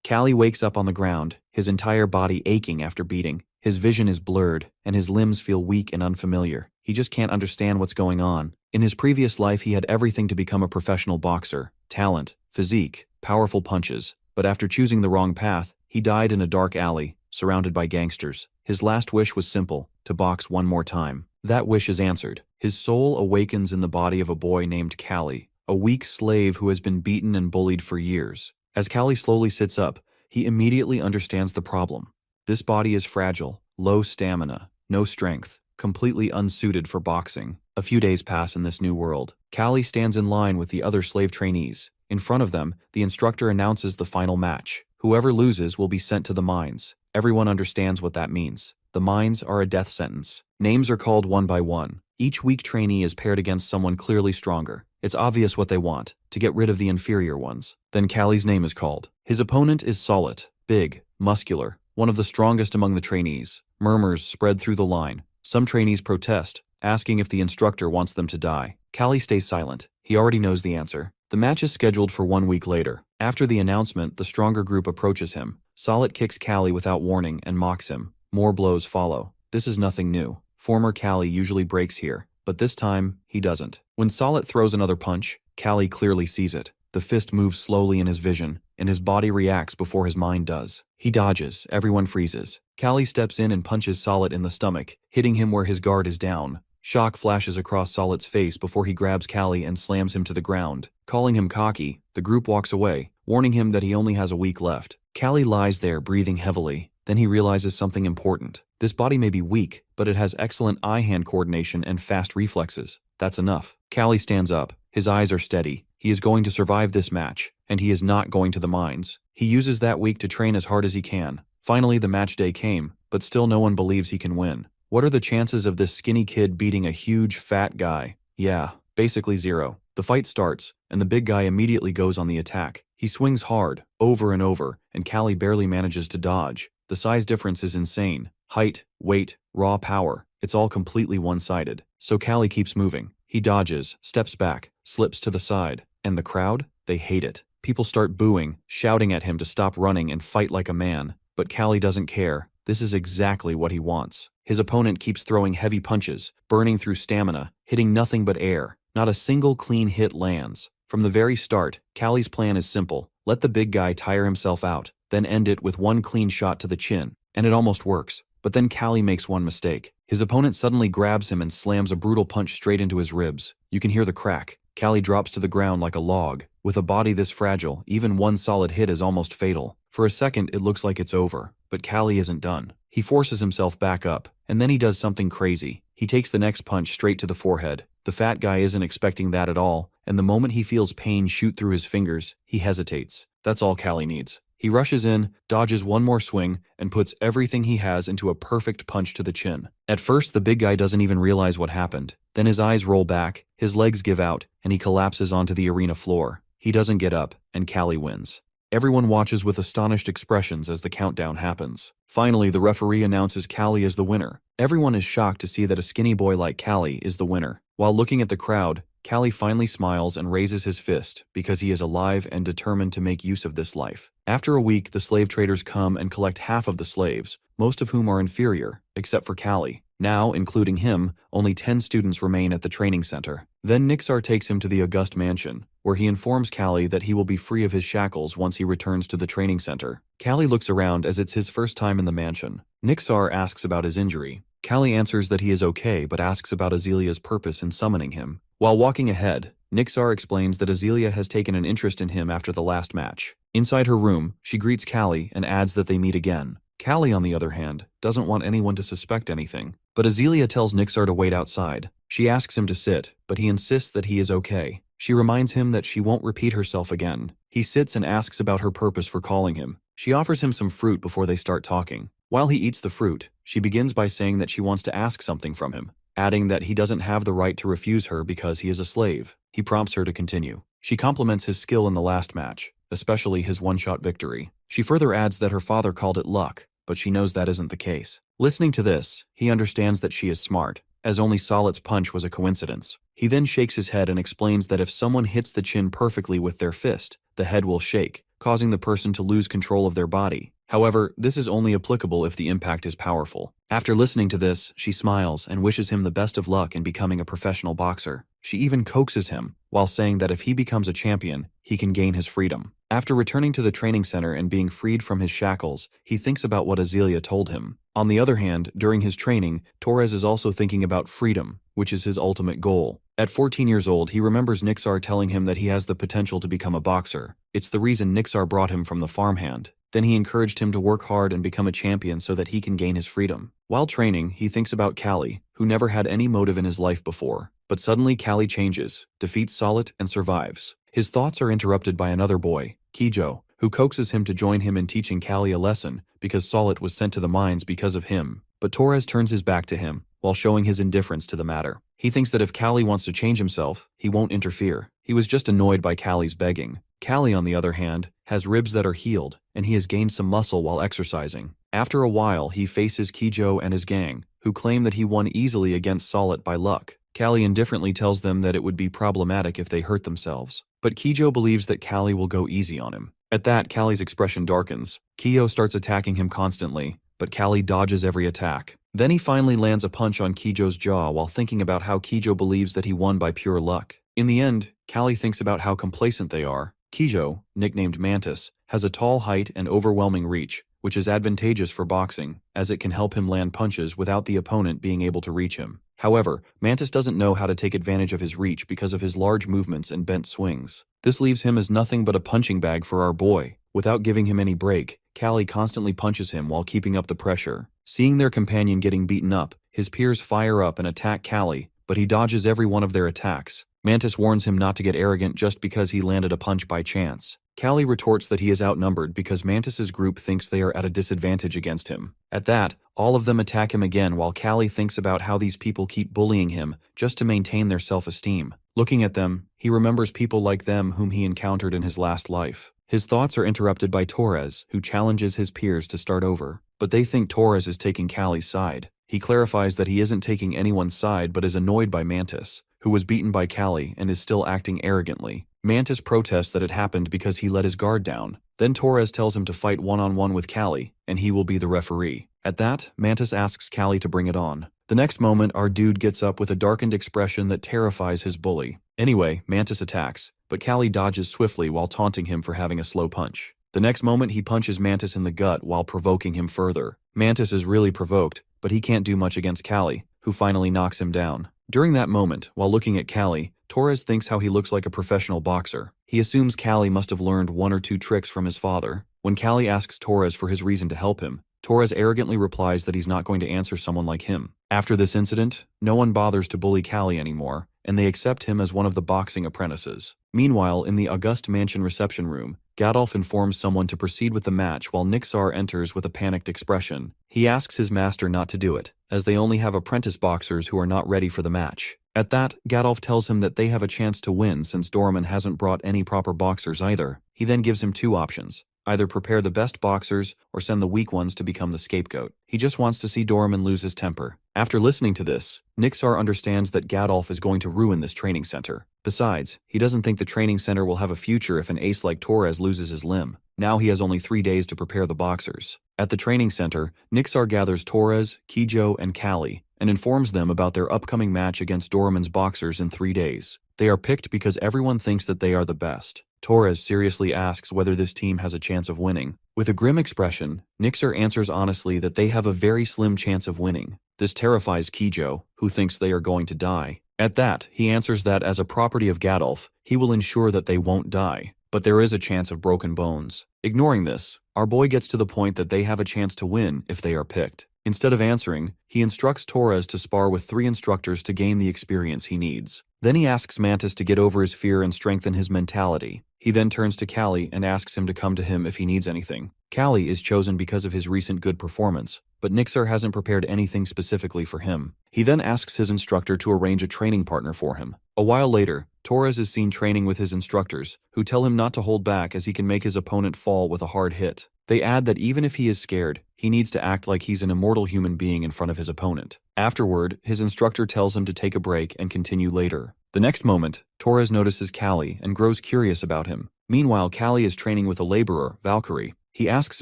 Kalli wakes up on the ground, his entire body aching after beating. His vision is blurred, and his limbs feel weak and unfamiliar. He just can't understand what's going on. In his previous life, he had everything to become a professional boxer: talent, physique, powerful punches. But after choosing the wrong path, he died in a dark alley, surrounded by gangsters. His last wish was simple: to box one more time. That wish is answered. His soul awakens in the body of a boy named Kalli, a weak slave who has been beaten and bullied for years. As Kalli slowly sits up, he immediately understands the problem. This body is fragile, low stamina, no strength, completely unsuited for boxing. A few days pass in this new world. Kalli stands in line with the other slave trainees. In front of them, the instructor announces the final match. Whoever loses will be sent to the mines. Everyone understands what that means. The mines are a death sentence. Names are called one by one. Each weak trainee is paired against someone clearly stronger. It's obvious what they want: to get rid of the inferior ones. Then Kalli's name is called. His opponent is Solid, big, muscular, one of the strongest among the trainees. Murmurs spread through the line. Some trainees protest, asking if the instructor wants them to die. Kalli stays silent. He already knows the answer. The match is scheduled for 1 week later. After the announcement, the stronger group approaches him. Solid kicks Kalli without warning and mocks him. More blows follow. This is nothing new. Former Kalli usually breaks here, but this time, he doesn't. When Solid throws another punch, Kalli clearly sees it. The fist moves slowly in his vision, and his body reacts before his mind does. He dodges, everyone freezes. Kalli steps in and punches Solid in the stomach, hitting him where his guard is down. Shock flashes across Solid's face before he grabs Kalli and slams him to the ground. Calling him cocky, the group walks away, warning him that he only has a week left. Kalli lies there, breathing heavily. Then he realizes something important. This body may be weak, but it has excellent eye-hand coordination and fast reflexes. That's enough. Kalli stands up. His eyes are steady. He is going to survive this match, and he is not going to the mines. He uses that week to train as hard as he can. Finally, the match day came, but still no one believes he can win. What are the chances of this skinny kid beating a huge, fat guy? Yeah, basically zero. The fight starts, and the big guy immediately goes on the attack. He swings hard, over and over, and Kalli barely manages to dodge. The size difference is insane. Height, weight, raw power. It's all completely one-sided. So Kalli keeps moving. He dodges, steps back, slips to the side. And the crowd? They hate it. People start booing, shouting at him to stop running and fight like a man. But Kalli doesn't care. This is exactly what he wants. His opponent keeps throwing heavy punches, burning through stamina, hitting nothing but air. Not a single clean hit lands. From the very start, Kalli's plan is simple. Let the big guy tire himself out, then end it with one clean shot to the chin. And it almost works. But then Kalli makes one mistake. His opponent suddenly grabs him and slams a brutal punch straight into his ribs. You can hear the crack. Kalli drops to the ground like a log. With a body this fragile, even one solid hit is almost fatal. For a second, it looks like it's over. But Kalli isn't done. He forces himself back up, and then he does something crazy. He takes the next punch straight to the forehead. The fat guy isn't expecting that at all, and the moment he feels pain shoot through his fingers, he hesitates. That's all Kalli needs. He rushes in, dodges one more swing, and puts everything he has into a perfect punch to the chin. At first, the big guy doesn't even realize what happened. Then his eyes roll back, his legs give out, and he collapses onto the arena floor. He doesn't get up, and Kalli wins. Everyone watches with astonished expressions as the countdown happens. Finally, the referee announces Kalli as the winner. Everyone is shocked to see that a skinny boy like Kalli is the winner. While looking at the crowd, Kalli finally smiles and raises his fist because he is alive and determined to make use of this life. After a week, the slave traders come and collect half of the slaves, most of whom are inferior, except for Kalli. Now, including him, only 10 students remain at the training center. Then Nixar takes him to the august mansion, where he informs Kalli that he will be free of his shackles once he returns to the training center. Kalli looks around as it's his first time in the mansion. Nixar asks about his injury. Kalli answers that he is okay, but asks about Azalea's purpose in summoning him. While walking ahead, Nixar explains that Azalea has taken an interest in him after the last match. Inside her room, she greets Kalli and adds that they meet again. Kalli, on the other hand, doesn't want anyone to suspect anything. But Azalea tells Nixar to wait outside. She asks him to sit, but he insists that he is okay. She reminds him that she won't repeat herself again. He sits and asks about her purpose for calling him. She offers him some fruit before they start talking. While he eats the fruit, she begins by saying that she wants to ask something from him, adding that he doesn't have the right to refuse her because he is a slave. He prompts her to continue. She compliments his skill in the last match, especially his one-shot victory. She further adds that her father called it luck, but she knows that isn't the case. Listening to this, he understands that she is smart, as only Solid's punch was a coincidence. He then shakes his head and explains that if someone hits the chin perfectly with their fist, the head will shake, causing the person to lose control of their body. However, this is only applicable if the impact is powerful. After listening to this, she smiles and wishes him the best of luck in becoming a professional boxer. She even coaxes him, while saying that if he becomes a champion, he can gain his freedom. After returning to the training center and being freed from his shackles, he thinks about what Azealia told him. On the other hand, during his training, Torres is also thinking about freedom, which is his ultimate goal. At 14 years old, he remembers Nixar telling him that he has the potential to become a boxer. It's the reason Nixar brought him from the farmhand. Then he encouraged him to work hard and become a champion so that he can gain his freedom. While training, he thinks about Kalli, who never had any motive in his life before. But suddenly Kalli changes, defeats Solid, and survives. His thoughts are interrupted by another boy, Kijo, who coaxes him to join him in teaching Kalli a lesson because Solid was sent to the mines because of him. But Torres turns his back to him, while showing his indifference to the matter. He thinks that if Kalli wants to change himself, he won't interfere. He was just annoyed by Kalli's begging. Kalli, on the other hand, has ribs that are healed, and he has gained some muscle while exercising. After a while, he faces Kijo and his gang, who claim that he won easily against Solid by luck. Kalli indifferently tells them that it would be problematic if they hurt themselves. But Kijo believes that Kalli will go easy on him. At that, Kalli's expression darkens. Kijo starts attacking him constantly, but Kalli dodges every attack. Then he finally lands a punch on Kijo's jaw while thinking about how Kijo believes that he won by pure luck. In the end, Kalli thinks about how complacent they are. Kijo, nicknamed Mantis, has a tall height and overwhelming reach, which is advantageous for boxing, as it can help him land punches without the opponent being able to reach him. However, Mantis doesn't know how to take advantage of his reach because of his large movements and bent swings. This leaves him as nothing but a punching bag for our boy. Without giving him any break, Kalli constantly punches him while keeping up the pressure. Seeing their companion getting beaten up, his peers fire up and attack Kalli, but he dodges every one of their attacks. Mantis warns him not to get arrogant just because he landed a punch by chance. Kalli retorts that he is outnumbered because Mantis's group thinks they are at a disadvantage against him. At that, all of them attack him again while Kalli thinks about how these people keep bullying him just to maintain their self-esteem. Looking at them, he remembers people like them whom he encountered in his last life. His thoughts are interrupted by Torres, who challenges his peers to start over. But they think Torres is taking Kalli's side. He clarifies that he isn't taking anyone's side but is annoyed by Mantis, who was beaten by Kalli and is still acting arrogantly. Mantis protests that it happened because he let his guard down. Then Torres tells him to fight one-on-one with Kalli, and he will be the referee. At that, Mantis asks Kalli to bring it on. The next moment, our dude gets up with a darkened expression that terrifies his bully. Anyway, Mantis attacks, but Kalli dodges swiftly while taunting him for having a slow punch. The next moment, he punches Mantis in the gut while provoking him further. Mantis is really provoked, but he can't do much against Kalli, who finally knocks him down. During that moment, while looking at Kalli, Torres thinks how he looks like a professional boxer. He assumes Kalli must have learned one or two tricks from his father. When Kalli asks Torres for his reason to help him, Torres arrogantly replies that he's not going to answer someone like him. After this incident, no one bothers to bully Kalli anymore, and they accept him as one of the boxing apprentices. Meanwhile, in the August Mansion reception room, Gadolf informs someone to proceed with the match while Nixar enters with a panicked expression. He asks his master not to do it, as they only have apprentice boxers who are not ready for the match. At that, Gadolf tells him that they have a chance to win since Doraemon hasn't brought any proper boxers either. He then gives him two options. Either prepare the best boxers or send the weak ones to become the scapegoat. He just wants to see Doraemon lose his temper. After listening to this, Nixar understands that Gadolf is going to ruin this training center. Besides, he doesn't think the training center will have a future if an ace like Torres loses his limb. Now he has only 3 days to prepare the boxers. At the training center, Nixar gathers Torres, Kijo, and Kalli and informs them about their upcoming match against Doraemon's boxers in 3 days. They are picked because everyone thinks that they are the best. Torres seriously asks whether this team has a chance of winning. With a grim expression, Nixar answers honestly that they have a very slim chance of winning. This terrifies Kijo, who thinks they are going to die. At that, he answers that as a property of Gadolf, he will ensure that they won't die. But there is a chance of broken bones. Ignoring this, our boy gets to the point that they have a chance to win if they are picked. Instead of answering, he instructs Torres to spar with 3 instructors to gain the experience he needs. Then he asks Mantis to get over his fear and strengthen his mentality. He then turns to Kalli and asks him to come to him if he needs anything. Kalli is chosen because of his recent good performance, but Nixar hasn't prepared anything specifically for him. He then asks his instructor to arrange a training partner for him. A while later, Torres is seen training with his instructors, who tell him not to hold back as he can make his opponent fall with a hard hit. They add that even if he is scared, he needs to act like he's an immortal human being in front of his opponent. Afterward, his instructor tells him to take a break and continue later. The next moment, Torres notices Kalli and grows curious about him. Meanwhile, Kalli is training with a laborer, Valkyrie. He asks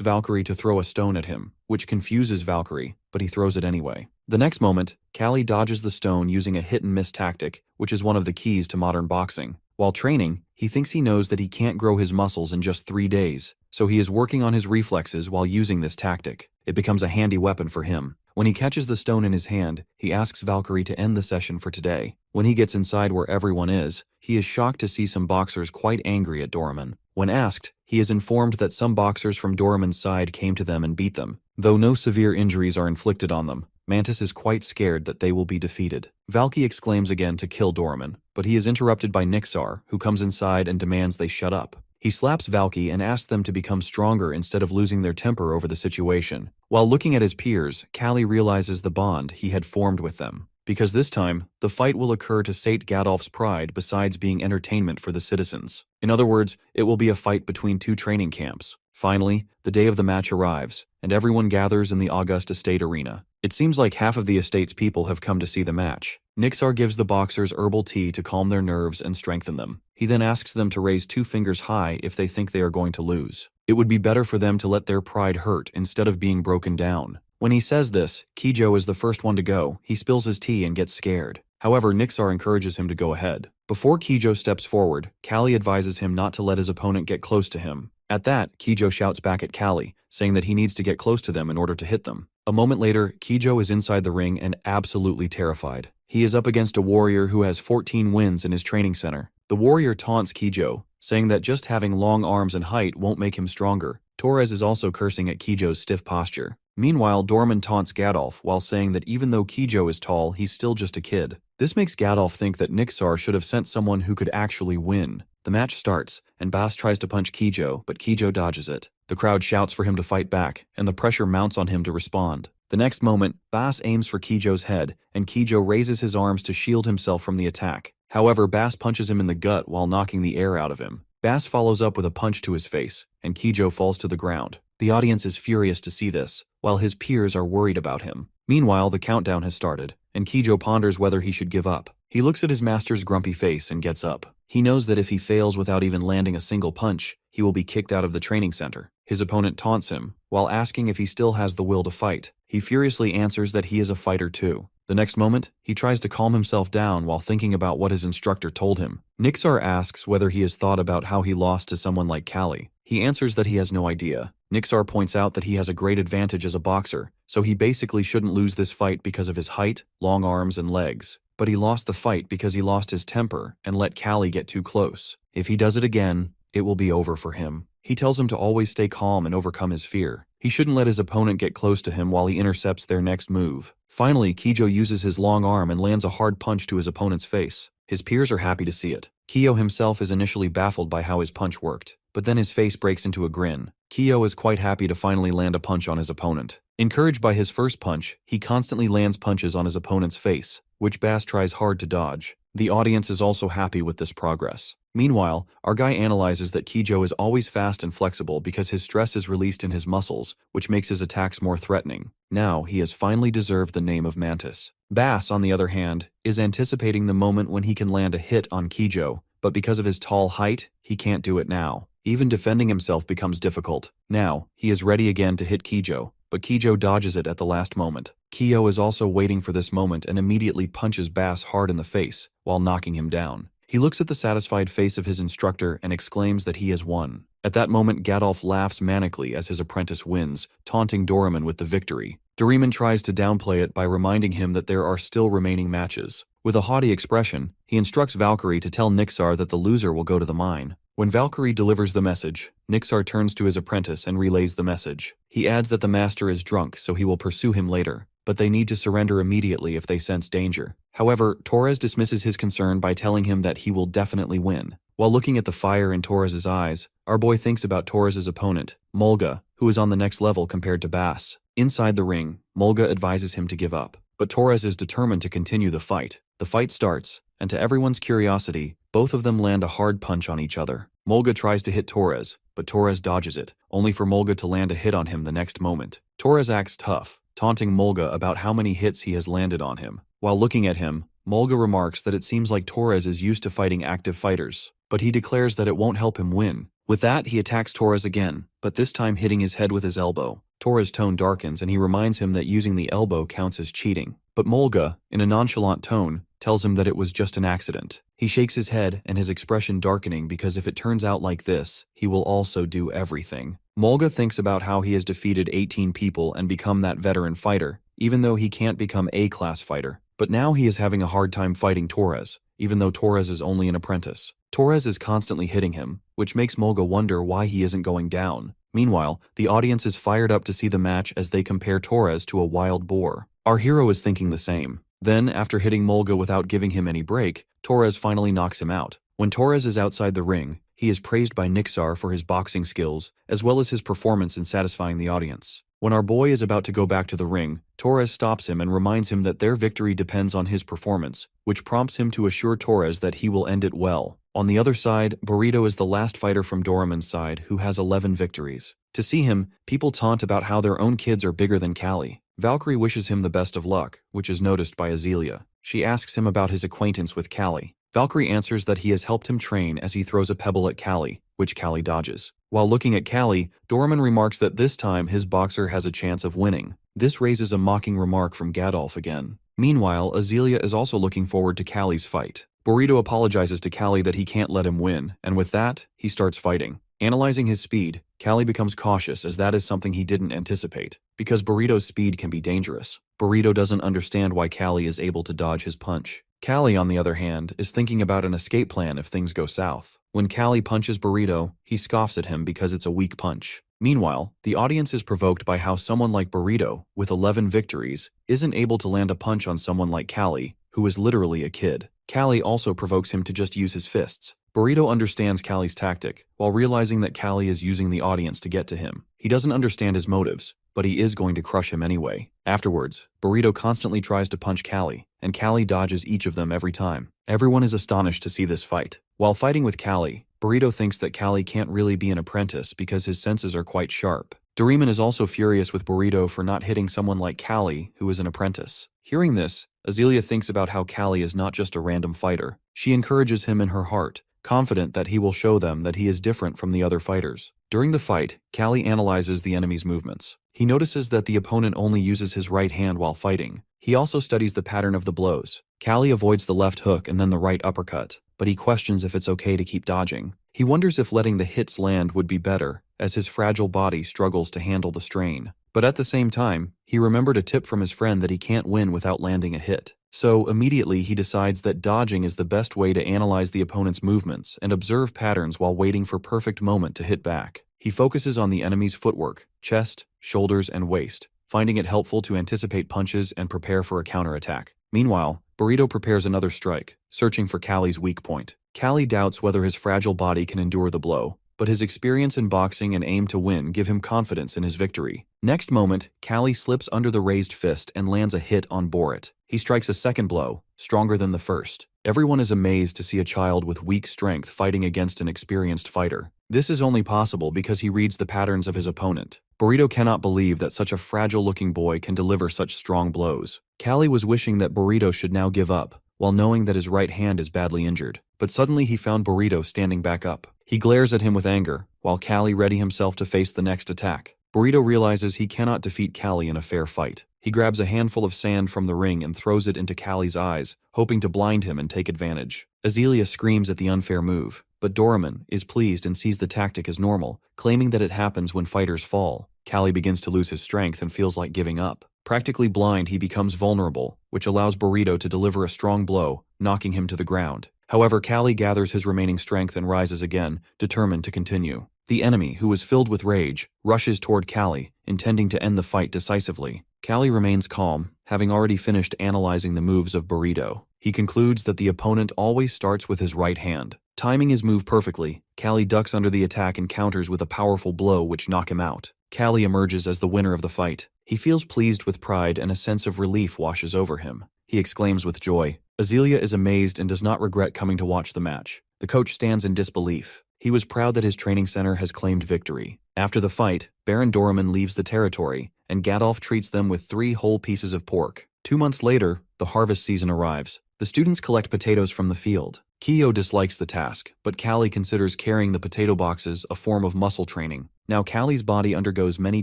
Valkyrie to throw a stone at him, which confuses Valkyrie, but he throws it anyway. The next moment, Kalli dodges the stone using a hit-and-miss tactic, which is one of the keys to modern boxing. While training, he thinks he knows that he can't grow his muscles in just 3 days, so he is working on his reflexes while using this tactic. It becomes a handy weapon for him. When he catches the stone in his hand, he asks Valkyrie to end the session for today. When he gets inside where everyone is, he is shocked to see some boxers quite angry at Doraemon. When asked, he is informed that some boxers from Doraemon's side came to them and beat them. Though no severe injuries are inflicted on them, Mantis is quite scared that they will be defeated. Valky exclaims again to kill Doraemon, but he is interrupted by Nixar, who comes inside and demands they shut up. He slaps Valky and asks them to become stronger instead of losing their temper over the situation. While looking at his peers, Kalli realizes the bond he had formed with them. Because this time, the fight will occur to sate Gadolf's pride besides being entertainment for the citizens. In other words, it will be a fight between 2 training camps. Finally, the day of the match arrives, and everyone gathers in the August Estate arena. It seems like half of the estate's people have come to see the match. Nixar gives the boxers herbal tea to calm their nerves and strengthen them. He then asks them to raise 2 fingers high if they think they are going to lose. It would be better for them to let their pride hurt instead of being broken down. When he says this, Kijo is the first one to go. He spills his tea and gets scared. However, Nixar encourages him to go ahead. Before Kijo steps forward, Kalli advises him not to let his opponent get close to him. At that, Kijo shouts back at Kalli, saying that he needs to get close to them in order to hit them. A moment later, Kijo is inside the ring and absolutely terrified. He is up against a warrior who has 14 wins in his training center. The warrior taunts Kijo, saying that just having long arms and height won't make him stronger. Torres is also cursing at Kijo's stiff posture. Meanwhile, Doraemon taunts Gadolf while saying that even though Kijo is tall, he's still just a kid. This makes Gadolf think that Nixar should have sent someone who could actually win. The match starts, and Bass tries to punch Kijo, but Kijo dodges it. The crowd shouts for him to fight back, and the pressure mounts on him to respond. The next moment, Bass aims for Kijo's head, and Kijo raises his arms to shield himself from the attack. However, Bass punches him in the gut while knocking the air out of him. Bass follows up with a punch to his face, and Kijo falls to the ground. The audience is furious to see this, while his peers are worried about him. Meanwhile, the countdown has started, and Kijo ponders whether he should give up. He looks at his master's grumpy face and gets up. He knows that if he fails without even landing a single punch, he will be kicked out of the training center. His opponent taunts him, while asking if he still has the will to fight. He furiously answers that he is a fighter too. The next moment, he tries to calm himself down while thinking about what his instructor told him. Nixar asks whether he has thought about how he lost to someone like Kalli. He answers that he has no idea. Nixar points out that he has a great advantage as a boxer, so he basically shouldn't lose this fight because of his height, long arms, and legs. But he lost the fight because he lost his temper and let Kalli get too close. If he does it again, it will be over for him. He tells him to always stay calm and overcome his fear. He shouldn't let his opponent get close to him while he intercepts their next move. Finally, Kijo uses his long arm and lands a hard punch to his opponent's face. His peers are happy to see it. Kiyo himself is initially baffled by how his punch worked, but then his face breaks into a grin. Kiyo is quite happy to finally land a punch on his opponent. Encouraged by his first punch, he constantly lands punches on his opponent's face, which Bass tries hard to dodge. The audience is also happy with this progress. Meanwhile, our guy analyzes that Kijo is always fast and flexible because his stress is released in his muscles, which makes his attacks more threatening. Now, he has finally deserved the name of Mantis. Bass, on the other hand, is anticipating the moment when he can land a hit on Kijo, but because of his tall height, he can't do it now. Even defending himself becomes difficult. Now, he is ready again to hit Kijo, but Kijo dodges it at the last moment. Kiyo is also waiting for this moment and immediately punches Bass hard in the face, while knocking him down. He looks at the satisfied face of his instructor and exclaims that he has won. At that moment, Gadolf laughs manically as his apprentice wins, taunting Doraemon with the victory. Doraemon tries to downplay it by reminding him that there are still remaining matches. With a haughty expression, he instructs Valkyrie to tell Nixar that the loser will go to the mine. When Valkyrie delivers the message, Nixar turns to his apprentice and relays the message. He adds that the master is drunk, so he will pursue him later, but they need to surrender immediately if they sense danger. However, Torres dismisses his concern by telling him that he will definitely win. While looking at the fire in Torres's eyes, our boy thinks about Torres's opponent, Mulga, who is on the next level compared to Bass. Inside the ring, Mulga advises him to give up, but Torres is determined to continue the fight. The fight starts, and to everyone's curiosity, both of them land a hard punch on each other. Mulga tries to hit Torres, but Torres dodges it, only for Mulga to land a hit on him the next moment. Torres acts tough, taunting Mulga about how many hits he has landed on him. While looking at him, Mulga remarks that it seems like Torres is used to fighting active fighters, but he declares that it won't help him win. With that, he attacks Torres again, but this time hitting his head with his elbow. Torres' tone darkens and he reminds him that using the elbow counts as cheating. But Mulga, in a nonchalant tone, tells him that it was just an accident. He shakes his head and his expression darkening because if it turns out like this, he will also do everything. Mulga thinks about how he has defeated 18 people and become that veteran fighter, even though he can't become A-class fighter. But now he is having a hard time fighting Torres, even though Torres is only an apprentice. Torres is constantly hitting him, which makes Mulga wonder why he isn't going down. Meanwhile, the audience is fired up to see the match as they compare Torres to a wild boar. Our hero is thinking the same. Then, after hitting Mulga without giving him any break, Torres finally knocks him out. When Torres is outside the ring, he is praised by Nixar for his boxing skills, as well as his performance in satisfying the audience. When our boy is about to go back to the ring, Torres stops him and reminds him that their victory depends on his performance, which prompts him to assure Torres that he will end it well. On the other side, Burrito is the last fighter from Doraemon's side who has 11 victories. To see him, people taunt about how their own kids are bigger than Kalli. Valkyrie wishes him the best of luck, which is noticed by Azealia. She asks him about his acquaintance with Kalli. Valkyrie answers that he has helped him train as he throws a pebble at Kalli, which Kalli dodges. While looking at Kalli, Doraemon remarks that this time his boxer has a chance of winning. This raises a mocking remark from Gadolf again. Meanwhile, Azealia is also looking forward to Kalli's fight. Burrito apologizes to Kalli that he can't let him win, and with that, he starts fighting. Analyzing his speed, Kalli becomes cautious as that is something he didn't anticipate, because Burrito's speed can be dangerous. Burrito doesn't understand why Kalli is able to dodge his punch. Kalli, on the other hand, is thinking about an escape plan if things go south. When Kalli punches Burrito, he scoffs at him because it's a weak punch. Meanwhile, the audience is provoked by how someone like Burrito, with 11 victories, isn't able to land a punch on someone like Kalli, who is literally a kid. Kalli also provokes him to just use his fists. Burrito understands Kalli's tactic, while realizing that Kalli is using the audience to get to him. He doesn't understand his motives, but he is going to crush him anyway. Afterwards, Burrito constantly tries to punch Kalli, and Kalli dodges each of them every time. Everyone is astonished to see this fight. While fighting with Kalli, Burrito thinks that Kalli can't really be an apprentice because his senses are quite sharp. Doraemon is also furious with Burrito for not hitting someone like Kalli, who is an apprentice. Hearing this, Azealia thinks about how Kalli is not just a random fighter. She encourages him in her heart, confident that he will show them that he is different from the other fighters. During the fight, Kalli analyzes the enemy's movements. He notices that the opponent only uses his right hand while fighting. He also studies the pattern of the blows. Kalli avoids the left hook and then the right uppercut, but he questions if it's okay to keep dodging. He wonders if letting the hits land would be better, as his fragile body struggles to handle the strain. But at the same time, he remembered a tip from his friend that he can't win without landing a hit. So immediately he decides that dodging is the best way to analyze the opponent's movements and observe patterns while waiting for perfect moment to hit back. He focuses on the enemy's footwork, chest, shoulders, and waist, finding it helpful to anticipate punches and prepare for a counterattack. Meanwhile, Burrito prepares another strike, searching for Kalli's weak point. Kalli doubts whether his fragile body can endure the blow, but his experience in boxing and aim to win give him confidence in his victory. Next moment, Kalli slips under the raised fist and lands a hit on Borat. He strikes a second blow, stronger than the first. Everyone is amazed to see a child with weak strength fighting against an experienced fighter. This is only possible because he reads the patterns of his opponent. Burrito cannot believe that such a fragile-looking boy can deliver such strong blows. Kalli was wishing that Burrito should now give up, while knowing that his right hand is badly injured. But suddenly he found Burrito standing back up. He glares at him with anger, while Kalli readies himself to face the next attack. Burrito realizes he cannot defeat Kalli in a fair fight. He grabs a handful of sand from the ring and throws it into Kalli's eyes, hoping to blind him and take advantage. Azealia screams at the unfair move, but Doraemon is pleased and sees the tactic as normal, claiming that it happens when fighters fall. Kalli begins to lose his strength and feels like giving up. Practically blind, he becomes vulnerable, which allows Burrito to deliver a strong blow, knocking him to the ground. However, Kalli gathers his remaining strength and rises again, determined to continue. The enemy, who is filled with rage, rushes toward Kalli, intending to end the fight decisively. Kalli remains calm, having already finished analyzing the moves of Burrito. He concludes that the opponent always starts with his right hand. Timing his move perfectly, Kalli ducks under the attack and counters with a powerful blow which knocks him out. Kalli emerges as the winner of the fight. He feels pleased with pride and a sense of relief washes over him. He exclaims with joy. Azealia is amazed and does not regret coming to watch the match. The coach stands in disbelief. He was proud that his training center has claimed victory. After the fight, Baron Doraemon leaves the territory, and Gadolf treats them with 3 whole pieces of pork. 2 months later, the harvest season arrives. The students collect potatoes from the field. Kyo dislikes the task, but Kalli considers carrying the potato boxes a form of muscle training. Now Kalli's body undergoes many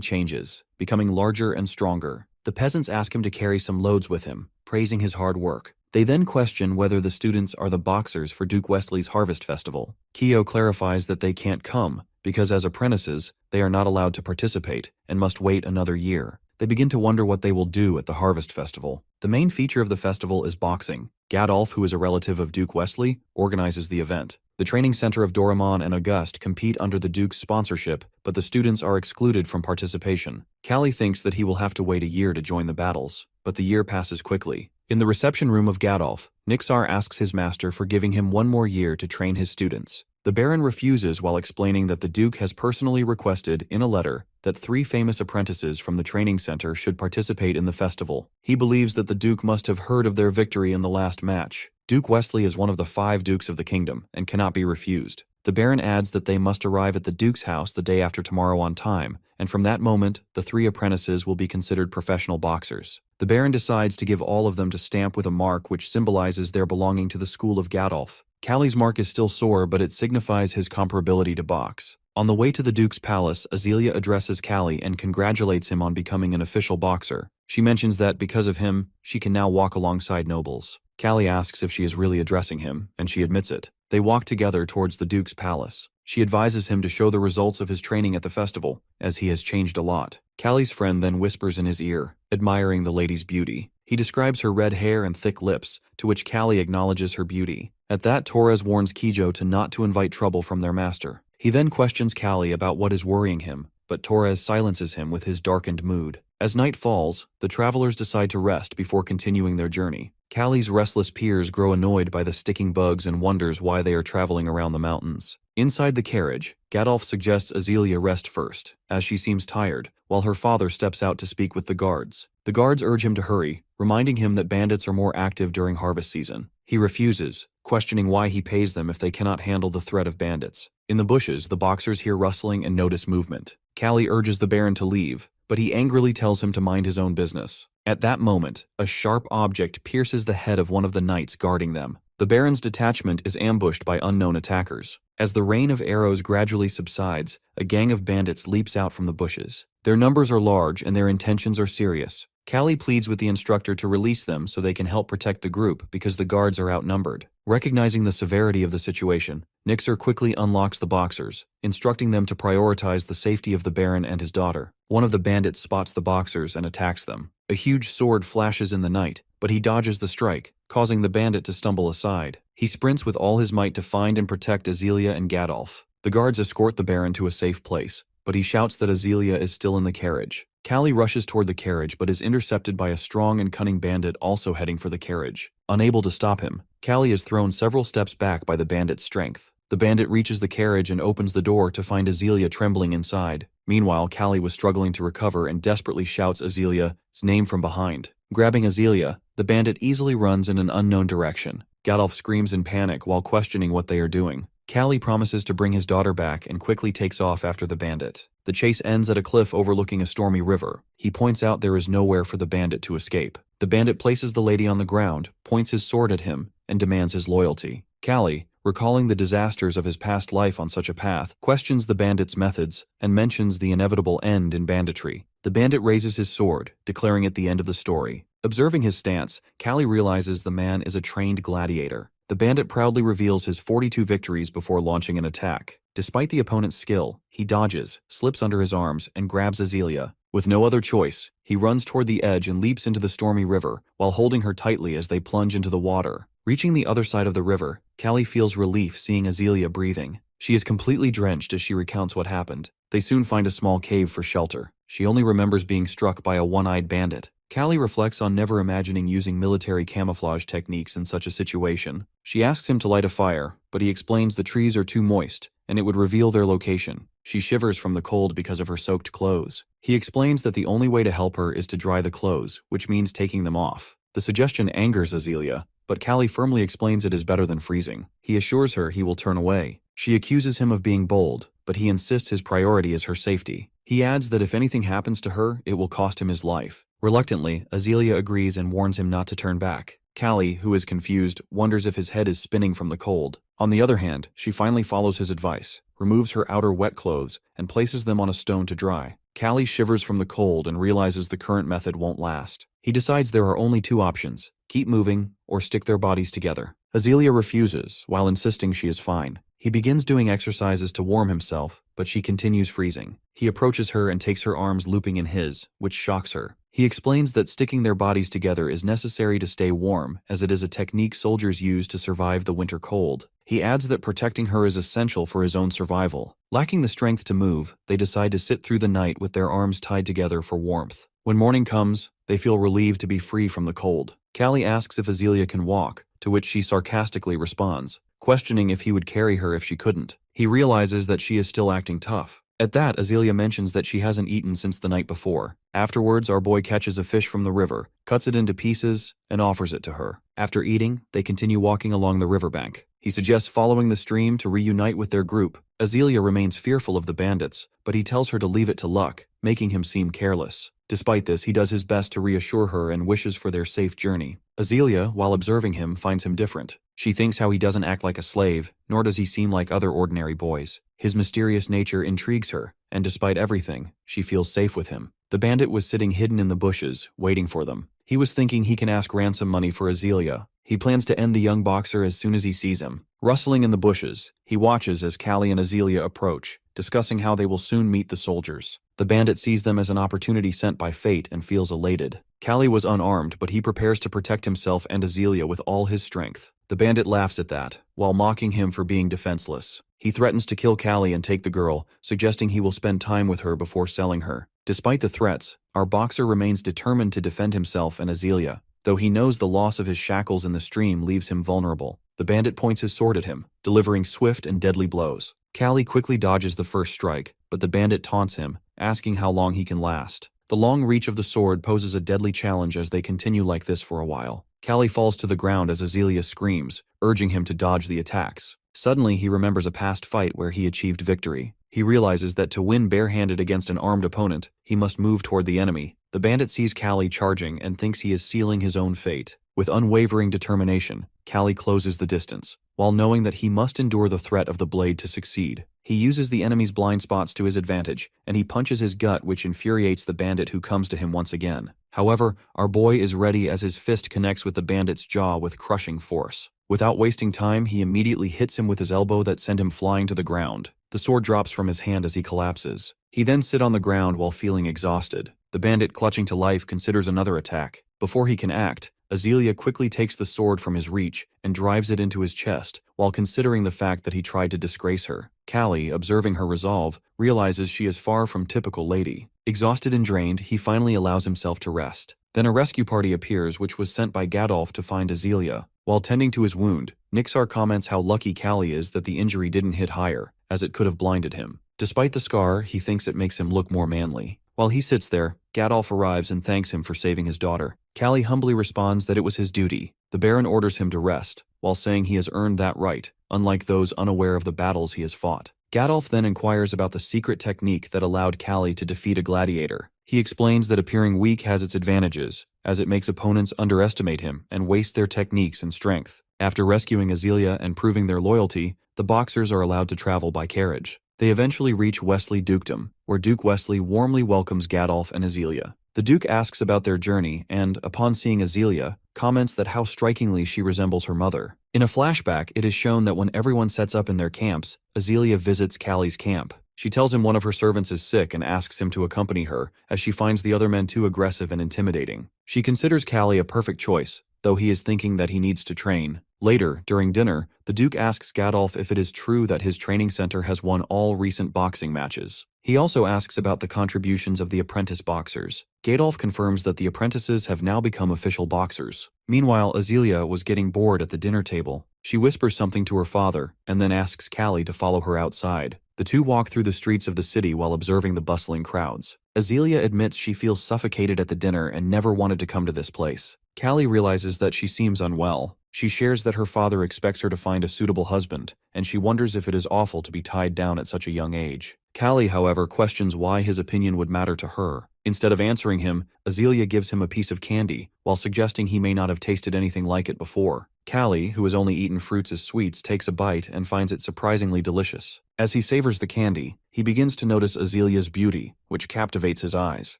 changes, becoming larger and stronger. The peasants ask him to carry some loads with him, praising his hard work. They then question whether the students are the boxers for Duke Wesley's Harvest Festival. Kyo clarifies that they can't come, because as apprentices, they are not allowed to participate and must wait another year. They begin to wonder what they will do at the Harvest Festival. The main feature of the festival is boxing. Gadolf, who is a relative of Duke Wesley, organizes the event. The training center of Doraemon and Auguste compete under the Duke's sponsorship, but the students are excluded from participation. Kalli thinks that he will have to wait a year to join the battles, but the year passes quickly. In the reception room of Gadolf, Nixar asks his master for giving him 1 more year to train his students. The Baron refuses while explaining that the Duke has personally requested, in a letter, that 3 famous apprentices from the training center should participate in the festival. He believes that the Duke must have heard of their victory in the last match. Duke Wesley is one of the 5 dukes of the kingdom and cannot be refused. The Baron adds that they must arrive at the Duke's house the day after tomorrow on time, and from that moment, the 3 apprentices will be considered professional boxers. The Baron decides to give all of them to stamp with a mark which symbolizes their belonging to the school of Gadolf. Kalli's mark is still sore, but it signifies his comparability to box. On the way to the Duke's palace, Azealia addresses Kalli and congratulates him on becoming an official boxer. She mentions that, because of him, she can now walk alongside nobles. Kalli asks if she is really addressing him, and she admits it. They walk together towards the Duke's palace. She advises him to show the results of his training at the festival, as he has changed a lot. Kalli's friend then whispers in his ear, admiring the lady's beauty. He describes her red hair and thick lips, to which Kalli acknowledges her beauty. At that, Torres warns Kijo not to invite trouble from their master. He then questions Kalli about what is worrying him, but Torres silences him with his darkened mood. As night falls, the travelers decide to rest before continuing their journey. Kalli's restless peers grow annoyed by the sticking bugs and wonders why they are traveling around the mountains. Inside the carriage, Gadolf suggests Azealia rest first, as she seems tired, while her father steps out to speak with the guards. The guards urge him to hurry, reminding him that bandits are more active during harvest season. He refuses, questioning why he pays them if they cannot handle the threat of bandits. In the bushes, the boxers hear rustling and notice movement. Kalli urges the Baron to leave, but he angrily tells him to mind his own business. At that moment, a sharp object pierces the head of one of the knights guarding them. The Baron's detachment is ambushed by unknown attackers. As the rain of arrows gradually subsides, a gang of bandits leaps out from the bushes. Their numbers are large and their intentions are serious. Kalli pleads with the instructor to release them so they can help protect the group because the guards are outnumbered. Recognizing the severity of the situation, Nixar quickly unlocks the boxers, instructing them to prioritize the safety of the Baron and his daughter. One of the bandits spots the boxers and attacks them. A huge sword flashes in the night, but he dodges the strike, causing the bandit to stumble aside. He sprints with all his might to find and protect Azealia and Gadolf. The guards escort the Baron to a safe place, but he shouts that Azealia is still in the carriage. Kalli rushes toward the carriage but is intercepted by a strong and cunning bandit also heading for the carriage. Unable to stop him, Kalli is thrown several steps back by the bandit's strength. The bandit reaches the carriage and opens the door to find Azealia trembling inside. Meanwhile, Kalli was struggling to recover and desperately shouts Azelia's name from behind. Grabbing Azealia, the bandit easily runs in an unknown direction. Gadolf screams in panic while questioning what they are doing. Kalli promises to bring his daughter back and quickly takes off after the bandit. The chase ends at a cliff overlooking a stormy river. He points out there is nowhere for the bandit to escape. The bandit places the lady on the ground, points his sword at him, and demands his loyalty. Kalli, recalling the disasters of his past life on such a path, questions the bandit's methods and mentions the inevitable end in banditry. The bandit raises his sword, declaring it the end of the story. Observing his stance, Kalli realizes the man is a trained gladiator. The bandit proudly reveals his 42 victories before launching an attack. Despite the opponent's skill, he dodges, slips under his arms, and grabs Azealia. With no other choice, he runs toward the edge and leaps into the stormy river, while holding her tightly as they plunge into the water. Reaching the other side of the river, Kalli feels relief seeing Azealia breathing. She is completely drenched as she recounts what happened. They soon find a small cave for shelter. She only remembers being struck by a one-eyed bandit. Kalli reflects on never imagining using military camouflage techniques in such a situation. She asks him to light a fire, but he explains the trees are too moist, and it would reveal their location. She shivers from the cold because of her soaked clothes. He explains that the only way to help her is to dry the clothes, which means taking them off. The suggestion angers Azealia, but Kalli firmly explains it is better than freezing. He assures her he will turn away. She accuses him of being bold, but he insists his priority is her safety. He adds that if anything happens to her, it will cost him his life. Reluctantly, Azealia agrees and warns him not to turn back. Kalli, who is confused, wonders if his head is spinning from the cold. On the other hand, she finally follows his advice, removes her outer wet clothes, and places them on a stone to dry. Kalli shivers from the cold and realizes the current method won't last. He decides there are only two options: keep moving or stick their bodies together. Azealia refuses, while insisting she is fine. He begins doing exercises to warm himself, but she continues freezing. He approaches her and takes her arms looping in his, which shocks her. He explains that sticking their bodies together is necessary to stay warm, as it is a technique soldiers use to survive the winter cold. He adds that protecting her is essential for his own survival. Lacking the strength to move, they decide to sit through the night with their arms tied together for warmth. When morning comes, they feel relieved to be free from the cold. Kalli asks if Azealia can walk, to which she sarcastically responds, questioning if he would carry her if she couldn't. He realizes that she is still acting tough. At that, Azealia mentions that she hasn't eaten since the night before. Afterwards, our boy catches a fish from the river, cuts it into pieces, and offers it to her. After eating, they continue walking along the riverbank. He suggests following the stream to reunite with their group. Azealia remains fearful of the bandits, but he tells her to leave it to luck, making him seem careless. Despite this, he does his best to reassure her and wishes for their safe journey. Azealia, while observing him, finds him different. She thinks how he doesn't act like a slave, nor does he seem like other ordinary boys. His mysterious nature intrigues her, and despite everything, she feels safe with him. The bandit was sitting hidden in the bushes, waiting for them. He was thinking he can ask ransom money for Azealia. He plans to end the young boxer as soon as he sees him. Rustling in the bushes, he watches as Kalli and Azealia approach, discussing how they will soon meet the soldiers. The bandit sees them as an opportunity sent by fate and feels elated. Kalli was unarmed, but he prepares to protect himself and Azealia with all his strength. The bandit laughs at that, while mocking him for being defenseless. He threatens to kill Kalli and take the girl, suggesting he will spend time with her before selling her. Despite the threats, our boxer remains determined to defend himself and Azealia, though he knows the loss of his shackles in the stream leaves him vulnerable. The bandit points his sword at him, delivering swift and deadly blows. Kalli quickly dodges the first strike, but the bandit taunts him, asking how long he can last. The long reach of the sword poses a deadly challenge as they continue like this for a while. Kalli falls to the ground as Azealia screams, urging him to dodge the attacks. Suddenly, he remembers a past fight where he achieved victory. He realizes that to win barehanded against an armed opponent, he must move toward the enemy. The bandit sees Kalli charging and thinks he is sealing his own fate. With unwavering determination, Kalli closes the distance, while knowing that he must endure the threat of the blade to succeed. He uses the enemy's blind spots to his advantage, and he punches his gut, which infuriates the bandit who comes to him once again. However, our boy is ready as his fist connects with the bandit's jaw with crushing force. Without wasting time, he immediately hits him with his elbow that sends him flying to the ground. The sword drops from his hand as he collapses. He then sits on the ground while feeling exhausted. The bandit, clutching to life, considers another attack. Before he can act, Azealia quickly takes the sword from his reach and drives it into his chest, while considering the fact that he tried to disgrace her. Kalli, observing her resolve, realizes she is far from typical lady. Exhausted and drained, he finally allows himself to rest. Then a rescue party appears, which was sent by Gadolf to find Azealia. While tending to his wound, Nixar comments how lucky Kalli is that the injury didn't hit higher, as it could have blinded him. Despite the scar, he thinks it makes him look more manly. While he sits there, Gadolf arrives and thanks him for saving his daughter. Kalli humbly responds that it was his duty. The Baron orders him to rest, while saying he has earned that right, unlike those unaware of the battles he has fought. Gadolf then inquires about the secret technique that allowed Kalli to defeat a gladiator. He explains that appearing weak has its advantages, as it makes opponents underestimate him and waste their techniques and strength. After rescuing Azealia and proving their loyalty, the boxers are allowed to travel by carriage. They eventually reach Wesley Dukedom, where Duke Wesley warmly welcomes Gadolf and Azealia. The Duke asks about their journey and, upon seeing Azealia, comments that how strikingly she resembles her mother. In a flashback, it is shown that when everyone sets up in their camps, Azealia visits Kalli's camp. She tells him one of her servants is sick and asks him to accompany her, as she finds the other men too aggressive and intimidating. She considers Kalli a perfect choice, though he is thinking that he needs to train. Later, during dinner, the Duke asks Gadolf if it is true that his training center has won all recent boxing matches. He also asks about the contributions of the apprentice boxers. Gadolf confirms that the apprentices have now become official boxers. Meanwhile, Azealia was getting bored at the dinner table. She whispers something to her father, and then asks Kalli to follow her outside. The two walk through the streets of the city while observing the bustling crowds. Azealia admits she feels suffocated at the dinner and never wanted to come to this place. Kalli realizes that she seems unwell. She shares that her father expects her to find a suitable husband, and she wonders if it is awful to be tied down at such a young age. Kalli, however, questions why his opinion would matter to her. Instead of answering him, Azealia gives him a piece of candy, while suggesting he may not have tasted anything like it before. Kalli, who has only eaten fruits as sweets, takes a bite and finds it surprisingly delicious. As he savors the candy, he begins to notice Azelia's beauty, which captivates his eyes.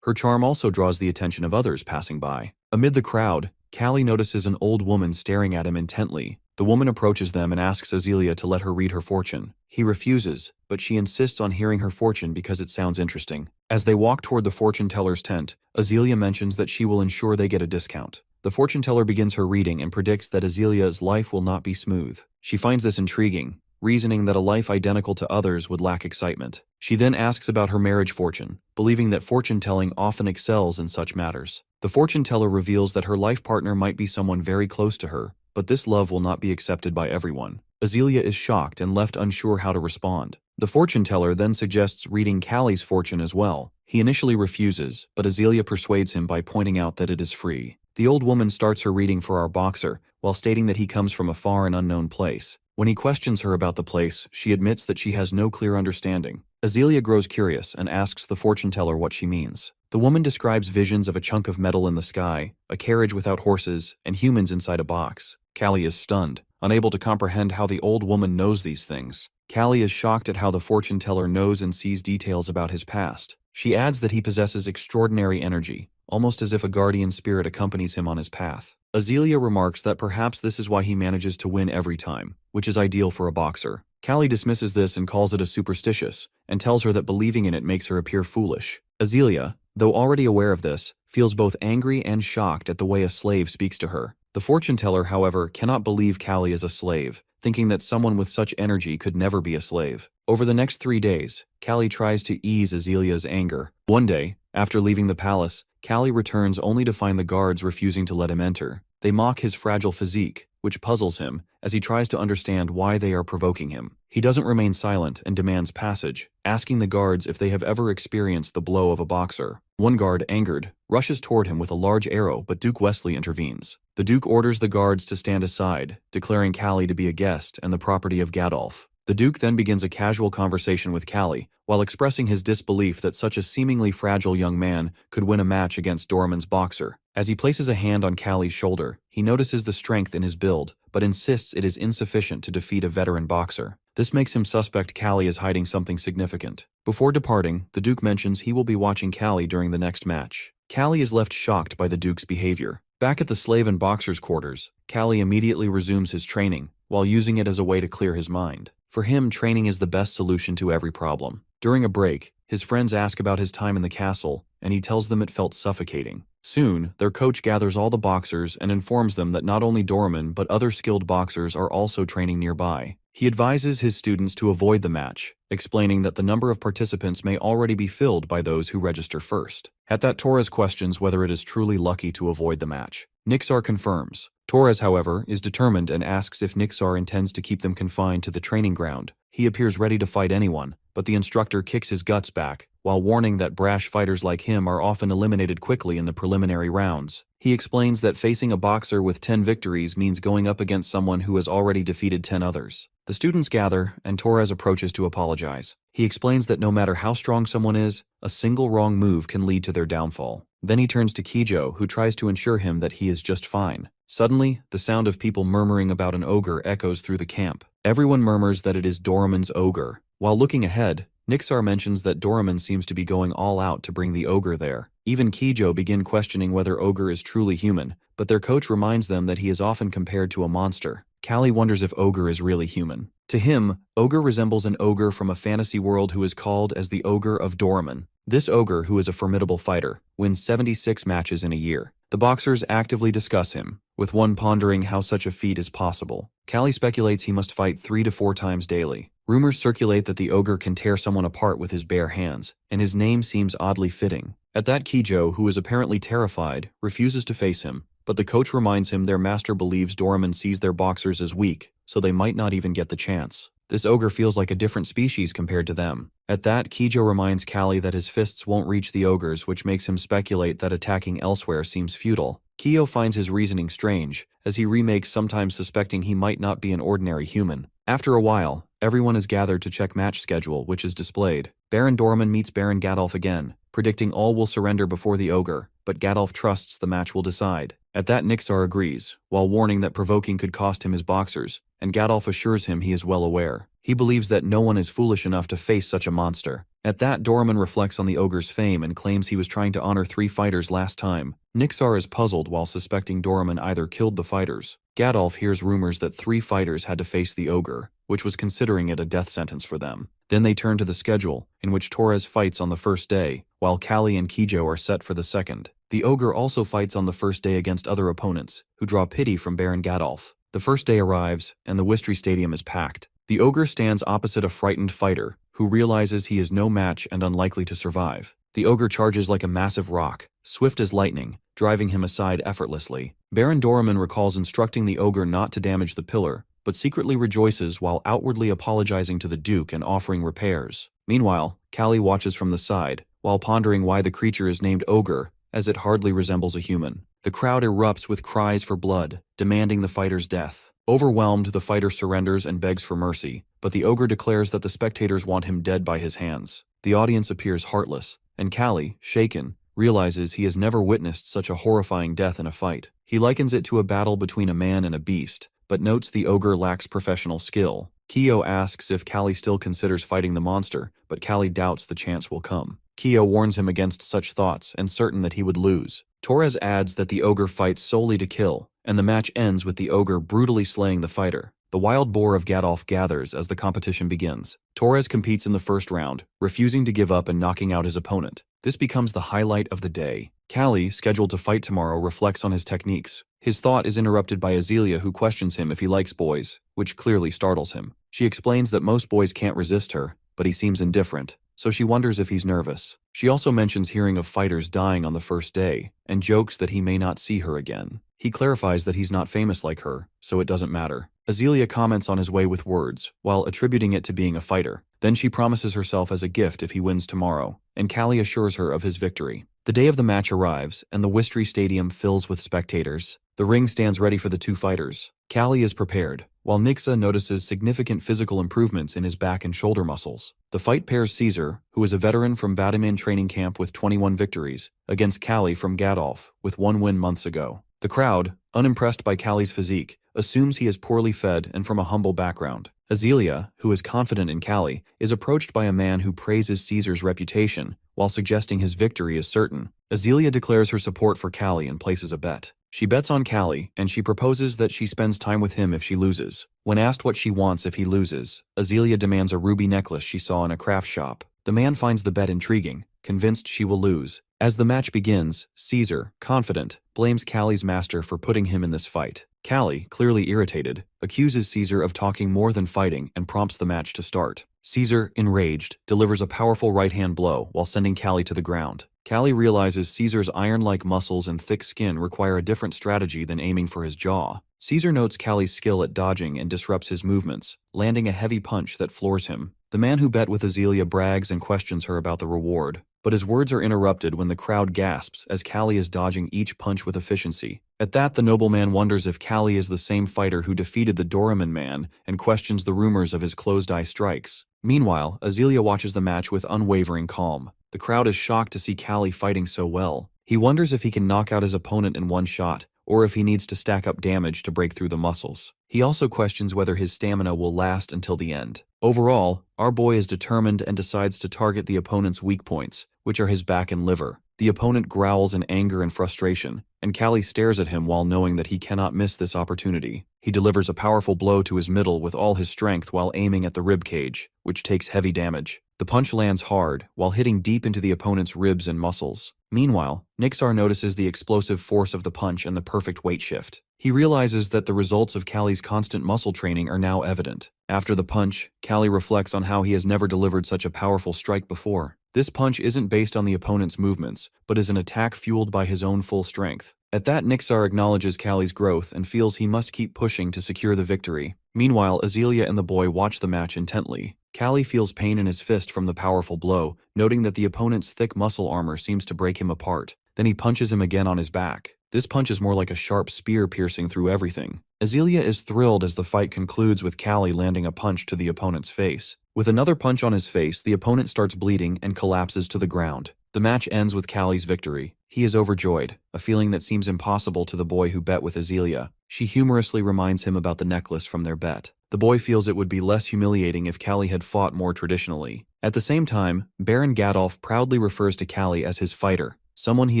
Her charm also draws the attention of others passing by. Amid the crowd, Kalli notices an old woman staring at him intently. The woman approaches them and asks Azealia to let her read her fortune. He refuses, but she insists on hearing her fortune because it sounds interesting. As they walk toward the fortune teller's tent, Azealia mentions that she will ensure they get a discount. The fortune teller begins her reading and predicts that Azelia's life will not be smooth. She finds this intriguing, reasoning that a life identical to others would lack excitement. She then asks about her marriage fortune, believing that fortune-telling often excels in such matters. The fortune teller reveals that her life partner might be someone very close to her, but this love will not be accepted by everyone. Azealia is shocked and left unsure how to respond. The fortune teller then suggests reading Kalli's fortune as well. He initially refuses, but Azealia persuades him by pointing out that it is free. The old woman starts her reading for our boxer, while stating that he comes from a far and unknown place. When he questions her about the place, she admits that she has no clear understanding. Azealia grows curious and asks the fortune teller what she means. The woman describes visions of a chunk of metal in the sky, a carriage without horses, and humans inside a box. Kalli is stunned, unable to comprehend how the old woman knows these things. Kalli is shocked at how the fortune teller knows and sees details about his past. She adds that he possesses extraordinary energy, almost as if a guardian spirit accompanies him on his path. Azealia remarks that perhaps this is why he manages to win every time, which is ideal for a boxer. Kalli dismisses this and calls it a superstitious, and tells her that believing in it makes her appear foolish. Azealia, though already aware of this, feels both angry and shocked at the way a slave speaks to her. The fortune teller, however, cannot believe Kalli is a slave, thinking that someone with such energy could never be a slave. Over the next 3 days, Kalli tries to ease Azelia's anger. One day, after leaving the palace, Kalli returns only to find the guards refusing to let him enter. They mock his fragile physique, which puzzles him, as he tries to understand why they are provoking him. He doesn't remain silent and demands passage, asking the guards if they have ever experienced the blow of a boxer. One guard, angered, rushes toward him with a large arrow, but Duke Wesley intervenes. The Duke orders the guards to stand aside, declaring Kalli to be a guest and the property of Gadolf. The Duke then begins a casual conversation with Kalli, while expressing his disbelief that such a seemingly fragile young man could win a match against Doraemon's boxer. As he places a hand on Kalli's shoulder, he notices the strength in his build, but insists it is insufficient to defeat a veteran boxer. This makes him suspect Kalli is hiding something significant. Before departing, the Duke mentions he will be watching Kalli during the next match. Kalli is left shocked by the Duke's behavior. Back at the slave and boxer's quarters, Kalli immediately resumes his training, while using it as a way to clear his mind. For him, training is the best solution to every problem. During a break, his friends ask about his time in the castle, and he tells them it felt suffocating. Soon, their coach gathers all the boxers and informs them that not only Doraemon but other skilled boxers are also training nearby. He advises his students to avoid the match, explaining that the number of participants may already be filled by those who register first. At that, Torres questions whether it is truly lucky to avoid the match. Nixar confirms. Torres, however, is determined and asks if Nixar intends to keep them confined to the training ground. He appears ready to fight anyone, but the instructor kicks his guts back, while warning that brash fighters like him are often eliminated quickly in the preliminary rounds. He explains that facing a boxer with 10 victories means going up against someone who has already defeated 10 others. The students gather, and Torres approaches to apologize. He explains that no matter how strong someone is, a single wrong move can lead to their downfall. Then he turns to Kijo, who tries to assure him that he is just fine. Suddenly, the sound of people murmuring about an ogre echoes through the camp. Everyone murmurs that it is Doraemon's ogre. While looking ahead, Nixar mentions that Doraemon seems to be going all out to bring the ogre there. Even Kijo begin questioning whether ogre is truly human, but their coach reminds them that he is often compared to a monster. Kalli wonders if ogre is really human. To him, ogre resembles an ogre from a fantasy world who is called as the Ogre of Doraemon. This ogre, who is a formidable fighter, wins 76 matches in a year. The boxers actively discuss him, with one pondering how such a feat is possible. Kalli speculates he must fight 3 to 4 times daily. Rumors circulate that the ogre can tear someone apart with his bare hands, and his name seems oddly fitting. At that, Kijo, who is apparently terrified, refuses to face him, but the coach reminds him their master believes Doraemon sees their boxers as weak, so they might not even get the chance. This ogre feels like a different species compared to them. At that, Kijo reminds Kalli that his fists won't reach the ogres, which makes him speculate that attacking elsewhere seems futile. Kijo finds his reasoning strange, as he remakes, sometimes suspecting he might not be an ordinary human. After a while, everyone is gathered to check match schedule, which is displayed. Baron Dorman meets Baron Gadolf again, predicting all will surrender before the ogre, but Gadolf trusts the match will decide. At that, Nixar agrees, while warning that provoking could cost him his boxers, and Gadolf assures him he is well aware. He believes that no one is foolish enough to face such a monster. At that, Dorman reflects on the ogre's fame and claims he was trying to honor 3 fighters last time. Nixar is puzzled while suspecting Dorman either killed the fighters. Gadolf hears rumors that 3 fighters had to face the ogre, which was considering it a death sentence for them. Then they turn to the schedule, in which Torres fights on the first day, while Kalli and Kijo are set for the second. The ogre also fights on the first day against other opponents, who draw pity from Baron Gadolf. The first day arrives, and the Wistry Stadium is packed. The ogre stands opposite a frightened fighter, who realizes he is no match and unlikely to survive. The ogre charges like a massive rock, swift as lightning, driving him aside effortlessly. Baron Doraemon recalls instructing the ogre not to damage the pillar, but secretly rejoices while outwardly apologizing to the Duke and offering repairs. Meanwhile, Kalli watches from the side, while pondering why the creature is named ogre, as it hardly resembles a human. The crowd erupts with cries for blood, demanding the fighter's death. Overwhelmed, the fighter surrenders and begs for mercy, but the ogre declares that the spectators want him dead by his hands. The audience appears heartless, and Kalli, shaken, realizes he has never witnessed such a horrifying death in a fight. He likens it to a battle between a man and a beast, but notes the ogre lacks professional skill. Kyo asks if Kalli still considers fighting the monster, but Kalli doubts the chance will come. Kyo warns him against such thoughts and certain that he would lose. Torres adds that the ogre fights solely to kill, and the match ends with the ogre brutally slaying the fighter. The wild boar of Gadolf gathers as the competition begins. Torres competes in the first round, refusing to give up and knocking out his opponent. This becomes the highlight of the day. Kalli, scheduled to fight tomorrow, reflects on his techniques. His thought is interrupted by Azealia, who questions him if he likes boys, which clearly startles him. She explains that most boys can't resist her, but he seems indifferent, so she wonders if he's nervous. She also mentions hearing of fighters dying on the first day, and jokes that he may not see her again. He clarifies that he's not famous like her, so it doesn't matter. Azealia comments on his way with words, while attributing it to being a fighter. Then she promises herself as a gift if he wins tomorrow, and Kalli assures her of his victory. The day of the match arrives, and the Wistry Stadium fills with spectators. The ring stands ready for the 2 fighters. Kalli is prepared, while Nixa notices significant physical improvements in his back and shoulder muscles. The fight pairs Caesar, who is a veteran from Vatiman training camp with 21 victories, against Kalli from Gadolf, with 1 win months ago. The crowd, unimpressed by Kalli's physique, assumes he is poorly fed and from a humble background. Azealia, who is confident in Kalli, is approached by a man who praises Caesar's reputation, while suggesting his victory is certain. Azealia declares her support for Kalli and places a bet. She bets on Kalli, and she proposes that she spends time with him if she loses. When asked what she wants if he loses, Azealia demands a ruby necklace she saw in a craft shop. The man finds the bet intriguing, convinced she will lose. As the match begins, Caesar, confident, blames Kalli's master for putting him in this fight. Kalli, clearly irritated, accuses Caesar of talking more than fighting and prompts the match to start. Caesar, enraged, delivers a powerful right-hand blow while sending Kalli to the ground. Kalli realizes Caesar's iron-like muscles and thick skin require a different strategy than aiming for his jaw. Caesar notes Kalli's skill at dodging and disrupts his movements, landing a heavy punch that floors him. The man who bet with Azealia brags and questions her about the reward, but his words are interrupted when the crowd gasps as Kalli is dodging each punch with efficiency. At that, the nobleman wonders if Kalli is the same fighter who defeated the Doraemon man and questions the rumors of his closed-eye strikes. Meanwhile, Azealia watches the match with unwavering calm. The crowd is shocked to see Kalli fighting so well. He wonders if he can knock out his opponent in one shot, or if he needs to stack up damage to break through the muscles. He also questions whether his stamina will last until the end. Overall, our boy is determined and decides to target the opponent's weak points, which are his back and liver. The opponent growls in anger and frustration, and Kalli stares at him while knowing that he cannot miss this opportunity. He delivers a powerful blow to his middle with all his strength while aiming at the rib cage, which takes heavy damage. The punch lands hard, while hitting deep into the opponent's ribs and muscles. Meanwhile, Nixar notices the explosive force of the punch and the perfect weight shift. He realizes that the results of Kalli's constant muscle training are now evident. After the punch, Kalli reflects on how he has never delivered such a powerful strike before. This punch isn't based on the opponent's movements, but is an attack fueled by his own full strength. At that, Nixar acknowledges Kalli's growth and feels he must keep pushing to secure the victory. Meanwhile, Azealia and the boy watch the match intently. Kalli feels pain in his fist from the powerful blow, noting that the opponent's thick muscle armor seems to break him apart. Then he punches him again on his back. This punch is more like a sharp spear piercing through everything. Azealia is thrilled as the fight concludes with Kalli landing a punch to the opponent's face. With another punch on his face, the opponent starts bleeding and collapses to the ground. The match ends with Kalli's victory. He is overjoyed, a feeling that seems impossible to the boy who bet with Azealia. She humorously reminds him about the necklace from their bet. The boy feels it would be less humiliating if Kalli had fought more traditionally. At the same time, Baron Gadolf proudly refers to Kalli as his fighter, someone he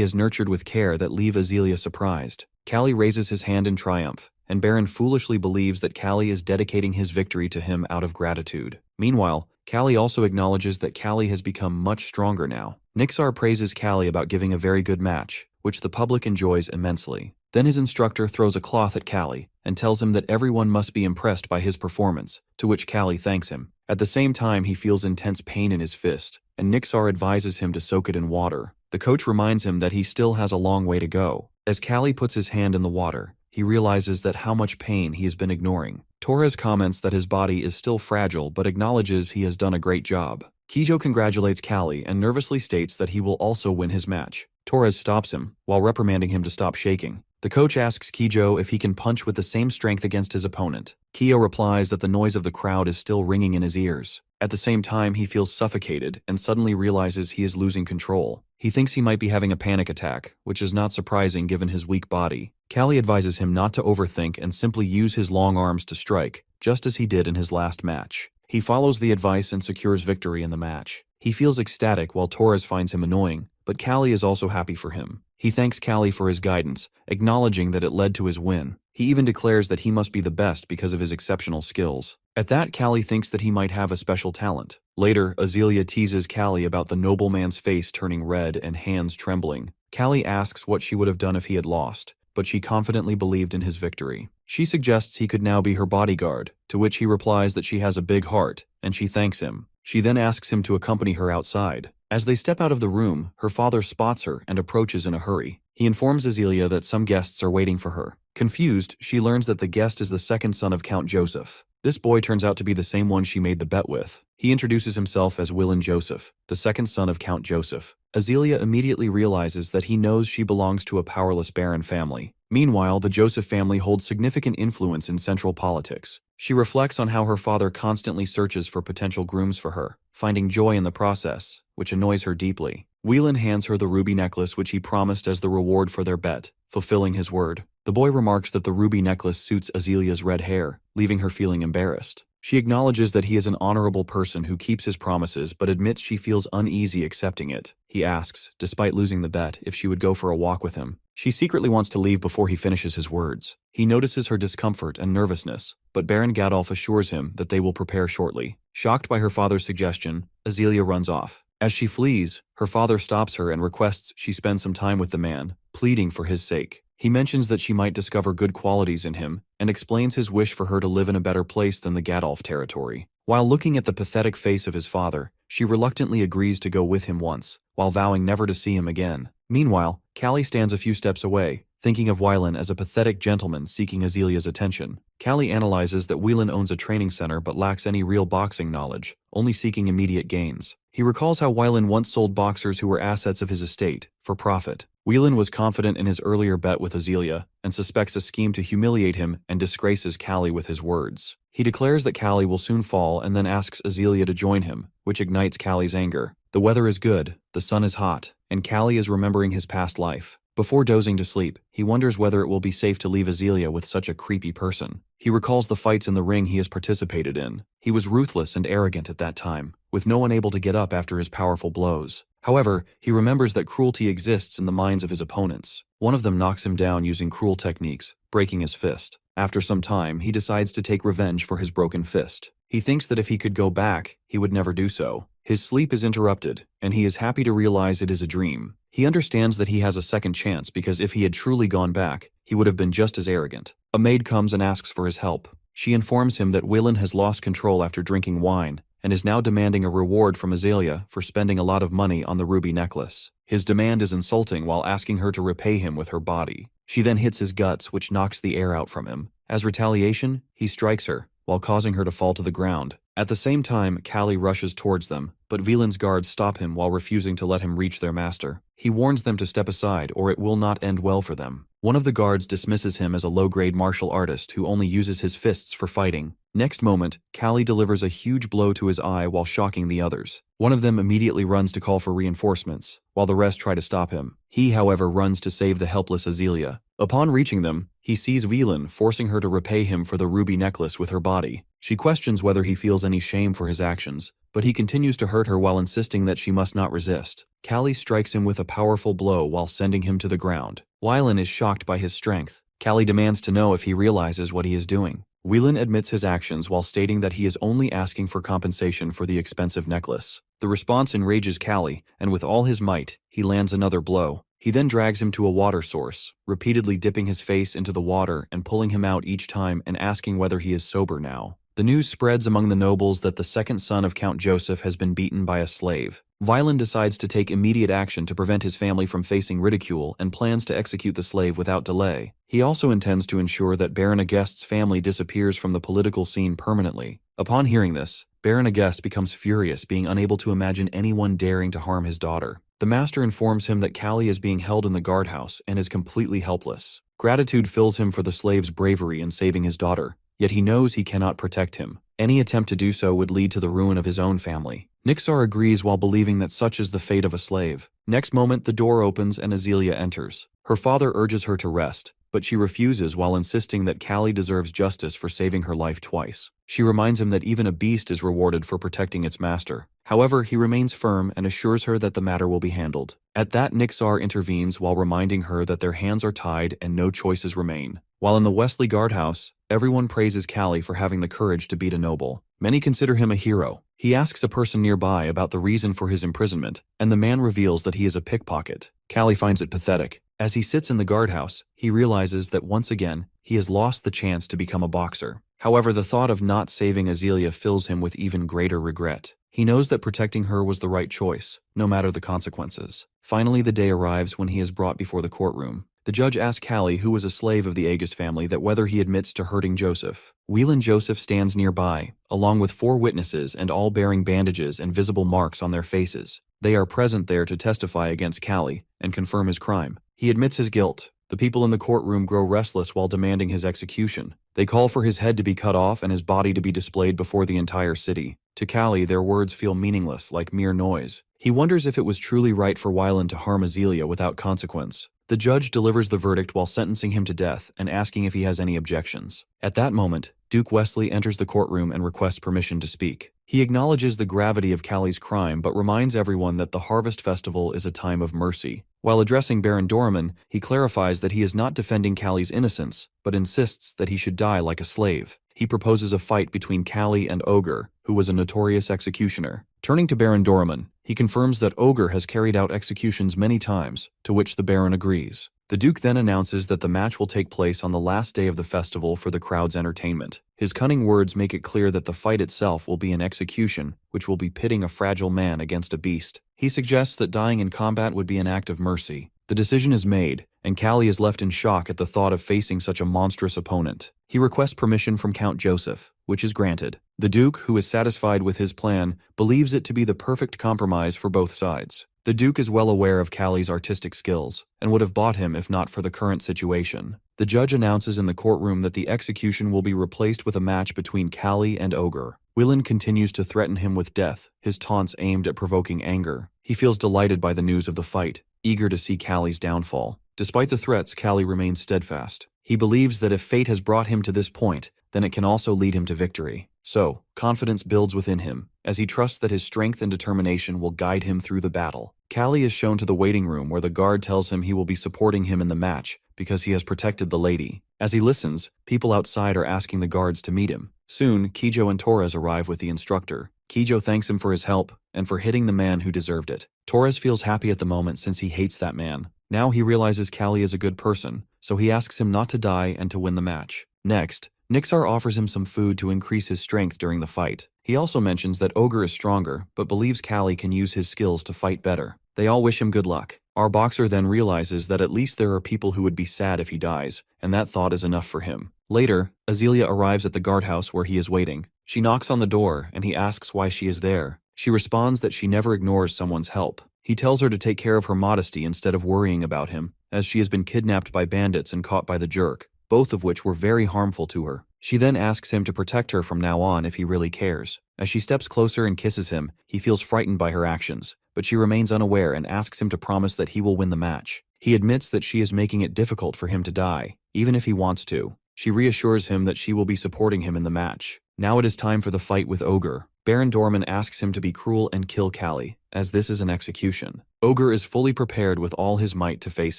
has nurtured with care that leave Azealia surprised. Kalli raises his hand in triumph, and Baron foolishly believes that Kalli is dedicating his victory to him out of gratitude. Meanwhile, Kalli also acknowledges that Kalli has become much stronger now. Nixar praises Kalli about giving a very good match, which the public enjoys immensely. Then his instructor throws a cloth at Kalli and tells him that everyone must be impressed by his performance, to which Kalli thanks him. At the same time, he feels intense pain in his fist, and Nixar advises him to soak it in water. The coach reminds him that he still has a long way to go. As Kalli puts his hand in the water, he realizes that how much pain he has been ignoring. Torres comments that his body is still fragile but acknowledges he has done a great job. Kijo congratulates Kalli and nervously states that he will also win his match. Torres stops him, while reprimanding him to stop shaking. The coach asks Kijo if he can punch with the same strength against his opponent. Kijo replies that the noise of the crowd is still ringing in his ears. At the same time, he feels suffocated and suddenly realizes he is losing control. He thinks he might be having a panic attack, which is not surprising given his weak body. Kalli advises him not to overthink and simply use his long arms to strike, just as he did in his last match. He follows the advice and secures victory in the match. He feels ecstatic while Torres finds him annoying, but Kalli is also happy for him. He thanks Kalli for his guidance, acknowledging that it led to his win. He even declares that he must be the best because of his exceptional skills. At that, Kalli thinks that he might have a special talent. Later, Azealia teases Kalli about the nobleman's face turning red and hands trembling. Kalli asks what she would have done if he had lost, but she confidently believed in his victory. She suggests he could now be her bodyguard, to which he replies that she has a big heart, and she thanks him. She then asks him to accompany her outside. As they step out of the room, her father spots her and approaches in a hurry. He informs Azealia that some guests are waiting for her. Confused, she learns that the guest is the second son of Count Joseph. This boy turns out to be the same one she made the bet with. He introduces himself as Willin Joseph, the second son of Count Joseph. Azealia immediately realizes that he knows she belongs to a powerless baron family. Meanwhile, the Joseph family holds significant influence in central politics. She reflects on how her father constantly searches for potential grooms for her, finding joy in the process, which annoys her deeply. Whelan hands her the ruby necklace which he promised as the reward for their bet, fulfilling his word. The boy remarks that the ruby necklace suits Azealia's red hair, leaving her feeling embarrassed. She acknowledges that he is an honorable person who keeps his promises but admits she feels uneasy accepting it. He asks, despite losing the bet, if she would go for a walk with him. She secretly wants to leave before he finishes his words. He notices her discomfort and nervousness, but Baron Gadolf assures him that they will prepare shortly. Shocked by her father's suggestion, Azealia runs off. As she flees, her father stops her and requests she spend some time with the man, pleading for his sake. He mentions that she might discover good qualities in him and explains his wish for her to live in a better place than the Gadolf territory. While looking at the pathetic face of his father, she reluctantly agrees to go with him once, while vowing never to see him again. Meanwhile, Kalli stands a few steps away, thinking of Whelan as a pathetic gentleman seeking Azealia's attention. Kalli analyzes that Whelan owns a training center but lacks any real boxing knowledge, only seeking immediate gains. He recalls how Whelan once sold boxers who were assets of his estate, for profit. Whelan was confident in his earlier bet with Azealia, and suspects a scheme to humiliate him and disgraces Kalli with his words. He declares that Kalli will soon fall and then asks Azealia to join him, which ignites Kalli's anger. The weather is good, the sun is hot, and Kalli is remembering his past life. Before dozing to sleep, he wonders whether it will be safe to leave Azealia with such a creepy person. He recalls the fights in the ring he has participated in. He was ruthless and arrogant at that time, with no one able to get up after his powerful blows. However, he remembers that cruelty exists in the minds of his opponents. One of them knocks him down using cruel techniques, breaking his fist. After some time, he decides to take revenge for his broken fist. He thinks that if he could go back, he would never do so. His sleep is interrupted, and he is happy to realize it is a dream. He understands that he has a second chance because if he had truly gone back, he would have been just as arrogant. A maid comes and asks for his help. She informs him that Whelan has lost control after drinking wine, and is now demanding a reward from Azealia for spending a lot of money on the ruby necklace. His demand is insulting while asking her to repay him with her body. She then hits his guts, which knocks the air out from him. As retaliation, he strikes her, while causing her to fall to the ground. At the same time, Kalli rushes towards them, but Whelan's guards stop him while refusing to let him reach their master. He warns them to step aside or it will not end well for them. One of the guards dismisses him as a low-grade martial artist who only uses his fists for fighting. Next moment, Kalli delivers a huge blow to his eye while shocking the others. One of them immediately runs to call for reinforcements, while the rest try to stop him. He, however, runs to save the helpless Azealia. Upon reaching them, he sees Whelan, forcing her to repay him for the ruby necklace with her body. She questions whether he feels any shame for his actions, but he continues to hurt her while insisting that she must not resist. Kalli strikes him with a powerful blow while sending him to the ground. Whelan is shocked by his strength. Kalli demands to know if he realizes what he is doing. Whelan admits his actions while stating that he is only asking for compensation for the expensive necklace. The response enrages Kalli, and with all his might, he lands another blow. He then drags him to a water source, repeatedly dipping his face into the water and pulling him out each time and asking whether he is sober now. The news spreads among the nobles that the second son of Count Joseph has been beaten by a slave. Whelan decides to take immediate action to prevent his family from facing ridicule and plans to execute the slave without delay. He also intends to ensure that Baron Agest's family disappears from the political scene permanently. Upon hearing this, Baron Agest becomes furious, being unable to imagine anyone daring to harm his daughter. The master informs him that Kalli is being held in the guardhouse and is completely helpless. Gratitude fills him for the slave's bravery in saving his daughter, yet he knows he cannot protect him. Any attempt to do so would lead to the ruin of his own family. Nixar agrees while believing that such is the fate of a slave. Next moment, the door opens and Azealia enters. Her father urges her to rest, but she refuses while insisting that Kalli deserves justice for saving her life twice. She reminds him that even a beast is rewarded for protecting its master. However, he remains firm and assures her that the matter will be handled. At that, Nixar intervenes while reminding her that their hands are tied and no choices remain. While in the Wesley guardhouse, everyone praises Kalli for having the courage to beat a noble. Many consider him a hero. He asks a person nearby about the reason for his imprisonment, and the man reveals that he is a pickpocket. Kalli finds it pathetic. As he sits in the guardhouse, he realizes that once again, he has lost the chance to become a boxer. However, the thought of not saving Azealia fills him with even greater regret. He knows that protecting her was the right choice, no matter the consequences. Finally, the day arrives when he is brought before the courtroom. The judge asks Kalli, who was a slave of the Agist family, that whether he admits to hurting Joseph. Whelan Joseph stands nearby, along with 4 witnesses and all bearing bandages and visible marks on their faces. They are present there to testify against Kalli and confirm his crime. He admits his guilt. The people in the courtroom grow restless while demanding his execution. They call for his head to be cut off and his body to be displayed before the entire city. To Kalli, their words feel meaningless, like mere noise. He wonders if it was truly right for Whelan to harm Azealia without consequence. The judge delivers the verdict while sentencing him to death and asking if he has any objections. At that moment, Duke Wesley enters the courtroom and requests permission to speak. He acknowledges the gravity of Kalli's crime but reminds everyone that the Harvest Festival is a time of mercy. While addressing Baron Doraemon, he clarifies that he is not defending Kalli's innocence, but insists that he should die like a slave. He proposes a fight between Kalli and Ogre, who was a notorious executioner. Turning to Baron Doraemon, he confirms that Ogre has carried out executions many times, to which the Baron agrees. The Duke then announces that the match will take place on the last day of the festival for the crowd's entertainment. His cunning words make it clear that the fight itself will be an execution, which will be pitting a fragile man against a beast. He suggests that dying in combat would be an act of mercy. The decision is made, and Kalli is left in shock at the thought of facing such a monstrous opponent. He requests permission from Count Joseph, which is granted. The Duke, who is satisfied with his plan, believes it to be the perfect compromise for both sides. The Duke is well aware of Kalli's artistic skills, and would have bought him if not for the current situation. The judge announces in the courtroom that the execution will be replaced with a match between Kalli and Ogre. Whelan continues to threaten him with death, his taunts aimed at provoking anger. He feels delighted by the news of the fight, eager to see Kalli's downfall. Despite the threats, Kalli remains steadfast. He believes that if fate has brought him to this point, then it can also lead him to victory. So, confidence builds within him, as he trusts that his strength and determination will guide him through the battle. Kalli is shown to the waiting room where the guard tells him he will be supporting him in the match because he has protected the lady. As he listens, people outside are asking the guards to meet him. Soon, Kijo and Torres arrive with the instructor. Kijo thanks him for his help and for hitting the man who deserved it. Torres feels happy at the moment since he hates that man. Now he realizes Kalli is a good person, so he asks him not to die and to win the match. Next, Nixar offers him some food to increase his strength during the fight. He also mentions that Ogre is stronger, but believes Kalli can use his skills to fight better. They all wish him good luck. Our boxer then realizes that at least there are people who would be sad if he dies, and that thought is enough for him. Later, Azealia arrives at the guardhouse where he is waiting. She knocks on the door, and he asks why she is there. She responds that she never ignores someone's help. He tells her to take care of her modesty instead of worrying about him, as she has been kidnapped by bandits and caught by the jerk, both of which were very harmful to her. She then asks him to protect her from now on if he really cares. As she steps closer and kisses him, he feels frightened by her actions, but she remains unaware and asks him to promise that he will win the match. He admits that she is making it difficult for him to die, even if he wants to. She reassures him that she will be supporting him in the match. Now it is time for the fight with Ogre. Baron Dorman asks him to be cruel and kill Kalli, as this is an execution. Ogre is fully prepared with all his might to face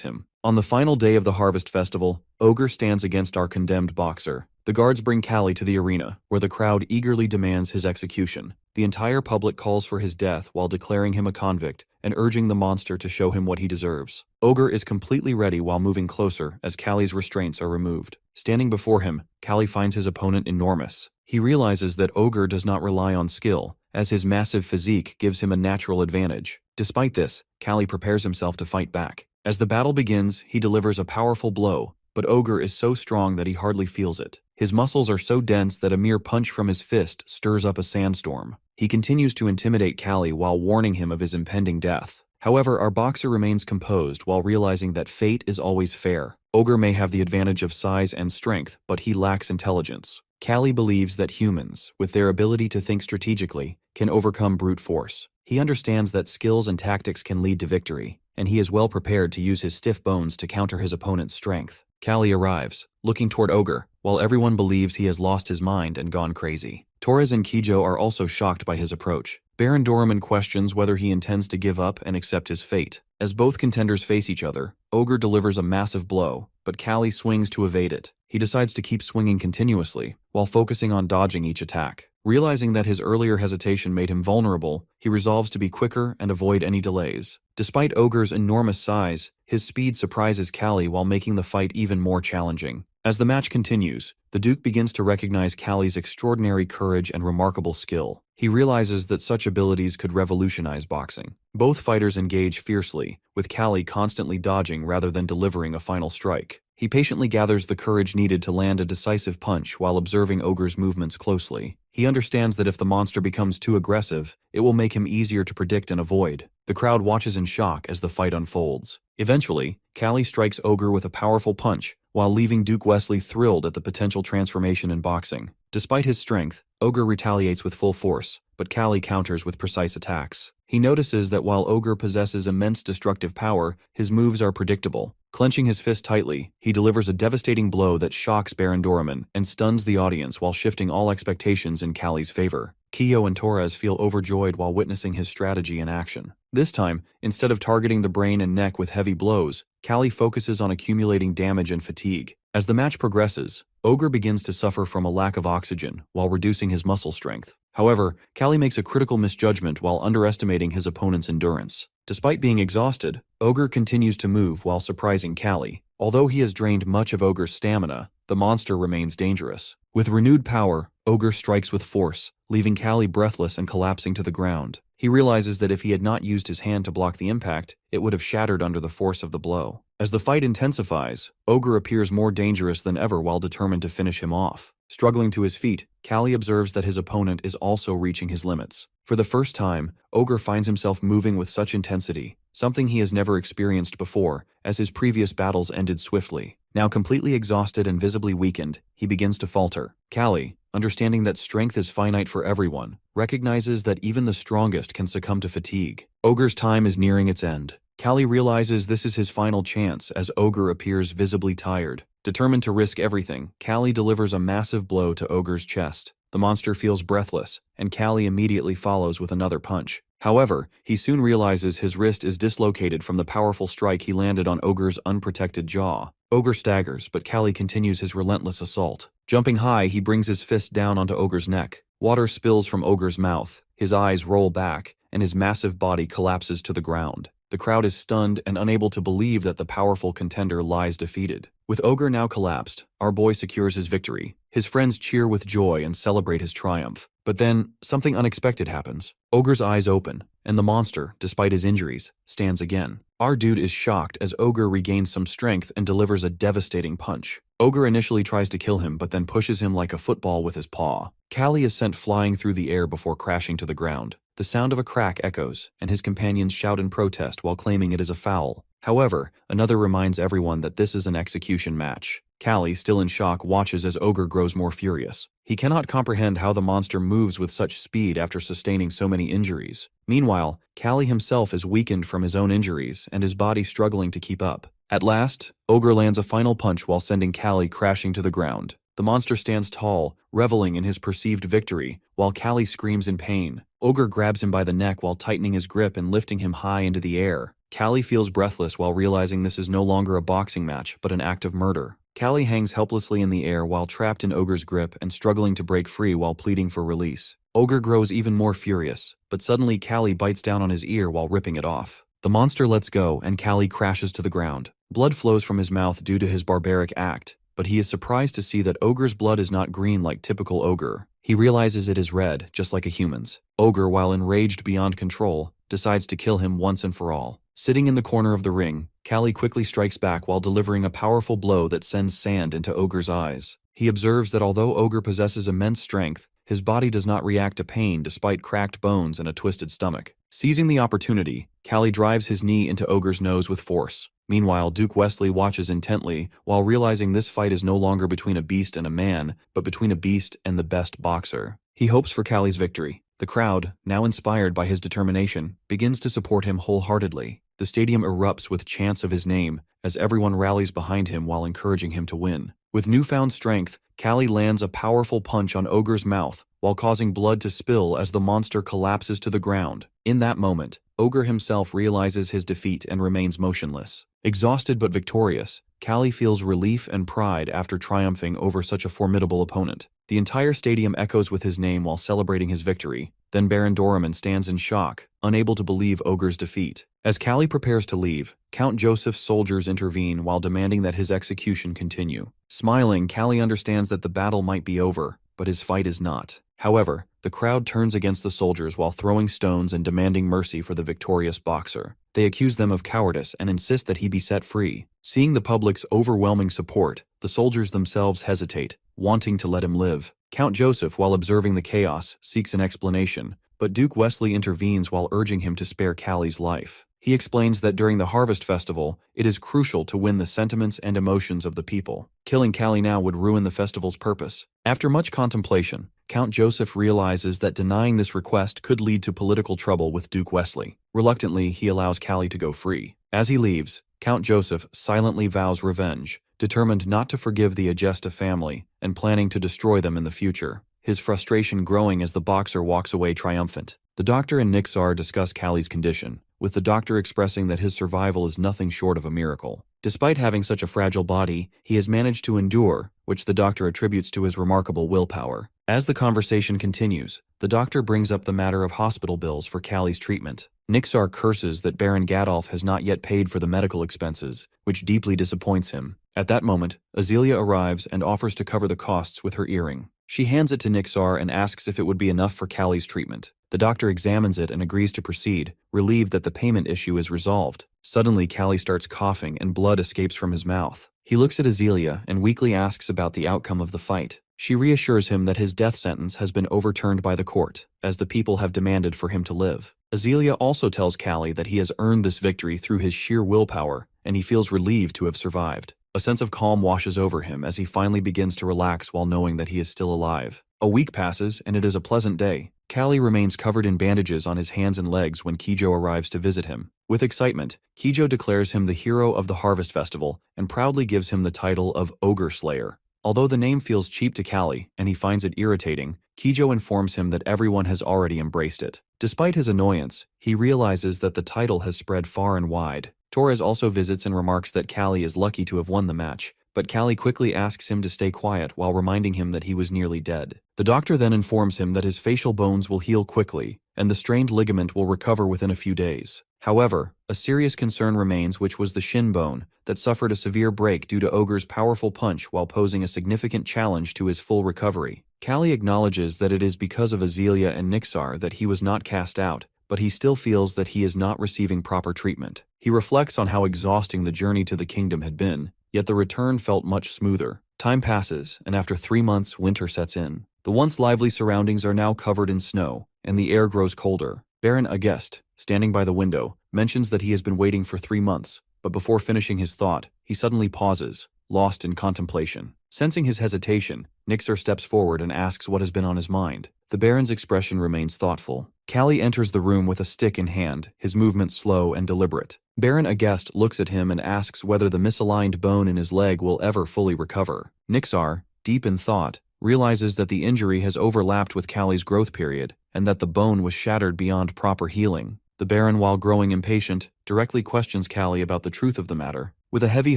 him. On the final day of the Harvest Festival, Ogre stands against our condemned boxer. The guards bring Kalli to the arena, where the crowd eagerly demands his execution. The entire public calls for his death while declaring him a convict and urging the monster to show him what he deserves. Ogre is completely ready while moving closer as Kalli's restraints are removed. Standing before him, Kalli finds his opponent enormous. He realizes that Ogre does not rely on skill, as his massive physique gives him a natural advantage. Despite this, Kalli prepares himself to fight back. As the battle begins, he delivers a powerful blow, but Ogre is so strong that he hardly feels it. His muscles are so dense that a mere punch from his fist stirs up a sandstorm. He continues to intimidate Kalli while warning him of his impending death. However, our boxer remains composed while realizing that fate is always fair. Ogre may have the advantage of size and strength, but he lacks intelligence. Kalli believes that humans, with their ability to think strategically, can overcome brute force. He understands that skills and tactics can lead to victory, and he is well prepared to use his stiff bones to counter his opponent's strength. Kalli arrives, looking toward Ogre, while everyone believes he has lost his mind and gone crazy. Torres and Kijo are also shocked by his approach. Baron Dorman questions whether he intends to give up and accept his fate. As both contenders face each other, Ogre delivers a massive blow, but Kalli swings to evade it. He decides to keep swinging continuously, while focusing on dodging each attack. Realizing that his earlier hesitation made him vulnerable, he resolves to be quicker and avoid any delays. Despite Ogre's enormous size, his speed surprises Kalli while making the fight even more challenging. As the match continues, the Duke begins to recognize Kalli's extraordinary courage and remarkable skill. He realizes that such abilities could revolutionize boxing. Both fighters engage fiercely, with Kalli constantly dodging rather than delivering a final strike. He patiently gathers the courage needed to land a decisive punch while observing Ogre's movements closely. He understands that if the monster becomes too aggressive, it will make him easier to predict and avoid. The crowd watches in shock as the fight unfolds. Eventually, Kalli strikes Ogre with a powerful punch, while leaving Duke Wesley thrilled at the potential transformation in boxing. Despite his strength, Ogre retaliates with full force, but Kalli counters with precise attacks. He notices that while Ogre possesses immense destructive power, his moves are predictable. Clenching his fist tightly, he delivers a devastating blow that shocks Baron Dorman and stuns the audience while shifting all expectations in Kalli's favor. Kiyo and Torres feel overjoyed while witnessing his strategy in action. This time, instead of targeting the brain and neck with heavy blows, Kalli focuses on accumulating damage and fatigue. As the match progresses, Ogre begins to suffer from a lack of oxygen while reducing his muscle strength. However, Kalli makes a critical misjudgment while underestimating his opponent's endurance. Despite being exhausted, Ogre continues to move while surprising Kalli. Although he has drained much of Ogre's stamina, the monster remains dangerous. With renewed power, Ogre strikes with force, leaving Kalli breathless and collapsing to the ground. He realizes that if he had not used his hand to block the impact, it would have shattered under the force of the blow. As the fight intensifies, Ogre appears more dangerous than ever while determined to finish him off. Struggling to his feet, Kalli observes that his opponent is also reaching his limits. For the first time, Ogre finds himself moving with such intensity, something he has never experienced before, as his previous battles ended swiftly. Now completely exhausted and visibly weakened, he begins to falter. Kalli, understanding that strength is finite for everyone, recognizes that even the strongest can succumb to fatigue. Ogre's time is nearing its end. Kalli realizes this is his final chance as Ogre appears visibly tired. Determined to risk everything, Kalli delivers a massive blow to Ogre's chest. The monster feels breathless, and Kalli immediately follows with another punch. However, he soon realizes his wrist is dislocated from the powerful strike he landed on Ogre's unprotected jaw. Ogre staggers, but Kalli continues his relentless assault. Jumping high, he brings his fist down onto Ogre's neck. Water spills from Ogre's mouth, his eyes roll back, and his massive body collapses to the ground. The crowd is stunned and unable to believe that the powerful contender lies defeated. With Ogre now collapsed, our boy secures his victory. His friends cheer with joy and celebrate his triumph. But then, something unexpected happens. Ogre's eyes open, and the monster, despite his injuries, stands again. Our dude is shocked as Ogre regains some strength and delivers a devastating punch. Ogre initially tries to kill him but then pushes him like a football with his paw. Kalli is sent flying through the air before crashing to the ground. The sound of a crack echoes, and his companions shout in protest while claiming it is a foul. However, another reminds everyone that this is an execution match. Kalli, still in shock, watches as Ogre grows more furious. He cannot comprehend how the monster moves with such speed after sustaining so many injuries. Meanwhile, Kalli himself is weakened from his own injuries and his body struggling to keep up. At last, Ogre lands a final punch while sending Kalli crashing to the ground. The monster stands tall, reveling in his perceived victory, while Kalli screams in pain. Ogre grabs him by the neck while tightening his grip and lifting him high into the air. Kalli feels breathless while realizing this is no longer a boxing match, but an act of murder. Kalli hangs helplessly in the air while trapped in Ogre's grip and struggling to break free while pleading for release. Ogre grows even more furious, but suddenly Kalli bites down on his ear while ripping it off. The monster lets go and Kalli crashes to the ground. Blood flows from his mouth due to his barbaric act, but he is surprised to see that Ogre's blood is not green like typical Ogre. He realizes it is red, just like a human's. Ogre, while enraged beyond control, decides to kill him once and for all. Sitting in the corner of the ring, Kalli quickly strikes back while delivering a powerful blow that sends sand into Ogre's eyes. He observes that although Ogre possesses immense strength, his body does not react to pain despite cracked bones and a twisted stomach. Seizing the opportunity, Kalli drives his knee into Ogre's nose with force. Meanwhile, Duke Wesley watches intently while realizing this fight is no longer between a beast and a man, but between a beast and the best boxer. He hopes for Kalli's victory. The crowd, now inspired by his determination, begins to support him wholeheartedly. The stadium erupts with chants of his name as everyone rallies behind him while encouraging him to win. With newfound strength, Kalli lands a powerful punch on Ogre's mouth while causing blood to spill as the monster collapses to the ground. In that moment, Ogre himself realizes his defeat and remains motionless. Exhausted but victorious, Kalli feels relief and pride after triumphing over such a formidable opponent. The entire stadium echoes with his name while celebrating his victory. Then Baron Doraemon stands in shock, unable to believe Ogre's defeat. As Kalli prepares to leave, Count Joseph's soldiers intervene while demanding that his execution continue. Smiling, Kalli understands that the battle might be over, but his fight is not. However, the crowd turns against the soldiers while throwing stones and demanding mercy for the victorious boxer. They accuse them of cowardice and insist that he be set free. Seeing the public's overwhelming support, the soldiers themselves hesitate, wanting to let him live. Count Joseph, while observing the chaos, seeks an explanation, but Duke Wesley intervenes while urging him to spare Kalli's life. He explains that during the Harvest Festival, it is crucial to win the sentiments and emotions of the people. Killing Kalli now would ruin the festival's purpose. After much contemplation, Count Joseph realizes that denying this request could lead to political trouble with Duke Wesley. Reluctantly, he allows Kalli to go free. As he leaves, Count Joseph silently vows revenge, determined not to forgive the Agesta family and planning to destroy them in the future. His frustration growing as the boxer walks away triumphant. The doctor and Nixar discuss Kalli's condition, with the doctor expressing that his survival is nothing short of a miracle. Despite having such a fragile body, he has managed to endure, which the doctor attributes to his remarkable willpower. As the conversation continues, the doctor brings up the matter of hospital bills for Kalli's treatment. Nixar curses that Baron Gadolf has not yet paid for the medical expenses, which deeply disappoints him. At that moment, Azealia arrives and offers to cover the costs with her earring. She hands it to Nixar and asks if it would be enough for Kalli's treatment. The doctor examines it and agrees to proceed, relieved that the payment issue is resolved. Suddenly, Kalli starts coughing and blood escapes from his mouth. He looks at Azealia and weakly asks about the outcome of the fight. She reassures him that his death sentence has been overturned by the court, as the people have demanded for him to live. Azealia also tells Kalli that he has earned this victory through his sheer willpower, and he feels relieved to have survived. A sense of calm washes over him as he finally begins to relax while knowing that he is still alive. A week passes, and it is a pleasant day. Kalli remains covered in bandages on his hands and legs when Kijo arrives to visit him. With excitement, Kijo declares him the hero of the Harvest Festival and proudly gives him the title of Ogre Slayer. Although the name feels cheap to Kalli, and he finds it irritating, Kijo informs him that everyone has already embraced it. Despite his annoyance, he realizes that the title has spread far and wide. Torres also visits and remarks that Kalli is lucky to have won the match, but Kalli quickly asks him to stay quiet while reminding him that he was nearly dead. The doctor then informs him that his facial bones will heal quickly, and the strained ligament will recover within a few days. However, a serious concern remains, which was the shin bone that suffered a severe break due to Ogre's powerful punch while posing a significant challenge to his full recovery. Kalli acknowledges that it is because of Azealia and Nixar that he was not cast out, but he still feels that he is not receiving proper treatment. He reflects on how exhausting the journey to the kingdom had been, yet the return felt much smoother. Time passes, and after 3 months, winter sets in. The once lively surroundings are now covered in snow, and the air grows colder. Baron Agest, standing by the window, mentions that he has been waiting for 3 months, but before finishing his thought, he suddenly pauses, lost in contemplation. Sensing his hesitation, Nixar steps forward and asks what has been on his mind. The Baron's expression remains thoughtful. Kalli enters the room with a stick in hand, his movements slow and deliberate. Baron Aghast looks at him and asks whether the misaligned bone in his leg will ever fully recover. Nixar, deep in thought, realizes that the injury has overlapped with Kalli's growth period, and that the bone was shattered beyond proper healing. The Baron, while growing impatient, directly questions Kalli about the truth of the matter. With a heavy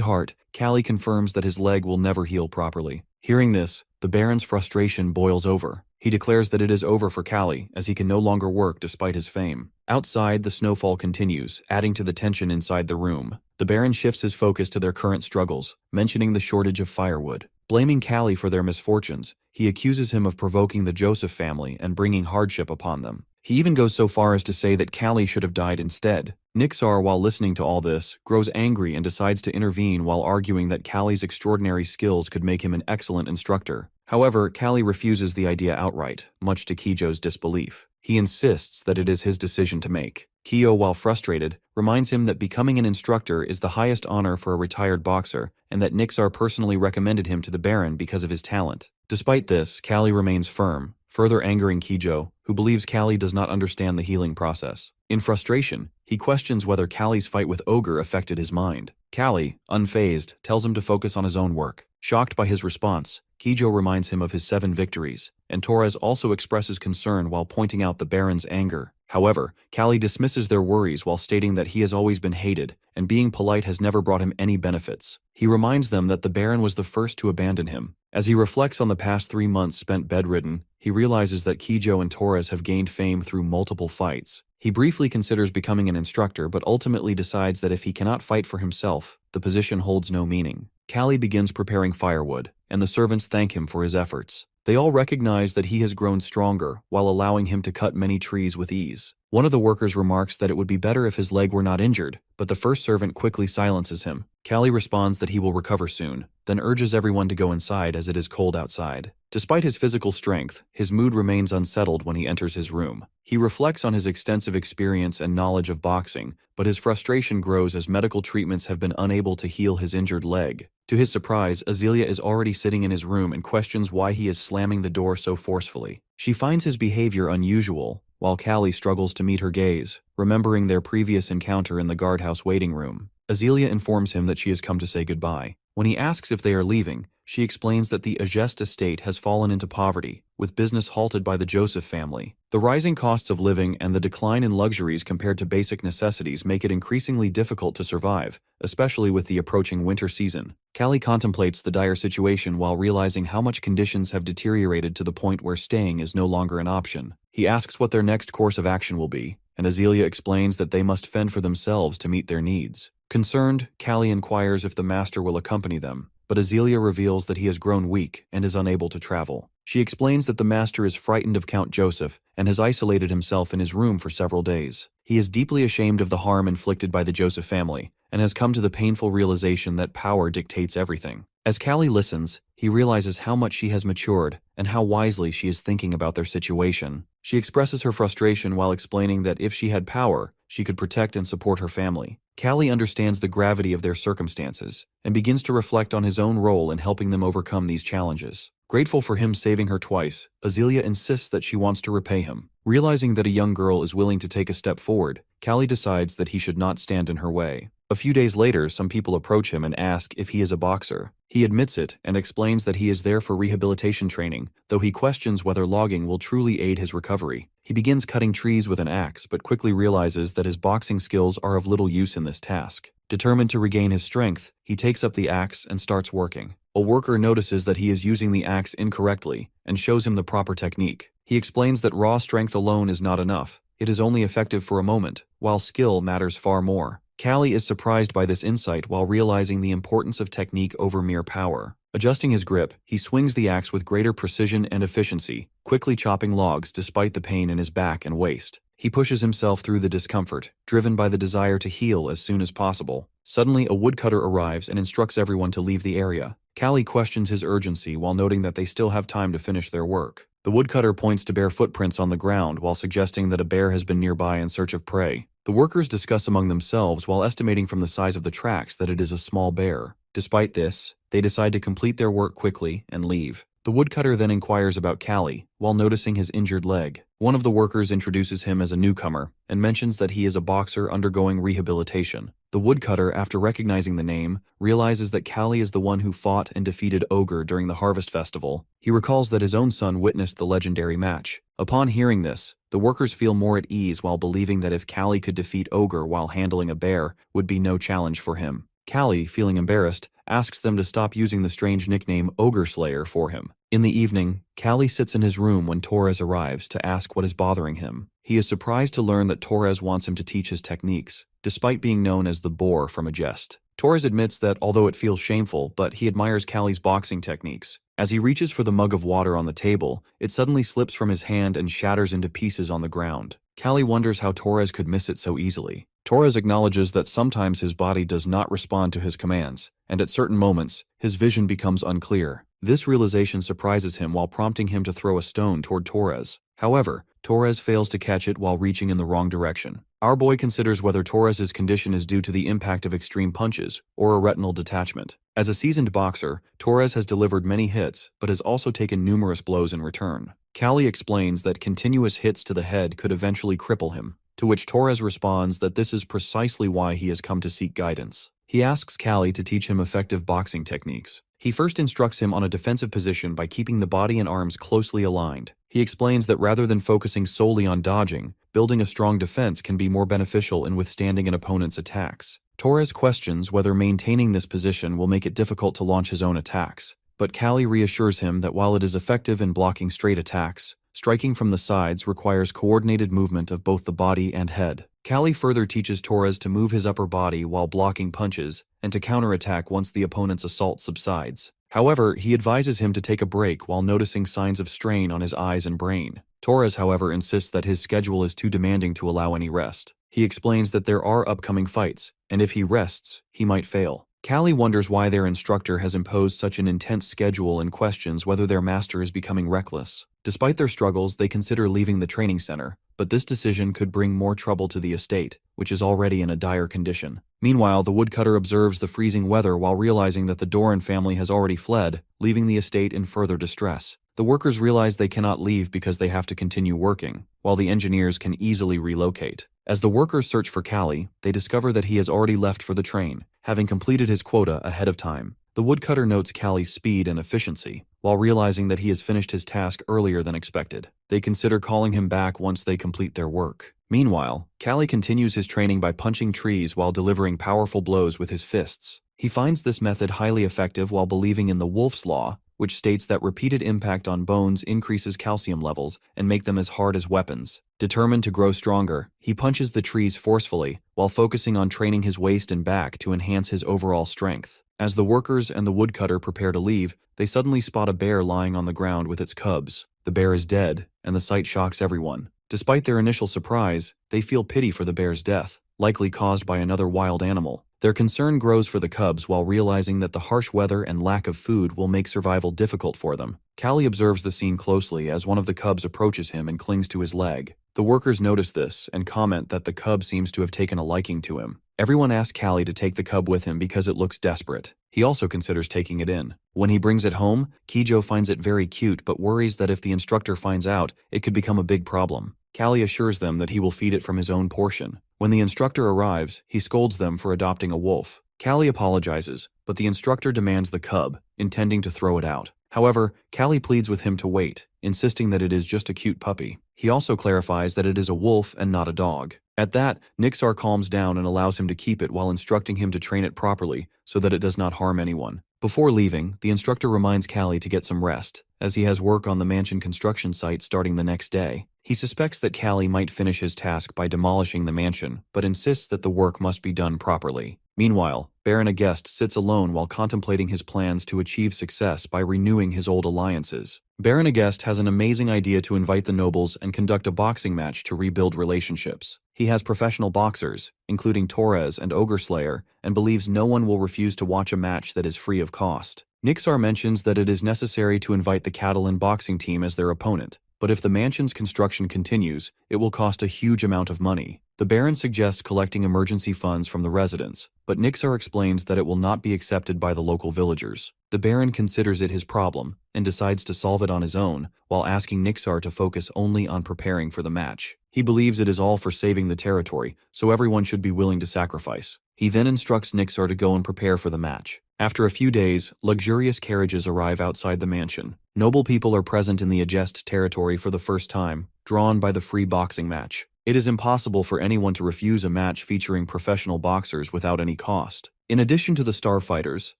heart, Kalli confirms that his leg will never heal properly. Hearing this, the Baron's frustration boils over. He declares that it is over for Kalli, as he can no longer work despite his fame. Outside, the snowfall continues, adding to the tension inside the room. The Baron shifts his focus to their current struggles, mentioning the shortage of firewood. Blaming Kalli for their misfortunes, he accuses him of provoking the Joseph family and bringing hardship upon them. He even goes so far as to say that Kalli should have died instead. Nixar, while listening to all this, grows angry and decides to intervene while arguing that Kalli's extraordinary skills could make him an excellent instructor. However, Kalli refuses the idea outright, much to Kijo's disbelief. He insists that it is his decision to make. Kijo, while frustrated, reminds him that becoming an instructor is the highest honor for a retired boxer, and that Nixar personally recommended him to the Baron because of his talent. Despite this, Kalli remains firm, further angering Kijo, who believes Kalli does not understand the healing process. In frustration, he questions whether Kalli's fight with Ogre affected his mind. Kalli, unfazed, tells him to focus on his own work. Shocked by his response, Kijo reminds him of his 7 victories, and Torres also expresses concern while pointing out the Baron's anger. However, Kalli dismisses their worries while stating that he has always been hated, and being polite has never brought him any benefits. He reminds them that the Baron was the first to abandon him. As he reflects on the past 3 months spent bedridden, he realizes that Kijo and Torres have gained fame through multiple fights. He briefly considers becoming an instructor, but ultimately decides that if he cannot fight for himself, the position holds no meaning. Kalli begins preparing firewood, and the servants thank him for his efforts. They all recognize that he has grown stronger, while allowing him to cut many trees with ease. One of the workers remarks that it would be better if his leg were not injured, but the first servant quickly silences him. Kalli responds that he will recover soon, then urges everyone to go inside as it is cold outside. Despite his physical strength, his mood remains unsettled when he enters his room. He reflects on his extensive experience and knowledge of boxing, but his frustration grows as medical treatments have been unable to heal his injured leg. To his surprise, Azealia is already sitting in his room and questions why he is slamming the door so forcefully. She finds his behavior unusual, while Kalli struggles to meet her gaze, remembering their previous encounter in the guardhouse waiting room. Azealia informs him that she has come to say goodbye. When he asks if they are leaving, she explains that the Aghast estate has fallen into poverty, with business halted by the Joseph family. The rising costs of living and the decline in luxuries compared to basic necessities make it increasingly difficult to survive, especially with the approaching winter season. Kalli contemplates the dire situation while realizing how much conditions have deteriorated to the point where staying is no longer an option. He asks what their next course of action will be, and Azealia explains that they must fend for themselves to meet their needs. Concerned, Kalli inquires if the master will accompany them, but Azealia reveals that he has grown weak and is unable to travel. She explains that the master is frightened of Count Joseph and has isolated himself in his room for several days. He is deeply ashamed of the harm inflicted by the Joseph family and has come to the painful realization that power dictates everything. As Kalli listens, he realizes how much she has matured and how wisely she is thinking about their situation. She expresses her frustration while explaining that if she had power, she could protect and support her family. Kalli understands the gravity of their circumstances and begins to reflect on his own role in helping them overcome these challenges. Grateful for him saving her twice, Azealia insists that she wants to repay him. Realizing that a young girl is willing to take a step forward, Kalli decides that he should not stand in her way. A few days later, some people approach him and ask if he is a boxer. He admits it and explains that he is there for rehabilitation training, though he questions whether logging will truly aid his recovery. He begins cutting trees with an axe, but quickly realizes that his boxing skills are of little use in this task. Determined to regain his strength, he takes up the axe and starts working. A worker notices that he is using the axe incorrectly and shows him the proper technique. He explains that raw strength alone is not enough. It is only effective for a moment, while skill matters far more. Kalli is surprised by this insight while realizing the importance of technique over mere power. Adjusting his grip, he swings the axe with greater precision and efficiency, quickly chopping logs despite the pain in his back and waist. He pushes himself through the discomfort, driven by the desire to heal as soon as possible. Suddenly, a woodcutter arrives and instructs everyone to leave the area. Kalli questions his urgency while noting that they still have time to finish their work. The woodcutter points to bare footprints on the ground while suggesting that a bear has been nearby in search of prey. The workers discuss among themselves while estimating from the size of the tracks that it is a small bear. Despite this, they decide to complete their work quickly and leave. The woodcutter then inquires about Kalli, while noticing his injured leg. One of the workers introduces him as a newcomer, and mentions that he is a boxer undergoing rehabilitation. The woodcutter, after recognizing the name, realizes that Kalli is the one who fought and defeated Ogre during the Harvest Festival. He recalls that his own son witnessed the legendary match. Upon hearing this, the workers feel more at ease while believing that if Kalli could defeat Ogre while handling a bear, would be no challenge for him. Kalli, feeling embarrassed, asks them to stop using the strange nickname Ogre Slayer for him. In the evening, Kalli sits in his room when Torres arrives to ask what is bothering him. He is surprised to learn that Torres wants him to teach his techniques, despite being known as the Boar from a jest. Torres admits that although it feels shameful, but he admires Kalli's boxing techniques. As he reaches for the mug of water on the table, it suddenly slips from his hand and shatters into pieces on the ground. Kalli wonders how Torres could miss it so easily. Torres acknowledges that sometimes his body does not respond to his commands, and at certain moments, his vision becomes unclear. This realization surprises him while prompting him to throw a stone toward Torres. However, Torres fails to catch it while reaching in the wrong direction. Our boy considers whether Torres' condition is due to the impact of extreme punches or a retinal detachment. As a seasoned boxer, Torres has delivered many hits, but has also taken numerous blows in return. Kalli explains that continuous hits to the head could eventually cripple him, to which Torres responds that this is precisely why he has come to seek guidance. He asks Kalli to teach him effective boxing techniques. He first instructs him on a defensive position by keeping the body and arms closely aligned. He explains that rather than focusing solely on dodging, building a strong defense can be more beneficial in withstanding an opponent's attacks. Torres questions whether maintaining this position will make it difficult to launch his own attacks, but Kalli reassures him that while it is effective in blocking straight attacks, striking from the sides requires coordinated movement of both the body and head. Kalli further teaches Torres to move his upper body while blocking punches and to counterattack once the opponent's assault subsides. However, he advises him to take a break while noticing signs of strain on his eyes and brain. Torres, however, insists that his schedule is too demanding to allow any rest. He explains that there are upcoming fights, and if he rests, he might fail. Kalli wonders why their instructor has imposed such an intense schedule and questions whether their master is becoming reckless. Despite their struggles, they consider leaving the training center, but this decision could bring more trouble to the estate, which is already in a dire condition. Meanwhile, the woodcutter observes the freezing weather while realizing that the Doran family has already fled, leaving the estate in further distress. The workers realize they cannot leave because they have to continue working, while the engineers can easily relocate. As the workers search for Kalli, they discover that he has already left for the train, having completed his quota ahead of time. The woodcutter notes Kalli's speed and efficiency, while realizing that he has finished his task earlier than expected. They consider calling him back once they complete their work. Meanwhile, Kalli continues his training by punching trees while delivering powerful blows with his fists. He finds this method highly effective while believing in the Wolf's Law, which states that repeated impact on bones increases calcium levels and make them as hard as weapons. Determined to grow stronger, he punches the trees forcefully while focusing on training his waist and back to enhance his overall strength. As the workers and the woodcutter prepare to leave, they suddenly spot a bear lying on the ground with its cubs. The bear is dead, and the sight shocks everyone. Despite their initial surprise, they feel pity for the bear's death, likely caused by another wild animal. Their concern grows for the cubs while realizing that the harsh weather and lack of food will make survival difficult for them. Kalli observes the scene closely as one of the cubs approaches him and clings to his leg. The workers notice this and comment that the cub seems to have taken a liking to him. Everyone asks Kalli to take the cub with him because it looks desperate. He also considers taking it in. When he brings it home, Kijo finds it very cute but worries that if the instructor finds out, it could become a big problem. Kalli assures them that he will feed it from his own portion. When the instructor arrives, he scolds them for adopting a wolf. Kalli apologizes, but the instructor demands the cub, intending to throw it out. However, Kalli pleads with him to wait, insisting that it is just a cute puppy. He also clarifies that it is a wolf and not a dog. At that, Nixar calms down and allows him to keep it while instructing him to train it properly so that it does not harm anyone. Before leaving, the instructor reminds Kalli to get some rest, as he has work on the mansion construction site starting the next day. He suspects that Kalli might finish his task by demolishing the mansion, but insists that the work must be done properly. Meanwhile, Baron Agest sits alone while contemplating his plans to achieve success by renewing his old alliances. Baron Agest has an amazing idea to invite the nobles and conduct a boxing match to rebuild relationships. He has professional boxers, including Torres and Ogre Slayer, and believes no one will refuse to watch a match that is free of cost. Nixar mentions that it is necessary to invite the Catalan boxing team as their opponent, but if the mansion's construction continues, it will cost a huge amount of money. The Baron suggests collecting emergency funds from the residents, but Nixar explains that it will not be accepted by the local villagers. The Baron considers it his problem and decides to solve it on his own, while asking Nixar to focus only on preparing for the match. He believes it is all for saving the territory, so everyone should be willing to sacrifice. He then instructs Nixar to go and prepare for the match. After a few days, luxurious carriages arrive outside the mansion. Noble people are present in the Adjust territory for the first time, drawn by the free boxing match. It is impossible for anyone to refuse a match featuring professional boxers without any cost. In addition to the star fighters,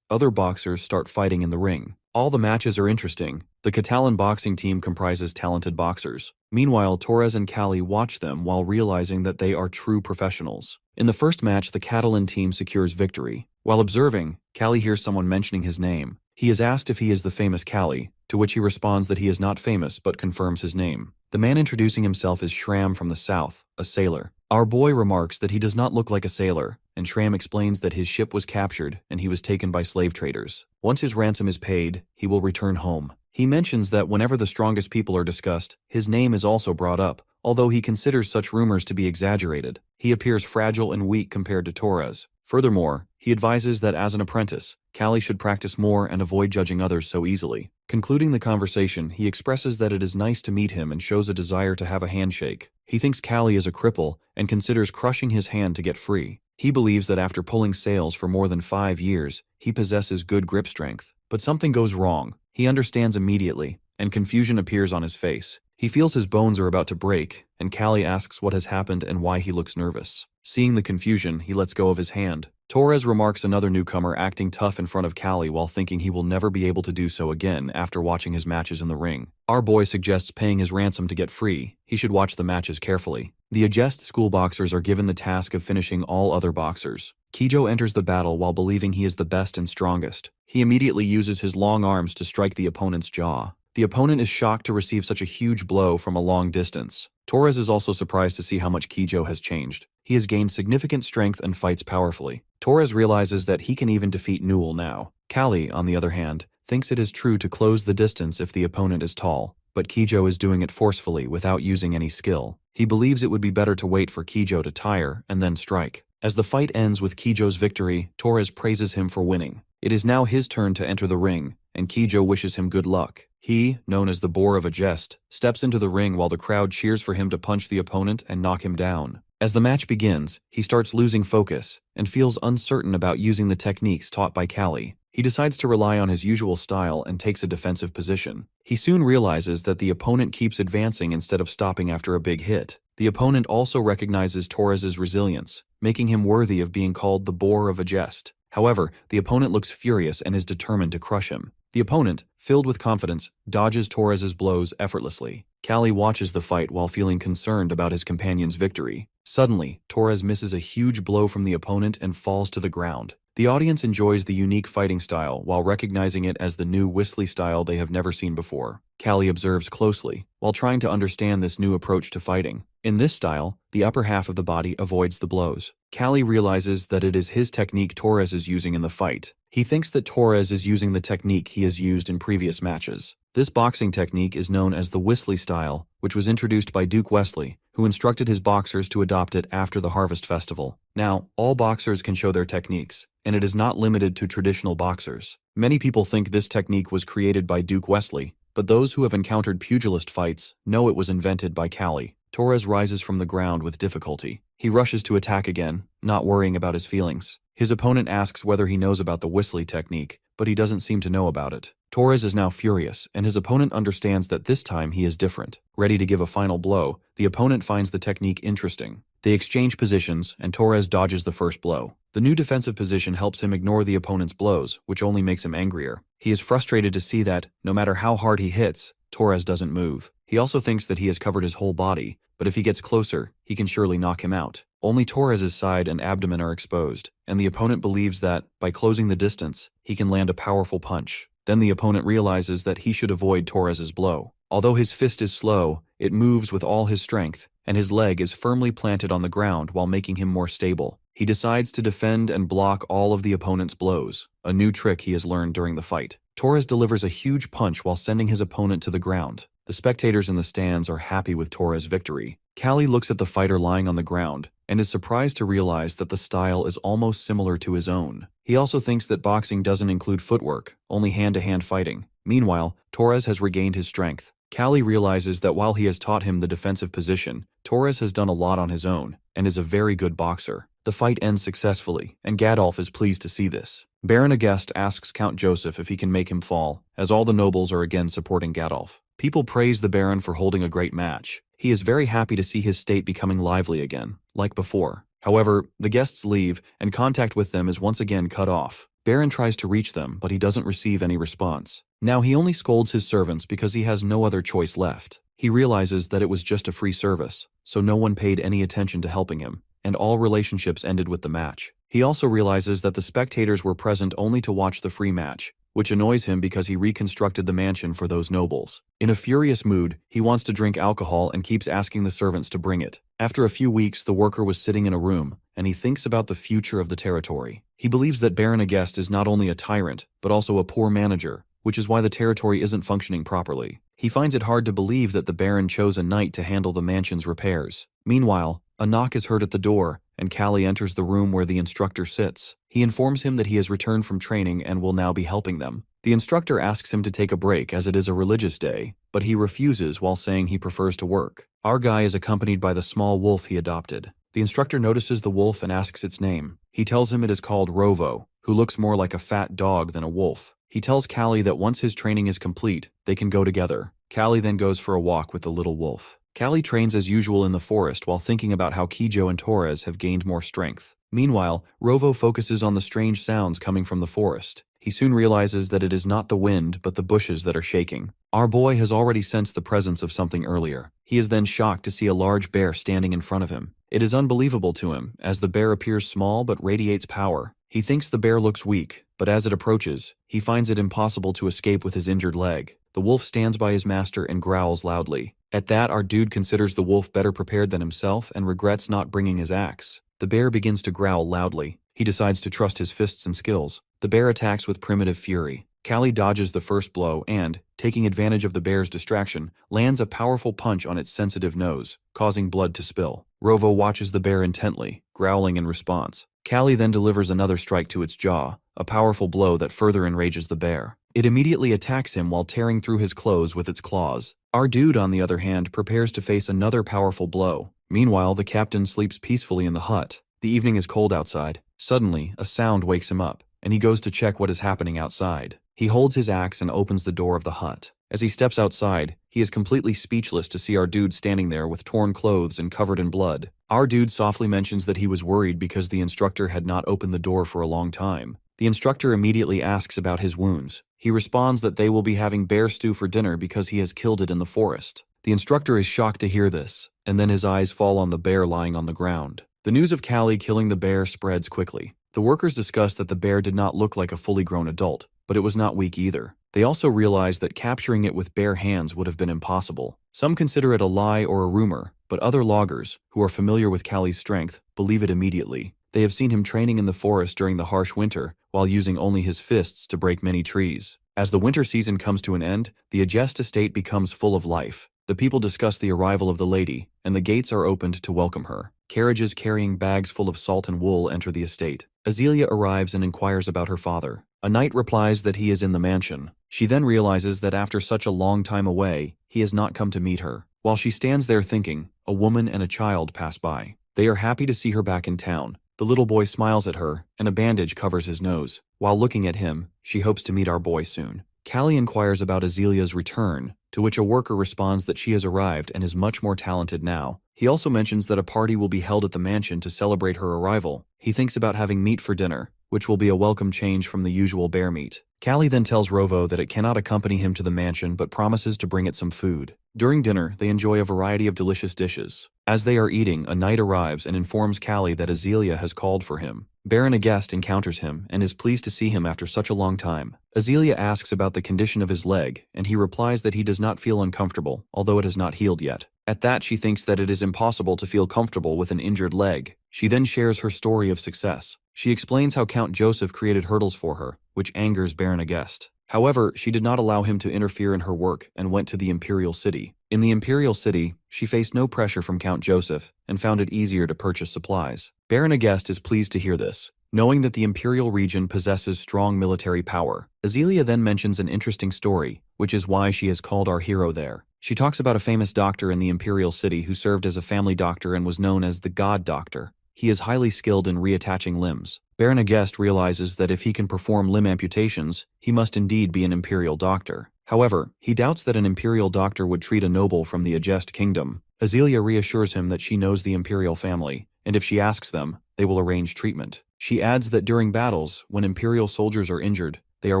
other boxers start fighting in the ring. All the matches are interesting. The Catalan boxing team comprises talented boxers. Meanwhile, Torres and Kalli watch them while realizing that they are true professionals. In the first match, the Catalan team secures victory. While observing, Kalli hears someone mentioning his name. He is asked if he is the famous Kalli, to which he responds that he is not famous but confirms his name. The man introducing himself is Shram from the south, a sailor. Our boy remarks that he does not look like a sailor, and Shram explains that his ship was captured and he was taken by slave traders. Once his ransom is paid, he will return home. He mentions that whenever the strongest people are discussed, his name is also brought up, although he considers such rumors to be exaggerated. He appears fragile and weak compared to Torres. Furthermore, he advises that as an apprentice, Kalli should practice more and avoid judging others so easily. Concluding the conversation, he expresses that it is nice to meet him and shows a desire to have a handshake. He thinks Kalli is a cripple and considers crushing his hand to get free. He believes that after pulling sails for more than 5 years, he possesses good grip strength. But something goes wrong. He understands immediately, and confusion appears on his face. He feels his bones are about to break, and Kalli asks what has happened and why he looks nervous. Seeing the confusion, he lets go of his hand. Torres remarks another newcomer acting tough in front of Kalli while thinking he will never be able to do so again after watching his matches in the ring. Our boy suggests paying his ransom to get free. He should watch the matches carefully. The Adjust school boxers are given the task of finishing all other boxers. Kijo enters the battle while believing he is the best and strongest. He immediately uses his long arms to strike the opponent's jaw. The opponent is shocked to receive such a huge blow from a long distance. Torres is also surprised to see how much Kijo has changed. He has gained significant strength and fights powerfully. Torres realizes that he can even defeat Newell now. Kalli, on the other hand, thinks it is true to close the distance if the opponent is tall, but Kijo is doing it forcefully without using any skill. He believes it would be better to wait for Kijo to tire and then strike. As the fight ends with Kijo's victory, Torres praises him for winning. It is now his turn to enter the ring, and Kijo wishes him good luck. He, known as the Boar of Adjust, steps into the ring while the crowd cheers for him to punch the opponent and knock him down. As the match begins, he starts losing focus and feels uncertain about using the techniques taught by Kalli. He decides to rely on his usual style and takes a defensive position. He soon realizes that the opponent keeps advancing instead of stopping after a big hit. The opponent also recognizes Torres's resilience, making him worthy of being called the Boar of Adjust. However, the opponent looks furious and is determined to crush him. The opponent, filled with confidence, dodges Torres's blows effortlessly. Kalli watches the fight while feeling concerned about his companion's victory. Suddenly, Torres misses a huge blow from the opponent and falls to the ground. The audience enjoys the unique fighting style while recognizing it as the new Whistly style they have never seen before. Kalli observes closely, while trying to understand this new approach to fighting. In this style, the upper half of the body avoids the blows. Kalli realizes that it is his technique Torres is using in the fight. He thinks that Torres is using the technique he has used in previous matches. This boxing technique is known as the Whistly style, which was introduced by Duke Wesley, who instructed his boxers to adopt it after the Harvest Festival. Now, all boxers can show their techniques, and it is not limited to traditional boxers. Many people think this technique was created by Duke Wesley, but those who have encountered pugilist fights know it was invented by Kalli. Torres rises from the ground with difficulty. He rushes to attack again, not worrying about his feelings. His opponent asks whether he knows about the Whistly technique, but he doesn't seem to know about it. Torres is now furious, and his opponent understands that this time he is different. Ready to give a final blow, the opponent finds the technique interesting. They exchange positions, and Torres dodges the first blow. The new defensive position helps him ignore the opponent's blows, which only makes him angrier. He is frustrated to see that, no matter how hard he hits, Torres doesn't move. He also thinks that he has covered his whole body, but if he gets closer, he can surely knock him out. Only Torres's side and abdomen are exposed, and the opponent believes that, by closing the distance, he can land a powerful punch. Then the opponent realizes that he should avoid Torres's blow. Although his fist is slow, it moves with all his strength, and his leg is firmly planted on the ground while making him more stable. He decides to defend and block all of the opponent's blows, a new trick he has learned during the fight. Torres delivers a huge punch while sending his opponent to the ground. The spectators in the stands are happy with Tora's victory. Kalli looks at the fighter lying on the ground and is surprised to realize that the style is almost similar to his own. He also thinks that boxing doesn't include footwork, only hand-to-hand fighting. Meanwhile, Torres has regained his strength. Kalli realizes that while he has taught him the defensive position, Torres has done a lot on his own and is a very good boxer. The fight ends successfully, and Gadolf is pleased to see this. Baron Agest asks Count Joseph if he can make him fall, as all the nobles are again supporting Gadolf. People praise the Baron for holding a great match. He is very happy to see his state becoming lively again, like before. However, the guests leave, and contact with them is once again cut off. Baron tries to reach them, but he doesn't receive any response. Now he only scolds his servants because he has no other choice left. He realizes that it was just a free service, so no one paid any attention to helping him, and all relationships ended with the match. He also realizes that the spectators were present only to watch the free match, which annoys him because he reconstructed the mansion for those nobles. In a furious mood, he wants to drink alcohol and keeps asking the servants to bring it. After a few weeks, the worker was sitting in a room, and he thinks about the future of the territory. He believes that Baron Agest is not only a tyrant, but also a poor manager, which is why the territory isn't functioning properly. He finds it hard to believe that the Baron chose a knight to handle the mansion's repairs. Meanwhile, a knock is heard at the door, and Kalli enters the room where the instructor sits. He informs him that he has returned from training and will now be helping them. The instructor asks him to take a break as it is a religious day, but he refuses while saying he prefers to work. Our guy is accompanied by the small wolf he adopted. The instructor notices the wolf and asks its name. He tells him it is called Rovo, who looks more like a fat dog than a wolf. He tells Kalli that once his training is complete, they can go together. Kalli then goes for a walk with the little wolf. Kalli trains as usual in the forest while thinking about how Kijo and Torres have gained more strength. Meanwhile, Rovo focuses on the strange sounds coming from the forest. He soon realizes that it is not the wind but the bushes that are shaking. Our boy has already sensed the presence of something earlier. He is then shocked to see a large bear standing in front of him. It is unbelievable to him, as the bear appears small but radiates power. He thinks the bear looks weak, but as it approaches, he finds it impossible to escape with his injured leg. The wolf stands by his master and growls loudly. At that, our dude considers the wolf better prepared than himself and regrets not bringing his axe. The bear begins to growl loudly. He decides to trust his fists and skills. The bear attacks with primitive fury. Kalli dodges the first blow and, taking advantage of the bear's distraction, lands a powerful punch on its sensitive nose, causing blood to spill. Rovo watches the bear intently, growling in response. Kalli then delivers another strike to its jaw, a powerful blow that further enrages the bear. It immediately attacks him while tearing through his clothes with its claws. Our dude, on the other hand, prepares to face another powerful blow. Meanwhile, the captain sleeps peacefully in the hut. The evening is cold outside. Suddenly, a sound wakes him up, and he goes to check what is happening outside. He holds his axe and opens the door of the hut. As he steps outside, he is completely speechless to see our dude standing there with torn clothes and covered in blood. Our dude softly mentions that he was worried because the instructor had not opened the door for a long time. The instructor immediately asks about his wounds. He responds that they will be having bear stew for dinner because he has killed it in the forest. The instructor is shocked to hear this, and then his eyes fall on the bear lying on the ground. The news of Kalli killing the bear spreads quickly. The workers discuss that the bear did not look like a fully grown adult, but it was not weak either. They also realize that capturing it with bare hands would have been impossible. Some consider it a lie or a rumor, but other loggers, who are familiar with Kalli's strength, believe it immediately. They have seen him training in the forest during the harsh winter, while using only his fists to break many trees. As the winter season comes to an end, the Agest estate becomes full of life. The people discuss the arrival of the lady, and the gates are opened to welcome her. Carriages carrying bags full of salt and wool enter the estate. Azelia arrives and inquires about her father. A knight replies that he is in the mansion. She then realizes that after such a long time away, he has not come to meet her. While she stands there thinking, a woman and a child pass by. They are happy to see her back in town. The little boy smiles at her, and a bandage covers his nose. While looking at him, she hopes to meet our boy soon. Kalli inquires about Azelia's return, to which a worker responds that she has arrived and is much more talented now. He also mentions that a party will be held at the mansion to celebrate her arrival. He thinks about having meat for dinner, which will be a welcome change from the usual bear meat. Kalli then tells Rovo that it cannot accompany him to the mansion but promises to bring it some food. During dinner, they enjoy a variety of delicious dishes. As they are eating, a knight arrives and informs Kalli that Azelia has called for him. Baron Agest encounters him and is pleased to see him after such a long time. Azelia asks about the condition of his leg, and he replies that he does not feel uncomfortable, although it has not healed yet. At that, she thinks that it is impossible to feel comfortable with an injured leg. She then shares her story of success. She explains how Count Joseph created hurdles for her, which angers Baron Agest. However, she did not allow him to interfere in her work and went to the Imperial City. In the Imperial City, she faced no pressure from Count Joseph and found it easier to purchase supplies. Baron Agest is pleased to hear this, knowing that the Imperial region possesses strong military power. Azealia then mentions an interesting story, which is why she has called our hero there. She talks about a famous doctor in the Imperial City who served as a family doctor and was known as the God Doctor. He is highly skilled in reattaching limbs. Baron Agest realizes that if he can perform limb amputations, he must indeed be an Imperial doctor. However, he doubts that an Imperial doctor would treat a noble from the Agest kingdom. Azealia reassures him that she knows the Imperial family, and if she asks them, they will arrange treatment. She adds that during battles, when Imperial soldiers are injured, they are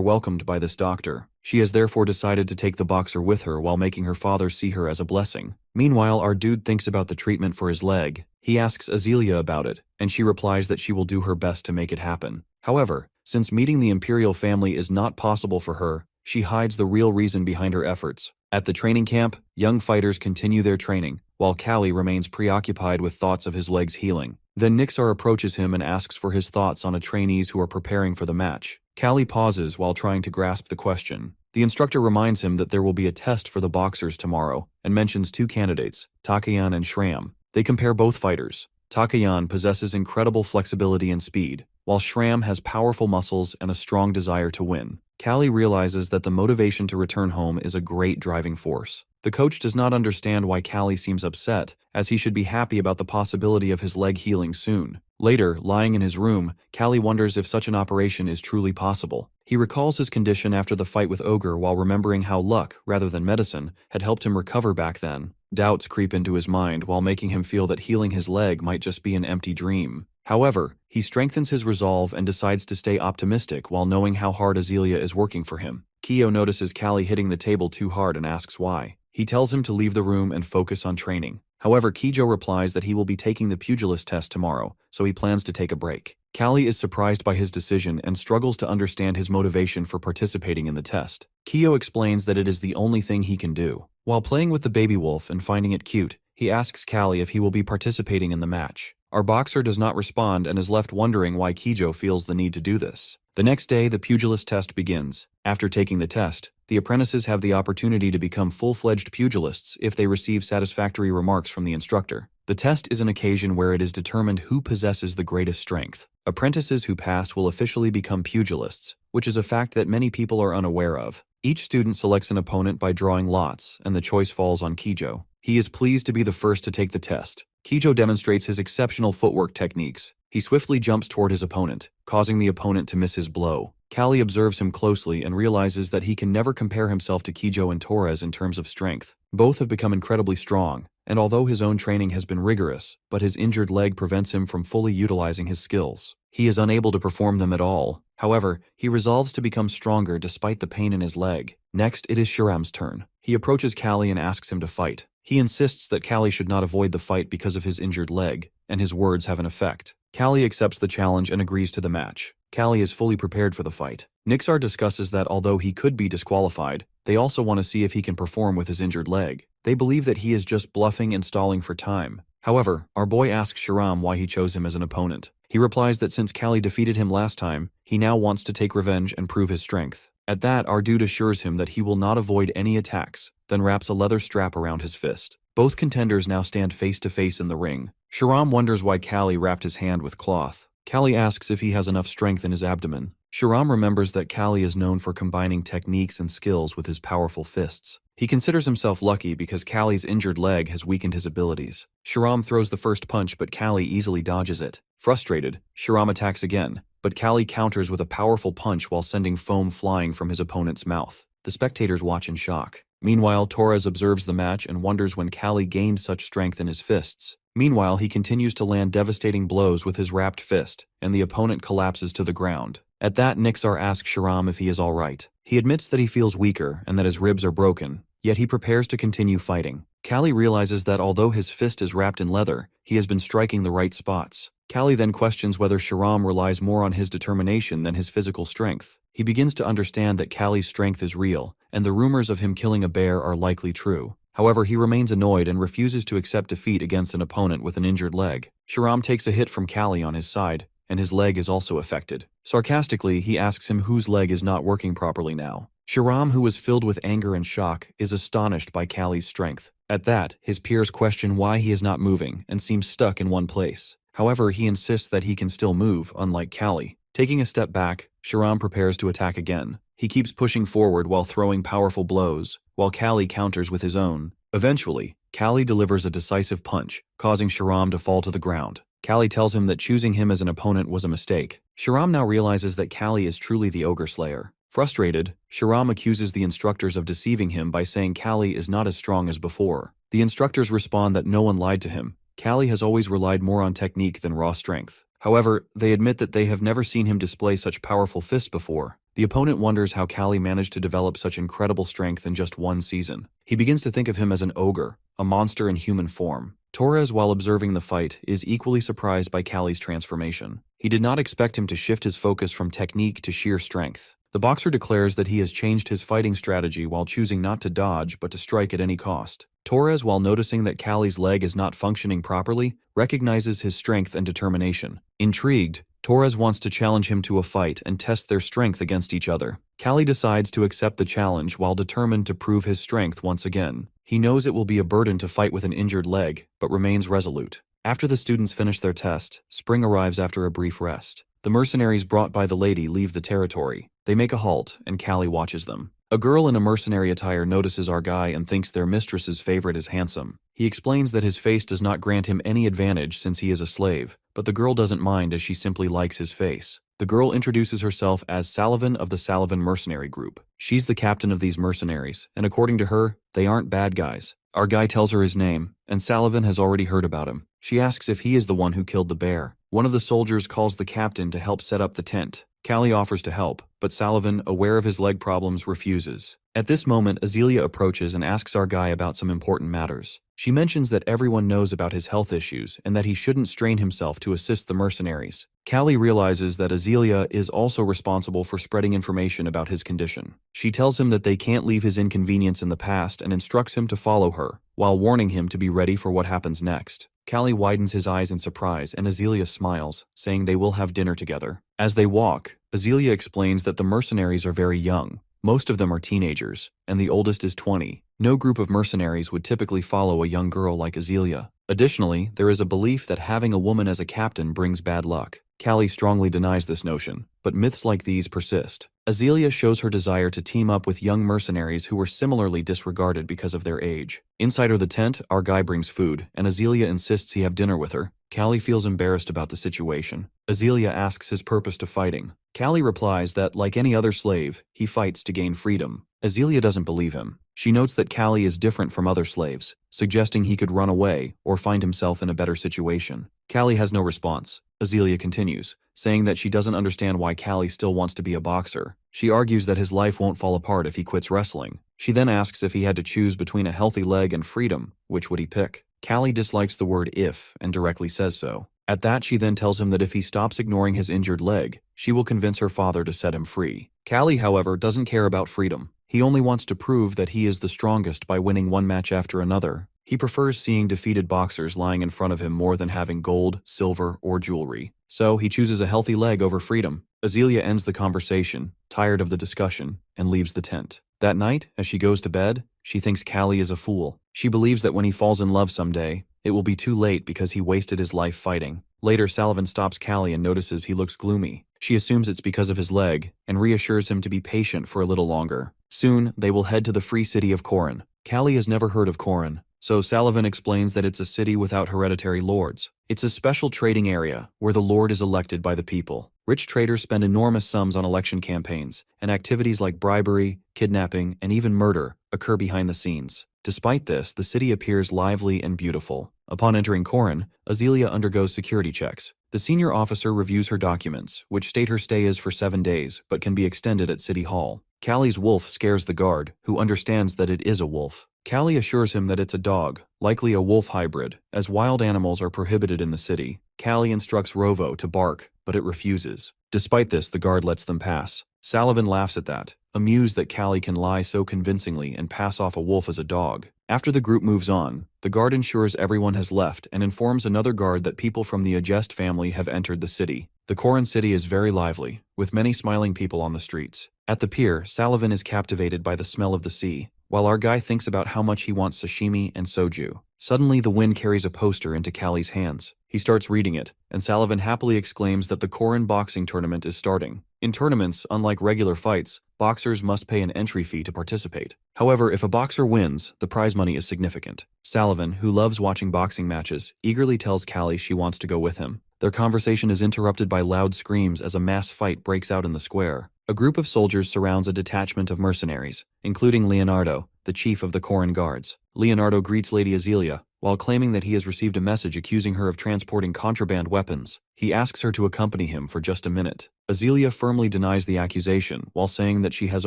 welcomed by this doctor. She has therefore decided to take the boxer with her while making her father see her as a blessing. Meanwhile, our dude thinks about the treatment for his leg. He asks Azealia about it, and she replies that she will do her best to make it happen. However, since meeting the Imperial family is not possible for her, she hides the real reason behind her efforts. At the training camp, young fighters continue their training, while Kalli remains preoccupied with thoughts of his leg's healing. Then Nixar approaches him and asks for his thoughts on trainees who are preparing for the match. Kalli pauses while trying to grasp the question. The instructor reminds him that there will be a test for the boxers tomorrow, and mentions two candidates, Takayan and Shram. They compare both fighters. Takayan possesses incredible flexibility and speed, while Shram has powerful muscles and a strong desire to win. Kalli realizes that the motivation to return home is a great driving force. The coach does not understand why Kalli seems upset, as he should be happy about the possibility of his leg healing soon. Later, lying in his room, Kalli wonders if such an operation is truly possible. He recalls his condition after the fight with Ogre while remembering how luck, rather than medicine, had helped him recover back then. Doubts creep into his mind while making him feel that healing his leg might just be an empty dream. However, he strengthens his resolve and decides to stay optimistic while knowing how hard Azealia is working for him. Kyo notices Kalli hitting the table too hard and asks why. He tells him to leave the room and focus on training. However, Kijo replies that he will be taking the pugilist test tomorrow, so he plans to take a break. Kalli is surprised by his decision and struggles to understand his motivation for participating in the test. Kyo explains that it is the only thing he can do. While playing with the baby wolf and finding it cute, he asks Kalli if he will be participating in the match. Our boxer does not respond and is left wondering why Kijo feels the need to do this. The next day, the pugilist test begins. After taking the test, the apprentices have the opportunity to become full-fledged pugilists if they receive satisfactory remarks from the instructor. The test is an occasion where it is determined who possesses the greatest strength. Apprentices who pass will officially become pugilists, which is a fact that many people are unaware of. Each student selects an opponent by drawing lots, and the choice falls on Kijo. He is pleased to be the first to take the test. Kijo demonstrates his exceptional footwork techniques. He swiftly jumps toward his opponent, causing the opponent to miss his blow. Kalli observes him closely and realizes that he can never compare himself to Kijo and Torres in terms of strength. Both have become incredibly strong, and although his own training has been rigorous, but his injured leg prevents him from fully utilizing his skills. He is unable to perform them at all. However, he resolves to become stronger despite the pain in his leg. Next, it is Shram's turn. He approaches Kalli and asks him to fight. He insists that Kalli should not avoid the fight because of his injured leg, and his words have an effect. Kalli accepts the challenge and agrees to the match. Kalli is fully prepared for the fight. Nixar discusses that although he could be disqualified, they also want to see if he can perform with his injured leg. They believe that he is just bluffing and stalling for time. However, our boy asks Shram why he chose him as an opponent. He replies that since Kalli defeated him last time, he now wants to take revenge and prove his strength. At that, our dude assures him that he will not avoid any attacks, then wraps a leather strap around his fist. Both contenders now stand face to face in the ring. Shram wonders why Kalli wrapped his hand with cloth. Kalli asks if he has enough strength in his abdomen. Shram remembers that Kalli is known for combining techniques and skills with his powerful fists. He considers himself lucky because Kalli's injured leg has weakened his abilities. Shram throws the first punch, but Kalli easily dodges it. Frustrated, Shram attacks again, but Kalli counters with a powerful punch while sending foam flying from his opponent's mouth. The spectators watch in shock. Meanwhile, Torres observes the match and wonders when Kalli gained such strength in his fists. Meanwhile, he continues to land devastating blows with his wrapped fist, and the opponent collapses to the ground. At that, Nixar asks Shram if he is alright. He admits that he feels weaker and that his ribs are broken, yet he prepares to continue fighting. Kalli realizes that although his fist is wrapped in leather, he has been striking the right spots. Kalli then questions whether Shram relies more on his determination than his physical strength. He begins to understand that Kalli's strength is real, and the rumors of him killing a bear are likely true. However, he remains annoyed and refuses to accept defeat against an opponent with an injured leg. Shram takes a hit from Kalli on his side, and his leg is also affected. Sarcastically, he asks him whose leg is not working properly now. Shahram, who was filled with anger and shock, is astonished by Kalli's strength. At that, his peers question why he is not moving and seems stuck in one place. However, he insists that he can still move, unlike Kalli. Taking a step back, Shahram prepares to attack again. He keeps pushing forward while throwing powerful blows, while Kalli counters with his own. Eventually, Kalli delivers a decisive punch, causing Shahram to fall to the ground. Kalli tells him that choosing him as an opponent was a mistake. Shahram now realizes that Kalli is truly the Ogre Slayer. Frustrated, Shahram accuses the instructors of deceiving him by saying Kalli is not as strong as before. The instructors respond that no one lied to him. Kalli has always relied more on technique than raw strength. However, they admit that they have never seen him display such powerful fists before. The opponent wonders how Kalli managed to develop such incredible strength in just one season. He begins to think of him as an ogre, a monster in human form. Torres, while observing the fight, is equally surprised by Kalli's transformation. He did not expect him to shift his focus from technique to sheer strength. The boxer declares that he has changed his fighting strategy while choosing not to dodge but to strike at any cost. Torres, while noticing that Kalli's leg is not functioning properly, recognizes his strength and determination. Intrigued, Torres wants to challenge him to a fight and test their strength against each other. Kalli decides to accept the challenge while determined to prove his strength once again. He knows it will be a burden to fight with an injured leg, but remains resolute. After the students finish their test, spring arrives after a brief rest. The mercenaries brought by the lady leave the territory. They make a halt, and Kalli watches them. A girl in a mercenary attire notices our guy and thinks their mistress's favorite is handsome. He explains that his face does not grant him any advantage since he is a slave, but the girl doesn't mind as she simply likes his face. The girl introduces herself as Sullivan of the Sullivan mercenary group. She's the captain of these mercenaries, and according to her, they aren't bad guys. Our guy tells her his name, and Sullivan has already heard about him. She asks if he is the one who killed the bear. One of the soldiers calls the captain to help set up the tent. Kalli offers to help, but Sullivan, aware of his leg problems, refuses. At this moment, Azealia approaches and asks our guy about some important matters. She mentions that everyone knows about his health issues and that he shouldn't strain himself to assist the mercenaries. Kalli realizes that Azealia is also responsible for spreading information about his condition. She tells him that they can't leave his inconvenience in the past and instructs him to follow her, while warning him to be ready for what happens next. Kalli widens his eyes in surprise and Azealia smiles, saying they will have dinner together. As they walk, Azealia explains that the mercenaries are very young. Most of them are teenagers, and the oldest is 20. No group of mercenaries would typically follow a young girl like Azealia. Additionally, there is a belief that having a woman as a captain brings bad luck. Kalli strongly denies this notion, but myths like these persist. Azealia shows her desire to team up with young mercenaries who were similarly disregarded because of their age. Inside the tent, our guy brings food, and Azealia insists he have dinner with her. Kalli feels embarrassed about the situation. Azealia asks his purpose to fighting. Kalli replies that, like any other slave, he fights to gain freedom. Azealia doesn't believe him. She notes that Kalli is different from other slaves, suggesting he could run away or find himself in a better situation. Kalli has no response. Azealia continues, saying that she doesn't understand why Kalli still wants to be a boxer. She argues that his life won't fall apart if he quits wrestling. She then asks if he had to choose between a healthy leg and freedom, which would he pick? Kalli dislikes the word if and directly says so. At that, she then tells him that if he stops ignoring his injured leg, she will convince her father to set him free. Kalli, however, doesn't care about freedom. He only wants to prove that he is the strongest by winning one match after another. He prefers seeing defeated boxers lying in front of him more than having gold, silver, or jewelry. So he chooses a healthy leg over freedom. Azealia ends the conversation, tired of the discussion, and leaves the tent. That night, as she goes to bed, she thinks Kalli is a fool. She believes that when he falls in love someday, it will be too late because he wasted his life fighting. Later, Sullivan stops Kalli and notices he looks gloomy. She assumes it's because of his leg, and reassures him to be patient for a little longer. Soon, they will head to the free city of Corin. Kalli has never heard of Corin, so Sullivan explains that it's a city without hereditary lords. It's a special trading area where the lord is elected by the people. Rich traders spend enormous sums on election campaigns, and activities like bribery, kidnapping, and even murder occur behind the scenes. Despite this, the city appears lively and beautiful. Upon entering Corin, Azealia undergoes security checks. The senior officer reviews her documents, which state her stay is for 7 days, but can be extended at City Hall. Kalli's wolf scares the guard, who understands that it is a wolf. Kalli assures him that it's a dog, likely a wolf hybrid, as wild animals are prohibited in the city. Kalli instructs Rovo to bark, but it refuses. Despite this, the guard lets them pass. Sullivan laughs at that, amused that Kalli can lie so convincingly and pass off a wolf as a dog. After the group moves on, the guard ensures everyone has left and informs another guard that people from the Agest family have entered the city. The Corin city is very lively, with many smiling people on the streets. At the pier, Salavan is captivated by the smell of the sea, while our guy thinks about how much he wants sashimi and soju. Suddenly, the wind carries a poster into Kalli's hands. He starts reading it, and Salavan happily exclaims that the Korean boxing tournament is starting. In tournaments, unlike regular fights, boxers must pay an entry fee to participate. However, if a boxer wins, the prize money is significant. Salavan, who loves watching boxing matches, eagerly tells Kalli she wants to go with him. Their conversation is interrupted by loud screams as a mass fight breaks out in the square. A group of soldiers surrounds a detachment of mercenaries, including Leonardo, the chief of the Korean guards. Leonardo greets Lady Azealia, while claiming that he has received a message accusing her of transporting contraband weapons. He asks her to accompany him for just a minute. Azealia firmly denies the accusation, while saying that she has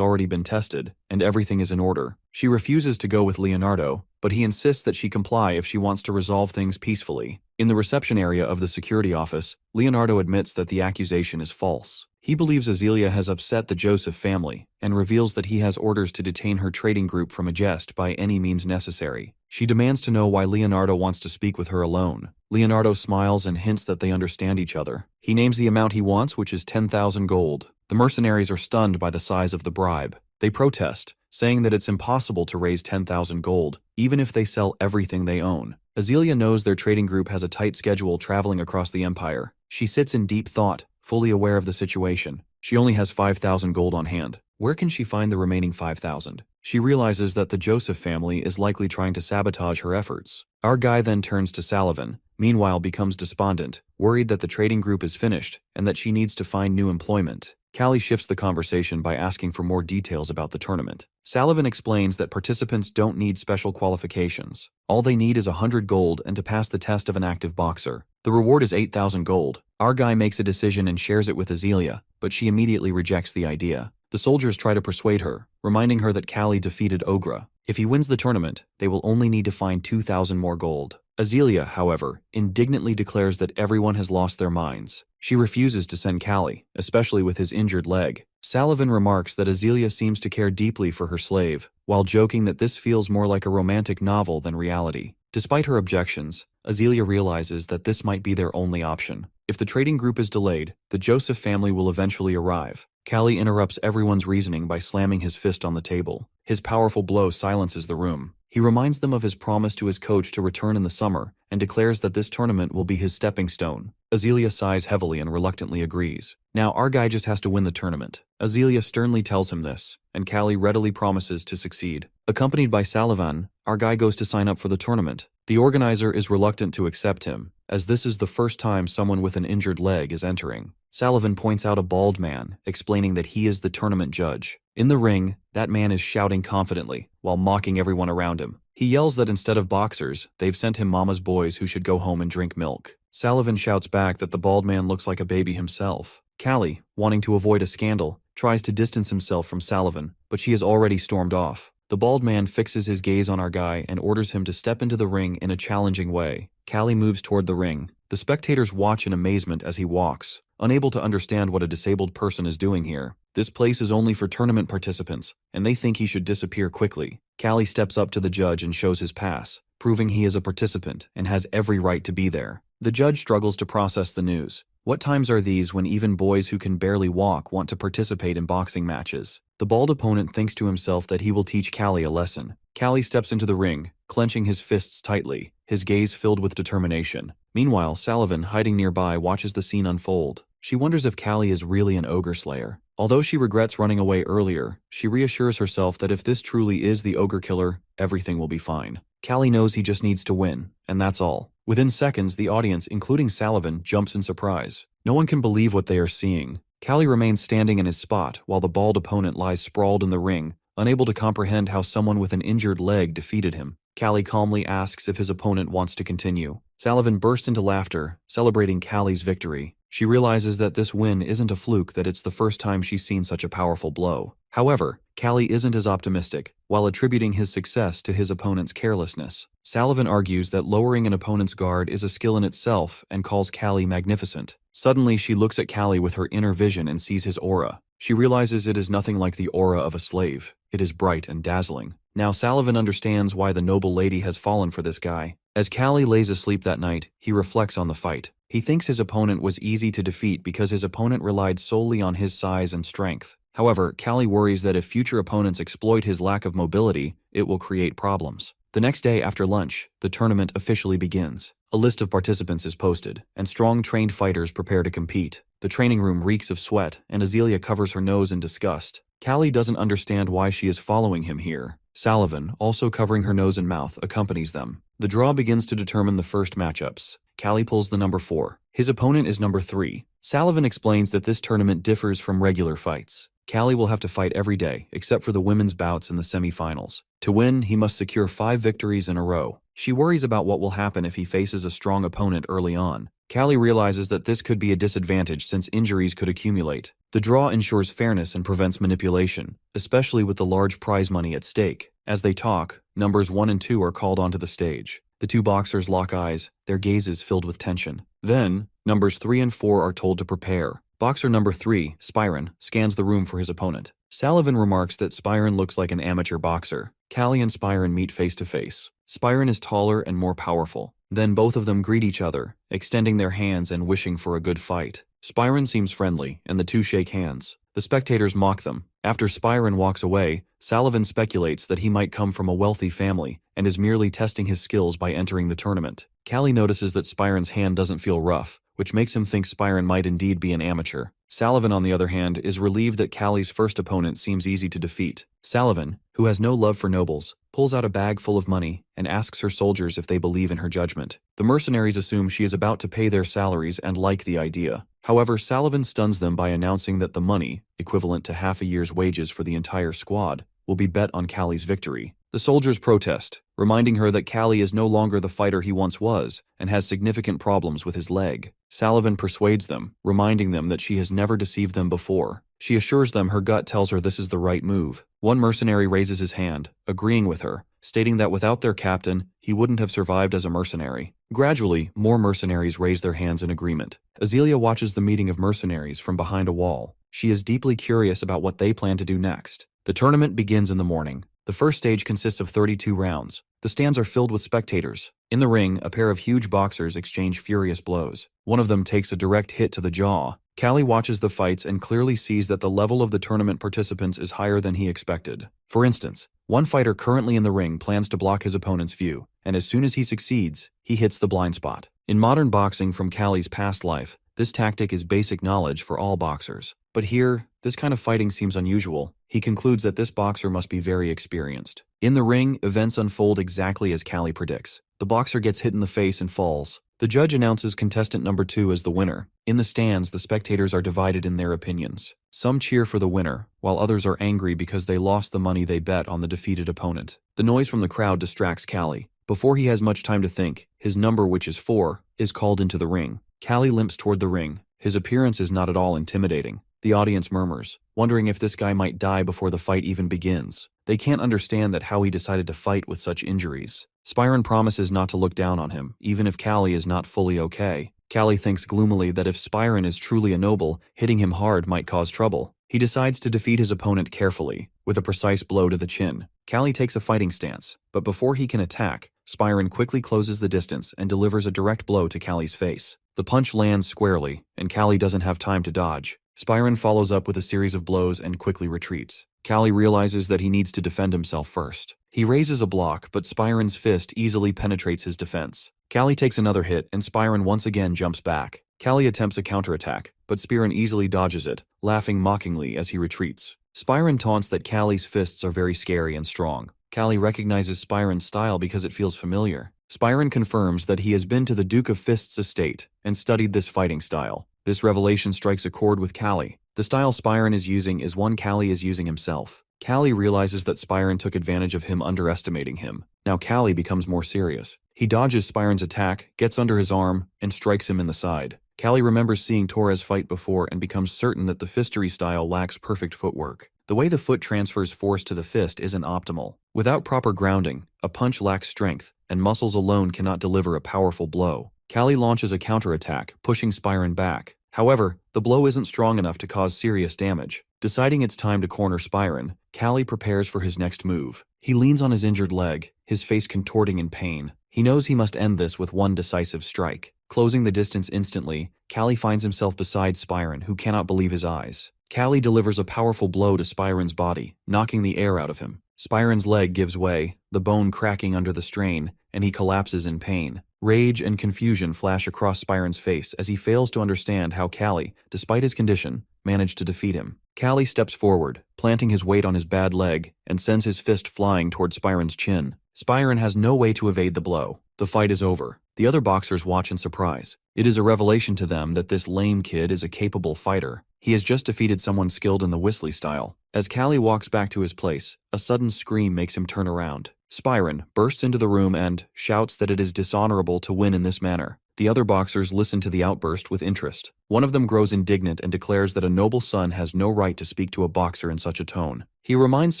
already been tested, and everything is in order. She refuses to go with Leonardo, but he insists that she comply if she wants to resolve things peacefully. In the reception area of the security office, Leonardo admits that the accusation is false. He believes Azealia has upset the Joseph family, and reveals that he has orders to detain her trading group from Agest by any means necessary. She demands to know why Leonardo wants to speak with her alone. Leonardo smiles and hints that they understand each other. He names the amount he wants, which is 10,000 gold. The mercenaries are stunned by the size of the bribe. They protest, saying that it's impossible to raise 10,000 gold, even if they sell everything they own. Azealia knows their trading group has a tight schedule traveling across the empire. She sits in deep thought, fully aware of the situation. She only has 5,000 gold on hand. Where can she find the remaining 5,000? She realizes that the Joseph family is likely trying to sabotage her efforts. Our guy then turns to Salavan, meanwhile becomes despondent, worried that the trading group is finished and that she needs to find new employment. Kalli shifts the conversation by asking for more details about the tournament. Salavan explains that participants don't need special qualifications. All they need is 100 gold and to pass the test of an active boxer. The reward is 8,000 gold. Our guy makes a decision and shares it with Azealia, but she immediately rejects the idea. The soldiers try to persuade her, reminding her that Kalli defeated Ogra. If he wins the tournament, they will only need to find 2,000 more gold. Azealia, however, indignantly declares that everyone has lost their minds. She refuses to send Kalli, especially with his injured leg. Salavan remarks that Azealia seems to care deeply for her slave, while joking that this feels more like a romantic novel than reality. Despite her objections, Azealia realizes that this might be their only option. If the trading group is delayed, the Joseph family will eventually arrive. Kalli interrupts everyone's reasoning by slamming his fist on the table. His powerful blow silences the room. He reminds them of his promise to his coach to return in the summer and declares that this tournament will be his stepping stone. Azealia sighs heavily and reluctantly agrees. Now our guy just has to win the tournament. Azealia sternly tells him this, and Kalli readily promises to succeed. Accompanied by Salavan, our guy goes to sign up for the tournament. The organizer is reluctant to accept him, as this is the first time someone with an injured leg is entering. Salavan points out a bald man, explaining that he is the tournament judge. In the ring, that man is shouting confidently, while mocking everyone around him. He yells that instead of boxers, they've sent him mama's boys who should go home and drink milk. Salavan shouts back that the bald man looks like a baby himself. Kalli, wanting to avoid a scandal, tries to distance himself from Salavan, but she has already stormed off. The bald man fixes his gaze on our guy and orders him to step into the ring in a challenging way. Kalli moves toward the ring. The spectators watch in amazement as he walks, unable to understand what a disabled person is doing here. This place is only for tournament participants, and they think he should disappear quickly. Kalli steps up to the judge and shows his pass, proving he is a participant and has every right to be there. The judge struggles to process the news. What times are these when even boys who can barely walk want to participate in boxing matches? The bald opponent thinks to himself that he will teach Kalli a lesson. Kalli steps into the ring, clenching his fists tightly, his gaze filled with determination. Meanwhile, Salavan, hiding nearby, watches the scene unfold. She wonders if Kalli is really an ogre slayer. Although she regrets running away earlier, she reassures herself that if this truly is the ogre killer, everything will be fine. Kalli knows he just needs to win, and that's all. Within seconds, the audience, including Salavan, jumps in surprise. No one can believe what they are seeing. Kalli remains standing in his spot while the bald opponent lies sprawled in the ring, unable to comprehend how someone with an injured leg defeated him. Kalli calmly asks if his opponent wants to continue. Salavan bursts into laughter, celebrating Kalli's victory. She realizes that this win isn't a fluke, that it's the first time she's seen such a powerful blow. However, Kalli isn't as optimistic, while attributing his success to his opponent's carelessness. Salavan argues that lowering an opponent's guard is a skill in itself and calls Kalli magnificent. Suddenly, she looks at Kalli with her inner vision and sees his aura. She realizes it is nothing like the aura of a slave. It is bright and dazzling. Now Salavan understands why the noble lady has fallen for this guy. As Kalli lays asleep that night, he reflects on the fight. He thinks his opponent was easy to defeat because his opponent relied solely on his size and strength. However, Kalli worries that if future opponents exploit his lack of mobility, it will create problems. The next day after lunch, the tournament officially begins. A list of participants is posted, and strong trained fighters prepare to compete. The training room reeks of sweat, and Azealia covers her nose in disgust. Kalli doesn't understand why she is following him here. Sullivan, also covering her nose and mouth, accompanies them. The draw begins to determine the first matchups. Kalli pulls the number 4. His opponent is number 3. Sullivan explains that this tournament differs from regular fights. Kalli will have to fight every day, except for the women's bouts in the semi-finals. To win, he must secure 5 victories in a row. She worries about what will happen if he faces a strong opponent early on. Kalli realizes that this could be a disadvantage since injuries could accumulate. The draw ensures fairness and prevents manipulation, especially with the large prize money at stake. As they talk, numbers 1 and 2 are called onto the stage. The 2 boxers lock eyes, their gazes filled with tension. Then, numbers 3 and 4 are told to prepare. Boxer number 3, Spyron, scans the room for his opponent. Sullivan remarks that Spyron looks like an amateur boxer. Kalli and Spyron meet face to face. Spyron is taller and more powerful. Then both of them greet each other, extending their hands and wishing for a good fight. Spyron seems friendly, and the two shake hands. The spectators mock them. After Spyron walks away, Sullivan speculates that he might come from a wealthy family and is merely testing his skills by entering the tournament. Kalli notices that Spyron's hand doesn't feel rough, which makes him think Spyron might indeed be an amateur. Sullivan, on the other hand, is relieved that Kalli's first opponent seems easy to defeat. Sullivan, who has no love for nobles, pulls out a bag full of money and asks her soldiers if they believe in her judgment. The mercenaries assume she is about to pay their salaries and like the idea. However, Sullivan stuns them by announcing that the money, equivalent to half a year's wages for the entire squad, will be bet on Kalli's victory. The soldiers protest, reminding her that Kalli is no longer the fighter he once was and has significant problems with his leg. Sullivan persuades them, reminding them that she has never deceived them before. She assures them her gut tells her this is the right move. One mercenary raises his hand, agreeing with her, stating that without their captain, he wouldn't have survived as a mercenary. Gradually, more mercenaries raise their hands in agreement. Azealia watches the meeting of mercenaries from behind a wall. She is deeply curious about what they plan to do next. The tournament begins in the morning. The first stage consists of 32 rounds. The stands are filled with spectators. In the ring, a pair of huge boxers exchange furious blows. One of them takes a direct hit to the jaw. Kalli watches the fights and clearly sees that the level of the tournament participants is higher than he expected. For instance, one fighter currently in the ring plans to block his opponent's view, and as soon as he succeeds, he hits the blind spot. In modern boxing from Kalli's past life, this tactic is basic knowledge for all boxers. But here, this kind of fighting seems unusual. He concludes that this boxer must be very experienced. In the ring, events unfold exactly as Kalli predicts. The boxer gets hit in the face and falls. The judge announces contestant number 2 as the winner. In the stands, the spectators are divided in their opinions. Some cheer for the winner, while others are angry because they lost the money they bet on the defeated opponent. The noise from the crowd distracts Kalli. Before he has much time to think, his number, which is 4, is called into the ring. Kalli limps toward the ring. His appearance is not at all intimidating. The audience murmurs, wondering if this guy might die before the fight even begins. They can't understand that how he decided to fight with such injuries. Spyron promises not to look down on him, even if Kalli is not fully okay. Kalli thinks gloomily that if Spyron is truly a noble, hitting him hard might cause trouble. He decides to defeat his opponent carefully, with a precise blow to the chin. Kalli takes a fighting stance, but before he can attack, Spyron quickly closes the distance and delivers a direct blow to Kalli's face. The punch lands squarely, and Kalli doesn't have time to dodge. Spyron follows up with a series of blows and quickly retreats. Kalli realizes that he needs to defend himself first. He raises a block, but Spyron's fist easily penetrates his defense. Kalli takes another hit, and Spyron once again jumps back. Kalli attempts a counterattack, but Spyron easily dodges it, laughing mockingly as he retreats. Spyron taunts that Kalli's fists are very scary and strong. Kalli recognizes Spyron's style because it feels familiar. Spyron confirms that he has been to the Duke of Fists' estate and studied this fighting style. This revelation strikes a chord with Kalli. The style Spyron is using is one Kalli is using himself. Kalli realizes that Spyron took advantage of him underestimating him. Now Kalli becomes more serious. He dodges Spyron's attack, gets under his arm, and strikes him in the side. Kalli remembers seeing Torres fight before and becomes certain that the fistery style lacks perfect footwork. The way the foot transfers force to the fist isn't optimal. Without proper grounding, a punch lacks strength, and muscles alone cannot deliver a powerful blow. Kalli launches a counterattack, pushing Spyron back. However, the blow isn't strong enough to cause serious damage. Deciding it's time to corner Spyron, Kalli prepares for his next move. He leans on his injured leg, his face contorting in pain. He knows he must end this with one decisive strike. Closing the distance instantly, Kalli finds himself beside Spyron, who cannot believe his eyes. Kalli delivers a powerful blow to Spyron's body, knocking the air out of him. Spyron's leg gives way, the bone cracking under the strain, and he collapses in pain. Rage and confusion flash across Spyron's face as he fails to understand how Kalli, despite his condition, managed to defeat him. Kalli steps forward, planting his weight on his bad leg, and sends his fist flying toward Spyron's chin. Spyron has no way to evade the blow. The fight is over. The other boxers watch in surprise. It is a revelation to them that this lame kid is a capable fighter. He has just defeated someone skilled in the Whistly style. As Kalli walks back to his place, a sudden scream makes him turn around. Spyron bursts into the room and shouts that it is dishonorable to win in this manner. The other boxers listen to the outburst with interest. One of them grows indignant and declares that a noble son has no right to speak to a boxer in such a tone. He reminds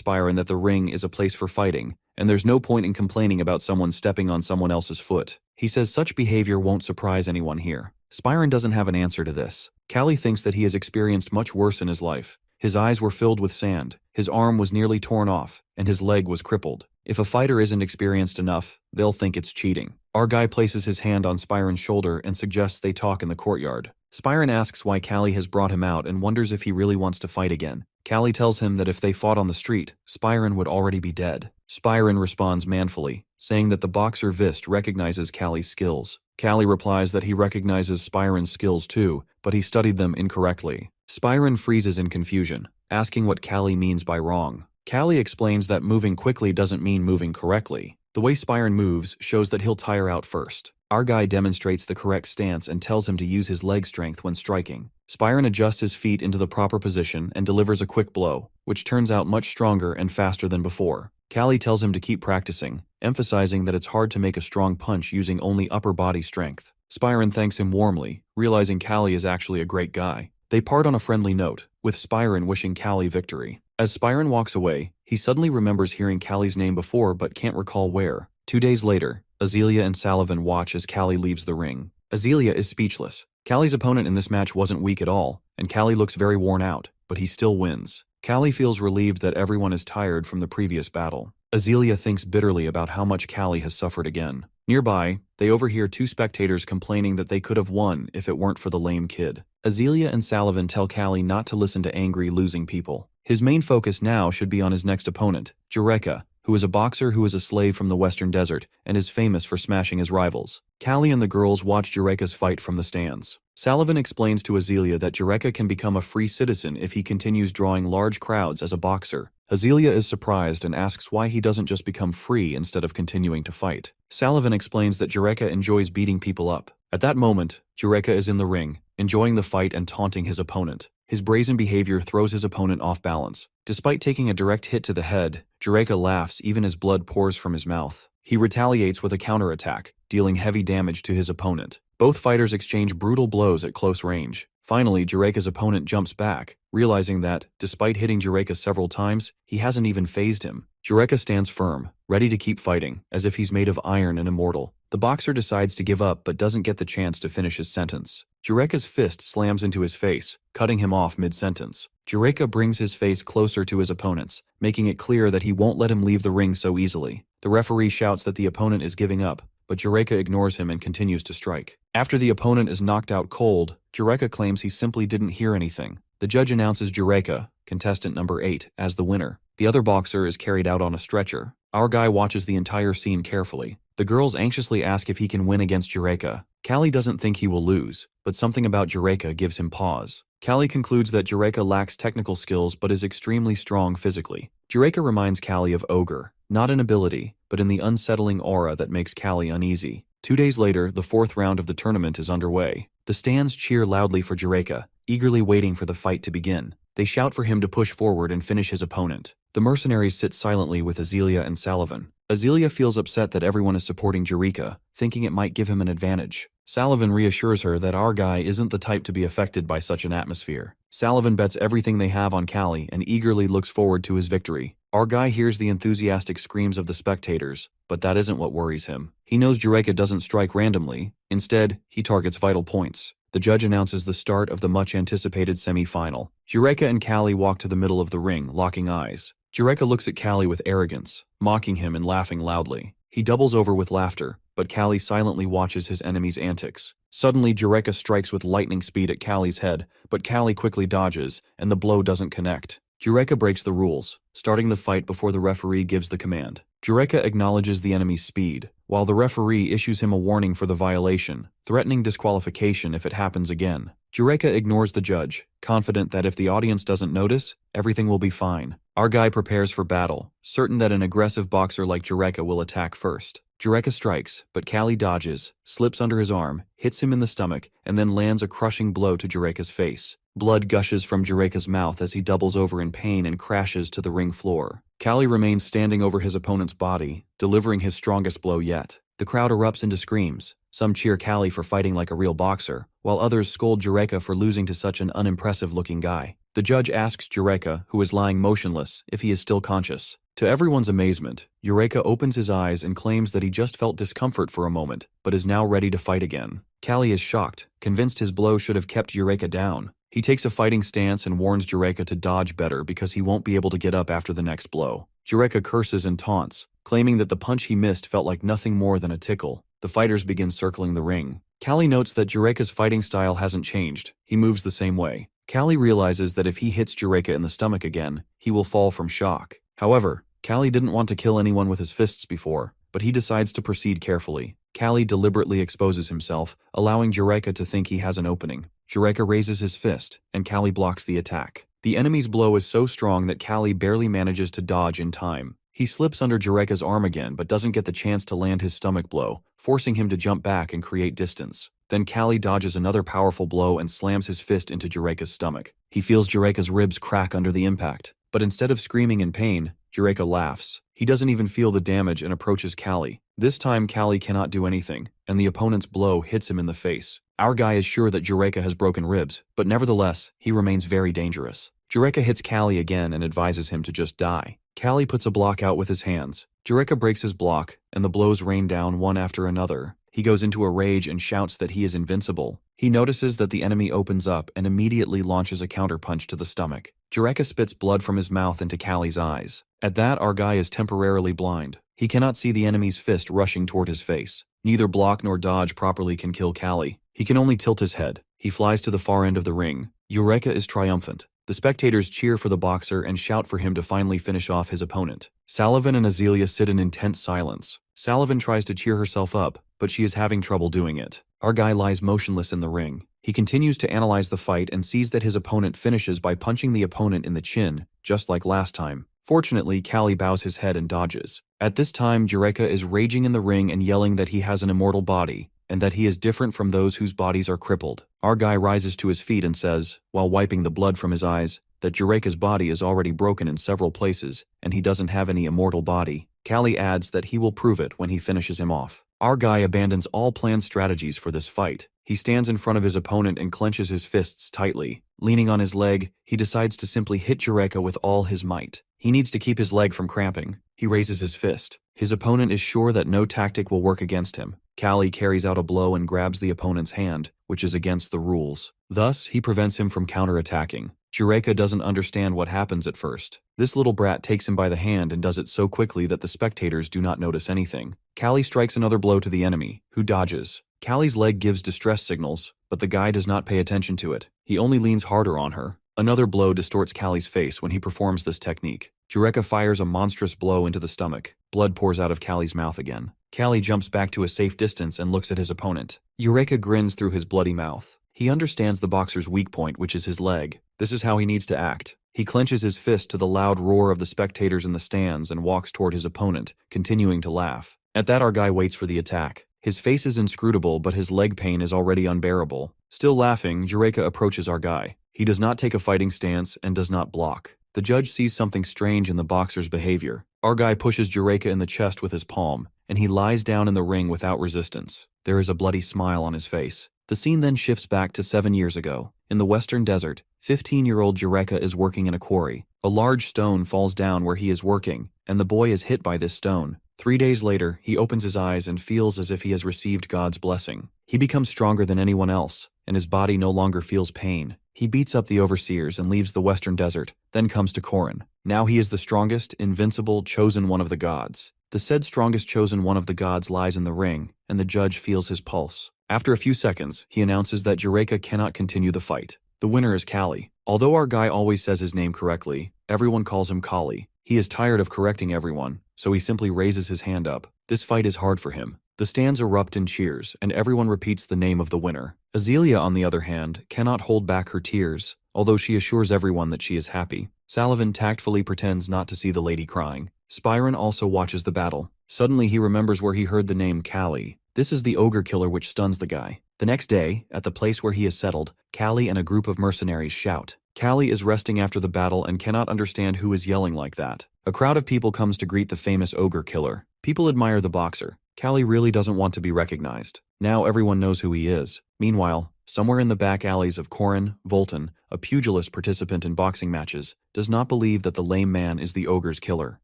Spyron that the ring is a place for fighting, and there's no point in complaining about someone stepping on someone else's foot. He says such behavior won't surprise anyone here. Spyron doesn't have an answer to this. Kalli thinks that he has experienced much worse in his life. His eyes were filled with sand, his arm was nearly torn off, and his leg was crippled. If a fighter isn't experienced enough, they'll think it's cheating. Our guy places his hand on Spyron's shoulder and suggests they talk in the courtyard. Spyron asks why Kalli has brought him out and wonders if he really wants to fight again. Kalli tells him that if they fought on the street, Spyron would already be dead. Spyron responds manfully, saying that the boxer Vist recognizes Kalli's skills. Kalli replies that he recognizes Spyron's skills too, but he studied them incorrectly. Spyron freezes in confusion, asking what Kalli means by wrong. Kalli explains that moving quickly doesn't mean moving correctly. The way Spyron moves shows that he'll tire out first. Our guy demonstrates the correct stance and tells him to use his leg strength when striking. Spyron adjusts his feet into the proper position and delivers a quick blow, which turns out much stronger and faster than before. Kalli tells him to keep practicing, emphasizing that it's hard to make a strong punch using only upper body strength. Spyron thanks him warmly, realizing Kalli is actually a great guy. They part on a friendly note, with Spyron wishing Kalli victory. As Spyron walks away, he suddenly remembers hearing Kalli's name before but can't recall where. 2 days later, Azealia and Salavin watch as Kalli leaves the ring. Azealia is speechless. Kalli's opponent in this match wasn't weak at all, and Kalli looks very worn out, but he still wins. Kalli feels relieved that everyone is tired from the previous battle. Azealia thinks bitterly about how much Kalli has suffered again. Nearby, they overhear 2 spectators complaining that they could have won if it weren't for the lame kid. Azealia and Salavin tell Kalli not to listen to angry, losing people. His main focus now should be on his next opponent, Jureka, who is a boxer who is a slave from the Western Desert and is famous for smashing his rivals. Kalli and the girls watch Jureka's fight from the stands. Salavin explains to Azealia that Jureka can become a free citizen if he continues drawing large crowds as a boxer. Azealia is surprised and asks why he doesn't just become free instead of continuing to fight. Salavin explains that Jureka enjoys beating people up. At that moment, Jureka is in the ring, enjoying the fight and taunting his opponent. His brazen behavior throws his opponent off balance. Despite taking a direct hit to the head, Jureka laughs even as blood pours from his mouth. He retaliates with a counterattack, dealing heavy damage to his opponent. Both fighters exchange brutal blows at close range. Finally, Jureka's opponent jumps back, realizing that, despite hitting Jureka several times, he hasn't even fazed him. Jureka stands firm, ready to keep fighting, as if he's made of iron and immortal. The boxer decides to give up but doesn't get the chance to finish his sentence. Jureka's fist slams into his face, cutting him off mid-sentence. Jureka brings his face closer to his opponent's, making it clear that he won't let him leave the ring so easily. The referee shouts that the opponent is giving up, but Jureka ignores him and continues to strike. After the opponent is knocked out cold, Jureka claims he simply didn't hear anything. The judge announces Jureka, contestant number 8, as the winner. The other boxer is carried out on a stretcher. Our guy watches the entire scene carefully. The girls anxiously ask if he can win against Jureka. Kalli doesn't think he will lose, but something about Jureka gives him pause. Kalli concludes that Jureka lacks technical skills but is extremely strong physically. Jureka reminds Kalli of Ogre, not in ability, but in the unsettling aura that makes Kalli uneasy. 2 days later, the 4th round of the tournament is underway. The stands cheer loudly for Jureka, eagerly waiting for the fight to begin. They shout for him to push forward and finish his opponent. The mercenaries sit silently with Azealia and Salavin. Azealia feels upset that everyone is supporting Jureka, thinking it might give him an advantage. Salavin reassures her that our guy isn't the type to be affected by such an atmosphere. Salavin bets everything they have on Kalli and eagerly looks forward to his victory. Our guy hears the enthusiastic screams of the spectators, but that isn't what worries him. He knows Jureka doesn't strike randomly. Instead, he targets vital points. The judge announces the start of the much-anticipated semi-final. Jureka and Kalli walk to the middle of the ring, locking eyes. Jureka looks at Kalli with arrogance, mocking him and laughing loudly. He doubles over with laughter, but Kalli silently watches his enemy's antics. Suddenly, Jureka strikes with lightning speed at Kalli's head, but Kalli quickly dodges, and the blow doesn't connect. Jureka breaks the rules, starting the fight before the referee gives the command. Jureka acknowledges the enemy's speed, while the referee issues him a warning for the violation, threatening disqualification if it happens again. Jureka ignores the judge, confident that if the audience doesn't notice, everything will be fine. Our guy prepares for battle, certain that an aggressive boxer like Jureka will attack first. Jureka strikes, but Kalli dodges, slips under his arm, hits him in the stomach, and then lands a crushing blow to Jureka's face. Blood gushes from Jureka's mouth as he doubles over in pain and crashes to the ring floor. Kalli remains standing over his opponent's body, delivering his strongest blow yet. The crowd erupts into screams. Some cheer Kalli for fighting like a real boxer, while others scold Jureka for losing to such an unimpressive-looking guy. The judge asks Jureka, who is lying motionless, if he is still conscious. To everyone's amazement, Jureka opens his eyes and claims that he just felt discomfort for a moment, but is now ready to fight again. Kalli is shocked, convinced his blow should have kept Jureka down. He takes a fighting stance and warns Jureka to dodge better because he won't be able to get up after the next blow. Jureka curses and taunts, claiming that the punch he missed felt like nothing more than a tickle. The fighters begin circling the ring. Kalli notes that Jureka's fighting style hasn't changed. He moves the same way. Kalli realizes that if he hits Jureka in the stomach again, he will fall from shock. However, Kalli didn't want to kill anyone with his fists before, but he decides to proceed carefully. Kalli deliberately exposes himself, allowing Jureka to think he has an opening. Jureka raises his fist, and Kalli blocks the attack. The enemy's blow is so strong that Kalli barely manages to dodge in time. He slips under Jureka's arm again but doesn't get the chance to land his stomach blow, forcing him to jump back and create distance. Then Kalli dodges another powerful blow and slams his fist into Jureka's stomach. He feels Jureka's ribs crack under the impact, but instead of screaming in pain, Jureka laughs. He doesn't even feel the damage and approaches Kalli. This time Kalli cannot do anything, and the opponent's blow hits him in the face. Our guy is sure that Jureka has broken ribs, but nevertheless, he remains very dangerous. Jureka hits Kalli again and advises him to just die. Kalli puts a block out with his hands. Jureka breaks his block, and the blows rain down one after another. He goes into a rage and shouts that he is invincible. He notices that the enemy opens up and immediately launches a counterpunch to the stomach. Jureka spits blood from his mouth into Kalli's eyes. At that, our guy is temporarily blind. He cannot see the enemy's fist rushing toward his face. Neither block nor dodge properly can kill Kalli. He can only tilt his head. He flies to the far end of the ring. Jureka is triumphant. The spectators cheer for the boxer and shout for him to finally finish off his opponent. Sullivan and Azealia sit in intense silence. Sullivan tries to cheer herself up, but she is having trouble doing it. Our guy lies motionless in the ring. He continues to analyze the fight and sees that his opponent finishes by punching the opponent in the chin, just like last time. Fortunately, Kalli bows his head and dodges. At this time, Jureka is raging in the ring and yelling that he has an immortal body, and that he is different from those whose bodies are crippled. Our guy rises to his feet and says, while wiping the blood from his eyes, that Jureka's body is already broken in several places, and he doesn't have any immortal body. Kalli adds that he will prove it when he finishes him off. Our guy abandons all planned strategies for this fight. He stands in front of his opponent and clenches his fists tightly. Leaning on his leg, he decides to simply hit Jureka with all his might. He needs to keep his leg from cramping. He raises his fist. His opponent is sure that no tactic will work against him. Kalli carries out a blow and grabs the opponent's hand, which is against the rules. Thus, he prevents him from counterattacking. Jureka doesn't understand what happens at first. This little brat takes him by the hand and does it so quickly that the spectators do not notice anything. Kalli strikes another blow to the enemy, who dodges. Kalli's leg gives distress signals, but the guy does not pay attention to it. He only leans harder on her. Another blow distorts Kalli's face when he performs this technique. Jureka fires a monstrous blow into the stomach. Blood pours out of Kalli's mouth again. Kalli jumps back to a safe distance and looks at his opponent. Jureka grins through his bloody mouth. He understands the boxer's weak point, which is his leg. This is how he needs to act. He clenches his fist to the loud roar of the spectators in the stands and walks toward his opponent, continuing to laugh. At that, our guy waits for the attack. His face is inscrutable, but his leg pain is already unbearable. Still laughing, Jureka approaches our guy. He does not take a fighting stance and does not block. The judge sees something strange in the boxer's behavior. Our guy pushes Jureka in the chest with his palm, and he lies down in the ring without resistance. There is a bloody smile on his face. The scene then shifts back to 7 years ago. In the western desert, 15-year-old Jureka is working in a quarry. A large stone falls down where he is working, and the boy is hit by this stone. 3 days later, he opens his eyes and feels as if he has received God's blessing. He becomes stronger than anyone else, and his body no longer feels pain. He beats up the overseers and leaves the western desert, then comes to Korin. Now he is the strongest, invincible, chosen one of the gods. The said strongest chosen one of the gods lies in the ring, and the judge feels his pulse. After a few seconds, he announces that Eureka cannot continue the fight. The winner is Kalli. Although our guy always says his name correctly, everyone calls him Kalli. He is tired of correcting everyone, so he simply raises his hand up. This fight is hard for him. The stands erupt in cheers, and everyone repeats the name of the winner. Azealia, on the other hand, cannot hold back her tears, although she assures everyone that she is happy. Salavin tactfully pretends not to see the lady crying. Spyron also watches the battle. Suddenly he remembers where he heard the name Kalli. This is the ogre killer which stuns the guy. The next day, at the place where he is settled, Kalli and a group of mercenaries shout. Kalli is resting after the battle and cannot understand who is yelling like that. A crowd of people comes to greet the famous ogre killer. People admire the boxer. Kalli really doesn't want to be recognized. Now everyone knows who he is. Meanwhile, somewhere in the back alleys of Corin, Volton, a pugilist participant in boxing matches, does not believe that the lame man is the ogre's killer.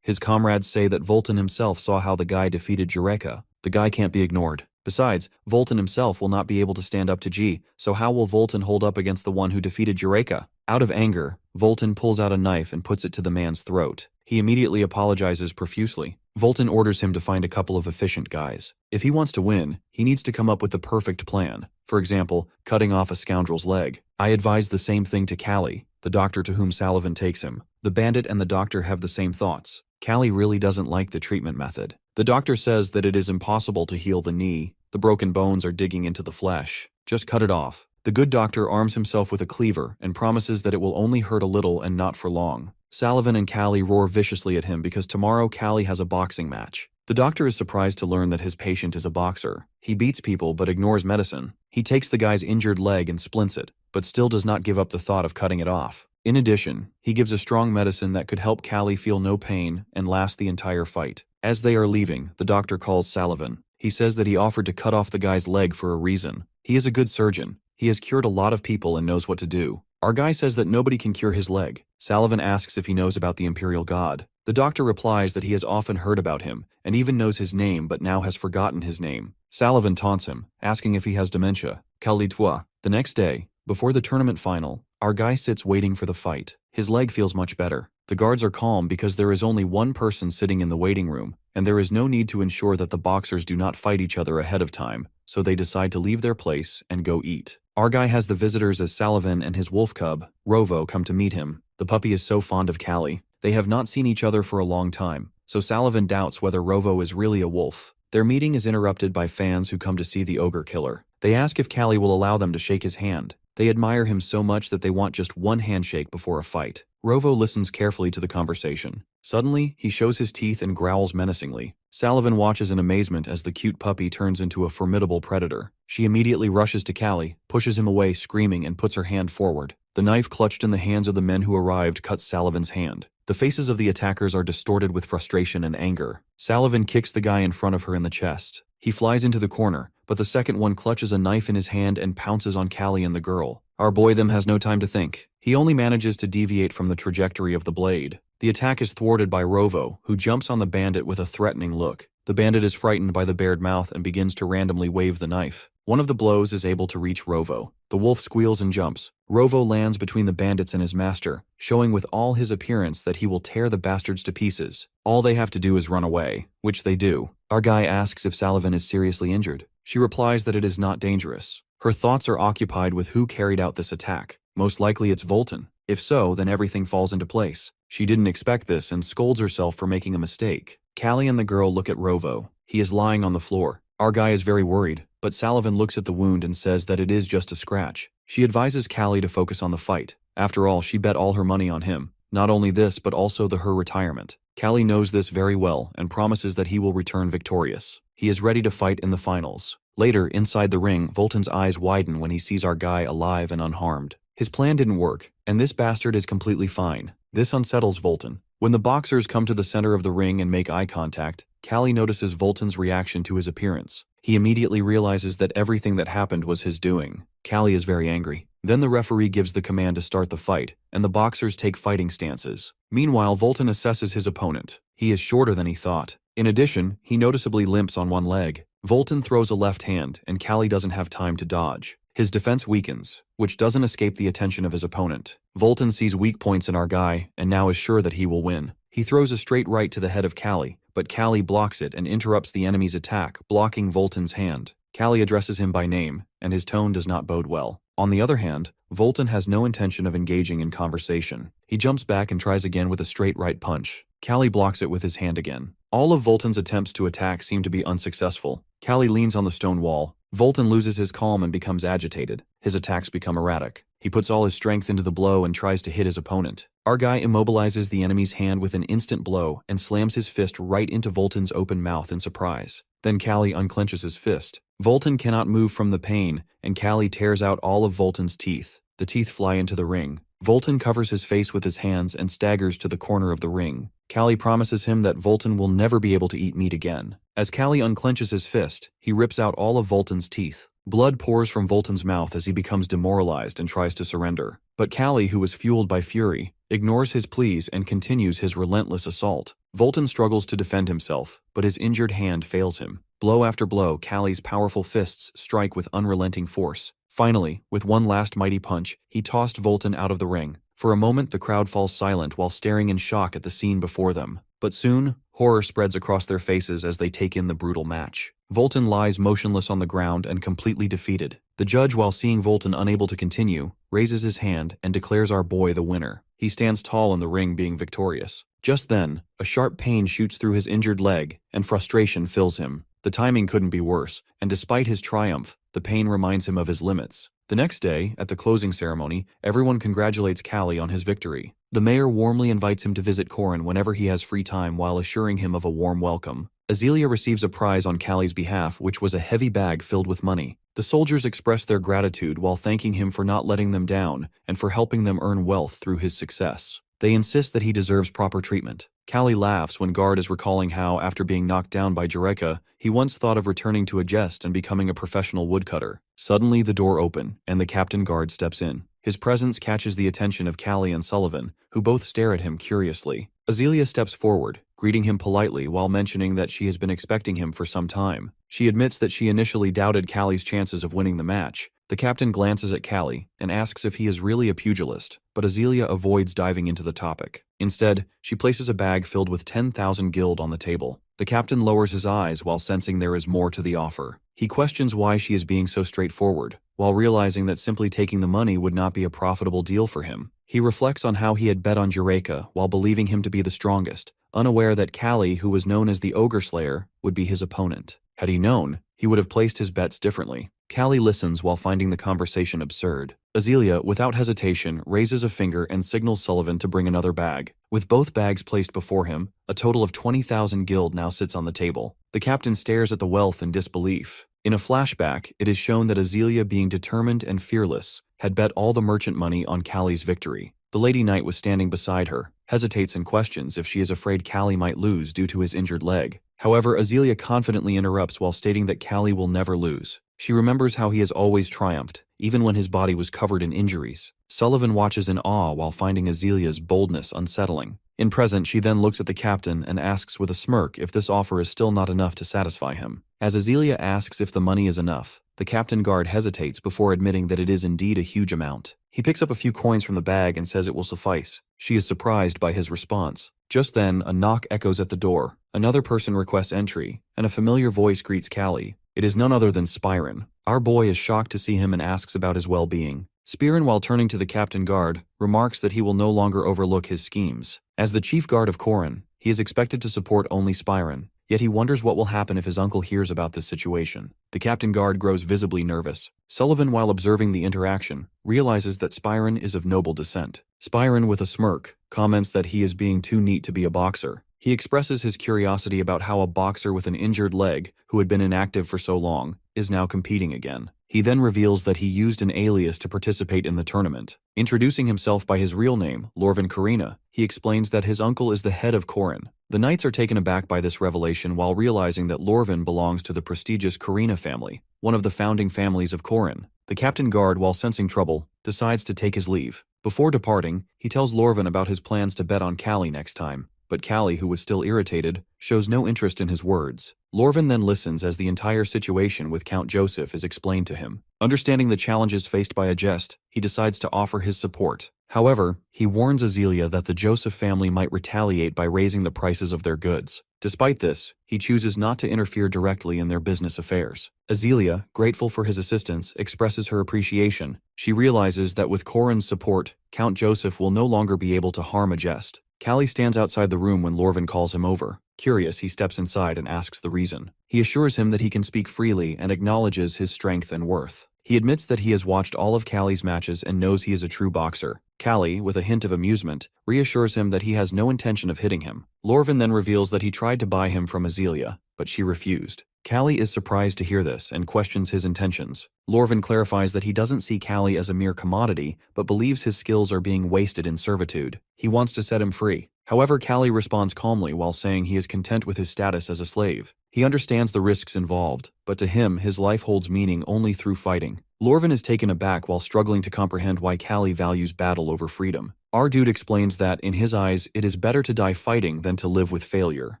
His comrades say that Volton himself saw how the guy defeated Eureka. The guy can't be ignored. Besides, Volton himself will not be able to stand up to G, so how will Volton hold up against the one who defeated Eureka? Out of anger, Volton pulls out a knife and puts it to the man's throat. He immediately apologizes profusely. Volton orders him to find a couple of efficient guys. If he wants to win, he needs to come up with the perfect plan. For example, cutting off a scoundrel's leg. I advise the same thing to Kalli, the doctor to whom Salavin takes him. The bandit and the doctor have the same thoughts. Kalli really doesn't like the treatment method. The doctor says that it is impossible to heal the knee. The broken bones are digging into the flesh. Just cut it off. The good doctor arms himself with a cleaver and promises that it will only hurt a little and not for long. Salavin and Kalli roar viciously at him because tomorrow Kalli has a boxing match. The doctor is surprised to learn that his patient is a boxer. He beats people but ignores medicine. He takes the guy's injured leg and splints it, but still does not give up the thought of cutting it off. In addition, he gives a strong medicine that could help Kalli feel no pain and last the entire fight. As they are leaving, the doctor calls Salavin. He says that he offered to cut off the guy's leg for a reason. He is a good surgeon. He has cured a lot of people and knows what to do. Our guy says that nobody can cure his leg. Salavin asks if he knows about the imperial god. The doctor replies that he has often heard about him and even knows his name but now has forgotten his name. Salavin taunts him, asking if he has dementia. Kalli toi. The next day, before the tournament final, our guy sits waiting for the fight. His leg feels much better. The guards are calm because there is only one person sitting in the waiting room, and there is no need to ensure that the boxers do not fight each other ahead of time, so they decide to leave their place and go eat. Our guy has the visitors as Salavin and his wolf cub, Rovo, come to meet him. The puppy is so fond of Kalli. They have not seen each other for a long time, so Salavin doubts whether Rovo is really a wolf. Their meeting is interrupted by fans who come to see the ogre killer. They ask if Kalli will allow them to shake his hand. They admire him so much that they want just one handshake before a fight. Rovo listens carefully to the conversation. Suddenly, he shows his teeth and growls menacingly. Salavin watches in amazement as the cute puppy turns into a formidable predator. She immediately rushes to Kalli, pushes him away screaming and puts her hand forward. The knife clutched in the hands of the men who arrived cuts Salavin's hand. The faces of the attackers are distorted with frustration and anger. Salavin kicks the guy in front of her in the chest. He flies into the corner, but the second one clutches a knife in his hand and pounces on Kalli and the girl. Our boy them has no time to think. He only manages to deviate from the trajectory of the blade. The attack is thwarted by Rovo, who jumps on the bandit with a threatening look. The bandit is frightened by the bared mouth and begins to randomly wave the knife. One of the blows is able to reach Rovo. The wolf squeals and jumps. Rovo lands between the bandits and his master, showing with all his appearance that he will tear the bastards to pieces. All they have to do is run away, which they do. Our guy asks if Salavin is seriously injured. She replies that it is not dangerous. Her thoughts are occupied with who carried out this attack. Most likely it's Volton. If so, then everything falls into place. She didn't expect this and scolds herself for making a mistake. Kalli and the girl look at Rovo. He is lying on the floor. Our guy is very worried, but Salavin looks at the wound and says that it is just a scratch. She advises Kalli to focus on the fight. After all, she bet all her money on him. Not only this, but also her retirement. Kalli knows this very well and promises that he will return victorious. He is ready to fight in the finals. Later, inside the ring, Volton's eyes widen when he sees our guy alive and unharmed. His plan didn't work, and this bastard is completely fine. This unsettles Volton. When the boxers come to the center of the ring and make eye contact, Kalli notices Volton's reaction to his appearance. He immediately realizes that everything that happened was his doing. Kalli is very angry. Then the referee gives the command to start the fight, and the boxers take fighting stances. Meanwhile, Volton assesses his opponent. He is shorter than he thought. In addition, he noticeably limps on one leg. Volton throws a left hand, and Kalli doesn't have time to dodge. His defense weakens, which doesn't escape the attention of his opponent. Volton sees weak points in our guy, and now is sure that he will win. He throws a straight right to the head of Kalli, but Kalli blocks it and interrupts the enemy's attack, blocking Volton's hand. Kalli addresses him by name, and his tone does not bode well. On the other hand, Volton has no intention of engaging in conversation. He jumps back and tries again with a straight right punch. Kalli blocks it with his hand again. All of Volton's attempts to attack seem to be unsuccessful. Kalli leans on the stone wall. Volton loses his calm and becomes agitated. His attacks become erratic. He puts all his strength into the blow and tries to hit his opponent. Our guy immobilizes the enemy's hand with an instant blow and slams his fist right into Volton's open mouth in surprise. Then Kalli unclenches his fist. Volton cannot move from the pain, and Kalli tears out all of Volton's teeth. The teeth fly into the ring. Volton covers his face with his hands and staggers to the corner of the ring. Kalli promises him that Volton will never be able to eat meat again. As Kalli unclenches his fist, he rips out all of Volton's teeth. Blood pours from Volton's mouth as he becomes demoralized and tries to surrender. But Kalli, who is fueled by fury, ignores his pleas and continues his relentless assault. Volton struggles to defend himself, but his injured hand fails him. Blow after blow, Kalli's powerful fists strike with unrelenting force. Finally, with one last mighty punch, he tossed Volton out of the ring. For a moment, the crowd falls silent while staring in shock at the scene before them. But soon, horror spreads across their faces as they take in the brutal match. Volton lies motionless on the ground and completely defeated. The judge, while seeing Volton unable to continue, raises his hand and declares our boy the winner. He stands tall in the ring, being victorious. Just then, a sharp pain shoots through his injured leg, and frustration fills him. The timing couldn't be worse, and despite his triumph, the pain reminds him of his limits. The next day, at the closing ceremony, everyone congratulates Kalli on his victory. The mayor warmly invites him to visit Korin whenever he has free time while assuring him of a warm welcome. Azealia receives a prize on Kalli's behalf, which was a heavy bag filled with money. The soldiers express their gratitude while thanking him for not letting them down and for helping them earn wealth through his success. They insist that he deserves proper treatment. Kalli laughs when Guard is recalling how, after being knocked down by Jureka, he once thought of returning to a jest and becoming a professional woodcutter. Suddenly, the door opens, and the Captain Guard steps in. His presence catches the attention of Kalli and Sullivan, who both stare at him curiously. Azealia steps forward, greeting him politely while mentioning that she has been expecting him for some time. She admits that she initially doubted Kalli's chances of winning the match. The captain glances at Kalli and asks if he is really a pugilist, but Azealia avoids diving into the topic. Instead, she places a bag filled with 10,000 guild on the table. The captain lowers his eyes while sensing there is more to the offer. He questions why she is being so straightforward, while realizing that simply taking the money would not be a profitable deal for him. He reflects on how he had bet on Jureka while believing him to be the strongest, unaware that Kalli, who was known as the Ogre Slayer, would be his opponent. Had he known, he would have placed his bets differently. Kalli listens while finding the conversation absurd. Azealia, without hesitation, raises a finger and signals Sullivan to bring another bag. With both bags placed before him, a total of 20,000 guild now sits on the table. The captain stares at the wealth in disbelief. In a flashback, it is shown that Azealia, being determined and fearless, had bet all the merchant money on Kalli's victory. The Lady Knight was standing beside her, hesitates and questions if she is afraid Kalli might lose due to his injured leg. However, Azealia confidently interrupts while stating that Kalli will never lose. She remembers how he has always triumphed, even when his body was covered in injuries. Sullivan watches in awe while finding Azelia's boldness unsettling. In present, she then looks at the captain and asks with a smirk if this offer is still not enough to satisfy him. As Azealia asks if the money is enough, the Captain Guard hesitates before admitting that it is indeed a huge amount. He picks up a few coins from the bag and says it will suffice. She is surprised by his response. Just then, a knock echoes at the door. Another person requests entry, and a familiar voice greets Kalli. It is none other than Spyron. Our boy is shocked to see him and asks about his well-being. Spyron, while turning to the Captain Guard, remarks that he will no longer overlook his schemes. As the Chief Guard of Korin, he is expected to support only Spyron, yet he wonders what will happen if his uncle hears about this situation. The Captain Guard grows visibly nervous. Sullivan, while observing the interaction, realizes that Spyron is of noble descent. Spyron, with a smirk, comments that he is being too neat to be a boxer. He expresses his curiosity about how a boxer with an injured leg, who had been inactive for so long, is now competing again. He then reveals that he used an alias to participate in the tournament. Introducing himself by his real name, Lorvin Karina, he explains that his uncle is the head of Korin. The knights are taken aback by this revelation while realizing that Lorvin belongs to the prestigious Karina family, one of the founding families of Korin. The Captain Guard, while sensing trouble, decides to take his leave. Before departing, he tells Lorvin about his plans to bet on Kalli next time. But Kalli, who was still irritated, shows no interest in his words. Lorvin then listens as the entire situation with Count Joseph is explained to him. Understanding the challenges faced by a jest, he decides to offer his support. However, he warns Azealia that the Joseph family might retaliate by raising the prices of their goods. Despite this, he chooses not to interfere directly in their business affairs. Azealia, grateful for his assistance, expresses her appreciation. She realizes that with Corin's support, Count Joseph will no longer be able to harm a jest. Kalli stands outside the room when Lorvin calls him over. Curious, he steps inside and asks the reason. He assures him that he can speak freely and acknowledges his strength and worth. He admits that he has watched all of Kalli's matches and knows he is a true boxer. Kalli, with a hint of amusement, reassures him that he has no intention of hitting him. Lorvin then reveals that he tried to buy him from Azealia, but she refused. Kalli is surprised to hear this and questions his intentions. Lorvin clarifies that he doesn't see Kalli as a mere commodity, but believes his skills are being wasted in servitude. He wants to set him free. However, Kalli responds calmly while saying he is content with his status as a slave. He understands the risks involved, but to him, his life holds meaning only through fighting. Lorvin is taken aback while struggling to comprehend why Kalli values battle over freedom. Our dude explains that, in his eyes, it is better to die fighting than to live with failure.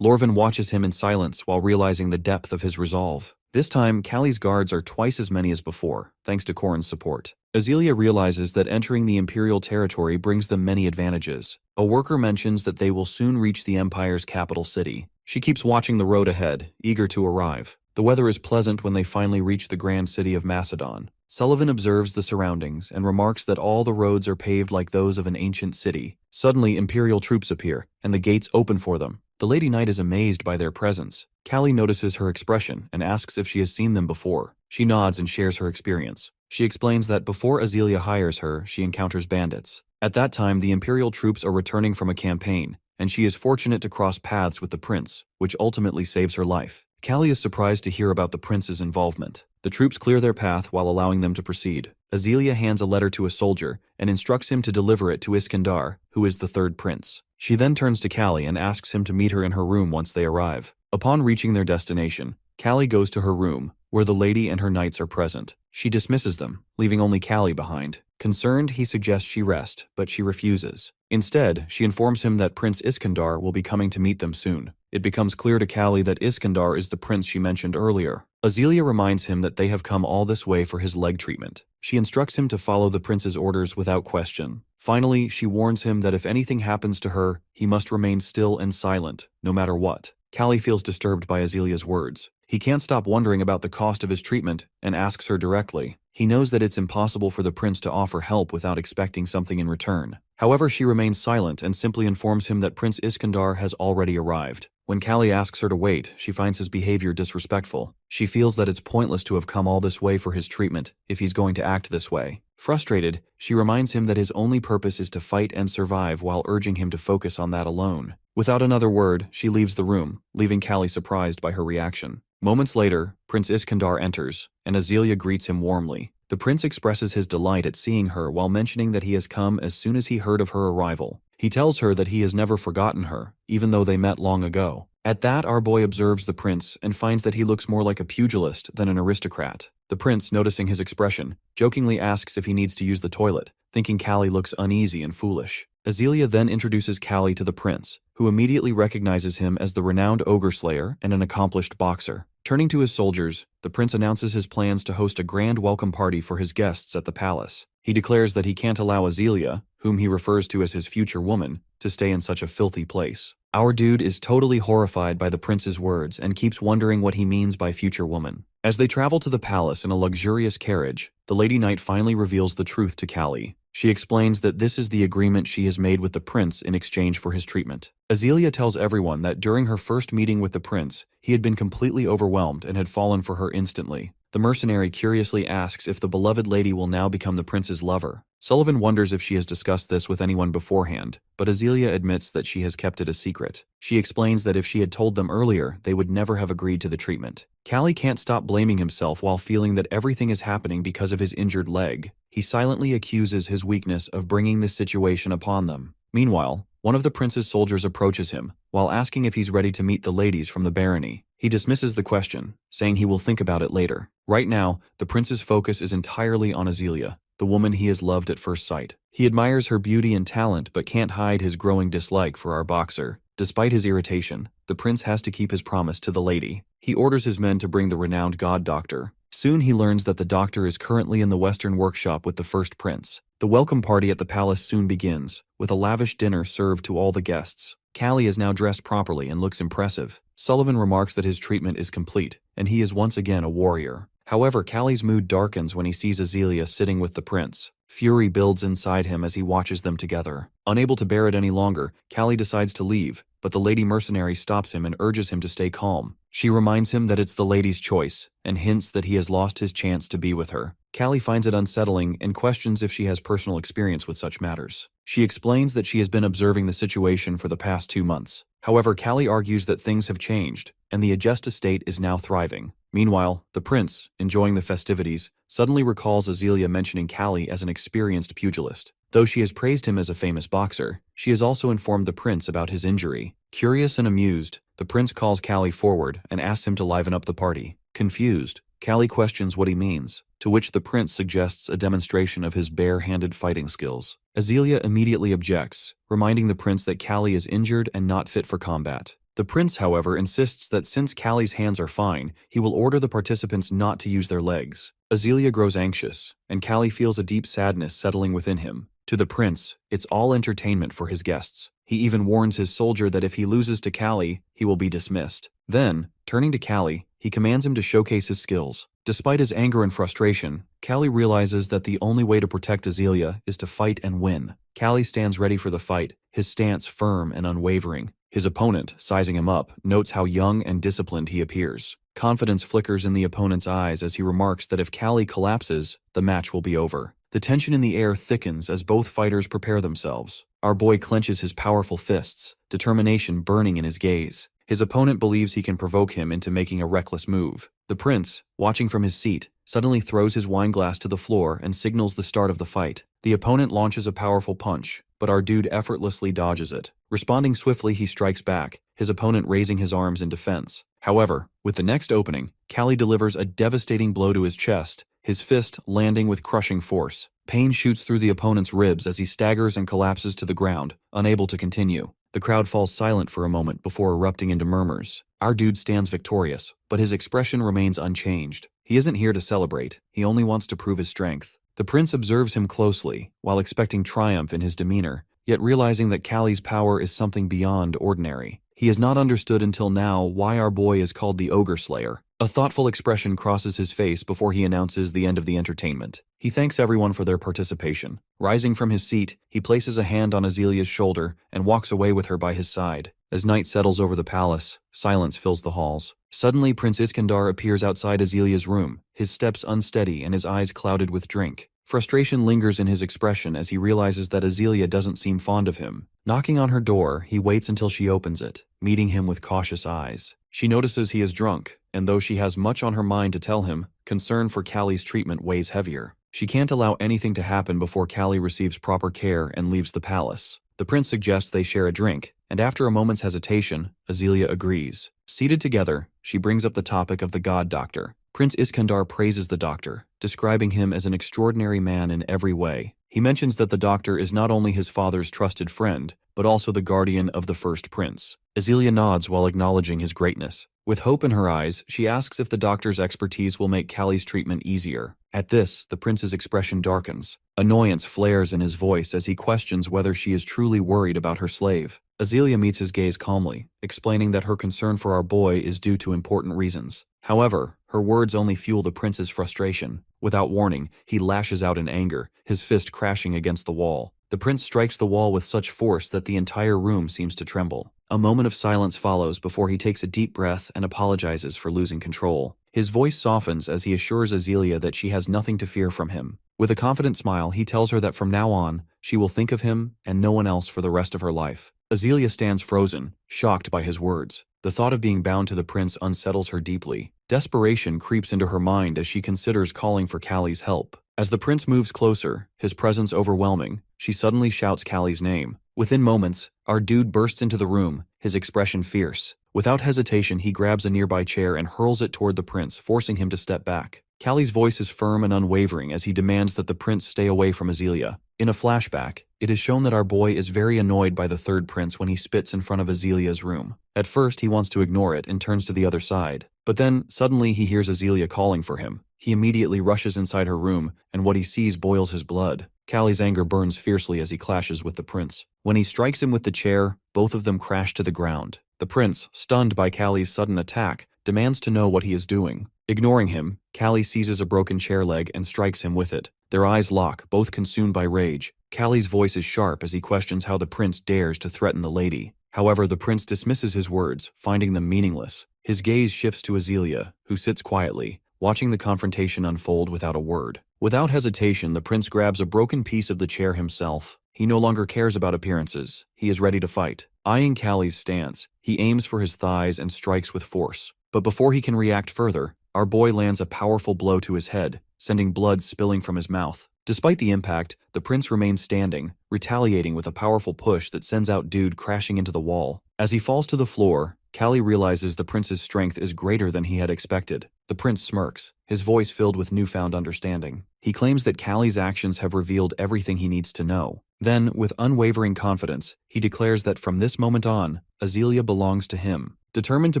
Lorvin watches him in silence while realizing the depth of his resolve. This time, Kalli's guards are twice as many as before, thanks to Corin's support. Azealia realizes that entering the Imperial territory brings them many advantages. A worker mentions that they will soon reach the Empire's capital city. She keeps watching the road ahead, eager to arrive. The weather is pleasant when they finally reach the grand city of Macedon. Sullivan observes the surroundings and remarks that all the roads are paved like those of an ancient city. Suddenly, Imperial troops appear, and the gates open for them. The Lady Knight is amazed by their presence. Kalli notices her expression and asks if she has seen them before. She nods and shares her experience. She explains that before Azealia hires her, she encounters bandits. At that time, the Imperial troops are returning from a campaign, and she is fortunate to cross paths with the prince, which ultimately saves her life. Kalli is surprised to hear about the prince's involvement. The troops clear their path while allowing them to proceed. Azealia hands a letter to a soldier and instructs him to deliver it to Iskandar, who is the third prince. She then turns to Kalli and asks him to meet her in her room once they arrive. Upon reaching their destination, Kalli goes to her room, where the lady and her knights are present. She dismisses them, leaving only Kalli behind. Concerned, he suggests she rest, but she refuses. Instead, she informs him that Prince Iskandar will be coming to meet them soon. It becomes clear to Kalli that Iskandar is the prince she mentioned earlier. Azealia reminds him that they have come all this way for his leg treatment. She instructs him to follow the prince's orders without question. Finally, she warns him that if anything happens to her, he must remain still and silent, no matter what. Kalli feels disturbed by Azelia's words. He can't stop wondering about the cost of his treatment and asks her directly. He knows that it's impossible for the prince to offer help without expecting something in return. However, she remains silent and simply informs him that Prince Iskandar has already arrived. When Kalli asks her to wait, she finds his behavior disrespectful. She feels that it's pointless to have come all this way for his treatment if he's going to act this way. Frustrated, she reminds him that his only purpose is to fight and survive while urging him to focus on that alone. Without another word, she leaves the room, leaving Kalli surprised by her reaction. Moments later, Prince Iskandar enters, and Azealia greets him warmly. The prince expresses his delight at seeing her while mentioning that he has come as soon as he heard of her arrival. He tells her that he has never forgotten her, even though they met long ago. At that, our boy observes the prince and finds that he looks more like a pugilist than an aristocrat. The prince, noticing his expression, jokingly asks if he needs to use the toilet, thinking Kalli looks uneasy and foolish. Azealia then introduces Kalli to the prince, who immediately recognizes him as the renowned ogre slayer and an accomplished boxer. Turning to his soldiers, the prince announces his plans to host a grand welcome party for his guests at the palace. He declares that he can't allow Azealia, whom he refers to as his future woman, to stay in such a filthy place. Our dude is totally horrified by the prince's words and keeps wondering what he means by future woman. As they travel to the palace in a luxurious carriage, the Lady Knight finally reveals the truth to Kalli. She explains that this is the agreement she has made with the prince in exchange for his treatment. Azealia tells everyone that during her first meeting with the prince, he had been completely overwhelmed and had fallen for her instantly. The mercenary curiously asks if the beloved lady will now become the prince's lover. Sullivan wonders if she has discussed this with anyone beforehand, but Azealia admits that she has kept it a secret. She explains that if she had told them earlier, they would never have agreed to the treatment. Kalli can't stop blaming himself while feeling that everything is happening because of his injured leg. He silently accuses his weakness of bringing this situation upon them. Meanwhile, one of the prince's soldiers approaches him, while asking if he's ready to meet the ladies from the barony. He dismisses the question, saying he will think about it later. Right now, the prince's focus is entirely on Azealia, the woman he has loved at first sight. He admires her beauty and talent but can't hide his growing dislike for our boxer. Despite his irritation, the prince has to keep his promise to the lady. He orders his men to bring the renowned god doctor. Soon he learns that the doctor is currently in the western workshop with the first prince. The welcome party at the palace soon begins, with a lavish dinner served to all the guests. Kalli is now dressed properly and looks impressive. Sullivan remarks that his treatment is complete, and he is once again a warrior. However, Kalli's mood darkens when he sees Azealia sitting with the prince. Fury builds inside him as he watches them together. Unable to bear it any longer, Kalli decides to leave, but the lady mercenary stops him and urges him to stay calm. She reminds him that it's the lady's choice, and hints that he has lost his chance to be with her. Kalli finds it unsettling and questions if she has personal experience with such matters. She explains that she has been observing the situation for the past 2 months. However, Kalli argues that things have changed, and the Adjust estate is now thriving. Meanwhile, the prince, enjoying the festivities, suddenly recalls Azealia mentioning Kalli as an experienced pugilist. Though she has praised him as a famous boxer, she has also informed the prince about his injury. Curious and amused, the prince calls Kalli forward and asks him to liven up the party. Confused, Kalli questions what he means, to which the prince suggests a demonstration of his bare-handed fighting skills. Azealia immediately objects, reminding the prince that Kalli is injured and not fit for combat. The prince, however, insists that since Kalli's hands are fine, he will order the participants not to use their legs. Azealia grows anxious, and Kalli feels a deep sadness settling within him. To the prince, it's all entertainment for his guests. He even warns his soldier that if he loses to Kalli, he will be dismissed. Then, turning to Kalli, he commands him to showcase his skills. Despite his anger and frustration, Kalli realizes that the only way to protect Azealia is to fight and win. Kalli stands ready for the fight, his stance firm and unwavering. His opponent, sizing him up, notes how young and disciplined he appears. Confidence flickers in the opponent's eyes as he remarks that if Kalli collapses, the match will be over. The tension in the air thickens as both fighters prepare themselves. Our boy clenches his powerful fists, determination burning in his gaze. His opponent believes he can provoke him into making a reckless move. The prince, watching from his seat, suddenly throws his wineglass to the floor and signals the start of the fight. The opponent launches a powerful punch, but our dude effortlessly dodges it. Responding swiftly, he strikes back, his opponent raising his arms in defense. However, with the next opening, Kalli delivers a devastating blow to his chest, his fist landing with crushing force. Pain shoots through the opponent's ribs as he staggers and collapses to the ground, unable to continue. The crowd falls silent for a moment before erupting into murmurs. Our dude stands victorious, but his expression remains unchanged. He isn't here to celebrate, he only wants to prove his strength. The prince observes him closely, while expecting triumph in his demeanor, yet realizing that Kalli's power is something beyond ordinary. He has not understood until now why our boy is called the Ogre Slayer. A thoughtful expression crosses his face before he announces the end of the entertainment. He thanks everyone for their participation. Rising from his seat, he places a hand on Azelia's shoulder and walks away with her by his side. As night settles over the palace, silence fills the halls. Suddenly, Prince Iskandar appears outside Azelia's room, his steps unsteady and his eyes clouded with drink. Frustration lingers in his expression as he realizes that Azealia doesn't seem fond of him. Knocking on her door, he waits until she opens it, meeting him with cautious eyes. She notices he is drunk, and though she has much on her mind to tell him, concern for Kalli's treatment weighs heavier. She can't allow anything to happen before Kalli receives proper care and leaves the palace. The prince suggests they share a drink, and after a moment's hesitation, Azealia agrees. Seated together, she brings up the topic of the god doctor. Prince Iskandar praises the doctor, describing him as an extraordinary man in every way. He mentions that the doctor is not only his father's trusted friend, but also the guardian of the first prince. Azealia nods while acknowledging his greatness. With hope in her eyes, she asks if the doctor's expertise will make Kalli's treatment easier. At this, the prince's expression darkens. Annoyance flares in his voice as he questions whether she is truly worried about her slave. Azealia meets his gaze calmly, explaining that her concern for our boy is due to important reasons. However, her words only fuel the prince's frustration. Without warning, he lashes out in anger, his fist crashing against the wall. The prince strikes the wall with such force that the entire room seems to tremble. A moment of silence follows before he takes a deep breath and apologizes for losing control. His voice softens as he assures Azealia that she has nothing to fear from him. With a confident smile, he tells her that from now on, she will think of him and no one else for the rest of her life. Azealia stands frozen, shocked by his words. The thought of being bound to the prince unsettles her deeply. Desperation creeps into her mind as she considers calling for Kalli's help. As the prince moves closer, his presence overwhelming, she suddenly shouts Kalli's name. Within moments, our dude bursts into the room, his expression fierce. Without hesitation, he grabs a nearby chair and hurls it toward the prince, forcing him to step back. Kalli's voice is firm and unwavering as he demands that the prince stay away from Azealia. In a flashback, it is shown that our boy is very annoyed by the third prince when he spits in front of Azelia's room. At first, he wants to ignore it and turns to the other side. But then, suddenly he hears Azealia calling for him. He immediately rushes inside her room, and what he sees boils his blood. Kalli's anger burns fiercely as he clashes with the prince. When he strikes him with the chair, both of them crash to the ground. The prince, stunned by Kalli's sudden attack, demands to know what he is doing. Ignoring him, Kalli seizes a broken chair leg and strikes him with it. Their eyes lock, both consumed by rage. Kalli's voice is sharp as he questions how the prince dares to threaten the lady. However, the prince dismisses his words, finding them meaningless. His gaze shifts to Azelia, who sits quietly, watching the confrontation unfold without a word. Without hesitation, the prince grabs a broken piece of the chair himself. He no longer cares about appearances. He is ready to fight. Eyeing Kalli's stance, he aims for his thighs and strikes with force. But before he can react further, our boy lands a powerful blow to his head, sending blood spilling from his mouth. Despite the impact, the prince remains standing, retaliating with a powerful push that sends out Dude crashing into the wall. As he falls to the floor, Kalli realizes the prince's strength is greater than he had expected. The prince smirks, his voice filled with newfound understanding. He claims that Kalli's actions have revealed everything he needs to know. Then, with unwavering confidence, he declares that from this moment on, Azelia belongs to him. Determined to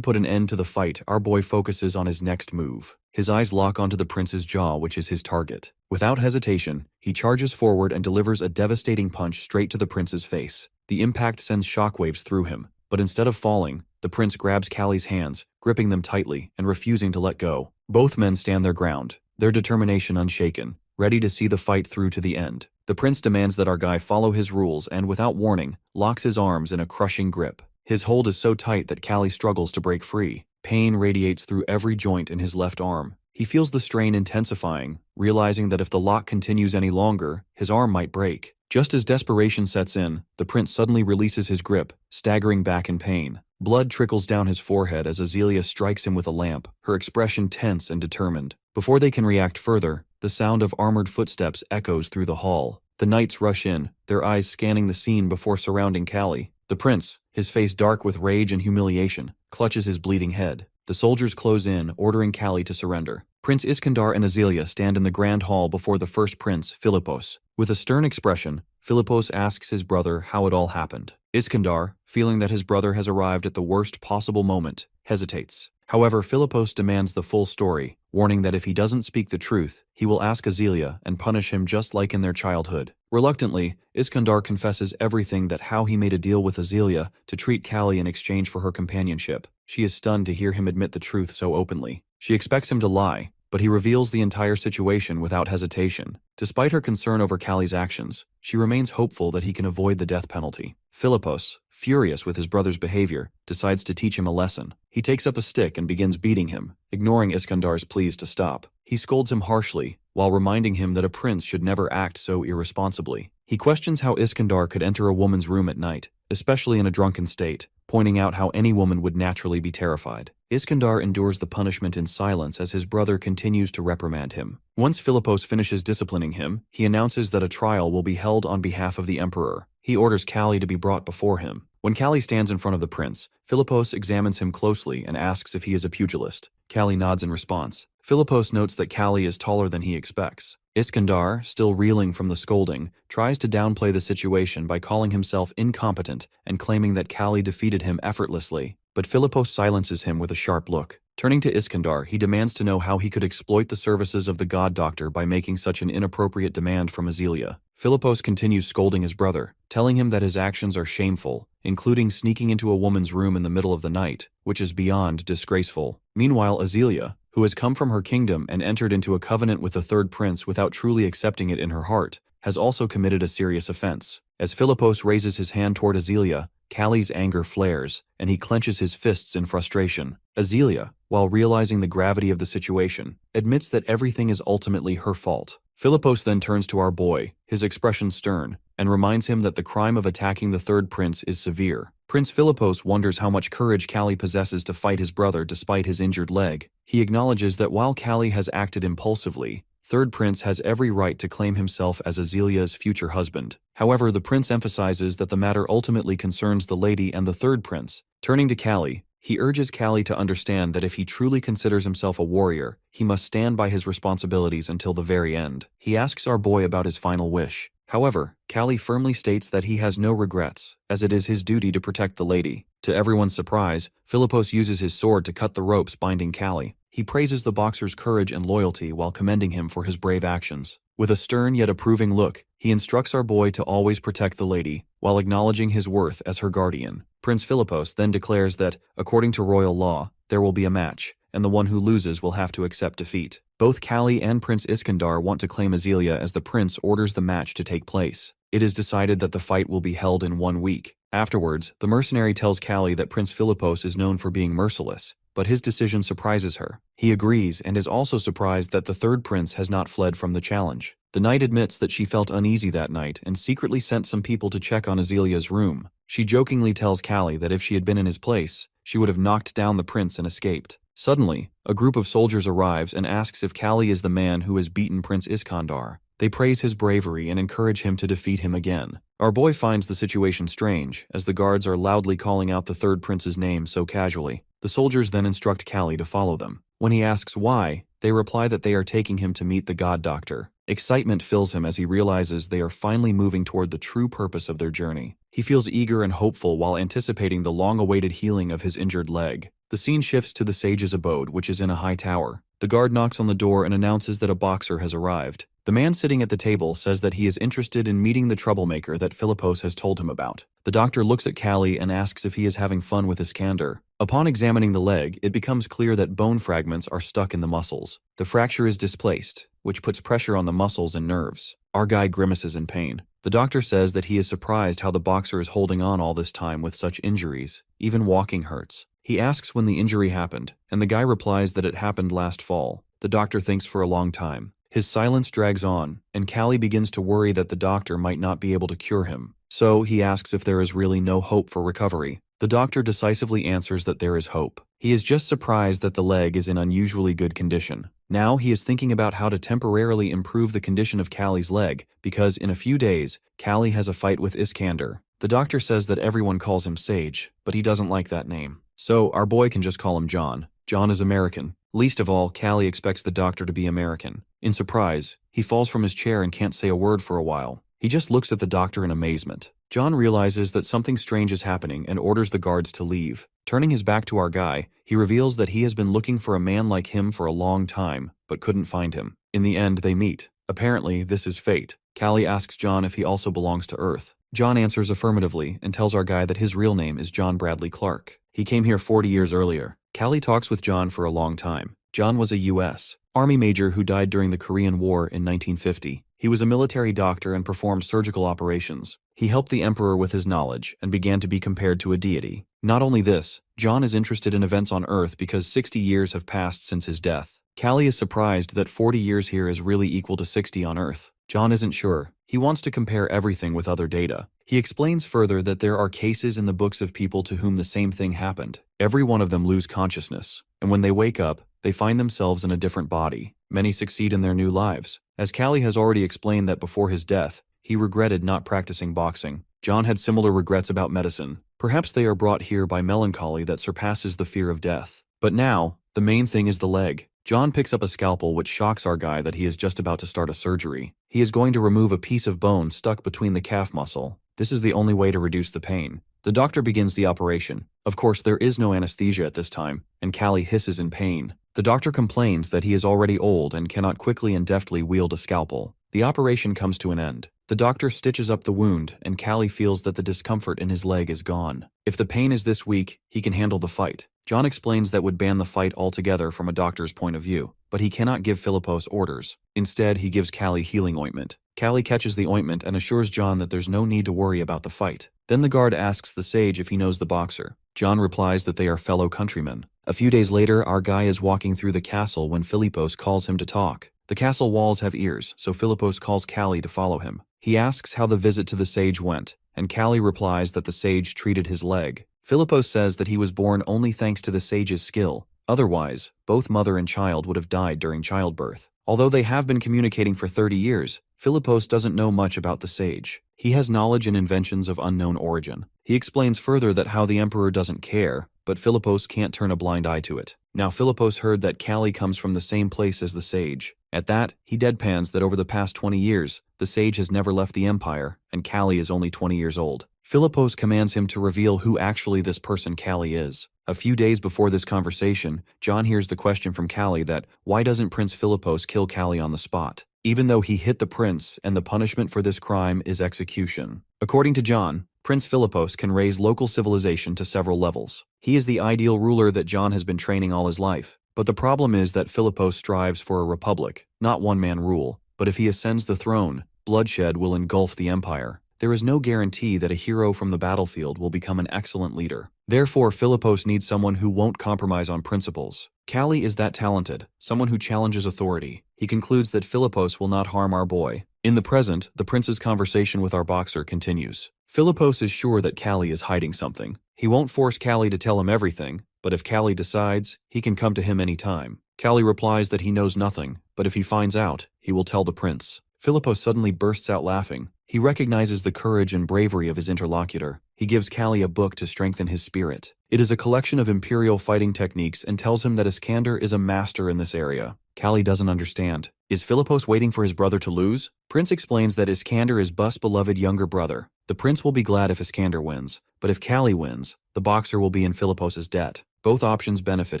put an end to the fight, our boy focuses on his next move. His eyes lock onto the prince's jaw, which is his target. Without hesitation, he charges forward and delivers a devastating punch straight to the prince's face. The impact sends shockwaves through him, but instead of falling, the prince grabs Kalli's hands, gripping them tightly and refusing to let go. Both men stand their ground, their determination unshaken, ready to see the fight through to the end. The prince demands that our guy follow his rules and, without warning, locks his arms in a crushing grip. His hold is so tight that Kalli struggles to break free. Pain radiates through every joint in his left arm. He feels the strain intensifying, realizing that if the lock continues any longer, his arm might break. Just as desperation sets in, the prince suddenly releases his grip, staggering back in pain. Blood trickles down his forehead as Azelia strikes him with a lamp, her expression tense and determined. Before they can react further, the sound of armored footsteps echoes through the hall. The knights rush in, their eyes scanning the scene before surrounding Kalli. The prince, his face dark with rage and humiliation, clutches his bleeding head. The soldiers close in, ordering Kalli to surrender. Prince Iskandar and Azelia stand in the grand hall before the first prince, Philippos. With a stern expression, Philippos asks his brother how it all happened. Iskandar, feeling that his brother has arrived at the worst possible moment, hesitates. However, Philippos demands the full story, warning that if he doesn't speak the truth, he will ask Azelia and punish him just like in their childhood. Reluctantly, Iskandar confesses everything, that how he made a deal with Azelia to treat Kalli in exchange for her companionship. She is stunned to hear him admit the truth so openly. She expects him to lie, but he reveals the entire situation without hesitation. Despite her concern over Kalli's actions, she remains hopeful that he can avoid the death penalty. Philippos, furious with his brother's behavior, decides to teach him a lesson. He takes up a stick and begins beating him, ignoring Iskandar's pleas to stop. He scolds him harshly, while reminding him that a prince should never act so irresponsibly. He questions how Iskandar could enter a woman's room at night, especially in a drunken state, pointing out how any woman would naturally be terrified. Iskandar endures the punishment in silence as his brother continues to reprimand him. Once Philippos finishes disciplining him, he announces that a trial will be held on behalf of the emperor. He orders Kalli to be brought before him. When Kalli stands in front of the prince, Philippos examines him closely and asks if he is a pugilist. Kalli nods in response. Philippos notes that Kalli is taller than he expects. Iskandar, still reeling from the scolding, tries to downplay the situation by calling himself incompetent and claiming that Kalli defeated him effortlessly. But Philippos silences him with a sharp look. Turning to Iskandar, he demands to know how he could exploit the services of the god doctor by making such an inappropriate demand from Azelia. Philippos continues scolding his brother, telling him that his actions are shameful, including sneaking into a woman's room in the middle of the night, which is beyond disgraceful. Meanwhile, Azelia, who has come from her kingdom and entered into a covenant with the third prince without truly accepting it in her heart, has also committed a serious offense. As Philippos raises his hand toward Azelia, Kalli's anger flares, and he clenches his fists in frustration. Azelia, while realizing the gravity of the situation, admits that everything is ultimately her fault. Philippos then turns to our boy, his expression stern, and reminds him that the crime of attacking the third prince is severe. Prince Philippos wonders how much courage Kalli possesses to fight his brother despite his injured leg. He acknowledges that while Kalli has acted impulsively, Third Prince has every right to claim himself as Azelia's future husband. However, the prince emphasizes that the matter ultimately concerns the lady and the third prince. Turning to Kalli, he urges Kalli to understand that if he truly considers himself a warrior, he must stand by his responsibilities until the very end. He asks our boy about his final wish. However, Kalli firmly states that he has no regrets, as it is his duty to protect the lady. To everyone's surprise, Philippos uses his sword to cut the ropes binding Kalli. He praises the boxer's courage and loyalty while commending him for his brave actions. With a stern yet approving look, he instructs our boy to always protect the lady, while acknowledging his worth as her guardian. Prince Philippos then declares that, according to royal law, there will be a match, and the one who loses will have to accept defeat. Both Kalli and Prince Iskandar want to claim Azelia as the prince orders the match to take place. It is decided that the fight will be held in 1 week. Afterwards, the mercenary tells Kalli that Prince Philippos is known for being merciless, but his decision surprises her. He agrees and is also surprised that the third prince has not fled from the challenge. The knight admits that she felt uneasy that night and secretly sent some people to check on Azelia's room. She jokingly tells Kalli that if she had been in his place, she would have knocked down the prince and escaped. Suddenly, a group of soldiers arrives and asks if Kalli is the man who has beaten Prince Iskandar. They praise his bravery and encourage him to defeat him again. Our boy finds the situation strange, as the guards are loudly calling out the third prince's name so casually. The soldiers then instruct Kalli to follow them. When he asks why, they reply that they are taking him to meet the god doctor. Excitement fills him as he realizes they are finally moving toward the true purpose of their journey. He feels eager and hopeful while anticipating the long-awaited healing of his injured leg. The scene shifts to the sage's abode, which is in a high tower. The guard knocks on the door and announces that a boxer has arrived. The man sitting at the table says that he is interested in meeting the troublemaker that Philippos has told him about. The doctor looks at Kalli and asks if he is having fun with Iskandar. Upon examining the leg, it becomes clear that bone fragments are stuck in the muscles. The fracture is displaced, which puts pressure on the muscles and nerves. Our guy grimaces in pain. The doctor says that he is surprised how the boxer is holding on all this time with such injuries. Even walking hurts. He asks when the injury happened, and the guy replies that it happened last fall. The doctor thinks for a long time. His silence drags on, and Kalli begins to worry that the doctor might not be able to cure him. So he asks if there is really no hope for recovery. The doctor decisively answers that there is hope. He is just surprised that the leg is in unusually good condition. Now he is thinking about how to temporarily improve the condition of Kalli's leg, because in a few days, Kalli has a fight with Iskandar. The doctor says that everyone calls him Sage, but he doesn't like that name. So our boy can just call him John. John is American. Least of all, Kalli expects the doctor to be American. In surprise, he falls from his chair and can't say a word for a while. He just looks at the doctor in amazement. John realizes that something strange is happening and orders the guards to leave. Turning his back to our guy, he reveals that he has been looking for a man like him for a long time, but couldn't find him. In the end, they meet. Apparently, this is fate. Kalli asks John if he also belongs to Earth. John answers affirmatively and tells our guy that his real name is John Bradley Clark. He came here 40 years earlier. Kalli talks with John for a long time. John was a U.S. Army major who died during the Korean War in 1950. He was a military doctor and performed surgical operations. He helped the emperor with his knowledge and began to be compared to a deity. Not only this, John is interested in events on Earth because 60 years have passed since his death. Kalli is surprised that 40 years here is really equal to 60 on Earth. John isn't sure. He wants to compare everything with other data. He explains further that there are cases in the books of people to whom the same thing happened. Every one of them lose consciousness, and when they wake up, they find themselves in a different body. Many succeed in their new lives. As Kalli has already explained that before his death, he regretted not practicing boxing. John had similar regrets about medicine. Perhaps they are brought here by melancholy that surpasses the fear of death. But now, the main thing is the leg. John picks up a scalpel which shocks our guy that he is just about to start a surgery. He is going to remove a piece of bone stuck between the calf muscle. This is the only way to reduce the pain. The doctor begins the operation. Of course, there is no anesthesia at this time, and Kalli hisses in pain. The doctor complains that he is already old and cannot quickly and deftly wield a scalpel. The operation comes to an end. The doctor stitches up the wound, and Kalli feels that the discomfort in his leg is gone. If the pain is this weak, he can handle the fight. John explains that would ban the fight altogether from a doctor's point of view, but he cannot give Philippos orders. Instead, he gives Kalli healing ointment. Kalli catches the ointment and assures John that there's no need to worry about the fight. Then the guard asks the sage if he knows the boxer. John replies that they are fellow countrymen. A few days later, our guy is walking through the castle when Philippos calls him to talk. The castle walls have ears, so Philippos calls Kalli to follow him. He asks how the visit to the sage went, and Kalli replies that the sage treated his leg. Philippos says that he was born only thanks to the sage's skill. Otherwise, both mother and child would have died during childbirth. Although they have been communicating for 30 years, Philippos doesn't know much about the sage. He has knowledge and inventions of unknown origin. He explains further that how the emperor doesn't care, but Philippos can't turn a blind eye to it. Now Philippos heard that Kalli comes from the same place as the sage. At that, he deadpans that over the past 20 years, the sage has never left the empire, and Kalli is only 20 years old. Philippos commands him to reveal who actually this person Kalli is. A few days before this conversation, John hears the question from Kalli that, why doesn't Prince Philippos kill Kalli on the spot? even though he hit the prince, and the punishment for this crime is execution. According to John, Prince Philippos can raise local civilization to several levels. He is the ideal ruler that John has been training all his life. But the problem is that Philippos strives for a republic, not one-man rule. But if he ascends the throne, bloodshed will engulf the empire. There is no guarantee that a hero from the battlefield will become an excellent leader. Therefore, Philippos needs someone who won't compromise on principles. Kalli is that talented, someone who challenges authority. He concludes that Philippos will not harm our boy. In the present, the prince's conversation with our boxer continues. Philippos is sure that Kalli is hiding something. He won't force Kalli to tell him everything, but if Kalli decides, he can come to him any time. Kalli replies that he knows nothing, but if he finds out, he will tell the prince. Philippos suddenly bursts out laughing. He recognizes the courage and bravery of his interlocutor. He gives Kalli a book to strengthen his spirit. It is a collection of imperial fighting techniques and tells him that Iskander is a master in this area. Kalli doesn't understand. Is Philippos waiting for his brother to lose? Prince explains that Iskander is Bus' beloved younger brother. The prince will be glad if Iskander wins, but if Kalli wins, the boxer will be in Philippos's debt. Both options benefit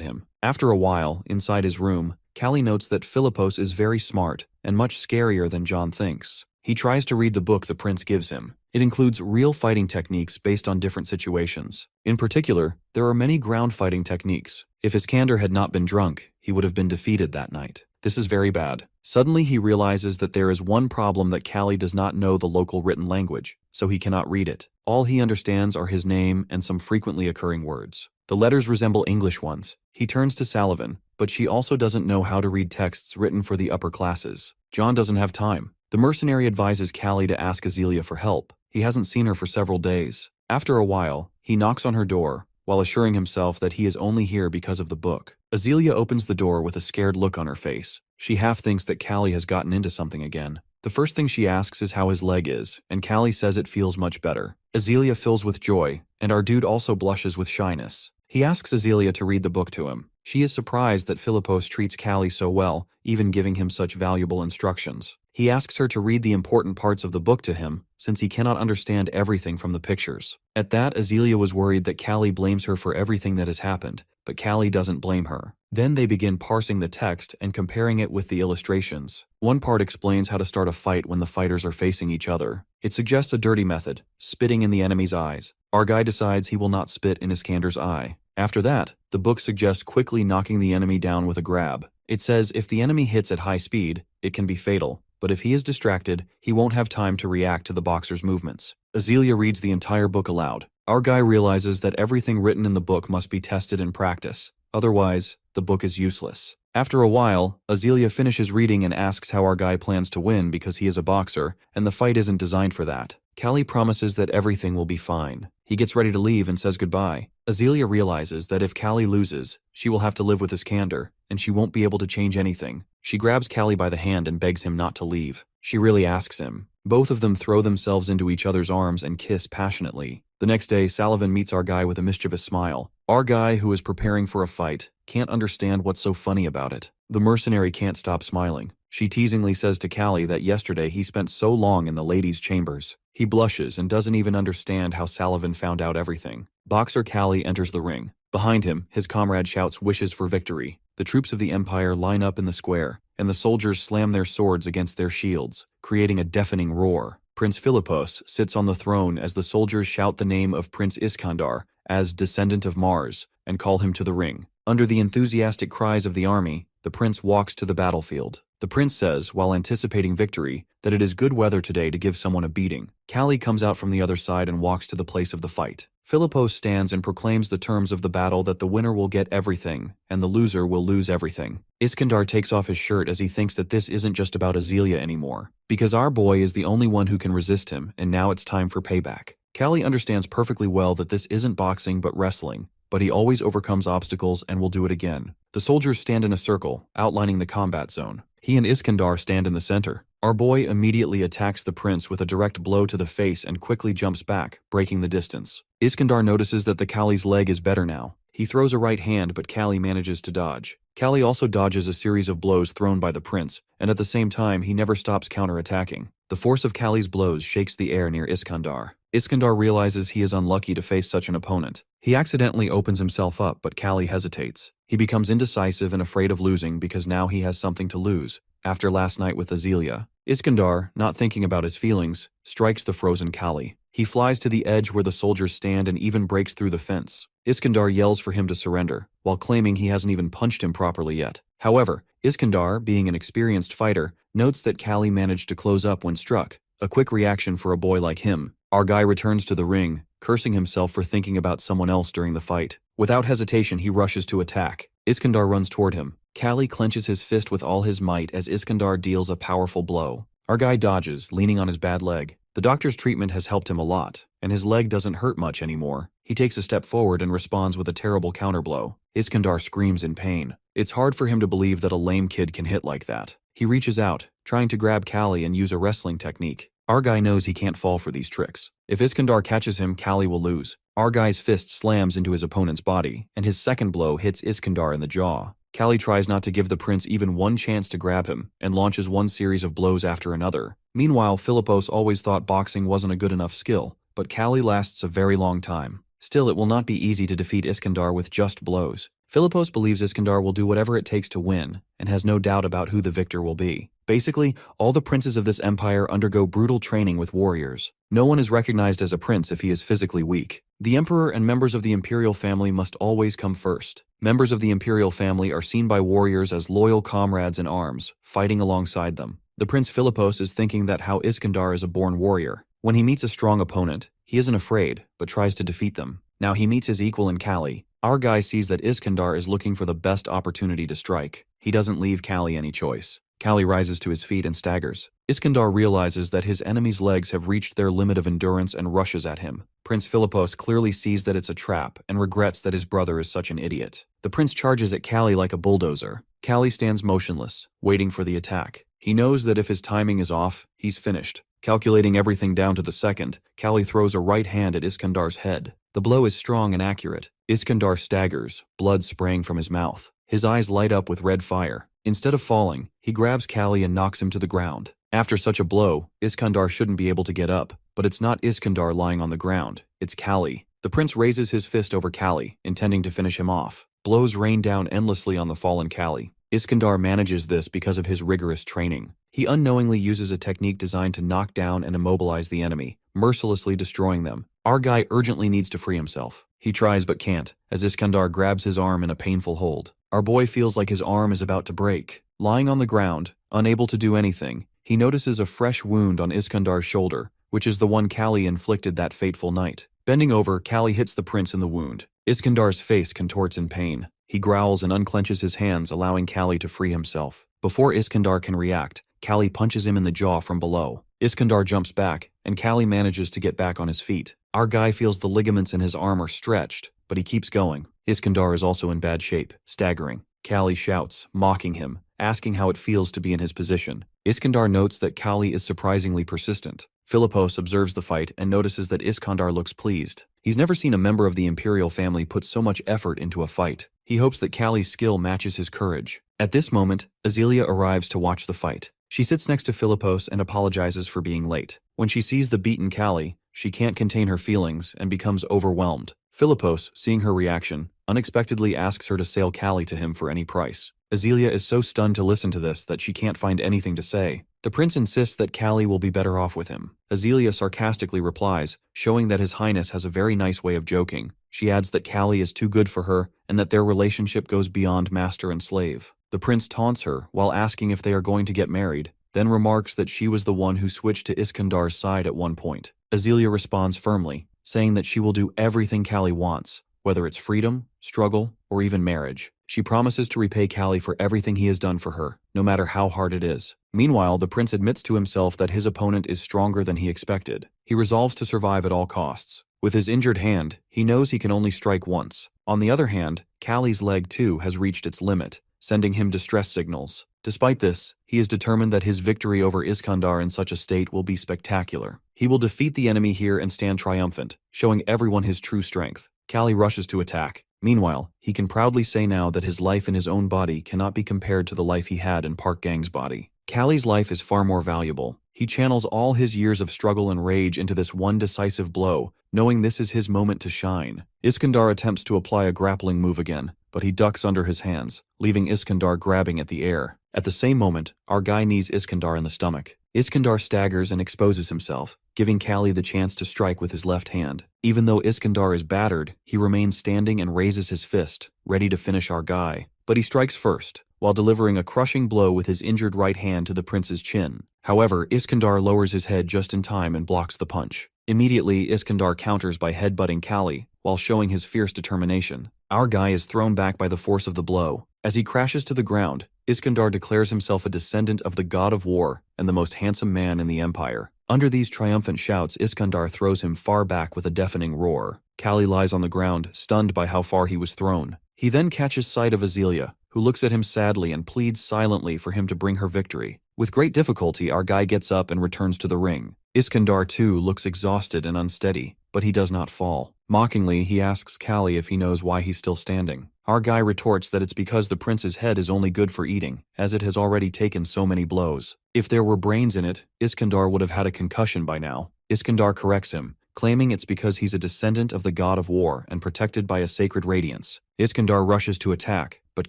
him. After a while, inside his room, Kalli notes that Philippos is very smart and much scarier than John thinks. He tries to read the book the prince gives him. It includes real fighting techniques based on different situations. In particular, there are many ground fighting techniques. If Iskander had not been drunk, he would have been defeated that night. This is very bad. Suddenly he realizes that there is one problem, that Kalli does not know the local written language, so he cannot read it. All he understands are his name and some frequently occurring words. The letters resemble English ones. He turns to Sullivan, but she also doesn't know how to read texts written for the upper classes. John doesn't have time. The mercenary advises Kalli to ask Azealia for help. He hasn't seen her for several days. After a while, he knocks on her door, while assuring himself that he is only here because of the book. Azealia opens the door with a scared look on her face. She half thinks that Kalli has gotten into something again. The first thing she asks is how his leg is, and Kalli says it feels much better. Azealia fills with joy, and our dude also blushes with shyness. He asks Azealia to read the book to him. She is surprised that Philippos treats Kalli so well, even giving him such valuable instructions. He asks her to read the important parts of the book to him, since he cannot understand everything from the pictures. At that, Azealia was worried that Kalli blames her for everything that has happened, but Kalli doesn't blame her. Then they begin parsing the text and comparing it with the illustrations. One part explains how to start a fight when the fighters are facing each other. It suggests a dirty method, spitting in the enemy's eyes. Our guy decides he will not spit in Iskander's eye. After that, the book suggests quickly knocking the enemy down with a grab. It says if the enemy hits at high speed, it can be fatal, but if he is distracted, he won't have time to react to the boxer's movements. Azealia reads the entire book aloud. Our guy realizes that everything written in the book must be tested in practice. Otherwise, the book is useless. After a while, Azealia finishes reading and asks how our guy plans to win because he is a boxer, and the fight isn't designed for that. Kalli promises that everything will be fine. He gets ready to leave and says goodbye. Azealia realizes that if Kalli loses, she will have to live with Iskander, and she won't be able to change anything. She grabs Kalli by the hand and begs him not to leave. She really asks him. Both of them throw themselves into each other's arms and kiss passionately. The next day, Sullivan meets our guy with a mischievous smile. Our guy, who is preparing for a fight, can't understand what's so funny about it. The mercenary can't stop smiling. She teasingly says to Kalli that yesterday he spent so long in the ladies' chambers. He blushes and doesn't even understand how Sullivan found out everything. Boxer Kalli enters the ring. Behind him, his comrade shouts wishes for victory. The troops of the Empire line up in the square, and the soldiers slam their swords against their shields, creating a deafening roar. Prince Philippos sits on the throne as the soldiers shout the name of Prince Iskander as descendant of Mars and call him to the ring. Under the enthusiastic cries of the army, the prince walks to the battlefield. The prince says, while anticipating victory, that it is good weather today to give someone a beating. Kalli comes out from the other side and walks to the place of the fight. Philippos stands and proclaims the terms of the battle, that the winner will get everything, and the loser will lose everything. Iskander takes off his shirt as he thinks that this isn't just about Azealia anymore, because our boy is the only one who can resist him, and now it's time for payback. Kalli understands perfectly well that this isn't boxing but wrestling, but he always overcomes obstacles and will do it again. The soldiers stand in a circle, outlining the combat zone. He and Iskander stand in the center. Our boy immediately attacks the prince with a direct blow to the face and quickly jumps back, breaking the distance. Iskander notices that the Kalli's leg is better now. He throws a right hand, but Kalli manages to dodge. Kalli also dodges a series of blows thrown by the prince, and at the same time he never stops counterattacking. The force of Kalli's blows shakes the air near Iskander. Iskander realizes he is unlucky to face such an opponent. He accidentally opens himself up, but Kalli hesitates. He becomes indecisive and afraid of losing because now he has something to lose. After last night with Azelia, Iskandar, not thinking about his feelings, strikes the frozen Kalli. He flies to the edge where the soldiers stand and even breaks through the fence. Iskandar yells for him to surrender, while claiming he hasn't even punched him properly yet. However, Iskandar, being an experienced fighter, notes that Kalli managed to close up when struck. A quick reaction for a boy like him. Our guy returns to the ring, cursing himself for thinking about someone else during the fight. Without hesitation, he rushes to attack. Iskandar runs toward him. Kalli clenches his fist with all his might as Iskandar deals a powerful blow. Our guy dodges, leaning on his bad leg. The doctor's treatment has helped him a lot, and his leg doesn't hurt much anymore. He takes a step forward and responds with a terrible counterblow. Iskandar screams in pain. It's hard for him to believe that a lame kid can hit like that. He reaches out, trying to grab Kalli and use a wrestling technique. Our guy knows he can't fall for these tricks. If Iskandar catches him, Kalli will lose. Our guy's fist slams into his opponent's body, and his second blow hits Iskandar in the jaw. Kalli tries not to give the prince even one chance to grab him, and launches one series of blows after another. Meanwhile, Philippos always thought boxing wasn't a good enough skill, but Kalli lasts a very long time. Still, it will not be easy to defeat Iskandar with just blows. Philippos believes Iskandar will do whatever it takes to win, and has no doubt about who the victor will be. Basically, all the princes of this empire undergo brutal training with warriors. No one is recognized as a prince if he is physically weak. The emperor and members of the imperial family must always come first. Members of the imperial family are seen by warriors as loyal comrades in arms, fighting alongside them. The Prince Philippos is thinking that how Iskandar is a born warrior. When he meets a strong opponent, he isn't afraid, but tries to defeat them. Now he meets his equal in Kalli. Our guy sees that Iskandar is looking for the best opportunity to strike. He doesn't leave Kalli any choice. Kalli rises to his feet and staggers. Iskandar realizes that his enemy's legs have reached their limit of endurance and rushes at him. Prince Philippos clearly sees that it's a trap and regrets that his brother is such an idiot. The prince charges at Kalli like a bulldozer. Kalli stands motionless, waiting for the attack. He knows that if his timing is off, he's finished. Calculating everything down to the second, Kalli throws a right hand at Iskandar's head. The blow is strong and accurate. Iskandar staggers, blood spraying from his mouth. His eyes light up with red fire. Instead of falling, he grabs Kalli and knocks him to the ground. After such a blow, Iskandar shouldn't be able to get up, but it's not Iskandar lying on the ground, it's Kalli. The prince raises his fist over Kalli, intending to finish him off. Blows rain down endlessly on the fallen Kalli. Iskandar manages this because of his rigorous training. He unknowingly uses a technique designed to knock down and immobilize the enemy, mercilessly destroying them. Our guy urgently needs to free himself. He tries but can't, as Iskandar grabs his arm in a painful hold. Our boy feels like his arm is about to break. Lying on the ground, unable to do anything, he notices a fresh wound on Iskandar's shoulder, which is the one Kalli inflicted that fateful night. Bending over, Kalli hits the prince in the wound. Iskandar's face contorts in pain. He growls and unclenches his hands, allowing Kalli to free himself. Before Iskandar can react, Kalli punches him in the jaw from below. Iskandar jumps back, and Kalli manages to get back on his feet. Our guy feels the ligaments in his arm are stretched, but he keeps going. Iskandar is also in bad shape, staggering. Kalli shouts, mocking him, asking how it feels to be in his position. Iskandar notes that Kalli is surprisingly persistent. Philippos observes the fight and notices that Iskandar looks pleased. He's never seen a member of the imperial family put so much effort into a fight. He hopes that Kalli's skill matches his courage. At this moment, Azelia arrives to watch the fight. She sits next to Philippos and apologizes for being late. When she sees the beaten Kalli, she can't contain her feelings and becomes overwhelmed. Philippos, seeing her reaction, unexpectedly asks her to sell Kalli to him for any price. Azelia is so stunned to listen to this that she can't find anything to say. The prince insists that Kalli will be better off with him. Azelia sarcastically replies, showing that His Highness has a very nice way of joking. She adds that Kalli is too good for her and that their relationship goes beyond master and slave. The prince taunts her while asking if they are going to get married, then remarks that she was the one who switched to Iskandar's side at one point. Azelia responds firmly, saying that she will do everything Kalli wants, whether it's freedom, struggle, or even marriage. She promises to repay Kalli for everything he has done for her, no matter how hard it is. Meanwhile, the prince admits to himself that his opponent is stronger than he expected. He resolves to survive at all costs. With his injured hand, he knows he can only strike once. On the other hand, Kalli's leg too has reached its limit, sending him distress signals. Despite this, he is determined that his victory over Iskandar in such a state will be spectacular. He will defeat the enemy here and stand triumphant, showing everyone his true strength. Kalli rushes to attack. Meanwhile, he can proudly say now that his life in his own body cannot be compared to the life he had in Park Gang's body. Kalli's life is far more valuable. He channels all his years of struggle and rage into this one decisive blow, knowing this is his moment to shine. Iskandar attempts to apply a grappling move again, but he ducks under his hands, leaving Iskandar grabbing at the air. At the same moment, our guy knees Iskandar in the stomach. Iskandar staggers and exposes himself, giving Kalli the chance to strike with his left hand. Even though Iskandar is battered, he remains standing and raises his fist, ready to finish our guy. But he strikes first, while delivering a crushing blow with his injured right hand to the prince's chin. However, Iskandar lowers his head just in time and blocks the punch. Immediately, Iskandar counters by headbutting Kalli, while showing his fierce determination. Our guy is thrown back by the force of the blow. As he crashes to the ground, Iskandar declares himself a descendant of the god of war and the most handsome man in the empire. Under these triumphant shouts, Iskandar throws him far back with a deafening roar. Kalli lies on the ground, stunned by how far he was thrown. He then catches sight of Azelia, who looks at him sadly and pleads silently for him to bring her victory. With great difficulty, our guy gets up and returns to the ring. Iskandar too looks exhausted and unsteady, but he does not fall. Mockingly, he asks Kalli if he knows why he's still standing. Our guy retorts that it's because the prince's head is only good for eating, as it has already taken so many blows. If there were brains in it, Iskandar would have had a concussion by now. Iskandar corrects him, claiming it's because he's a descendant of the god of war and protected by a sacred radiance. Iskandar rushes to attack, but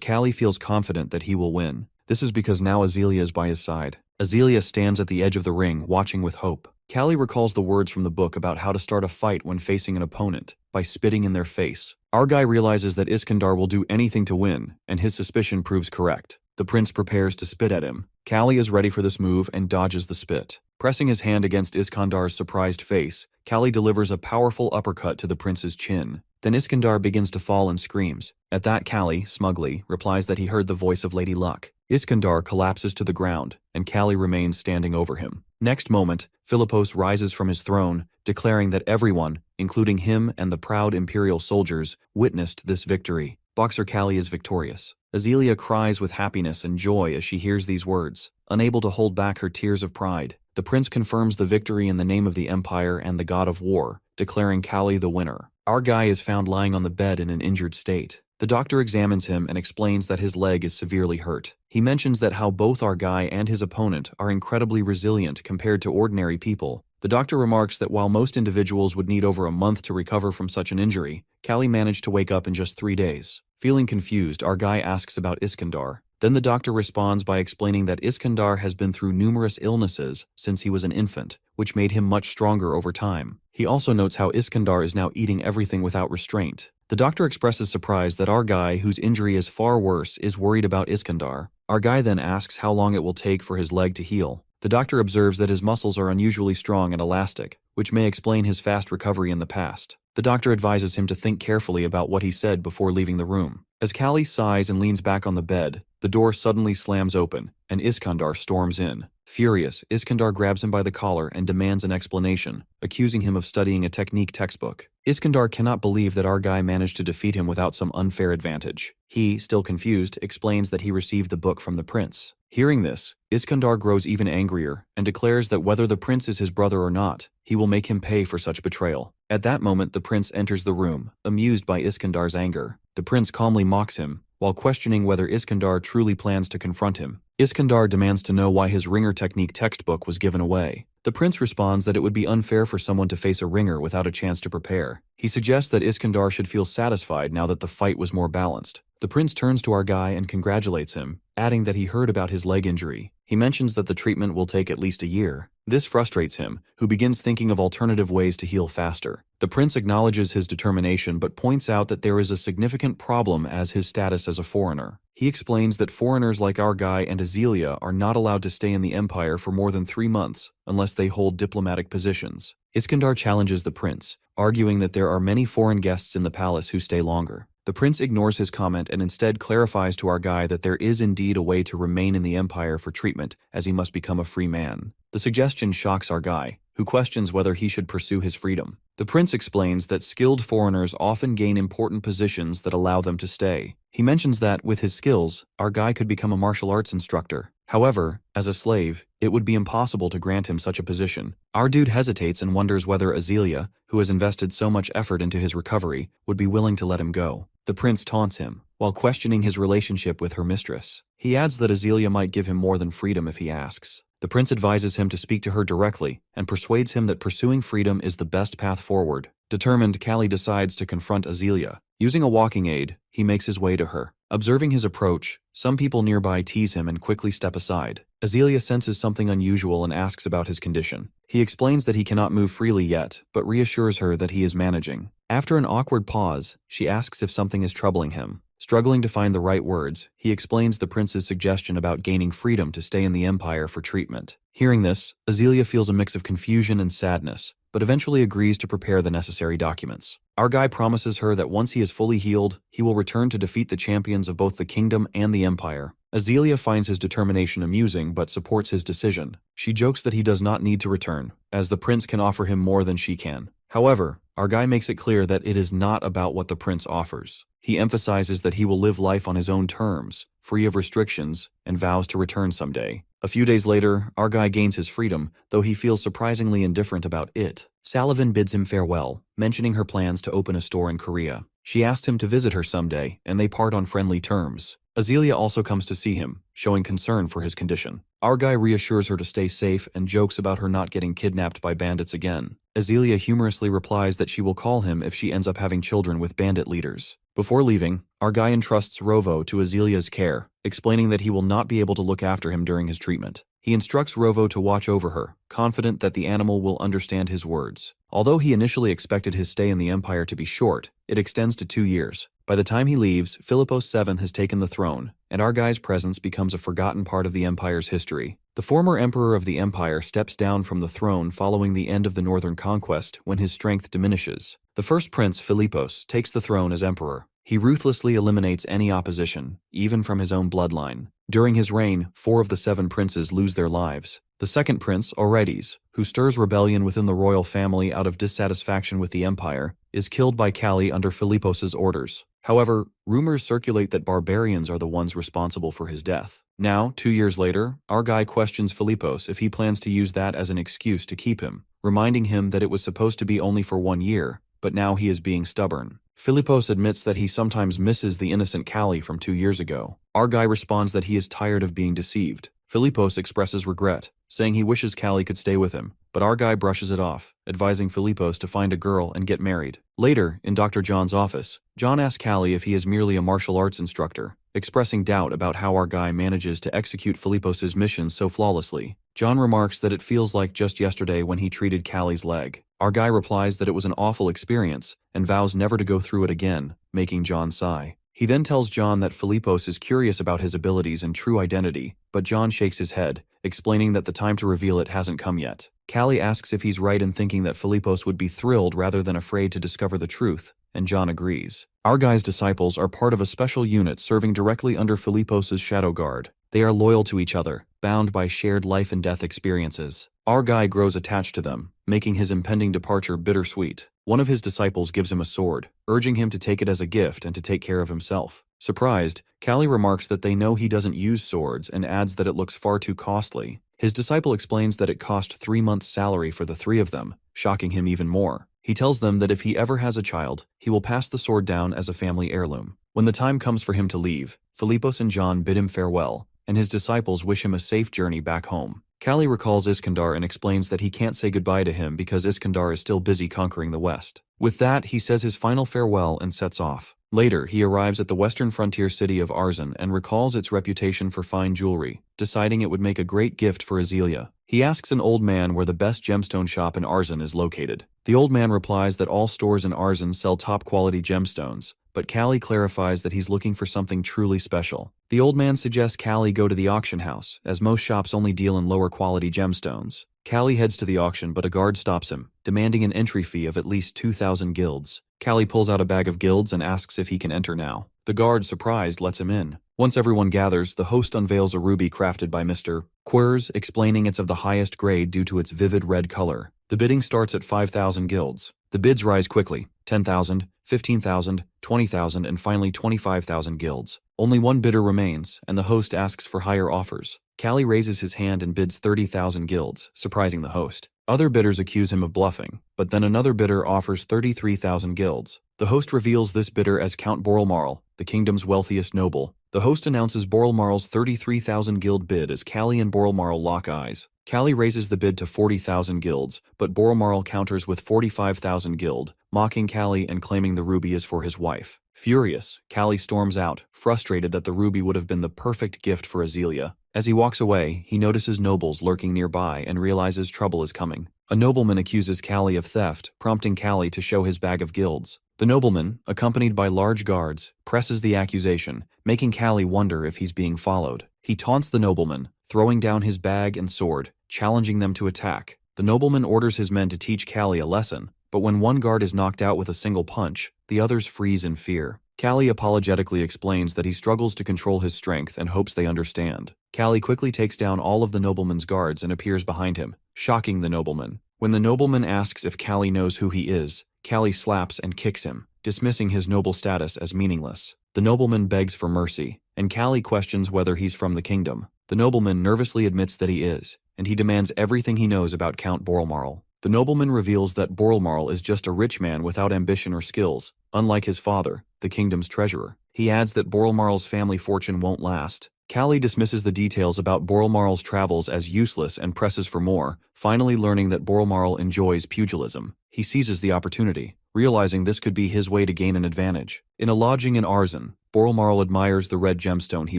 Kalli feels confident that he will win. This is because now Azelia is by his side. Azelia stands at the edge of the ring, watching with hope. Kalli recalls the words from the book about how to start a fight when facing an opponent, by spitting in their face. Our guy realizes that Iskandar will do anything to win, and his suspicion proves correct. The prince prepares to spit at him. Kalli is ready for this move and dodges the spit. Pressing his hand against Iskandar's surprised face, Kalli delivers a powerful uppercut to the prince's chin. Then Iskandar begins to fall and screams. At that, Kalli, smugly, replies that he heard the voice of Lady Luck. Iskandar collapses to the ground, and Kalli remains standing over him. Next moment, Philippos rises from his throne, declaring that everyone, including him and the proud imperial soldiers, witnessed this victory. Boxer Kalli is victorious. Azelia cries with happiness and joy as she hears these words, unable to hold back her tears of pride. The prince confirms the victory in the name of the empire and the god of war, declaring Kalli the winner. Our guy is found lying on the bed in an injured state. The doctor examines him and explains that his leg is severely hurt. He mentions that how both our guy and his opponent are incredibly resilient compared to ordinary people. The doctor remarks that while most individuals would need over a month to recover from such an injury, Kalli managed to wake up in just 3 days. Feeling confused, our guy asks about Iskandar. Then the doctor responds by explaining that Iskandar has been through numerous illnesses since he was an infant, which made him much stronger over time. He also notes how Iskandar is now eating everything without restraint. The doctor expresses surprise that our guy, whose injury is far worse, is worried about Iskandar. Our guy then asks how long it will take for his leg to heal. The doctor observes that his muscles are unusually strong and elastic, which may explain his fast recovery in the past. The doctor advises him to think carefully about what he said before leaving the room. As Kalli sighs and leans back on the bed, the door suddenly slams open, and Iskandar storms in. Furious, Iskandar grabs him by the collar and demands an explanation, accusing him of studying a technique textbook. Iskandar cannot believe that our guy managed to defeat him without some unfair advantage. He, still confused, explains that he received the book from the prince. Hearing this, Iskandar grows even angrier and declares that whether the prince is his brother or not, he will make him pay for such betrayal. At that moment, the prince enters the room, amused by Iskandar's anger. The prince calmly mocks him, while questioning whether Iskandar truly plans to confront him. Iskandar demands to know why his ringer technique textbook was given away. The prince responds that it would be unfair for someone to face a ringer without a chance to prepare. He suggests that Iskandar should feel satisfied now that the fight was more balanced. The prince turns to our guy and congratulates him, adding that he heard about his leg injury. He mentions that the treatment will take at least a year. This frustrates him, who begins thinking of alternative ways to heal faster. The prince acknowledges his determination but points out that there is a significant problem as his status as a foreigner. He explains that foreigners like our guy and Azelia are not allowed to stay in the empire for more than 3 months unless they hold diplomatic positions. Iskandar challenges the prince, arguing that there are many foreign guests in the palace who stay longer. The prince ignores his comment and instead clarifies to our guy that there is indeed a way to remain in the empire for treatment, as he must become a free man. The suggestion shocks our guy, who questions whether he should pursue his freedom. The prince explains that skilled foreigners often gain important positions that allow them to stay. He mentions that, with his skills, our guy could become a martial arts instructor. However, as a slave, it would be impossible to grant him such a position. Our dude hesitates and wonders whether Azelia, who has invested so much effort into his recovery, would be willing to let him go. The prince taunts him, while questioning his relationship with her mistress. He adds that Azelia might give him more than freedom if he asks. The prince advises him to speak to her directly and persuades him that pursuing freedom is the best path forward. Determined, Kalli decides to confront Azealia. Using a walking aid, he makes his way to her. Observing his approach, some people nearby tease him and quickly step aside. Azealia senses something unusual and asks about his condition. He explains that he cannot move freely yet, but reassures her that he is managing. After an awkward pause, she asks if something is troubling him. Struggling to find the right words, he explains the prince's suggestion about gaining freedom to stay in the empire for treatment. Hearing this, Azealia feels a mix of confusion and sadness, but eventually agrees to prepare the necessary documents. Our guy promises her that once he is fully healed, he will return to defeat the champions of both the kingdom and the empire. Azealia finds his determination amusing but supports his decision. She jokes that he does not need to return, as the prince can offer him more than she can. However, our guy makes it clear that it is not about what the prince offers. He emphasizes that he will live life on his own terms, free of restrictions, and vows to return someday. A few days later, our guy gains his freedom, though he feels surprisingly indifferent about it. Salavin bids him farewell, mentioning her plans to open a store in Korea. She asks him to visit her someday, and they part on friendly terms. Azealia also comes to see him, showing concern for his condition. Our guy reassures her to stay safe and jokes about her not getting kidnapped by bandits again. Azealia humorously replies that she will call him if she ends up having children with bandit leaders. Before leaving, our guy entrusts Rovo to Azelia's care, explaining that he will not be able to look after him during his treatment. He instructs Rovo to watch over her, confident that the animal will understand his words. Although he initially expected his stay in the Empire to be short, it extends to 2 years. By the time he leaves, Philippos VII has taken the throne, and our guy's presence becomes a forgotten part of the Empire's history. The former emperor of the Empire steps down from the throne following the end of the Northern Conquest when his strength diminishes. The first prince, Philippos, takes the throne as emperor. He ruthlessly eliminates any opposition, even from his own bloodline. During his reign, 4 of the 7 princes lose their lives. The second prince, Aurides, who stirs rebellion within the royal family out of dissatisfaction with the empire, is killed by Kalli under Philippos's orders. However, rumors circulate that barbarians are the ones responsible for his death. Now, 2 years later, our guy questions Philippos if he plans to use that as an excuse to keep him, reminding him that it was supposed to be only for 1 year, but now he is being stubborn. Philippos admits that he sometimes misses the innocent Kalli from 2 years ago. Our guy responds that he is tired of being deceived. Philippos expresses regret, saying he wishes Kalli could stay with him, but our guy brushes it off, advising Philippos to find a girl and get married. Later, in Dr. John's office, John asks Kalli if he is merely a martial arts instructor, expressing doubt about how our guy manages to execute Philippos's mission so flawlessly. John remarks that it feels like just yesterday when he treated Kalli's leg. Our guy replies that it was an awful experience and vows never to go through it again, making John sigh. He then tells John that Philippos is curious about his abilities and true identity, but John shakes his head, explaining that the time to reveal it hasn't come yet. Kalli asks if he's right in thinking that Philippos would be thrilled rather than afraid to discover the truth, and John agrees. Our guy's disciples are part of a special unit serving directly under Philippos's shadow guard. They are loyal to each other, bound by shared life and death experiences. Our guy grows attached to them, making his impending departure bittersweet. One of his disciples gives him a sword, urging him to take it as a gift and to take care of himself. Surprised, Kalli remarks that they know he doesn't use swords and adds that it looks far too costly. His disciple explains that it cost 3 months' salary for the 3 of them, shocking him even more. He tells them that if he ever has a child, he will pass the sword down as a family heirloom. When the time comes for him to leave, Philippos and John bid him farewell, and his disciples wish him a safe journey back home. Kalli recalls Iskandar and explains that he can't say goodbye to him because Iskandar is still busy conquering the West. With that, he says his final farewell and sets off. Later, he arrives at the western frontier city of Arzan and recalls its reputation for fine jewelry, deciding it would make a great gift for Azealia. He asks an old man where the best gemstone shop in Arzan is located. The old man replies that all stores in Arzan sell top-quality gemstones, but Kalli clarifies that he's looking for something truly special. The old man suggests Kalli go to the auction house, as most shops only deal in lower-quality gemstones. Kalli heads to the auction, but a guard stops him, demanding an entry fee of at least 2,000 guilds. Kalli pulls out a bag of guilds and asks if he can enter now. The guard, surprised, lets him in. Once everyone gathers, the host unveils a ruby crafted by Mr. Quers, explaining it's of the highest grade due to its vivid red color. The bidding starts at 5,000 guilds. The bids rise quickly: 10,000, 15,000, 20,000, and finally 25,000 guilds. Only one bidder remains, and the host asks for higher offers. Kalli raises his hand and bids 30,000 guilds, surprising the host. Other bidders accuse him of bluffing, but then another bidder offers 33,000 guilds. The host reveals this bidder as Count Boralmarl, the kingdom's wealthiest noble. The host announces Boralmarl's 33,000 guild bid as Kalli and Boralmarl lock eyes. Kalli raises the bid to 40,000 guilds, but Boralmarl counters with 45,000 guild, mocking Kalli and claiming the ruby is for his wife. Furious, Kalli storms out, frustrated that the ruby would have been the perfect gift for Azelia. As he walks away, he notices nobles lurking nearby and realizes trouble is coming. A nobleman accuses Kalli of theft, prompting Kalli to show his bag of guilds. The nobleman, accompanied by large guards, presses the accusation, making Kalli wonder if he's being followed. He taunts the nobleman, throwing down his bag and sword, challenging them to attack. The nobleman orders his men to teach Kalli a lesson, but when one guard is knocked out with a single punch, the others freeze in fear. Kalli apologetically explains that he struggles to control his strength and hopes they understand. Kalli quickly takes down all of the nobleman's guards and appears behind him, shocking the nobleman. When the nobleman asks if Kalli knows who he is, Kalli slaps and kicks him, dismissing his noble status as meaningless. The nobleman begs for mercy, and Kalli questions whether he's from the kingdom. The nobleman nervously admits that he is, and he demands everything he knows about Count Boralmarl. The nobleman reveals that Boralmarl is just a rich man without ambition or skills, unlike his father, the kingdom's treasurer. He adds that Boralmarl's family fortune won't last. Kalli dismisses the details about Boralmarl's travels as useless and presses for more, finally learning that Boralmarl enjoys pugilism. He seizes the opportunity, realizing this could be his way to gain an advantage. In a lodging in Arzen, Boralmarl admires the red gemstone he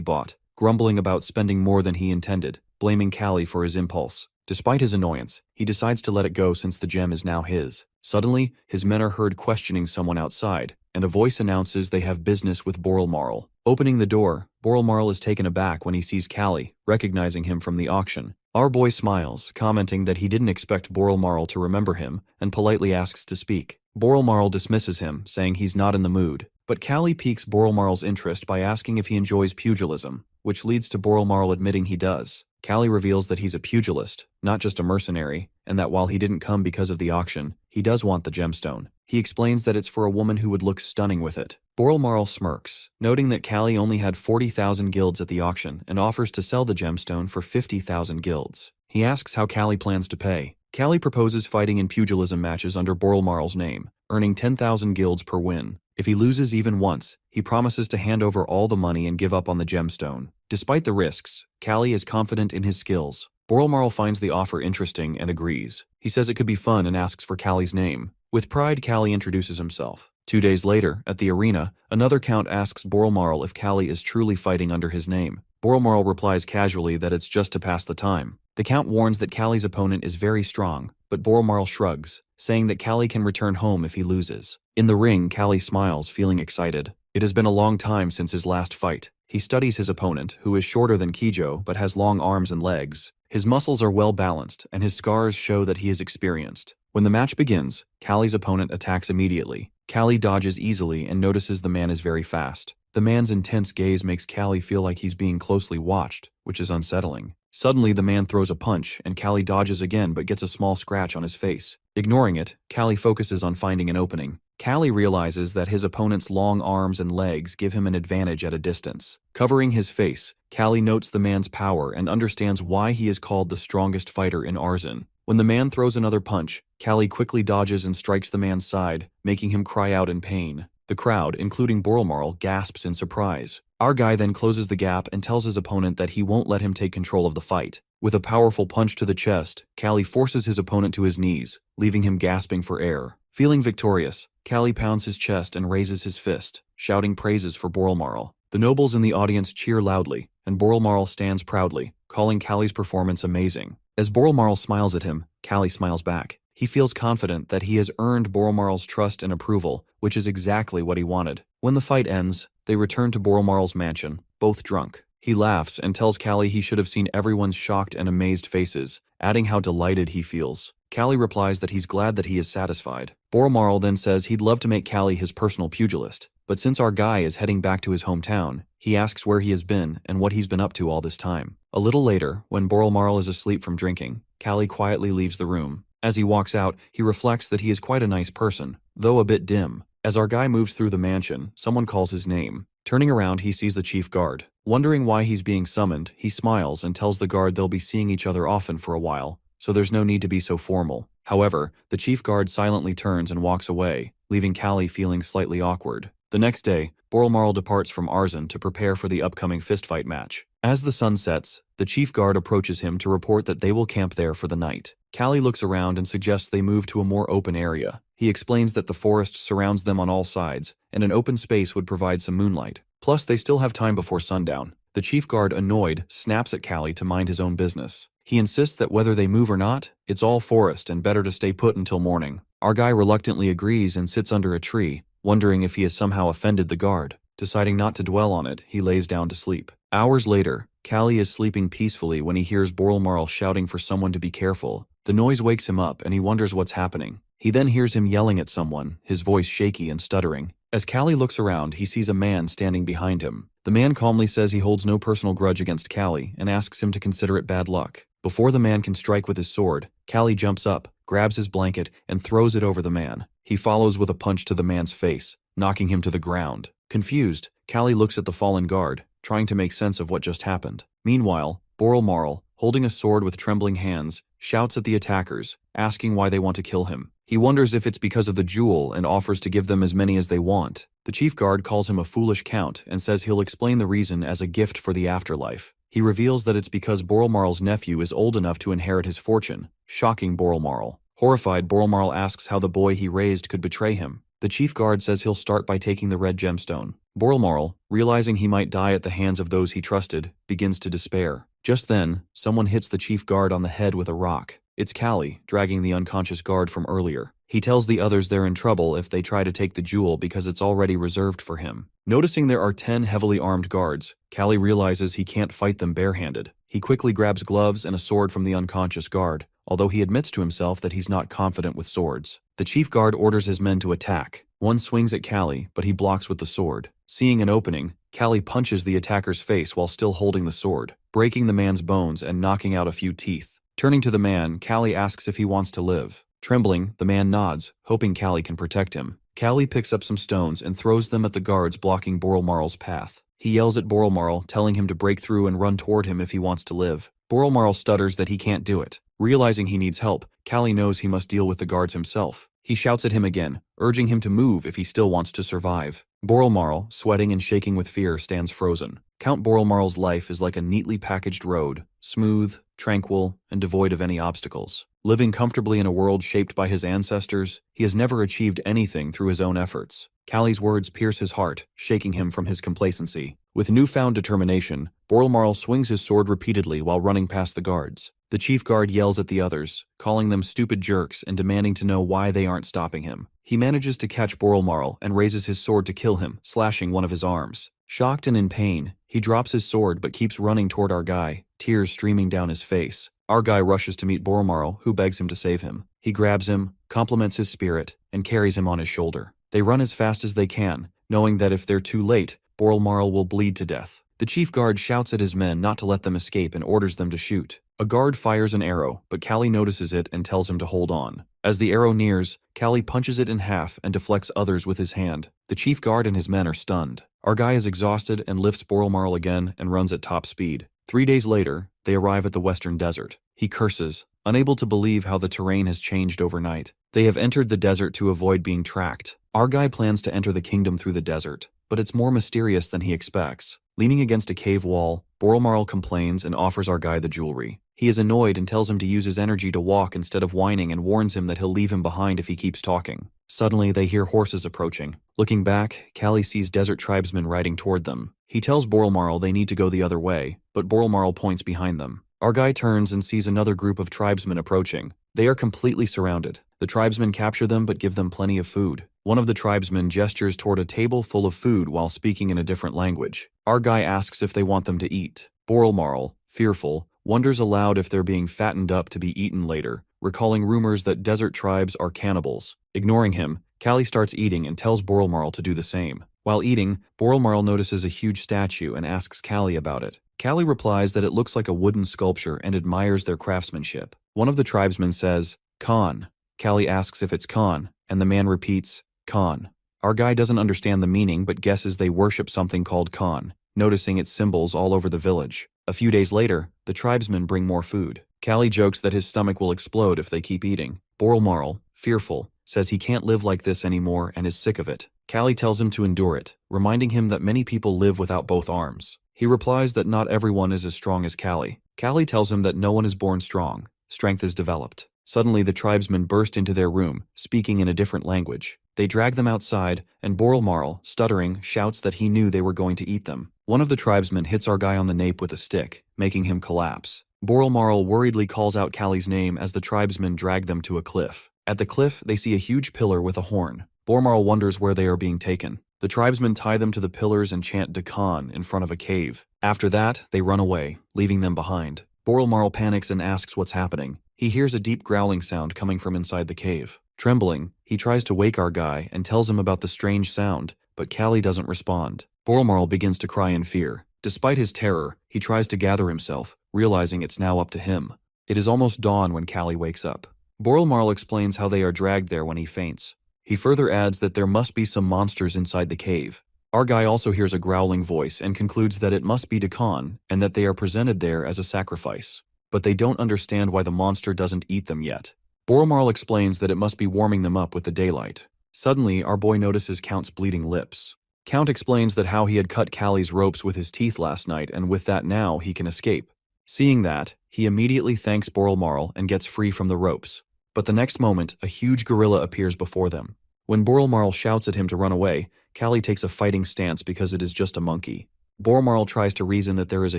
bought, grumbling about spending more than he intended, blaming Kalli for his impulse. Despite his annoyance, he decides to let it go since the gem is now his. Suddenly, his men are heard questioning someone outside, and a voice announces they have business with Boralmarl. Opening the door, Boralmarl is taken aback when he sees Kalli, recognizing him from the auction. Our boy smiles, commenting that he didn't expect Boralmarl to remember him, and politely asks to speak. Boralmarl dismisses him, saying he's not in the mood. But Kalli piques Boralmarl's interest by asking if he enjoys pugilism, which leads to Boralmarl admitting he does. Kalli reveals that he's a pugilist, not just a mercenary, and that while he didn't come because of the auction, he does want the gemstone. He explains that it's for a woman who would look stunning with it. Boralmarl smirks, noting that Kalli only had 40,000 guilds at the auction and offers to sell the gemstone for 50,000 guilds. He asks how Kalli plans to pay. Kalli proposes fighting in pugilism matches under Boralmarl's name, earning 10,000 guilds per win. If he loses even once, he promises to hand over all the money and give up on the gemstone. Despite the risks, Kalli is confident in his skills. Boralmarl finds the offer interesting and agrees. He says it could be fun and asks for Kalli's name. With pride, Kalli introduces himself. 2 days later, at the arena, another count asks Boralmarl if Kalli is truly fighting under his name. Boralmarl replies casually that it's just to pass the time. The count warns that Kalli's opponent is very strong, but Boralmarl shrugs, saying that Kalli can return home if he loses. In the ring, Kalli smiles, feeling excited. It has been a long time since his last fight. He studies his opponent, who is shorter than Kijo but has long arms and legs. His muscles are well balanced, and his scars show that he is experienced. When the match begins, Kalli's opponent attacks immediately. Kalli dodges easily and notices the man is very fast. The man's intense gaze makes Kalli feel like he's being closely watched, which is unsettling. Suddenly, the man throws a punch, and Kalli dodges again but gets a small scratch on his face. Ignoring it, Kalli focuses on finding an opening. Kalli realizes that his opponent's long arms and legs give him an advantage at a distance. Covering his face, Kalli notes the man's power and understands why he is called the strongest fighter in Arzen. When the man throws another punch, Kalli quickly dodges and strikes the man's side, making him cry out in pain. The crowd, including Boralmarl, gasps in surprise. Our guy then closes the gap and tells his opponent that he won't let him take control of the fight. With a powerful punch to the chest, Kalli forces his opponent to his knees, leaving him gasping for air. Feeling victorious, Kalli pounds his chest and raises his fist, shouting praises for Boralmarl. The nobles in the audience cheer loudly, and Boralmarl stands proudly, calling Kalli's performance amazing. As Boralmarl smiles at him, Kalli smiles back. He feels confident that he has earned Boralmarl's trust and approval, which is exactly what he wanted. When the fight ends, they return to Boralmarl's mansion, both drunk. He laughs and tells Kalli he should have seen everyone's shocked and amazed faces, adding how delighted he feels. Kalli replies that he's glad that he is satisfied. Boralmarl then says he'd love to make Kalli his personal pugilist, but since our guy is heading back to his hometown, he asks where he has been and what he's been up to all this time. A little later, when Boralmarl is asleep from drinking, Kalli quietly leaves the room. As he walks out, he reflects that he is quite a nice person, though a bit dim. As our guy moves through the mansion, someone calls his name. Turning around, he sees the chief guard. Wondering why he's being summoned, he smiles and tells the guard they'll be seeing each other often for a while, so there's no need to be so formal. However, the chief guard silently turns and walks away, leaving Kalli feeling slightly awkward. The next day, Boralmarl departs from Arzan to prepare for the upcoming fistfight match. As the sun sets, the chief guard approaches him to report that they will camp there for the night. Kalli looks around and suggests they move to a more open area. He explains that the forest surrounds them on all sides, and an open space would provide some moonlight. Plus, they still have time before sundown. The chief guard, annoyed, snaps at Kalli to mind his own business. He insists that whether they move or not, it's all forest and better to stay put until morning. Our guy reluctantly agrees and sits under a tree, wondering if he has somehow offended the guard. Deciding not to dwell on it, he lays down to sleep. Hours later, Kalli is sleeping peacefully when he hears Boralmarl shouting for someone to be careful. The noise wakes him up and he wonders what's happening. He then hears him yelling at someone, his voice shaky and stuttering. As Kalli looks around, he sees a man standing behind him. The man calmly says he holds no personal grudge against Kalli and asks him to consider it bad luck. Before the man can strike with his sword, Kalli jumps up, grabs his blanket, and throws it over the man. He follows with a punch to the man's face, knocking him to the ground. Confused, Kalli looks at the fallen guard, trying to make sense of what just happened. Meanwhile, Boralmarl, holding a sword with trembling hands, shouts at the attackers, asking why they want to kill him. He wonders if it's because of the jewel and offers to give them as many as they want. The chief guard calls him a foolish count and says he'll explain the reason as a gift for the afterlife. He reveals that it's because Boralmarl's nephew is old enough to inherit his fortune, shocking Boralmarl. Horrified, Boralmarl asks how the boy he raised could betray him. The chief guard says he'll start by taking the red gemstone. Boralmarl, realizing he might die at the hands of those he trusted, begins to despair. Just then, someone hits the chief guard on the head with a rock. It's Kalli, dragging the unconscious guard from earlier. He tells the others they're in trouble if they try to take the jewel because it's already reserved for him. Noticing there are 10 heavily armed guards, Kalli realizes he can't fight them barehanded. He quickly grabs gloves and a sword from the unconscious guard, although he admits to himself that he's not confident with swords. The chief guard orders his men to attack. One swings at Kalli, but he blocks with the sword. Seeing an opening, Kalli punches the attacker's face while still holding the sword, breaking the man's bones and knocking out a few teeth. Turning to the man, Kalli asks if he wants to live. Trembling, the man nods, hoping Kalli can protect him. Kalli picks up some stones and throws them at the guards blocking Boralmarl's path. He yells at Boralmarl, telling him to break through and run toward him if he wants to live. Boralmarl stutters that he can't do it. Realizing he needs help, Kalli knows he must deal with the guards himself. He shouts at him again, urging him to move if he still wants to survive. Boralmarl, sweating and shaking with fear, stands frozen. Count Boralmarl's life is like a neatly packaged road, smooth, tranquil, and devoid of any obstacles. Living comfortably in a world shaped by his ancestors, he has never achieved anything through his own efforts. Kalli's words pierce his heart, shaking him from his complacency. With newfound determination, Boralmarl swings his sword repeatedly while running past the guards. The chief guard yells at the others, calling them stupid jerks and demanding to know why they aren't stopping him. He manages to catch Boralmarl and raises his sword to kill him, slashing one of his arms. Shocked and in pain, he drops his sword but keeps running toward our guy, tears streaming down his face. Our guy rushes to meet Boralmarl, who begs him to save him. He grabs him, compliments his spirit, and carries him on his shoulder. They run as fast as they can, knowing that if they're too late, Boralmarl will bleed to death. The chief guard shouts at his men not to let them escape and orders them to shoot. A guard fires an arrow, but Kalli notices it and tells him to hold on. As the arrow nears, Kalli punches it in half and deflects others with his hand. The chief guard and his men are stunned. Our guy is exhausted and lifts Boralmarl again and runs at top speed. 3 days later, they arrive at the western desert. He curses, unable to believe how the terrain has changed overnight. They have entered the desert to avoid being tracked. Our guy plans to enter the kingdom through the desert, but it's more mysterious than he expects. Leaning against a cave wall, Boralmarl complains and offers our guy the jewelry. He is annoyed and tells him to use his energy to walk instead of whining and warns him that he'll leave him behind if he keeps talking. Suddenly, they hear horses approaching. Looking back, Kalli sees desert tribesmen riding toward them. He tells Boralmarl they need to go the other way, but Boralmarl points behind them. Our guy turns and sees another group of tribesmen approaching. They are completely surrounded. The tribesmen capture them but give them plenty of food. One of the tribesmen gestures toward a table full of food while speaking in a different language. Our guy asks if they want them to eat. Boralmarl, fearful, wonders aloud if they're being fattened up to be eaten later, recalling rumors that desert tribes are cannibals. Ignoring him, Kalli starts eating and tells Boralmarl to do the same. While eating, Boralmarl notices a huge statue and asks Kalli about it. Kalli replies that it looks like a wooden sculpture and admires their craftsmanship. One of the tribesmen says, "Khan." Kalli asks if it's Khan, and the man repeats, "Khan." Our guy doesn't understand the meaning but guesses they worship something called Khan, noticing its symbols all over the village. A few days later, the tribesmen bring more food. Kalli jokes that his stomach will explode if they keep eating. Boralmarl, fearful, says he can't live like this anymore and is sick of it. Kalli tells him to endure it, reminding him that many people live without both arms. He replies that not everyone is as strong as Kalli. Kalli tells him that no one is born strong. Strength is developed. Suddenly, the tribesmen burst into their room, speaking in a different language. They drag them outside, and Boralmarl, stuttering, shouts that he knew they were going to eat them. One of the tribesmen hits our guy on the nape with a stick, making him collapse. Boralmarl worriedly calls out Kalli's name as the tribesmen drag them to a cliff. At the cliff, they see a huge pillar with a horn. Boralmarl wonders where they are being taken. The tribesmen tie them to the pillars and chant Dakan in front of a cave. After that, they run away, leaving them behind. Boralmarl panics and asks what's happening. He hears a deep growling sound coming from inside the cave. Trembling, he tries to wake our guy and tells him about the strange sound, but Kalli doesn't respond. Boralmarl begins to cry in fear. Despite his terror, he tries to gather himself, realizing it's now up to him. It is almost dawn when Kalli wakes up. Boralmarl explains how they are dragged there when he faints. He further adds that there must be some monsters inside the cave. Our guy also hears a growling voice and concludes that it must be Dakan and that they are presented there as a sacrifice. But they don't understand why the monster doesn't eat them yet. Boralmarl explains that it must be warming them up with the daylight. Suddenly, our boy notices Count's bleeding lips. Count explains that how he had cut Kalli's ropes with his teeth last night, and with that now he can escape. Seeing that, he immediately thanks Boralmarl and gets free from the ropes. But the next moment, a huge gorilla appears before them. When Boralmarl shouts at him to run away, Kalli takes a fighting stance because it is just a monkey. Boralmarl tries to reason that there is a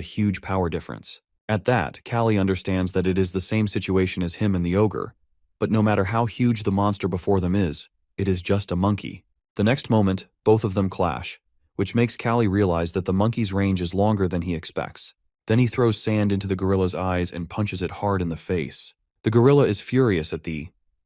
huge power difference. At that, Kalli understands that it is the same situation as him and the ogre. But no matter how huge the monster before them is, it is just a monkey. The next moment, both of them clash, which makes Kalli realize that the monkey's range is longer than he expects. Then he throws sand into the gorilla's eyes and punches it hard in the face. The gorilla is furious at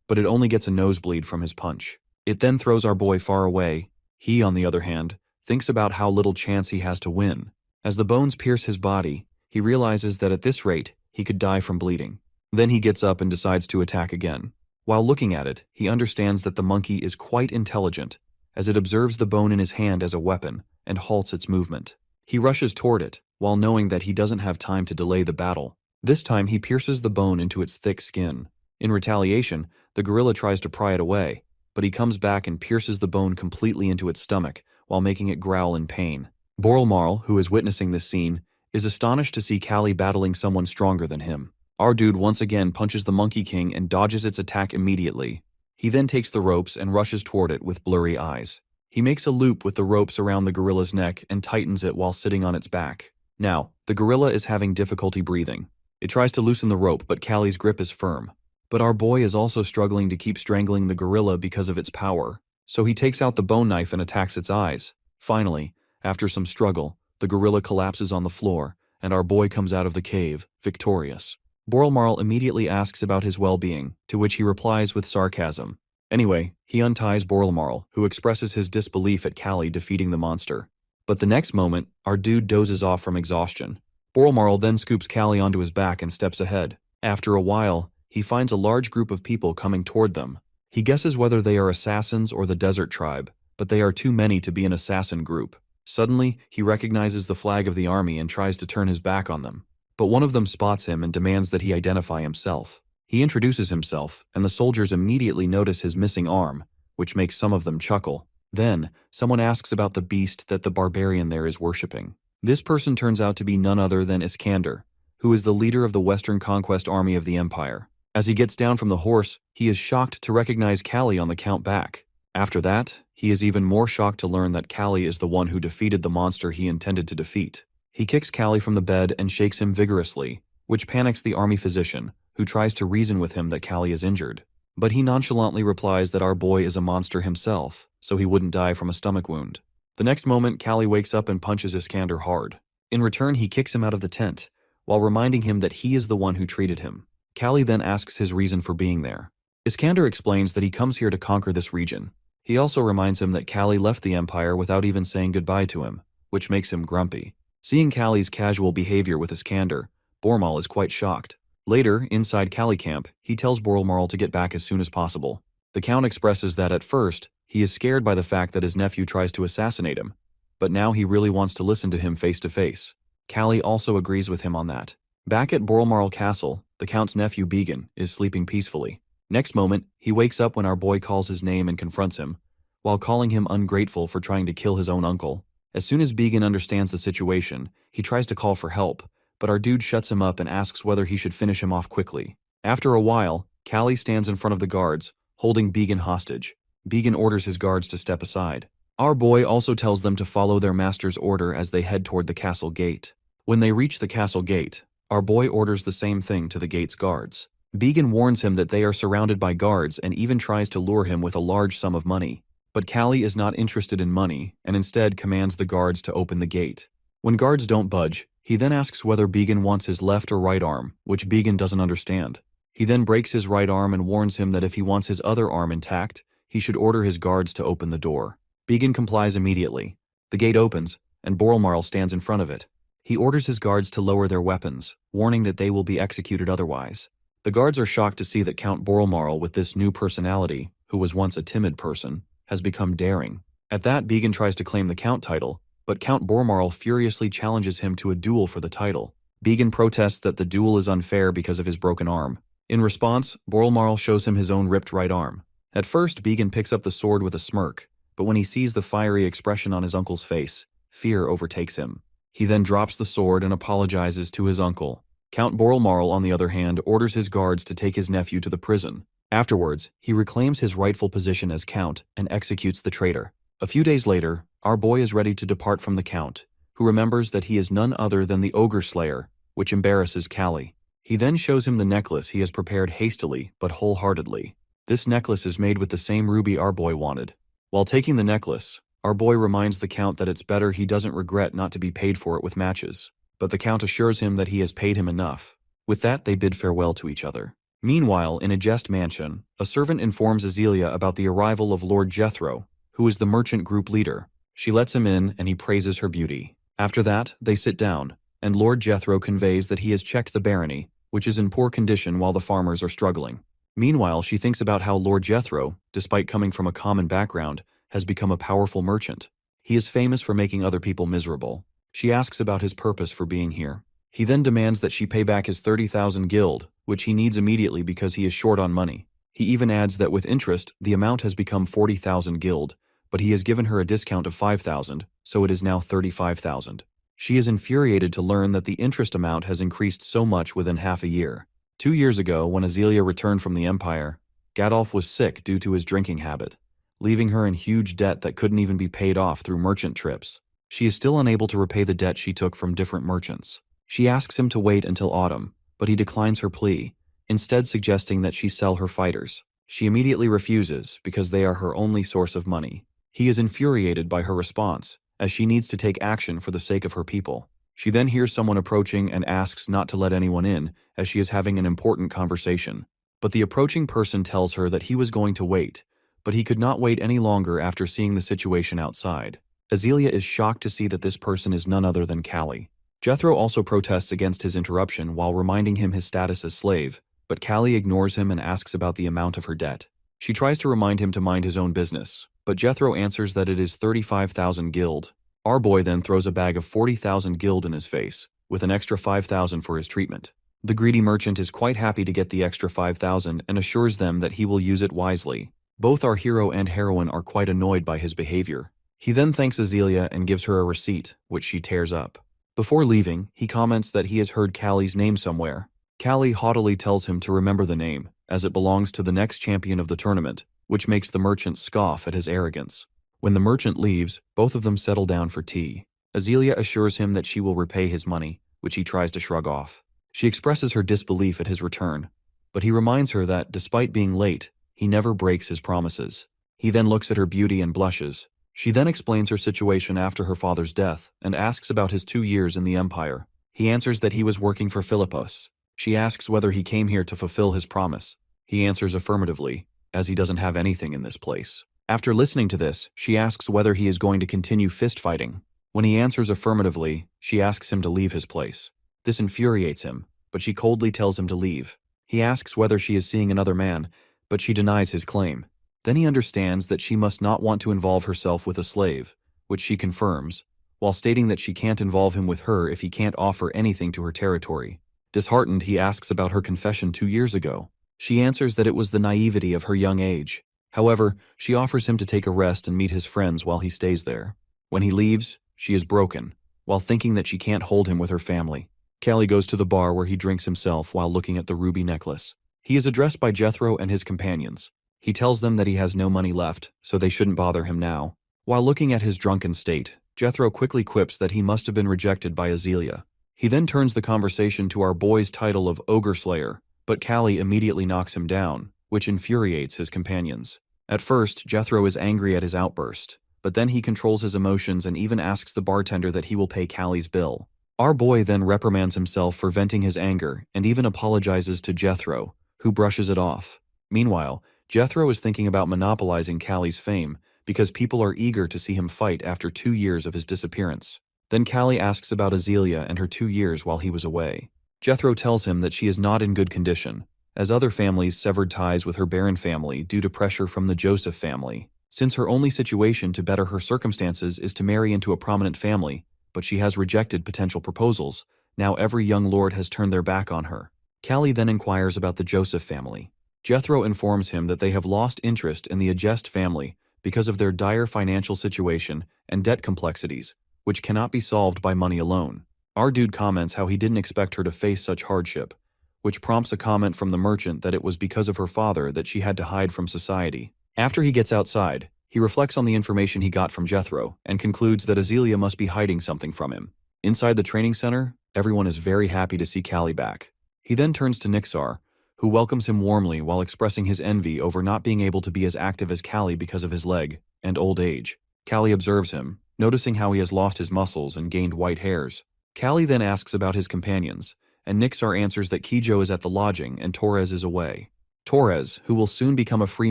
but it only gets a nosebleed from his punch. It then throws our boy far away. He, on the other hand, thinks about how little chance he has to win. As the bones pierce his body, he realizes that at this rate, he could die from bleeding. Then he gets up and decides to attack again. While looking at it, he understands that the monkey is quite intelligent, as it observes the bone in his hand as a weapon and halts its movement. He rushes toward it, while knowing that he doesn't have time to delay the battle. This time he pierces the bone into its thick skin. In retaliation, the gorilla tries to pry it away, but he comes back and pierces the bone completely into its stomach, while making it growl in pain. Boralmarl, who is witnessing this scene, is astonished to see Kalli battling someone stronger than him. Our dude once again punches the Monkey King and dodges its attack immediately. He then takes the ropes and rushes toward it with blurry eyes. He makes a loop with the ropes around the gorilla's neck and tightens it while sitting on its back. Now, the gorilla is having difficulty breathing. It tries to loosen the rope, but Kalli's grip is firm. But our boy is also struggling to keep strangling the gorilla because of its power, so he takes out the bone knife and attacks its eyes. Finally, after some struggle, the gorilla collapses on the floor, and our boy comes out of the cave, victorious. Boralmarl immediately asks about his well-being, to which he replies with sarcasm. Anyway, he unties Boralmarl, who expresses his disbelief at Kalli defeating the monster. But the next moment, our dude dozes off from exhaustion. Boralmarl then scoops Kalli onto his back and steps ahead. After a while, he finds a large group of people coming toward them. He guesses whether they are assassins or the desert tribe, but they are too many to be an assassin group. Suddenly, he recognizes the flag of the army and tries to turn his back on them. But one of them spots him and demands that he identify himself. He introduces himself, and the soldiers immediately notice his missing arm, which makes some of them chuckle. Then, someone asks about the beast that the barbarian there is worshipping. This person turns out to be none other than Iskander, who is the leader of the Western Conquest Army of the Empire. As he gets down from the horse, he is shocked to recognize Kalli on the count back. After that, he is even more shocked to learn that Kalli is the one who defeated the monster he intended to defeat. He kicks Kalli from the bed and shakes him vigorously, which panics the army physician, who tries to reason with him that Kalli is injured. But he nonchalantly replies that our boy is a monster himself, so he wouldn't die from a stomach wound. The next moment, Kalli wakes up and punches Iskander hard. In return, he kicks him out of the tent, while reminding him that he is the one who treated him. Kalli then asks his reason for being there. Iskander explains that he comes here to conquer this region. He also reminds him that Kalli left the Empire without even saying goodbye to him, which makes him grumpy. Seeing Kalli's casual behavior with Iskander, Boralmarl is quite shocked. Later, inside Kalli camp, he tells Boralmarl to get back as soon as possible. The Count expresses that at first, he is scared by the fact that his nephew tries to assassinate him, but now he really wants to listen to him face to face. Kalli also agrees with him on that. Back at Boralmarl Castle, the Count's nephew Began is sleeping peacefully. Next moment, he wakes up when our boy calls his name and confronts him, while calling him ungrateful for trying to kill his own uncle. As soon as Began understands the situation, he tries to call for help, but our dude shuts him up and asks whether he should finish him off quickly. After a while, Kalli stands in front of the guards, holding Began hostage. Began orders his guards to step aside. Our boy also tells them to follow their master's order as they head toward the castle gate. When they reach the castle gate, our boy orders the same thing to the gate's guards. Began warns him that they are surrounded by guards and even tries to lure him with a large sum of money. But Kalli is not interested in money and instead commands the guards to open the gate. When guards don't budge, he then asks whether Began wants his left or right arm, which Began doesn't understand. He then breaks his right arm and warns him that if he wants his other arm intact, he should order his guards to open the door. Began complies immediately. The gate opens, and Boralmarl stands in front of it. He orders his guards to lower their weapons, warning that they will be executed otherwise. The guards are shocked to see that Count Boralmarl, with this new personality, who was once a timid person, has become daring. At that, Began tries to claim the Count title, but Count Boralmarl furiously challenges him to a duel for the title. Began protests that the duel is unfair because of his broken arm. In response, Boralmarl shows him his own ripped right arm. At first, Began picks up the sword with a smirk, but when he sees the fiery expression on his uncle's face, fear overtakes him. He then drops the sword and apologizes to his uncle. Count Boralmarl, on the other hand, orders his guards to take his nephew to the prison. Afterwards, he reclaims his rightful position as Count and executes the traitor. A few days later, our boy is ready to depart from the Count, who remembers that he is none other than the Ogre Slayer, which embarrasses Kalli. He then shows him the necklace he has prepared hastily but wholeheartedly. This necklace is made with the same ruby our boy wanted. While taking the necklace, our boy reminds the Count that it's better he doesn't regret not to be paid for it with matches, but the Count assures him that he has paid him enough. With that, they bid farewell to each other. Meanwhile, in a jest mansion, a servant informs Azelia about the arrival of Lord Jethro, who is the merchant group leader. She lets him in and he praises her beauty. After that, they sit down, and Lord Jethro conveys that he has checked the barony, which is in poor condition while the farmers are struggling. Meanwhile, she thinks about how Lord Jethro, despite coming from a common background, has become a powerful merchant. He is famous for making other people miserable. She asks about his purpose for being here. He then demands that she pay back his 30,000 guild, which he needs immediately because he is short on money. He even adds that with interest, the amount has become 40,000 guild, but he has given her a discount of 5,000, so it is now 35,000. She is infuriated to learn that the interest amount has increased so much within half a year. 2 years ago, when Azelia returned from the Empire, Gadolf was sick due to his drinking habit, leaving her in huge debt that couldn't even be paid off through merchant trips. She is still unable to repay the debt she took from different merchants. She asks him to wait until autumn, but he declines her plea, instead suggesting that she sell her fighters. She immediately refuses because they are her only source of money. He is infuriated by her response, as she needs to take action for the sake of her people. She then hears someone approaching and asks not to let anyone in, as she is having an important conversation. But the approaching person tells her that he was going to wait, but he could not wait any longer after seeing the situation outside. Azelia is shocked to see that this person is none other than Kalli. Jethro also protests against his interruption while reminding him his status as slave, but Kalli ignores him and asks about the amount of her debt. She tries to remind him to mind his own business, but Jethro answers that it is 35,000 guild. Our boy then throws a bag of 40,000 guild in his face, with an extra 5,000 for his treatment. The greedy merchant is quite happy to get the extra 5,000 and assures them that he will use it wisely. Both our hero and heroine are quite annoyed by his behavior. He then thanks Azelia and gives her a receipt, which she tears up. Before leaving, he comments that he has heard Kalli's name somewhere. Kalli haughtily tells him to remember the name, as it belongs to the next champion of the tournament, which makes the merchant scoff at his arrogance. When the merchant leaves, both of them settle down for tea. Azelia assures him that she will repay his money, which he tries to shrug off. She expresses her disbelief at his return, but he reminds her that, despite being late, he never breaks his promises. He then looks at her beauty and blushes. She then explains her situation after her father's death and asks about his 2 years in the Empire. He answers that he was working for Philippus. She asks whether he came here to fulfill his promise. He answers affirmatively, as he doesn't have anything in this place. After listening to this, she asks whether he is going to continue fist-fighting. When he answers affirmatively, she asks him to leave his place. This infuriates him, but she coldly tells him to leave. He asks whether she is seeing another man, but she denies his claim. Then he understands that she must not want to involve herself with a slave, which she confirms, while stating that she can't involve him with her if he can't offer anything to her territory. Disheartened, he asks about her confession 2 years ago. She answers that it was the naivety of her young age. However, she offers him to take a rest and meet his friends while he stays there. When he leaves, she is broken, while thinking that she can't hold him with her family. Kalli goes to the bar where he drinks himself while looking at the ruby necklace. He is addressed by Jethro and his companions. He tells them that he has no money left, so they shouldn't bother him now. While looking at his drunken state, Jethro quickly quips that he must have been rejected by Azealia. He then turns the conversation to our boy's title of Ogre Slayer, but Kalli immediately knocks him down, which infuriates his companions. At first, Jethro is angry at his outburst, but then he controls his emotions and even asks the bartender that he will pay Kalli's bill. Our boy then reprimands himself for venting his anger and even apologizes to Jethro, who brushes it off. Meanwhile, Jethro is thinking about monopolizing Kalli's fame because people are eager to see him fight after 2 years of his disappearance. Then Kalli asks about Azealia and her 2 years while he was away. Jethro tells him that she is not in good condition, as other families severed ties with her barren family due to pressure from the Joseph family. Since her only situation to better her circumstances is to marry into a prominent family, but she has rejected potential proposals, now every young lord has turned their back on her. Kalli then inquires about the Joseph family. Jethro informs him that they have lost interest in the Agest family because of their dire financial situation and debt complexities, which cannot be solved by money alone. Our dude comments how he didn't expect her to face such hardship, which prompts a comment from the merchant that it was because of her father that she had to hide from society. After he gets outside, he reflects on the information he got from Jethro and concludes that Azealia must be hiding something from him. Inside the training center, everyone is very happy to see Kalli back. He then turns to Nixar, who welcomes him warmly while expressing his envy over not being able to be as active as Kalli because of his leg and old age. Kalli observes him, noticing how he has lost his muscles and gained white hairs. Kalli then asks about his companions, and Nixar answers that Kijo is at the lodging and Torres is away. Torres, who will soon become a free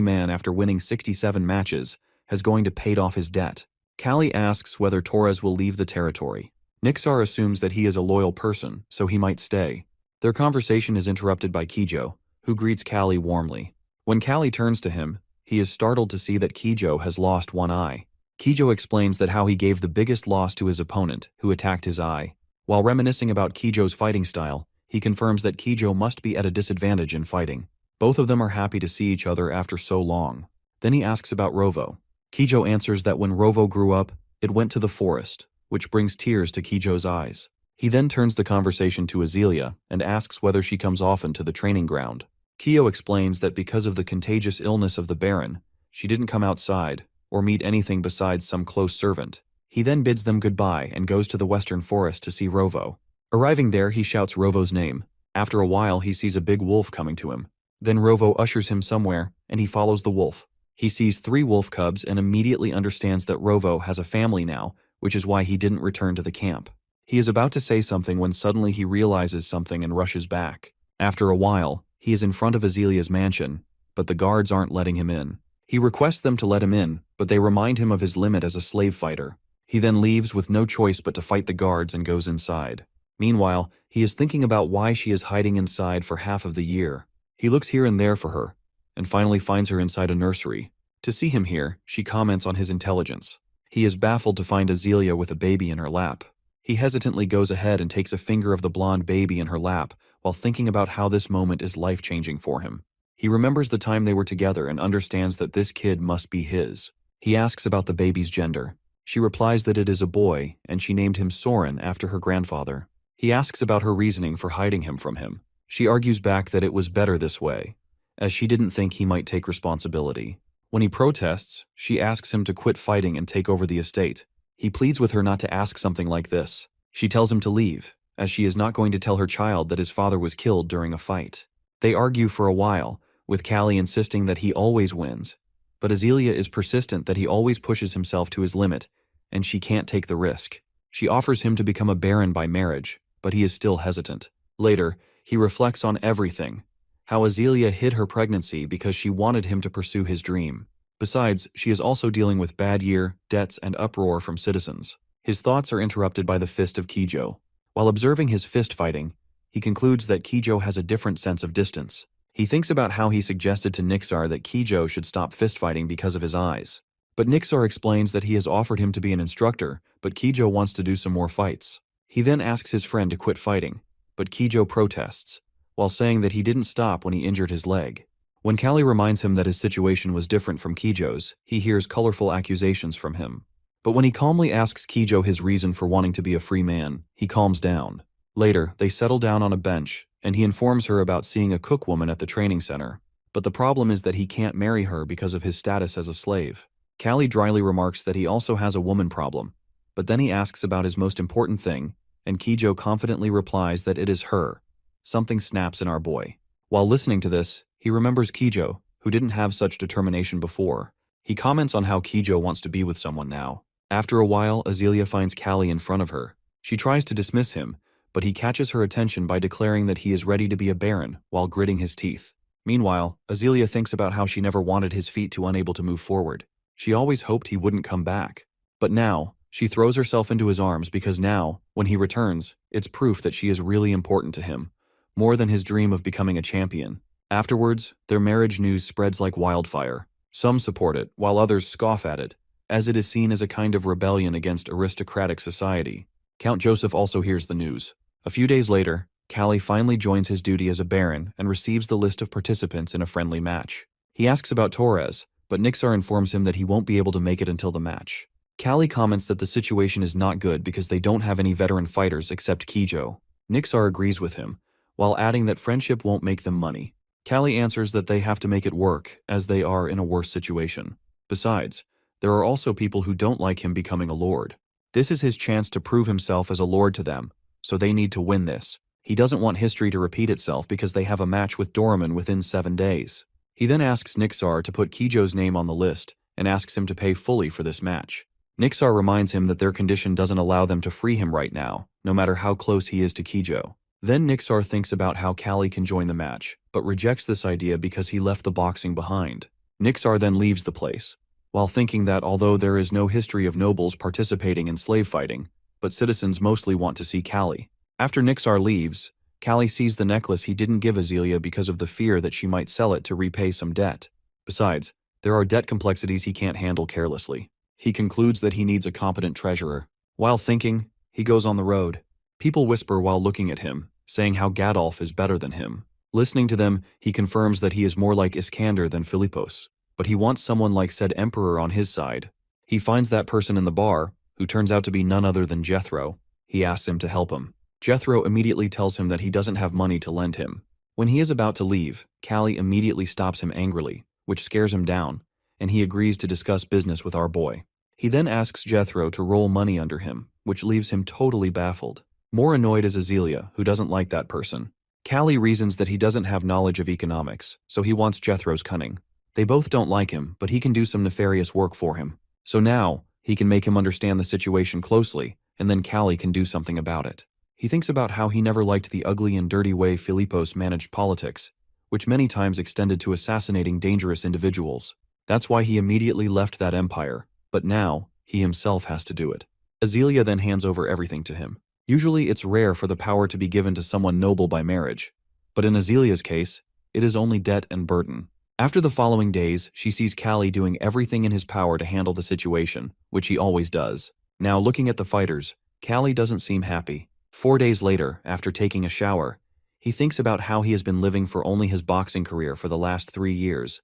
man after winning 67 matches, has going to pay off his debt. Kalli asks whether Torres will leave the territory. Nixar assumes that he is a loyal person, so he might stay. Their conversation is interrupted by Kijo, who greets Kalli warmly. When Kalli turns to him, he is startled to see that Kijo has lost one eye. Kijo explains that how he gave the biggest loss to his opponent, who attacked his eye. While reminiscing about Kijo's fighting style, he confirms that Kijo must be at a disadvantage in fighting. Both of them are happy to see each other after so long. Then he asks about Rovo. Kijo answers that when Rovo grew up, it went to the forest, which brings tears to Kijo's eyes. He then turns the conversation to Azealia and asks whether she comes often to the training ground. Kyo explains that because of the contagious illness of the Baron, she didn't come outside or meet anything besides some close servant. He then bids them goodbye and goes to the western forest to see Rovo. Arriving there, he shouts Rovo's name. After a while, he sees a big wolf coming to him. Then Rovo ushers him somewhere, and he follows the wolf. He sees 3 wolf cubs and immediately understands that Rovo has a family now, which is why he didn't return to the camp. He is about to say something when suddenly he realizes something and rushes back. After a while, he is in front of Azealia's mansion, but the guards aren't letting him in. He requests them to let him in, but they remind him of his limit as a slave fighter. He then leaves with no choice but to fight the guards and goes inside. Meanwhile, he is thinking about why she is hiding inside for half of the year. He looks here and there for her, and finally finds her inside a nursery. To see him here, she comments on his intelligence. He is baffled to find Azealia with a baby in her lap. He hesitantly goes ahead and takes a finger of the blonde baby in her lap while thinking about how this moment is life-changing for him. He remembers the time they were together and understands that this kid must be his. He asks about the baby's gender. She replies that it is a boy, and she named him Soren after her grandfather. He asks about her reasoning for hiding him from him. She argues back that it was better this way, as she didn't think he might take responsibility. When he protests, she asks him to quit fighting and take over the estate. He pleads with her not to ask something like this. She tells him to leave, as she is not going to tell her child that his father was killed during a fight. They argue for a while, with Kalli insisting that he always wins, but Azealia is persistent that he always pushes himself to his limit, and she can't take the risk. She offers him to become a baron by marriage, but he is still hesitant. Later, he reflects on everything, how Azealia hid her pregnancy because she wanted him to pursue his dream. Besides, she is also dealing with bad year, debts, and uproar from citizens. His thoughts are interrupted by the fist of Kijo. While observing his fist fighting, he concludes that Kijo has a different sense of distance. He thinks about how he suggested to Nixar that Kijo should stop fist fighting because of his eyes. But Nixar explains that he has offered him to be an instructor, but Kijo wants to do some more fights. He then asks his friend to quit fighting, but Kijo protests, while saying that he didn't stop when he injured his leg. When Kalli reminds him that his situation was different from Kijo's, he hears colorful accusations from him. But when he calmly asks Kijo his reason for wanting to be a free man, he calms down. Later, they settle down on a bench, and he informs her about seeing a cookwoman at the training center. But the problem is that he can't marry her because of his status as a slave. Kalli dryly remarks that he also has a woman problem, but then he asks about his most important thing, and Kijo confidently replies that it is her. Something snaps in our boy. While listening to this, he remembers Kijo, who didn't have such determination before. He comments on how Kijo wants to be with someone now. After a while, Azealia finds Kalli in front of her. She tries to dismiss him, but he catches her attention by declaring that he is ready to be a baron while gritting his teeth. Meanwhile, Azealia thinks about how she never wanted his feet to unable to move forward. She always hoped he wouldn't come back. But now, she throws herself into his arms because now, when he returns, it's proof that she is really important to him, more than his dream of becoming a champion. Afterwards, their marriage news spreads like wildfire. Some support it, while others scoff at it, as it is seen as a kind of rebellion against aristocratic society. Count Joseph also hears the news. A few days later, Kalli finally joins his duty as a baron and receives the list of participants in a friendly match. He asks about Torres, but Nixar informs him that he won't be able to make it until the match. Kalli comments that the situation is not good because they don't have any veteran fighters except Kijo. Nixar agrees with him, while adding that friendship won't make them money. Kalli answers that they have to make it work, as they are in a worse situation. Besides, there are also people who don't like him becoming a lord. This is his chance to prove himself as a lord to them, so they need to win this. He doesn't want history to repeat itself because they have a match with Doraemon within 7 days. He then asks Nixar to put Kijo's name on the list and asks him to pay fully for this match. Nixar reminds him that their condition doesn't allow them to free him right now, no matter how close he is to Kijo. Then Nixar thinks about how Kalli can join the match, but rejects this idea because he left the boxing behind. Nixar then leaves the place, while thinking that although there is no history of nobles participating in slave fighting, but citizens mostly want to see Kalli. After Nixar leaves, Kalli sees the necklace he didn't give Azealia because of the fear that she might sell it to repay some debt. Besides, there are debt complexities he can't handle carelessly. He concludes that he needs a competent treasurer. While thinking, he goes on the road. People whisper while looking at him, saying how Gadolf is better than him. Listening to them, he confirms that he is more like Iskander than Philippos, but he wants someone like said emperor on his side. He finds that person in the bar, who turns out to be none other than Jethro. He asks him to help him. Jethro immediately tells him that he doesn't have money to lend him. When he is about to leave, Kalli immediately stops him angrily, which scares him down, and he agrees to discuss business with our boy. He then asks Jethro to roll money under him, which leaves him totally baffled. More annoyed is Azealia, who doesn't like that person. Kalli reasons that he doesn't have knowledge of economics, so he wants Jethro's cunning. They both don't like him, but he can do some nefarious work for him. So now, he can make him understand the situation closely, and then Kalli can do something about it. He thinks about how he never liked the ugly and dirty way Philippos managed politics, which many times extended to assassinating dangerous individuals. That's why he immediately left that empire, but now, he himself has to do it. Azealia then hands over everything to him. Usually it's rare for the power to be given to someone noble by marriage, but in Azelia's case, it is only debt and burden. After the following days, she sees Kalli doing everything in his power to handle the situation, which he always does. Now looking at the fighters, Kalli doesn't seem happy. 4 days later, after taking a shower, he thinks about how he has been living for only his boxing career for the last 3 years.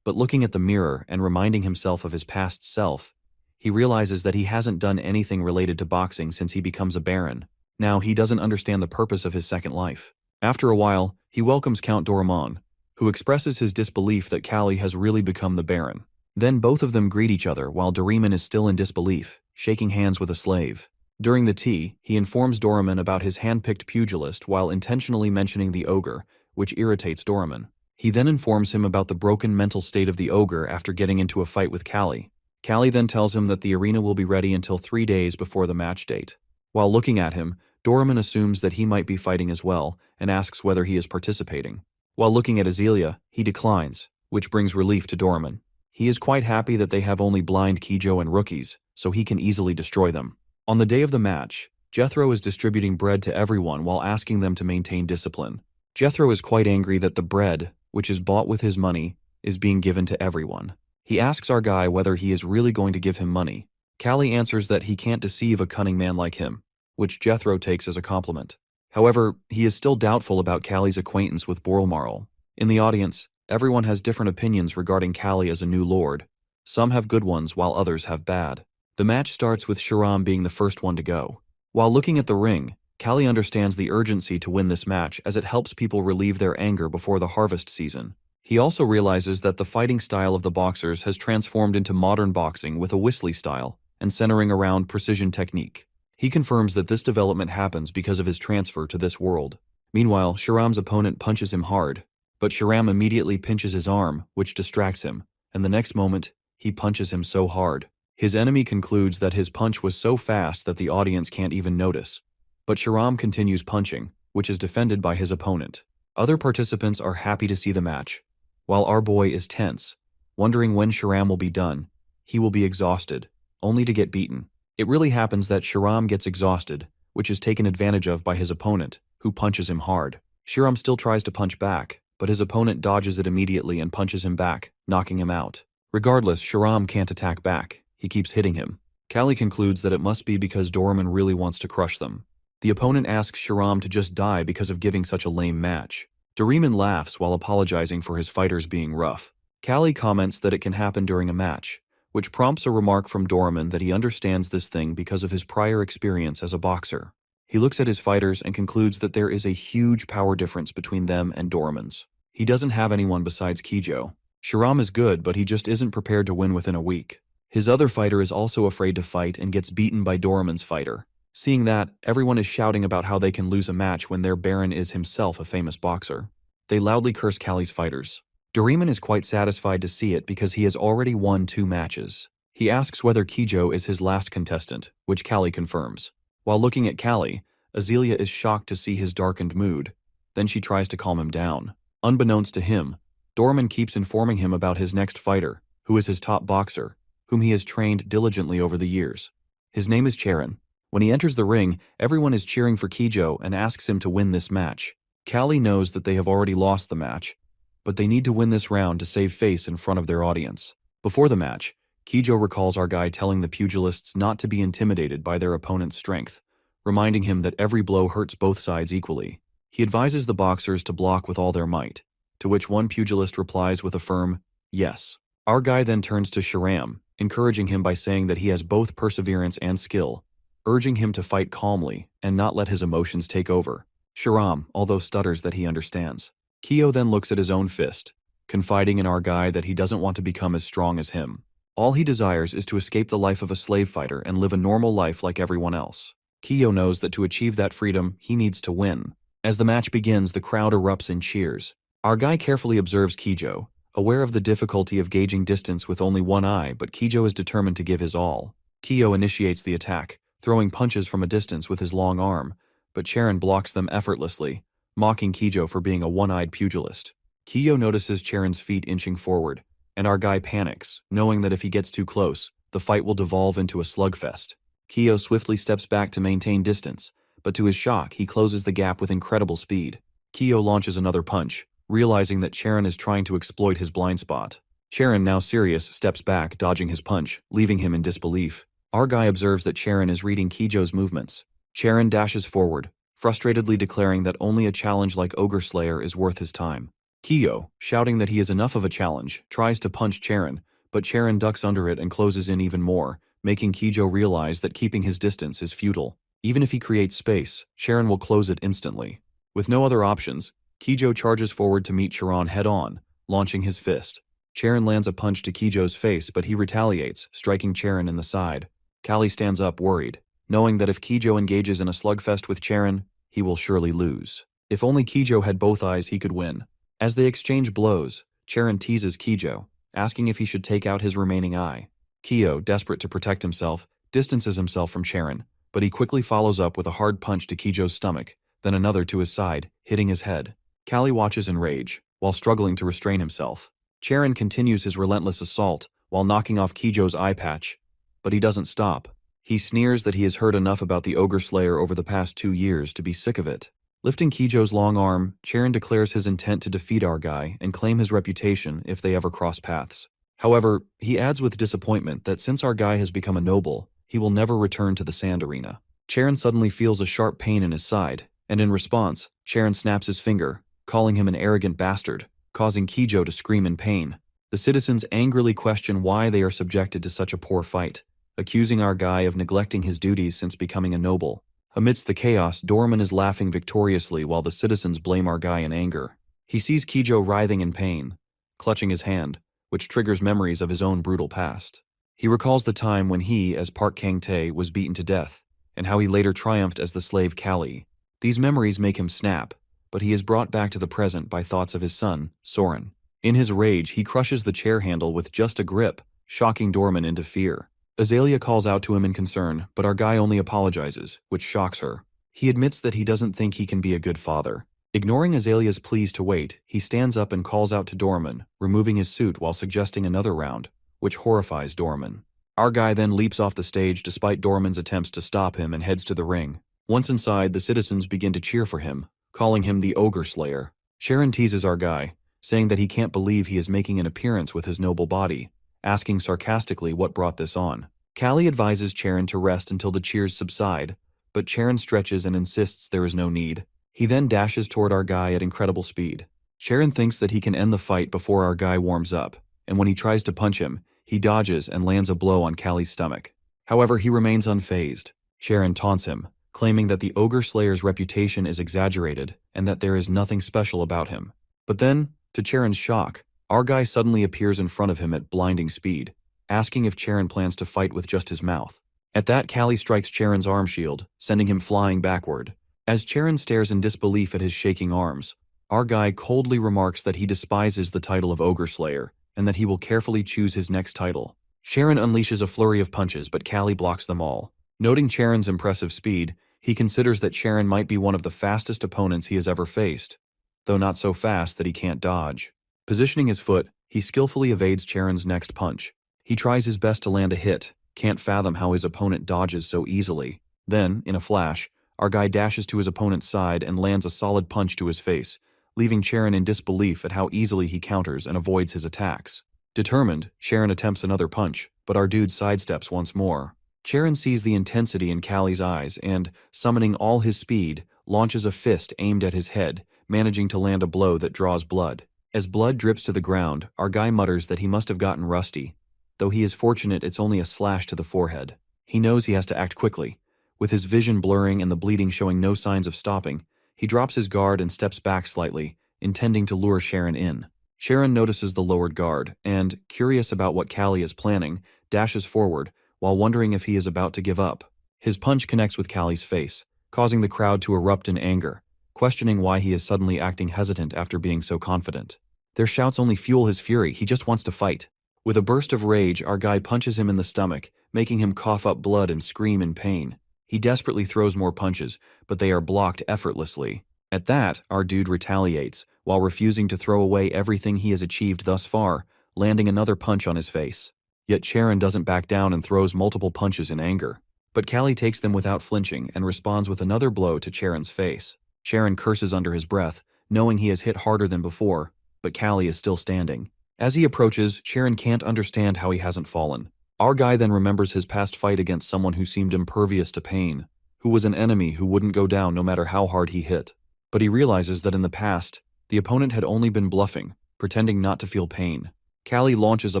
But looking at the mirror and reminding himself of his past self, he realizes that he hasn't done anything related to boxing since he becomes a baron. Now he doesn't understand the purpose of his second life. After a while, he welcomes Count Doraemon, who expresses his disbelief that Kalli has really become the baron. Then both of them greet each other while Doraemon is still in disbelief, shaking hands with a slave. During the tea, he informs Doraemon about his hand-picked pugilist while intentionally mentioning the ogre, which irritates Doraemon. He then informs him about the broken mental state of the ogre after getting into a fight with Kalli. Kalli then tells him that the arena will be ready until 3 days before the match date. While looking at him, Doraemon assumes that he might be fighting as well and asks whether he is participating. While looking at Azealia, he declines, which brings relief to Doraemon. He is quite happy that they have only blind Kijo and rookies, so he can easily destroy them. On the day of the match, Jethro is distributing bread to everyone while asking them to maintain discipline. Jethro is quite angry that the bread, which is bought with his money, is being given to everyone. He asks our guy whether he is really going to give him money. Kalli answers that he can't deceive a cunning man like him, which Jethro takes as a compliment. However, he is still doubtful about Kalli's acquaintance with Borlmarl. In the audience, everyone has different opinions regarding Kalli as a new lord. Some have good ones while others have bad. The match starts with Sharam being the first one to go. While looking at the ring, Kalli understands the urgency to win this match as it helps people relieve their anger before the harvest season. He also realizes that the fighting style of the boxers has transformed into modern boxing with a Whistly style and centering around precision technique. He confirms that this development happens because of his transfer to this world. Meanwhile, Sharam's opponent punches him hard, but Sharam immediately pinches his arm, which distracts him, and the next moment, he punches him so hard. His enemy concludes that his punch was so fast that the audience can't even notice. But Sharam continues punching, which is defended by his opponent. Other participants are happy to see the match, while our boy is tense, wondering when Sharam will be done. He will be exhausted, only to get beaten. It really happens that Sharam gets exhausted, which is taken advantage of by his opponent, who punches him hard. Sharam still tries to punch back, but his opponent dodges it immediately and punches him back, knocking him out. Regardless, Sharam can't attack back. He keeps hitting him. Kalli concludes that it must be because Dorman really wants to crush them. The opponent asks Sharam to just die because of giving such a lame match. Doreman laughs while apologizing for his fighters being rough. Kalli comments that it can happen during a match, which prompts a remark from Doreman that he understands this thing because of his prior experience as a boxer. He looks at his fighters and concludes that there is a huge power difference between them and Doreman's. He doesn't have anyone besides Kijo. Sharam is good, but he just isn't prepared to win within a week. His other fighter is also afraid to fight and gets beaten by Doreman's fighter. Seeing that, everyone is shouting about how they can lose a match when their Baron is himself a famous boxer. They loudly curse Kalli's fighters. Doreman is quite satisfied to see it because he has already won 2 matches. He asks whether Kijo is his last contestant, which Kalli confirms. While looking at Kalli, Azealia is shocked to see his darkened mood. Then she tries to calm him down. Unbeknownst to him, Doreman keeps informing him about his next fighter, who is his top boxer, whom he has trained diligently over the years. His name is Charon. When he enters the ring, everyone is cheering for Kijo and asks him to win this match. Kalli knows that they have already lost the match, but they need to win this round to save face in front of their audience. Before the match, Kijo recalls our guy telling the pugilists not to be intimidated by their opponent's strength, reminding him that every blow hurts both sides equally. He advises the boxers to block with all their might, to which one pugilist replies with a firm, yes. Our guy then turns to Sharam, encouraging him by saying that he has both perseverance and skill, urging him to fight calmly and not let his emotions take over. Sharam, although stutters that he understands. Kyo then looks at his own fist, confiding in our guy that he doesn't want to become as strong as him. All he desires is to escape the life of a slave fighter and live a normal life like everyone else. Kyo knows that to achieve that freedom, he needs to win. As the match begins, the crowd erupts in cheers. Our guy carefully observes Kijo, aware of the difficulty of gauging distance with only one eye, but Kijo is determined to give his all. Kyo initiates the attack, throwing punches from a distance with his long arm, but Charon blocks them effortlessly, mocking Kijo for being a one-eyed pugilist. Kijo notices Charon's feet inching forward, and our guy panics, knowing that if he gets too close, the fight will devolve into a slugfest. Kijo swiftly steps back to maintain distance, but to his shock, he closes the gap with incredible speed. Kijo launches another punch, realizing that Charon is trying to exploit his blind spot. Charon, now serious, steps back, dodging his punch, leaving him in disbelief. Our guy observes that Charon is reading Kijo's movements. Charon dashes forward, frustratedly declaring that only a challenge like Ogre Slayer is worth his time. Kijo, shouting that he is enough of a challenge, tries to punch Charon, but Charon ducks under it and closes in even more, making Kijo realize that keeping his distance is futile. Even if he creates space, Charon will close it instantly. With no other options, Kijo charges forward to meet Charon head-on, launching his fist. Charon lands a punch to Kijo's face, but he retaliates, striking Charon in the side. Kalli stands up worried, knowing that if Kijo engages in a slugfest with Charon, he will surely lose. If only Kijo had both eyes, he could win. As they exchange blows, Charon teases Kijo, asking if he should take out his remaining eye. Kijo, desperate to protect himself, distances himself from Charon, but he quickly follows up with a hard punch to Kijo's stomach, then another to his side, hitting his head. Kalli watches in rage, while struggling to restrain himself. Charon continues his relentless assault, while knocking off Kijo's eye patch, but he doesn't stop. He sneers that he has heard enough about the Ogre Slayer over the past 2 years to be sick of it. Lifting Kijo's long arm, Charon declares his intent to defeat our guy and claim his reputation if they ever cross paths. However, he adds with disappointment that since our guy has become a noble, he will never return to the sand arena. Charon suddenly feels a sharp pain in his side, and in response, Charon snaps his finger, calling him an arrogant bastard, causing Kijo to scream in pain. The citizens angrily question why they are subjected to such a poor fight, accusing our guy of neglecting his duties since becoming a noble. Amidst the chaos, Dorman is laughing victoriously while the citizens blame our guy in anger. He sees Kijo writhing in pain, clutching his hand, which triggers memories of his own brutal past. He recalls the time when he, as Park Kang-tae, was beaten to death, and how he later triumphed as the slave Kalli. These memories make him snap, but he is brought back to the present by thoughts of his son, Soren. In his rage, he crushes the chair handle with just a grip, shocking Dorman into fear. Azalea calls out to him in concern, but our guy only apologizes, which shocks her. He admits that he doesn't think he can be a good father. Ignoring Azalea's pleas to wait, he stands up and calls out to Dorman, removing his suit while suggesting another round, which horrifies Dorman. Our guy then leaps off the stage despite Dorman's attempts to stop him and heads to the ring. Once inside, the citizens begin to cheer for him, calling him the Ogre Slayer. Sharon teases our guy, saying that he can't believe he is making an appearance with his noble body, asking sarcastically what brought this on. Kalli advises Charon to rest until the cheers subside, but Charon stretches and insists there is no need. He then dashes toward our guy at incredible speed. Charon thinks that he can end the fight before our guy warms up, and when he tries to punch him, he dodges and lands a blow on Kalli's stomach. However, he remains unfazed. Charon taunts him, claiming that the Ogre Slayer's reputation is exaggerated and that there is nothing special about him. But then, to Charon's shock, our guy suddenly appears in front of him at blinding speed, asking if Charon plans to fight with just his mouth. At that, Kalli strikes Charon's arm shield, sending him flying backward. As Charon stares in disbelief at his shaking arms, our guy coldly remarks that he despises the title of Ogre Slayer and that he will carefully choose his next title. Charon unleashes a flurry of punches, but Kalli blocks them all. Noting Charon's impressive speed, he considers that Charon might be one of the fastest opponents he has ever faced, though not so fast that he can't dodge. Positioning his foot, he skillfully evades Charon's next punch. He tries his best to land a hit, can't fathom how his opponent dodges so easily. Then, in a flash, our guy dashes to his opponent's side and lands a solid punch to his face, leaving Charon in disbelief at how easily he counters and avoids his attacks. Determined, Charon attempts another punch, but our dude sidesteps once more. Charon sees the intensity in Kalli's eyes and, summoning all his speed, launches a fist aimed at his head, managing to land a blow that draws blood. As blood drips to the ground, our guy mutters that he must have gotten rusty, though he is fortunate it's only a slash to the forehead. He knows he has to act quickly. With his vision blurring and the bleeding showing no signs of stopping, he drops his guard and steps back slightly, intending to lure Charon in. Charon notices the lowered guard and, curious about what Kalli is planning, dashes forward, while wondering if he is about to give up. His punch connects with Kalli's face, causing the crowd to erupt in anger, questioning why he is suddenly acting hesitant after being so confident. Their shouts only fuel his fury, he just wants to fight. With a burst of rage, our guy punches him in the stomach, making him cough up blood and scream in pain. He desperately throws more punches, but they are blocked effortlessly. At that, our dude retaliates, while refusing to throw away everything he has achieved thus far, landing another punch on his face. Yet Charon doesn't back down and throws multiple punches in anger. But Kalli takes them without flinching and responds with another blow to Charon's face. Charon curses under his breath, knowing he has hit harder than before, but Kalli is still standing. As he approaches, Charon can't understand how he hasn't fallen. Our guy then remembers his past fight against someone who seemed impervious to pain, who was an enemy who wouldn't go down no matter how hard he hit. But he realizes that in the past, the opponent had only been bluffing, pretending not to feel pain. Kalli launches a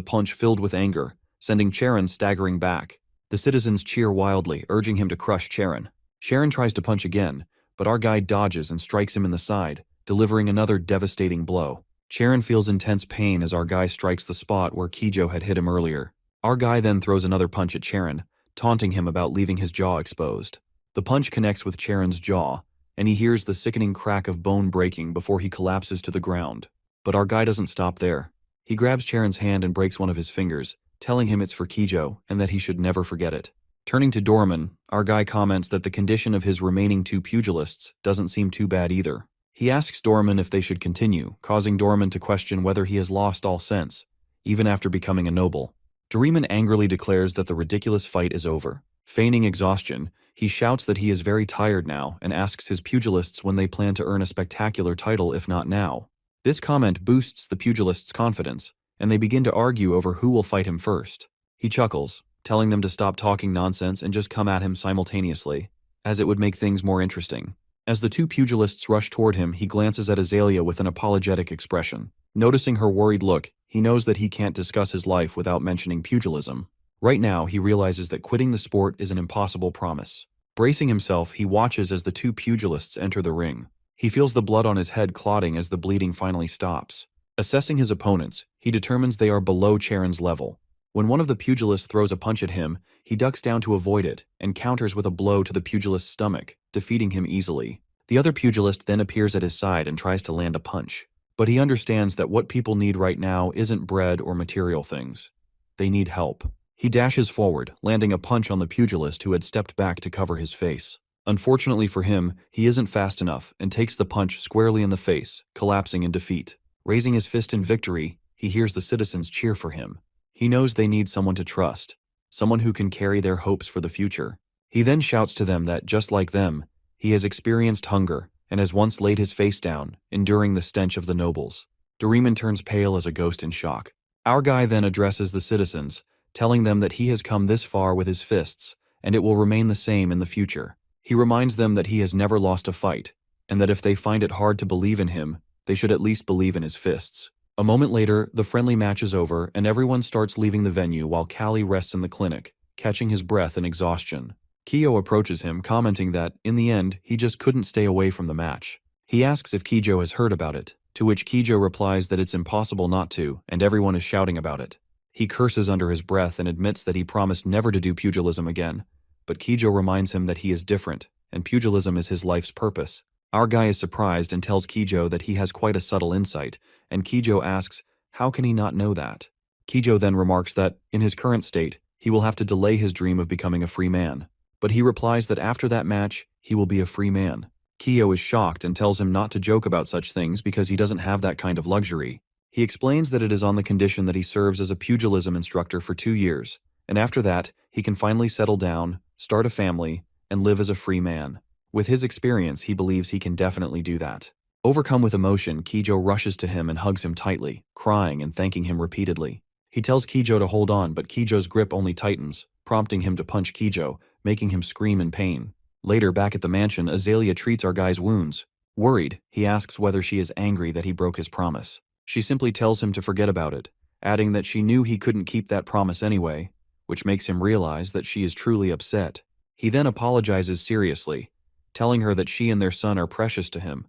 punch filled with anger, sending Charon staggering back. The citizens cheer wildly, urging him to crush Charon. Charon tries to punch again, but our guy dodges and strikes him in the side, delivering another devastating blow. Charon feels intense pain as our guy strikes the spot where Kijo had hit him earlier. Our guy then throws another punch at Charon, taunting him about leaving his jaw exposed. The punch connects with Charon's jaw, and he hears the sickening crack of bone breaking before he collapses to the ground. But our guy doesn't stop there. He grabs Charon's hand and breaks one of his fingers, telling him it's for Kijo and that he should never forget it. Turning to Dorman, our guy comments that the condition of his remaining two pugilists doesn't seem too bad either. He asks Dorman if they should continue, causing Dorman to question whether he has lost all sense, even after becoming a noble. Dorman angrily declares that the ridiculous fight is over. Feigning exhaustion, he shouts that he is very tired now and asks his pugilists when they plan to earn a spectacular title if not now. This comment boosts the pugilists' confidence, and they begin to argue over who will fight him first. He chuckles, telling them to stop talking nonsense and just come at him simultaneously, as it would make things more interesting. As the two pugilists rush toward him, he glances at Azalea with an apologetic expression. Noticing her worried look, he knows that he can't discuss his life without mentioning pugilism. Right now, he realizes that quitting the sport is an impossible promise. Bracing himself, he watches as the two pugilists enter the ring. He feels the blood on his head clotting as the bleeding finally stops. Assessing his opponents, he determines they are below Charon's level. When one of the pugilists throws a punch at him, he ducks down to avoid it and counters with a blow to the pugilist's stomach, defeating him easily. The other pugilist then appears at his side and tries to land a punch. But he understands that what people need right now isn't bread or material things. They need help. He dashes forward, landing a punch on the pugilist who had stepped back to cover his face. Unfortunately for him, he isn't fast enough and takes the punch squarely in the face, collapsing in defeat. Raising his fist in victory, he hears the citizens cheer for him. He knows they need someone to trust, someone who can carry their hopes for the future. He then shouts to them that, just like them, he has experienced hunger and has once laid his face down, enduring the stench of the nobles. Doraemon turns pale as a ghost in shock. Our guy then addresses the citizens, telling them that he has come this far with his fists, and it will remain the same in the future. He reminds them that he has never lost a fight, and that if they find it hard to believe in him, they should at least believe in his fists. A moment later, the friendly match is over, and everyone starts leaving the venue while Kalli rests in the clinic, catching his breath in exhaustion. Kiyo approaches him, commenting that, in the end, he just couldn't stay away from the match. He asks if Kijo has heard about it, to which Kijo replies that it's impossible not to, and everyone is shouting about it. He curses under his breath and admits that he promised never to do pugilism again, but Kijo reminds him that he is different, and pugilism is his life's purpose. Our guy is surprised and tells Kijo that he has quite a subtle insight, and Kijo asks, how can he not know that? Kijo then remarks that, in his current state, he will have to delay his dream of becoming a free man. But he replies that after that match, he will be a free man. Kiyo is shocked and tells him not to joke about such things because he doesn't have that kind of luxury. He explains that it is on the condition that he serves as a pugilism instructor for 2 years, and after that, he can finally settle down, start a family, and live as a free man. With his experience, he believes he can definitely do that. Overcome with emotion, Kijo rushes to him and hugs him tightly, crying and thanking him repeatedly. He tells Kijo to hold on, but Kijo's grip only tightens, prompting him to punch Kijo, making him scream in pain. Later, back at the mansion, Azalea treats our guy's wounds. Worried, he asks whether she is angry that he broke his promise. She simply tells him to forget about it, adding that she knew he couldn't keep that promise anyway, which makes him realize that she is truly upset. He then apologizes seriously, telling her that she and their son are precious to him,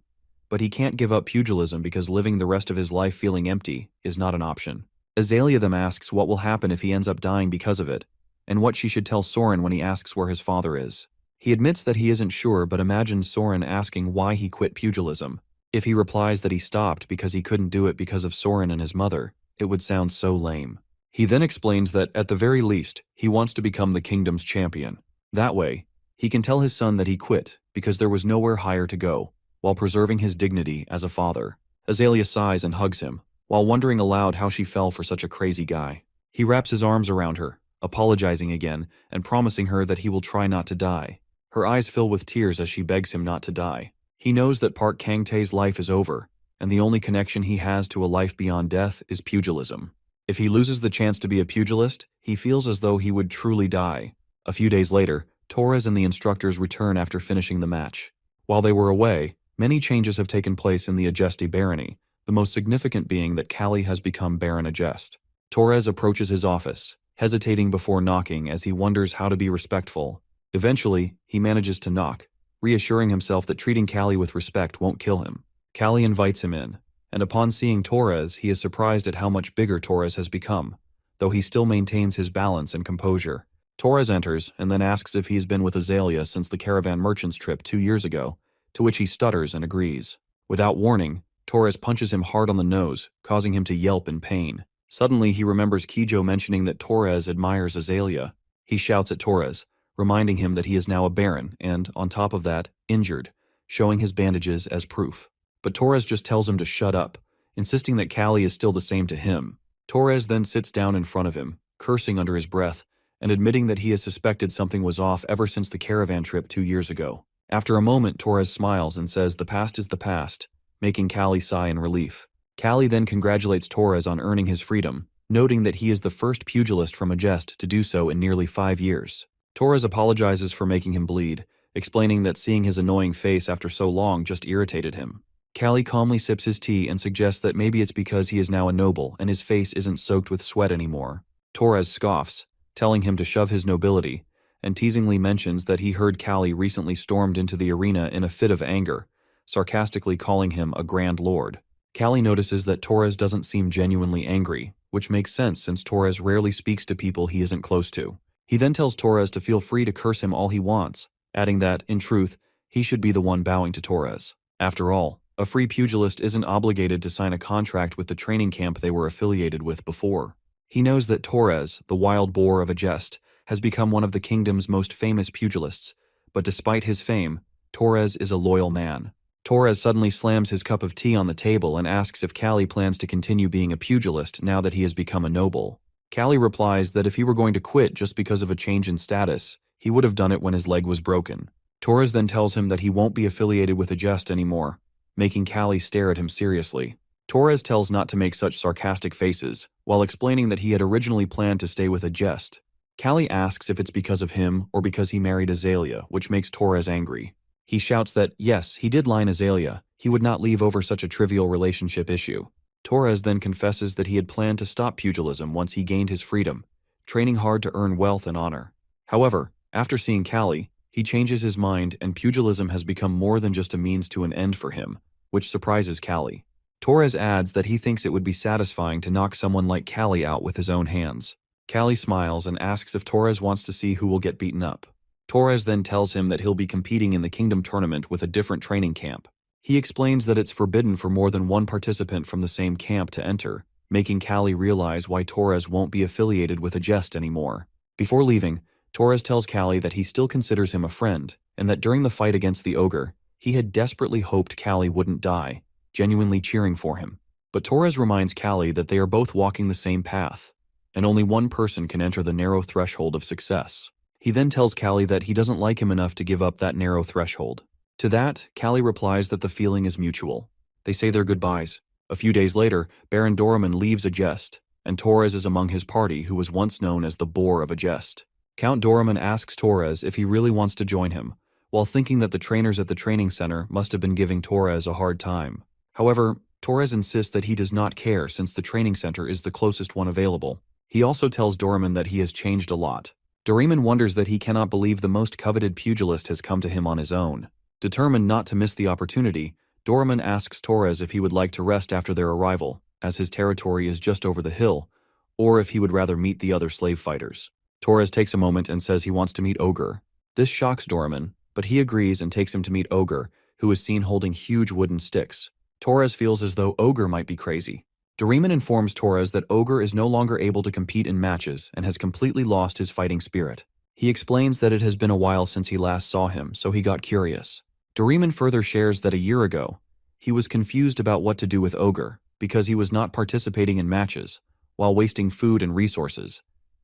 but he can't give up pugilism because living the rest of his life feeling empty is not an option. Azalea then asks what will happen if he ends up dying because of it, and what she should tell Soren when he asks where his father is. He admits that he isn't sure but imagines Soren asking why he quit pugilism. If he replies that he stopped because he couldn't do it because of Soren and his mother, it would sound so lame. He then explains that, at the very least, he wants to become the kingdom's champion. That way, he can tell his son that he quit because there was nowhere higher to go, while preserving his dignity as a father. Azalea sighs and hugs him, while wondering aloud how she fell for such a crazy guy. He wraps his arms around her, apologizing again and promising her that he will try not to die. Her eyes fill with tears as she begs him not to die. He knows that Park Kang-tae's life is over, and the only connection he has to a life beyond death is pugilism. If he loses the chance to be a pugilist, he feels as though he would truly die. A few days later, Torres and the instructors return after finishing the match. While they were away, many changes have taken place in the Agesti barony, the most significant being that Kalli has become Baron Agest. Torres approaches his office, hesitating before knocking as he wonders how to be respectful. Eventually, he manages to knock, reassuring himself that treating Kalli with respect won't kill him. Kalli invites him in, and upon seeing Torres, he is surprised at how much bigger Torres has become, though he still maintains his balance and composure. Torres enters and then asks if he's been with Azalea since the caravan merchant's trip 2 years ago, to which he stutters and agrees. Without warning, Torres punches him hard on the nose, causing him to yelp in pain. Suddenly, he remembers Kijo mentioning that Torres admires Azalea. He shouts at Torres, reminding him that he is now a baron and, on top of that, injured, showing his bandages as proof. But Torres just tells him to shut up, insisting that Kalli is still the same to him. Torres then sits down in front of him, cursing under his breath, and admitting that he has suspected something was off ever since the caravan trip 2 years ago. After a moment, Torres smiles and says the past is the past, making Kalli sigh in relief. Kalli then congratulates Torres on earning his freedom, noting that he is the first pugilist from a jest to do so in nearly 5 years. Torres apologizes for making him bleed, explaining that seeing his annoying face after so long just irritated him. Kalli calmly sips his tea and suggests that maybe it's because he is now a noble and his face isn't soaked with sweat anymore. Torres scoffs, telling him to shove his nobility, and teasingly mentions that he heard Kalli recently stormed into the arena in a fit of anger, sarcastically calling him a grand lord. Kalli notices that Torres doesn't seem genuinely angry, which makes sense since Torres rarely speaks to people he isn't close to. He then tells Torres to feel free to curse him all he wants, adding that, in truth, he should be the one bowing to Torres. After all, a free pugilist isn't obligated to sign a contract with the training camp they were affiliated with before. He knows that Torres, the wild boar of a jest, has become one of the kingdom's most famous pugilists, but despite his fame, Torres is a loyal man. Torres suddenly slams his cup of tea on the table and asks if Kalli plans to continue being a pugilist now that he has become a noble. Kalli replies that if he were going to quit just because of a change in status, he would have done it when his leg was broken. Torres then tells him that he won't be affiliated with a jest anymore, making Kalli stare at him seriously. Torres tells not to make such sarcastic faces, while explaining that he had originally planned to stay with a jest. Kalli asks if it's because of him or because he married Azalea, which makes Torres angry. He shouts that, yes, he did line Azalea, he would not leave over such a trivial relationship issue. Torres then confesses that he had planned to stop pugilism once he gained his freedom, training hard to earn wealth and honor. However, after seeing Kalli, he changes his mind and pugilism has become more than just a means to an end for him, which surprises Kalli. Torres adds that he thinks it would be satisfying to knock someone like Kalli out with his own hands. Kalli smiles and asks if Torres wants to see who will get beaten up. Torres then tells him that he'll be competing in the Kingdom Tournament with a different training camp. He explains that it's forbidden for more than one participant from the same camp to enter, making Kalli realize why Torres won't be affiliated with a jest anymore. Before leaving, Torres tells Kalli that he still considers him a friend, and that during the fight against the ogre, he had desperately hoped Kalli wouldn't die, genuinely cheering for him. But Torres reminds Kalli that they are both walking the same path, and only one person can enter the narrow threshold of success. He then tells Kalli that he doesn't like him enough to give up that narrow threshold. To that, Kalli replies that the feeling is mutual. They say their goodbyes. A few days later, Baron Doraemon leaves a jest, and Torres is among his party who was once known as the boar of a jest. Count Doraemon asks Torres if he really wants to join him, while thinking that the trainers at the training center must have been giving Torres a hard time. However, Torres insists that he does not care since the training center is the closest one available. He also tells Doraemon that he has changed a lot. Doraemon wonders that he cannot believe the most coveted pugilist has come to him on his own. Determined not to miss the opportunity, Doraemon asks Torres if he would like to rest after their arrival, as his territory is just over the hill, or if he would rather meet the other slave fighters. Torres takes a moment and says he wants to meet Ogre. This shocks Doraemon, but he agrees and takes him to meet Ogre, who is seen holding huge wooden sticks. Torres feels as though Ogre might be crazy. Doraemon informs Torres that Ogre is no longer able to compete in matches and has completely lost his fighting spirit. He explains that it has been a while since he last saw him, so he got curious. Doraemon further shares that a year ago, he was confused about what to do with Ogre because he was not participating in matches, while wasting food and resources,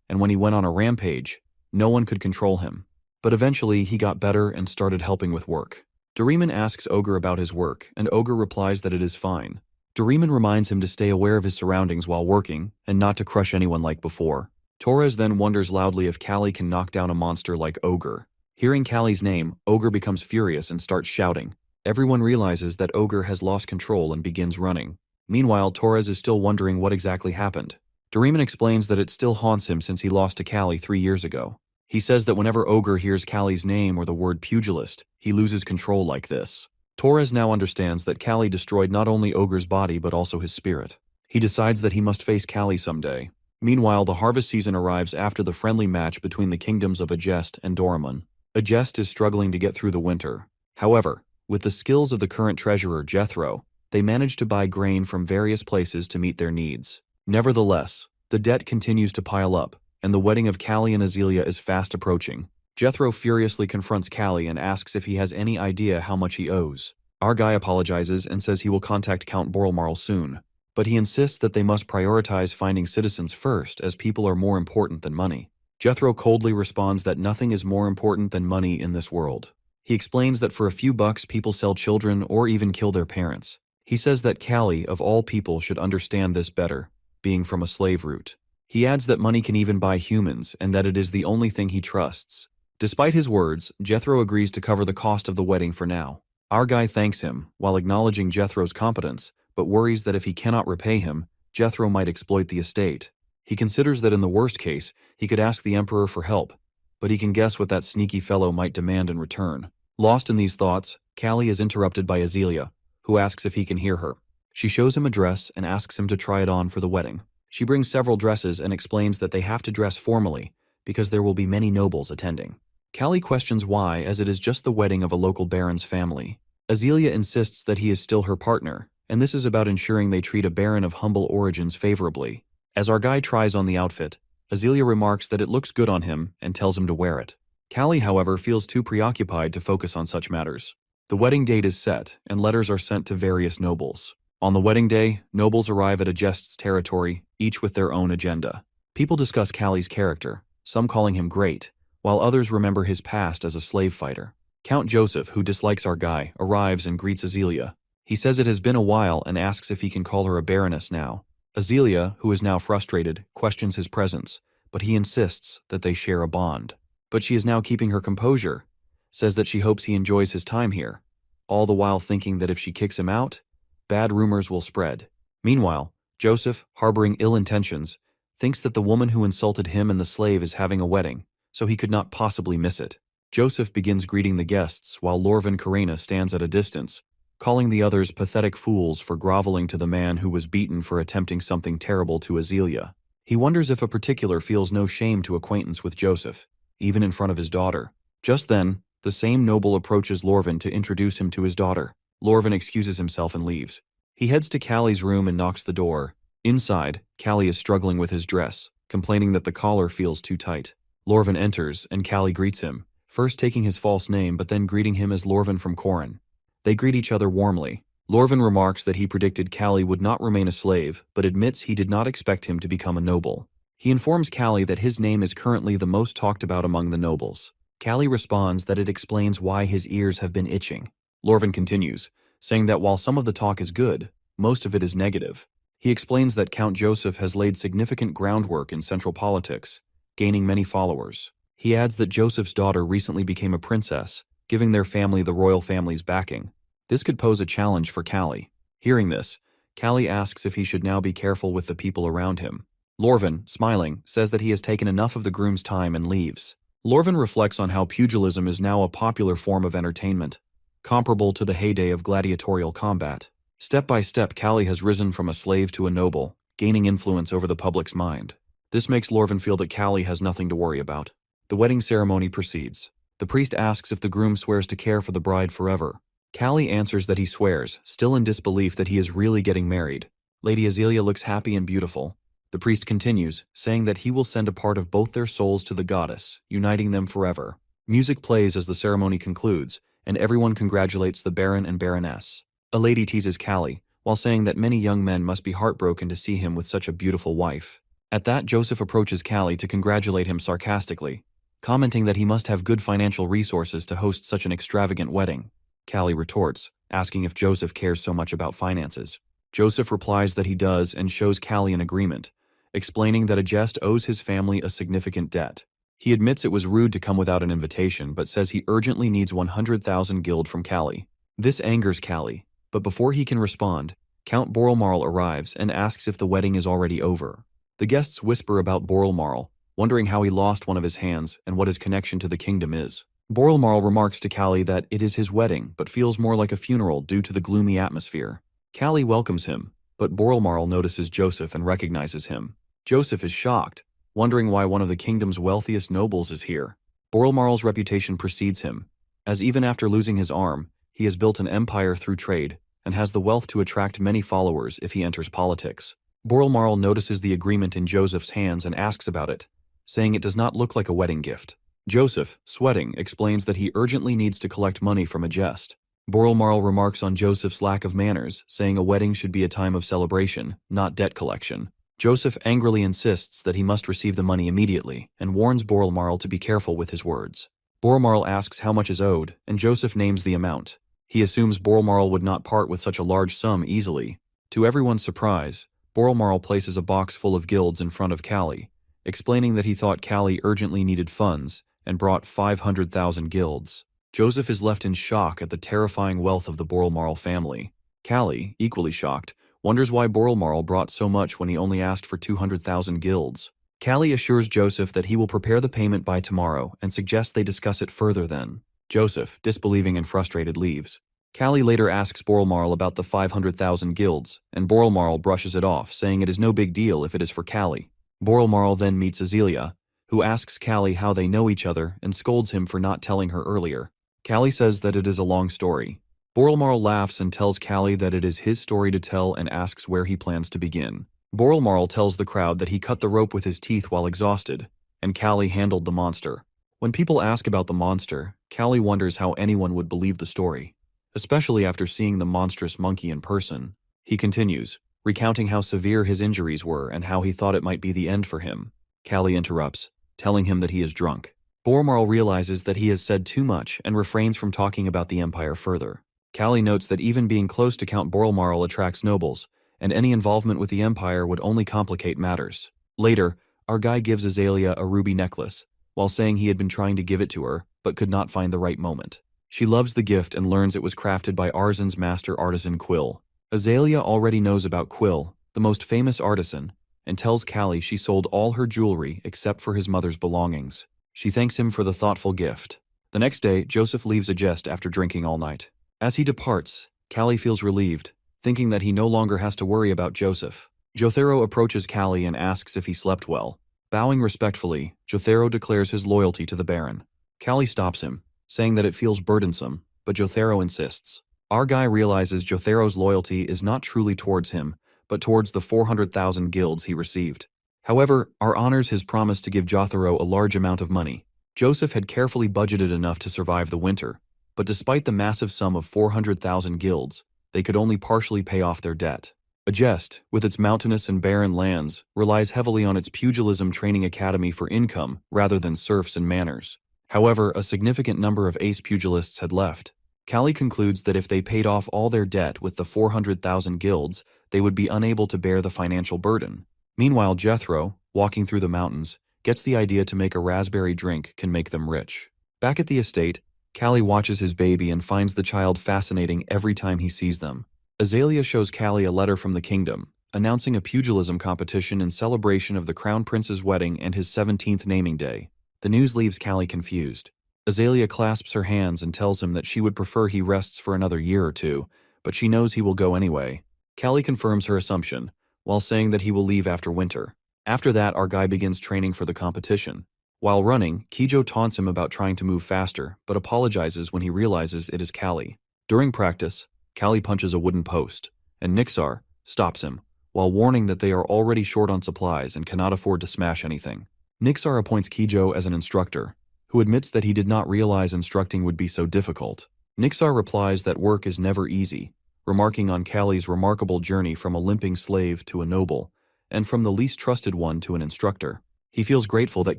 and when he went on a rampage, no one could control him. But eventually, he got better and started helping with work. Doraemon asks Ogre about his work, and Ogre replies that it is fine. Doraemon reminds him to stay aware of his surroundings while working, and not to crush anyone like before. Torres then wonders loudly if Kalli can knock down a monster like Ogre. Hearing Kalli's name, Ogre becomes furious and starts shouting. Everyone realizes that Ogre has lost control and begins running. Meanwhile, Torres is still wondering what exactly happened. Doraemon explains that it still haunts him since he lost to Kalli 3 years ago. He says that whenever Ogre hears Kalli's name or the word pugilist, he loses control like this. Torres now understands that Kalli destroyed not only Ogre's body but also his spirit. He decides that he must face Kalli someday. Meanwhile, the harvest season arrives after the friendly match between the kingdoms of Agest and Doraemon. Agest is struggling to get through the winter. However, with the skills of the current treasurer Jethro, they manage to buy grain from various places to meet their needs. Nevertheless, the debt continues to pile up, and the wedding of Kalli and Azalea is fast approaching. Jethro furiously confronts Kalli and asks if he has any idea how much he owes. Our guy apologizes and says he will contact Count Borlmarl soon, but he insists that they must prioritize finding citizens first as people are more important than money. Jethro coldly responds that nothing is more important than money in this world. He explains that for a few bucks people sell children or even kill their parents. He says that Kalli, of all people, should understand this better, being from a slave root. He adds that money can even buy humans and that it is the only thing he trusts. Despite his words, Jethro agrees to cover the cost of the wedding for now. Our guy thanks him, while acknowledging Jethro's competence, but worries that if he cannot repay him, Jethro might exploit the estate. He considers that in the worst case, he could ask the emperor for help, but he can guess what that sneaky fellow might demand in return. Lost in these thoughts, Kalli is interrupted by Azelia, who asks if he can hear her. She shows him a dress and asks him to try it on for the wedding. She brings several dresses and explains that they have to dress formally because there will be many nobles attending. Kalli questions why, as it is just the wedding of a local baron's family. Azelia insists that he is still her partner, and this is about ensuring they treat a baron of humble origins favorably. As our guy tries on the outfit, Azelia remarks that it looks good on him and tells him to wear it. Kalli, however, feels too preoccupied to focus on such matters. The wedding date is set, and letters are sent to various nobles. On the wedding day, nobles arrive at a jest's territory, each with their own agenda. People discuss Kalli's character, some calling him great, while others remember his past as a slave fighter. Count Joseph, who dislikes our guy, arrives and greets Azelia. He says it has been a while and asks if he can call her a baroness now. Azelia, who is now frustrated, questions his presence, but he insists that they share a bond. But she is now keeping her composure, says that she hopes he enjoys his time here, all the while thinking that if she kicks him out, bad rumors will spread. Meanwhile, Joseph, harboring ill intentions, thinks that the woman who insulted him and the slave is having a wedding, so he could not possibly miss it. Joseph begins greeting the guests while Lorvin Karena stands at a distance, calling the others pathetic fools for groveling to the man who was beaten for attempting something terrible to Azelia. He wonders if a particular feels no shame to acquaintance with Joseph, even in front of his daughter. Just then, the same noble approaches Lorvin to introduce him to his daughter. Lorvin excuses himself and leaves. He heads to Kalli's room and knocks the door. Inside, Kalli is struggling with his dress, complaining that the collar feels too tight. Lorvin enters, and Kalli greets him, first taking his false name but then greeting him as Lorvin from Corin. They greet each other warmly. Lorvin remarks that he predicted Kalli would not remain a slave, but admits he did not expect him to become a noble. He informs Kalli that his name is currently the most talked about among the nobles. Kalli responds that it explains why his ears have been itching. Lorvin continues, saying that while some of the talk is good, most of it is negative. He explains that Count Joseph has laid significant groundwork in central politics, gaining many followers. He adds that Joseph's daughter recently became a princess, giving their family the royal family's backing. This could pose a challenge for Kalli. Hearing this, Kalli asks if he should now be careful with the people around him. Lorvin, smiling, says that he has taken enough of the groom's time and leaves. Lorvin reflects on how pugilism is now a popular form of entertainment, comparable to the heyday of gladiatorial combat. Step by step, Kalli has risen from a slave to a noble, gaining influence over the public's mind. This makes Lorvin feel that Kalli has nothing to worry about. The wedding ceremony proceeds. The priest asks if the groom swears to care for the bride forever. Kalli answers that he swears, still in disbelief that he is really getting married. Lady Azelia looks happy and beautiful. The priest continues, saying that he will send a part of both their souls to the goddess, uniting them forever. Music plays as the ceremony concludes, and everyone congratulates the baron and baroness. A lady teases Kalli, while saying that many young men must be heartbroken to see him with such a beautiful wife. At that, Joseph approaches Kalli to congratulate him sarcastically, commenting that he must have good financial resources to host such an extravagant wedding. Kalli retorts, asking if Joseph cares so much about finances. Joseph replies that he does and shows Kalli an agreement, explaining that a jest owes his family a significant debt. He admits it was rude to come without an invitation, but says he urgently needs 100,000 guild from Kalli. This angers Kalli, but before he can respond, Count Borelmarl arrives and asks if the wedding is already over. The guests whisper about Borelmarl, wondering how he lost one of his hands and what his connection to the kingdom is. Borelmarl remarks to Kalli that it is his wedding, but feels more like a funeral due to the gloomy atmosphere. Kalli welcomes him, but Borelmarl notices Joseph and recognizes him. Joseph is shocked, wondering why one of the kingdom's wealthiest nobles is here. Borelmarl's reputation precedes him, as even after losing his arm, he has built an empire through trade and has the wealth to attract many followers if he enters politics. Borelmarl notices the agreement in Joseph's hands and asks about it, saying it does not look like a wedding gift. Joseph, sweating, explains that he urgently needs to collect money from a jest. Borelmarl remarks on Joseph's lack of manners, saying a wedding should be a time of celebration, not debt collection. Joseph angrily insists that he must receive the money immediately and warns Borelmarl to be careful with his words. Borelmarl asks how much is owed, and Joseph names the amount. He assumes Boralmarl would not part with such a large sum easily. To everyone's surprise, Boralmarl places a box full of guilds in front of Kalli, explaining that he thought Kalli urgently needed funds and brought 500,000 guilds. Joseph is left in shock at the terrifying wealth of the Boralmarl family. Kalli, equally shocked, wonders why Boralmarl brought so much when he only asked for 200,000 guilds. Kalli assures Joseph that he will prepare the payment by tomorrow and suggests they discuss it further then. Joseph, disbelieving and frustrated, leaves. Kalli later asks Boralmarl about the 500,000 guilds, and Boralmarl brushes it off, saying it is no big deal if it is for Kalli. Boralmarl then meets Azelia, who asks Kalli how they know each other and scolds him for not telling her earlier. Kalli says that it is a long story. Boralmarl laughs and tells Kalli that it is his story to tell and asks where he plans to begin. Boralmarl tells the crowd that he cut the rope with his teeth while exhausted, and Kalli handled the monster. When people ask about the monster, Kalli wonders how anyone would believe the story, especially after seeing the monstrous monkey in person. He continues, recounting how severe his injuries were and how he thought it might be the end for him. Kalli interrupts, telling him that he is drunk. Boralmarl realizes that he has said too much and refrains from talking about the Empire further. Kalli notes that even being close to Count Boralmarl attracts nobles, and any involvement with the Empire would only complicate matters. Later, our guy gives Azalea a ruby necklace, while saying he had been trying to give it to her, but could not find the right moment. She loves the gift and learns it was crafted by Arzen's master artisan Quill. Azalea already knows about Quill, the most famous artisan, and tells Kalli she sold all her jewelry except for his mother's belongings. She thanks him for the thoughtful gift. The next day, Joseph leaves a jest after drinking all night. As he departs, Kalli feels relieved, thinking that he no longer has to worry about Joseph. Jothero approaches Kalli and asks if he slept well. Bowing respectfully, Jothero declares his loyalty to the Baron. Kalli stops him, saying that it feels burdensome, but Jothero insists. Our guy realizes Jothero's loyalty is not truly towards him, but towards the 400,000 guilds he received. However, our honors his promise to give Jothero a large amount of money. Joseph had carefully budgeted enough to survive the winter, but despite the massive sum of 400,000 guilds, they could only partially pay off their debt. Agest, with its mountainous and barren lands, relies heavily on its pugilism training academy for income rather than serfs and manors. However, a significant number of ace pugilists had left. Kalli concludes that if they paid off all their debt with the 400,000 guilds, they would be unable to bear the financial burden. Meanwhile, Jethro, walking through the mountains, gets the idea to make a raspberry drink can make them rich. Back at the estate, Kalli watches his baby and finds the child fascinating every time he sees them. Azalea shows Kalli a letter from the kingdom, announcing a pugilism competition in celebration of the Crown Prince's wedding and his 17th naming day. The news leaves Kalli confused. Azalea clasps her hands and tells him that she would prefer he rests for another year or two, but she knows he will go anyway. Kalli confirms her assumption, while saying that he will leave after winter. After that, our guy begins training for the competition. While running, Kijo taunts him about trying to move faster, but apologizes when he realizes it is Kalli. During practice, Kalli punches a wooden post, and Nixar stops him, while warning that they are already short on supplies and cannot afford to smash anything. Nixar appoints Kijo as an instructor, who admits that he did not realize instructing would be so difficult. Nixar replies that work is never easy, remarking on Kalli's remarkable journey from a limping slave to a noble, and from the least trusted one to an instructor. He feels grateful that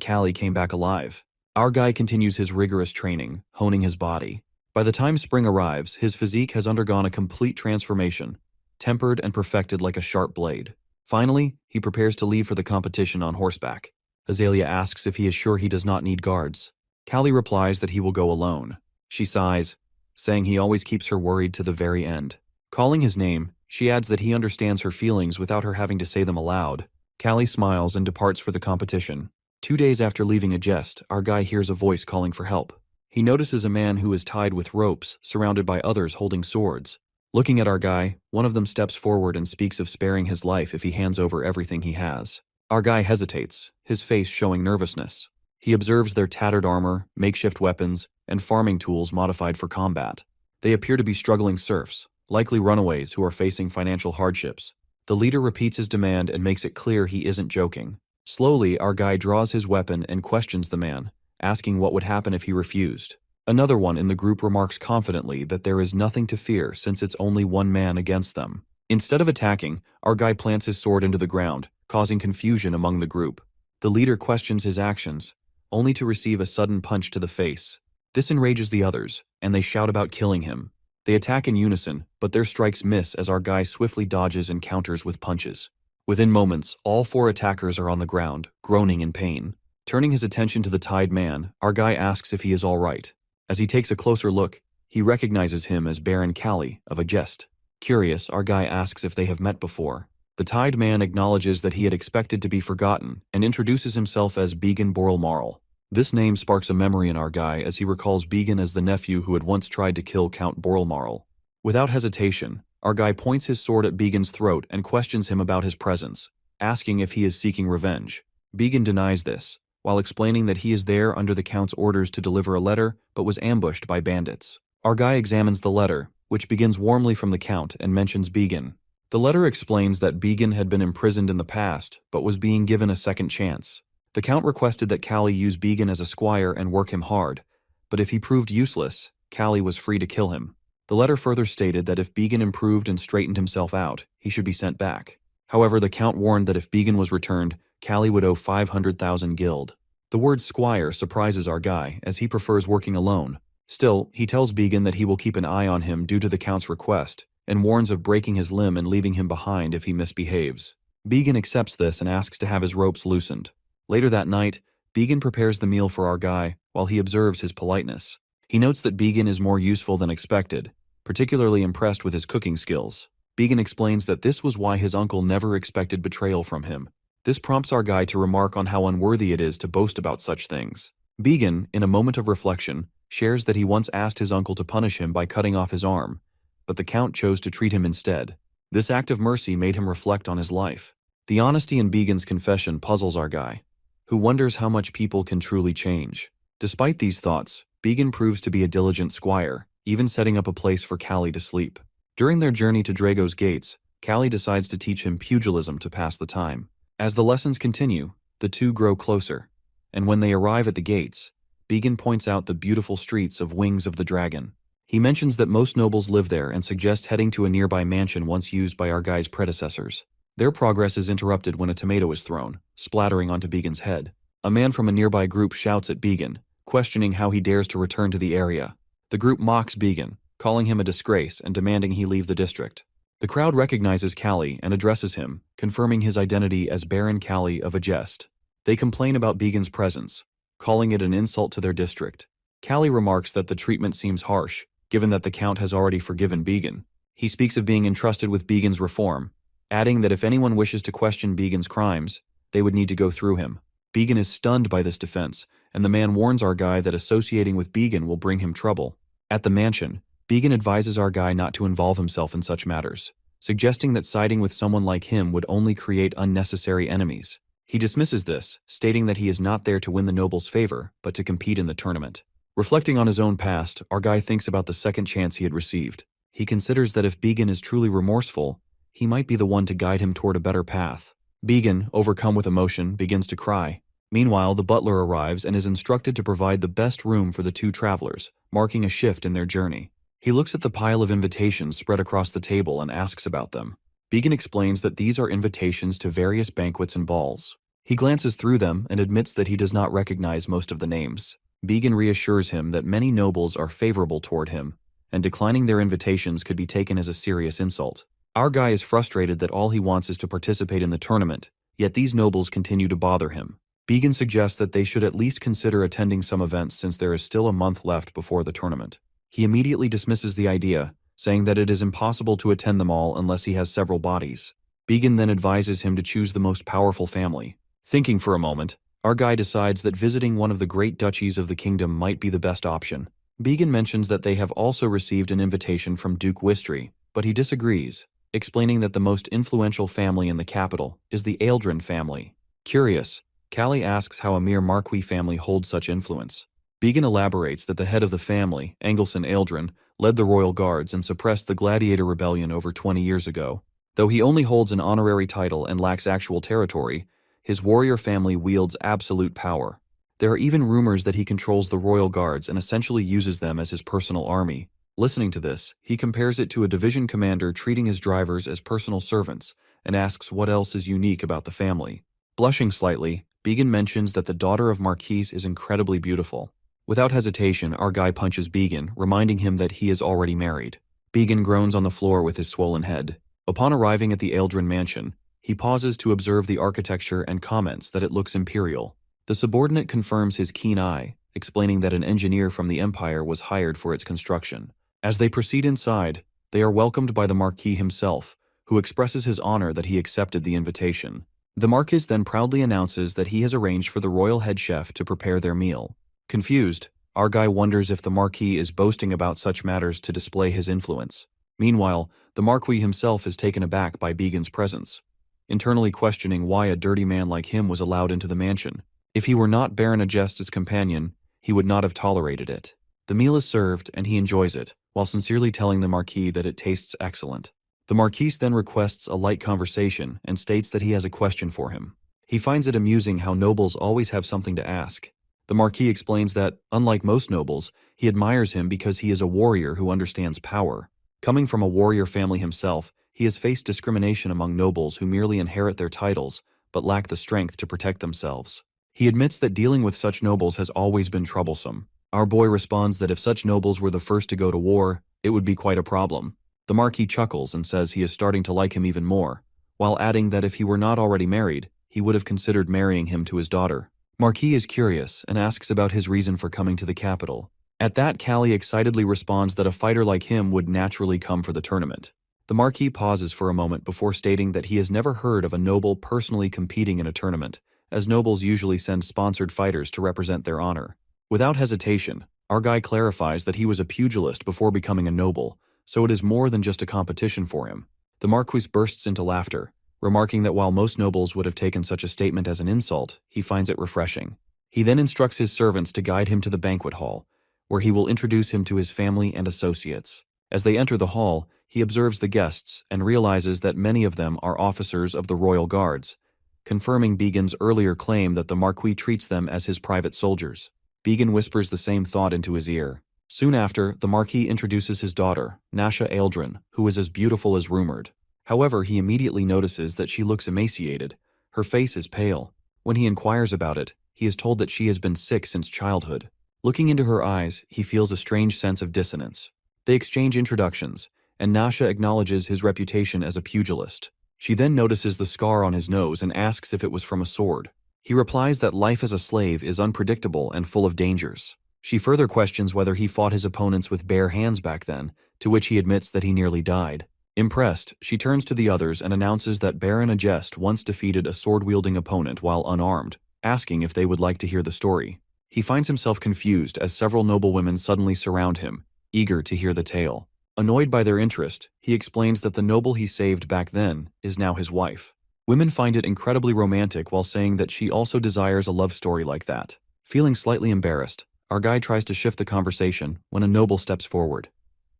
Kalli came back alive. Our guy continues his rigorous training, honing his body. By the time spring arrives, his physique has undergone a complete transformation, tempered and perfected like a sharp blade. Finally, he prepares to leave for the competition on horseback. Azalea asks if he is sure he does not need guards. Kalli replies that he will go alone. She sighs, saying he always keeps her worried to the very end. Calling his name, she adds that he understands her feelings without her having to say them aloud. Kalli smiles and departs for the competition. 2 days after leaving Agest, our guy hears a voice calling for help. He notices a man who is tied with ropes, surrounded by others holding swords. Looking at our guy, one of them steps forward and speaks of sparing his life if he hands over everything he has. Our guy hesitates, his face showing nervousness. He observes their tattered armor, makeshift weapons, and farming tools modified for combat. They appear to be struggling serfs, likely runaways who are facing financial hardships. The leader repeats his demand and makes it clear he isn't joking. Slowly, our guy draws his weapon and questions the man, asking what would happen if he refused. Another one in the group remarks confidently that there is nothing to fear since it's only one man against them. Instead of attacking, our guy plants his sword into the ground, causing confusion among the group. The leader questions his actions, only to receive a sudden punch to the face. This enrages the others, and they shout about killing him. They attack in unison, but their strikes miss as our guy swiftly dodges and counters with punches. Within moments, all 4 attackers are on the ground, groaning in pain. Turning his attention to the tied man, our guy asks if he is all right. As he takes a closer look, he recognizes him as Baron Kalli of a jest. Curious, our guy asks if they have met before. The tied man acknowledges that he had expected to be forgotten and introduces himself as Began Borrelmarl. This name sparks a memory in our guy as he recalls Began as the nephew who had once tried to kill Count Borrelmarl. Without hesitation, our guy points his sword at Began's throat and questions him about his presence, asking if he is seeking revenge. Began denies this, while explaining that he is there under the Count's orders to deliver a letter but was ambushed by bandits. Our guy examines the letter, which begins warmly from the Count and mentions Began. The letter explains that Began had been imprisoned in the past but was being given a second chance. The Count requested that Kalli use Began as a squire and work him hard, but if he proved useless, Kalli was free to kill him. The letter further stated that if Began improved and straightened himself out, he should be sent back. However, the Count warned that if Began was returned, Kalli would owe 500,000 guild. The word squire surprises our guy, as he prefers working alone. Still, he tells Began that he will keep an eye on him due to the Count's request, and warns of breaking his limb and leaving him behind if he misbehaves. Began accepts this and asks to have his ropes loosened. Later that night, Began prepares the meal for our guy while he observes his politeness. He notes that Began is more useful than expected, particularly impressed with his cooking skills. Began explains that this was why his uncle never expected betrayal from him. This prompts our guy to remark on how unworthy it is to boast about such things. Began, in a moment of reflection, shares that he once asked his uncle to punish him by cutting off his arm, but the Count chose to treat him instead. This act of mercy made him reflect on his life. The honesty in Began's confession puzzles our guy, who wonders how much people can truly change. Despite these thoughts, Began proves to be a diligent squire, even setting up a place for Kalli to sleep. During their journey to Drago's gates, Kalli decides to teach him pugilism to pass the time. As the lessons continue, the two grow closer, and when they arrive at the gates, Began points out the beautiful streets of Wings of the Dragon. He mentions that most nobles live there and suggests heading to a nearby mansion once used by our guy's predecessors. Their progress is interrupted when a tomato is thrown, splattering onto Began's head. A man from a nearby group shouts at Began, questioning how he dares to return to the area. The group mocks Began, calling him a disgrace and demanding he leave the district. The crowd recognizes Kalli and addresses him, confirming his identity as Baron Kalli of a jest. They complain about Began's presence, calling it an insult to their district. Kalli remarks that the treatment seems harsh, given that the Count has already forgiven Began. He speaks of being entrusted with Began's reform, adding that if anyone wishes to question Began's crimes, they would need to go through him. Began is stunned by this defense, and the man warns our guy that associating with Began will bring him trouble. At the mansion, Began advises our guy not to involve himself in such matters, suggesting that siding with someone like him would only create unnecessary enemies. He dismisses this, stating that he is not there to win the noble's favor, but to compete in the tournament. Reflecting on his own past, our guy thinks about the second chance he had received. He considers that if Began is truly remorseful, he might be the one to guide him toward a better path. Began, overcome with emotion, begins to cry. Meanwhile, the butler arrives and is instructed to provide the best room for the two travelers, marking a shift in their journey. He looks at the pile of invitations spread across the table and asks about them. Began explains that these are invitations to various banquets and balls. He glances through them and admits that he does not recognize most of the names. Began reassures him that many nobles are favorable toward him, and declining their invitations could be taken as a serious insult. Our guy is frustrated that all he wants is to participate in the tournament, yet these nobles continue to bother him. Began suggests that they should at least consider attending some events since there is still a month left before the tournament. He immediately dismisses the idea, saying that it is impossible to attend them all unless he has several bodies. Began then advises him to choose the most powerful family. Thinking for a moment, our guy decides that visiting one of the great duchies of the kingdom might be the best option. Began mentions that they have also received an invitation from Duke Wistry, but he disagrees, explaining that the most influential family in the capital is the Eldrin family. Curious, Kalli asks how a mere Marquis family holds such influence. Began elaborates that the head of the family, Angelson Eldrin, led the royal guards and suppressed the gladiator rebellion over 20 years ago. Though he only holds an honorary title and lacks actual territory, his warrior family wields absolute power. There are even rumors that he controls the royal guards and essentially uses them as his personal army. Listening to this, he compares it to a division commander treating his drivers as personal servants and asks what else is unique about the family. Blushing slightly, Began mentions that the daughter of Marquise is incredibly beautiful. Without hesitation, our guy punches Began, reminding him that he is already married. Began groans on the floor with his swollen head. Upon arriving at the Eldrin mansion, he pauses to observe the architecture and comments that it looks imperial. The subordinate confirms his keen eye, explaining that an engineer from the Empire was hired for its construction. As they proceed inside, they are welcomed by the Marquis himself, who expresses his honor that he accepted the invitation. The Marquis then proudly announces that he has arranged for the royal head chef to prepare their meal. Confused, our guy wonders if the Marquis is boasting about such matters to display his influence. Meanwhile, the Marquis himself is taken aback by Began's presence, internally questioning why a dirty man like him was allowed into the mansion. If he were not Baron Agest's companion, he would not have tolerated it. The meal is served, and he enjoys it, while sincerely telling the Marquis that it tastes excellent. The Marquis then requests a light conversation and states that he has a question for him. He finds it amusing how nobles always have something to ask. The Marquis explains that, unlike most nobles, he admires him because he is a warrior who understands power. Coming from a warrior family himself, he has faced discrimination among nobles who merely inherit their titles but lack the strength to protect themselves. He admits that dealing with such nobles has always been troublesome. Our boy responds that if such nobles were the first to go to war, it would be quite a problem. The Marquis chuckles and says he is starting to like him even more, while adding that if he were not already married, he would have considered marrying him to his daughter. Marquis is curious and asks about his reason for coming to the capital. At that, Kalli excitedly responds that a fighter like him would naturally come for the tournament. The Marquis pauses for a moment before stating that he has never heard of a noble personally competing in a tournament, as nobles usually send sponsored fighters to represent their honor. Without hesitation, our guy clarifies that he was a pugilist before becoming a noble, so it is more than just a competition for him. The Marquis bursts into laughter, remarking that while most nobles would have taken such a statement as an insult, he finds it refreshing. He then instructs his servants to guide him to the banquet hall, where he will introduce him to his family and associates. As they enter the hall, he observes the guests and realizes that many of them are officers of the royal guards, confirming Began's earlier claim that the Marquis treats them as his private soldiers. Began whispers the same thought into his ear. Soon after, the Marquis introduces his daughter, Nasha Eldrin, who is as beautiful as rumored. However, he immediately notices that she looks emaciated. Her face is pale. When he inquires about it, he is told that she has been sick since childhood. Looking into her eyes, he feels a strange sense of dissonance. They exchange introductions, and Nasha acknowledges his reputation as a pugilist. She then notices the scar on his nose and asks if it was from a sword. He replies that life as a slave is unpredictable and full of dangers. She further questions whether he fought his opponents with bare hands back then, to which he admits that he nearly died. Impressed, she turns to the others and announces that Baron Agest once defeated a sword-wielding opponent while unarmed, asking if they would like to hear the story. He finds himself confused as several noblewomen suddenly surround him, eager to hear the tale. Annoyed by their interest, he explains that the noble he saved back then is now his wife. Women find it incredibly romantic while saying that she also desires a love story like that. Feeling slightly embarrassed, our guy tries to shift the conversation when a noble steps forward,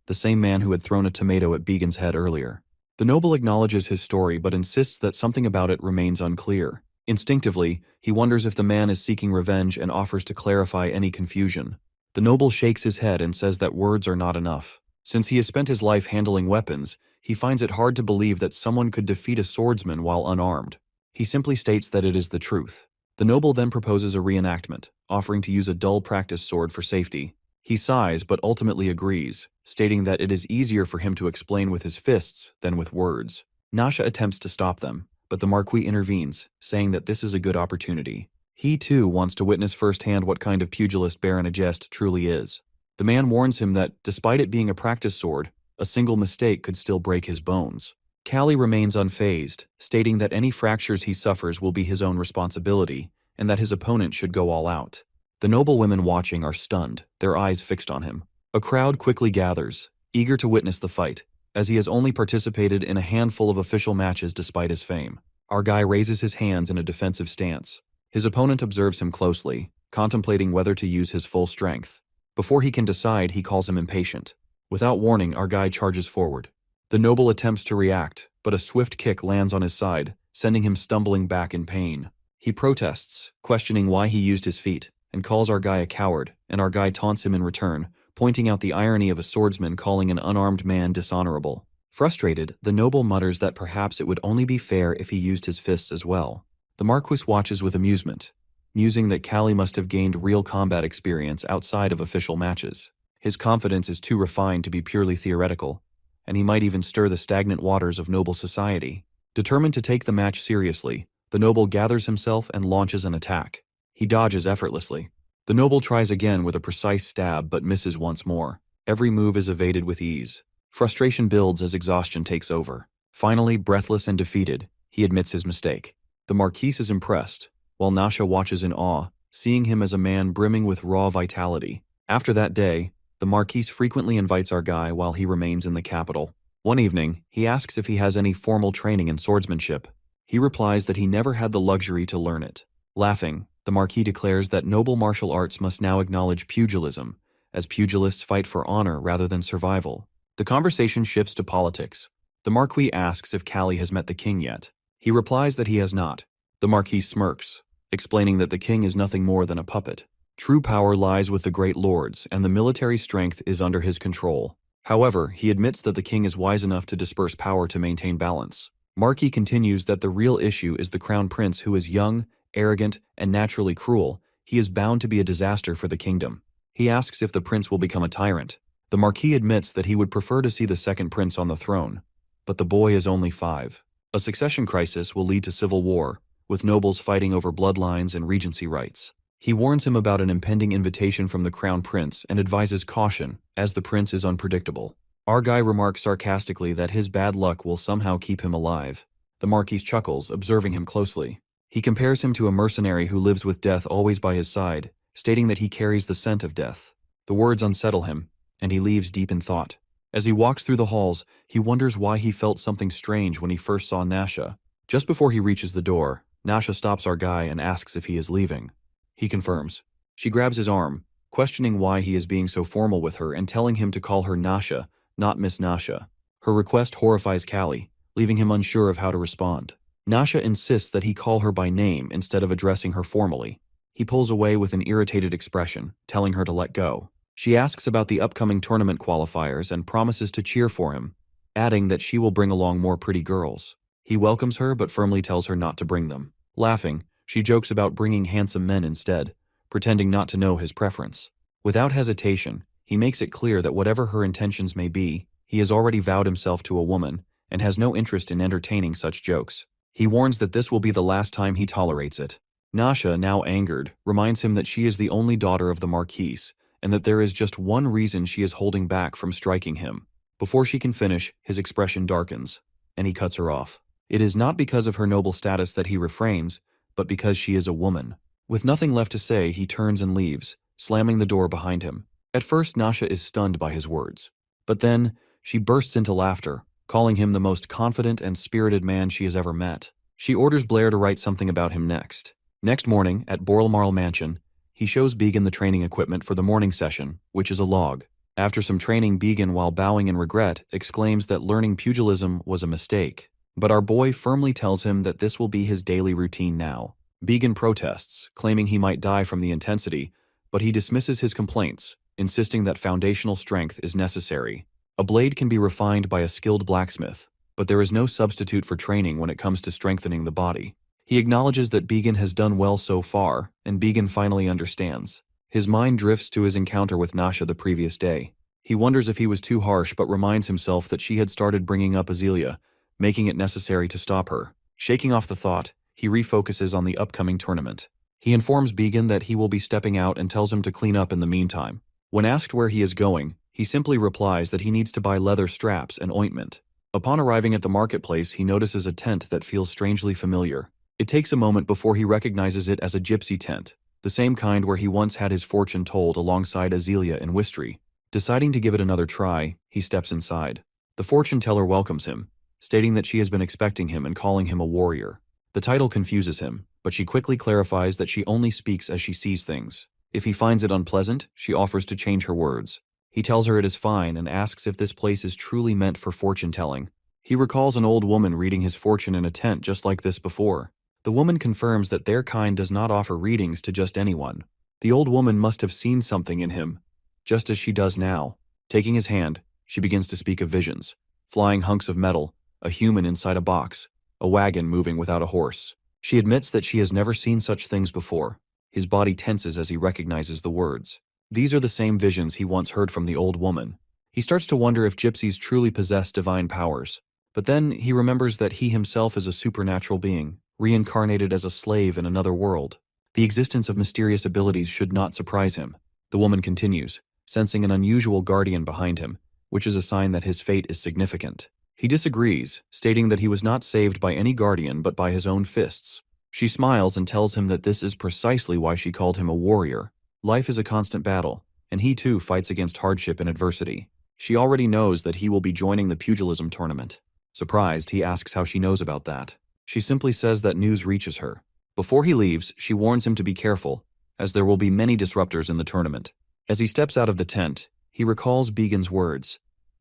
the same man who had thrown a tomato at Began's head earlier. The noble acknowledges his story but insists that something about it remains unclear. Instinctively, he wonders if the man is seeking revenge and offers to clarify any confusion. The noble shakes his head and says that words are not enough. Since he has spent his life handling weapons, he finds it hard to believe that someone could defeat a swordsman while unarmed. He simply states that it is the truth. The noble then proposes a reenactment, offering to use a dull practice sword for safety. He sighs but ultimately agrees, stating that it is easier for him to explain with his fists than with words. Nasha attempts to stop them, but the Marquis intervenes, saying that this is a good opportunity. He too wants to witness firsthand what kind of pugilist Baron Agest truly is. The man warns him that, despite it being a practice sword, a single mistake could still break his bones. Kalli remains unfazed, stating that any fractures he suffers will be his own responsibility, and that his opponent should go all out. The noblewomen watching are stunned, their eyes fixed on him. A crowd quickly gathers, eager to witness the fight, as he has only participated in a handful of official matches despite his fame. Our guy raises his hands in a defensive stance. His opponent observes him closely, contemplating whether to use his full strength. Before he can decide, he calls him impatient. Without warning, our guy charges forward. The noble attempts to react, but a swift kick lands on his side, sending him stumbling back in pain. He protests, questioning why he used his feet, and calls our guy a coward, and our guy taunts him in return, pointing out the irony of a swordsman calling an unarmed man dishonorable. Frustrated, the noble mutters that perhaps it would only be fair if he used his fists as well. The Marquis watches with amusement, musing that Kalli must have gained real combat experience outside of official matches. His confidence is too refined to be purely theoretical. and he might even stir the stagnant waters of noble society. Determined to take the match seriously, the noble gathers himself and launches an attack. He dodges effortlessly. The noble tries again with a precise stab but misses once more. Every move is evaded with ease. Frustration builds as exhaustion takes over. Finally, breathless and defeated, he admits his mistake. The Marquise is impressed, while Nasha watches in awe, seeing him as a man brimming with raw vitality. After that day, the Marquise frequently invites our guy while he remains in the capital. One evening, he asks if he has any formal training in swordsmanship. He replies that he never had the luxury to learn it. Laughing, the Marquis declares that noble martial arts must now acknowledge pugilism, as pugilists fight for honor rather than survival. The conversation shifts to politics. The Marquis asks if Kalli has met the king yet. He replies that he has not. The Marquis smirks, explaining that the king is nothing more than a puppet. True power lies with the great lords, and the military strength is under his control. However, he admits that the king is wise enough to disperse power to maintain balance. Marquis continues that the real issue is the crown prince, who is young, arrogant, and naturally cruel. He is bound to be a disaster for the kingdom. He asks if the prince will become a tyrant. The Marquis admits that he would prefer to see the second prince on the throne, but the boy is only 5. A succession crisis will lead to civil war, with nobles fighting over bloodlines and regency rights. He warns him about an impending invitation from the crown prince and advises caution, as the prince is unpredictable. Our guy remarks sarcastically that his bad luck will somehow keep him alive. The Marquis chuckles, observing him closely. He compares him to a mercenary who lives with death always by his side, stating that he carries the scent of death. The words unsettle him, and he leaves deep in thought. As he walks through the halls, he wonders why he felt something strange when he first saw Nasha. Just before he reaches the door, Nasha stops our guy and asks if he is leaving. He confirms. She grabs his arm, questioning why he is being so formal with her and telling him to call her Nasha, not Miss Nasha. Her request horrifies Kalli, leaving him unsure of how to respond. Nasha insists that he call her by name instead of addressing her formally. He pulls away with an irritated expression, telling her to let go. She asks about the upcoming tournament qualifiers and promises to cheer for him, adding that she will bring along more pretty girls. He welcomes her but firmly tells her not to bring them. Laughing, she jokes about bringing handsome men instead, pretending not to know his preference. Without hesitation, he makes it clear that whatever her intentions may be, he has already vowed himself to a woman and has no interest in entertaining such jokes. He warns that this will be the last time he tolerates it. Nasha, now angered, reminds him that she is the only daughter of the Marquise, and that there is just one reason she is holding back from striking him. Before she can finish, his expression darkens, and he cuts her off. It is not because of her noble status that he refrains, but because she is a woman. With nothing left to say, he turns and leaves, slamming the door behind him. At first, Nasha is stunned by his words. But then, she bursts into laughter, calling him the most confident and spirited man she has ever met. She orders Blair to write something about him next. Next morning, at Boralmarl Mansion, he shows Began the training equipment for the morning session, which is a log. After some training, Began, while bowing in regret, exclaims that learning pugilism was a mistake. But our boy firmly tells him that this will be his daily routine now. Began protests, claiming he might die from the intensity, but he dismisses his complaints, insisting that foundational strength is necessary. A blade can be refined by a skilled blacksmith, but there is no substitute for training when it comes to strengthening the body. He acknowledges that Began has done well so far, and Began finally understands. His mind drifts to his encounter with Nasha the previous day. He wonders if he was too harsh, but reminds himself that she had started bringing up Azealia, making it necessary to stop her. Shaking off the thought, he refocuses on the upcoming tournament. He informs Began that he will be stepping out and tells him to clean up in the meantime. When asked where he is going, he simply replies that he needs to buy leather straps and ointment. Upon arriving at the marketplace, he notices a tent that feels strangely familiar. It takes a moment before he recognizes it as a gypsy tent, the same kind where he once had his fortune told alongside Azealia in Wistry. Deciding to give it another try, he steps inside. The fortune teller welcomes him, stating that she has been expecting him and calling him a warrior. The title confuses him, but she quickly clarifies that she only speaks as she sees things. If he finds it unpleasant, she offers to change her words. He tells her it is fine and asks if this place is truly meant for fortune-telling. He recalls an old woman reading his fortune in a tent just like this before. The woman confirms that their kind does not offer readings to just anyone. The old woman must have seen something in him, just as she does now. Taking his hand, she begins to speak of visions. Flying hunks of metal, a human inside a box, a wagon moving without a horse. She admits that she has never seen such things before. His body tenses as he recognizes the words. These are the same visions he once heard from the old woman. He starts to wonder if gypsies truly possess divine powers. But then he remembers that he himself is a supernatural being, reincarnated as a slave in another world. The existence of mysterious abilities should not surprise him. The woman continues, sensing an unusual guardian behind him, which is a sign that his fate is significant. He disagrees, stating that he was not saved by any guardian but by his own fists. She smiles and tells him that this is precisely why she called him a warrior. Life is a constant battle, and he too fights against hardship and adversity. She already knows that he will be joining the pugilism tournament. Surprised, he asks how she knows about that. She simply says that news reaches her. Before he leaves, she warns him to be careful, as there will be many disruptors in the tournament. As he steps out of the tent, he recalls Began's words,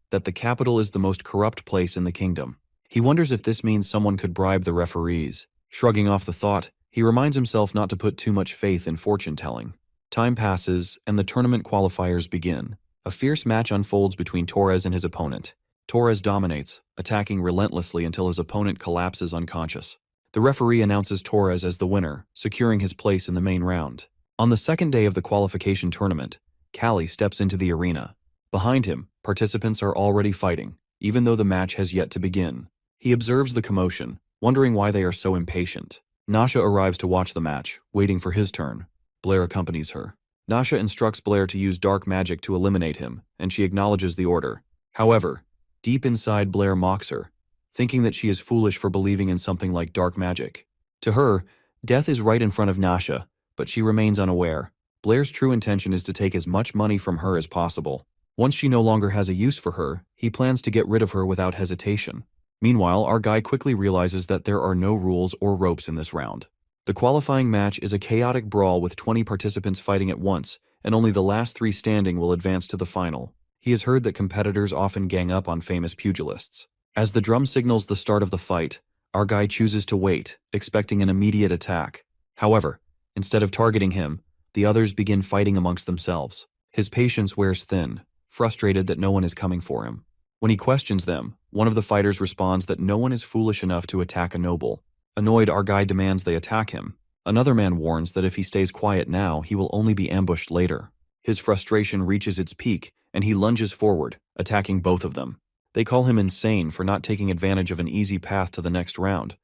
that the capital is the most corrupt place in the kingdom. He wonders if this means someone could bribe the referees. Shrugging off the thought, he reminds himself not to put too much faith in fortune-telling. Time passes, and the tournament qualifiers begin. A fierce match unfolds between Torres and his opponent. Torres dominates, attacking relentlessly until his opponent collapses unconscious. The referee announces Torres as the winner, securing his place in the main round. On the second day of the qualification tournament, Kalli steps into the arena. Behind him, participants are already fighting, even though the match has yet to begin. He observes the commotion, wondering why they are so impatient. Nasha arrives to watch the match, waiting for his turn. Blair accompanies her. Nasha instructs Blair to use dark magic to eliminate him, and she acknowledges the order. However, deep inside, Blair mocks her, thinking that she is foolish for believing in something like dark magic. To her, death is right in front of Nasha, but she remains unaware. Blair's true intention is to take as much money from her as possible. Once she no longer has a use for her, he plans to get rid of her without hesitation. Meanwhile, our guy quickly realizes that there are no rules or ropes in this round. The qualifying match is a chaotic brawl with 20 participants fighting at once, and only the last 3 standing will advance to the final. He has heard that competitors often gang up on famous pugilists. As the drum signals the start of the fight, our guy chooses to wait, expecting an immediate attack. However, instead of targeting him, the others begin fighting amongst themselves. His patience wears thin, frustrated that no one is coming for him. When he questions them, one of the fighters responds that no one is foolish enough to attack a noble. Annoyed, our guy demands they attack him. Another man warns that if he stays quiet now, he will only be ambushed later. His frustration reaches its peak, and he lunges forward, attacking both of them. They call him insane for not taking advantage of an easy path to the next round,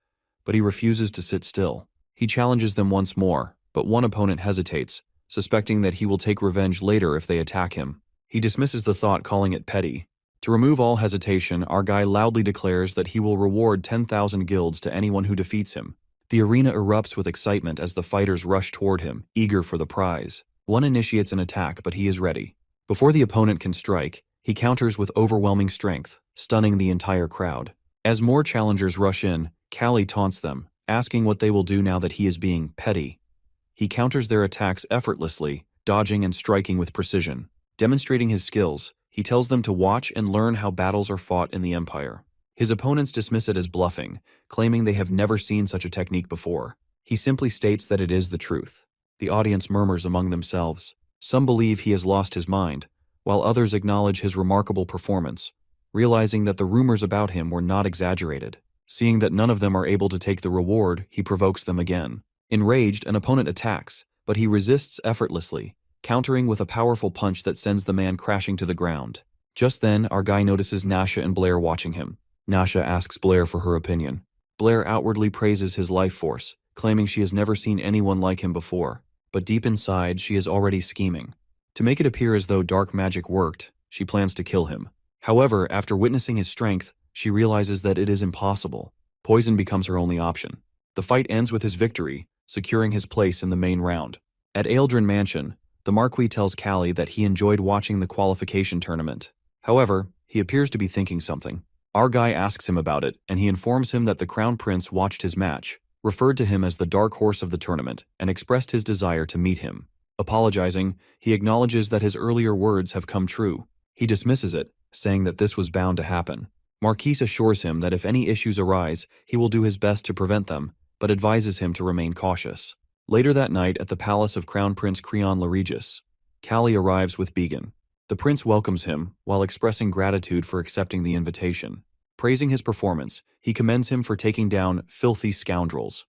but he refuses to sit still. He challenges them once more, but one opponent hesitates, suspecting that he will take revenge later if they attack him. He dismisses the thought, calling it petty. To remove all hesitation, our guy loudly declares that he will reward 10,000 guilds to anyone who defeats him. The arena erupts with excitement as the fighters rush toward him, eager for the prize. One initiates an attack, but he is ready. Before the opponent can strike, he counters with overwhelming strength, stunning the entire crowd. As more challengers rush in, Kalli taunts them, asking what they will do now that he is being petty. He counters their attacks effortlessly, dodging and striking with precision. Demonstrating his skills, he tells them to watch and learn how battles are fought in the Empire. His opponents dismiss it as bluffing, claiming they have never seen such a technique before. He simply states that it is the truth. The audience murmurs among themselves. Some believe he has lost his mind, while others acknowledge his remarkable performance, realizing that the rumors about him were not exaggerated. Seeing that none of them are able to take the reward, he provokes them again. Enraged, an opponent attacks, but he resists effortlessly, countering with a powerful punch that sends the man crashing to the ground. Just then, our guy notices Nasha and Blair watching him. Nasha asks Blair for her opinion. Blair outwardly praises his life force, claiming she has never seen anyone like him before, but deep inside she is already scheming. To make it appear as though dark magic worked, she plans to kill him. However, after witnessing his strength, she realizes that it is impossible. Poison becomes her only option. The fight ends with his victory, securing his place in the main round. At Ealdrin Mansion, the Marquis tells Kalli that he enjoyed watching the qualification tournament. However, he appears to be thinking something. Our guy asks him about it, and he informs him that the Crown Prince watched his match, referred to him as the dark horse of the tournament, and expressed his desire to meet him. Apologizing, he acknowledges that his earlier words have come true. He dismisses it, saying that this was bound to happen. Marquis assures him that if any issues arise, he will do his best to prevent them, but advises him to remain cautious. Later that night at the palace of Crown Prince Creon Laregis, Kalli arrives with Began. The prince welcomes him, while expressing gratitude for accepting the invitation. Praising his performance, he commends him for taking down filthy scoundrels.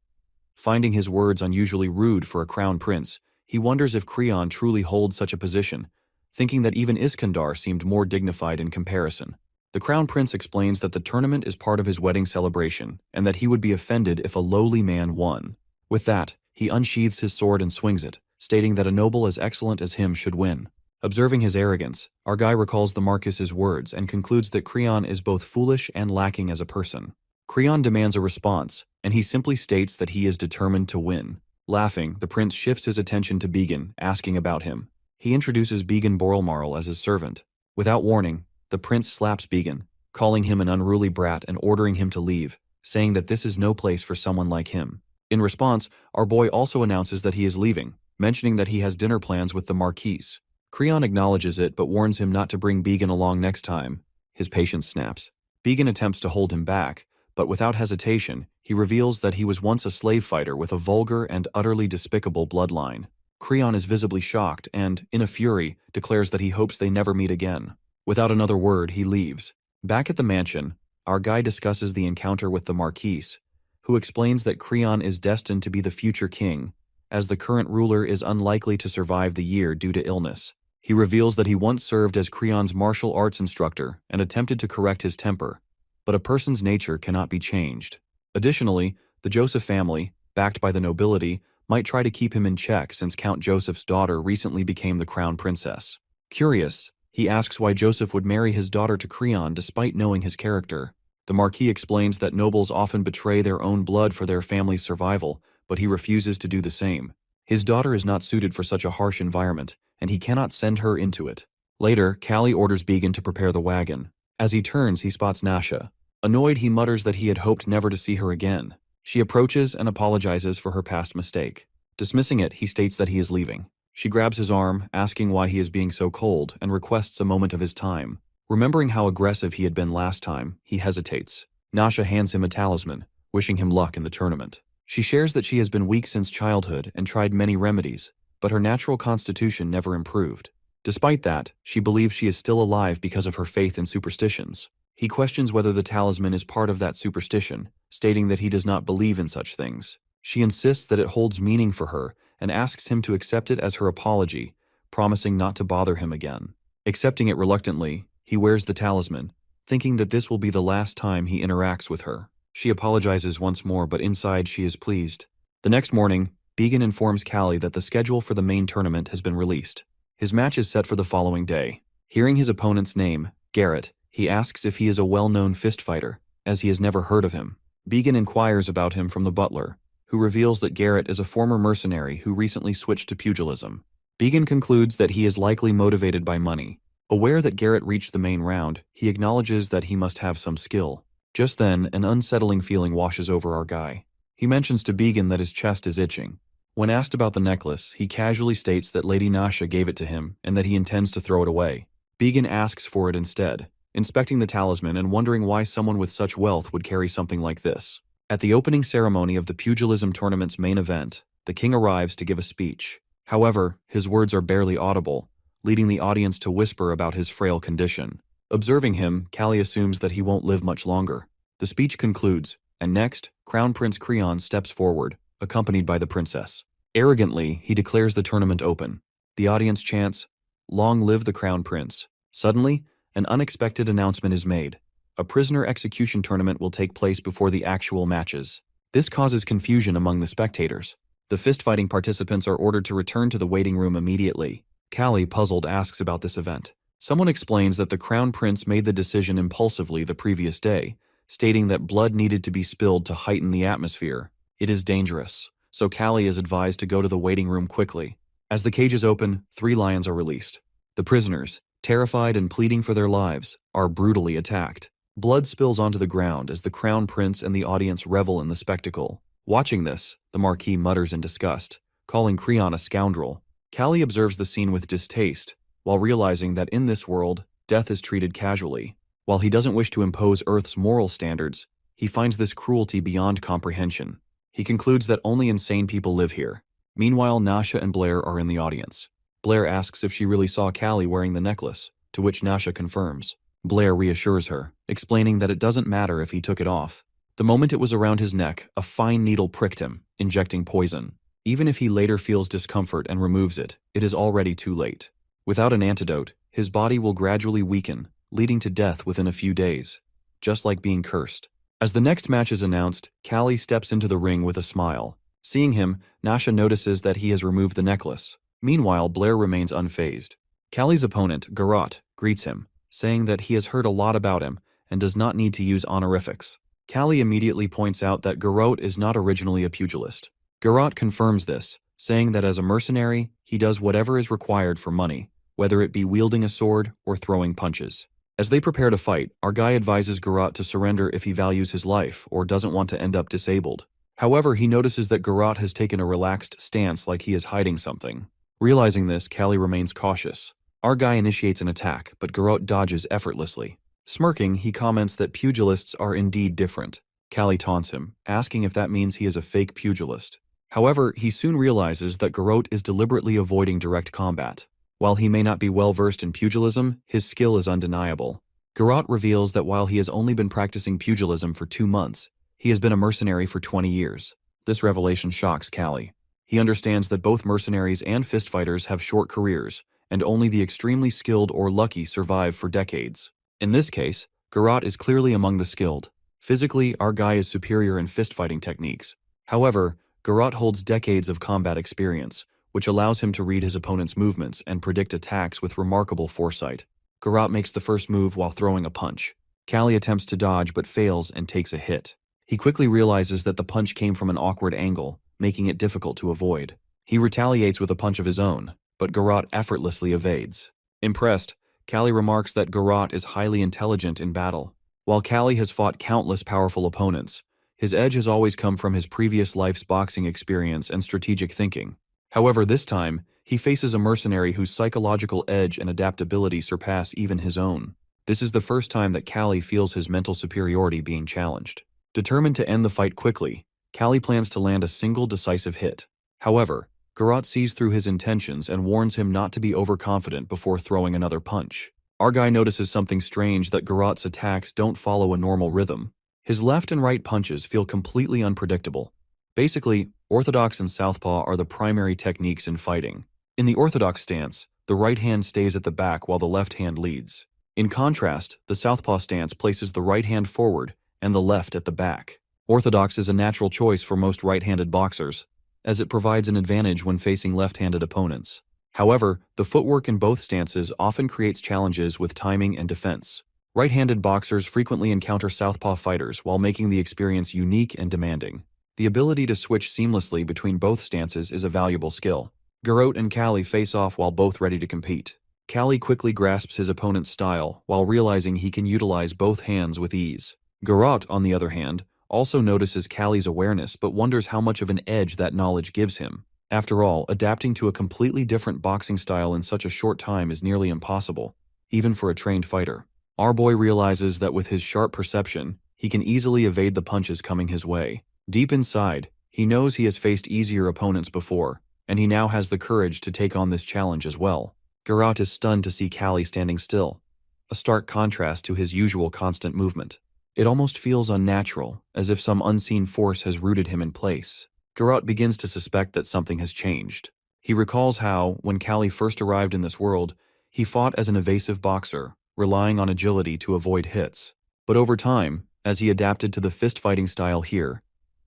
Finding his words unusually rude for a crown prince, he wonders if Creon truly holds such a position, thinking that even Iskandar seemed more dignified in comparison. The Crown Prince explains that the tournament is part of his wedding celebration, and that he would be offended if a lowly man won. With that, he unsheathes his sword and swings it, stating that a noble as excellent as him should win. Observing his arrogance, our guy recalls the Marcus's words and concludes that Creon is both foolish and lacking as a person. Creon demands a response, and he simply states that he is determined to win. Laughing, the prince shifts his attention to Began, asking about him. He introduces Began Borelmarl as his servant. Without warning, the prince slaps Began, calling him an unruly brat and ordering him to leave, saying that this is no place for someone like him. In response, our boy also announces that he is leaving, mentioning that he has dinner plans with the Marquise. Creon acknowledges it but warns him not to bring Began along next time. His patience snaps. Began attempts to hold him back, but without hesitation, he reveals that he was once a slave fighter with a vulgar and utterly despicable bloodline. Creon is visibly shocked and, in a fury, declares that he hopes they never meet again. Without another word, he leaves. Back at the mansion, our guy discusses the encounter with the Marquise, who explains that Creon is destined to be the future king, as the current ruler is unlikely to survive the year due to illness. He reveals that he once served as Creon's martial arts instructor and attempted to correct his temper, but a person's nature cannot be changed. Additionally, the Joseph family, backed by the nobility, might try to keep him in check since Count Joseph's daughter recently became the crown princess. Curious, he asks why Joseph would marry his daughter to Creon despite knowing his character. The Marquis explains that nobles often betray their own blood for their family's survival, but he refuses to do the same. His daughter is not suited for such a harsh environment, and he cannot send her into it. Later, Kalli orders Began to prepare the wagon. As he turns, he spots Nasha. Annoyed, he mutters that he had hoped never to see her again. She approaches and apologizes for her past mistake. Dismissing it, he states that he is leaving. She grabs his arm, asking why he is being so cold, and requests a moment of his time. Remembering how aggressive he had been last time, he hesitates. Nasha hands him a talisman, wishing him luck in the tournament. She shares that she has been weak since childhood and tried many remedies, but her natural constitution never improved. Despite that, she believes she is still alive because of her faith in superstitions. He questions whether the talisman is part of that superstition, stating that he does not believe in such things. She insists that it holds meaning for her and asks him to accept it as her apology, promising not to bother him again. Accepting it reluctantly, he wears the talisman, thinking that this will be the last time he interacts with her. She apologizes once more, but inside she is pleased. The next morning, Began informs Kalli that the schedule for the main tournament has been released. His match is set for the following day. Hearing his opponent's name, Garrett, he asks if he is a well-known fist fighter, as he has never heard of him. Began inquires about him from the butler, who reveals that Garrett is a former mercenary who recently switched to pugilism. Began concludes that he is likely motivated by money. Aware that Garrett reached the main round, he acknowledges that he must have some skill. Just then, an unsettling feeling washes over our guy. He mentions to Began that his chest is itching. When asked about the necklace, he casually states that Lady Nasha gave it to him and that he intends to throw it away. Began asks for it instead, inspecting the talisman and wondering why someone with such wealth would carry something like this. At the opening ceremony of the pugilism tournament's main event, the king arrives to give a speech. However, his words are barely audible, leading the audience to whisper about his frail condition. Observing him, Kalli assumes that he won't live much longer. The speech concludes, and next, Crown Prince Creon steps forward, accompanied by the princess. Arrogantly, he declares the tournament open. The audience chants, "Long live the Crown Prince." Suddenly, an unexpected announcement is made. A prisoner execution tournament will take place before the actual matches. This causes confusion among the spectators. The fist-fighting participants are ordered to return to the waiting room immediately. Kalli, puzzled, asks about this event. Someone explains that the Crown Prince made the decision impulsively the previous day, stating that blood needed to be spilled to heighten the atmosphere. It is dangerous, so Kalli is advised to go to the waiting room quickly. As the cages open, 3 lions are released. The prisoners, terrified and pleading for their lives, are brutally attacked. Blood spills onto the ground as the Crown Prince and the audience revel in the spectacle. Watching this, the Marquis mutters in disgust, calling Creon a scoundrel. Kalli observes the scene with distaste, while realizing that in this world, death is treated casually. While he doesn't wish to impose Earth's moral standards, he finds this cruelty beyond comprehension. He concludes that only insane people live here. Meanwhile, Nasha and Blair are in the audience. Blair asks if she really saw Kalli wearing the necklace, to which Nasha confirms. Blair reassures her, explaining that it doesn't matter if he took it off. The moment it was around his neck, a fine needle pricked him, injecting poison. Even if he later feels discomfort and removes it, it is already too late. Without an antidote, his body will gradually weaken, leading to death within a few days, just like being cursed. As the next match is announced, Kalli steps into the ring with a smile. Seeing him, Nasha notices that he has removed the necklace. Meanwhile, Blair remains unfazed. Kalli's opponent, Garot, greets him, saying that he has heard a lot about him and does not need to use honorifics. Kalli immediately points out that Garot is not originally a pugilist. Garot confirms this, saying that as a mercenary, he does whatever is required for money, whether it be wielding a sword or throwing punches. As they prepare to fight, our guy advises Garot to surrender if he values his life or doesn't want to end up disabled. However, he notices that Garot has taken a relaxed stance like he is hiding something. Realizing this, Kalli remains cautious. Our guy initiates an attack, but Garot dodges effortlessly. Smirking, he comments that pugilists are indeed different. Kalli taunts him, asking if that means he is a fake pugilist. However, he soon realizes that Garot is deliberately avoiding direct combat. While he may not be well versed in pugilism, his skill is undeniable. Garot reveals that while he has only been practicing pugilism for 2 months, he has been a mercenary for 20 years. This revelation shocks Kalli. He understands that both mercenaries and fistfighters have short careers, and only the extremely skilled or lucky survive for decades. In this case, Garot is clearly among the skilled. Physically, our guy is superior in fistfighting techniques. However, Garot holds decades of combat experience, which allows him to read his opponent's movements and predict attacks with remarkable foresight. Garot makes the first move while throwing a punch. Kalli attempts to dodge but fails and takes a hit. He quickly realizes that the punch came from an awkward angle, making it difficult to avoid. He retaliates with a punch of his own, but Garot effortlessly evades. Impressed, Kalli remarks that Garot is highly intelligent in battle. While Kalli has fought countless powerful opponents, his edge has always come from his previous life's boxing experience and strategic thinking. However, this time, he faces a mercenary whose psychological edge and adaptability surpass even his own. This is the first time that Kalli feels his mental superiority being challenged. Determined to end the fight quickly, Kalli plans to land a single decisive hit. However, Garot sees through his intentions and warns him not to be overconfident before throwing another punch. Our guy notices something strange, that Garot's attacks don't follow a normal rhythm. His left and right punches feel completely unpredictable. Basically, orthodox and southpaw are the primary techniques in fighting. In the orthodox stance, the right hand stays at the back while the left hand leads. In contrast, the southpaw stance places the right hand forward and the left at the back. Orthodox is a natural choice for most right-handed boxers, as it provides an advantage when facing left-handed opponents. However, the footwork in both stances often creates challenges with timing and defense. Right-handed boxers frequently encounter southpaw fighters while making the experience unique and demanding. The ability to switch seamlessly between both stances is a valuable skill. Garot and Kalli face off while both ready to compete. Kalli quickly grasps his opponent's style while realizing he can utilize both hands with ease. Garot, on the other hand, also notices Kalli's awareness but wonders how much of an edge that knowledge gives him. After all, adapting to a completely different boxing style in such a short time is nearly impossible, even for a trained fighter. Our boy realizes that with his sharp perception, he can easily evade the punches coming his way. Deep inside, he knows he has faced easier opponents before, and he now has the courage to take on this challenge as well. Garot is stunned to see Kalli standing still, a stark contrast to his usual constant movement. It almost feels unnatural, as if some unseen force has rooted him in place. Garot begins to suspect that something has changed. He recalls how, when Kalli first arrived in this world, he fought as an evasive boxer, relying on agility to avoid hits. But over time, as he adapted to the fist-fighting style here,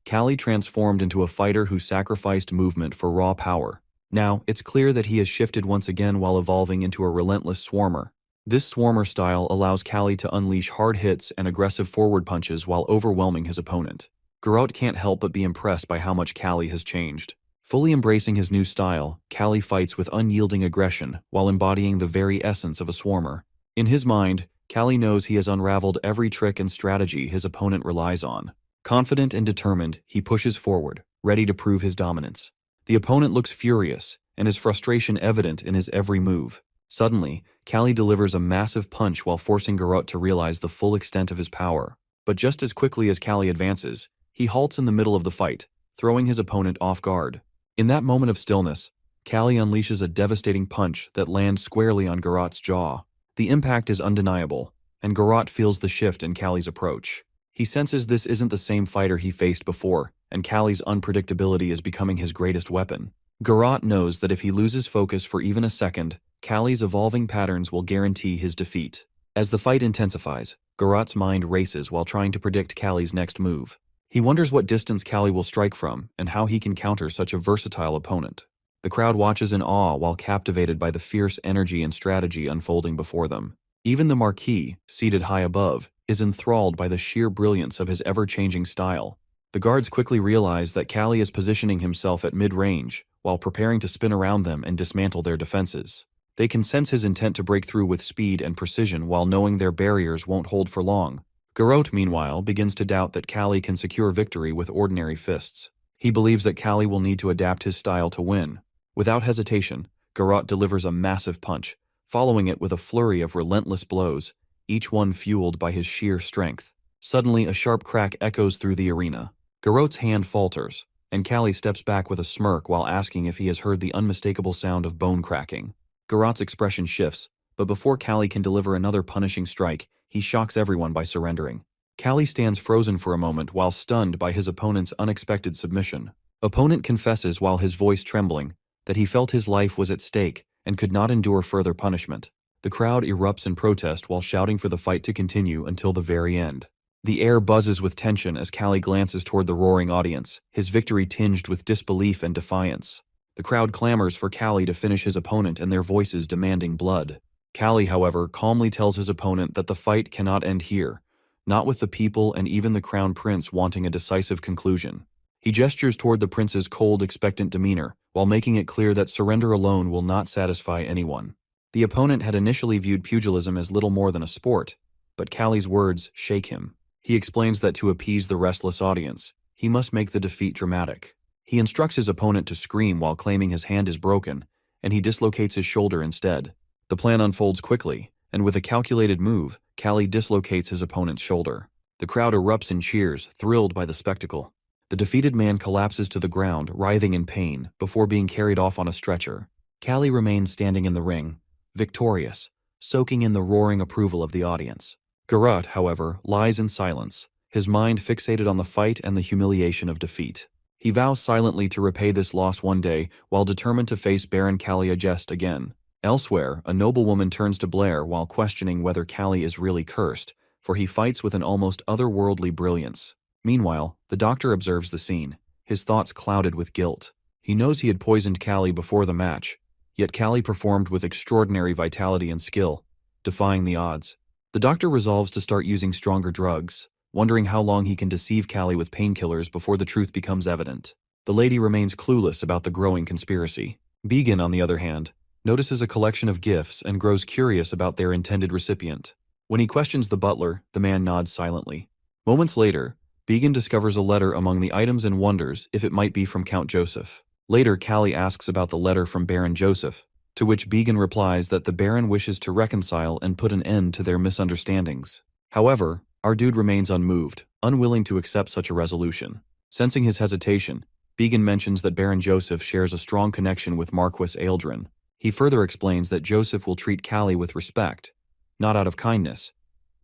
Kalli transformed into a fighter who sacrificed movement for raw power. Now, it's clear that he has shifted once again while evolving into a relentless swarmer. This swarmer style allows Kalli to unleash hard hits and aggressive forward punches while overwhelming his opponent. Garot can't help but be impressed by how much Kalli has changed. Fully embracing his new style, Kalli fights with unyielding aggression while embodying the very essence of a swarmer. In his mind, Kalli knows he has unraveled every trick and strategy his opponent relies on. Confident and determined, he pushes forward, ready to prove his dominance. The opponent looks furious, and his frustration evident in his every move. Suddenly, Kalli delivers a massive punch while forcing Garot to realize the full extent of his power. But just as quickly as Kalli advances, he halts in the middle of the fight, throwing his opponent off guard. In that moment of stillness, Kalli unleashes a devastating punch that lands squarely on Garot's jaw. The impact is undeniable, and Garot feels the shift in Kalli's approach. He senses this isn't the same fighter he faced before, and Kalli's unpredictability is becoming his greatest weapon. Garot knows that if he loses focus for even a second, Kalli's evolving patterns will guarantee his defeat. As the fight intensifies, Garot's mind races while trying to predict Kalli's next move. He wonders what distance Kalli will strike from and how he can counter such a versatile opponent. The crowd watches in awe while captivated by the fierce energy and strategy unfolding before them. Even the Marquis, seated high above, is enthralled by the sheer brilliance of his ever-changing style. The guards quickly realize that Kalli is positioning himself at mid-range, while preparing to spin around them and dismantle their defenses. They can sense his intent to break through with speed and precision while knowing their barriers won't hold for long. Garot, meanwhile, begins to doubt that Kalli can secure victory with ordinary fists. He believes that Kalli will need to adapt his style to win. Without hesitation, Garot delivers a massive punch, following it with a flurry of relentless blows, each one fueled by his sheer strength. Suddenly, a sharp crack echoes through the arena. Garot's hand falters, and Kalli steps back with a smirk while asking if he has heard the unmistakable sound of bone cracking. Garot's expression shifts, but before Kalli can deliver another punishing strike, he shocks everyone by surrendering. Kalli stands frozen for a moment while stunned by his opponent's unexpected submission. Opponent confesses while his voice trembling that he felt his life was at stake and could not endure further punishment. The crowd erupts in protest while shouting for the fight to continue until the very end. The air buzzes with tension as Kalli glances toward the roaring audience, his victory tinged with disbelief and defiance. The crowd clamors for Kalli to finish his opponent and their voices demanding blood. Kalli, however, calmly tells his opponent that the fight cannot end here, not with the people and even the crown prince wanting a decisive conclusion. He gestures toward the prince's cold, expectant demeanor, while making it clear that surrender alone will not satisfy anyone. The opponent had initially viewed pugilism as little more than a sport, but Kalli's words shake him. He explains that to appease the restless audience, he must make the defeat dramatic. He instructs his opponent to scream while claiming his hand is broken, and he dislocates his shoulder instead. The plan unfolds quickly, and with a calculated move, Kalli dislocates his opponent's shoulder. The crowd erupts in cheers, thrilled by the spectacle. The defeated man collapses to the ground, writhing in pain, before being carried off on a stretcher. Kalli remains standing in the ring, victorious, soaking in the roaring approval of the audience. Garot, however, lies in silence, his mind fixated on the fight and the humiliation of defeat. He vows silently to repay this loss one day, while determined to face Baron Kalli Agest again. Elsewhere, a noblewoman turns to Blair while questioning whether Kalli is really cursed, for he fights with an almost otherworldly brilliance. Meanwhile, the doctor observes the scene, his thoughts clouded with guilt. He knows he had poisoned Kalli before the match, yet Kalli performed with extraordinary vitality and skill, defying the odds. The doctor resolves to start using stronger drugs, wondering how long he can deceive Kalli with painkillers before the truth becomes evident. The lady remains clueless about the growing conspiracy. Began, on the other hand, notices a collection of gifts and grows curious about their intended recipient. When he questions the butler, the man nods silently. Moments later, Began discovers a letter among the items and wonders if it might be from Count Joseph. Later, Kalli asks about the letter from Baron Joseph, to which Began replies that the Baron wishes to reconcile and put an end to their misunderstandings. However, our dude remains unmoved, unwilling to accept such a resolution. Sensing his hesitation, Began mentions that Baron Joseph shares a strong connection with Marquis Ealdrin. He further explains that Joseph will treat Kalli with respect, not out of kindness,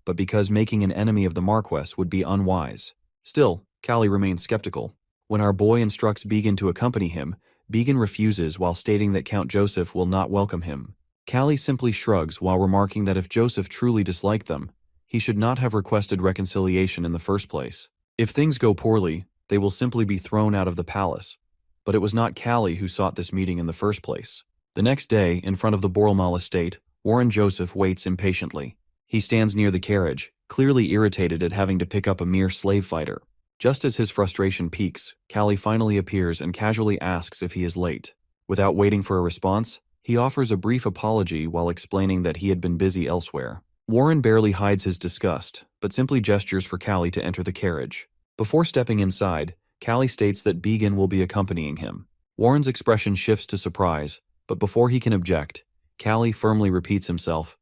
but because making an enemy of the Marquess would be unwise. Still, Kalli remains skeptical. When our boy instructs Began to accompany him, Began refuses while stating that Count Joseph will not welcome him. Kalli simply shrugs while remarking that if Joseph truly disliked them, he should not have requested reconciliation in the first place. If things go poorly, they will simply be thrown out of the palace. But it was not Kalli who sought this meeting in the first place. The next day, in front of the Borelmal estate, Warren Joseph waits impatiently. He stands near the carriage, clearly irritated at having to pick up a mere slave fighter. Just as his frustration peaks, Kalli finally appears and casually asks if he is late. Without waiting for a response, he offers a brief apology while explaining that he had been busy elsewhere. Warren barely hides his disgust, but simply gestures for Kalli to enter the carriage. Before stepping inside, Kalli states that Began will be accompanying him. Warren's expression shifts to surprise, but before he can object, Kalli firmly repeats himself,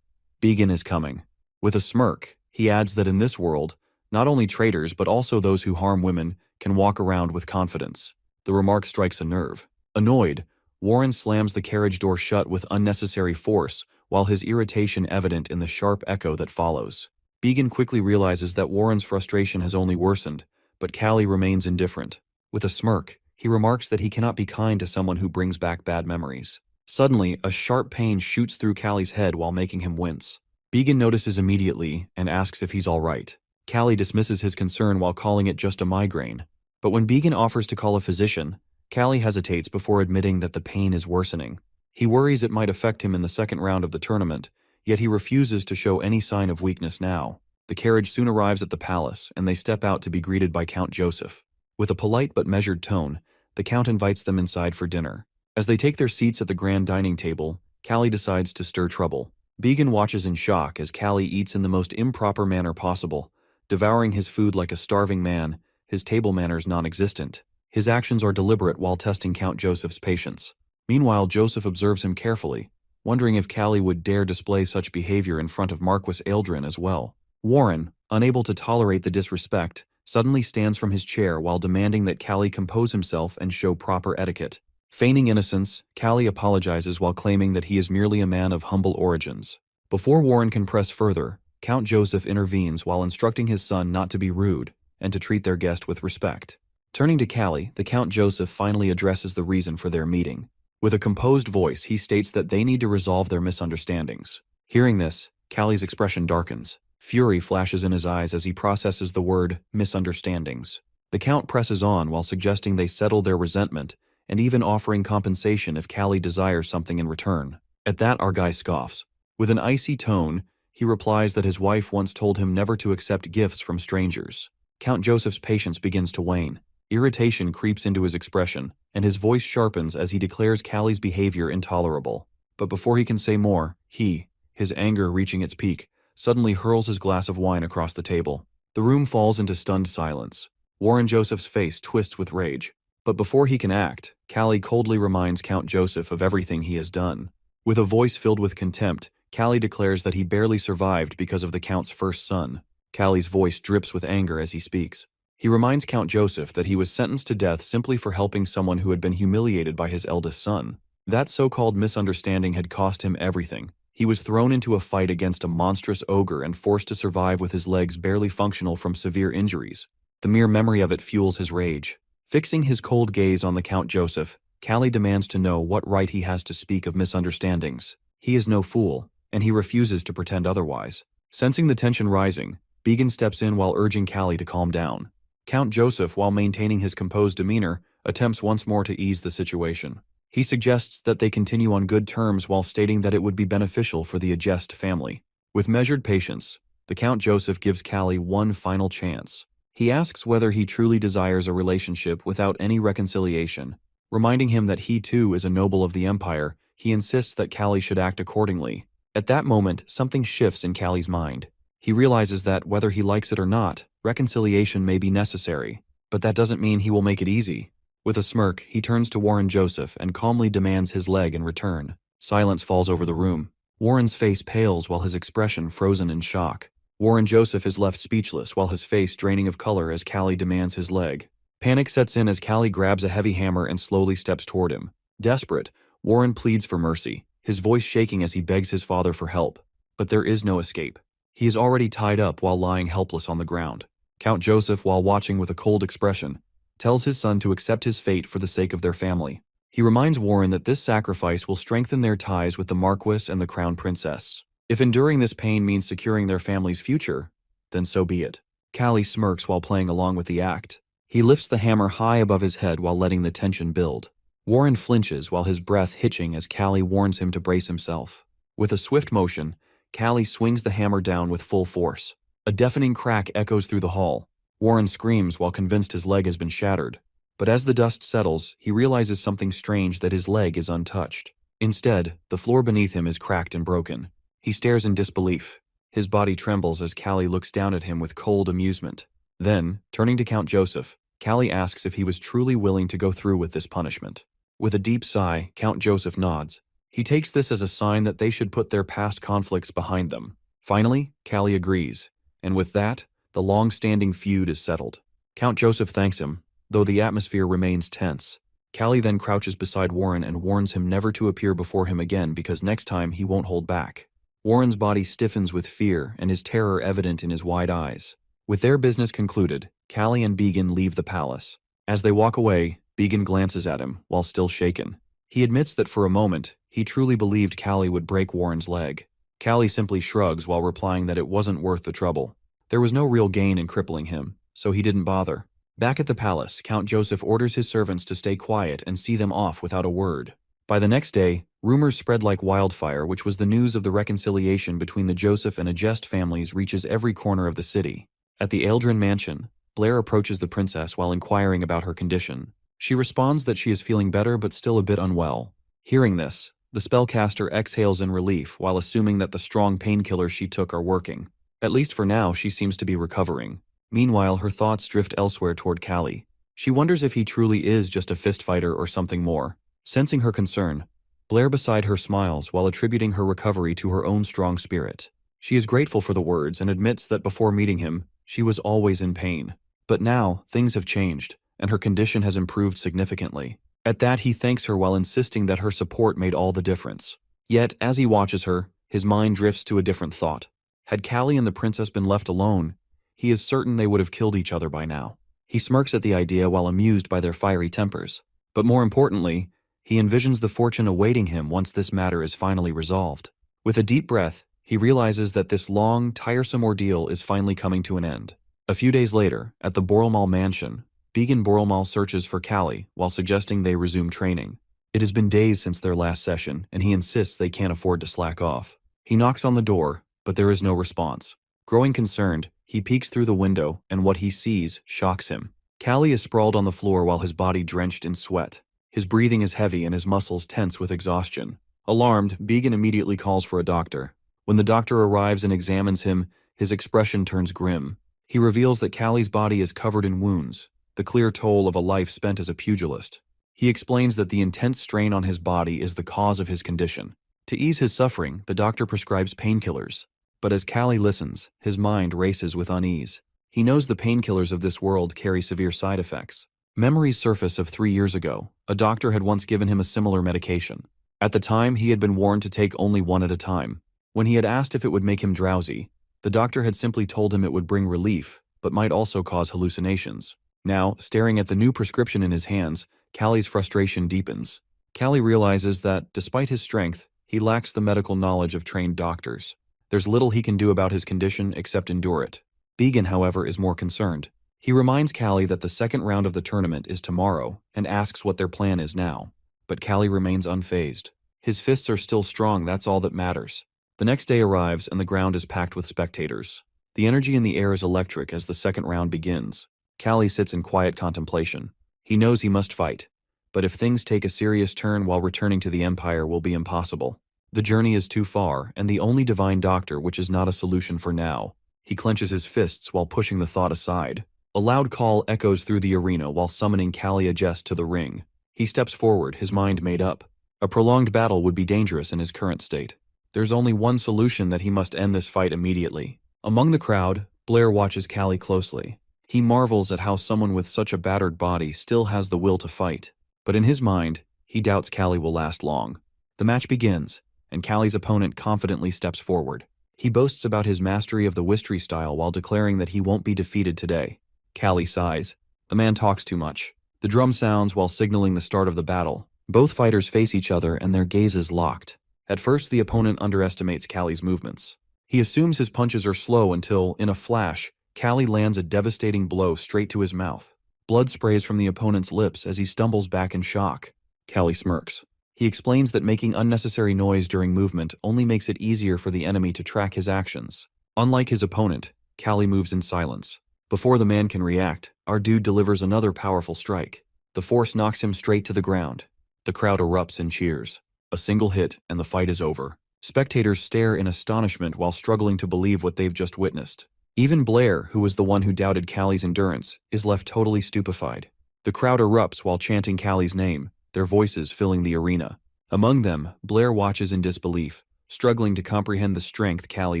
"Began is coming." With a smirk, he adds that in this world, not only traitors but also those who harm women can walk around with confidence. The remark strikes a nerve. Annoyed, Warren slams the carriage door shut with unnecessary force, while his irritation evident in the sharp echo that follows. Began quickly realizes that Warren's frustration has only worsened, but Kalli remains indifferent. With a smirk, he remarks that he cannot be kind to someone who brings back bad memories. Suddenly, a sharp pain shoots through Calli's head while making him wince. Began notices immediately and asks if he's all right. Calli dismisses his concern while calling it just a migraine. But when Began offers to call a physician, Calli hesitates before admitting that the pain is worsening. He worries it might affect him in the second round of the tournament, yet he refuses to show any sign of weakness now. The carriage soon arrives at the palace, and they step out to be greeted by Count Joseph. With a polite but measured tone, the Count invites them inside for dinner. As they take their seats at the grand dining table, Calli decides to stir trouble. Began watches in shock as Calli eats in the most improper manner possible, devouring his food like a starving man, his table manners non-existent. His actions are deliberate while testing Count Joseph's patience. Meanwhile, Joseph observes him carefully, wondering if Calli would dare display such behavior in front of Marquis Eldrin as well. Warren, unable to tolerate the disrespect, suddenly stands from his chair while demanding that Calli compose himself and show proper etiquette. Feigning innocence, Calli apologizes while claiming that he is merely a man of humble origins. Before Warren can press further, Count Joseph intervenes while instructing his son not to be rude and to treat their guest with respect. Turning to Calli, the Count Joseph finally addresses the reason for their meeting. With a composed voice, he states that they need to resolve their misunderstandings. Hearing this, Calli's expression darkens. Fury flashes in his eyes as he processes the word misunderstandings. The Count presses on while suggesting they settle their resentment and even offering compensation if Calli desires something in return. At that, our guy scoffs. With an icy tone, he replies that his wife once told him never to accept gifts from strangers. Count Joseph's patience begins to wane. Irritation creeps into his expression, and his voice sharpens as he declares Calli's behavior intolerable. But before he can say more, his anger reaching its peak, suddenly hurls his glass of wine across the table. The room falls into stunned silence. Warren Joseph's face twists with rage. But before he can act, Calli coldly reminds Count Joseph of everything he has done. With a voice filled with contempt, Calli declares that he barely survived because of the Count's first son. Calli's voice drips with anger as he speaks. He reminds Count Joseph that he was sentenced to death simply for helping someone who had been humiliated by his eldest son. That so-called misunderstanding had cost him everything. He was thrown into a fight against a monstrous ogre and forced to survive with his legs barely functional from severe injuries. The mere memory of it fuels his rage. Fixing his cold gaze on the Count Joseph, Calli demands to know what right he has to speak of misunderstandings. He is no fool, and he refuses to pretend otherwise. Sensing the tension rising, Began steps in while urging Calli to calm down. Count Joseph, while maintaining his composed demeanor, attempts once more to ease the situation. He suggests that they continue on good terms while stating that it would be beneficial for the Agest family. With measured patience, the Count Joseph gives Calli one final chance. He asks whether he truly desires a relationship without any reconciliation. Reminding him that he too is a noble of the empire, he insists that Calli should act accordingly. At that moment, something shifts in Calli's mind. He realizes that, whether he likes it or not, reconciliation may be necessary. But that doesn't mean he will make it easy. With a smirk, he turns to Warren Joseph and calmly demands his leg in return. Silence falls over the room. Warren's face pales while his expression frozen in shock. Warren Joseph is left speechless while his face draining of color as Calli demands his leg. Panic sets in as Calli grabs a heavy hammer and slowly steps toward him. Desperate, Warren pleads for mercy, his voice shaking as he begs his father for help. But there is no escape. He is already tied up while lying helpless on the ground. Count Joseph, while watching with a cold expression, tells his son to accept his fate for the sake of their family. He reminds Warren that this sacrifice will strengthen their ties with the Marquis and the Crown Princess. If enduring this pain means securing their family's future, then so be it. Calli smirks while playing along with the act. He lifts the hammer high above his head while letting the tension build. Warren flinches while his breath hitching as Calli warns him to brace himself. With a swift motion, Calli swings the hammer down with full force. A deafening crack echoes through the hall. Warren screams while convinced his leg has been shattered. But as the dust settles, he realizes something strange, that his leg is untouched. Instead, the floor beneath him is cracked and broken. He stares in disbelief. His body trembles as Calli looks down at him with cold amusement. Then, turning to Count Joseph, Calli asks if he was truly willing to go through with this punishment. With a deep sigh, Count Joseph nods. He takes this as a sign that they should put their past conflicts behind them. Finally, Calli agrees, and with that, the long-standing feud is settled. Count Joseph thanks him, though the atmosphere remains tense. Calli then crouches beside Warren and warns him never to appear before him again because next time he won't hold back. Warren's body stiffens with fear and his terror evident in his wide eyes. With their business concluded, Calli and Began leave the palace. As they walk away, Began glances at him, while still shaken. He admits that for a moment, he truly believed Kalli would break Warren's leg. Kalli simply shrugs while replying that it wasn't worth the trouble. There was no real gain in crippling him, so he didn't bother. Back at the palace, Count Joseph orders his servants to stay quiet and see them off without a word. By the next day, rumors spread like wildfire, which was the news of the reconciliation between the Joseph and Agest families reaches every corner of the city. At the Aldrin mansion, Blair approaches the princess while inquiring about her condition. She responds that she is feeling better but still a bit unwell. Hearing this, the spellcaster exhales in relief while assuming that the strong painkillers she took are working. At least for now, she seems to be recovering. Meanwhile, her thoughts drift elsewhere toward Kalli. She wonders if he truly is just a fist fighter or something more. Sensing her concern, Blair beside her smiles while attributing her recovery to her own strong spirit. She is grateful for the words and admits that before meeting him, she was always in pain. But now, things have changed, and her condition has improved significantly. At that, he thanks her while insisting that her support made all the difference. Yet, as he watches her, his mind drifts to a different thought. Had Kalli and the princess been left alone, he is certain they would have killed each other by now. He smirks at the idea while amused by their fiery tempers. But more importantly, he envisions the fortune awaiting him once this matter is finally resolved. With a deep breath, he realizes that this long, tiresome ordeal is finally coming to an end. A few days later, at the Borelmal mansion, Began Borelmal searches for Kalli while suggesting they resume training. It has been days since their last session, and he insists they can't afford to slack off. He knocks on the door, but there is no response. Growing concerned, he peeks through the window, and what he sees shocks him. Kalli is sprawled on the floor while his body drenched in sweat. His breathing is heavy and his muscles tense with exhaustion. Alarmed, Began immediately calls for a doctor. When the doctor arrives and examines him, his expression turns grim. He reveals that Kalli's body is covered in wounds, the clear toll of a life spent as a pugilist. He explains that the intense strain on his body is the cause of his condition. To ease his suffering, the doctor prescribes painkillers. But as Kalli listens, his mind races with unease. He knows the painkillers of this world carry severe side effects. Memories surface of 3 years ago. A doctor had once given him a similar medication. At the time, he had been warned to take only one at a time. When he had asked if it would make him drowsy, the doctor had simply told him it would bring relief, but might also cause hallucinations. Now, staring at the new prescription in his hands, Kalli's frustration deepens. Kalli realizes that, despite his strength, he lacks the medical knowledge of trained doctors. There's little he can do about his condition except endure it. Began, however, is more concerned. He reminds Kalli that the second round of the tournament is tomorrow and asks what their plan is now. But Kalli remains unfazed. His fists are still strong, that's all that matters. The next day arrives and the ground is packed with spectators. The energy in the air is electric as the second round begins. Kalli sits in quiet contemplation. He knows he must fight, but if things take a serious turn while returning to the Empire will be impossible. The journey is too far, and the only divine doctor which is not a solution for now. He clenches his fists while pushing the thought aside. A loud call echoes through the arena while summoning Kalli Agest to the ring. He steps forward, his mind made up. A prolonged battle would be dangerous in his current state. There's only one solution: that he must end this fight immediately. Among the crowd, Blair watches Kalli closely. He marvels at how someone with such a battered body still has the will to fight. But in his mind, he doubts Kalli will last long. The match begins, and Kalli's opponent confidently steps forward. He boasts about his mastery of the Wistry style while declaring that he won't be defeated today. Kalli sighs. The man talks too much. The drum sounds while signaling the start of the battle. Both fighters face each other and their gazes locked. At first, the opponent underestimates Kalli's movements. He assumes his punches are slow until, in a flash, Kalli lands a devastating blow straight to his mouth. Blood sprays from the opponent's lips as he stumbles back in shock. Kalli smirks. He explains that making unnecessary noise during movement only makes it easier for the enemy to track his actions. Unlike his opponent, Kalli moves in silence. Before the man can react, our dude delivers another powerful strike. The force knocks him straight to the ground. The crowd erupts in cheers. A single hit, and the fight is over. Spectators stare in astonishment while struggling to believe what they've just witnessed. Even Blair, who was the one who doubted Kalli's endurance, is left totally stupefied. The crowd erupts while chanting Kalli's name, their voices filling the arena. Among them, Blair watches in disbelief, struggling to comprehend the strength Kalli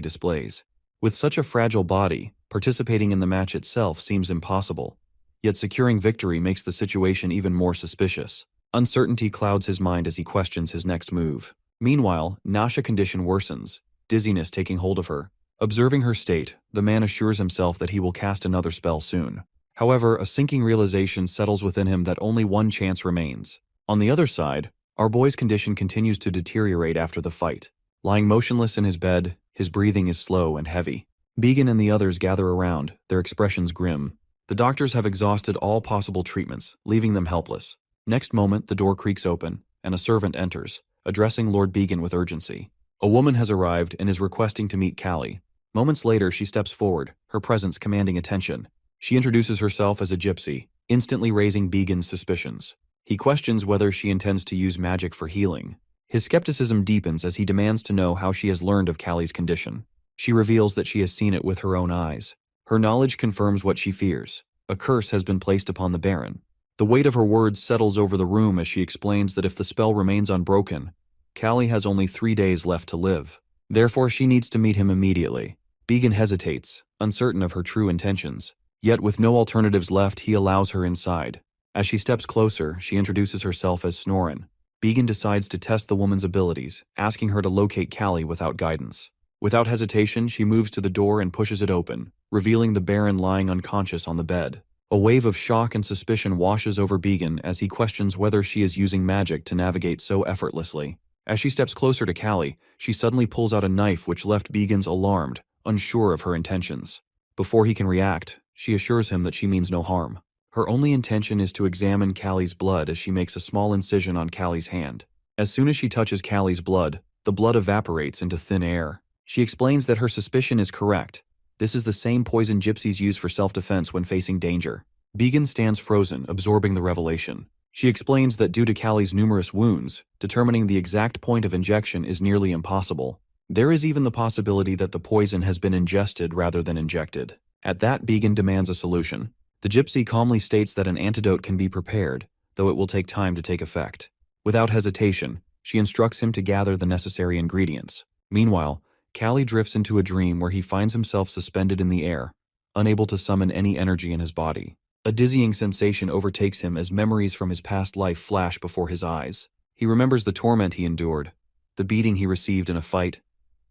displays. With such a fragile body, participating in the match itself seems impossible. Yet securing victory makes the situation even more suspicious. Uncertainty clouds his mind as he questions his next move. Meanwhile, Nasha's condition worsens, dizziness taking hold of her. Observing her state, the man assures himself that he will cast another spell soon. However, a sinking realization settles within him that only one chance remains. On the other side, Our boy's condition continues to deteriorate after the fight. Lying motionless in his bed, his breathing is slow and heavy. Began and the others gather around, their expressions grim. The doctors have exhausted all possible treatments, leaving them helpless. Next moment, the door creaks open, and a servant enters, addressing Lord Began with urgency. A woman has arrived and is requesting to meet Kalli. Moments later, she steps forward, her presence commanding attention. She introduces herself as a gypsy, instantly raising Began's suspicions. He questions whether she intends to use magic for healing. His skepticism deepens as he demands to know how she has learned of Kalli's condition. She reveals that she has seen it with her own eyes. Her knowledge confirms what she fears. A curse has been placed upon the Baron. The weight of her words settles over the room as she explains that if the spell remains unbroken, Kalli has only 3 days left to live. Therefore, she needs to meet him immediately. Began hesitates, uncertain of her true intentions. Yet with no alternatives left, he allows her inside. As she steps closer, she introduces herself as Snoren. Began decides to test the woman's abilities, asking her to locate Kalli without guidance. Without hesitation, she moves to the door and pushes it open, revealing the Baron lying unconscious on the bed. A wave of shock and suspicion washes over Began as he questions whether she is using magic to navigate so effortlessly. As she steps closer to Kalli, she suddenly pulls out a knife which left Began's alarmed, unsure of her intentions. Before he can react, she assures him that she means no harm. Her only intention is to examine Kalli's blood as she makes a small incision on Kalli's hand. As soon as she touches Kalli's blood, the blood evaporates into thin air. She explains that her suspicion is correct. This is the same poison gypsies use for self-defense when facing danger. Began stands frozen, absorbing the revelation. She explains that due to Kalli's numerous wounds, determining the exact point of injection is nearly impossible. There is even the possibility that the poison has been ingested rather than injected. At that, Began demands a solution. The gypsy calmly states that an antidote can be prepared, though it will take time to take effect. Without hesitation, she instructs him to gather the necessary ingredients. Meanwhile, Kalli drifts into a dream where he finds himself suspended in the air, unable to summon any energy in his body. A dizzying sensation overtakes him as memories from his past life flash before his eyes. He remembers the torment he endured, the beating he received in a fight,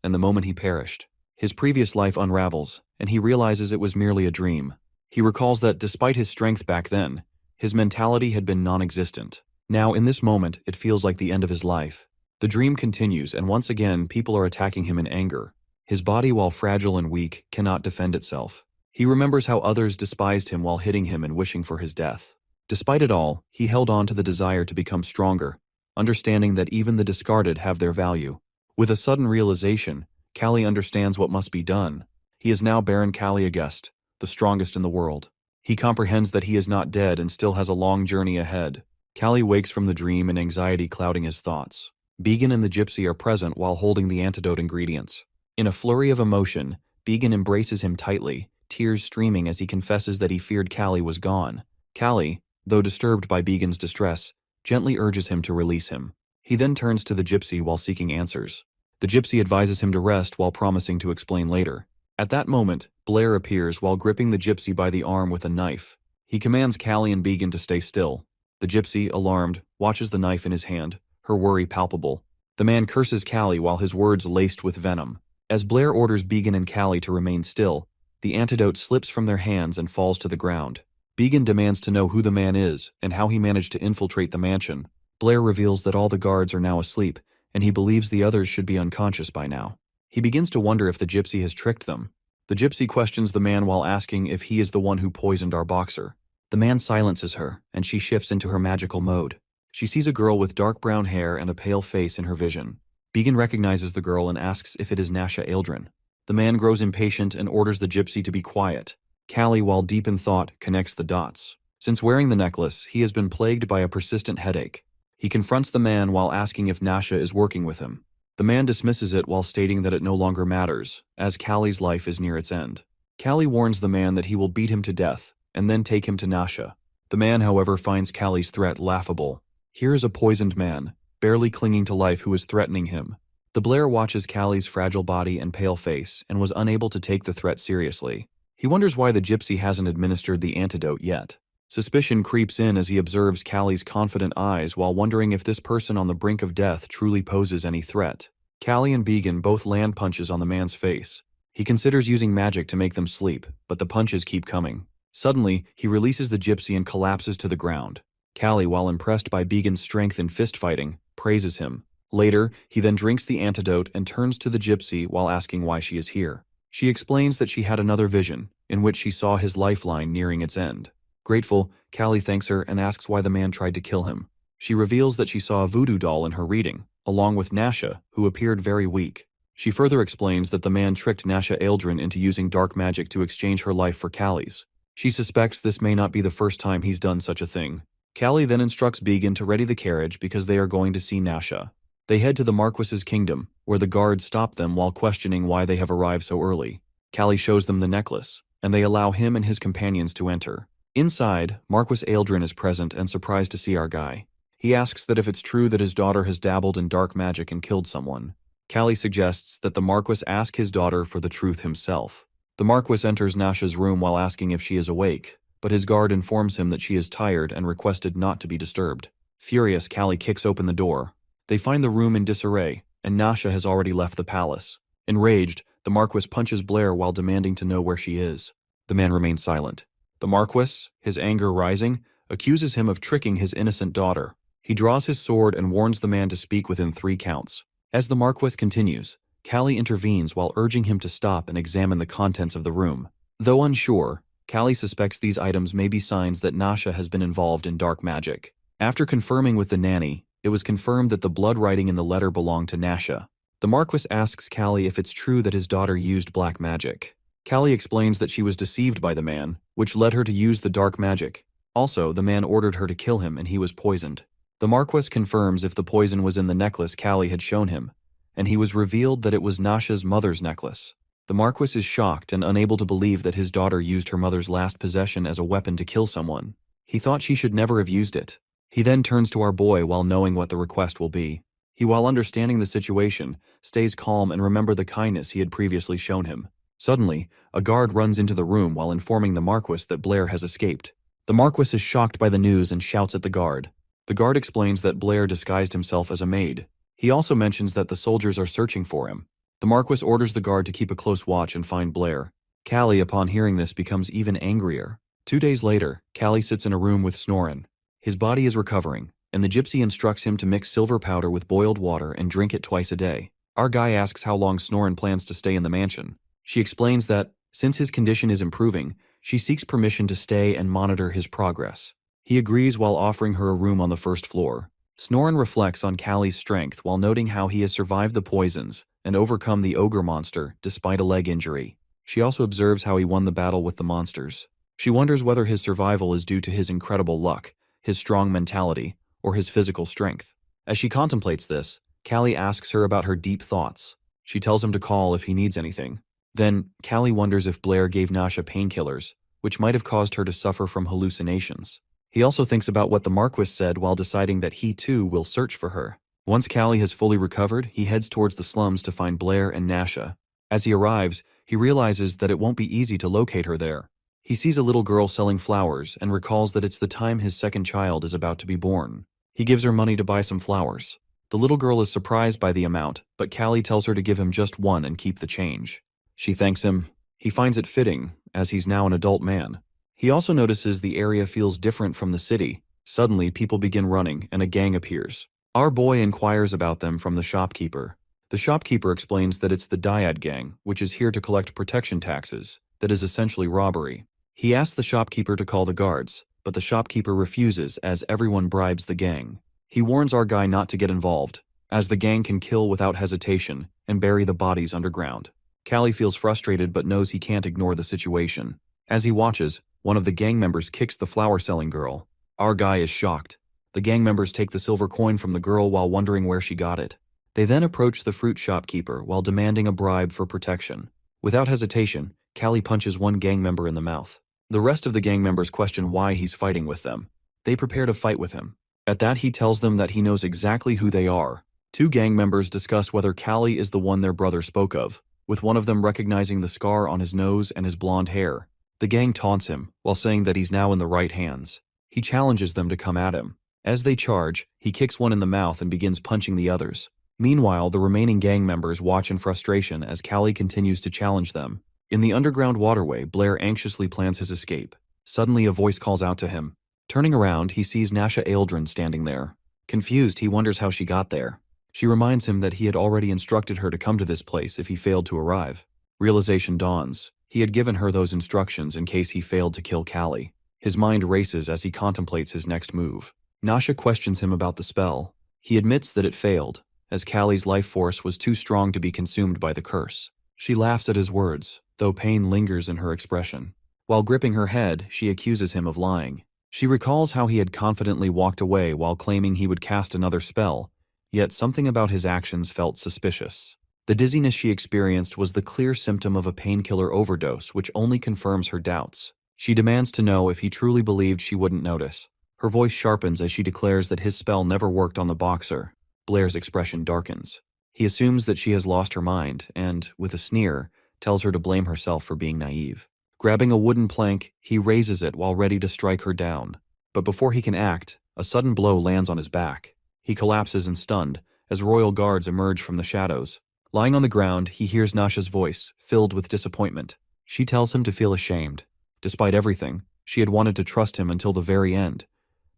and the moment he perished. His previous life unravels, and he realizes it was merely a dream. He recalls that despite his strength back then, his mentality had been non-existent. Now, in this moment, it feels like the end of his life. The dream continues, and once again, people are attacking him in anger. His body, while fragile and weak, cannot defend itself. He remembers how others despised him while hitting him and wishing for his death. Despite it all, he held on to the desire to become stronger, understanding that even the discarded have their value. With a sudden realization, Kalli understands what must be done. He is now Baron Kalliagest, the strongest in the world. He comprehends that he is not dead and still has a long journey ahead. Kalli wakes from the dream and anxiety clouding his thoughts. Began and the gypsy are present while holding the antidote ingredients. In a flurry of emotion, Began embraces him tightly, tears streaming as he confesses that he feared Kalli was gone. Kalli, though disturbed by Began's distress, gently urges him to release him. He then turns to the gypsy while seeking answers. The gypsy advises him to rest while promising to explain later. At that moment, Blair appears while gripping the gypsy by the arm with a knife. He commands Kalli and Began to stay still. The gypsy, alarmed, watches the knife in his hand, her worry palpable. The man curses Kalli while his words laced with venom. As Blair orders Began and Kalli to remain still, the antidote slips from their hands and falls to the ground. Began demands to know who the man is and how he managed to infiltrate the mansion. Blair reveals that all the guards are now asleep, and he believes the others should be unconscious by now. He begins to wonder if the gypsy has tricked them. The gypsy questions the man while asking if he is the one who poisoned our boxer. The man silences her, and she shifts into her magical mode. She sees a girl with dark brown hair and a pale face in her vision. Began recognizes the girl and asks if it is Nasha Aldrin. The man grows impatient and orders the gypsy to be quiet. Kalli, while deep in thought, connects the dots. Since wearing the necklace, he has been plagued by a persistent headache. He confronts the man while asking if Nasha is working with him. The man dismisses it while stating that it no longer matters, as Kalli's life is near its end. Kalli warns the man that he will beat him to death, and then take him to Nasha. The man, however, finds Kalli's threat laughable. Here is a poisoned man, barely clinging to life, who is threatening him. The Blair watches Kalli's fragile body and pale face and was unable to take the threat seriously. He wonders why the gypsy hasn't administered the antidote yet. Suspicion creeps in as he observes Kalli's confident eyes while wondering if this person on the brink of death truly poses any threat. Kalli and Began both land punches on the man's face. He considers using magic to make them sleep, but the punches keep coming. Suddenly, he releases the gypsy and collapses to the ground. Kalli, while impressed by Began's strength in fist fighting, praises him. Later, he then drinks the antidote and turns to the gypsy while asking why she is here. She explains that she had another vision, in which she saw his lifeline nearing its end. Grateful, Kalli thanks her and asks why the man tried to kill him. She reveals that she saw a voodoo doll in her reading, along with Nasha, who appeared very weak. She further explains that the man tricked Nasha Aldrin into using dark magic to exchange her life for Kalli's. She suspects this may not be the first time he's done such a thing. Kalli then instructs Began to ready the carriage because they are going to see Nasha. They head to the Marquis's kingdom, where the guards stop them while questioning why they have arrived so early. Kalli shows them the necklace, and they allow him and his companions to enter. Inside, Marquis Aldrin is present and surprised to see our guy. He asks that if it's true that his daughter has dabbled in dark magic and killed someone. Kalli suggests that the Marquis ask his daughter for the truth himself. The Marquis enters Nasha's room while asking if she is awake, but his guard informs him that she is tired and requested not to be disturbed. Furious, Kalli kicks open the door. They find the room in disarray, and Nasha has already left the palace. Enraged, the Marquis punches Blair while demanding to know where she is. The man remains silent. The Marquis, his anger rising, accuses him of tricking his innocent daughter. He draws his sword and warns the man to speak within 3 counts. As the Marquis continues, Kalli intervenes while urging him to stop and examine the contents of the room. Though unsure, Kalli suspects these items may be signs that Nasha has been involved in dark magic. After confirming with the nanny, it was confirmed that the blood writing in the letter belonged to Nasha. The Marquis asks Kalli if it's true that his daughter used black magic. Kalli explains that she was deceived by the man, which led her to use the dark magic. Also, the man ordered her to kill him and he was poisoned. The Marquis confirms if the poison was in the necklace Kalli had shown him, and he was revealed that it was Nasha's mother's necklace. The Marquis is shocked and unable to believe that his daughter used her mother's last possession as a weapon to kill someone. He thought she should never have used it. He then turns to our boy while knowing what the request will be. He, while understanding the situation, stays calm and remembers the kindness he had previously shown him. Suddenly, a guard runs into the room while informing the Marquis that Blair has escaped. The Marquis is shocked by the news and shouts at the guard. The guard explains that Blair disguised himself as a maid. He also mentions that the soldiers are searching for him. The Marquis orders the guard to keep a close watch and find Blair. Kalli, upon hearing this, becomes even angrier. 2 days later, Kalli sits in a room with Snoren. His body is recovering, and the gypsy instructs him to mix silver powder with boiled water and drink it twice a day. Our guy asks how long Snoren plans to stay in the mansion. She explains that, since his condition is improving, she seeks permission to stay and monitor his progress. He agrees while offering her a room on the 1st floor. Snoren reflects on Kalli's strength while noting how he has survived the poisons and overcome the ogre monster despite a leg injury. She also observes how he won the battle with the monsters. She wonders whether his survival is due to his incredible luck, his strong mentality, or his physical strength. As she contemplates this, Kalli asks her about her deep thoughts. She tells him to call if he needs anything. Then, Kalli wonders if Blair gave Nasha painkillers, which might have caused her to suffer from hallucinations. He also thinks about what the Marquis said while deciding that he too will search for her. Once Kalli has fully recovered, he heads towards the slums to find Blair and Nasha. As he arrives, he realizes that it won't be easy to locate her there. He sees a little girl selling flowers and recalls that it's the time his second child is about to be born. He gives her money to buy some flowers. The little girl is surprised by the amount, but Kalli tells her to give him just one and keep the change. She thanks him. He finds it fitting, as he's now an adult man. He also notices the area feels different from the city. Suddenly, people begin running, and a gang appears. Our boy inquires about them from the shopkeeper. The shopkeeper explains that it's the Dyad gang, which is here to collect protection taxes, that is essentially robbery. He asks the shopkeeper to call the guards, but the shopkeeper refuses as everyone bribes the gang. He warns our guy not to get involved, as the gang can kill without hesitation and bury the bodies underground. Kalli feels frustrated but knows he can't ignore the situation. As he watches, one of the gang members kicks the flower-selling girl. Our guy is shocked. The gang members take the silver coin from the girl while wondering where she got it. They then approach the fruit shopkeeper while demanding a bribe for protection. Without hesitation, Kalli punches one gang member in the mouth. The rest of the gang members question why he's fighting with them. They prepare to fight with him. At that, he tells them that he knows exactly who they are. 2 gang members discuss whether Kalli is the one their brother spoke of, with one of them recognizing the scar on his nose and his blonde hair. The gang taunts him, while saying that he's now in the right hands. He challenges them to come at him. As they charge, he kicks one in the mouth and begins punching the others. Meanwhile, the remaining gang members watch in frustration as Kalli continues to challenge them. In the underground waterway, Blair anxiously plans his escape. Suddenly, a voice calls out to him. Turning around, he sees Nasha Aldrin standing there. Confused, he wonders how she got there. She reminds him that he had already instructed her to come to this place if he failed to arrive. Realization dawns. He had given her those instructions in case he failed to kill Kalli. His mind races as he contemplates his next move. Nasha questions him about the spell. He admits that it failed, as Kalli's life force was too strong to be consumed by the curse. She laughs at his words, though pain lingers in her expression. While gripping her head, she accuses him of lying. She recalls how he had confidently walked away while claiming he would cast another spell, yet something about his actions felt suspicious. The dizziness she experienced was the clear symptom of a painkiller overdose, which only confirms her doubts. She demands to know if he truly believed she wouldn't notice. Her voice sharpens as she declares that his spell never worked on the boxer. Blair's expression darkens. He assumes that she has lost her mind and, with a sneer, tells her to blame herself for being naive. Grabbing a wooden plank, he raises it while ready to strike her down. But before he can act, a sudden blow lands on his back. He collapses and stunned, as royal guards emerge from the shadows. Lying on the ground, he hears Nasha's voice, filled with disappointment. She tells him to feel ashamed. Despite everything, she had wanted to trust him until the very end.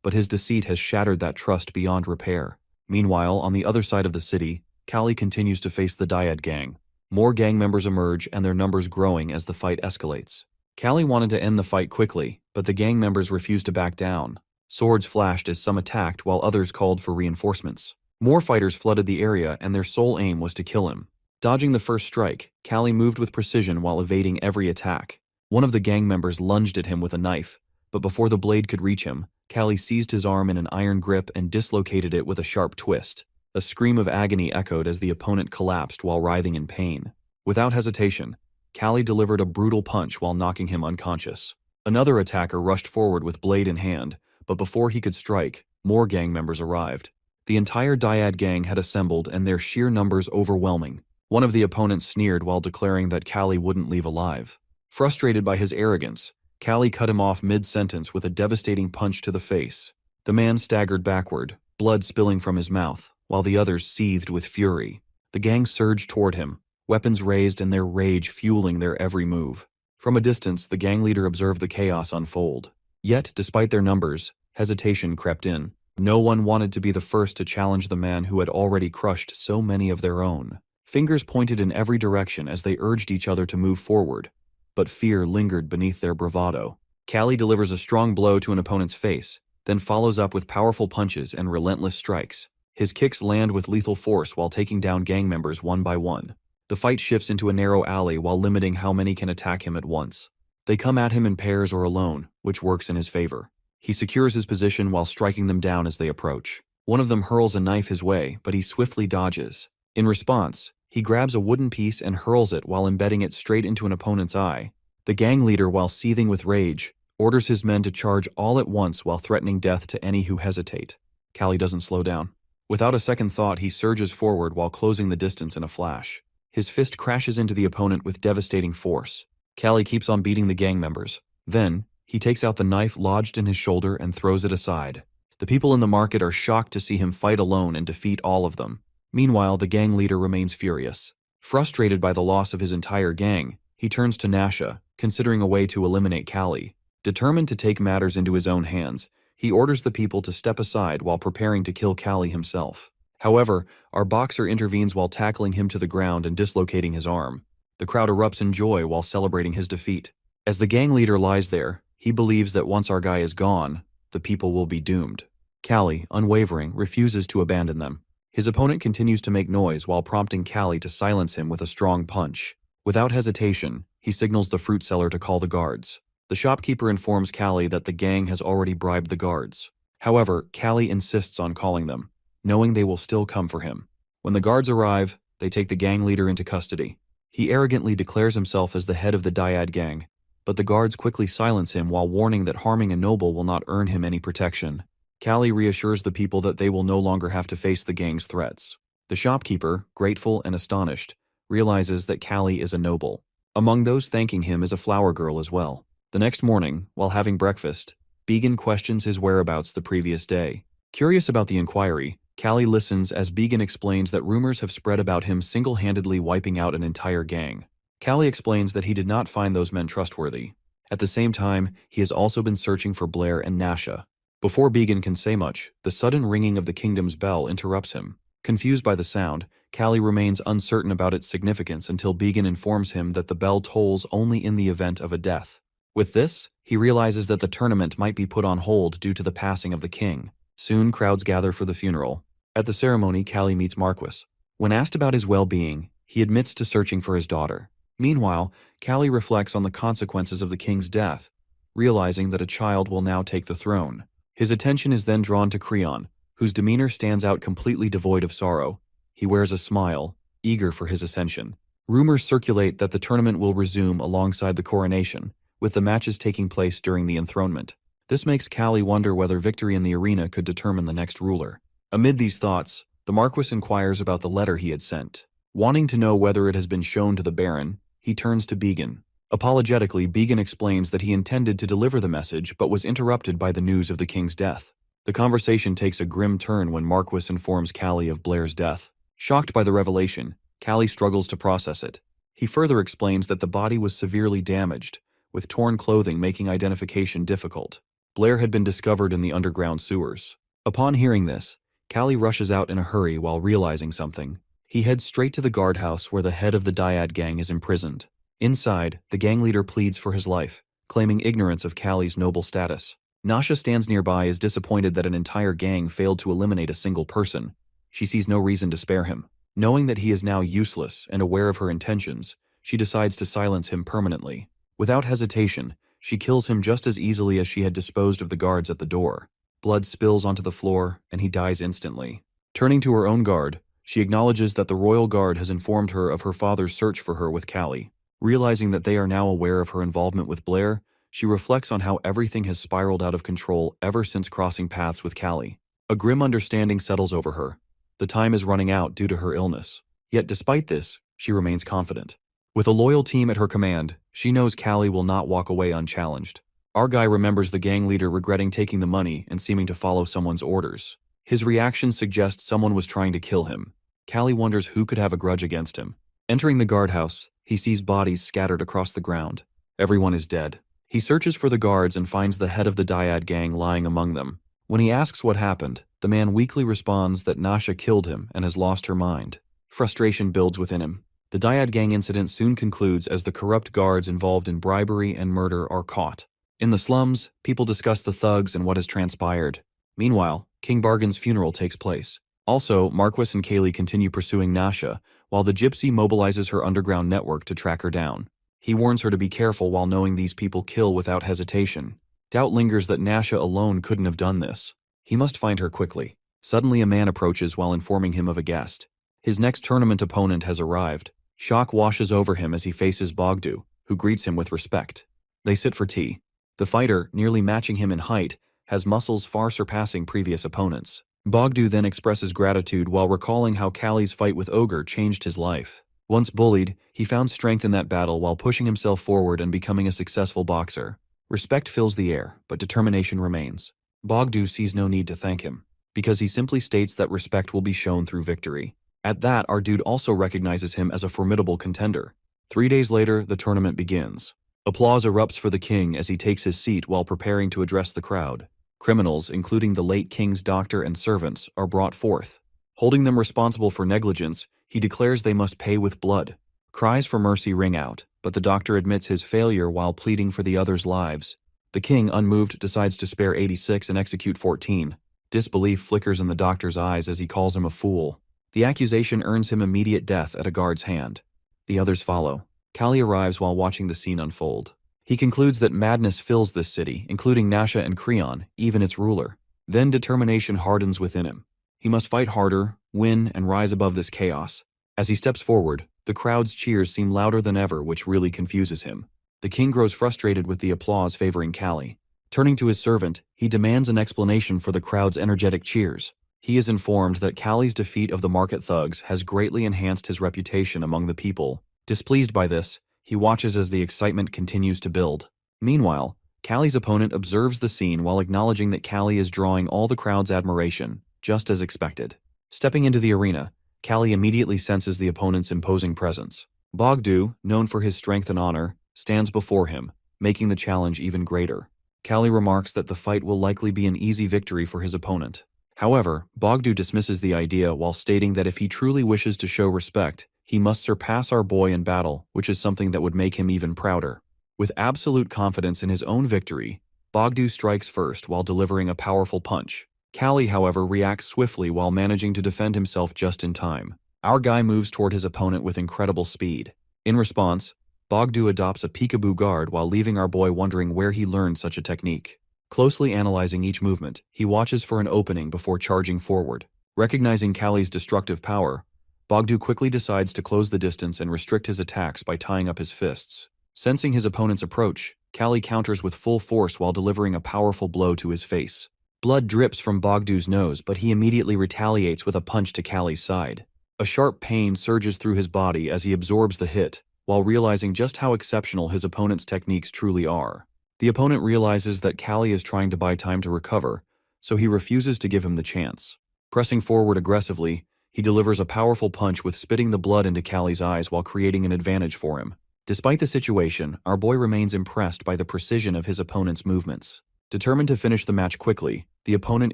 But his deceit has shattered that trust beyond repair. Meanwhile, on the other side of the city, Kalli continues to face the Dyad gang. More gang members emerge and their numbers growing as the fight escalates. Kalli wanted to end the fight quickly, but the gang members refused to back down. Swords flashed as some attacked while others called for reinforcements. More fighters flooded the area and their sole aim was to kill him. Dodging the first strike, Kalli moved with precision while evading every attack. One of the gang members lunged at him with a knife, but before the blade could reach him, Kalli seized his arm in an iron grip and dislocated it with a sharp twist. A scream of agony echoed as the opponent collapsed while writhing in pain. Without hesitation, Kalli delivered a brutal punch while knocking him unconscious. Another attacker rushed forward with blade in hand, but before he could strike, more gang members arrived. The entire Dyad gang had assembled and their sheer numbers overwhelming. One of the opponents sneered while declaring that Kalli wouldn't leave alive. Frustrated by his arrogance, Kalli cut him off mid-sentence with a devastating punch to the face. The man staggered backward, blood spilling from his mouth, while the others seethed with fury. The gang surged toward him, weapons raised and their rage fueling their every move. From a distance, the gang leader observed the chaos unfold. Yet, despite their numbers, hesitation crept in. No one wanted to be the first to challenge the man who had already crushed so many of their own. Fingers pointed in every direction as they urged each other to move forward, but fear lingered beneath their bravado. Kalli delivers a strong blow to an opponent's face, then follows up with powerful punches and relentless strikes. His kicks land with lethal force while taking down gang members one by one. The fight shifts into a narrow alley while limiting how many can attack him at once. They come at him in pairs or alone, which works in his favor. He secures his position while striking them down as they approach. One of them hurls a knife his way, but he swiftly dodges. In response, he grabs a wooden piece and hurls it while embedding it straight into an opponent's eye. The gang leader, while seething with rage, orders his men to charge all at once while threatening death to any who hesitate. Kalli doesn't slow down. Without a second thought, he surges forward while closing the distance in a flash. His fist crashes into the opponent with devastating force. Kalli keeps on beating the gang members. Then, he takes out the knife lodged in his shoulder and throws it aside. The people in the market are shocked to see him fight alone and defeat all of them. Meanwhile, the gang leader remains furious. Frustrated by the loss of his entire gang, he turns to Nasha, considering a way to eliminate Kalli. Determined to take matters into his own hands, he orders the people to step aside while preparing to kill Kalli himself. However, our boxer intervenes while tackling him to the ground and dislocating his arm. The crowd erupts in joy while celebrating his defeat. As the gang leader lies there, he believes that once our guy is gone, the people will be doomed. Kalli, unwavering, refuses to abandon them. His opponent continues to make noise while prompting Kalli to silence him with a strong punch. Without hesitation, he signals the fruit seller to call the guards. The shopkeeper informs Kalli that the gang has already bribed the guards. However, Kalli insists on calling them, knowing they will still come for him. When the guards arrive, they take the gang leader into custody. He arrogantly declares himself as the head of the Dyad gang, but the guards quickly silence him while warning that harming a noble will not earn him any protection. Kalli reassures the people that they will no longer have to face the gang's threats. The shopkeeper, grateful and astonished, realizes that Kalli is a noble. Among those thanking him is a flower girl as well. The next morning, while having breakfast, Began questions his whereabouts the previous day. Curious about the inquiry, Kalli listens as Began explains that rumors have spread about him single-handedly wiping out an entire gang. Kalli explains that he did not find those men trustworthy. At the same time, he has also been searching for Blair and Nasha. Before Began can say much, the sudden ringing of the kingdom's bell interrupts him. Confused by the sound, Kalli remains uncertain about its significance until Began informs him that the bell tolls only in the event of a death. With this, he realizes that the tournament might be put on hold due to the passing of the king. Soon, crowds gather for the funeral. At the ceremony, Kalli meets Marquis. When asked about his well-being, he admits to searching for his daughter. Meanwhile, Kalli reflects on the consequences of the king's death, realizing that a child will now take the throne. His attention is then drawn to Creon, whose demeanor stands out completely devoid of sorrow. He wears a smile, eager for his ascension. Rumors circulate that the tournament will resume alongside the coronation, with the matches taking place during the enthronement. This makes Kalli wonder whether victory in the arena could determine the next ruler. Amid these thoughts, the Marquis inquires about the letter he had sent. Wanting to know whether it has been shown to the Baron, he turns to Began. Apologetically, Began explains that he intended to deliver the message but was interrupted by the news of the king's death. The conversation takes a grim turn when Marquis informs Kalli of Blair's death. Shocked by the revelation, Kalli struggles to process it. He further explains that the body was severely damaged, with torn clothing making identification difficult. Blair had been discovered in the underground sewers. Upon hearing this, Kalli rushes out in a hurry while realizing something. He heads straight to the guardhouse where the head of the Dyad gang is imprisoned. Inside, the gang leader pleads for his life, claiming ignorance of Kalli's noble status. Nasha stands nearby, is disappointed that an entire gang failed to eliminate a single person. She sees no reason to spare him. Knowing that he is now useless and aware of her intentions, she decides to silence him permanently. Without hesitation, she kills him just as easily as she had disposed of the guards at the door. Blood spills onto the floor, and he dies instantly. Turning to her own guard, she acknowledges that the royal guard has informed her of her father's search for her with Kalli. Realizing that they are now aware of her involvement with Blair, she reflects on how everything has spiraled out of control ever since crossing paths with Kalli. A grim understanding settles over her. The time is running out due to her illness. Yet despite this, she remains confident. With a loyal team at her command, she knows Kalli will not walk away unchallenged. Argai remembers the gang leader regretting taking the money and seeming to follow someone's orders. His reaction suggests someone was trying to kill him. Kalli wonders who could have a grudge against him. Entering the guardhouse, he sees bodies scattered across the ground. Everyone is dead. He searches for the guards and finds the head of the Dyad gang lying among them. When he asks what happened, the man weakly responds that Nasha killed him and has lost her mind. Frustration builds within him. The Dyad gang incident soon concludes as the corrupt guards involved in bribery and murder are caught. In the slums, people discuss the thugs and what has transpired. Meanwhile, King Bargain's funeral takes place. Also, Marquis and Kalli continue pursuing Nasha, while the gypsy mobilizes her underground network to track her down. He warns her to be careful while knowing these people kill without hesitation. Doubt lingers that Nasha alone couldn't have done this. He must find her quickly. Suddenly a man approaches while informing him of a guest. His next tournament opponent has arrived. Shock washes over him as he faces Bogdu, who greets him with respect. They sit for tea. The fighter, nearly matching him in height, has muscles far surpassing previous opponents. Bogdu then expresses gratitude while recalling how Kalli's fight with Ogre changed his life. Once bullied, he found strength in that battle while pushing himself forward and becoming a successful boxer. Respect fills the air, but determination remains. Bogdu sees no need to thank him, because he simply states that respect will be shown through victory. At that, our dude also recognizes him as a formidable contender. 3 days later, the tournament begins. Applause erupts for the king as he takes his seat while preparing to address the crowd. Criminals, including the late king's doctor and servants, are brought forth. Holding them responsible for negligence, he declares they must pay with blood. Cries for mercy ring out, but the doctor admits his failure while pleading for the others' lives. The king, unmoved, decides to spare 86 and execute 14. Disbelief flickers in the doctor's eyes as he calls him a fool. The accusation earns him immediate death at a guard's hand. The others follow. Kalli arrives while watching the scene unfold. He concludes that madness fills this city, including Nasha and Creon, even its ruler. Then determination hardens within him. He must fight harder, win, and rise above this chaos. As he steps forward, the crowd's cheers seem louder than ever, which really confuses him. The king grows frustrated with the applause favoring Kalli. Turning to his servant, he demands an explanation for the crowd's energetic cheers. He is informed that Kalli's defeat of the market thugs has greatly enhanced his reputation among the people. Displeased by this, he watches as the excitement continues to build. Meanwhile, Kalli's opponent observes the scene while acknowledging that Kalli is drawing all the crowd's admiration, just as expected. Stepping into the arena, Kalli immediately senses the opponent's imposing presence. Bogdu, known for his strength and honor, stands before him, making the challenge even greater. Kalli remarks that the fight will likely be an easy victory for his opponent. However, Bogdu dismisses the idea while stating that if he truly wishes to show respect, he must surpass our boy in battle, which is something that would make him even prouder. With absolute confidence in his own victory, Bogdu strikes first while delivering a powerful punch. Kalli, however, reacts swiftly while managing to defend himself just in time. Our guy moves toward his opponent with incredible speed. In response, Bogdu adopts a peekaboo guard while leaving our boy wondering where he learned such a technique. Closely analyzing each movement, he watches for an opening before charging forward. Recognizing Kalli's destructive power, Bogdu quickly decides to close the distance and restrict his attacks by tying up his fists. Sensing his opponent's approach, Kalli counters with full force while delivering a powerful blow to his face. Blood drips from Bogdu's nose, but he immediately retaliates with a punch to Kalli's side. A sharp pain surges through his body as he absorbs the hit, while realizing just how exceptional his opponent's techniques truly are. The opponent realizes that Kalli is trying to buy time to recover, so he refuses to give him the chance. Pressing forward aggressively, he delivers a powerful punch with spitting the blood into Kalli's eyes while creating an advantage for him. Despite the situation, our boy remains impressed by the precision of his opponent's movements. Determined to finish the match quickly, the opponent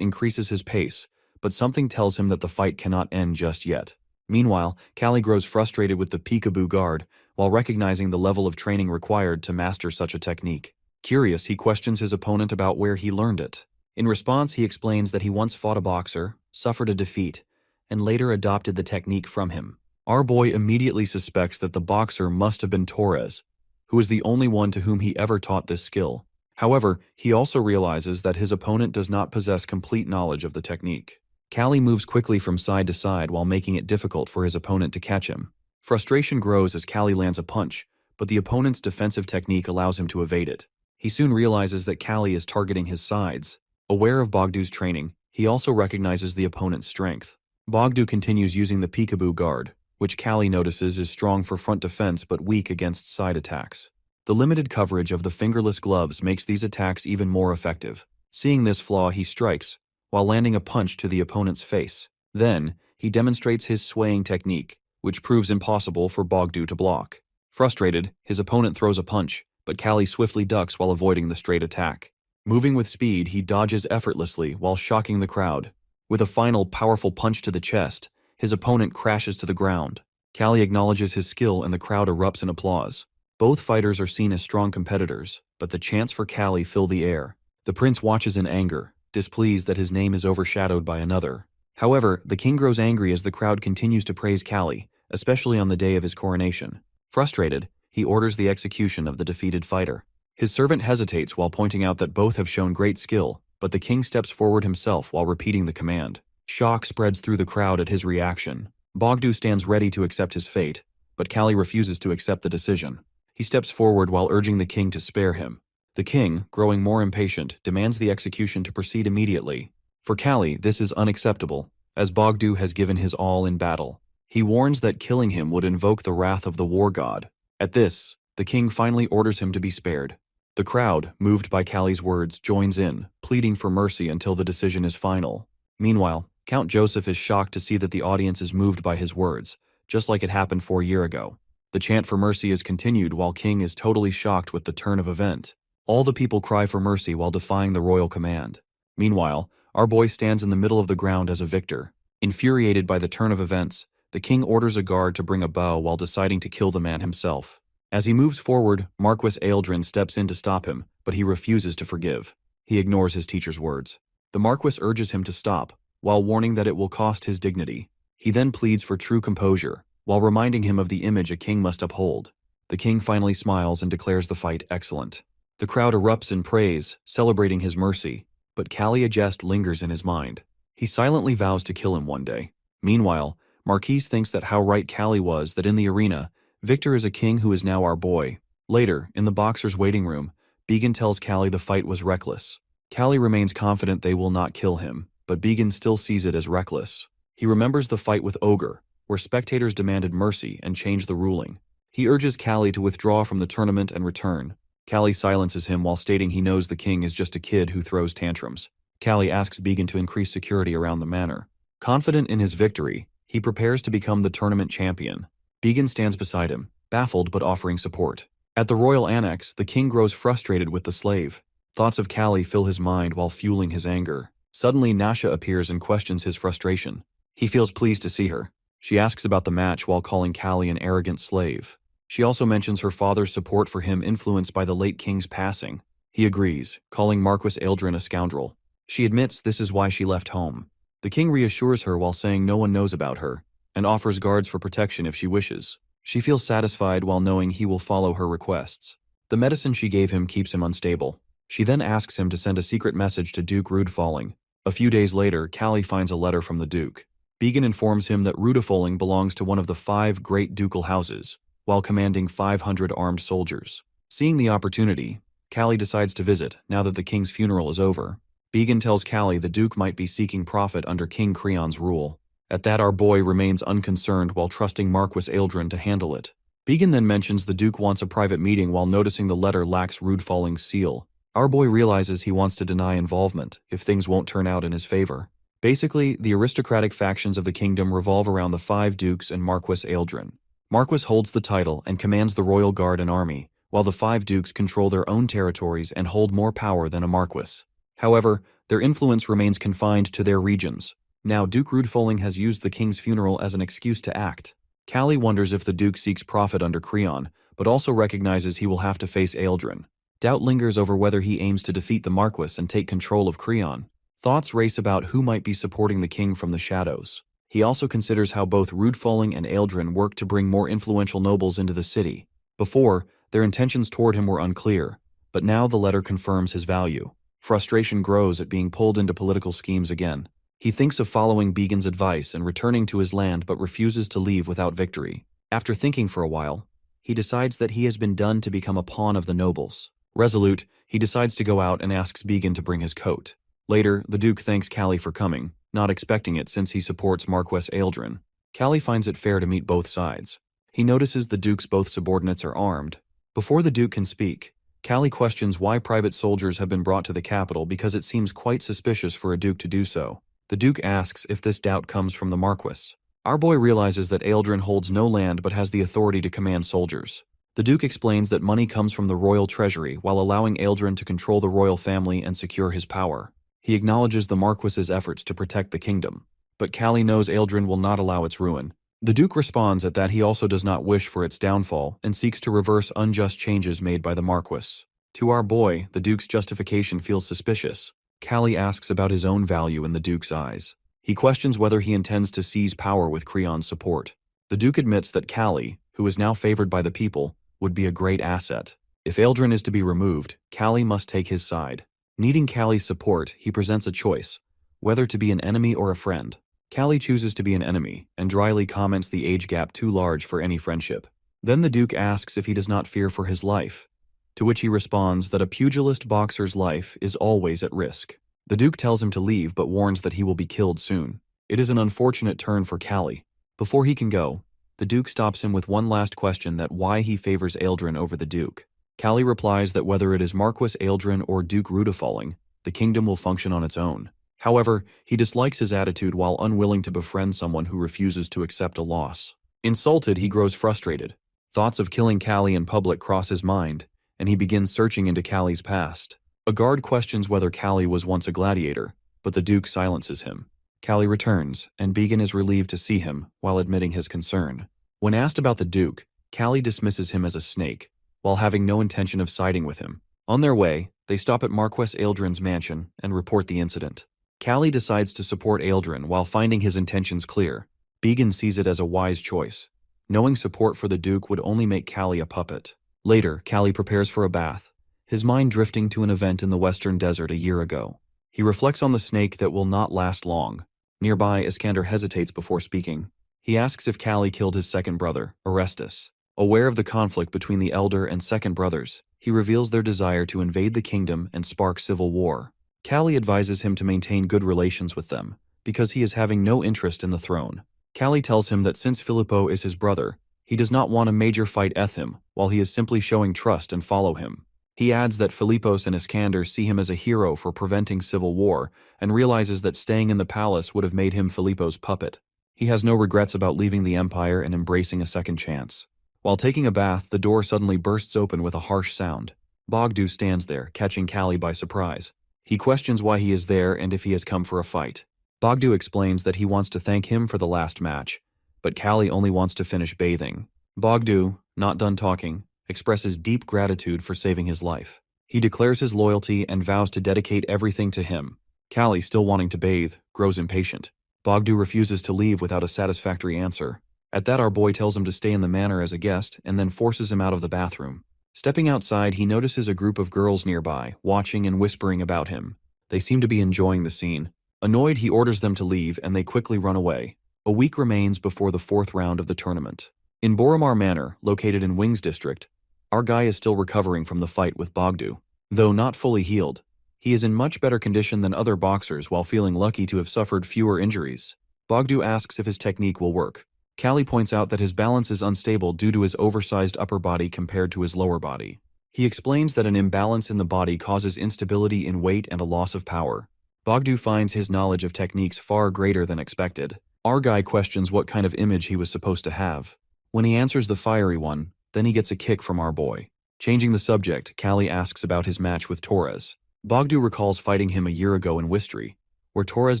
increases his pace, but something tells him that the fight cannot end just yet. Meanwhile, Kalli grows frustrated with the peekaboo guard, while recognizing the level of training required to master such a technique. Curious, he questions his opponent about where he learned it. In response, he explains that he once fought a boxer, suffered a defeat, and later adopted the technique from him. Our boy immediately suspects that the boxer must have been Torres, who is the only one to whom he ever taught this skill. However, he also realizes that his opponent does not possess complete knowledge of the technique. Kalli moves quickly from side to side while making it difficult for his opponent to catch him. Frustration grows as Kalli lands a punch, but the opponent's defensive technique allows him to evade it. He soon realizes that Kalli is targeting his sides. Aware of Bogdu's training, he also recognizes the opponent's strength. Bogdu continues using the peekaboo guard, which Kalli notices is strong for front defense but weak against side attacks. The limited coverage of the fingerless gloves makes these attacks even more effective. Seeing this flaw, he strikes, while landing a punch to the opponent's face. Then, he demonstrates his swaying technique, which proves impossible for Bogdu to block. Frustrated, his opponent throws a punch, but Kalli swiftly ducks while avoiding the straight attack. Moving with speed, he dodges effortlessly while shocking the crowd. With a final powerful punch to the chest, his opponent crashes to the ground. Kalli acknowledges his skill and the crowd erupts in applause. Both fighters are seen as strong competitors, but the chants for Kalli fill the air. The prince watches in anger, displeased that his name is overshadowed by another. However, the king grows angry as the crowd continues to praise Kalli, especially on the day of his coronation. Frustrated, he orders the execution of the defeated fighter. His servant hesitates while pointing out that both have shown great skill, but the king steps forward himself while repeating the command. Shock spreads through the crowd at his reaction. Bogdu stands ready to accept his fate, but Kalli refuses to accept the decision. He steps forward while urging the king to spare him. The king, growing more impatient, demands the execution to proceed immediately. For Kalli, this is unacceptable, as Bogdu has given his all in battle. He warns that killing him would invoke the wrath of the war god. At this, the king finally orders him to be spared. The crowd, moved by Kalli's words, joins in, pleading for mercy until the decision is final. Meanwhile, Count Joseph is shocked to see that the audience is moved by his words, just like it happened 4 years ago. The chant for mercy is continued while King is totally shocked with the turn of event. All the people cry for mercy while defying the royal command. Meanwhile, our boy stands in the middle of the ground as a victor. Infuriated by the turn of events, the king orders a guard to bring a bow while deciding to kill the man himself. As he moves forward, Marquis Ealdrin steps in to stop him, but he refuses to forgive. He ignores his teacher's words. The Marquis urges him to stop, while warning that it will cost his dignity. He then pleads for true composure, while reminding him of the image a king must uphold. The king finally smiles and declares the fight excellent. The crowd erupts in praise, celebrating his mercy, but Kalli a jest lingers in his mind. He silently vows to kill him one day. Meanwhile, Marquis thinks that how right Kalli was that in the arena, Victor is a king who is now our boy. Later, in the boxer's waiting room, Began tells Kalli the fight was reckless. Kalli remains confident they will not kill him, but Began still sees it as reckless. He remembers the fight with Ogre, where spectators demanded mercy and changed the ruling. He urges Kalli to withdraw from the tournament and return. Kalli silences him while stating he knows the king is just a kid who throws tantrums. Kalli asks Began to increase security around the manor. Confident in his victory, he prepares to become the tournament champion. Began stands beside him, baffled but offering support. At the royal annex, the king grows frustrated with the slave. Thoughts of Kalli fill his mind while fueling his anger. Suddenly, Nasha appears and questions his frustration. He feels pleased to see her. She asks about the match while calling Kalli an arrogant slave. She also mentions her father's support for him influenced by the late king's passing. He agrees, calling Marquis Eldrin a scoundrel. She admits this is why she left home. The king reassures her while saying no one knows about her, and offers guards for protection if she wishes. She feels satisfied while knowing he will follow her requests. The medicine she gave him keeps him unstable. She then asks him to send a secret message to Duke Rudefalling. A few days later, Kalli finds a letter from the Duke. Began informs him that Rudefalling belongs to one of the 5 great ducal houses, while commanding 500 armed soldiers. Seeing the opportunity, Kalli decides to visit now that the king's funeral is over. Began tells Kalli the Duke might be seeking profit under King Creon's rule. At that, our boy remains unconcerned while trusting Marquis Eldrin to handle it. Began then mentions the Duke wants a private meeting while noticing the letter lacks Rudefalling's seal. Our boy realizes he wants to deny involvement if things won't turn out in his favor. Basically, the aristocratic factions of the kingdom revolve around the 5 dukes and Marquis Eldrin. Marquis holds the title and commands the royal guard and army, while the 5 dukes control their own territories and hold more power than a marquis. However, their influence remains confined to their regions. Now, Duke Rudefalling has used the king's funeral as an excuse to act. Kalli wonders if the Duke seeks profit under Creon, but also recognizes he will have to face Eldrin. Doubt lingers over whether he aims to defeat the Marquis and take control of Creon. Thoughts race about who might be supporting the king from the shadows. He also considers how both Rudefalling and Eldrin work to bring more influential nobles into the city. Before, their intentions toward him were unclear, but now the letter confirms his value. Frustration grows at being pulled into political schemes again. He thinks of following Began's advice and returning to his land but refuses to leave without victory. After thinking for a while, he decides that he has been done to become a pawn of the nobles. Resolute, he decides to go out and asks Began to bring his coat. Later, the Duke thanks Kalli for coming, not expecting it since he supports Marquis Eldrin. Kalli finds it fair to meet both sides. He notices the Duke's both subordinates are armed. Before the Duke can speak, Kalli questions why private soldiers have been brought to the capital because it seems quite suspicious for a Duke to do so. The Duke asks if this doubt comes from the Marquis. Our boy realizes that Eldrin holds no land but has the authority to command soldiers. The Duke explains that money comes from the royal treasury while allowing Eldrin to control the royal family and secure his power. He acknowledges the Marquis's efforts to protect the kingdom, but Kalli knows Eldrin will not allow its ruin. The Duke responds at that he also does not wish for its downfall and seeks to reverse unjust changes made by the Marquis. To our boy, the Duke's justification feels suspicious. Kalli asks about his own value in the Duke's eyes. He questions whether he intends to seize power with Creon's support. The Duke admits that Kalli, who is now favored by the people, would be a great asset. If Eldrin is to be removed, Kalli must take his side. Needing Kalli's support, he presents a choice, whether to be an enemy or a friend. Kalli chooses to be an enemy, and dryly comments the age gap too large for any friendship. Then the Duke asks if he does not fear for his life, to which he responds that a pugilist boxer's life is always at risk. The Duke tells him to leave but warns that he will be killed soon. It is an unfortunate turn for Kalli. Before he can go, the Duke stops him with one last question that why he favors Eldrin over the Duke. Kalli replies that whether it is Marquis Eldrin or Duke Rudefalling, the kingdom will function on its own. However, he dislikes his attitude while unwilling to befriend someone who refuses to accept a loss. Insulted, he grows frustrated. Thoughts of killing Kalli in public cross his mind, and he begins searching into Kalli's past. A guard questions whether Kalli was once a gladiator, but the Duke silences him. Kalli returns, and Began is relieved to see him, while admitting his concern. When asked about the Duke, Kalli dismisses him as a snake, while having no intention of siding with him. On their way, they stop at Marquis Eldrin's mansion and report the incident. Kalli decides to support Eldrin while finding his intentions clear. Began sees it as a wise choice. Knowing support for the Duke would only make Kalli a puppet. Later, Kalli prepares for a bath, his mind drifting to an event in the western desert a year ago. He reflects on the snake that will not last long. Nearby, Iskander hesitates before speaking. He asks if Kalli killed his second brother, Orestes. Aware of the conflict between the elder and second brothers, he reveals their desire to invade the kingdom and spark civil war. Kalli advises him to maintain good relations with them, because he is having no interest in the throne. Kalli tells him that since Filippo is his brother, he does not want a major fight with him, while he is simply showing trust and follow him. He adds that Philippos and Iskander see him as a hero for preventing civil war, and realizes that staying in the palace would have made him Filippo's puppet. He has no regrets about leaving the empire and embracing a second chance. While taking a bath, the door suddenly bursts open with a harsh sound. Bogdu stands there, catching Kalli by surprise. He questions why he is there and if he has come for a fight. Bogdu explains that he wants to thank him for the last match, but Kalli only wants to finish bathing. Bogdu, not done talking, expresses deep gratitude for saving his life. He declares his loyalty and vows to dedicate everything to him. Kalli, still wanting to bathe, grows impatient. Bogdu refuses to leave without a satisfactory answer. At that, our boy tells him to stay in the manor as a guest and then forces him out of the bathroom. Stepping outside, he notices a group of girls nearby, watching and whispering about him. They seem to be enjoying the scene. Annoyed, he orders them to leave and they quickly run away. A week remains before the 4th round of the tournament. In Boromar Manor, located in Wings District, our guy is still recovering from the fight with Bogdu. Though not fully healed, he is in much better condition than other boxers while feeling lucky to have suffered fewer injuries. Bogdu asks if his technique will work. Kalli points out that his balance is unstable due to his oversized upper body compared to his lower body. He explains that an imbalance in the body causes instability in weight and a loss of power. Bogdu finds his knowledge of techniques far greater than expected. Our guy questions what kind of image he was supposed to have. When he answers the fiery one, then he gets a kick from our boy. Changing the subject, Kalli asks about his match with Torres. Bogdu recalls fighting him a year ago in Wistry, where Torres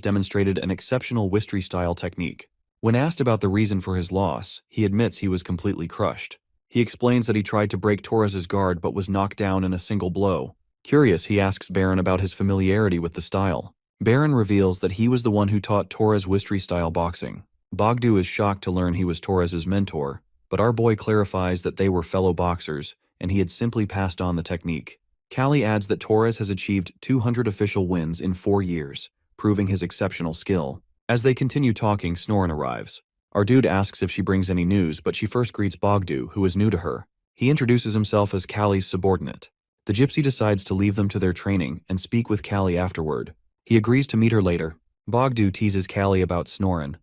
demonstrated an exceptional Wistry-style technique. When asked about the reason for his loss, he admits he was completely crushed. He explains that he tried to break Torres's guard but was knocked down in a single blow. Curious, he asks Baron about his familiarity with the style. Baron reveals that he was the one who taught Torres Wistry-style boxing. Bogdu is shocked to learn he was Torres's mentor, but our boy clarifies that they were fellow boxers and he had simply passed on the technique. Kalli adds that Torres has achieved 200 official wins in 4 years, proving his exceptional skill. As they continue talking, Snoren arrives. Our dude asks if she brings any news, but she first greets Bogdu, who is new to her. He introduces himself as Kalli's subordinate. The gypsy decides to leave them to their training and speak with Kalli afterward. He agrees to meet her later. Bogdu teases Kalli about Snoren,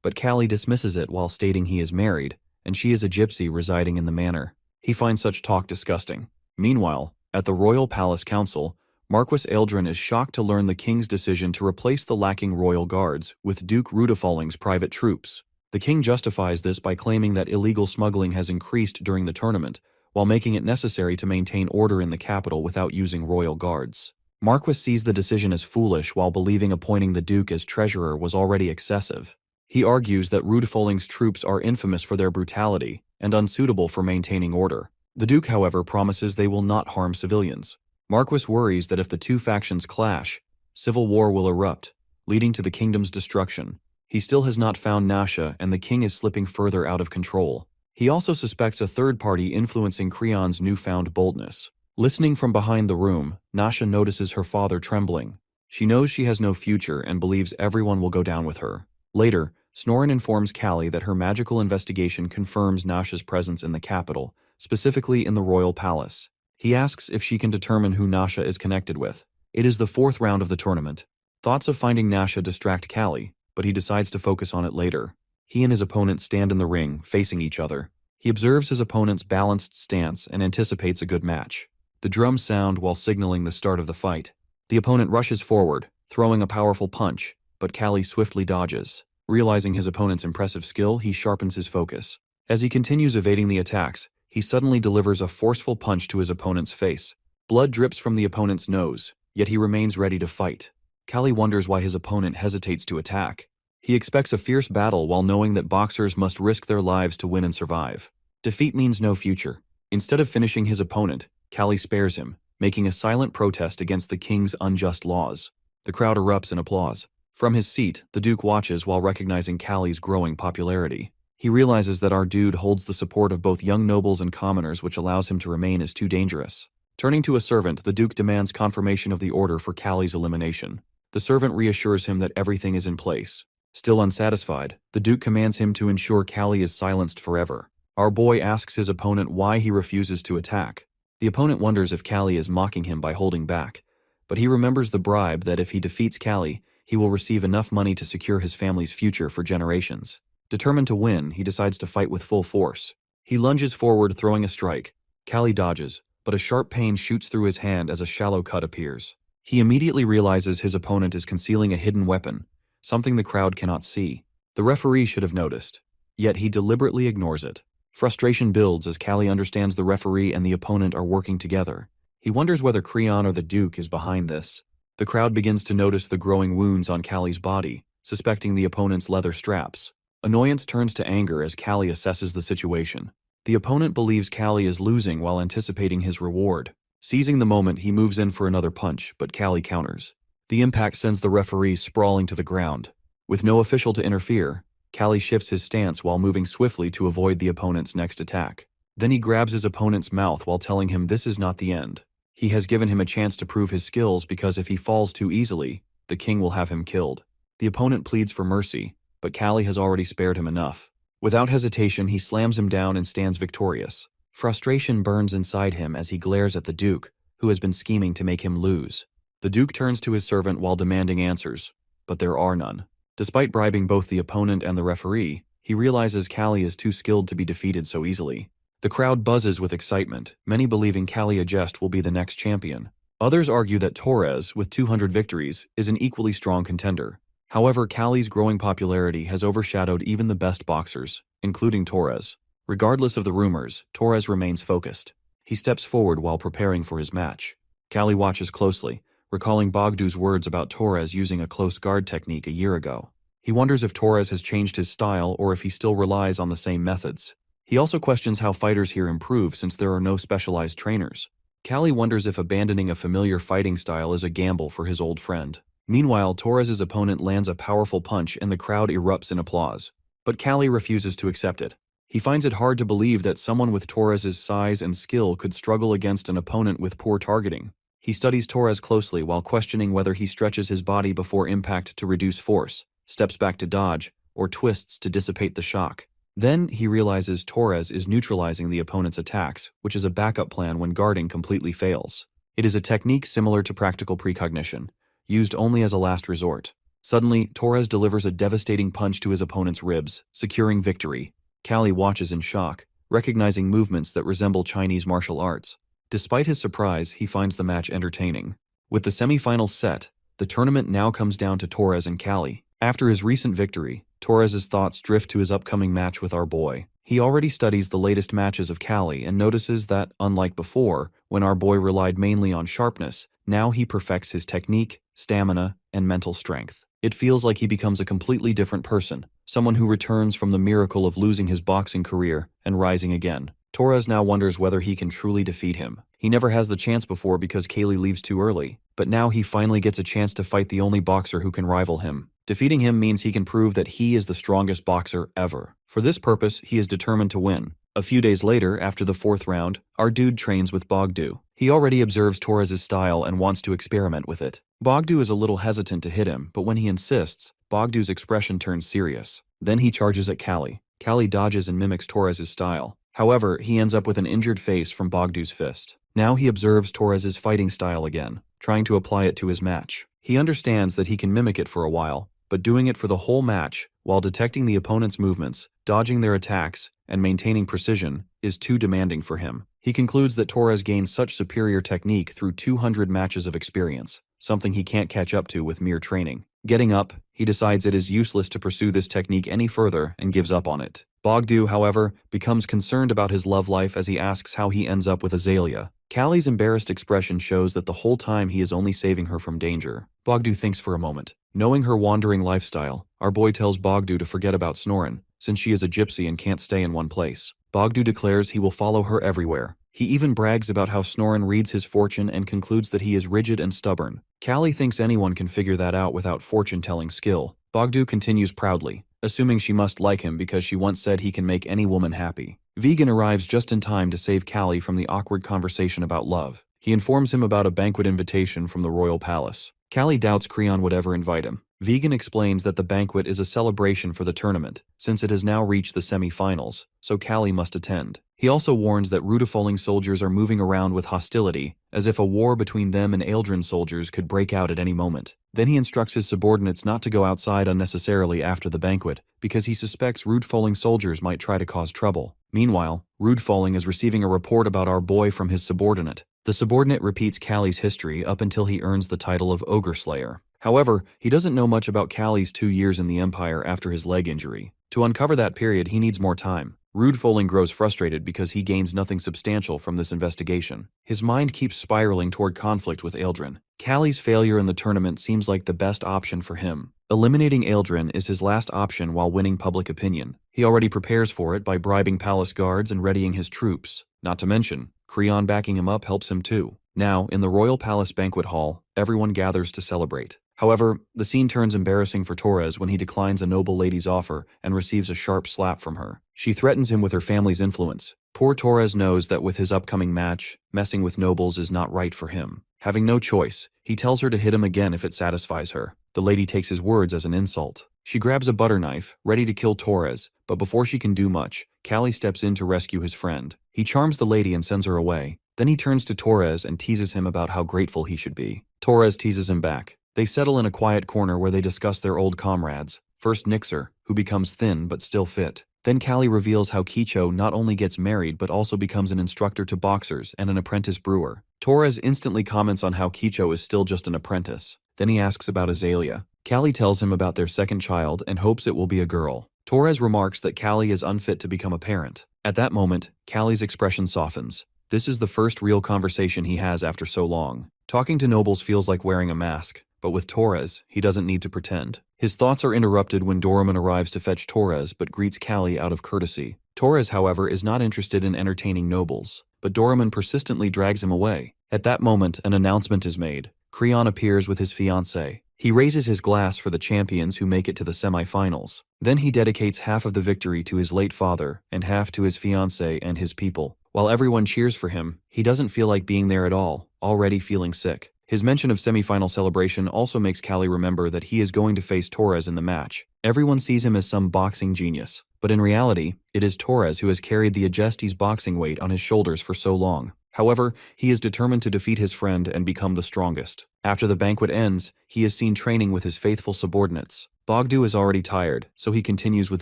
but Kalli dismisses it while stating he is married, and she is a gypsy residing in the manor. He finds such talk disgusting. Meanwhile, at the Royal Palace Council, Marquis Eldrin is shocked to learn the king's decision to replace the lacking royal guards with Duke Rudafalling's private troops. The king justifies this by claiming that illegal smuggling has increased during the tournament, while making it necessary to maintain order in the capital without using royal guards. Marquis sees the decision as foolish while believing appointing the Duke as treasurer was already excessive. He argues that Rudafalling's troops are infamous for their brutality and unsuitable for maintaining order. The Duke, however, promises they will not harm civilians. Marquis worries that if the two factions clash, civil war will erupt, leading to the kingdom's destruction. He still has not found Nasha, and the king is slipping further out of control. He also suspects a third party influencing Creon's newfound boldness. Listening from behind the room, Nasha notices her father trembling. She knows she has no future and believes everyone will go down with her. Later, Snoren informs Kalli that her magical investigation confirms Nasha's presence in the capital, specifically in the royal palace. He asks if she can determine who Nasha is connected with. It is the 4th round of the tournament. Thoughts of finding Nasha distract Kalli, but he decides to focus on it later. He and his opponent stand in the ring, facing each other. He observes his opponent's balanced stance and anticipates a good match. The drums sound while signaling the start of the fight. The opponent rushes forward, throwing a powerful punch, but Kalli swiftly dodges. Realizing his opponent's impressive skill, he sharpens his focus. As he continues evading the attacks, he suddenly delivers a forceful punch to his opponent's face. Blood drips from the opponent's nose, yet he remains ready to fight. Kalli wonders why his opponent hesitates to attack. He expects a fierce battle while knowing that boxers must risk their lives to win and survive. Defeat means no future. Instead of finishing his opponent, Kalli spares him, making a silent protest against the king's unjust laws. The crowd erupts in applause. From his seat, the Duke watches while recognizing Kalli's growing popularity. He realizes that our dude holds the support of both young nobles and commoners, which allows him to remain as too dangerous. Turning to a servant, the Duke demands confirmation of the order for Kalli's elimination. The servant reassures him that everything is in place. Still unsatisfied, the Duke commands him to ensure Kalli is silenced forever. Our boy asks his opponent why he refuses to attack. The opponent wonders if Kalli is mocking him by holding back, but he remembers the bribe that if he defeats Kalli, he will receive enough money to secure his family's future for generations. Determined to win, he decides to fight with full force. He lunges forward, throwing a strike. Kalli dodges, but a sharp pain shoots through his hand as a shallow cut appears. He immediately realizes his opponent is concealing a hidden weapon, something the crowd cannot see. The referee should have noticed, yet he deliberately ignores it. Frustration builds as Kalli understands the referee and the opponent are working together. He wonders whether Creon or the Duke is behind this. The crowd begins to notice the growing wounds on Kalli's body, suspecting the opponent's leather straps. Annoyance turns to anger as Kalli assesses the situation. The opponent believes Kalli is losing while anticipating his reward. Seizing the moment, he moves in for another punch, but Kalli counters. The impact sends the referee sprawling to the ground. With no official to interfere, Kalli shifts his stance while moving swiftly to avoid the opponent's next attack. Then he grabs his opponent's mouth while telling him this is not the end. He has given him a chance to prove his skills because if he falls too easily, the king will have him killed. The opponent pleads for mercy, but Kalli has already spared him enough. Without hesitation, he slams him down and stands victorious. Frustration burns inside him as he glares at the Duke, who has been scheming to make him lose. The Duke turns to his servant while demanding answers, but there are none. Despite bribing both the opponent and the referee, he realizes Kalli is too skilled to be defeated so easily. The crowd buzzes with excitement, many believing Kalli Adjust will be the next champion. Others argue that Torres, with 200 victories, is an equally strong contender. However, Kalli's growing popularity has overshadowed even the best boxers, including Torres. Regardless of the rumors, Torres remains focused. He steps forward while preparing for his match. Kalli watches closely, recalling Bogdu's words about Torres using a close guard technique a year ago. He wonders if Torres has changed his style or if he still relies on the same methods. He also questions how fighters here improve since there are no specialized trainers. Kalli wonders if abandoning a familiar fighting style is a gamble for his old friend. Meanwhile, Torres' opponent lands a powerful punch and the crowd erupts in applause. But Kalli refuses to accept it. He finds it hard to believe that someone with Torres' size and skill could struggle against an opponent with poor targeting. He studies Torres closely while questioning whether he stretches his body before impact to reduce force, steps back to dodge, or twists to dissipate the shock. Then he realizes Torres is neutralizing the opponent's attacks, which is a backup plan when guarding completely fails. It is a technique similar to practical precognition, used only as a last resort. Suddenly, Torres delivers a devastating punch to his opponent's ribs, securing victory. Kalli watches in shock, recognizing movements that resemble Chinese martial arts. Despite his surprise, he finds the match entertaining. With the semifinals set, the tournament now comes down to Torres and Kalli. After his recent victory, Torres' thoughts drift to his upcoming match with our boy. He already studies the latest matches of Kalli and notices that, unlike before, when our boy relied mainly on sharpness, now he perfects his technique, stamina, and mental strength. It feels like he becomes a completely different person, someone who returns from the miracle of losing his boxing career and rising again. Torres now wonders whether he can truly defeat him. He never has the chance before because Kalli leaves too early, but now he finally gets a chance to fight the only boxer who can rival him. Defeating him means he can prove that he is the strongest boxer ever. For this purpose, he is determined to win. A few days later, after the 4th round, our dude trains with Bogdu. He already observes Torres' style and wants to experiment with it. Bogdu is a little hesitant to hit him, but when he insists, Bogdu's expression turns serious. Then he charges at Kalli. Kalli dodges and mimics Torres' style. However, he ends up with an injured face from Bogdu's fist. Now he observes Torres' fighting style again, trying to apply it to his match. He understands that he can mimic it for a while, but doing it for the whole match, while detecting the opponent's movements, dodging their attacks, and maintaining precision, is too demanding for him. He concludes that Torres gains such superior technique through 200 matches of experience, something he can't catch up to with mere training. Getting up, he decides it is useless to pursue this technique any further and gives up on it. Bogdu, however, becomes concerned about his love life as he asks how he ends up with Azalea. Kalli's embarrassed expression shows that the whole time he is only saving her from danger. Bogdu thinks for a moment. Knowing her wandering lifestyle, our boy tells Bogdu to forget about Snoren, since she is a gypsy and can't stay in one place. Bogdu declares he will follow her everywhere. He even brags about how Snoren reads his fortune and concludes that he is rigid and stubborn. Kalli thinks anyone can figure that out without fortune-telling skill. Bogdu continues proudly, assuming she must like him because she once said he can make any woman happy. Vegan arrives just in time to save Kalli from the awkward conversation about love. He informs him about a banquet invitation from the royal palace. Kalli doubts Creon would ever invite him. Vegan explains that the banquet is a celebration for the tournament, since it has now reached the semi-finals, so Kalli must attend. He also warns that Rutifoling soldiers are moving around with hostility, as if a war between them and Eldrin soldiers could break out at any moment. Then he instructs his subordinates not to go outside unnecessarily after the banquet, because he suspects Rutifoling soldiers might try to cause trouble. Meanwhile, Rutifoling is receiving a report about our boy from his subordinate. The subordinate repeats Kalli's history up until he earns the title of Ogre Slayer. However, he doesn't know much about Kalli's 2 years in the Empire after his leg injury. To uncover that period, he needs more time. Rude Foling grows frustrated because he gains nothing substantial from this investigation. His mind keeps spiraling toward conflict with Aldrin. Kalli's failure in the tournament seems like the best option for him. Eliminating Aldrin is his last option while winning public opinion. He already prepares for it by bribing palace guards and readying his troops. Not to mention, Creon backing him up helps him too. Now, in the Royal Palace banquet hall, everyone gathers to celebrate. However, the scene turns embarrassing for Torres when he declines a noble lady's offer and receives a sharp slap from her. She threatens him with her family's influence. Poor Torres knows that with his upcoming match, messing with nobles is not right for him. Having no choice, he tells her to hit him again if it satisfies her. The lady takes his words as an insult. She grabs a butter knife, ready to kill Torres, but before she can do much, Kalli steps in to rescue his friend. He charms the lady and sends her away. Then he turns to Torres and teases him about how grateful he should be. Torres teases him back. They settle in a quiet corner where they discuss their old comrades. First Nixer, who becomes thin but still fit. Then Kalli reveals how Kicho not only gets married but also becomes an instructor to boxers and an apprentice brewer. Torres instantly comments on how Kicho is still just an apprentice. Then he asks about Azalea. Kalli tells him about their second child and hopes it will be a girl. Torres remarks that Kalli is unfit to become a parent. At that moment, Kalli's expression softens. This is the first real conversation he has after so long. Talking to nobles feels like wearing a mask, but with Torres, he doesn't need to pretend. His thoughts are interrupted when Doraemon arrives to fetch Torres but greets Kalli out of courtesy. Torres, however, is not interested in entertaining nobles, but Doraemon persistently drags him away. At that moment, an announcement is made. Creon appears with his fiancée. He raises his glass for the champions who make it to the semi-finals. Then he dedicates half of the victory to his late father and half to his fiancée and his people. While everyone cheers for him, he doesn't feel like being there at all, already feeling sick. His mention of semi-final celebration also makes Kalli remember that he is going to face Torres in the match. Everyone sees him as some boxing genius, but in reality, it is Torres who has carried the Adjesti's boxing weight on his shoulders for so long. However, he is determined to defeat his friend and become the strongest. After the banquet ends, he is seen training with his faithful subordinates. Bogdu is already tired, so he continues with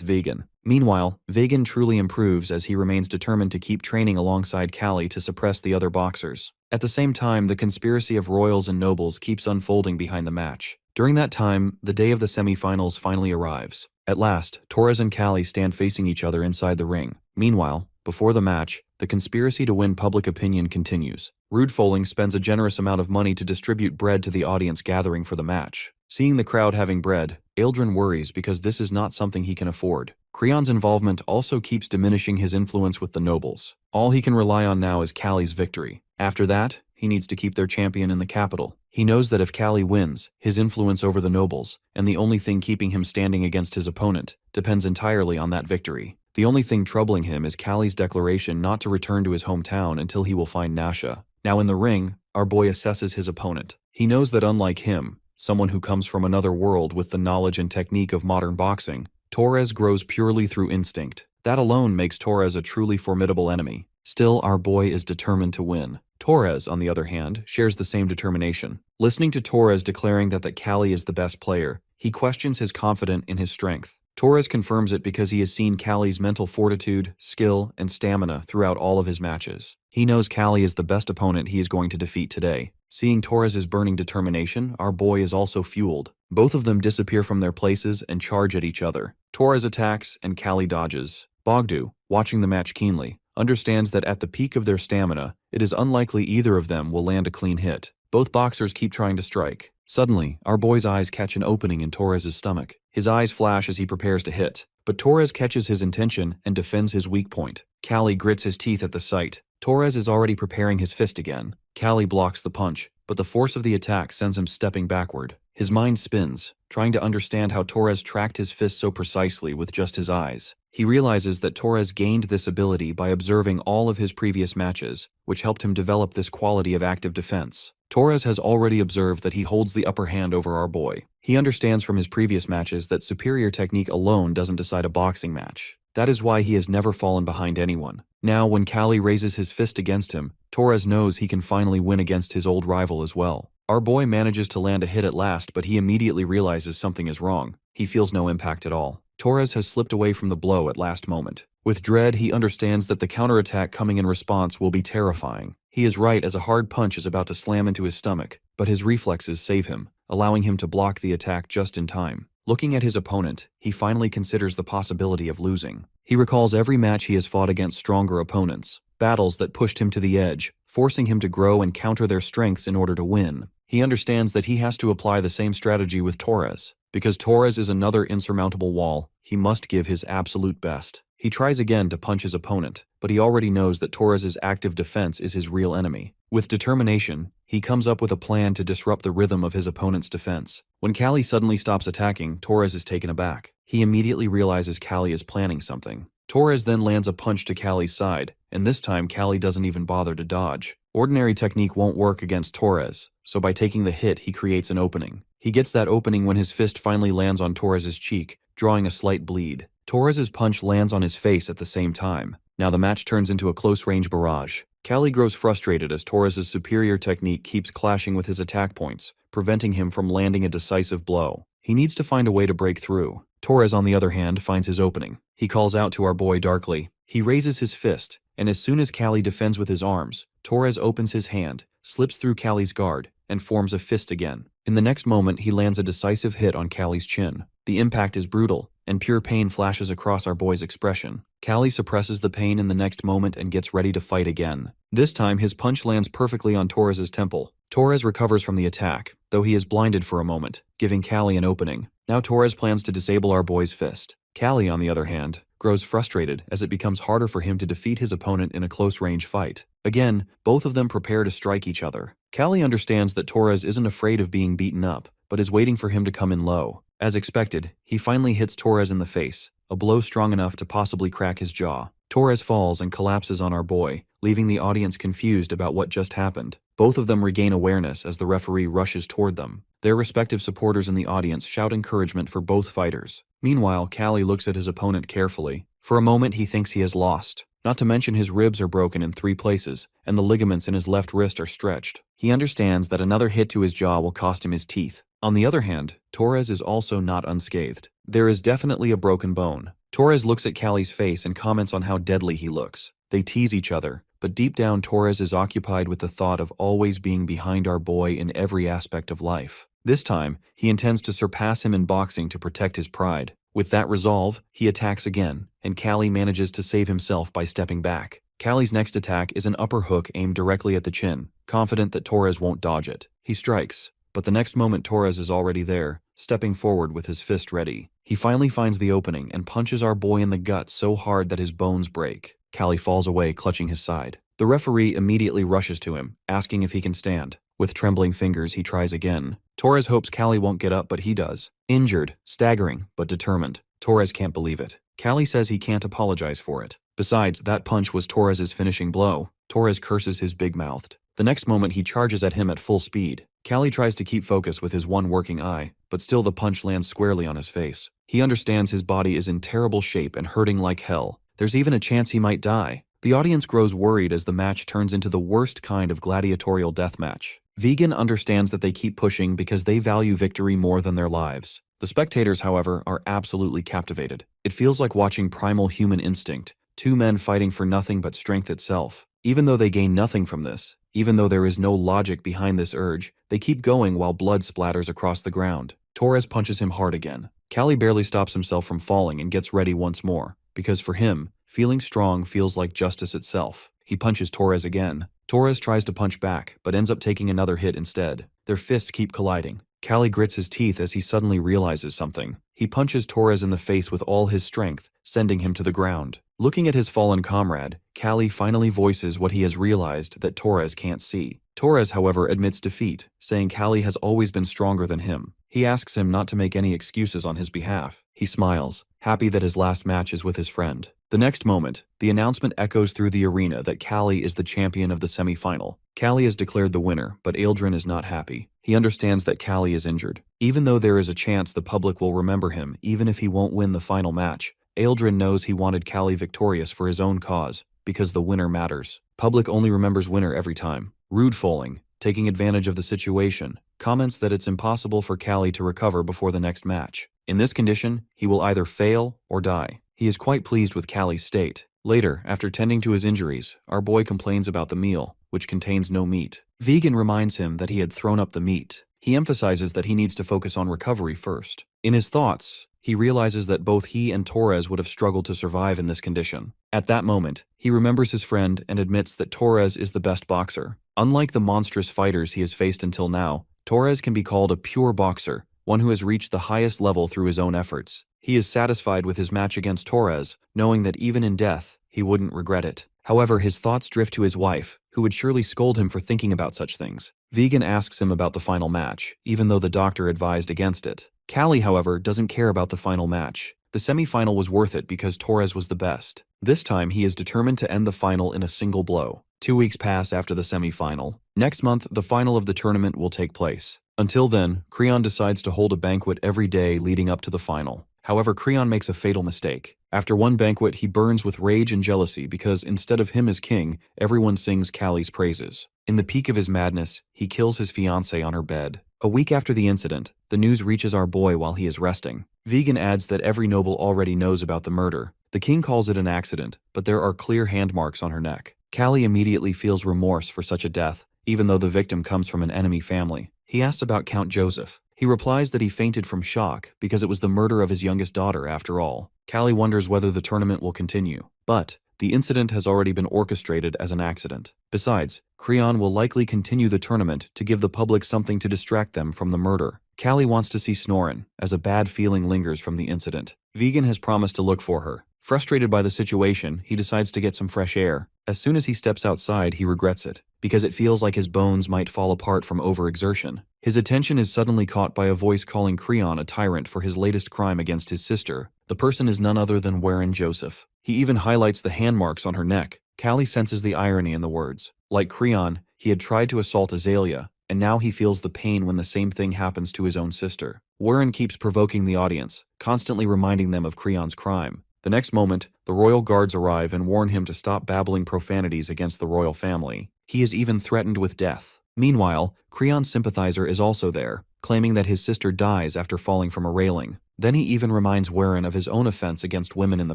Vegan. Meanwhile, Vegan truly improves as he remains determined to keep training alongside Kalli to suppress the other boxers. At the same time, the conspiracy of royals and nobles keeps unfolding behind the match. During that time, the day of the semi-finals finally arrives. At last, Torres and Kalli stand facing each other inside the ring. Meanwhile, before the match, the conspiracy to win public opinion continues. Rude Foling spends a generous amount of money to distribute bread to the audience gathering for the match. Seeing the crowd having bread, Aldrin worries because this is not something he can afford. Creon's involvement also keeps diminishing his influence with the nobles. All he can rely on now is Kalli's victory. After that, he needs to keep their champion in the capital. He knows that if Kalli wins, his influence over the nobles, and the only thing keeping him standing against his opponent, depends entirely on that victory. The only thing troubling him is Kalli's declaration not to return to his hometown until he will find Nasha. Now in the ring, our boy assesses his opponent. He knows that unlike him, someone who comes from another world with the knowledge and technique of modern boxing, Torres grows purely through instinct. That alone makes Torres a truly formidable enemy. Still, our boy is determined to win. Torres, on the other hand, shares the same determination. Listening to Torres declaring that Kalli is the best player, he questions his confidence in his strength. Torres confirms it because he has seen Kalli's mental fortitude, skill, and stamina throughout all of his matches. He knows Kalli is the best opponent he is going to defeat today. Seeing Torres' burning determination, our boy is also fueled. Both of them disappear from their places and charge at each other. Torres attacks and Kalli dodges. Bogdu, watching the match keenly, understands that at the peak of their stamina, it is unlikely either of them will land a clean hit. Both boxers keep trying to strike. Suddenly, our boy's eyes catch an opening in Torres' stomach. His eyes flash as he prepares to hit, but Torres catches his intention and defends his weak point. Kalli grits his teeth at the sight. Torres is already preparing his fist again. Kalli blocks the punch, but the force of the attack sends him stepping backward. His mind spins, trying to understand how Torres tracked his fist so precisely with just his eyes. He realizes that Torres gained this ability by observing all of his previous matches, which helped him develop this quality of active defense. Torres has already observed that he holds the upper hand over our boy. He understands from his previous matches that superior technique alone doesn't decide a boxing match. That is why he has never fallen behind anyone. Now, when Kalli raises his fist against him, Torres knows he can finally win against his old rival as well. Our boy manages to land a hit at last, but he immediately realizes something is wrong. He feels no impact at all. Torres has slipped away from the blow at last moment. With dread, he understands that the counterattack coming in response will be terrifying. He is right as a hard punch is about to slam into his stomach, but his reflexes save him, allowing him to block the attack just in time. Looking at his opponent, he finally considers the possibility of losing. He recalls every match he has fought against stronger opponents, battles that pushed him to the edge, forcing him to grow and counter their strengths in order to win. He understands that he has to apply the same strategy with Torres. Because Torres is another insurmountable wall, he must give his absolute best. He tries again to punch his opponent, but he already knows that Torres's active defense is his real enemy. With determination, he comes up with a plan to disrupt the rhythm of his opponent's defense. When Kalli suddenly stops attacking, Torres is taken aback. He immediately realizes Kalli is planning something. Torres then lands a punch to Kalli's side, and this time Kalli doesn't even bother to dodge. Ordinary technique won't work against Torres, so by taking the hit he creates an opening. He gets that opening when his fist finally lands on Torres's cheek, drawing a slight bleed. Torres's punch lands on his face at the same time. Now the match turns into a close-range barrage. Kalli grows frustrated as Torres's superior technique keeps clashing with his attack points, preventing him from landing a decisive blow. He needs to find a way to break through. Torres, on the other hand, finds his opening. He calls out to our boy darkly. He raises his fist, and as soon as Kalli defends with his arms, Torres opens his hand, slips through Kalli's guard, and forms a fist again. In the next moment, he lands a decisive hit on Kalli's chin. The impact is brutal, and pure pain flashes across our boy's expression. Kalli suppresses the pain in the next moment and gets ready to fight again. This time, his punch lands perfectly on Torres's temple. Torres recovers from the attack, though he is blinded for a moment, giving Kalli an opening. Now Torres plans to disable our boy's fist. Kalli, on the other hand, grows frustrated as it becomes harder for him to defeat his opponent in a close-range fight. Again, both of them prepare to strike each other. Kalli understands that Torres isn't afraid of being beaten up, but is waiting for him to come in low. As expected, he finally hits Torres in the face, a blow strong enough to possibly crack his jaw. Torres falls and collapses on our boy, leaving the audience confused about what just happened. Both of them regain awareness as the referee rushes toward them. Their respective supporters in the audience shout encouragement for both fighters. Meanwhile, Kalli looks at his opponent carefully. For a moment, he thinks he has lost. Not to mention his ribs are broken in 3 places, and the ligaments in his left wrist are stretched. He understands that another hit to his jaw will cost him his teeth. On the other hand, Torres is also not unscathed. There is definitely a broken bone. Torres looks at Kalli's face and comments on how deadly he looks. They tease each other, but deep down Torres is occupied with the thought of always being behind our boy in every aspect of life. This time, he intends to surpass him in boxing to protect his pride. With that resolve, he attacks again, and Kalli manages to save himself by stepping back. Kalli's next attack is an upper hook aimed directly at the chin, confident that Torres won't dodge it. He strikes, but the next moment Torres is already there, stepping forward with his fist ready. He finally finds the opening and punches our boy in the gut so hard that his bones break. Kalli falls away, clutching his side. The referee immediately rushes to him, asking if he can stand. With trembling fingers, he tries again. Torres hopes Kalli won't get up, but he does. Injured, staggering, but determined. Torres can't believe it. Kalli says he can't apologize for it. Besides, that punch was Torres's finishing blow. Torres curses his big-mouthed. The next moment, he charges at him at full speed. Kalli tries to keep focus with his one working eye, but still the punch lands squarely on his face. He understands his body is in terrible shape and hurting like hell. There's even a chance he might die. The audience grows worried as the match turns into the worst kind of gladiatorial death match. Vegan understands that they keep pushing because they value victory more than their lives. The spectators, however, are absolutely captivated. It feels like watching primal human instinct, 2 men fighting for nothing but strength itself. Even though they gain nothing from this, even though there is no logic behind this urge, they keep going while blood splatters across the ground. Torres punches him hard again. Kalli barely stops himself from falling and gets ready once more, because for him, feeling strong feels like justice itself. He punches Torres again. Torres tries to punch back, but ends up taking another hit instead. Their fists keep colliding. Kalli grits his teeth as he suddenly realizes something. He punches Torres in the face with all his strength, sending him to the ground. Looking at his fallen comrade, Kalli finally voices what he has realized that Torres can't see. Torres, however, admits defeat, saying Kalli has always been stronger than him. He asks him not to make any excuses on his behalf. He smiles, happy that his last match is with his friend. The next moment, the announcement echoes through the arena that Kalli is the champion of the semi-final. Kalli is declared the winner, but Aldrin is not happy. He understands that Kalli is injured. Even though there is a chance the public will remember him, even if he won't win the final match, Aldrin knows he wanted Kalli victorious for his own cause, because the winner matters. Public only remembers winner every time. Rude fooling, taking advantage of the situation, comments that it's impossible for Kalli to recover before the next match. In this condition, he will either fail or die. He is quite pleased with Kalli's state. Later, after tending to his injuries, our boy complains about the meal, which contains no meat. Vegan reminds him that he had thrown up the meat. He emphasizes that he needs to focus on recovery first. In his thoughts, he realizes that both he and Torres would have struggled to survive in this condition. At that moment, he remembers his friend and admits that Torres is the best boxer. Unlike the monstrous fighters he has faced until now, Torres can be called a pure boxer, one who has reached the highest level through his own efforts. He is satisfied with his match against Torres, knowing that even in death, he wouldn't regret it. However, his thoughts drift to his wife, who would surely scold him for thinking about such things. Vegan asks him about the final match, even though the doctor advised against it. Kalli, however, doesn't care about the final match. The semi-final was worth it because Torres was the best. This time, he is determined to end the final in a single blow. 2 weeks pass after the semi-final. Next month, the final of the tournament will take place. Until then, Creon decides to hold a banquet every day leading up to the final. However, Creon makes a fatal mistake. After one banquet, he burns with rage and jealousy because instead of him as king, everyone sings Kalli's praises. In the peak of his madness, he kills his fiancée on her bed. A week after the incident, the news reaches our boy while he is resting. Vegan adds that every noble already knows about the murder. The king calls it an accident, but there are clear hand marks on her neck. Kalli immediately feels remorse for such a death, even though the victim comes from an enemy family. He asks about Count Joseph. He replies that he fainted from shock because it was the murder of his youngest daughter after all. Kalli wonders whether the tournament will continue, but the incident has already been orchestrated as an accident. Besides, Creon will likely continue the tournament to give the public something to distract them from the murder. Kalli wants to see Snoren, as a bad feeling lingers from the incident. Vegan has promised to look for her. Frustrated by the situation, he decides to get some fresh air. As soon as he steps outside, he regrets it, because it feels like his bones might fall apart from overexertion. His attention is suddenly caught by a voice calling Creon a tyrant for his latest crime against his sister. The person is none other than Warren Joseph. He even highlights the hand marks on her neck. Kalli senses the irony in the words. Like Creon, he had tried to assault Azalea, and now he feels the pain when the same thing happens to his own sister. Warren keeps provoking the audience, constantly reminding them of Creon's crime. The next moment, the royal guards arrive and warn him to stop babbling profanities against the royal family. He is even threatened with death. Meanwhile, Creon's sympathizer is also there, claiming that his sister dies after falling from a railing. Then he even reminds Warren of his own offense against women in the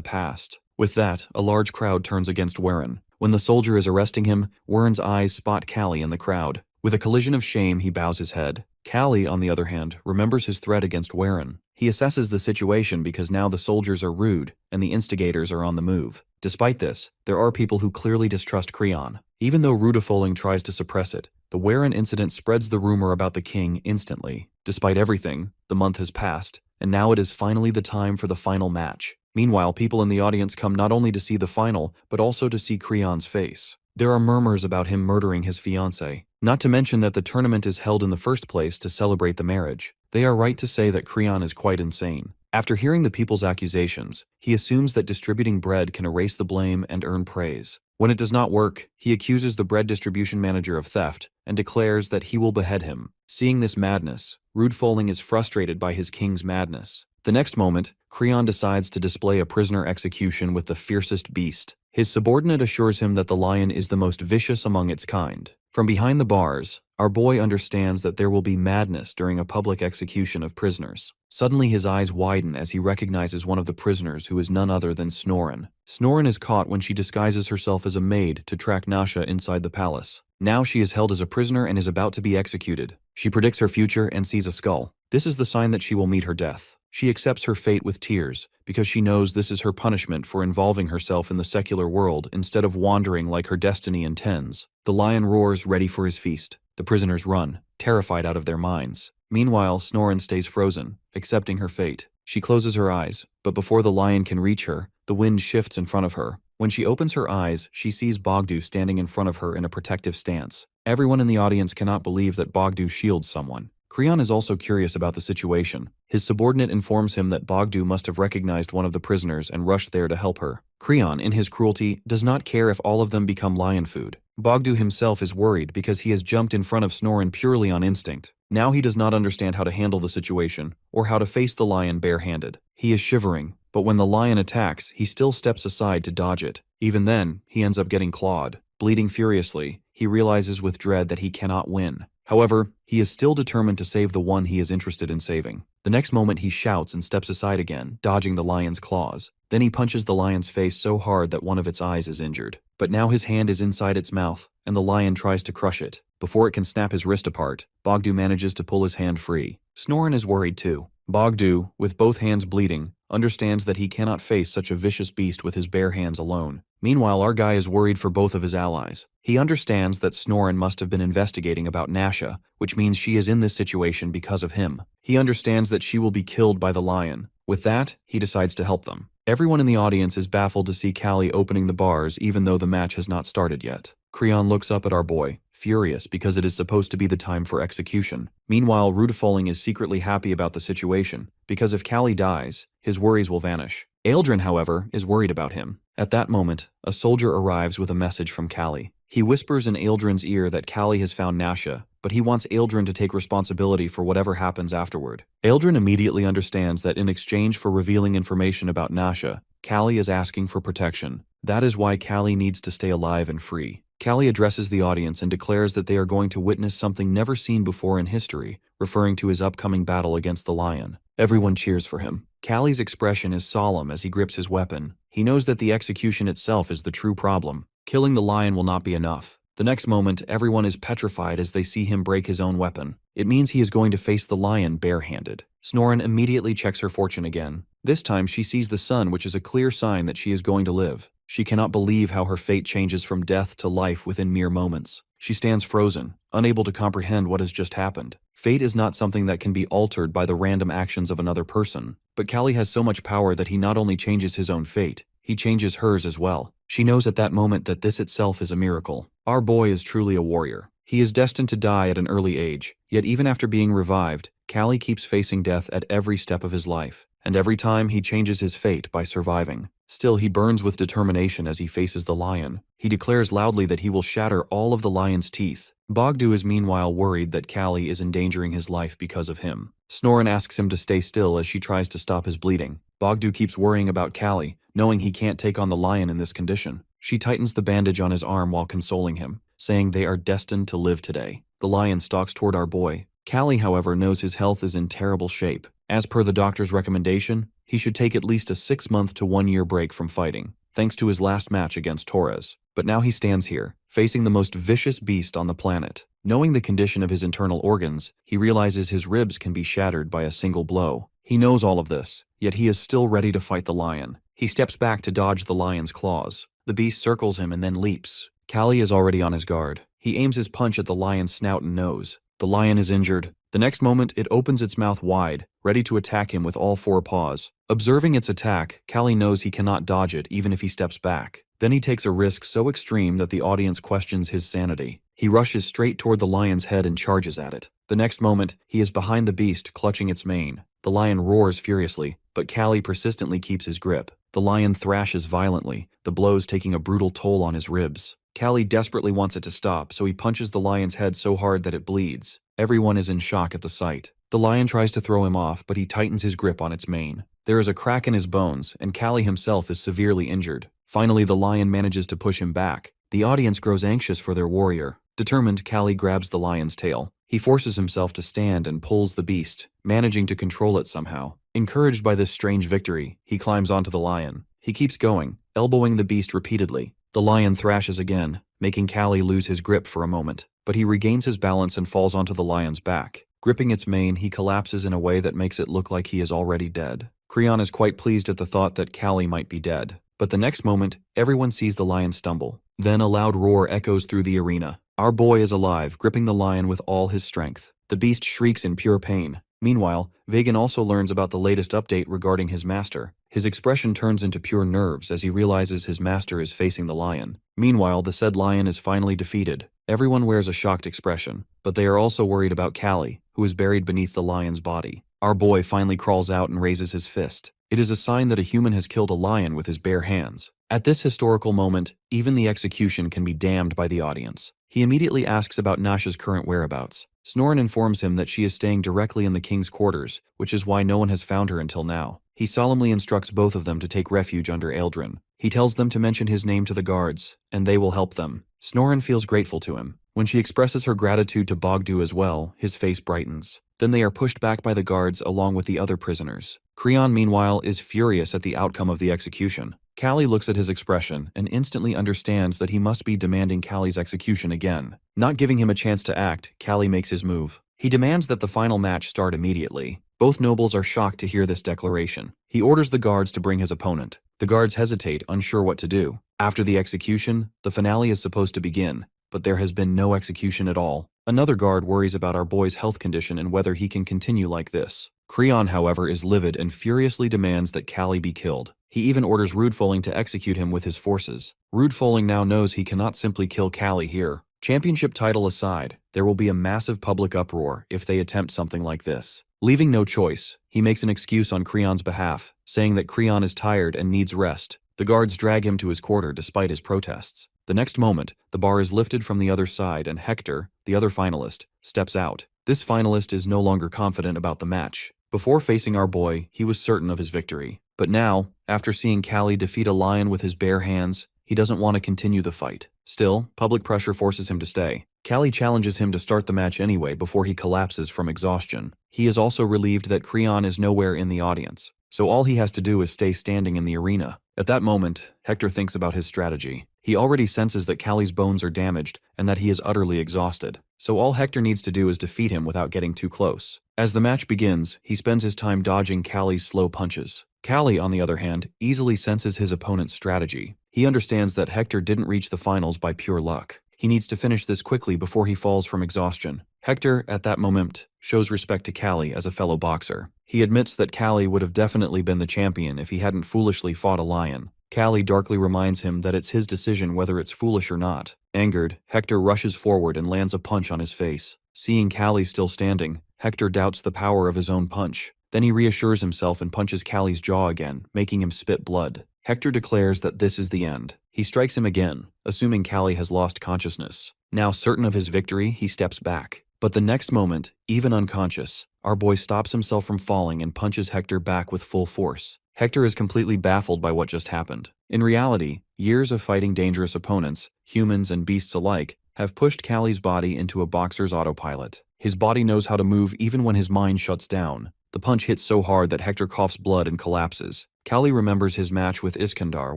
past. With that, a large crowd turns against Warren. When the soldier is arresting him, Warren's eyes spot Kalli in the crowd. With a collision of shame, he bows his head. Kalli, on the other hand, remembers his threat against Warren. He assesses the situation because now the soldiers are rude and the instigators are on the move. Despite this, there are people who clearly distrust Creon. Even though Rudefoling tries to suppress it, the Warren incident spreads the rumor about the king instantly. Despite everything, the month has passed, and now it is finally the time for the final match. Meanwhile, people in the audience come not only to see the final, but also to see Creon's face. There are murmurs about him murdering his fiancée. Not to mention that the tournament is held in the first place to celebrate the marriage. They are right to say that Creon is quite insane. After hearing the people's accusations, he assumes that distributing bread can erase the blame and earn praise. When it does not work, he accuses the bread distribution manager of theft and declares that he will behead him. Seeing this madness, Rudefoling is frustrated by his king's madness. The next moment, Creon decides to display a prisoner execution with the fiercest beast. His subordinate assures him that the lion is the most vicious among its kind. From behind the bars, our boy understands that there will be madness during a public execution of prisoners. Suddenly his eyes widen as he recognizes one of the prisoners who is none other than Snoren. Snoren is caught when she disguises herself as a maid to track Nasha inside the palace. Now she is held as a prisoner and is about to be executed. She predicts her future and sees a skull. This is the sign that she will meet her death. She accepts her fate with tears because she knows this is her punishment for involving herself in the secular world instead of wandering like her destiny intends. The lion roars ready for his feast. The prisoners run, terrified out of their minds. Meanwhile, Snoren stays frozen, accepting her fate. She closes her eyes, but before the lion can reach her, the wind shifts in front of her. When she opens her eyes, she sees Bogdu standing in front of her in a protective stance. Everyone in the audience cannot believe that Bogdu shields someone. Creon is also curious about the situation. His subordinate informs him that Bogdu must have recognized one of the prisoners and rushed there to help her. Creon, in his cruelty, does not care if all of them become lion food. Bogdu himself is worried because he has jumped in front of Snoren purely on instinct. Now he does not understand how to handle the situation or how to face the lion barehanded. He is shivering, but when the lion attacks, he still steps aside to dodge it. Even then, he ends up getting clawed. Bleeding furiously, he realizes with dread that he cannot win. However, he is still determined to save the one he is interested in saving. The next moment he shouts and steps aside again, dodging the lion's claws. Then he punches the lion's face so hard that one of its eyes is injured. But now his hand is inside its mouth, and the lion tries to crush it. Before it can snap his wrist apart, Bogdu manages to pull his hand free. Snoren is worried too. Bogdu, with both hands bleeding, understands that he cannot face such a vicious beast with his bare hands alone. Meanwhile, our guy is worried for both of his allies. He understands that Snoren must have been investigating about Nasha, which means she is in this situation because of him. He understands that she will be killed by the lion. With that, he decides to help them. Everyone in the audience is baffled to see Kalli opening the bars even though the match has not started yet. Creon looks up at our boy, furious because it is supposed to be the time for execution. Meanwhile, Rudefolling is secretly happy about the situation, because if Kalli dies, his worries will vanish. Eldrin, however, is worried about him. At that moment, a soldier arrives with a message from Kalli. He whispers in Eldrin's ear that Kalli has found Nasha, but he wants Eldrin to take responsibility for whatever happens afterward. Eldrin immediately understands that in exchange for revealing information about Nasha, Kalli is asking for protection. That is why Kalli needs to stay alive and free. Kalli addresses the audience and declares that they are going to witness something never seen before in history, referring to his upcoming battle against the lion. Everyone cheers for him. Kalli's expression is solemn as he grips his weapon. He knows that the execution itself is the true problem. Killing the lion will not be enough. The next moment, everyone is petrified as they see him break his own weapon. It means he is going to face the lion barehanded. Snoren immediately checks her fortune again. This time she sees the sun, which is a clear sign that she is going to live. She cannot believe how her fate changes from death to life within mere moments. She stands frozen, unable to comprehend what has just happened. Fate is not something that can be altered by the random actions of another person, but Kalli has so much power that he not only changes his own fate, he changes hers as well. She knows at that moment that this itself is a miracle. Our boy is truly a warrior. He is destined to die at an early age, yet even after being revived, Kalli keeps facing death at every step of his life, and every time he changes his fate by surviving. Still, he burns with determination as he faces the lion. He declares loudly that he will shatter all of the lion's teeth. Bogdu is meanwhile worried that Kalli is endangering his life because of him. Snoren asks him to stay still as she tries to stop his bleeding. Bogdu keeps worrying about Kalli, knowing he can't take on the lion in this condition. She tightens the bandage on his arm while consoling him, saying they are destined to live today. The lion stalks toward our boy. Kalli, however, knows his health is in terrible shape. As per the doctor's recommendation, he should take at least a 6-month to 1-year break from fighting, thanks to his last match against Torres. But now he stands here, facing the most vicious beast on the planet. Knowing the condition of his internal organs, he realizes his ribs can be shattered by a single blow. He knows all of this, yet he is still ready to fight the lion. He steps back to dodge the lion's claws. The beast circles him and then leaps. Kalli is already on his guard. He aims his punch at the lion's snout and nose. The lion is injured. The next moment, it opens its mouth wide, ready to attack him with all 4 paws. Observing its attack, Kalli knows he cannot dodge it even if he steps back. Then he takes a risk so extreme that the audience questions his sanity. He rushes straight toward the lion's head and charges at it. The next moment, he is behind the beast, clutching its mane. The lion roars furiously, but Kalli persistently keeps his grip. The lion thrashes violently, the blows taking a brutal toll on his ribs. Kalli desperately wants it to stop, so he punches the lion's head so hard that it bleeds. Everyone is in shock at the sight. The lion tries to throw him off, but he tightens his grip on its mane. There is a crack in his bones, and Kalli himself is severely injured. Finally, the lion manages to push him back. The audience grows anxious for their warrior. Determined, Kalli grabs the lion's tail. He forces himself to stand and pulls the beast, managing to control it somehow. Encouraged by this strange victory, he climbs onto the lion. He keeps going, elbowing the beast repeatedly. The lion thrashes again, making Kalli lose his grip for a moment, but he regains his balance and falls onto the lion's back. Gripping its mane, he collapses in a way that makes it look like he is already dead. Creon is quite pleased at the thought that Kalli might be dead. But the next moment, everyone sees the lion stumble. Then a loud roar echoes through the arena. Our boy is alive, gripping the lion with all his strength. The beast shrieks in pure pain. Meanwhile, Vagan also learns about the latest update regarding his master. His expression turns into pure nerves as he realizes his master is facing the lion. Meanwhile, the said lion is finally defeated. Everyone wears a shocked expression, but they are also worried about Kalli, who is buried beneath the lion's body. Our boy finally crawls out and raises his fist. It is a sign that a human has killed a lion with his bare hands. At this historical moment, even the execution can be damned by the audience. He immediately asks about Nasha's current whereabouts. Snoren informs him that she is staying directly in the king's quarters, which is why no one has found her until now. He solemnly instructs both of them to take refuge under Eldrin. He tells them to mention his name to the guards, and they will help them. Snoren feels grateful to him. When she expresses her gratitude to Bogdu as well, his face brightens. Then they are pushed back by the guards along with the other prisoners. Creon, meanwhile, is furious at the outcome of the execution. Kalli looks at his expression and instantly understands that he must be demanding Kalli's execution again. Not giving him a chance to act, Kalli makes his move. He demands that the final match start immediately. Both nobles are shocked to hear this declaration. He orders the guards to bring his opponent. The guards hesitate, unsure what to do. After the execution, the finale is supposed to begin, but there has been no execution at all. Another guard worries about our boy's health condition and whether he can continue like this. Creon, however, is livid and furiously demands that Kalli be killed. He even orders Rudefoling to execute him with his forces. Rudefoling now knows he cannot simply kill Kalli here. Championship title aside, there will be a massive public uproar if they attempt something like this. Leaving no choice, he makes an excuse on Creon's behalf, saying that Creon is tired and needs rest. The guards drag him to his quarter despite his protests. The next moment, the bar is lifted from the other side and Hector, the other finalist, steps out. This finalist is no longer confident about the match. Before facing our boy, he was certain of his victory. But now, after seeing Kalli defeat a lion with his bare hands, he doesn't want to continue the fight. Still, public pressure forces him to stay. Kalli challenges him to start the match anyway before he collapses from exhaustion. He is also relieved that Creon is nowhere in the audience, so all he has to do is stay standing in the arena. At that moment, Hector thinks about his strategy. He already senses that Kalli's bones are damaged and that he is utterly exhausted, so all Hector needs to do is defeat him without getting too close. As the match begins, he spends his time dodging Kalli's slow punches. Kalli, on the other hand, easily senses his opponent's strategy. He understands that Hector didn't reach the finals by pure luck. He needs to finish this quickly before he falls from exhaustion. Hector, at that moment, shows respect to Kalli as a fellow boxer. He admits that Kalli would have definitely been the champion if he hadn't foolishly fought a lion. Kalli darkly reminds him that it's his decision whether it's foolish or not. Angered, Hector rushes forward and lands a punch on his face. Seeing Kalli still standing, Hector doubts the power of his own punch. Then he reassures himself and punches Kalli's jaw again, making him spit blood. Hector declares that this is the end. He strikes him again, assuming Kalli has lost consciousness. Now certain of his victory, he steps back. But the next moment, even unconscious, our boy stops himself from falling and punches Hector back with full force. Hector is completely baffled by what just happened. In reality, years of fighting dangerous opponents, humans and beasts alike, have pushed Kalli's body into a boxer's autopilot. His body knows how to move even when his mind shuts down. The punch hits so hard that Hector coughs blood and collapses. Kalli remembers his match with Iskandar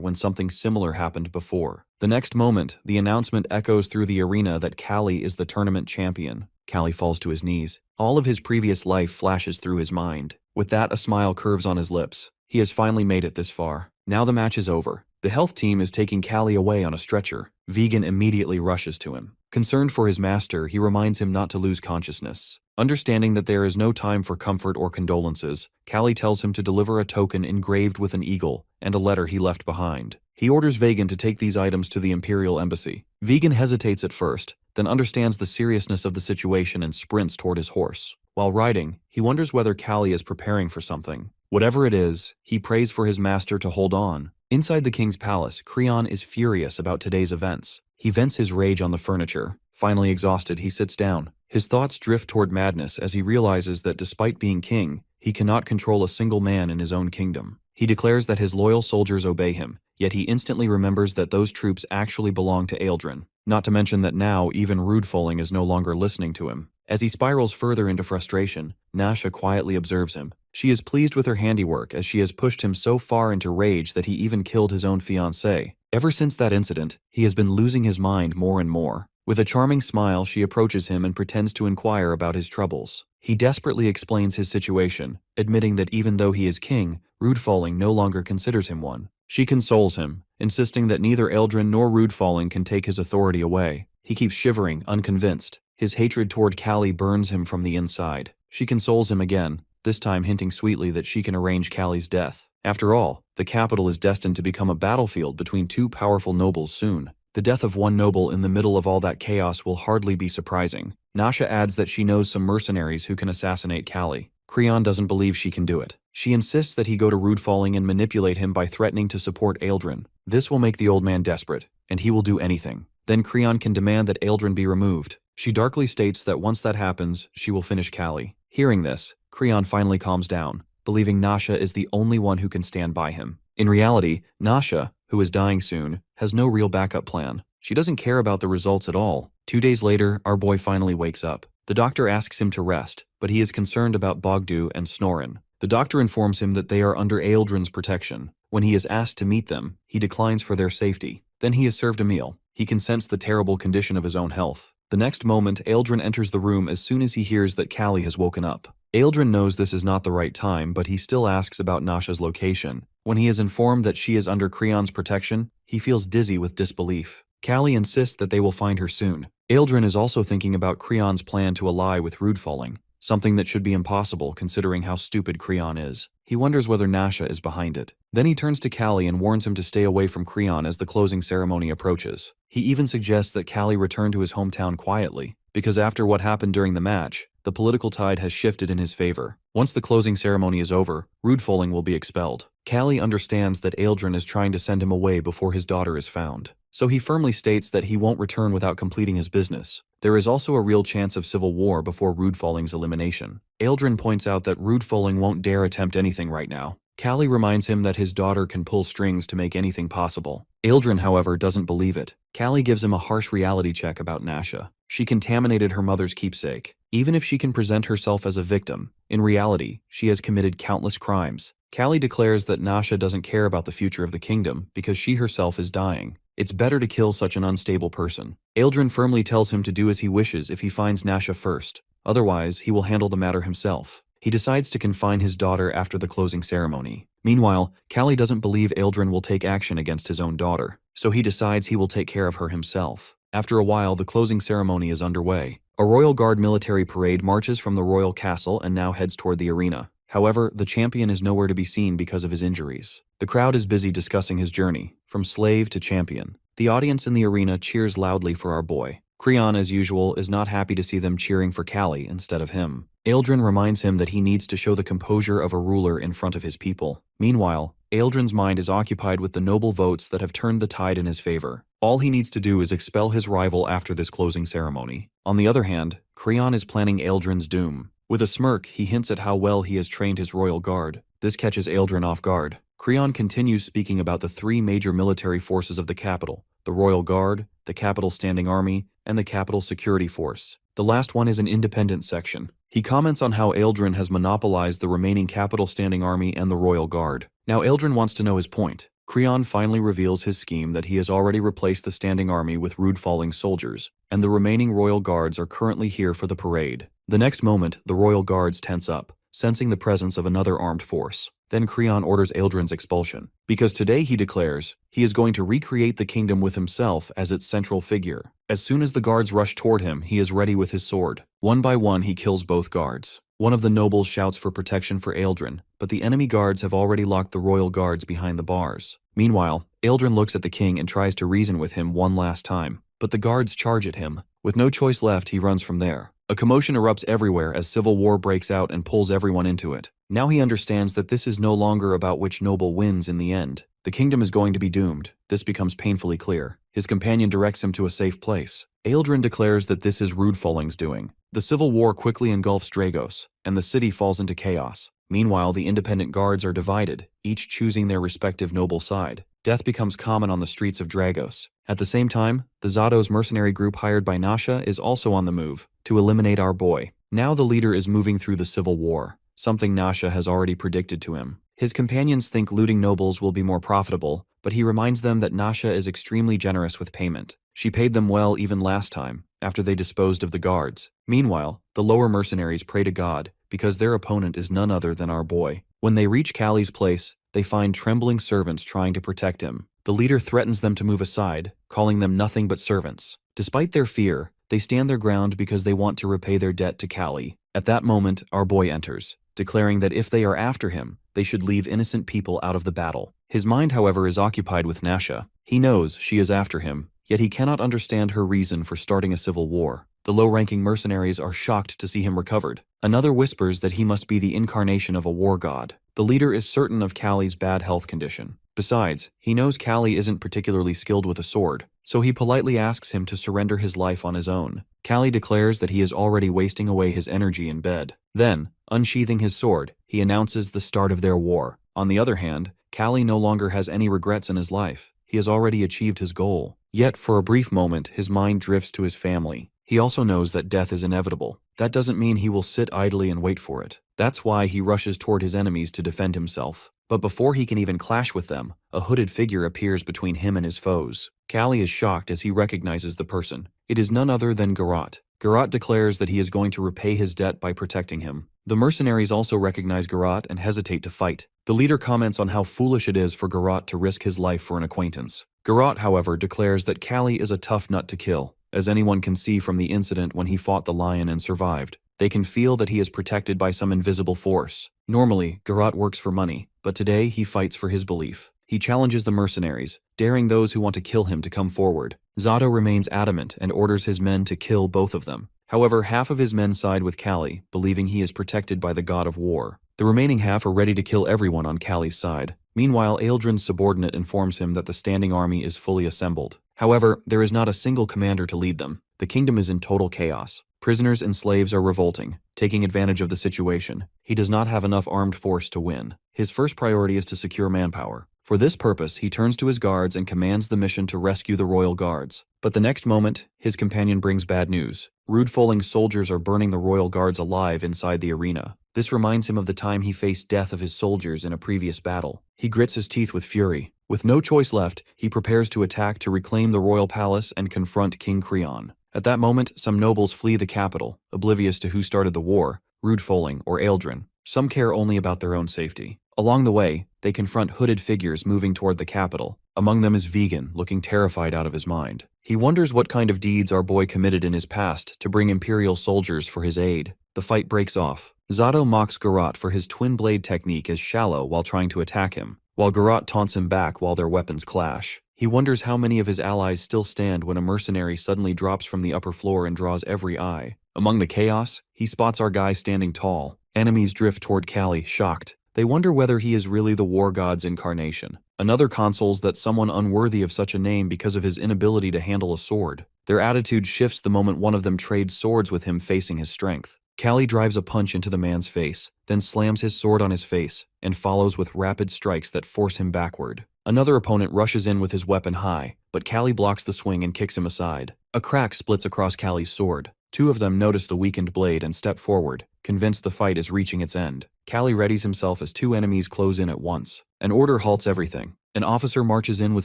when something similar happened before. The next moment, the announcement echoes through the arena that Kalli is the tournament champion. Kalli falls to his knees. All of his previous life flashes through his mind. With that, a smile curves on his lips. He has finally made it this far. Now the match is over. The health team is taking Kalli away on a stretcher. Vegan immediately rushes to him. Concerned for his master, he reminds him not to lose consciousness. Understanding that there is no time for comfort or condolences, Kalli tells him to deliver a token engraved with an eagle and a letter he left behind. He orders Vegan to take these items to the Imperial Embassy. Vegan hesitates at first, then understands the seriousness of the situation and sprints toward his horse. While riding, he wonders whether Kalli is preparing for something. Whatever it is, he prays for his master to hold on. Inside the king's palace, Creon is furious about today's events. He vents his rage on the furniture. Finally exhausted, he sits down. His thoughts drift toward madness as he realizes that despite being king, he cannot control a single man in his own kingdom. He declares that his loyal soldiers obey him, yet he instantly remembers that those troops actually belong to Eldrin. Not to mention that now even Rudefoling is no longer listening to him. As he spirals further into frustration, Nasha quietly observes him. She is pleased with her handiwork as she has pushed him so far into rage that he even killed his own fiancée. Ever since that incident, he has been losing his mind more and more. With a charming smile, she approaches him and pretends to inquire about his troubles. He desperately explains his situation, admitting that even though he is king, Rudefoling no longer considers him one. She consoles him, insisting that neither Eldrin nor Rudefoling can take his authority away. He keeps shivering, unconvinced. His hatred toward Kalli burns him from the inside. She consoles him again, this time hinting sweetly that she can arrange Kalli's death. After all, the capital is destined to become a battlefield between two powerful nobles soon. The death of one noble in the middle of all that chaos will hardly be surprising. Nasha adds that she knows some mercenaries who can assassinate Kalli. Creon doesn't believe she can do it. She insists that he go to Rudefoling and manipulate him by threatening to support Eldrin. This will make the old man desperate, and he will do anything. Then Creon can demand that Eldrin be removed. She darkly states that once that happens, she will finish Kalli. Hearing this, Creon finally calms down, believing Nasha is the only one who can stand by him. In reality, Nasha, who is dying soon, has no real backup plan. She doesn't care about the results at all. 2 days later, our boy finally wakes up. The doctor asks him to rest, but he is concerned about Bogdu and Snorin. The doctor informs him that they are under Eildren's protection. When he is asked to meet them, he declines for their safety. Then he is served a meal. He can sense the terrible condition of his own health. The next moment, Eildren enters the room as soon as he hears that Kalli has woken up. Eildren knows this is not the right time, but he still asks about Nasha's location. When he is informed that she is under Creon's protection, he feels dizzy with disbelief. Kalli insists that they will find her soon. Eildren is also thinking about Creon's plan to ally with Rudefalling, something that should be impossible considering how stupid Creon is. He wonders whether Nasha is behind it. Then he turns to Kalli and warns him to stay away from Creon as the closing ceremony approaches. He even suggests that Kalli return to his hometown quietly, because after what happened during the match, the political tide has shifted in his favor. Once the closing ceremony is over, Rudefalling will be expelled. Kalli understands that Eildren is trying to send him away before his daughter is found, so he firmly states that he won't return without completing his business. There is also a real chance of civil war before Rudefalling's elimination. Eildren points out that Rudefalling won't dare attempt anything right now. Kalli reminds him that his daughter can pull strings to make anything possible. Eildren, however, doesn't believe it. Kalli gives him a harsh reality check about Nasha. She contaminated her mother's keepsake. Even if she can present herself as a victim, in reality, she has committed countless crimes. Kalli declares that Nasha doesn't care about the future of the kingdom because she herself is dying. It's better to kill such an unstable person. Eildren firmly tells him to do as he wishes if he finds Nasha first. Otherwise, he will handle the matter himself. He decides to confine his daughter after the closing ceremony. Meanwhile, Kalli doesn't believe Eildren will take action against his own daughter, so he decides he will take care of her himself. After a while, the closing ceremony is underway. A Royal Guard military parade marches from the royal castle and now heads toward the arena. However, the champion is nowhere to be seen because of his injuries. The crowd is busy discussing his journey, from slave to champion. The audience in the arena cheers loudly for our boy. Creon, as usual, is not happy to see them cheering for Kalli instead of him. Eildren reminds him that he needs to show the composure of a ruler in front of his people. Meanwhile, Eildren's mind is occupied with the noble votes that have turned the tide in his favor. All he needs to do is expel his rival after this closing ceremony. On the other hand, Creon is planning Eildren's doom. With a smirk, he hints at how well he has trained his royal guard. This catches Eildren off guard. Creon continues speaking about the 3 major military forces of the capital: the Royal Guard, the Capital Standing Army, and the Capital Security Force. The last one is an independent section. He comments on how Eildren has monopolized the remaining Capital Standing Army and the Royal Guard. Now Eildren wants to know his point. Creon finally reveals his scheme that he has already replaced the Standing Army with Rudefalling soldiers, and the remaining Royal Guards are currently here for the parade. The next moment, the Royal Guards tense up, sensing the presence of another armed force. Then Creon orders Eildren's expulsion, because today, he declares, he is going to recreate the kingdom with himself as its central figure. As soon as the guards rush toward him, he is ready with his sword. One by one, he kills both guards. One of the nobles shouts for protection for Eildren, but the enemy guards have already locked the royal guards behind the bars. Meanwhile, Eildren looks at the king and tries to reason with him one last time, but the guards charge at him. With no choice left, he runs from there. A commotion erupts everywhere as civil war breaks out and pulls everyone into it. Now he understands that this is no longer about which noble wins in the end. The kingdom is going to be doomed. This becomes painfully clear. His companion directs him to a safe place. Eildren declares that this is Rudefalling's doing. The civil war quickly engulfs Dragos, and the city falls into chaos. Meanwhile, the independent guards are divided, each choosing their respective noble side. Death becomes common on the streets of Dragos. At the same time, the Zado's mercenary group hired by Nasha is also on the move, to eliminate our boy. Now the leader is moving through the civil war, something Nasha has already predicted to him. His companions think looting nobles will be more profitable, but he reminds them that Nasha is extremely generous with payment. She paid them well even last time, after they disposed of the guards. Meanwhile, the lower mercenaries pray to God, because their opponent is none other than our boy. When they reach Kalli's place, they find trembling servants trying to protect him. The leader threatens them to move aside, calling them nothing but servants. Despite their fear, they stand their ground because they want to repay their debt to Kalli. At that moment, our boy enters, declaring that if they are after him, they should leave innocent people out of the battle. His mind, however, is occupied with Nasha. He knows she is after him, yet he cannot understand her reason for starting a civil war. The low-ranking mercenaries are shocked to see him recovered. Another whispers that he must be the incarnation of a war god. The leader is certain of Kalli's bad health condition. Besides, he knows Kalli isn't particularly skilled with a sword, so he politely asks him to surrender his life on his own. Kalli declares that he is already wasting away his energy in bed. Then, unsheathing his sword, he announces the start of their war. On the other hand, Kalli no longer has any regrets in his life. He has already achieved his goal. Yet, for a brief moment, his mind drifts to his family. He also knows that death is inevitable. That doesn't mean he will sit idly and wait for it. That's why he rushes toward his enemies to defend himself. But before he can even clash with them, a hooded figure appears between him and his foes. Kalli is shocked as he recognizes the person. It is none other than Garrote. Garrote declares that he is going to repay his debt by protecting him. The mercenaries also recognize Garrote and hesitate to fight. The leader comments on how foolish it is for Garrote to risk his life for an acquaintance. Garrote, however, declares that Kalli is a tough nut to kill, as anyone can see from the incident when he fought the lion and survived. They can feel that he is protected by some invisible force. Normally, Garrote works for money, but today he fights for his belief. He challenges the mercenaries, daring those who want to kill him to come forward. Zato remains adamant and orders his men to kill both of them. However, half of his men side with Kalli, believing he is protected by the god of war. The remaining half are ready to kill everyone on Kalli's side. Meanwhile, Aldrin's subordinate informs him that the standing army is fully assembled. However, there is not a single commander to lead them. The kingdom is in total chaos. Prisoners and slaves are revolting, taking advantage of the situation. He does not have enough armed force to win. His first priority is to secure manpower. For this purpose, he turns to his guards and commands the mission to rescue the royal guards. But the next moment, his companion brings bad news. Rude-foling soldiers are burning the royal guards alive inside the arena. This reminds him of the time he faced death of his soldiers in a previous battle. He grits his teeth with fury. With no choice left, he prepares to attack to reclaim the royal palace and confront King Creon. At that moment, some nobles flee the capital, oblivious to who started the war, Rude-foling or Aldrin. Some care only about their own safety. Along the way, they confront hooded figures moving toward the capital. Among them is Vegan, looking terrified out of his mind. He wonders what kind of deeds our boy committed in his past to bring Imperial soldiers for his aid. The fight breaks off. Zato mocks Garrote for his twin blade technique as shallow while trying to attack him, while Garrote taunts him back while their weapons clash. He wonders how many of his allies still stand when a mercenary suddenly drops from the upper floor and draws every eye. Among the chaos, he spots our guy standing tall. Enemies drift toward Kalli, shocked. They wonder whether he is really the war god's incarnation. Another consoles that someone unworthy of such a name because of his inability to handle a sword. Their attitude shifts the moment one of them trades swords with him facing his strength. Kalli drives a punch into the man's face, then slams his sword on his face, and follows with rapid strikes that force him backward. Another opponent rushes in with his weapon high, but Kalli blocks the swing and kicks him aside. A crack splits across Kalli's sword. Two of them notice the weakened blade and step forward, convinced the fight is reaching its end. Kalli readies himself as two enemies close in at once. An order halts everything. An officer marches in with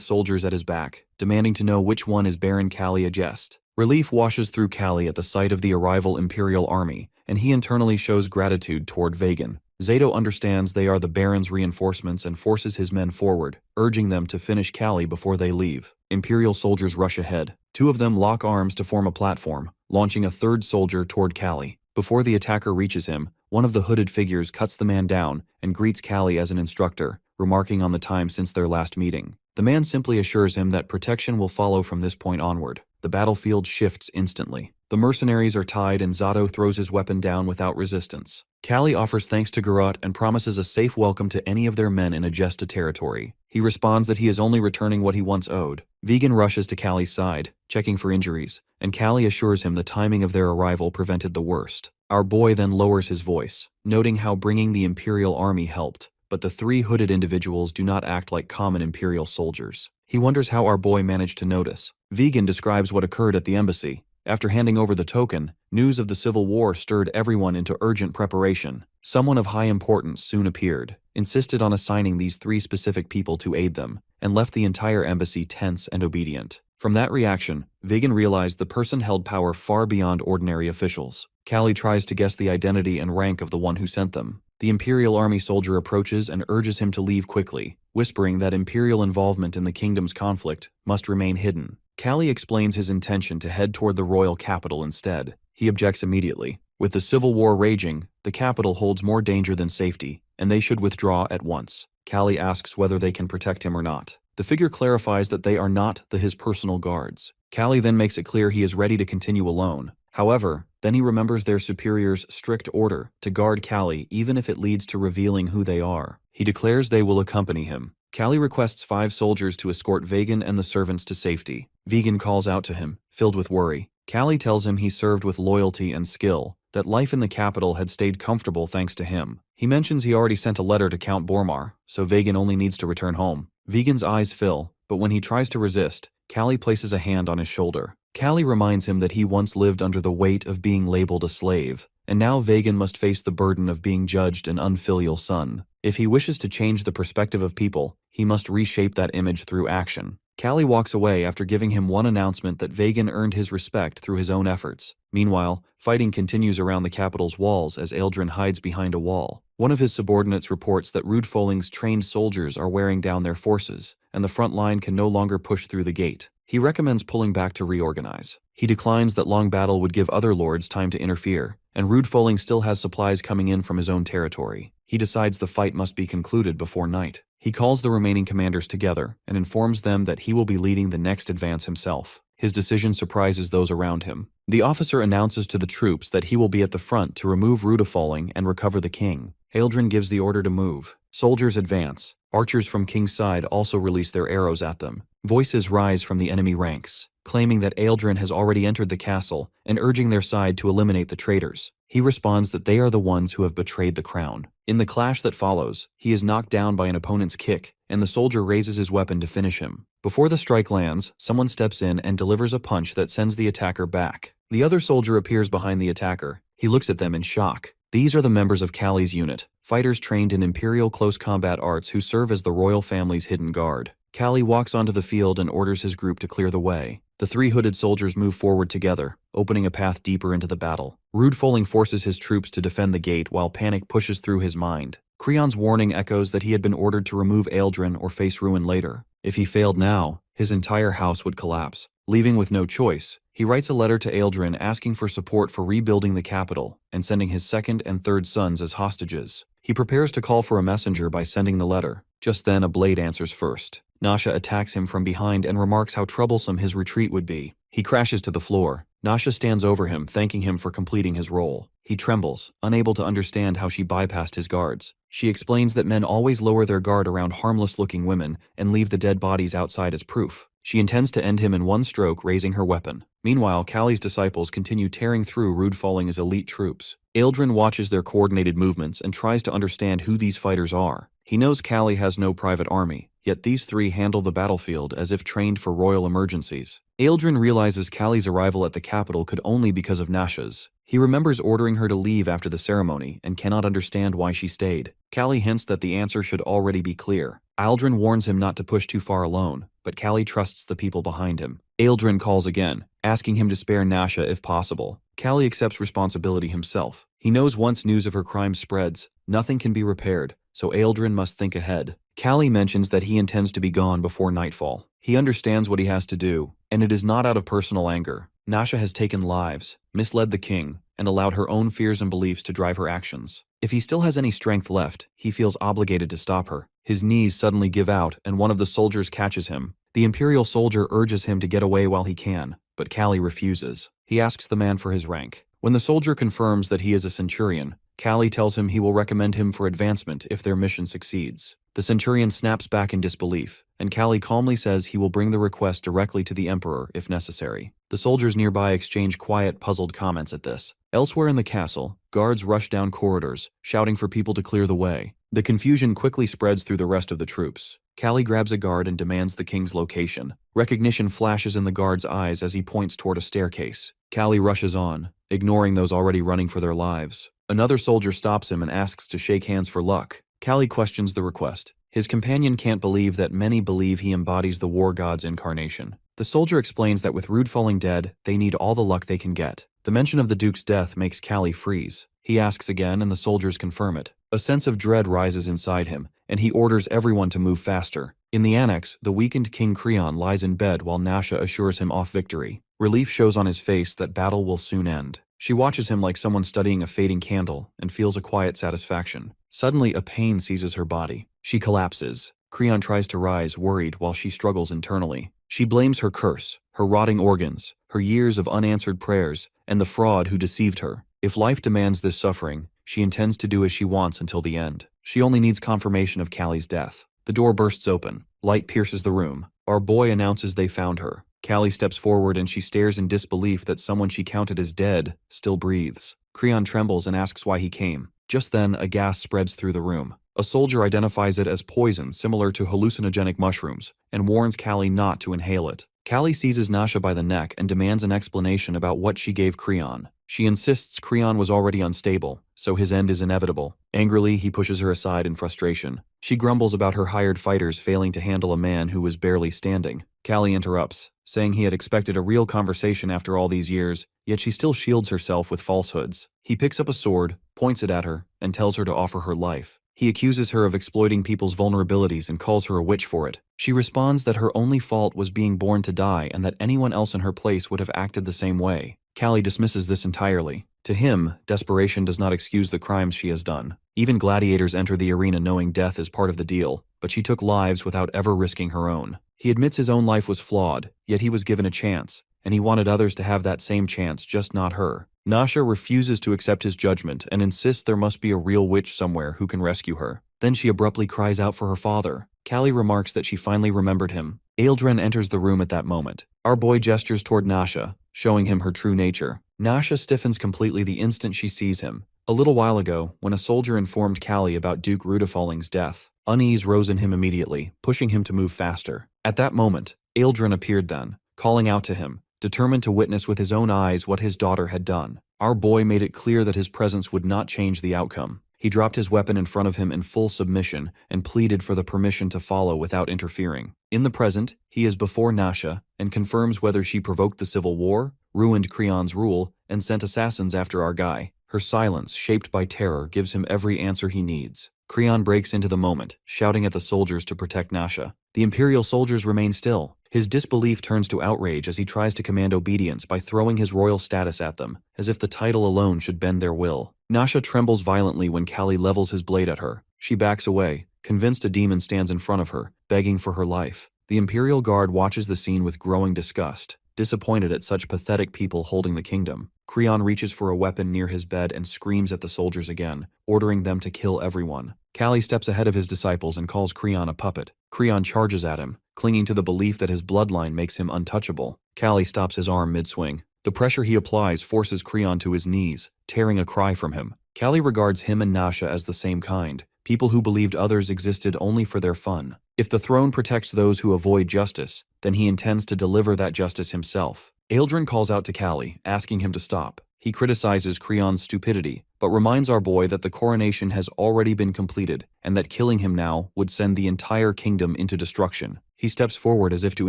soldiers at his back, demanding to know which one is Baron Kalli a jest. Relief washes through Kalli at the sight of the arrival Imperial army, and he internally shows gratitude toward Vegan. Zato understands they are the Baron's reinforcements and forces his men forward, urging them to finish Kalli before they leave. Imperial soldiers rush ahead. Two of them lock arms to form a platform, launching a third soldier toward Kalli. Before the attacker reaches him, one of the hooded figures cuts the man down and greets Kalli as an instructor, remarking on the time since their last meeting. The man simply assures him that protection will follow from this point onward. The battlefield shifts instantly. The mercenaries are tied and Zato throws his weapon down without resistance. Kalli offers thanks to Garrote and promises a safe welcome to any of their men in Agesta territory. He responds that he is only returning what he once owed. Vegan rushes to Kalli's side, checking for injuries, and Kalli assures him the timing of their arrival prevented the worst. Our boy then lowers his voice, noting how bringing the Imperial army helped, but the three hooded individuals do not act like common Imperial soldiers. He wonders how our boy managed to notice. Vegan describes what occurred at the embassy. After handing over the token, news of the civil war stirred everyone into urgent preparation. Someone of high importance soon appeared, insisted on assigning these three specific people to aid them, and left the entire embassy tense and obedient. From that reaction, Vegan realized the person held power far beyond ordinary officials. Kalli tries to guess the identity and rank of the one who sent them. The Imperial army soldier approaches and urges him to leave quickly, whispering that Imperial involvement in the kingdom's conflict must remain hidden. Kalli explains his intention to head toward the royal capital instead. He objects immediately. With the civil war raging, the capital holds more danger than safety, and they should withdraw at once. Kalli asks whether they can protect him or not. The figure clarifies that they are not his personal guards. Kalli then makes it clear he is ready to continue alone. However, then he remembers their superior's strict order to guard Kalli even if it leads to revealing who they are. He declares they will accompany him. Kalli requests 5 soldiers to escort Vegan and the servants to safety. Vegan calls out to him, filled with worry. Kalli tells him he served with loyalty and skill, that life in the capital had stayed comfortable thanks to him. He mentions he already sent a letter to Count Bormar, so Vegan only needs to return home. Vegan's eyes fill, but when he tries to resist, Kalli places a hand on his shoulder. Kalli reminds him that he once lived under the weight of being labeled a slave, and now Vagan must face the burden of being judged an unfilial son. If he wishes to change the perspective of people, he must reshape that image through action. Kalli walks away after giving him one announcement that Vagan earned his respect through his own efforts. Meanwhile, fighting continues around the capital's walls as Eldrin hides behind a wall. One of his subordinates reports that Rudfoling's trained soldiers are wearing down their forces, and the front line can no longer push through the gate. He recommends pulling back to reorganize. He declines that long battle would give other lords time to interfere, and Rudfoling still has supplies coming in from his own territory. He decides the fight must be concluded before night. He calls the remaining commanders together and informs them that he will be leading the next advance himself. His decision surprises those around him. The officer announces to the troops that he will be at the front to remove Rudfolling and recover the king. Eldrin gives the order to move. Soldiers advance. Archers from King's side also release their arrows at them. Voices rise from the enemy ranks, claiming that Eldrin has already entered the castle and urging their side to eliminate the traitors. He responds that they are the ones who have betrayed the crown. In the clash that follows, he is knocked down by an opponent's kick, and the soldier raises his weapon to finish him. Before the strike lands, someone steps in and delivers a punch that sends the attacker back. The other soldier appears behind the attacker. He looks at them in shock. These are the members of Kalli's unit, fighters trained in Imperial close combat arts who serve as the royal family's hidden guard. Kalli walks onto the field and orders his group to clear the way. The three hooded soldiers move forward together, opening a path deeper into the battle. Rudfolling forces his troops to defend the gate while panic pushes through his mind. Creon's warning echoes that he had been ordered to remove Eldrin or face ruin later. If he failed now, his entire house would collapse. Leaving with no choice, he writes a letter to Eldrin asking for support for rebuilding the capital and sending his second and third sons as hostages. He prepares to call for a messenger by sending the letter. Just then, a blade answers first. Nasha attacks him from behind and remarks how troublesome his retreat would be. He crashes to the floor. Nasha stands over him, thanking him for completing his role. He trembles, unable to understand how she bypassed his guards. She explains that men always lower their guard around harmless-looking women and leave the dead bodies outside as proof. She intends to end him in one stroke, raising her weapon. Meanwhile, Kalli's disciples continue tearing through Rudfolling's elite troops. Eldrin watches their coordinated movements and tries to understand who these fighters are. He knows Kalli has no private army, yet these three handle the battlefield as if trained for royal emergencies. Eldrin realizes Kalli's arrival at the capital could only because of Nasha's. He remembers ordering her to leave after the ceremony and cannot understand why she stayed. Kalli hints that the answer should already be clear. Eldrin warns him not to push too far alone, but Kalli trusts the people behind him. Eldrin calls again, asking him to spare Nasha if possible. Kalli accepts responsibility himself. He knows once news of her crime spreads, nothing can be repaired, so Eldrin must think ahead. Kalli mentions that he intends to be gone before nightfall. He understands what he has to do, and it is not out of personal anger. Nasha has taken lives, misled the king, and allowed her own fears and beliefs to drive her actions. If he still has any strength left, he feels obligated to stop her. His knees suddenly give out, and one of the soldiers catches him. The Imperial soldier urges him to get away while he can, but Kalli refuses. He asks the man for his rank. When the soldier confirms that he is a centurion, Kalli tells him he will recommend him for advancement if their mission succeeds. The centurion snaps back in disbelief, and Kalli calmly says he will bring the request directly to the emperor if necessary. The soldiers nearby exchange quiet, puzzled comments at this. Elsewhere in the castle, guards rush down corridors, shouting for people to clear the way. The confusion quickly spreads through the rest of the troops. Kalli grabs a guard and demands the king's location. Recognition flashes in the guard's eyes as he points toward a staircase. Kalli rushes on, ignoring those already running for their lives. Another soldier stops him and asks to shake hands for luck. Kalli questions the request. His companion can't believe that many believe he embodies the war god's incarnation. The soldier explains that with Rudfolling dead, they need all the luck they can get. The mention of the Duke's death makes Kalli freeze. He asks again and the soldiers confirm it. A sense of dread rises inside him, and he orders everyone to move faster. In the annex, the weakened King Creon lies in bed while Nasha assures him off victory. Relief shows on his face that battle will soon end. She watches him like someone studying a fading candle and feels a quiet satisfaction. Suddenly, a pain seizes her body. She collapses. Creon tries to rise, worried, while she struggles internally. She blames her curse, her rotting organs, her years of unanswered prayers, and the fraud who deceived her. If life demands this suffering, she intends to do as she wants until the end. She only needs confirmation of Kalli's death. The door bursts open. Light pierces the room. Our boy announces they found her. Kalli steps forward and she stares in disbelief that someone she counted as dead still breathes. Creon trembles and asks why he came. Just then, a gas spreads through the room. A soldier identifies it as poison similar to hallucinogenic mushrooms and warns Kalli not to inhale it. Kalli seizes Nasha by the neck and demands an explanation about what she gave Creon. She insists Creon was already unstable, so his end is inevitable. Angrily, he pushes her aside in frustration. She grumbles about her hired fighters failing to handle a man who was barely standing. Kalli interrupts, saying he had expected a real conversation after all these years, yet she still shields herself with falsehoods. He picks up a sword, points it at her, and tells her to offer her life. He accuses her of exploiting people's vulnerabilities and calls her a witch for it. She responds that her only fault was being born to die and that anyone else in her place would have acted the same way. Kalli dismisses this entirely. To him, desperation does not excuse the crimes she has done. Even gladiators enter the arena knowing death is part of the deal, but she took lives without ever risking her own. He admits his own life was flawed, yet he was given a chance, and he wanted others to have that same chance, just not her. Nasha refuses to accept his judgment and insists there must be a real witch somewhere who can rescue her. Then she abruptly cries out for her father. Kalli remarks that she finally remembered him. Eildren enters the room at that moment. Our boy gestures toward Nasha, showing him her true nature. Nasha stiffens completely the instant she sees him. A little while ago, when a soldier informed Kalli about Duke Rudafalling's death, unease rose in him immediately, pushing him to move faster. At that moment, Eildren appeared then, calling out to him, determined to witness with his own eyes what his daughter had done. Our boy made it clear that his presence would not change the outcome. He dropped his weapon in front of him in full submission and pleaded for the permission to follow without interfering. In the present, he is before Nasha and confirms whether she provoked the civil war, ruined Creon's rule, and sent assassins after our guy. Her silence, shaped by terror, gives him every answer he needs. Creon breaks into the moment, shouting at the soldiers to protect Nasha. The Imperial soldiers remain still. His disbelief turns to outrage as he tries to command obedience by throwing his royal status at them, as if the title alone should bend their will. Nasha trembles violently when Kalli levels his blade at her. She backs away, convinced a demon stands in front of her, begging for her life. The Imperial Guard watches the scene with growing disgust, disappointed at such pathetic people holding the kingdom. Creon reaches for a weapon near his bed and screams at the soldiers again, ordering them to kill everyone. Kalli steps ahead of his disciples and calls Creon a puppet. Creon charges at him, clinging to the belief that his bloodline makes him untouchable. Kalli stops his arm mid-swing. The pressure he applies forces Creon to his knees, tearing a cry from him. Kalli regards him and Nasha as the same kind, people who believed others existed only for their fun. If the throne protects those who avoid justice, then he intends to deliver that justice himself. Eildren calls out to Kalli, asking him to stop. He criticizes Creon's stupidity, but reminds our boy that the coronation has already been completed and that killing him now would send the entire kingdom into destruction. He steps forward as if to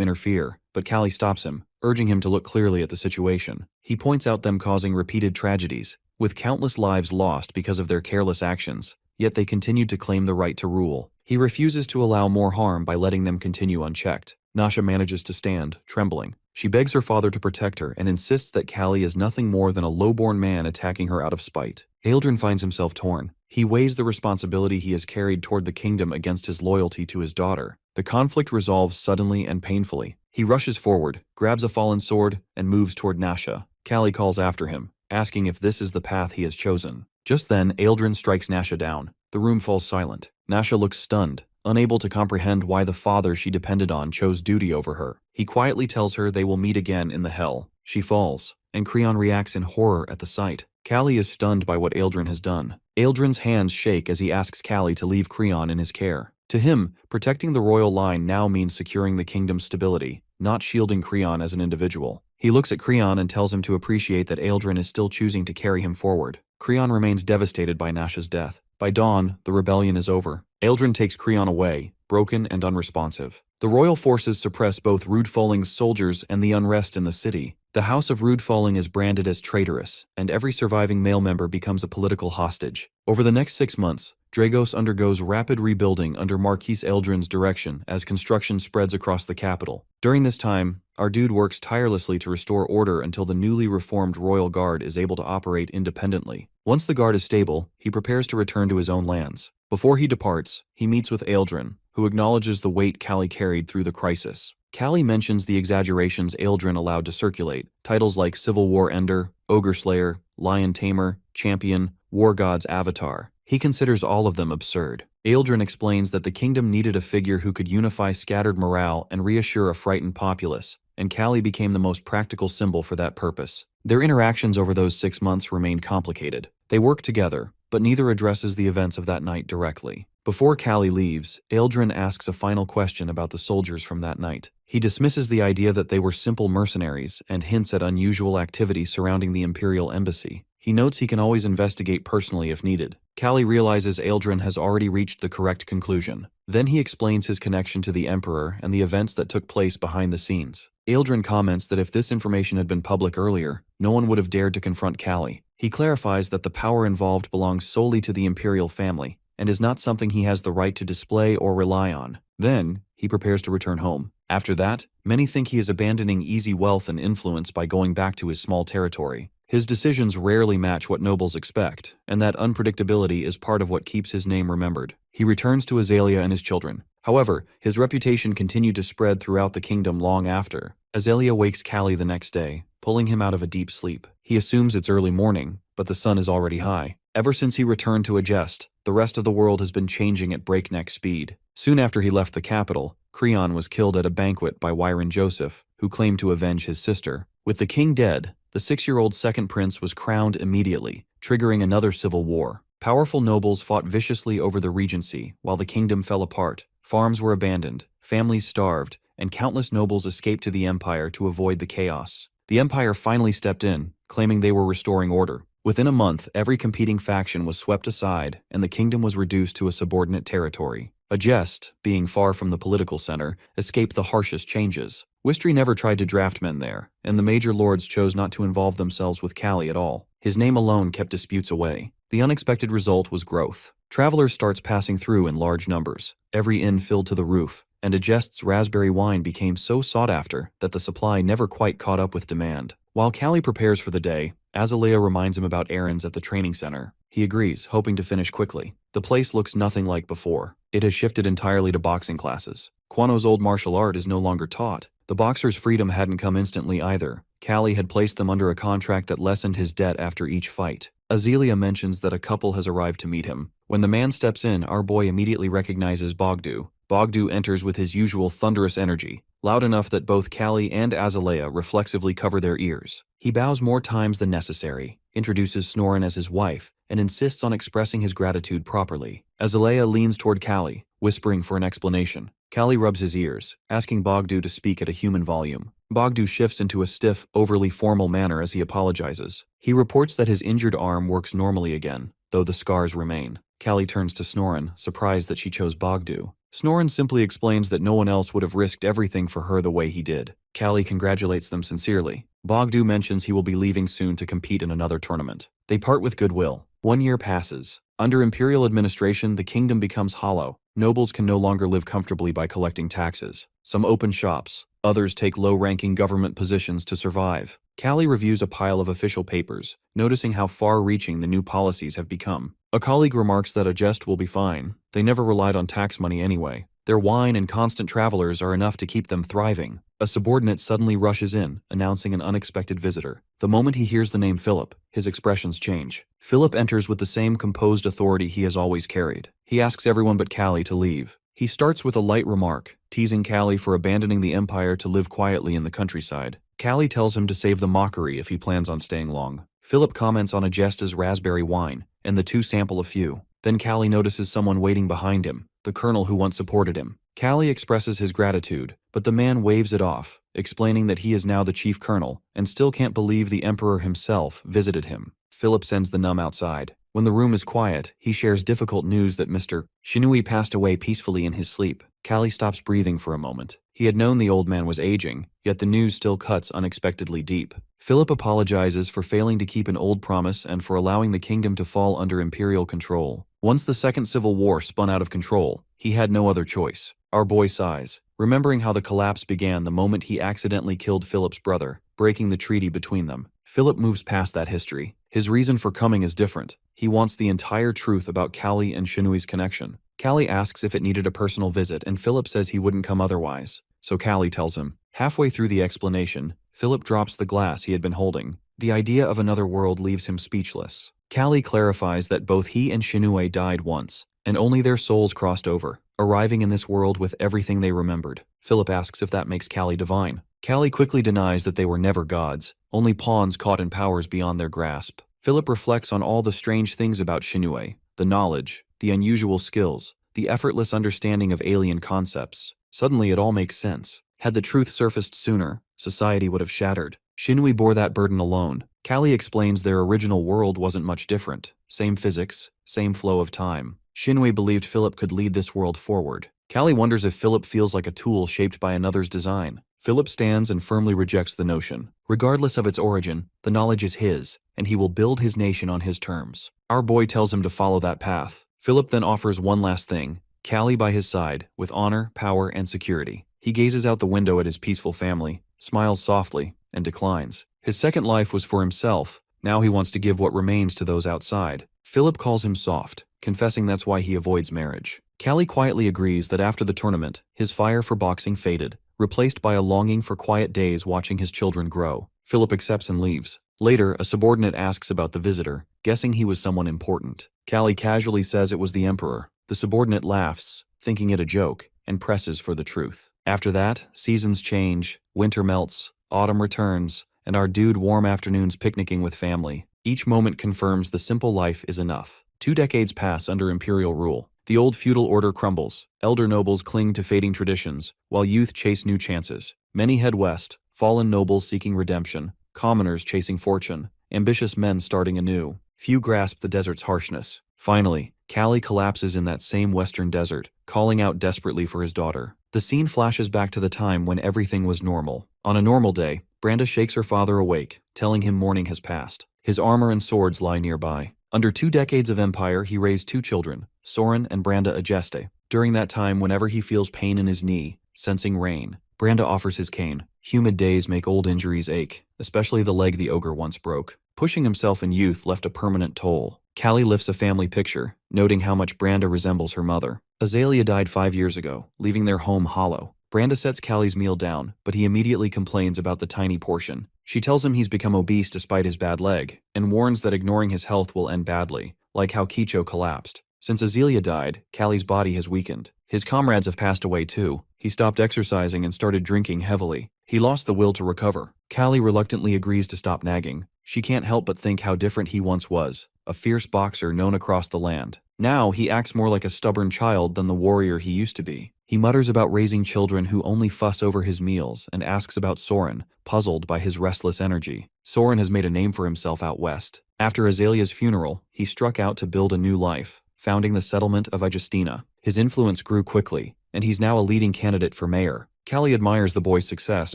interfere, but Kalli stops him, urging him to look clearly at the situation. He points out them causing repeated tragedies, with countless lives lost because of their careless actions, yet they continued to claim the right to rule. He refuses to allow more harm by letting them continue unchecked. Nasha manages to stand, trembling. She begs her father to protect her and insists that Kalli is nothing more than a low-born man attacking her out of spite. Eildren finds himself torn. He weighs the responsibility he has carried toward the kingdom against his loyalty to his daughter. The conflict resolves suddenly and painfully. He rushes forward, grabs a fallen sword, and moves toward Nasha. Kalli calls after him, asking if this is the path he has chosen. Just then, Eildren strikes Nasha down. The room falls silent. Nasha looks stunned, unable to comprehend why the father she depended on chose duty over her. He quietly tells her they will meet again in the hell. She falls, and Creon reacts in horror at the sight. Kalli is stunned by what Eildren has done. Eildren's hands shake as he asks Kalli to leave Creon in his care. To him, protecting the royal line now means securing the kingdom's stability, not shielding Creon as an individual. He looks at Creon and tells him to appreciate that Eildren is still choosing to carry him forward. Creon remains devastated by Nasha's death. By dawn, the rebellion is over. Eildren takes Creon away, broken and unresponsive. The royal forces suppress both Rudfalling's soldiers and the unrest in the city. The House of Rudfalling is branded as traitorous, and every surviving male member becomes a political hostage. Over the next 6 months, Dragos undergoes rapid rebuilding under Marquis Eildren's direction as construction spreads across the capital. During this time, our dude works tirelessly to restore order until the newly reformed Royal Guard is able to operate independently. Once the Guard is stable, he prepares to return to his own lands. Before he departs, he meets with Eildren, who acknowledges the weight Kalli carried through the crisis. Kalli mentions the exaggerations Eildren allowed to circulate, titles like Civil War Ender, Ogre Slayer, Lion Tamer, Champion, War God's Avatar. He considers all of them absurd. Eildren explains that the kingdom needed a figure who could unify scattered morale and reassure a frightened populace, and Kalli became the most practical symbol for that purpose. Their interactions over those 6 months remain complicated. They work together, but neither addresses the events of that night directly. Before Kalli leaves, Eldrin asks a final question about the soldiers from that night. He dismisses the idea that they were simple mercenaries and hints at unusual activity surrounding the Imperial Embassy. He notes he can always investigate personally if needed. Kalli realizes Eldrin has already reached the correct conclusion. Then he explains his connection to the Emperor and the events that took place behind the scenes. Eldrin comments that if this information had been public earlier, no one would have dared to confront Kalli. He clarifies that the power involved belongs solely to the Imperial family, and is not something he has the right to display or rely on. Then, he prepares to return home. After that, many think he is abandoning easy wealth and influence by going back to his small territory. His decisions rarely match what nobles expect, and that unpredictability is part of what keeps his name remembered. He returns to Azalea and his children. However, his reputation continued to spread throughout the kingdom long after. Azalea wakes Kalli the next day, pulling him out of a deep sleep. He assumes it's early morning, but the sun is already high. Ever since he returned to Agest, the rest of the world has been changing at breakneck speed. Soon after he left the capital, Creon was killed at a banquet by Wyron Joseph, who claimed to avenge his sister. With the king dead, the 6-year-old second prince was crowned immediately, triggering another civil war. Powerful nobles fought viciously over the regency, while the kingdom fell apart. Farms were abandoned, families starved, and countless nobles escaped to the empire to avoid the chaos. The empire finally stepped in, claiming they were restoring order. Within a month, every competing faction was swept aside, and the kingdom was reduced to a subordinate territory. Agest, being far from the political center, escaped the harshest changes. Wistry never tried to draft men there, and the major lords chose not to involve themselves with Kalli at all. His name alone kept disputes away. The unexpected result was growth. Travelers starts passing through in large numbers. Every inn filled to the roof, and Agest's raspberry wine became so sought after that the supply never quite caught up with demand. While Kalli prepares for the day, Azalea reminds him about errands at the training center. He agrees, hoping to finish quickly. The place looks nothing like before. It has shifted entirely to boxing classes. Kwano's old martial art is no longer taught. The boxer's freedom hadn't come instantly either. Kalli had placed them under a contract that lessened his debt after each fight. Azalea mentions that a couple has arrived to meet him. When the man steps in, our boy immediately recognizes Bogdu. Bogdu enters with his usual thunderous energy, loud enough that both Kalli and Azalea reflexively cover their ears. He bows more times than necessary, introduces Snoren as his wife, and insists on expressing his gratitude properly. Azalea leans toward Kalli, whispering for an explanation. Kalli rubs his ears, asking Bogdu to speak at a human volume. Bogdu shifts into a stiff, overly formal manner as he apologizes. He reports that his injured arm works normally again, though the scars remain. Kalli turns to Snoren, surprised that she chose Bogdu. Snoren simply explains that no one else would have risked everything for her the way he did. Kalli congratulates them sincerely. Bogdu mentions he will be leaving soon to compete in another tournament. They part with goodwill. 1 year passes. Under imperial administration, the kingdom becomes hollow. Nobles can no longer live comfortably by collecting taxes. Some open shops. Others take low-ranking government positions to survive. Kalli reviews a pile of official papers, noticing how far-reaching the new policies have become. A colleague remarks that Agest will be fine. They never relied on tax money anyway. Their wine and constant travelers are enough to keep them thriving. A subordinate suddenly rushes in, announcing an unexpected visitor. The moment he hears the name Philip, his expressions change. Philip enters with the same composed authority he has always carried. He asks everyone but Kalli to leave. He starts with a light remark, teasing Kalli for abandoning the empire to live quietly in the countryside. Kalli tells him to save the mockery if he plans on staying long. Philip comments on Agesta's raspberry wine, and the two sample a few. Then Kalli notices someone waiting behind him, the colonel who once supported him. Kalli expresses his gratitude, but the man waves it off, explaining that he is now the chief colonel, and still can't believe the emperor himself visited him. Philip sends the numb outside. When the room is quiet, he shares difficult news that Mr. Shinui passed away peacefully in his sleep. Kalli stops breathing for a moment. He had known the old man was aging, yet the news still cuts unexpectedly deep. Philip apologizes for failing to keep an old promise and for allowing the kingdom to fall under imperial control. Once the Second Civil War spun out of control, he had no other choice. Our boy sighs, remembering how the collapse began the moment he accidentally killed Philip's brother, breaking the treaty between them. Philip moves past that history. His reason for coming is different. He wants the entire truth about Kalli and Shinui's connection. Kalli asks if it needed a personal visit, and Philip says he wouldn't come otherwise. So Kalli tells him. Halfway through the explanation, Philip drops the glass he had been holding. The idea of another world leaves him speechless. Kalli clarifies that both he and Shinui died once, and only their souls crossed over, arriving in this world with everything they remembered. Philip asks if that makes Kalli divine. Kalli quickly denies that they were never gods, only pawns caught in powers beyond their grasp. Philip reflects on all the strange things about Shinui, the knowledge, the unusual skills, the the effortless understanding of alien concepts. Suddenly it all makes sense. Had the truth surfaced sooner, society would have shattered. Shinui bore that burden alone. Kalli explains their original world wasn't much different. Same physics, same flow of time. Shinui believed Philip could lead this world forward. Kalli wonders if Philip feels like a tool shaped by another's design. Philip stands and firmly rejects the notion. Regardless of its origin, the knowledge is his, and he will build his nation on his terms. Our boy tells him to follow that path. Philip then offers one last thing, Kalli by his side, with honor, power, and security. He gazes out the window at his peaceful family, smiles softly, and declines. His second life was for himself. Now he wants to give what remains to those outside. Philip calls him soft, confessing that's why he avoids marriage. Kalli quietly agrees that after the tournament, his fire for boxing faded, replaced by a longing for quiet days watching his children grow. Philip accepts and leaves. Later, a subordinate asks about the visitor, guessing he was someone important. Kalli casually says it was the emperor. The subordinate laughs, thinking it a joke, and presses for the truth. After that, seasons change, winter melts, autumn returns, and our dude warm afternoons picnicking with family. Each moment confirms the simple life is enough. 2 decades pass under imperial rule. The old feudal order crumbles. Elder nobles cling to fading traditions, while youth chase new chances. Many head west, fallen nobles seeking redemption, commoners chasing fortune, ambitious men starting anew. Few grasp the desert's harshness. Finally, Kalli collapses in that same western desert, calling out desperately for his daughter. The scene flashes back to the time when everything was normal. On a normal day, Branda shakes her father awake, telling him morning has passed. His armor and swords lie nearby. Under 2 decades of empire, he raised 2 children, Soren and Branda Ageste. During that time, whenever he feels pain in his knee, sensing rain, Branda offers his cane. Humid days make old injuries ache, especially the leg the ogre once broke. Pushing himself in youth left a permanent toll. Kalli lifts a family picture, noting how much Branda resembles her mother. Azalea died 5 years ago, leaving their home hollow. Branda sets Kalli's meal down, but he immediately complains about the tiny portion. She tells him he's become obese despite his bad leg, and warns that ignoring his health will end badly, like how Kicho collapsed. Since Azalea died, Kalli's body has weakened. His comrades have passed away too. He stopped exercising and started drinking heavily. He lost the will to recover. Kalli reluctantly agrees to stop nagging. She can't help but think how different he once was, a fierce boxer known across the land. Now he acts more like a stubborn child than the warrior he used to be. He mutters about raising children who only fuss over his meals and asks about Soren, puzzled by his restless energy. Soren has made a name for himself out west. After Azalea's funeral, he struck out to build a new life, founding the settlement of Agestina. His influence grew quickly, and he's now a leading candidate for mayor. Kalli admires the boy's success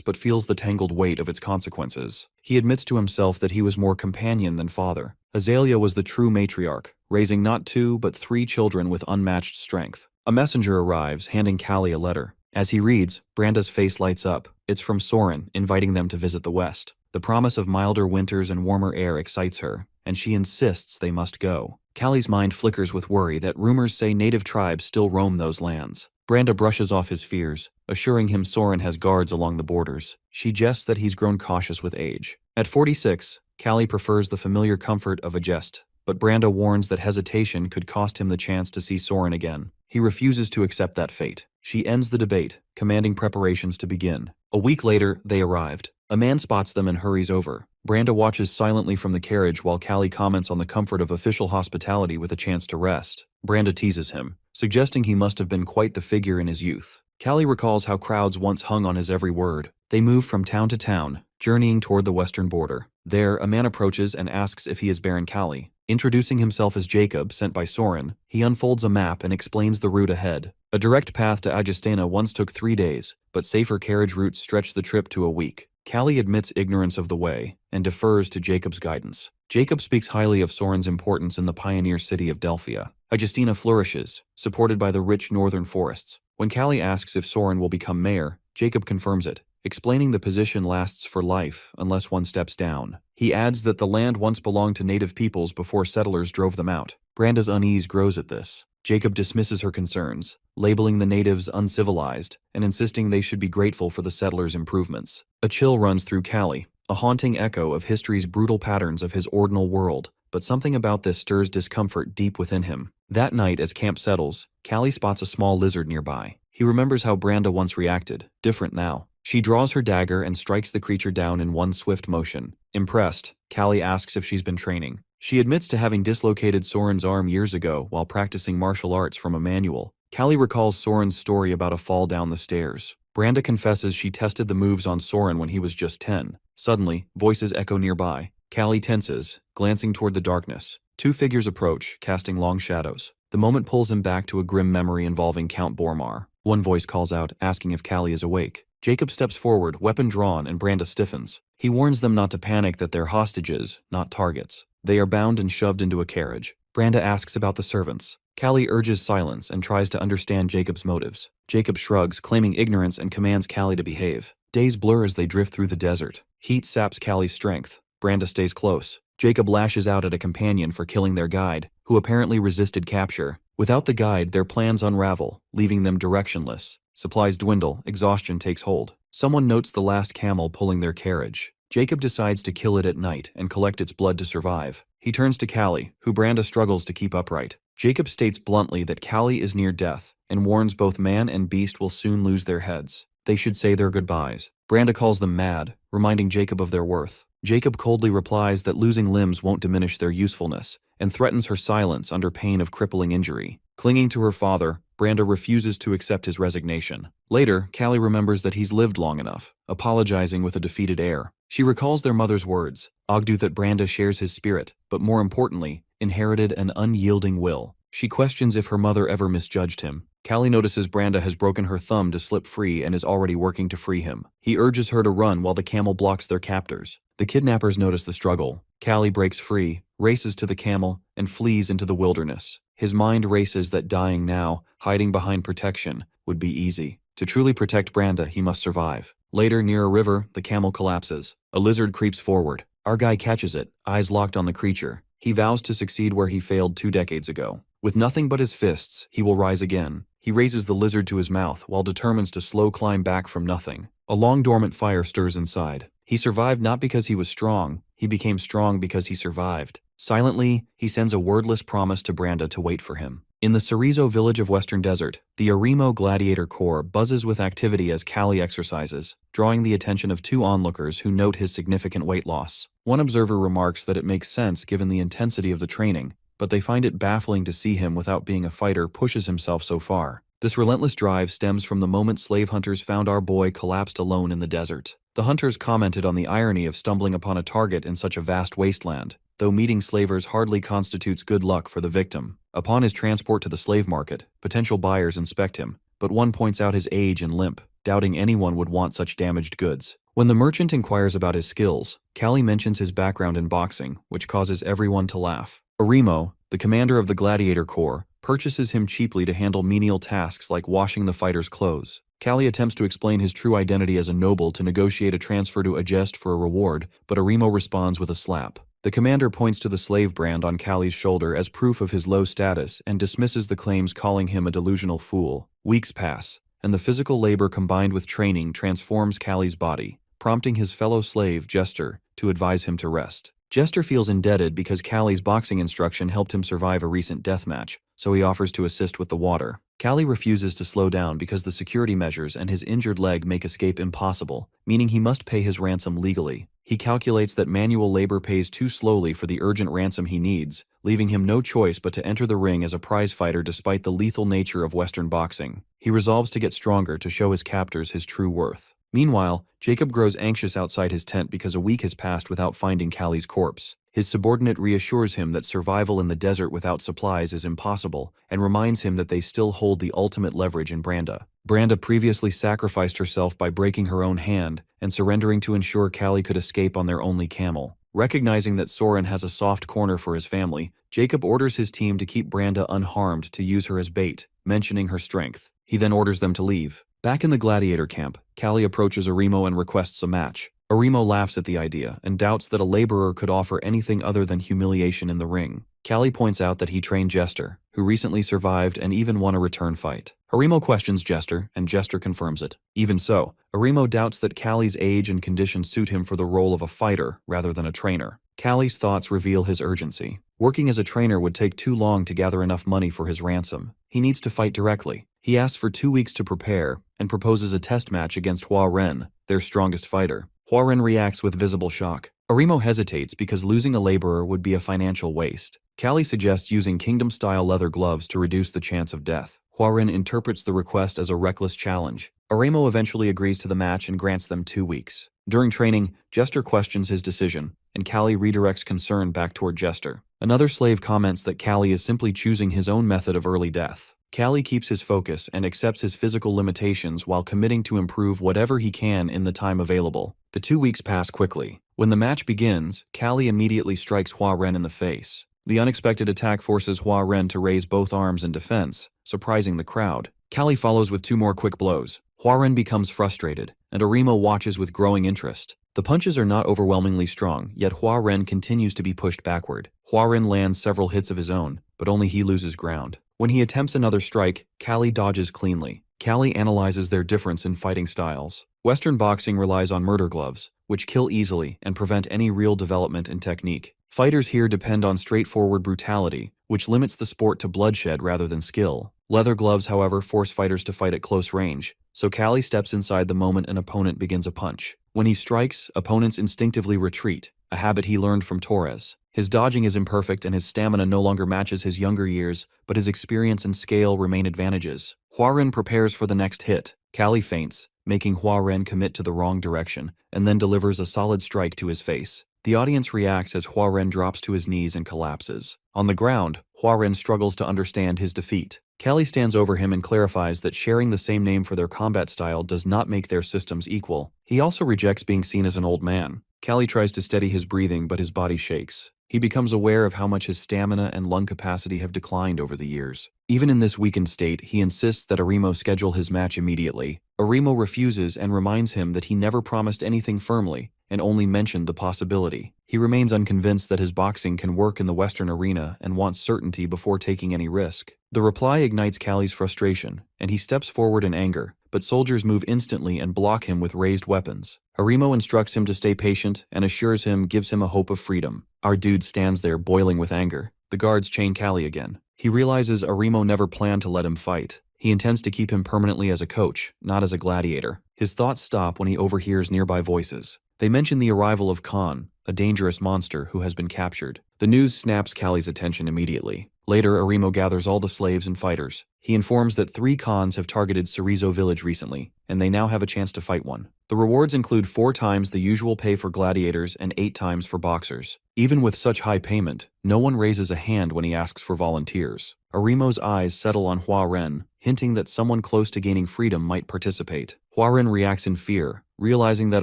but feels the tangled weight of its consequences. He admits to himself that he was more companion than father. Azalea was the true matriarch, raising not 2 but 3 children with unmatched strength. A messenger arrives, handing Kalli a letter. As he reads, Branda's face lights up. It's from Soren, inviting them to visit the West. The promise of milder winters and warmer air excites her, and she insists they must go. Kalli's mind flickers with worry that rumors say native tribes still roam those lands. Branda brushes off his fears, assuring him Soren has guards along the borders. She jests that he's grown cautious with age. At 46, Kalli prefers the familiar comfort of a jest, but Branda warns that hesitation could cost him the chance to see Soren again. He refuses to accept that fate. She ends the debate, commanding preparations to begin. A week later, they arrived. A man spots them and hurries over. Branda watches silently from the carriage while Kalli comments on the comfort of official hospitality with a chance to rest. Branda teases him, suggesting he must have been quite the figure in his youth. Kalli recalls how crowds once hung on his every word. They move from town to town, journeying toward the western border. There, a man approaches and asks if he is Baron Kalli. Introducing himself as Jacob, sent by Soren, he unfolds a map and explains the route ahead. A direct path to Agestina once took 3 days, but safer carriage routes stretched the trip to a week. Kalli admits ignorance of the way and defers to Jacob's guidance. Jacob speaks highly of Soren's importance in the pioneer city of Delphia. Agestina flourishes, supported by the rich northern forests. When Kalli asks if Soren will become mayor, Jacob confirms it, explaining the position lasts for life unless one steps down. He adds that the land once belonged to native peoples before settlers drove them out. Branda's unease grows at this. Jacob dismisses her concerns, labeling the natives uncivilized and insisting they should be grateful for the settlers' improvements. A chill runs through Kalli, a haunting echo of history's brutal patterns of his ordinal world, but something about this stirs discomfort deep within him. That night, as camp settles, Kalli spots a small lizard nearby. He remembers how Branda once reacted, different now. She draws her dagger and strikes the creature down in one swift motion. Impressed, Kalli asks if she's been training. She admits to having dislocated Soren's arm years ago while practicing martial arts from a manual. Kalli recalls Soren's story about a fall down the stairs. Branda confesses she tested the moves on Soren when he was just 10. Suddenly, voices echo nearby. Kalli tenses, glancing toward the darkness. Two figures approach, casting long shadows. The moment pulls him back to a grim memory involving Count Bormar. One voice calls out, asking if Kalli is awake. Jacob steps forward, weapon drawn, and Branda stiffens. He warns them not to panic, that they're hostages, not targets. They are bound and shoved into a carriage. Branda asks about the servants. Kalli urges silence and tries to understand Jacob's motives. Jacob shrugs, claiming ignorance, and commands Kalli to behave. Days blur as they drift through the desert. Heat saps Kalli's strength. Branda stays close. Jacob lashes out at a companion for killing their guide, who apparently resisted capture. Without the guide, their plans unravel, leaving them directionless. Supplies dwindle, exhaustion takes hold. Someone notes the last camel pulling their carriage. Jacob decides to kill it at night and collect its blood to survive. He turns to Kalli, who Branda struggles to keep upright. Jacob states bluntly that Kalli is near death and warns both man and beast will soon lose their heads. They should say their goodbyes. Branda calls them mad, reminding Jacob of their worth. Jacob coldly replies that losing limbs won't diminish their usefulness, and threatens her silence under pain of crippling injury. Clinging to her father, Branda refuses to accept his resignation. Later, Kalli remembers that he's lived long enough, apologizing with a defeated air. She recalls their mother's words, Ogdu, that Branda shares his spirit, but more importantly, inherited an unyielding will. She questions if her mother ever misjudged him. Kalli notices Branda has broken her thumb to slip free and is already working to free him. He urges her to run while the camel blocks their captors. The kidnappers notice the struggle. Kalli breaks free, races to the camel, and flees into the wilderness. His mind races that dying now, hiding behind protection, would be easy. To truly protect Branda, he must survive. Later, near a river, the camel collapses. A lizard creeps forward. Our guy catches it, eyes locked on the creature. He vows to succeed where he failed 2 decades ago. With nothing but his fists, he will rise again. He raises the lizard to his mouth while determines to slow climb back from nothing. A long dormant fire stirs inside. He survived not because he was strong, he became strong because he survived. Silently, he sends a wordless promise to Branda to wait for him. In the Cerezo village of Western Desert, the Arimo Gladiator Corps buzzes with activity as Kalli exercises, drawing the attention of 2 onlookers who note his significant weight loss. One observer remarks that it makes sense given the intensity of the training, but they find it baffling to see him, without being a fighter, pushes himself so far. This relentless drive stems from the moment slave hunters found our boy collapsed alone in the desert. The hunters commented on the irony of stumbling upon a target in such a vast wasteland, though meeting slavers hardly constitutes good luck for the victim. Upon his transport to the slave market, potential buyers inspect him, but one points out his age and limp, doubting anyone would want such damaged goods. When the merchant inquires about his skills, Kalli mentions his background in boxing, which causes everyone to laugh. Arimo, the commander of the Gladiator Corps, purchases him cheaply to handle menial tasks like washing the fighters' clothes. Kalli attempts to explain his true identity as a noble to negotiate a transfer to Agest for a reward, but Arimo responds with a slap. The commander points to the slave brand on Kalli's shoulder as proof of his low status and dismisses the claims, calling him a delusional fool. Weeks pass, and the physical labor combined with training transforms Kalli's body, prompting his fellow slave, Jester, to advise him to rest. Jester feels indebted because Kalli's boxing instruction helped him survive a recent death match, so he offers to assist with the water. Kalli refuses to slow down because the security measures and his injured leg make escape impossible, meaning he must pay his ransom legally. He calculates that manual labor pays too slowly for the urgent ransom he needs, leaving him no choice but to enter the ring as a prize fighter despite the lethal nature of Western boxing. He resolves to get stronger to show his captors his true worth. Meanwhile, Jacob grows anxious outside his tent because a week has passed without finding Kalli's corpse. His subordinate reassures him that survival in the desert without supplies is impossible, and reminds him that they still hold the ultimate leverage in Branda. Branda previously sacrificed herself by breaking her own hand and surrendering to ensure Kalli could escape on their only camel. Recognizing that Soren has a soft corner for his family, Jacob orders his team to keep Branda unharmed to use her as bait, mentioning her strength. He then orders them to leave. Back in the gladiator camp, Kalli approaches Arimo and requests a match. Arimo laughs at the idea and doubts that a laborer could offer anything other than humiliation in the ring. Kalli points out that he trained Jester, who recently survived and even won a return fight. Arimo questions Jester, and Jester confirms it. Even so, Arimo doubts that Kalli's age and condition suit him for the role of a fighter rather than a trainer. Kalli's thoughts reveal his urgency. Working as a trainer would take too long to gather enough money for his ransom. He needs to fight directly. He asks for 2 weeks to prepare and proposes a test match against Hua Ren, their strongest fighter. Hua Ren reacts with visible shock. Arimo hesitates because losing a laborer would be a financial waste. Kalli suggests using kingdom-style leather gloves to reduce the chance of death. Hwa-ren interprets the request as a reckless challenge. Aremo eventually agrees to the match and grants them 2 weeks. During training, Jester questions his decision, and Kalli redirects concern back toward Jester. Another slave comments that Kalli is simply choosing his own method of early death. Kalli keeps his focus and accepts his physical limitations while committing to improve whatever he can in the time available. The 2 weeks pass quickly. When the match begins, Kalli immediately strikes Hwa-ren in the face. The unexpected attack forces Hwa-ren to raise both arms in defense, surprising the crowd. Kalli follows with 2 more quick blows. Hwa-ren becomes frustrated, and Aremo watches with growing interest. The punches are not overwhelmingly strong, yet Hwa-ren continues to be pushed backward. Hwa-ren lands several hits of his own, but only he loses ground. When he attempts another strike, Kalli dodges cleanly. Kalli analyzes their difference in fighting styles. Western boxing relies on murder gloves, which kill easily and prevent any real development in technique. Fighters here depend on straightforward brutality, which limits the sport to bloodshed rather than skill. Leather gloves, however, force fighters to fight at close range, so Kalli steps inside the moment an opponent begins a punch. When he strikes, opponents instinctively retreat, a habit he learned from Torres. His dodging is imperfect and his stamina no longer matches his younger years, but his experience and scale remain advantages. Hwa-ren prepares for the next hit. Kalli feints, making Hwa-ren commit to the wrong direction, and then delivers a solid strike to his face. The audience reacts as Hwa-ren drops to his knees and collapses. On the ground, Hwa-ren struggles to understand his defeat. Kalli stands over him and clarifies that sharing the same name for their combat style does not make their systems equal. He also rejects being seen as an old man. Kalli tries to steady his breathing, but his body shakes. He becomes aware of how much his stamina and lung capacity have declined over the years. Even in this weakened state, he insists that Aremo schedule his match immediately. Aremo refuses and reminds him that he never promised anything firmly, and only mentioned the possibility. He remains unconvinced that his boxing can work in the Western arena and wants certainty before taking any risk. The reply ignites Kalli's frustration, and he steps forward in anger, but soldiers move instantly and block him with raised weapons. Aremo instructs him to stay patient and gives him a hope of freedom. Our dude stands there boiling with anger. The guards chain Kalli again. He realizes Aremo never planned to let him fight. He intends to keep him permanently as a coach, not as a gladiator. His thoughts stop when he overhears nearby voices. They mention the arrival of Khan, a dangerous monster who has been captured. The news snaps Kalli's attention immediately. Later, Aremo gathers all the slaves and fighters. He informs that 3 Khans have targeted Cerezo village recently, and they now have a chance to fight one. The rewards include 4 times the usual pay for gladiators and 8 times for boxers. Even with such high payment, no one raises a hand when he asks for volunteers. Aremo's eyes settle on Hwa-ren, hinting that someone close to gaining freedom might participate. Hwa-ren reacts in fear, realizing that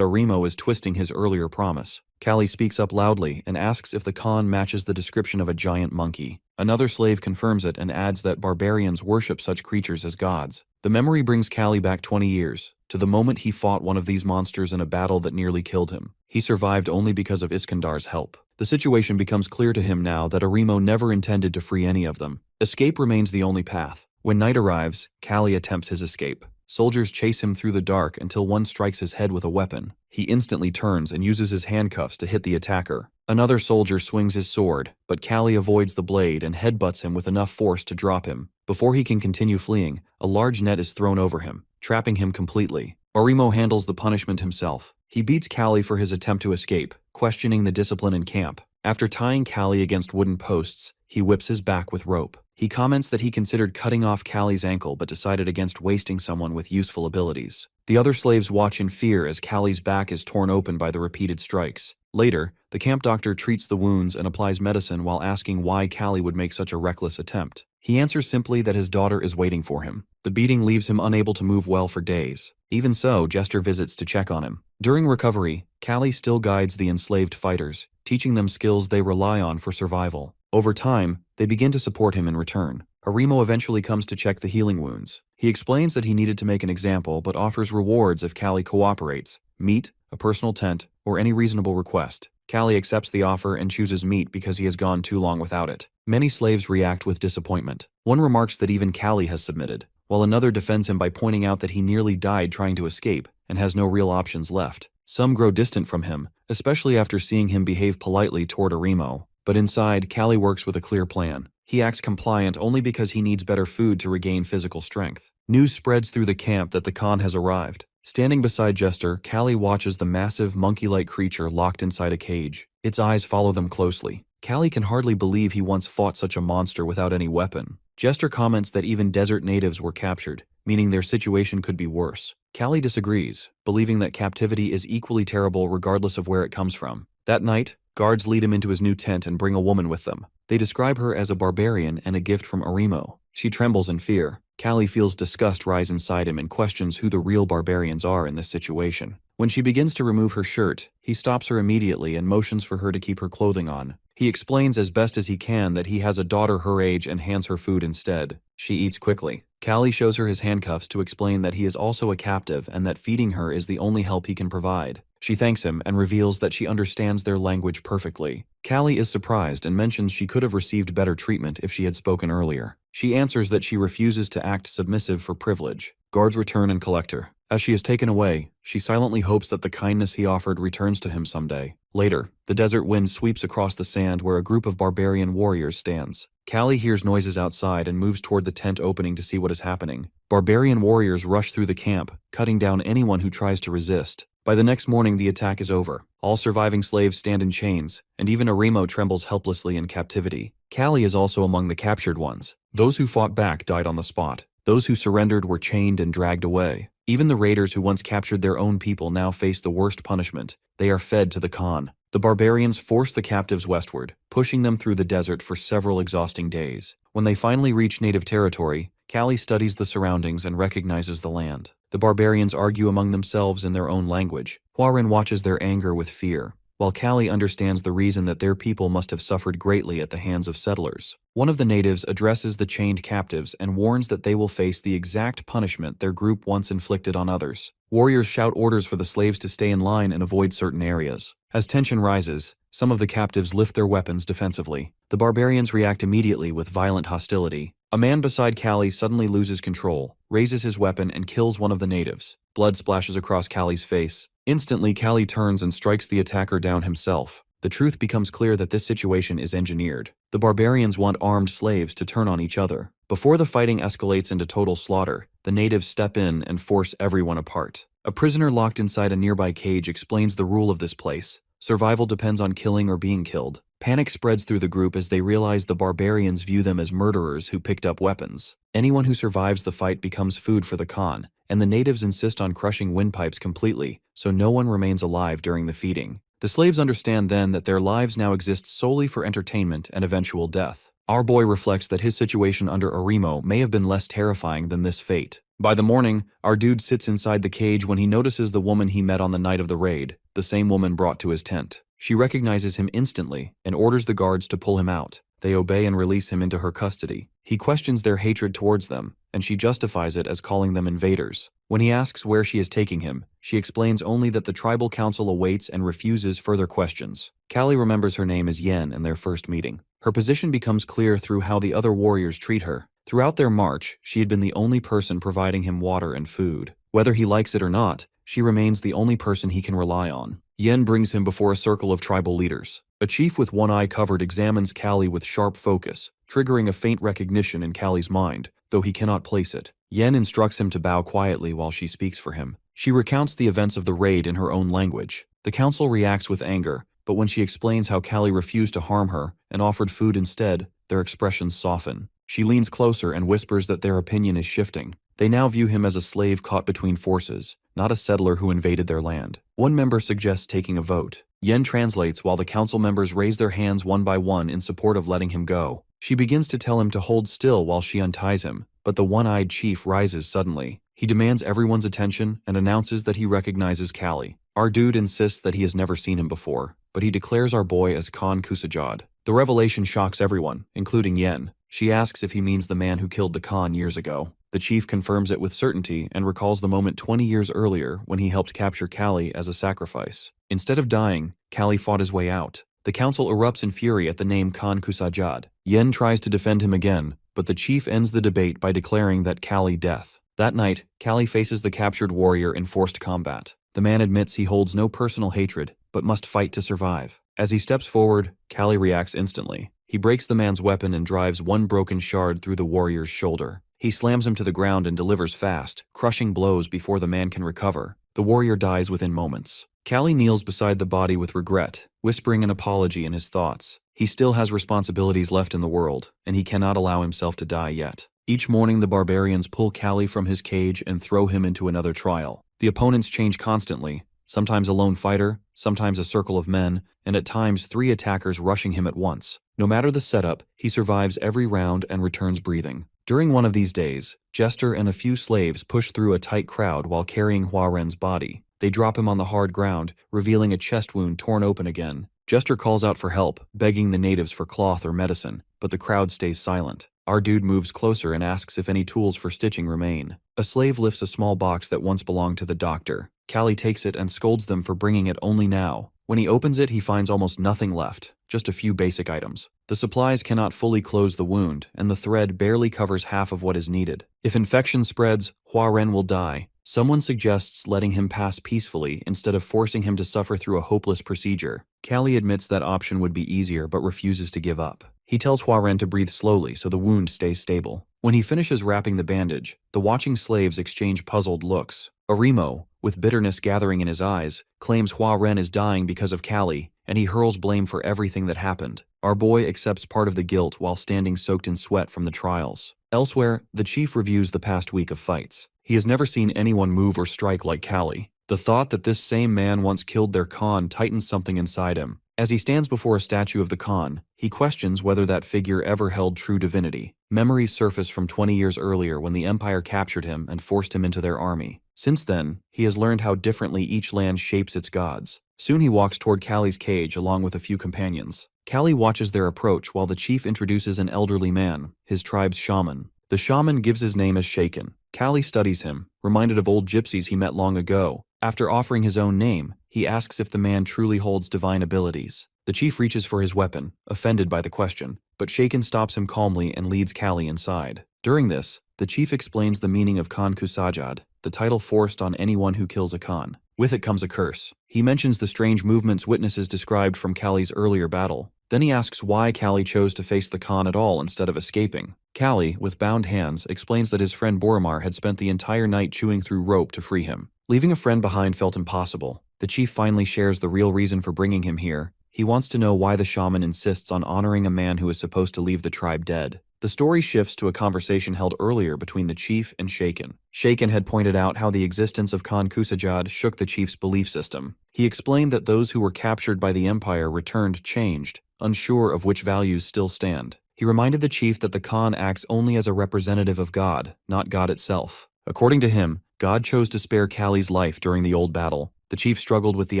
Aremo is twisting his earlier promise. Kalli speaks up loudly and asks if the Khan matches the description of a giant monkey. Another slave confirms it and adds that barbarians worship such creatures as gods. The memory brings Kalli back 20 years, to the moment he fought one of these monsters in a battle that nearly killed him. He survived only because of Iskandar's help. The situation becomes clear to him now that Aremo never intended to free any of them. Escape remains the only path. When night arrives, Kalli attempts his escape. Soldiers chase him through the dark until one strikes his head with a weapon. He instantly turns and uses his handcuffs to hit the attacker. Another soldier swings his sword, but Kalli avoids the blade and headbutts him with enough force to drop him. Before he can continue fleeing, a large net is thrown over him, trapping him completely. Aremo handles the punishment himself. He beats Kalli for his attempt to escape, questioning the discipline in camp. After tying Kalli against wooden posts, he whips his back with rope. He comments that he considered cutting off Kalli's ankle but decided against wasting someone with useful abilities. The other slaves watch in fear as Kalli's back is torn open by the repeated strikes. Later, the camp doctor treats the wounds and applies medicine while asking why Kalli would make such a reckless attempt. He answers simply that his daughter is waiting for him. The beating leaves him unable to move well for days. Even so, Jester visits to check on him. During recovery, Kalli still guides the enslaved fighters, teaching them skills they rely on for survival. Over time, they begin to support him in return. Aremo eventually comes to check the healing wounds. He explains that he needed to make an example but offers rewards if Kalli cooperates: meat, a personal tent, or any reasonable request. Kalli accepts the offer and chooses meat because he has gone too long without it. Many slaves react with disappointment. One remarks that even Kalli has submitted, while another defends him by pointing out that he nearly died trying to escape and has no real options left. Some grow distant from him, especially after seeing him behave politely toward Aremo. But inside, Kalli works with a clear plan. He acts compliant only because he needs better food to regain physical strength. News spreads through the camp that the Khan has arrived. Standing beside Jester, Kalli watches the massive, monkey-like creature locked inside a cage. Its eyes follow them closely. Kalli can hardly believe he once fought such a monster without any weapon. Jester comments that even desert natives were captured, meaning their situation could be worse. Kalli disagrees, believing that captivity is equally terrible regardless of where it comes from. That night, guards lead him into his new tent and bring a woman with them. They describe her as a barbarian and a gift from Arimo. She trembles in fear. Kalli feels disgust rise inside him and questions who the real barbarians are in this situation. When she begins to remove her shirt, he stops her immediately and motions for her to keep her clothing on. He explains as best as he can that he has a daughter her age and hands her food instead. She eats quickly. Kalli shows her his handcuffs to explain that he is also a captive and that feeding her is the only help he can provide. She thanks him and reveals that she understands their language perfectly. Kalli is surprised and mentions she could have received better treatment if she had spoken earlier. She answers that she refuses to act submissive for privilege. Guards return and collect her. As she is taken away, she silently hopes that the kindness he offered returns to him someday. Later, the desert wind sweeps across the sand where a group of barbarian warriors stands. Kalli hears noises outside and moves toward the tent opening to see what is happening. Barbarian warriors rush through the camp, cutting down anyone who tries to resist. By the next morning, the attack is over. All surviving slaves stand in chains, and even Arimo trembles helplessly in captivity. Kalli is also among the captured ones. Those who fought back died on the spot. Those who surrendered were chained and dragged away. Even the raiders who once captured their own people now face the worst punishment. They are fed to the Khan. The barbarians force the captives westward, pushing them through the desert for several exhausting days. When they finally reach native territory, Kalli studies the surroundings and recognizes the land. The barbarians argue among themselves in their own language. Hwarin watches their anger with fear, while Kalli understands the reason that their people must have suffered greatly at the hands of settlers. One of the natives addresses the chained captives and warns that they will face the exact punishment their group once inflicted on others. Warriors shout orders for the slaves to stay in line and avoid certain areas. As tension rises, some of the captives lift their weapons defensively. The barbarians react immediately with violent hostility. A man beside Kalli suddenly loses control, raises his weapon and kills one of the natives. Blood splashes across Kalli's face. Instantly, Kalli turns and strikes the attacker down himself. The truth becomes clear that this situation is engineered. The barbarians want armed slaves to turn on each other. Before the fighting escalates into total slaughter, the natives step in and force everyone apart. A prisoner locked inside a nearby cage explains the rule of this place. Survival depends on killing or being killed. Panic spreads through the group as they realize the barbarians view them as murderers who picked up weapons. Anyone who survives the fight becomes food for the Khan, and the natives insist on crushing windpipes completely, so no one remains alive during the feeding. The slaves understand then that their lives now exist solely for entertainment and eventual death. Our boy reflects that his situation under Arimo may have been less terrifying than this fate. By the morning, our dude sits inside the cage when he notices the woman he met on the night of the raid, the same woman brought to his tent. She recognizes him instantly and orders the guards to pull him out. They obey and release him into her custody. He questions their hatred towards them, and she justifies it as calling them invaders. When he asks where she is taking him, she explains only that the tribal council awaits and refuses further questions. Kalli remembers her name as Yen in their first meeting. Her position becomes clear through how the other warriors treat her. Throughout their march, she had been the only person providing him water and food. Whether he likes it or not, she remains the only person he can rely on. Yen brings him before a circle of tribal leaders. A chief with one eye covered examines Kalli with sharp focus, triggering a faint recognition in Kalli's mind, though he cannot place it. Yen instructs him to bow quietly while she speaks for him. She recounts the events of the raid in her own language. The council reacts with anger, but when she explains how Kalli refused to harm her and offered food instead, their expressions soften. She leans closer and whispers that their opinion is shifting. They now view him as a slave caught between forces, not a settler who invaded their land. One member suggests taking a vote. Yen translates while the council members raise their hands one by one in support of letting him go. She begins to tell him to hold still while she unties him, but the one-eyed chief rises suddenly. He demands everyone's attention and announces that he recognizes Kalli. Our dude insists that he has never seen him before, but he declares our boy as Khan Kusajad. The revelation shocks everyone, including Yen. She asks if he means the man who killed the Khan years ago. The chief confirms it with certainty and recalls the moment 20 years earlier when he helped capture Kalli as a sacrifice. Instead of dying, Kalli fought his way out. The council erupts in fury at the name Khan Kusajad. Yen tries to defend him again, but the chief ends the debate by declaring that Kalli death. That night, Kalli faces the captured warrior in forced combat. The man admits he holds no personal hatred, but must fight to survive. As he steps forward, Kalli reacts instantly. He breaks the man's weapon and drives one broken shard through the warrior's shoulder. He slams him to the ground and delivers fast, crushing blows before the man can recover. The warrior dies within moments. Kalli kneels beside the body with regret, whispering an apology in his thoughts. He still has responsibilities left in the world, and he cannot allow himself to die yet. Each morning the barbarians pull Kalli from his cage and throw him into another trial. The opponents change constantly, sometimes a lone fighter, sometimes a circle of men, and at times 3 attackers rushing him at once. No matter the setup, he survives every round and returns breathing. During one of these days, Jester and a few slaves push through a tight crowd while carrying Hua-Ren's body. They drop him on the hard ground, revealing a chest wound torn open again. Jester calls out for help, begging the natives for cloth or medicine, but the crowd stays silent. Our dude moves closer and asks if any tools for stitching remain. A slave lifts a small box that once belonged to the doctor. Kalli takes it and scolds them for bringing it only now. When he opens it, he finds almost nothing left, just a few basic items. The supplies cannot fully close the wound, and the thread barely covers half of what is needed. If infection spreads, Hua-Ren will die. Someone suggests letting him pass peacefully instead of forcing him to suffer through a hopeless procedure. Kalli admits that option would be easier but refuses to give up. He tells Hua-Ren to breathe slowly so the wound stays stable. When he finishes wrapping the bandage, the watching slaves exchange puzzled looks. Arimo, with bitterness gathering in his eyes, claims Hua-Ren is dying because of Kalli, and he hurls blame for everything that happened. Our boy accepts part of the guilt while standing soaked in sweat from the trials. Elsewhere, the chief reviews the past week of fights. He has never seen anyone move or strike like Kalli. The thought that this same man once killed their Khan tightens something inside him. As he stands before a statue of the Khan, he questions whether that figure ever held true divinity. Memories surface from 20 years earlier when the Empire captured him and forced him into their army. Since then, he has learned how differently each land shapes its gods. Soon he walks toward Kalli's cage along with a few companions. Kalli watches their approach while the chief introduces an elderly man, his tribe's shaman. The shaman gives his name as Shaken. Kalli studies him, reminded of old gypsies he met long ago. After offering his own name, he asks if the man truly holds divine abilities. The chief reaches for his weapon, offended by the question, but Shaken stops him calmly and leads Kalli inside. During this, the chief explains the meaning of Khan Kusajad, the title forced on anyone who kills a Khan. With it comes a curse. He mentions the strange movements witnesses described from Kalli's earlier battle. Then he asks why Kalli chose to face the Khan at all instead of escaping. Kalli, with bound hands, explains that his friend Boromar had spent the entire night chewing through rope to free him. Leaving a friend behind felt impossible. The chief finally shares the real reason for bringing him here. He wants to know why the shaman insists on honoring a man who is supposed to leave the tribe dead. The story shifts to a conversation held earlier between the chief and Shaken. Shaken had pointed out how the existence of Khan Kusajad shook the chief's belief system. He explained that those who were captured by the Empire returned changed, unsure of which values still stand. He reminded the chief that the Khan acts only as a representative of God, not God itself. According to him, God chose to spare Kalli's life during the old battle. The chief struggled with the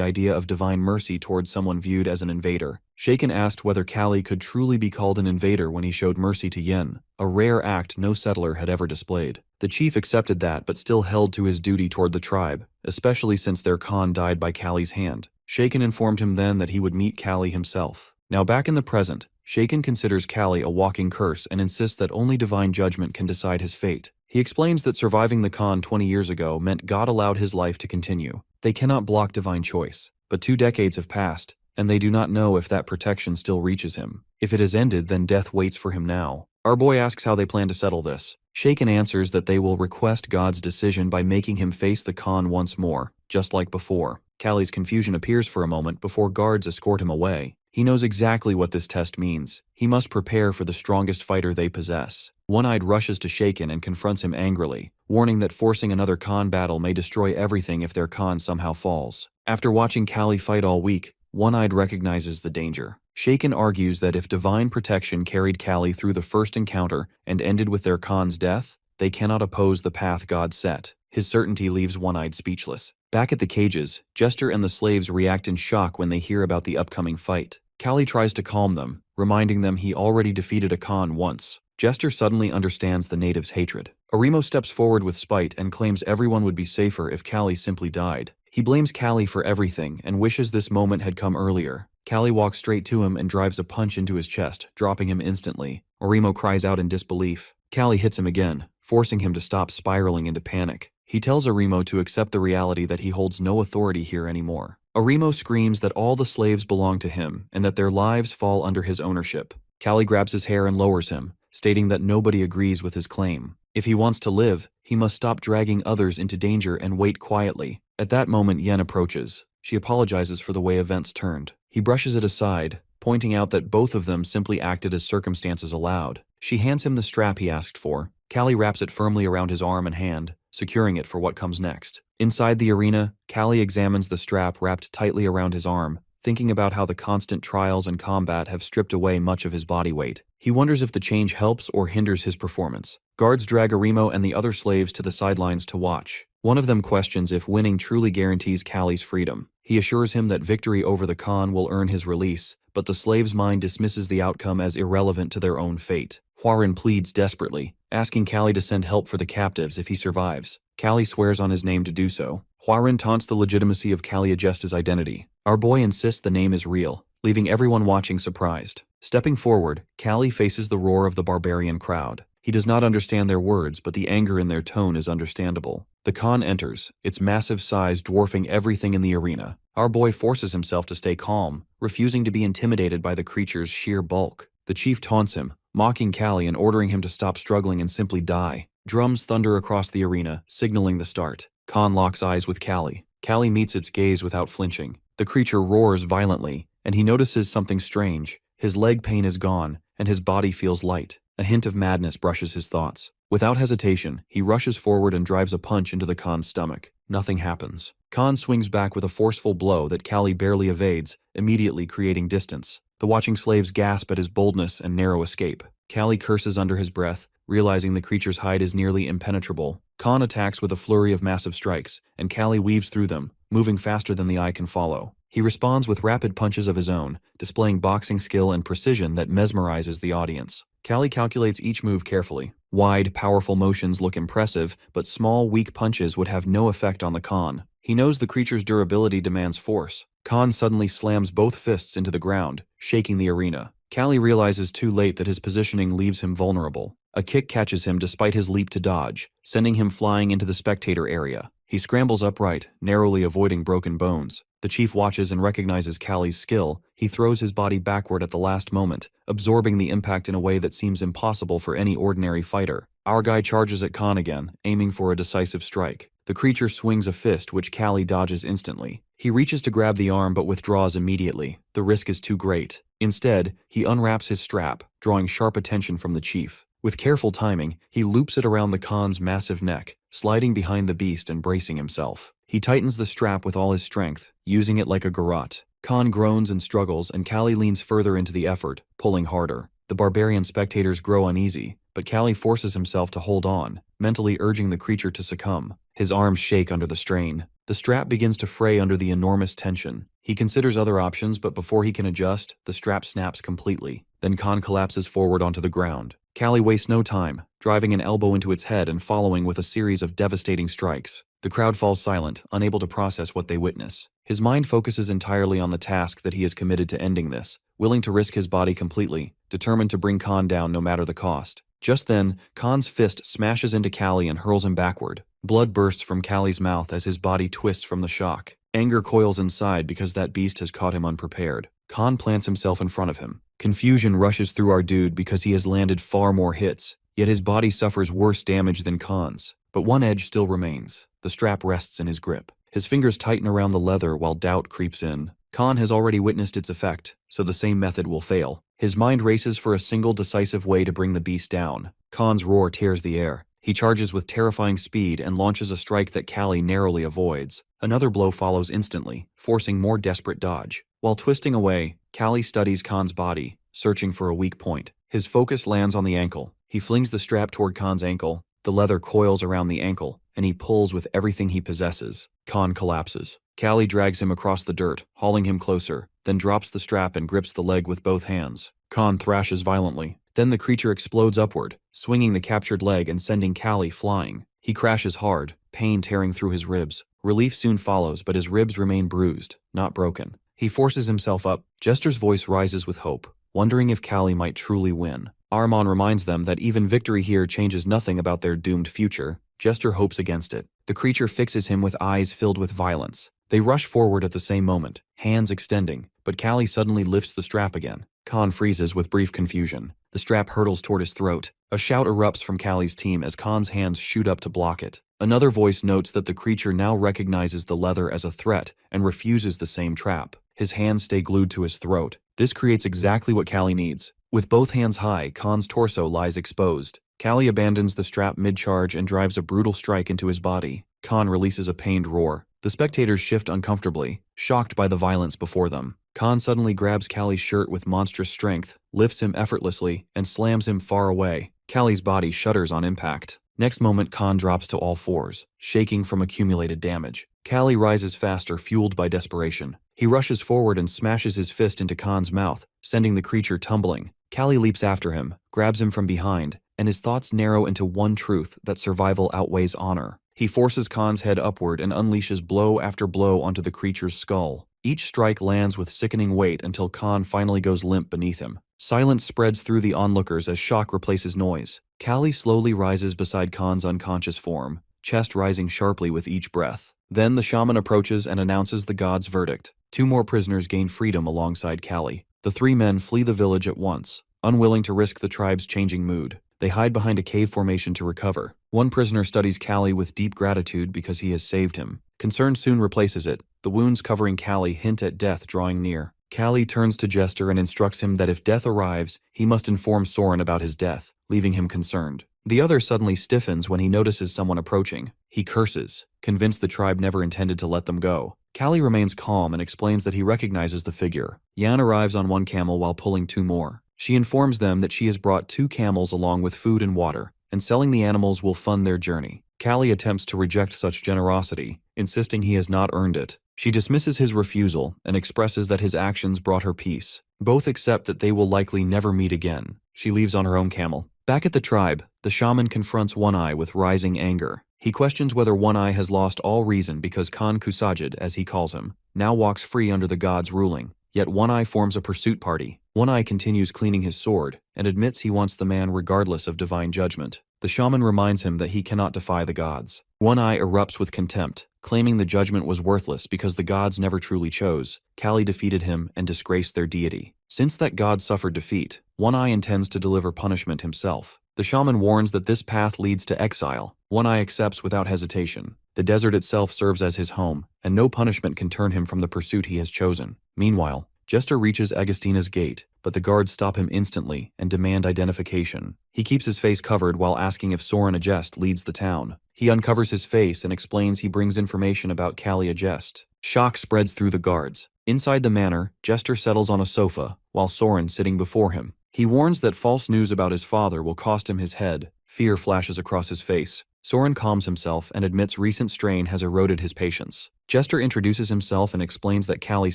idea of divine mercy towards someone viewed as an invader. Shaken asked whether Kalli could truly be called an invader when he showed mercy to Yin, a rare act no settler had ever displayed. The chief accepted that but still held to his duty toward the tribe, especially since their Khan died by Kalli's hand. Shaken informed him then that he would meet Kalli himself. Now back in the present, Shaken considers Kalli a walking curse and insists that only divine judgment can decide his fate. He explains that surviving the Khan 20 years ago meant God allowed his life to continue. They cannot block divine choice. But 2 decades have passed, and they do not know if that protection still reaches him. If it has ended, then death waits for him now. Our boy asks how they plan to settle this. Shaken answers that they will request God's decision by making him face the Khan once more, just like before. Kalli's confusion appears for a moment before guards escort him away. He knows exactly what this test means. He must prepare for the strongest fighter they possess. One-Eyed rushes to Shaken and confronts him angrily, warning that forcing another Khan battle may destroy everything if their Khan somehow falls. After watching Kalli fight all week, One-Eyed recognizes the danger. Shaken argues that if divine protection carried Kalli through the first encounter and ended with their Khan's death, they cannot oppose the path God set. His certainty leaves One-Eyed speechless. Back at the cages, Jester and the slaves react in shock when they hear about the upcoming fight. Kalli tries to calm them, reminding them he already defeated a Khan once. Jester suddenly understands the natives' hatred. Arimo steps forward with spite and claims everyone would be safer if Kalli simply died. He blames Kalli for everything and wishes this moment had come earlier. Kalli walks straight to him and drives a punch into his chest, dropping him instantly. Arimo cries out in disbelief. Kalli hits him again, forcing him to stop spiraling into panic. He tells Arimo to accept the reality that he holds no authority here anymore. Arimo screams that all the slaves belong to him and that their lives fall under his ownership. Kalli grabs his hair and lowers him, stating that nobody agrees with his claim. If he wants to live, he must stop dragging others into danger and wait quietly. At that moment, Yen approaches. She apologizes for the way events turned. He brushes it aside, pointing out that both of them simply acted as circumstances allowed. She hands him the strap he asked for. Kalli wraps it firmly around his arm and hand, securing it for what comes next. Inside the arena, Kalli examines the strap wrapped tightly around his arm, thinking about how the constant trials and combat have stripped away much of his body weight. He wonders if the change helps or hinders his performance. Guards drag Arimo and the other slaves to the sidelines to watch. One of them questions if winning truly guarantees Kalli's freedom. He assures him that victory over the Khan will earn his release, but the slave's mind dismisses the outcome as irrelevant to their own fate. Hwarin pleads desperately, asking Kalli to send help for the captives if he survives. Kalli swears on his name to do so. Hwarin taunts the legitimacy of Kalli Agesta's identity. Our boy insists the name is real, leaving everyone watching surprised. Stepping forward, Kalli faces the roar of the barbarian crowd. He does not understand their words, but the anger in their tone is understandable. The Khan enters, its massive size dwarfing everything in the arena. Our boy forces himself to stay calm, refusing to be intimidated by the creature's sheer bulk. The chief taunts him, mocking Kalli and ordering him to stop struggling and simply die. Drums thunder across the arena, signaling the start. Khan locks eyes with Kalli. Kalli meets its gaze without flinching. The creature roars violently, and he notices something strange. His leg pain is gone, and his body feels light. A hint of madness brushes his thoughts. Without hesitation, he rushes forward and drives a punch into the Khan's stomach. Nothing happens. Khan swings back with a forceful blow that Kalli barely evades, immediately creating distance. The watching slaves gasp at his boldness and narrow escape. Kalli curses under his breath, realizing the creature's hide is nearly impenetrable. Khan attacks with a flurry of massive strikes, and Kalli weaves through them, moving faster than the eye can follow. He responds with rapid punches of his own, displaying boxing skill and precision that mesmerizes the audience. Kalli calculates each move carefully. Wide, powerful motions look impressive, but small, weak punches would have no effect on the Khan. He knows the creature's durability demands force. Khan suddenly slams both fists into the ground, shaking the arena. Kalli realizes too late that his positioning leaves him vulnerable. A kick catches him despite his leap to dodge, sending him flying into the spectator area. He scrambles upright, narrowly avoiding broken bones. The chief watches and recognizes Kalli's skill. He throws his body backward at the last moment, absorbing the impact in a way that seems impossible for any ordinary fighter. Our guy charges at Khan again, aiming for a decisive strike. The creature swings a fist which Kalli dodges instantly. He reaches to grab the arm but withdraws immediately. The risk is too great. Instead, he unwraps his strap, drawing sharp attention from the chief. With careful timing, he loops it around the Khan's massive neck, sliding behind the beast and bracing himself. He tightens the strap with all his strength, using it like a garrote. Khan groans and struggles, and Kalli leans further into the effort, pulling harder. The barbarian spectators grow uneasy, but Kalli forces himself to hold on, mentally urging the creature to succumb. His arms shake under the strain. The strap begins to fray under the enormous tension. He considers other options, but before he can adjust, the strap snaps completely. Then Khan collapses forward onto the ground. Kalli wastes no time, driving an elbow into its head and following with a series of devastating strikes. The crowd falls silent, unable to process what they witness. His mind focuses entirely on the task that he is committed to ending this, willing to risk his body completely, determined to bring Khan down no matter the cost. Just then, Khan's fist smashes into Kalli and hurls him backward. Blood bursts from Kalli's mouth as his body twists from the shock. Anger coils inside because that beast has caught him unprepared. Khan plants himself in front of him. Confusion rushes through our dude because he has landed far more hits, yet his body suffers worse damage than Khan's. But one edge still remains. The strap rests in his grip. His fingers tighten around the leather while doubt creeps in. Khan has already witnessed its effect, so the same method will fail. His mind races for a single decisive way to bring the beast down. Khan's roar tears the air. He charges with terrifying speed and launches a strike that Kalli narrowly avoids. Another blow follows instantly, forcing more desperate dodge. While twisting away, Kalli studies Khan's body, searching for a weak point. His focus lands on the ankle. He flings the strap toward Khan's ankle. The leather coils around the ankle, and he pulls with everything he possesses. Khan collapses. Kalli drags him across the dirt, hauling him closer, then drops the strap and grips the leg with both hands. Khan thrashes violently. Then the creature explodes upward, swinging the captured leg and sending Kalli flying. He crashes hard, pain tearing through his ribs. Relief soon follows, but his ribs remain bruised, not broken. He forces himself up. Jester's voice rises with hope, wondering if Kalli might truly win. Armon reminds them that even victory here changes nothing about their doomed future. Jester hopes against it. The creature fixes him with eyes filled with violence. They rush forward at the same moment, hands extending, but Kalli suddenly lifts the strap again. Khan freezes with brief confusion. The strap hurtles toward his throat. A shout erupts from Kalli's team as Khan's hands shoot up to block it. Another voice notes that the creature now recognizes the leather as a threat and refuses the same trap. His hands stay glued to his throat. This creates exactly what Kalli needs. With both hands high, Khan's torso lies exposed. Kalli abandons the strap mid-charge and drives a brutal strike into his body. Khan releases a pained roar. The spectators shift uncomfortably, shocked by the violence before them. Khan suddenly grabs Kalli's shirt with monstrous strength, lifts him effortlessly, and slams him far away. Kalli's body shudders on impact. Next moment, Khan drops to all fours, shaking from accumulated damage. Kalli rises faster, fueled by desperation. He rushes forward and smashes his fist into Khan's mouth, sending the creature tumbling. Kalli leaps after him, grabs him from behind, and his thoughts narrow into one truth: that survival outweighs honor. He forces Khan's head upward and unleashes blow after blow onto the creature's skull. Each strike lands with sickening weight until Khan finally goes limp beneath him. Silence spreads through the onlookers as shock replaces noise. Kalli slowly rises beside Khan's unconscious form, chest rising sharply with each breath. Then the shaman approaches and announces the god's verdict. 2 more prisoners gain freedom alongside Kalli. The 3 men flee the village at once, unwilling to risk the tribe's changing mood. They hide behind a cave formation to recover. One prisoner studies Kalli with deep gratitude because he has saved him. Concern soon replaces it. The wounds covering Kalli hint at death drawing near. Kalli turns to Jester and instructs him that if death arrives, he must inform Soren about his death, leaving him concerned. The other suddenly stiffens when he notices someone approaching. He curses, convinced the tribe never intended to let them go. Kalli remains calm and explains that he recognizes the figure. Yan arrives on 1 camel while pulling 2 more. She informs them that she has brought 2 camels along with food and water, and selling the animals will fund their journey. Kalli attempts to reject such generosity, insisting he has not earned it. She dismisses his refusal and expresses that his actions brought her peace. Both accept that they will likely never meet again. She leaves on her own camel. Back at the tribe, the shaman confronts One Eye with rising anger. He questions whether One Eye has lost all reason because Khan Kusajid, as he calls him, now walks free under the god's ruling. Yet One Eye forms a pursuit party. One Eye continues cleaning his sword and admits he wants the man regardless of divine judgment. The shaman reminds him that he cannot defy the gods. One Eye erupts with contempt, claiming the judgment was worthless because the gods never truly chose. Kalli defeated him and disgraced their deity. Since that god suffered defeat, One Eye intends to deliver punishment himself. The shaman warns that this path leads to exile. One Eye accepts without hesitation. The desert itself serves as his home, and no punishment can turn him from the pursuit he has chosen. Meanwhile, Jester reaches Agostina's gate, but the guards stop him instantly and demand identification. He keeps his face covered while asking if Soren Agest leads the town. He uncovers his face and explains he brings information about Kalli Agest. Shock spreads through the guards. Inside the manor, Jester settles on a sofa, while Soren sitting before him. He warns that false news about his father will cost him his head. Fear flashes across his face. Soren calms himself and admits recent strain has eroded his patience. Jester introduces himself and explains that Kalli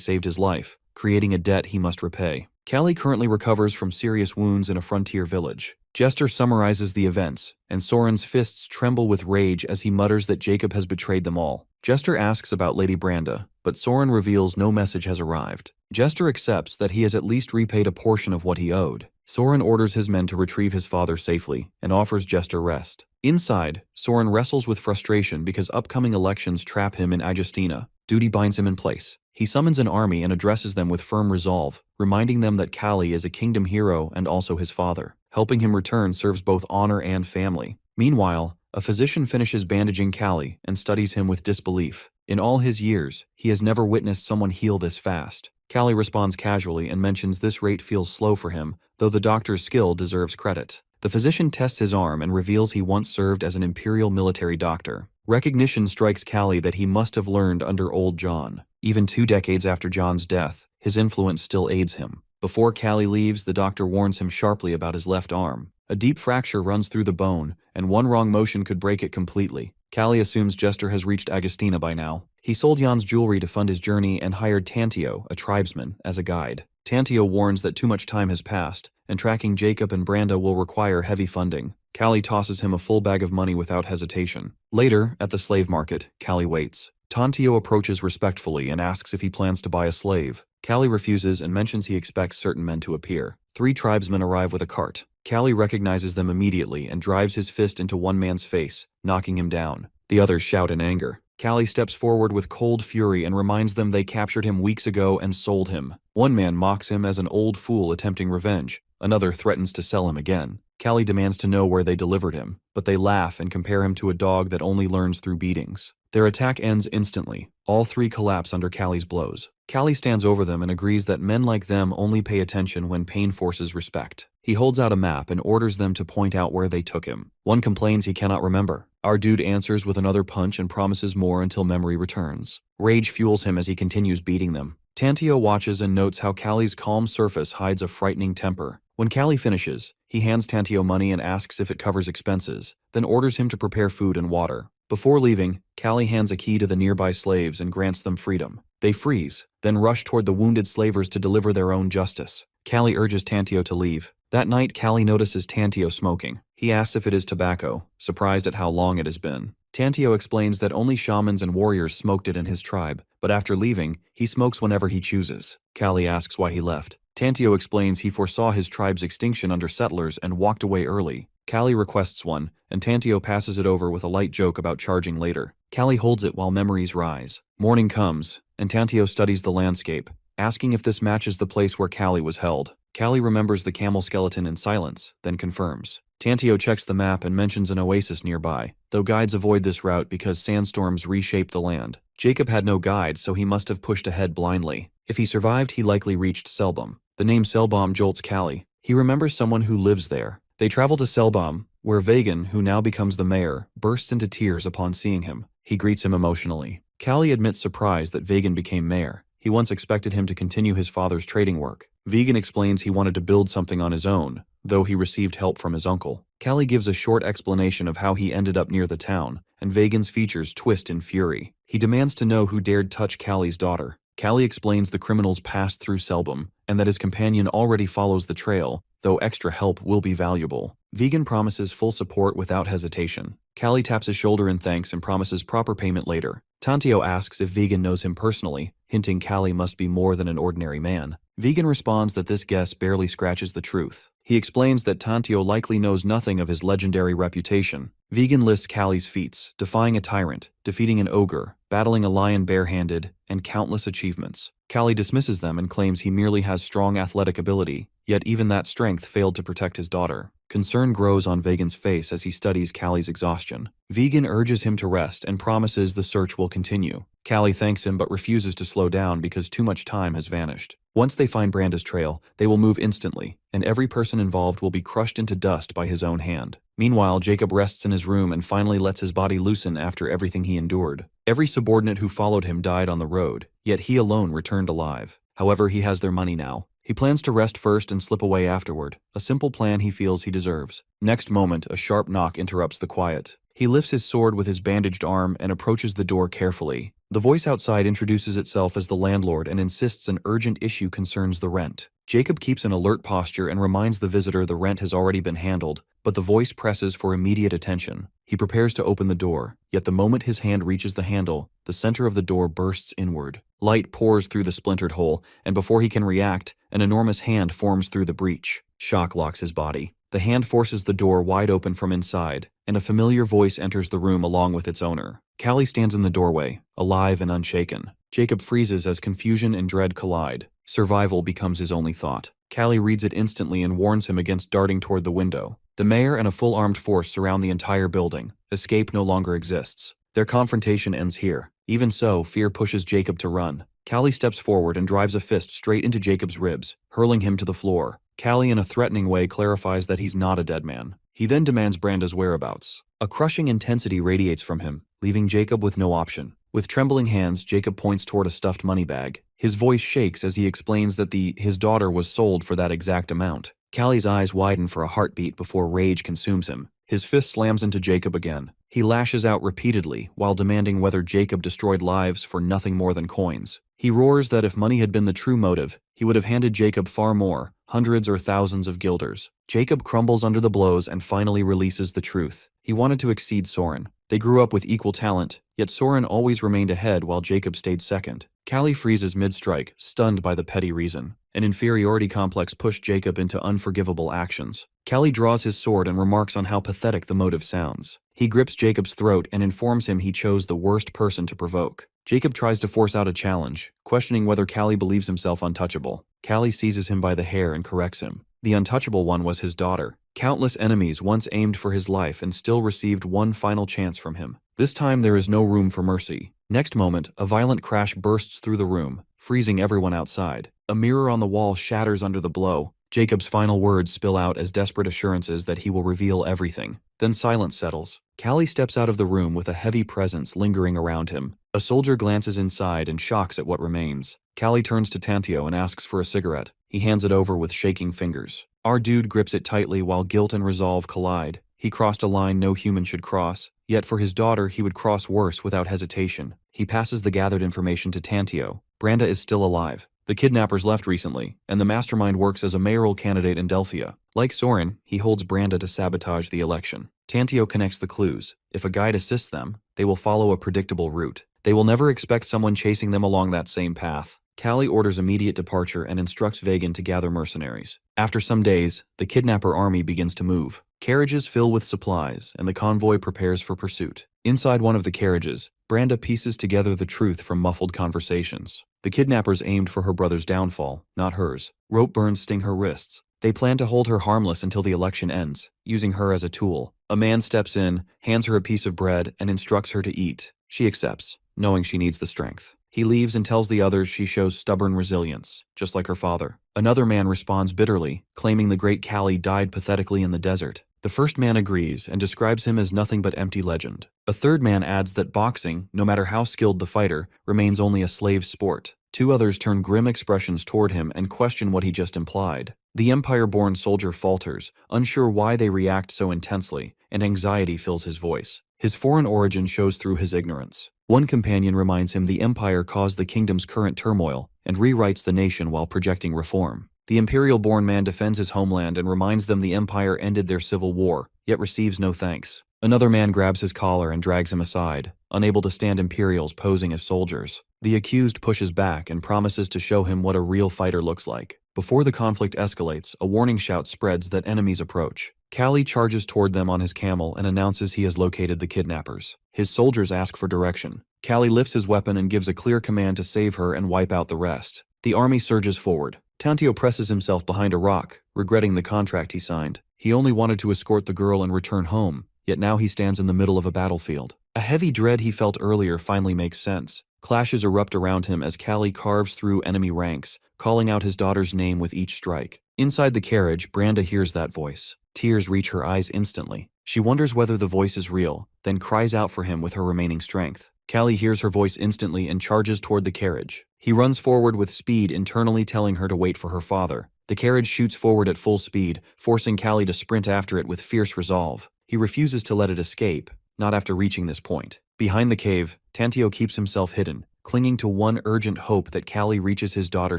saved his life, creating a debt he must repay. Kalli currently recovers from serious wounds in a frontier village. Jester summarizes the events, and Soren's fists tremble with rage as he mutters that Jacob has betrayed them all. Jester asks about Lady Branda, but Soren reveals no message has arrived. Jester accepts that he has at least repaid a portion of what he owed. Soren orders his men to retrieve his father safely and offers Jester rest. Inside, Soren wrestles with frustration because upcoming elections trap him in Agastina. Duty binds him in place. He summons an army and addresses them with firm resolve, reminding them that Kalli is a kingdom hero and also his father. Helping him return serves both honor and family. Meanwhile, a physician finishes bandaging Kalli and studies him with disbelief. In all his years, he has never witnessed someone heal this fast. Kalli responds casually and mentions this rate feels slow for him, though the doctor's skill deserves credit. The physician tests his arm and reveals he once served as an imperial military doctor. Recognition strikes Kalli that he must have learned under old John. Even 2 decades after John's death, his influence still aids him. Before Kalli leaves, the doctor warns him sharply about his left arm. A deep fracture runs through the bone, and one wrong motion could break it completely. Kalli assumes Jester has reached Agostina by now. He sold Jan's jewelry to fund his journey and hired Tantio, a tribesman, as a guide. Tantio warns that too much time has passed, and tracking Jacob and Branda will require heavy funding. Kalli tosses him a full bag of money without hesitation. Later, at the slave market, Kalli waits. Tantio approaches respectfully and asks if he plans to buy a slave. Kalli refuses and mentions he expects certain men to appear. 3 tribesmen arrive with a cart. Kalli recognizes them immediately and drives his fist into one man's face, knocking him down. The others shout in anger. Kalli steps forward with cold fury and reminds them they captured him weeks ago and sold him. One man mocks him as an old fool attempting revenge. Another threatens to sell him again. Kalli demands to know where they delivered him, but they laugh and compare him to a dog that only learns through beatings. Their attack ends instantly. All three collapse under Kalli's blows. Kalli stands over them and agrees that men like them only pay attention when pain forces respect. He holds out a map and orders them to point out where they took him. One complains he cannot remember. Our dude answers with another punch and promises more until memory returns. Rage fuels him as he continues beating them. Tantio watches and notes how Kalli's calm surface hides a frightening temper. When Kalli finishes, he hands Tantio money and asks if it covers expenses, then orders him to prepare food and water. Before leaving, Kalli hands a key to the nearby slaves and grants them freedom. They freeze, then rush toward the wounded slavers to deliver their own justice. Kalli urges Tantio to leave. That night, Kalli notices Tantio smoking. He asks if it is tobacco, surprised at how long it has been. Tantio explains that only shamans and warriors smoked it in his tribe, but after leaving, he smokes whenever he chooses. Kalli asks why he left. Tantio explains he foresaw his tribe's extinction under settlers and walked away early. Kalli requests one, and Tantio passes it over with a light joke about charging later. Kalli holds it while memories rise. Morning comes, and Tantio studies the landscape, asking if this matches the place where Kalli was held. Kalli remembers the camel skeleton in silence, then confirms. Tantio checks the map and mentions an oasis nearby, though guides avoid this route because sandstorms reshape the land. Jacob had no guide, so he must have pushed ahead blindly. If he survived, he likely reached Selbom. The name Selbom jolts Kalli. He remembers someone who lives there. They travel to Selbom, where Vegan, who now becomes the mayor, bursts into tears upon seeing him. He greets him emotionally. Kalli admits surprise that Vegan became mayor. He once expected him to continue his father's trading work. Vegan explains he wanted to build something on his own, though he received help from his uncle. Kalli gives a short explanation of how he ended up near the town, and Vegan's features twist in fury. He demands to know who dared touch Kalli's daughter. Kalli explains the criminals passed through Selbom, and that his companion already follows the trail, though extra help will be valuable. Vegan promises full support without hesitation. Kalli taps his shoulder in thanks and promises proper payment later. Tantio asks if Vegan knows him personally, hinting Kalli must be more than an ordinary man. Vegan responds that this guess barely scratches the truth. He explains that Tantio likely knows nothing of his legendary reputation. Vegan lists Kalli's feats, defying a tyrant, defeating an ogre, battling a lion barehanded, and countless achievements. Kalli dismisses them and claims he merely has strong athletic ability, yet even that strength failed to protect his daughter. Concern grows on Vegan's face as he studies Kalli's exhaustion. Vegan urges him to rest and promises the search will continue. Kalli thanks him but refuses to slow down because too much time has vanished. Once they find Branda's trail, they will move instantly, and every person involved will be crushed into dust by his own hand. Meanwhile, Jacob rests in his room and finally lets his body loosen after everything he endured. Every subordinate who followed him died on the road, yet he alone returned alive. However, he has their money now. He plans to rest first and slip away afterward, a simple plan he feels he deserves. Next moment, a sharp knock interrupts the quiet. He lifts his sword with his bandaged arm and approaches the door carefully. The voice outside introduces itself as the landlord and insists an urgent issue concerns the rent. Jacob keeps an alert posture and reminds the visitor the rent has already been handled, but the voice presses for immediate attention. He prepares to open the door, yet the moment his hand reaches the handle, the center of the door bursts inward. Light pours through the splintered hole, and before he can react, an enormous hand forms through the breach. Shock locks his body. The hand forces the door wide open from inside, and a familiar voice enters the room along with its owner. Kalli stands in the doorway, alive and unshaken. Jacob freezes as confusion and dread collide. Survival becomes his only thought. Kalli reads it instantly and warns him against darting toward the window. The mayor and a full armed force surround the entire building. Escape no longer exists. Their confrontation ends here. Even so, fear pushes Jacob to run. Kalli steps forward and drives a fist straight into Jacob's ribs, hurling him to the floor. Kalli in a threatening way clarifies that he's not a dead man. He then demands Branda's whereabouts. A crushing intensity radiates from him, leaving Jacob with no option. With trembling hands, Jacob points toward a stuffed money bag. His voice shakes as he explains that his daughter was sold for that exact amount. Kalli's eyes widen for a heartbeat before rage consumes him. His fist slams into Jacob again. He lashes out repeatedly while demanding whether Jacob destroyed lives for nothing more than coins. He roars that if money had been the true motive, he would have handed Jacob far more, hundreds or thousands of guilders. Jacob crumbles under the blows and finally releases the truth. He wanted to exceed Soren. They grew up with equal talent, yet Soren always remained ahead while Jacob stayed second. Kalli freezes mid-strike, stunned by the petty reason. An inferiority complex pushed Jacob into unforgivable actions. Kalli draws his sword and remarks on how pathetic the motive sounds. He grips Jacob's throat and informs him he chose the worst person to provoke. Jacob tries to force out a challenge, questioning whether Kalli believes himself untouchable. Kalli seizes him by the hair and corrects him. The untouchable one was his daughter. Countless enemies once aimed for his life and still received one final chance from him. This time there is no room for mercy. Next moment, a violent crash bursts through the room, freezing everyone outside. A mirror on the wall shatters under the blow. Jacob's final words spill out as desperate assurances that he will reveal everything. Then silence settles. Kalli steps out of the room with a heavy presence lingering around him. A soldier glances inside and shocks at what remains. Kalli turns to Tantio and asks for a cigarette. He hands it over with shaking fingers. Our dude grips it tightly while guilt and resolve collide. He crossed a line no human should cross, yet for his daughter he would cross worse without hesitation. He passes the gathered information to Tantio. Branda is still alive. The kidnappers left recently, and the mastermind works as a mayoral candidate in Delphia. Like Soren, he holds Branda to sabotage the election. Tantio connects the clues. If a guide assists them, they will follow a predictable route. They will never expect someone chasing them along that same path. Kalli orders immediate departure and instructs Vagan to gather mercenaries. After some days, the kidnapper army begins to move. Carriages fill with supplies, and the convoy prepares for pursuit. Inside one of the carriages, Branda pieces together the truth from muffled conversations. The kidnappers aimed for her brother's downfall, not hers. Rope burns sting her wrists. They plan to hold her harmless until the election ends, using her as a tool. A man steps in, hands her a piece of bread, and instructs her to eat. She accepts, knowing she needs the strength. He leaves and tells the others she shows stubborn resilience, just like her father. Another man responds bitterly, claiming the great Kalli died pathetically in the desert. The first man agrees and describes him as nothing but empty legend. A third man adds that boxing, no matter how skilled the fighter, remains only a slave sport. Two others turn grim expressions toward him and question what he just implied. The Empire-born soldier falters, unsure why they react so intensely, and anxiety fills his voice. His foreign origin shows through his ignorance. One companion reminds him the Empire caused the kingdom's current turmoil and rewrites the nation while projecting reform. The Imperial-born man defends his homeland and reminds them the Empire ended their civil war, yet receives no thanks. Another man grabs his collar and drags him aside, unable to stand Imperials posing as soldiers. The accused pushes back and promises to show him what a real fighter looks like. Before the conflict escalates, a warning shout spreads that enemies approach. Kalli charges toward them on his camel and announces he has located the kidnappers. His soldiers ask for direction. Kalli lifts his weapon and gives a clear command to save her and wipe out the rest. The army surges forward. Tantio presses himself behind a rock, regretting the contract he signed. He only wanted to escort the girl and return home, yet now he stands in the middle of a battlefield. A heavy dread he felt earlier finally makes sense. Clashes erupt around him as Kalli carves through enemy ranks, calling out his daughter's name with each strike. Inside the carriage, Branda hears that voice. Tears reach her eyes instantly. She wonders whether the voice is real, then cries out for him with her remaining strength. Kalli hears her voice instantly and charges toward the carriage. He runs forward with speed, internally telling her to wait for her father. The carriage shoots forward at full speed, forcing Kalli to sprint after it with fierce resolve. He refuses to let it escape, not after reaching this point. Behind the cave, Tantio keeps himself hidden, clinging to one urgent hope that Kalli reaches his daughter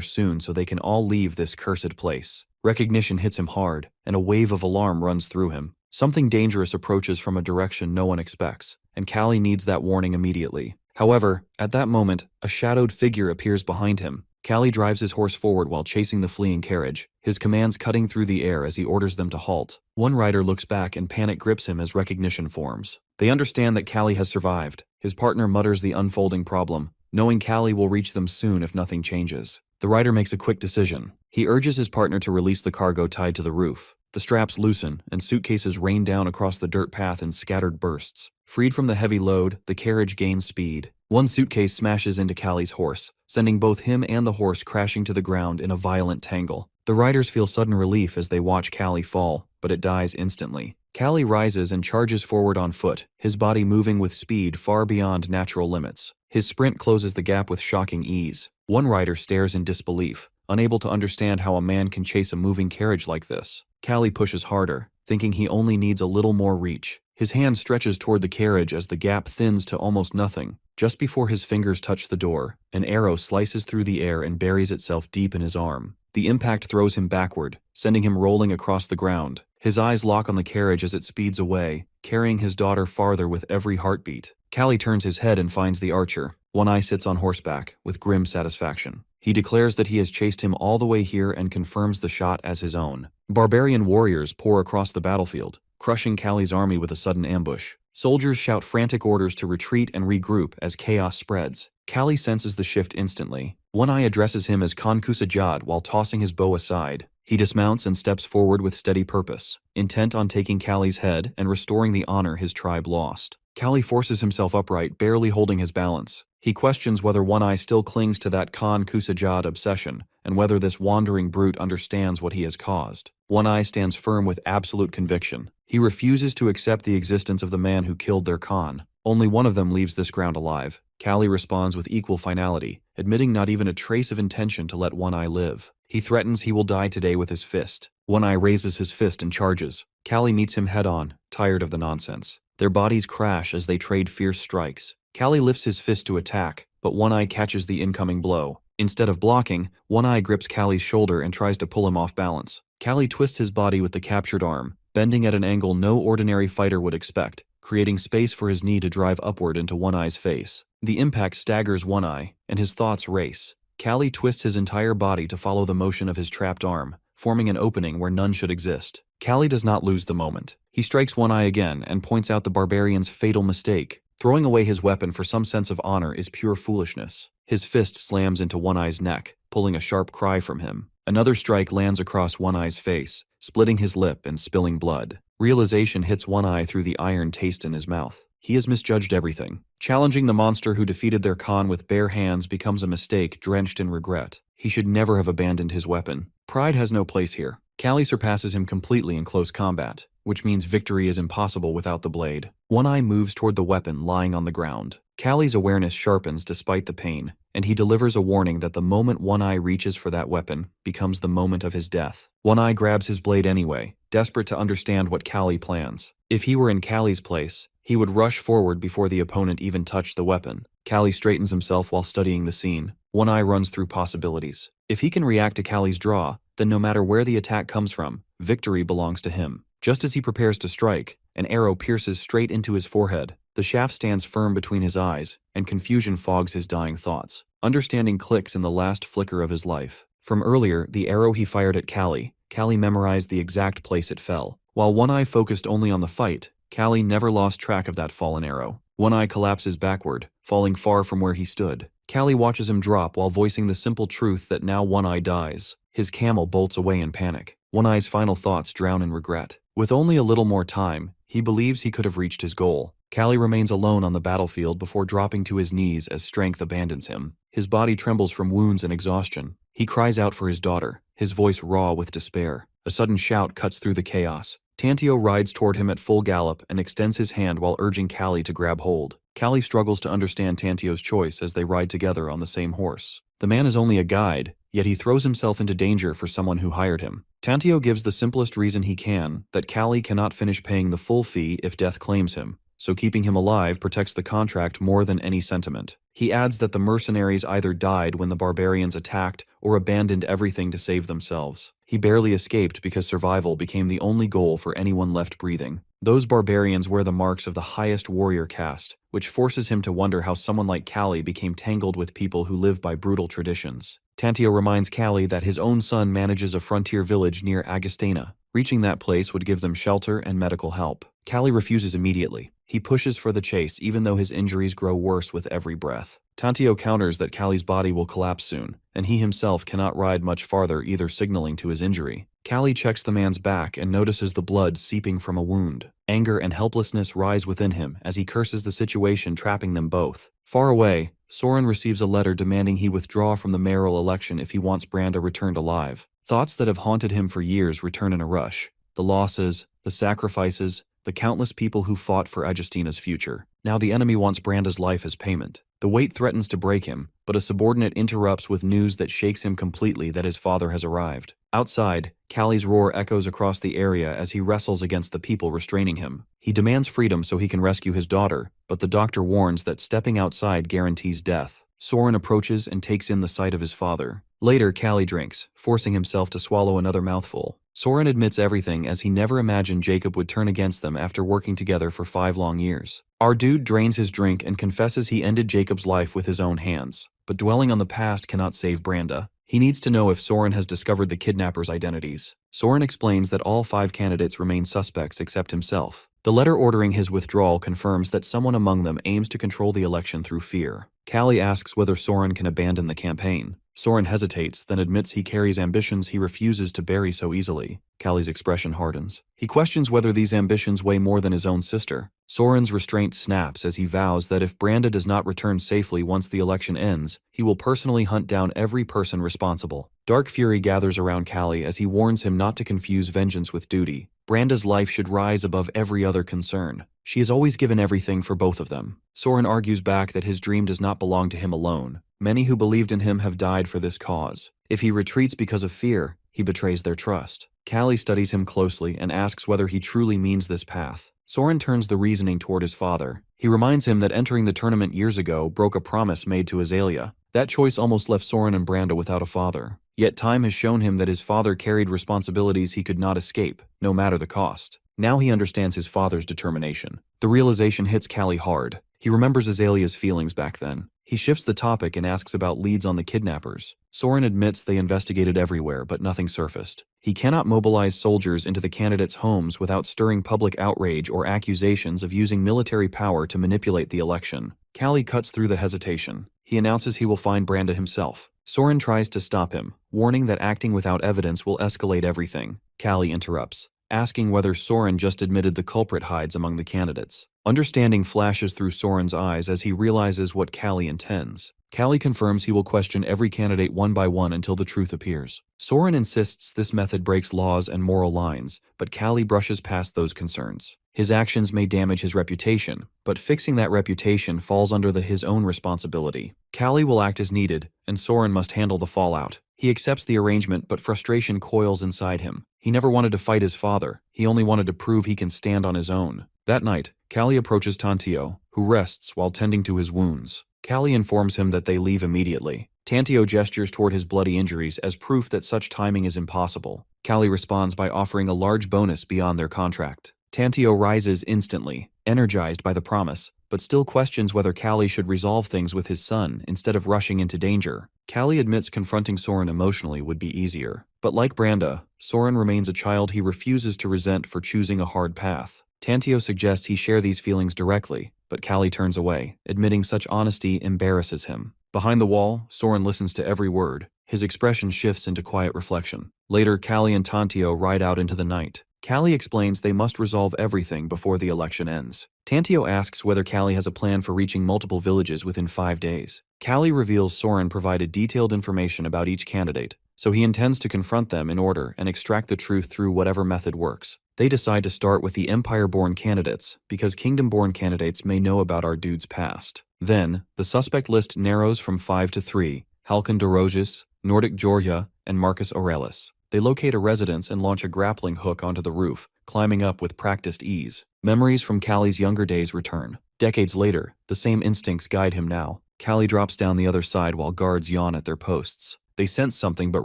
soon so they can all leave this cursed place. Recognition hits him hard, and a wave of alarm runs through him. Something dangerous approaches from a direction no one expects, and Kalli needs that warning immediately. However, at that moment, a shadowed figure appears behind him. Kalli drives his horse forward while chasing the fleeing carriage, his commands cutting through the air as he orders them to halt. One rider looks back and panic grips him as recognition forms. They understand that Kalli has survived. His partner mutters the unfolding problem, knowing Kalli will reach them soon if nothing changes. The rider makes a quick decision. He urges his partner to release the cargo tied to the roof. The straps loosen, and suitcases rain down across the dirt path in scattered bursts. Freed from the heavy load, the carriage gains speed. One suitcase smashes into Kalli's horse, sending both him and the horse crashing to the ground in a violent tangle. The riders feel sudden relief as they watch Kalli fall, but it dies instantly. Kalli rises and charges forward on foot, his body moving with speed far beyond natural limits. His sprint closes the gap with shocking ease. One rider stares in disbelief, unable to understand how a man can chase a moving carriage like this. Kalli pushes harder, thinking he only needs a little more reach. His hand stretches toward the carriage as the gap thins to almost nothing. Just before his fingers touch the door, an arrow slices through the air and buries itself deep in his arm. The impact throws him backward, sending him rolling across the ground. His eyes lock on the carriage as it speeds away, carrying his daughter farther with every heartbeat. Kalli turns his head and finds the archer. One eye sits on horseback, with grim satisfaction. He declares that he has chased him all the way here and confirms the shot as his own. Barbarian warriors pour across the battlefield, crushing Kalli's army with a sudden ambush. Soldiers shout frantic orders to retreat and regroup as chaos spreads. Kalli senses the shift instantly. One eye addresses him as Khan Kusajad while tossing his bow aside. He dismounts and steps forward with steady purpose. intent on taking Kalli's head and restoring the honor his tribe lost. Kalli forces himself upright, barely holding his balance. He questions whether One Eye still clings to that Khan Kusajad obsession, and whether this wandering brute understands what he has caused. One Eye stands firm with absolute conviction. He refuses to accept the existence of the man who killed their Khan. Only one of them leaves this ground alive. Kalli responds with equal finality, admitting not even a trace of intention to let One Eye live. He threatens he will die today with his fist. One Eye raises his fist and charges. Kalli meets him head-on, tired of the nonsense. Their bodies crash as they trade fierce strikes. Kalli lifts his fist to attack, but One Eye catches the incoming blow. Instead of blocking, One Eye grips Kalli's shoulder and tries to pull him off balance. Kalli twists his body with the captured arm, bending at an angle no ordinary fighter would expect, creating space for his knee to drive upward into One Eye's face. The impact staggers One Eye, and his thoughts race. Kalli twists his entire body to follow the motion of his trapped arm, forming an opening where none should exist. Kalli does not lose the moment. He strikes One Eye again and points out the barbarian's fatal mistake. Throwing away his weapon for some sense of honor is pure foolishness. His fist slams into One Eye's neck, pulling a sharp cry from him. Another strike lands across One Eye's face, splitting his lip and spilling blood. Realization hits One Eye through the iron taste in his mouth. He has misjudged everything. Challenging the monster who defeated their Khan with bare hands becomes a mistake drenched in regret. He should never have abandoned his weapon. Pride has no place here. Kalli surpasses him completely in close combat, which means victory is impossible without the blade. One Eye moves toward the weapon lying on the ground. Kalli's awareness sharpens despite the pain, and he delivers a warning that the moment One Eye reaches for that weapon becomes the moment of his death. One Eye grabs his blade anyway, desperate to understand what Kalli plans. If he were in Kalli's place, he would rush forward before the opponent even touched the weapon. Kalli straightens himself while studying the scene. One Eye runs through possibilities. If he can react to Kalli's draw, then no matter where the attack comes from, victory belongs to him. Just as he prepares to strike, an arrow pierces straight into his forehead. The shaft stands firm between his eyes, and confusion fogs his dying thoughts. Understanding clicks in the last flicker of his life. From earlier, the arrow he fired at Kalli memorized the exact place it fell. While One Eye focused only on the fight, Kalli never lost track of that fallen arrow. One Eye collapses backward, falling far from where he stood. Kalli watches him drop while voicing the simple truth that now One Eye dies. His camel bolts away in panic. One Eye's final thoughts drown in regret. With only a little more time, he believes he could have reached his goal. Kalli remains alone on the battlefield before dropping to his knees as strength abandons him. His body trembles from wounds and exhaustion. He cries out for his daughter, his voice raw with despair. A sudden shout cuts through the chaos. Tantio rides toward him at full gallop and extends his hand while urging Kalli to grab hold. Kalli struggles to understand Tantio's choice as they ride together on the same horse. The man is only a guide, yet he throws himself into danger for someone who hired him. Tantio gives the simplest reason he can, that Kalli cannot finish paying the full fee if death claims him, so keeping him alive protects the contract more than any sentiment. He adds that the mercenaries either died when the barbarians attacked or abandoned everything to save themselves. He barely escaped because survival became the only goal for anyone left breathing. Those barbarians wear the marks of the highest warrior caste, which forces him to wonder how someone like Kalli became tangled with people who live by brutal traditions. Tantio reminds Kalli that his own son manages a frontier village near Agastena. Reaching that place would give them shelter and medical help. Kalli refuses immediately. He pushes for the chase even though his injuries grow worse with every breath. Tantio counters that Kalli's body will collapse soon, and he himself cannot ride much farther, either signaling to his injury. Kalli checks the man's back and notices the blood seeping from a wound. Anger and helplessness rise within him as he curses the situation trapping them both. Far away, Soren receives a letter demanding he withdraw from the mayoral election if he wants Branda returned alive. Thoughts that have haunted him for years return in a rush. The losses, the sacrifices, the countless people who fought for Agastina's future. Now the enemy wants Branda's life as payment. The weight threatens to break him, but a subordinate interrupts with news that shakes him completely that his father has arrived. Outside, Kalli's roar echoes across the area as he wrestles against the people restraining him. He demands freedom so he can rescue his daughter, but the doctor warns that stepping outside guarantees death. Soren approaches and takes in the sight of his father. Later, Kalli drinks, forcing himself to swallow another mouthful. Soren admits everything as he never imagined Jacob would turn against them after working together for 5 long years. Our dude drains his drink and confesses he ended Jacob's life with his own hands. But dwelling on the past cannot save Branda. He needs to know if Soren has discovered the kidnappers' identities. Soren explains that all 5 candidates remain suspects except himself. The letter ordering his withdrawal confirms that someone among them aims to control the election through fear. Kalli asks whether Soren can abandon the campaign. Soren hesitates, then admits he carries ambitions he refuses to bury so easily. Kalli's expression hardens. He questions whether these ambitions weigh more than his own sister. Soren's restraint snaps as he vows that if Branda does not return safely once the election ends, he will personally hunt down every person responsible. Dark fury gathers around Kalli as he warns him not to confuse vengeance with duty. Branda's life should rise above every other concern. She has always given everything for both of them. Soren argues back that his dream does not belong to him alone. Many who believed in him have died for this cause. If he retreats because of fear, he betrays their trust. Kalli studies him closely and asks whether he truly means this path. Soren turns the reasoning toward his father. He reminds him that entering the tournament years ago broke a promise made to Azalea. That choice almost left Soren and Branda without a father. Yet time has shown him that his father carried responsibilities he could not escape, no matter the cost. Now he understands his father's determination. The realization hits Kalli hard. He remembers Azalea's feelings back then. He shifts the topic and asks about leads on the kidnappers. Soren admits they investigated everywhere, but nothing surfaced. He cannot mobilize soldiers into the candidates' homes without stirring public outrage or accusations of using military power to manipulate the election. Kalli cuts through the hesitation. He announces he will find Branda himself. Soren tries to stop him, warning that acting without evidence will escalate everything. Kalli interrupts, asking whether Soren just admitted the culprit hides among the candidates. Understanding flashes through Soren's eyes as he realizes what Kalli intends. Kalli confirms he will question every candidate one by one until the truth appears. Soren insists this method breaks laws and moral lines, but Kalli brushes past those concerns. His actions may damage his reputation, but fixing that reputation falls under his own responsibility. Kalli will act as needed, and Soren must handle the fallout. He accepts the arrangement, but frustration coils inside him. He never wanted to fight his father. He only wanted to prove he can stand on his own. That night, Kalli approaches Tantio, who rests while tending to his wounds. Kalli informs him that they leave immediately. Tantio gestures toward his bloody injuries as proof that such timing is impossible. Kalli responds by offering a large bonus beyond their contract. Tantio rises instantly, energized by the promise, but still questions whether Kalli should resolve things with his son instead of rushing into danger. Kalli admits confronting Soren emotionally would be easier. But like Branda, Soren remains a child he refuses to resent for choosing a hard path. Tantio suggests he share these feelings directly, but Kalli turns away, admitting such honesty embarrasses him. Behind the wall, Soren listens to every word. His expression shifts into quiet reflection. Later, Kalli and Tantio ride out into the night. Kalli explains they must resolve everything before the election ends. Tantio asks whether Kalli has a plan for reaching multiple villages within 5 days. Kalli reveals Soren provided detailed information about each candidate, so he intends to confront them in order and extract the truth through whatever method works. They decide to start with the Empire-born candidates, because Kingdom-born candidates may know about our dude's past. Then, the suspect list narrows from 5 to 3, Halkan Dorojis, Nordic Georgia, and Marcus Aurelius. They locate a residence and launch a grappling hook onto the roof, climbing up with practiced ease. Memories from Kalli's younger days return. Decades later, the same instincts guide him now. Kalli drops down the other side while guards yawn at their posts. They sense something but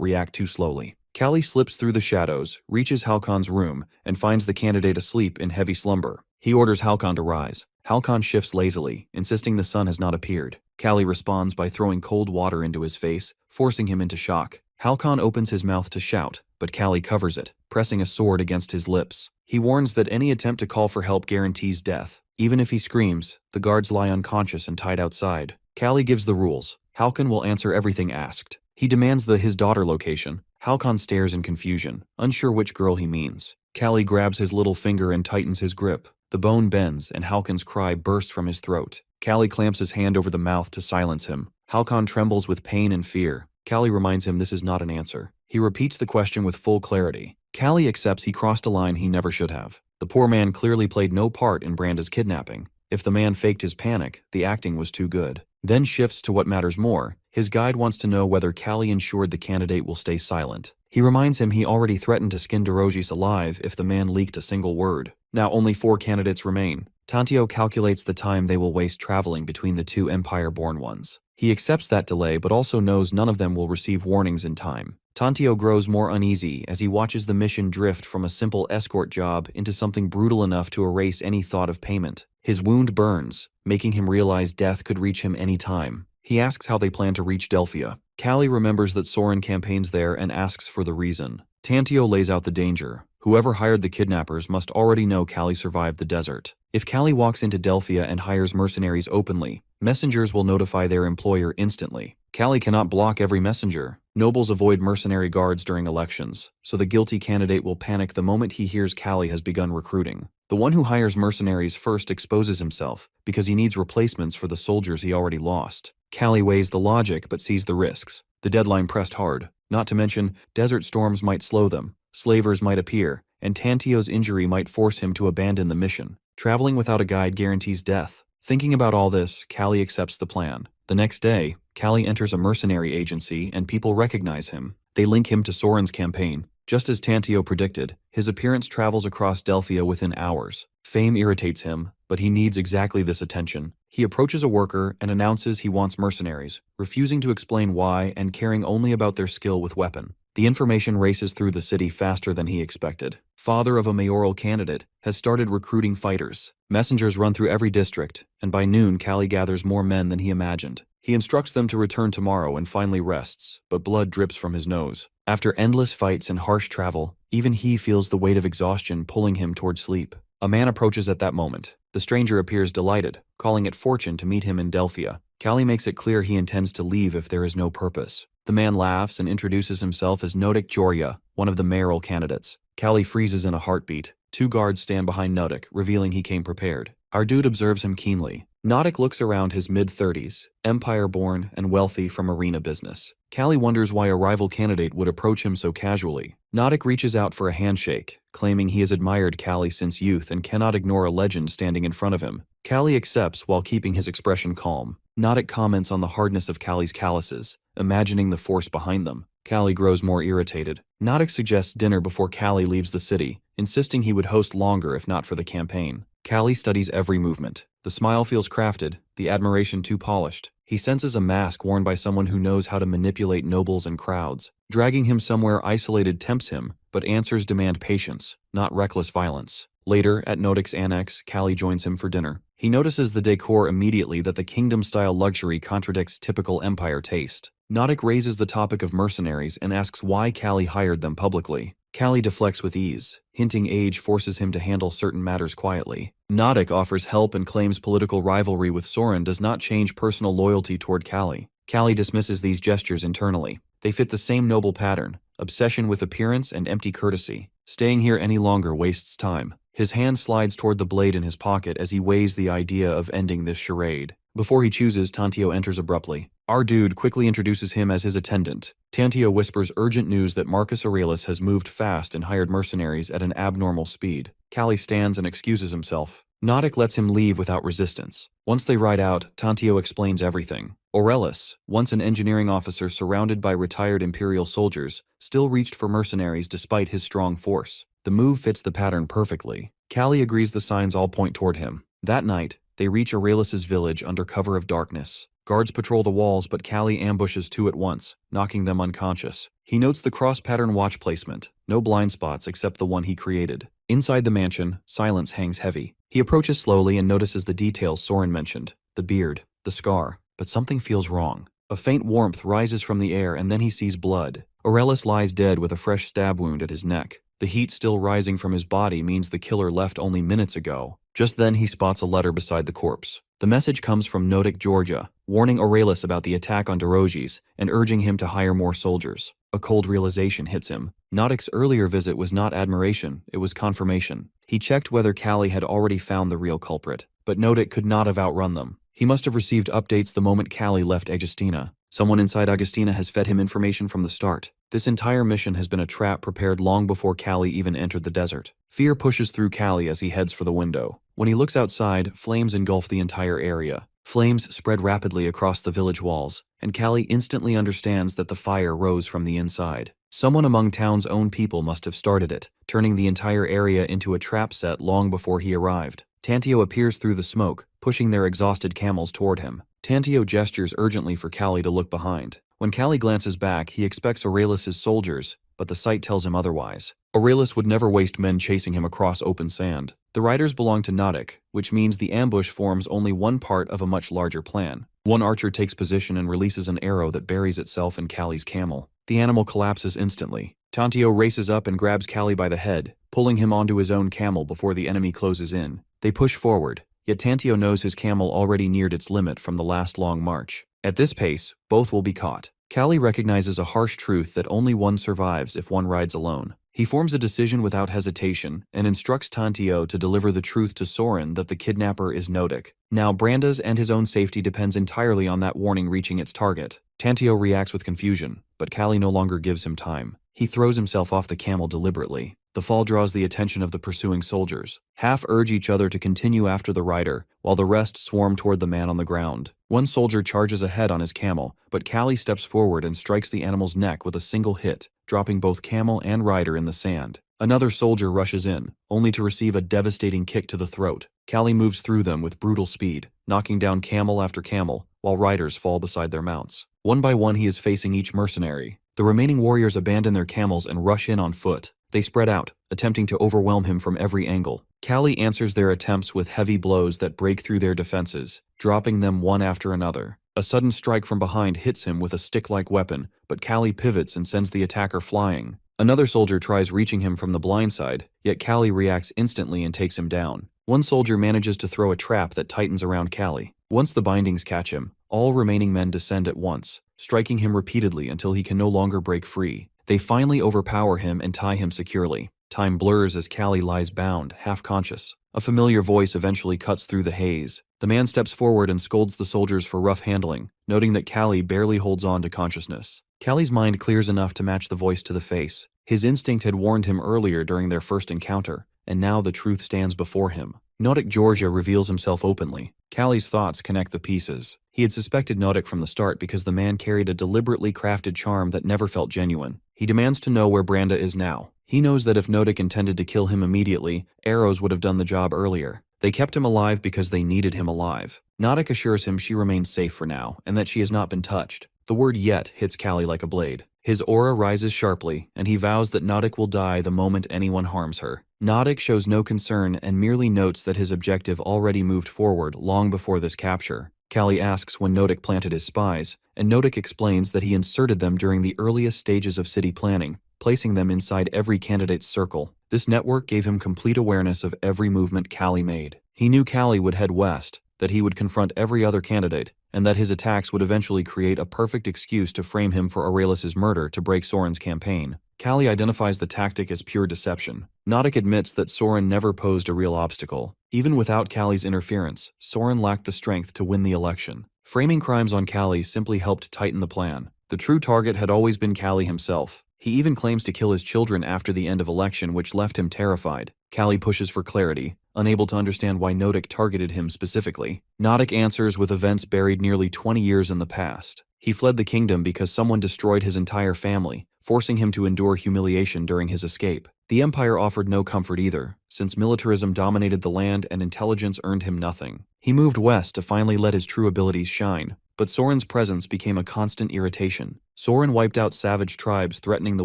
react too slowly. Kalli slips through the shadows, reaches Halkan's room, and finds the candidate asleep in heavy slumber. He orders Halkan to rise. Halkan shifts lazily, insisting the sun has not appeared. Kalli responds by throwing cold water into his face, forcing him into shock. Halkan opens his mouth to shout, but Kalli covers it, pressing a sword against his lips. He warns that any attempt to call for help guarantees death. Even if he screams, the guards lie unconscious and tied outside. Kalli gives the rules. Halkan will answer everything asked. He demands his daughter location. Halkan stares in confusion, unsure which girl he means. Kalli grabs his little finger and tightens his grip. The bone bends, and Halkan's cry bursts from his throat. Kalli clamps his hand over the mouth to silence him. Halkan trembles with pain and fear. Kalli reminds him this is not an answer. He repeats the question with full clarity. Kalli accepts he crossed a line he never should have. The poor man clearly played no part in Branda's kidnapping. If the man faked his panic, the acting was too good. Then shifts to what matters more. His guide wants to know whether Kalli ensured the candidate will stay silent. He reminds him he already threatened to skin Dorojis alive if the man leaked a single word. Now only 4 candidates remain. Tantio calculates the time they will waste traveling between the 2 Empire-born ones. He accepts that delay but also knows none of them will receive warnings in time. Tantio grows more uneasy as he watches the mission drift from a simple escort job into something brutal enough to erase any thought of payment. His wound burns, making him realize death could reach him any time. He asks how they plan to reach Delphia. Kalli remembers that Soren campaigns there and asks for the reason. Tantio lays out the danger. Whoever hired the kidnappers must already know Kalli survived the desert. If Kalli walks into Delphia and hires mercenaries openly, Messengers will notify their employer instantly. Kalli cannot block every messenger. Nobles avoid mercenary guards during elections, so the guilty candidate will panic the moment he hears Kalli has begun recruiting. The one who hires mercenaries first exposes himself, because he needs replacements for the soldiers he already lost. Kalli weighs the logic but sees the risks. The deadline pressed hard. Not to mention, desert storms might slow them, slavers might appear, and Tantio's injury might force him to abandon the mission. Traveling without a guide guarantees death. Thinking about all this, Kalli accepts the plan. The next day, Kalli enters a mercenary agency and people recognize him. They link him to Soren's campaign. Just as Tantio predicted, his appearance travels across Delphia within hours. Fame irritates him, but he needs exactly this attention. He approaches a worker and announces he wants mercenaries, refusing to explain why and caring only about their skill with weapon. The information races through the city faster than he expected. Father of a mayoral candidate has started recruiting fighters. Messengers run through every district, and by noon Kalli gathers more men than he imagined. He instructs them to return tomorrow and finally rests, but blood drips from his nose. After endless fights and harsh travel, even he feels the weight of exhaustion pulling him toward sleep. A man approaches at that moment. The stranger appears delighted, calling it fortune to meet him in Delphia. Kalli makes it clear he intends to leave if there is no purpose. The man laughs and introduces himself as Nodik Jorya, one of the mayoral candidates. Kalli freezes in a heartbeat. 2 guards stand behind Nodik, revealing he came prepared. Our dude observes him keenly. Nodik looks around his mid-30s, empire-born and wealthy from arena business. Kalli wonders why a rival candidate would approach him so casually. Nodik reaches out for a handshake, claiming he has admired Kalli since youth and cannot ignore a legend standing in front of him. Kalli accepts while keeping his expression calm. Nodik comments on the hardness of Kalli's calluses, imagining the force behind them. Kalli grows more irritated. Nodik suggests dinner before Kalli leaves the city, insisting he would host longer if not for the campaign. Kalli studies every movement. The smile feels crafted, the admiration too polished. He senses a mask worn by someone who knows how to manipulate nobles and crowds. Dragging him somewhere isolated tempts him, but answers demand patience, not reckless violence. Later, at Nodik's annex, Kalli joins him for dinner. He notices the decor immediately that the kingdom-style luxury contradicts typical empire taste. Nodik raises the topic of mercenaries and asks why Kalli hired them publicly. Kalli deflects with ease, hinting age forces him to handle certain matters quietly. Nodik offers help and claims political rivalry with Soren does not change personal loyalty toward Kalli. Kalli dismisses these gestures internally. They fit the same noble pattern, obsession with appearance and empty courtesy. Staying here any longer wastes time. His hand slides toward the blade in his pocket as he weighs the idea of ending this charade. Before he chooses, Tantio enters abruptly. Our dude quickly introduces him as his attendant. Tantio whispers urgent news that Marcus Aurelius has moved fast and hired mercenaries at an abnormal speed. Kalli stands and excuses himself. Nodik lets him leave without resistance. Once they ride out, Tantio explains everything. Aurelius, once an engineering officer surrounded by retired imperial soldiers, still reached for mercenaries despite his strong force. The move fits the pattern perfectly. Kalli agrees the signs all point toward him. That night, they reach Aurelius's village under cover of darkness. Guards patrol the walls, but Kalli ambushes 2 at once, knocking them unconscious. He notes the cross-pattern watch placement, no blind spots except the one he created. Inside the mansion, silence hangs heavy. He approaches slowly and notices the details Soren mentioned, the beard, the scar, but something feels wrong. A faint warmth rises from the air and then he sees blood. Aurelius lies dead with a fresh stab wound at his neck. The heat still rising from his body means the killer left only minutes ago. Just then he spots a letter beside the corpse. The message comes from Nodik Jorya, warning Aurelius about the attack on Dorozhi's and urging him to hire more soldiers. A cold realization hits him. Nodik's earlier visit was not admiration, it was confirmation. He checked whether Kalli had already found the real culprit, but Nodik could not have outrun them. He must have received updates the moment Kalli left Agustina. Someone inside Agustina has fed him information from the start. This entire mission has been a trap prepared long before Kalli even entered the desert. Fear pushes through Kalli as he heads for the window. When he looks outside, flames engulf the entire area. Flames spread rapidly across the village walls, and Kalli instantly understands that the fire rose from the inside. Someone among town's own people must have started it, turning the entire area into a trap set long before he arrived. Tantio appears through the smoke, pushing their exhausted camels toward him. Tantio gestures urgently for Kalli to look behind. When Kalli glances back, he expects Aurelius's soldiers, but the sight tells him otherwise. Aurelius would never waste men chasing him across open sand. The riders belong to Nodik, which means the ambush forms only one part of a much larger plan. One archer takes position and releases an arrow that buries itself in Kalli's camel. The animal collapses instantly. Tantio races up and grabs Kalli by the head, pulling him onto his own camel before the enemy closes in. They push forward, yet Tantio knows his camel already neared its limit from the last long march. At this pace, both will be caught. Kalli recognizes a harsh truth that only one survives if one rides alone. He forms a decision without hesitation and instructs Tantio to deliver the truth to Soren that the kidnapper is Nodik. Now Branda's and his own safety depends entirely on that warning reaching its target. Tantio reacts with confusion, but Kalli no longer gives him time. He throws himself off the camel deliberately. The fall draws the attention of the pursuing soldiers. Half urge each other to continue after the rider, while the rest swarm toward the man on the ground. One soldier charges ahead on his camel, but Kalli steps forward and strikes the animal's neck with a single hit, dropping both camel and rider in the sand. Another soldier rushes in, only to receive a devastating kick to the throat. Kalli moves through them with brutal speed, knocking down camel after camel, while riders fall beside their mounts. One by one he is facing each mercenary. The remaining warriors abandon their camels and rush in on foot. They spread out, attempting to overwhelm him from every angle. Kalli answers their attempts with heavy blows that break through their defenses, dropping them one after another. A sudden strike from behind hits him with a stick-like weapon, but Kalli pivots and sends the attacker flying. Another soldier tries reaching him from the blind side, yet Kalli reacts instantly and takes him down. One soldier manages to throw a trap that tightens around Kalli. Once the bindings catch him, all remaining men descend at once, striking him repeatedly until he can no longer break free. They finally overpower him and tie him securely. Time blurs as Kalli lies bound, half-conscious. A familiar voice eventually cuts through the haze. The man steps forward and scolds the soldiers for rough handling, noting that Kalli barely holds on to consciousness. Kalli's mind clears enough to match the voice to the face. His instinct had warned him earlier during their first encounter, and now the truth stands before him. Nodik Georgia reveals himself openly. Kalli's thoughts connect the pieces. He had suspected Nodik from the start because the man carried a deliberately crafted charm that never felt genuine. He demands to know where Branda is now. He knows that if Nodik intended to kill him immediately, arrows would have done the job earlier. They kept him alive because they needed him alive. Nodik assures him she remains safe for now, and that she has not been touched. The word yet hits Kalli like a blade. His aura rises sharply, and he vows that Nodik will die the moment anyone harms her. Nodik shows no concern and merely notes that his objective already moved forward long before this capture. Kalli asks when Nodik planted his spies, and Nodik explains that he inserted them during the earliest stages of city planning, placing them inside every candidate's circle. This network gave him complete awareness of every movement Kalli made. He knew Kalli would head west, that he would confront every other candidate, and that his attacks would eventually create a perfect excuse to frame him for Aurelius's murder to break Soren's campaign. Kalli identifies the tactic as pure deception. Nodik admits that Soren never posed a real obstacle. Even without Kalli's interference, Soren lacked the strength to win the election. Framing crimes on Kalli simply helped tighten the plan. The true target had always been Kalli himself. He even claims to kill his children after the end of election, which left him terrified. Kalli pushes for clarity, unable to understand why Nodik targeted him specifically. Nodik answers with events buried nearly 20 years in the past. He fled the kingdom because someone destroyed his entire family, forcing him to endure humiliation during his escape. The empire offered no comfort either, since militarism dominated the land and intelligence earned him nothing. He moved west to finally let his true abilities shine, but Soren's presence became a constant irritation. Soren wiped out savage tribes threatening the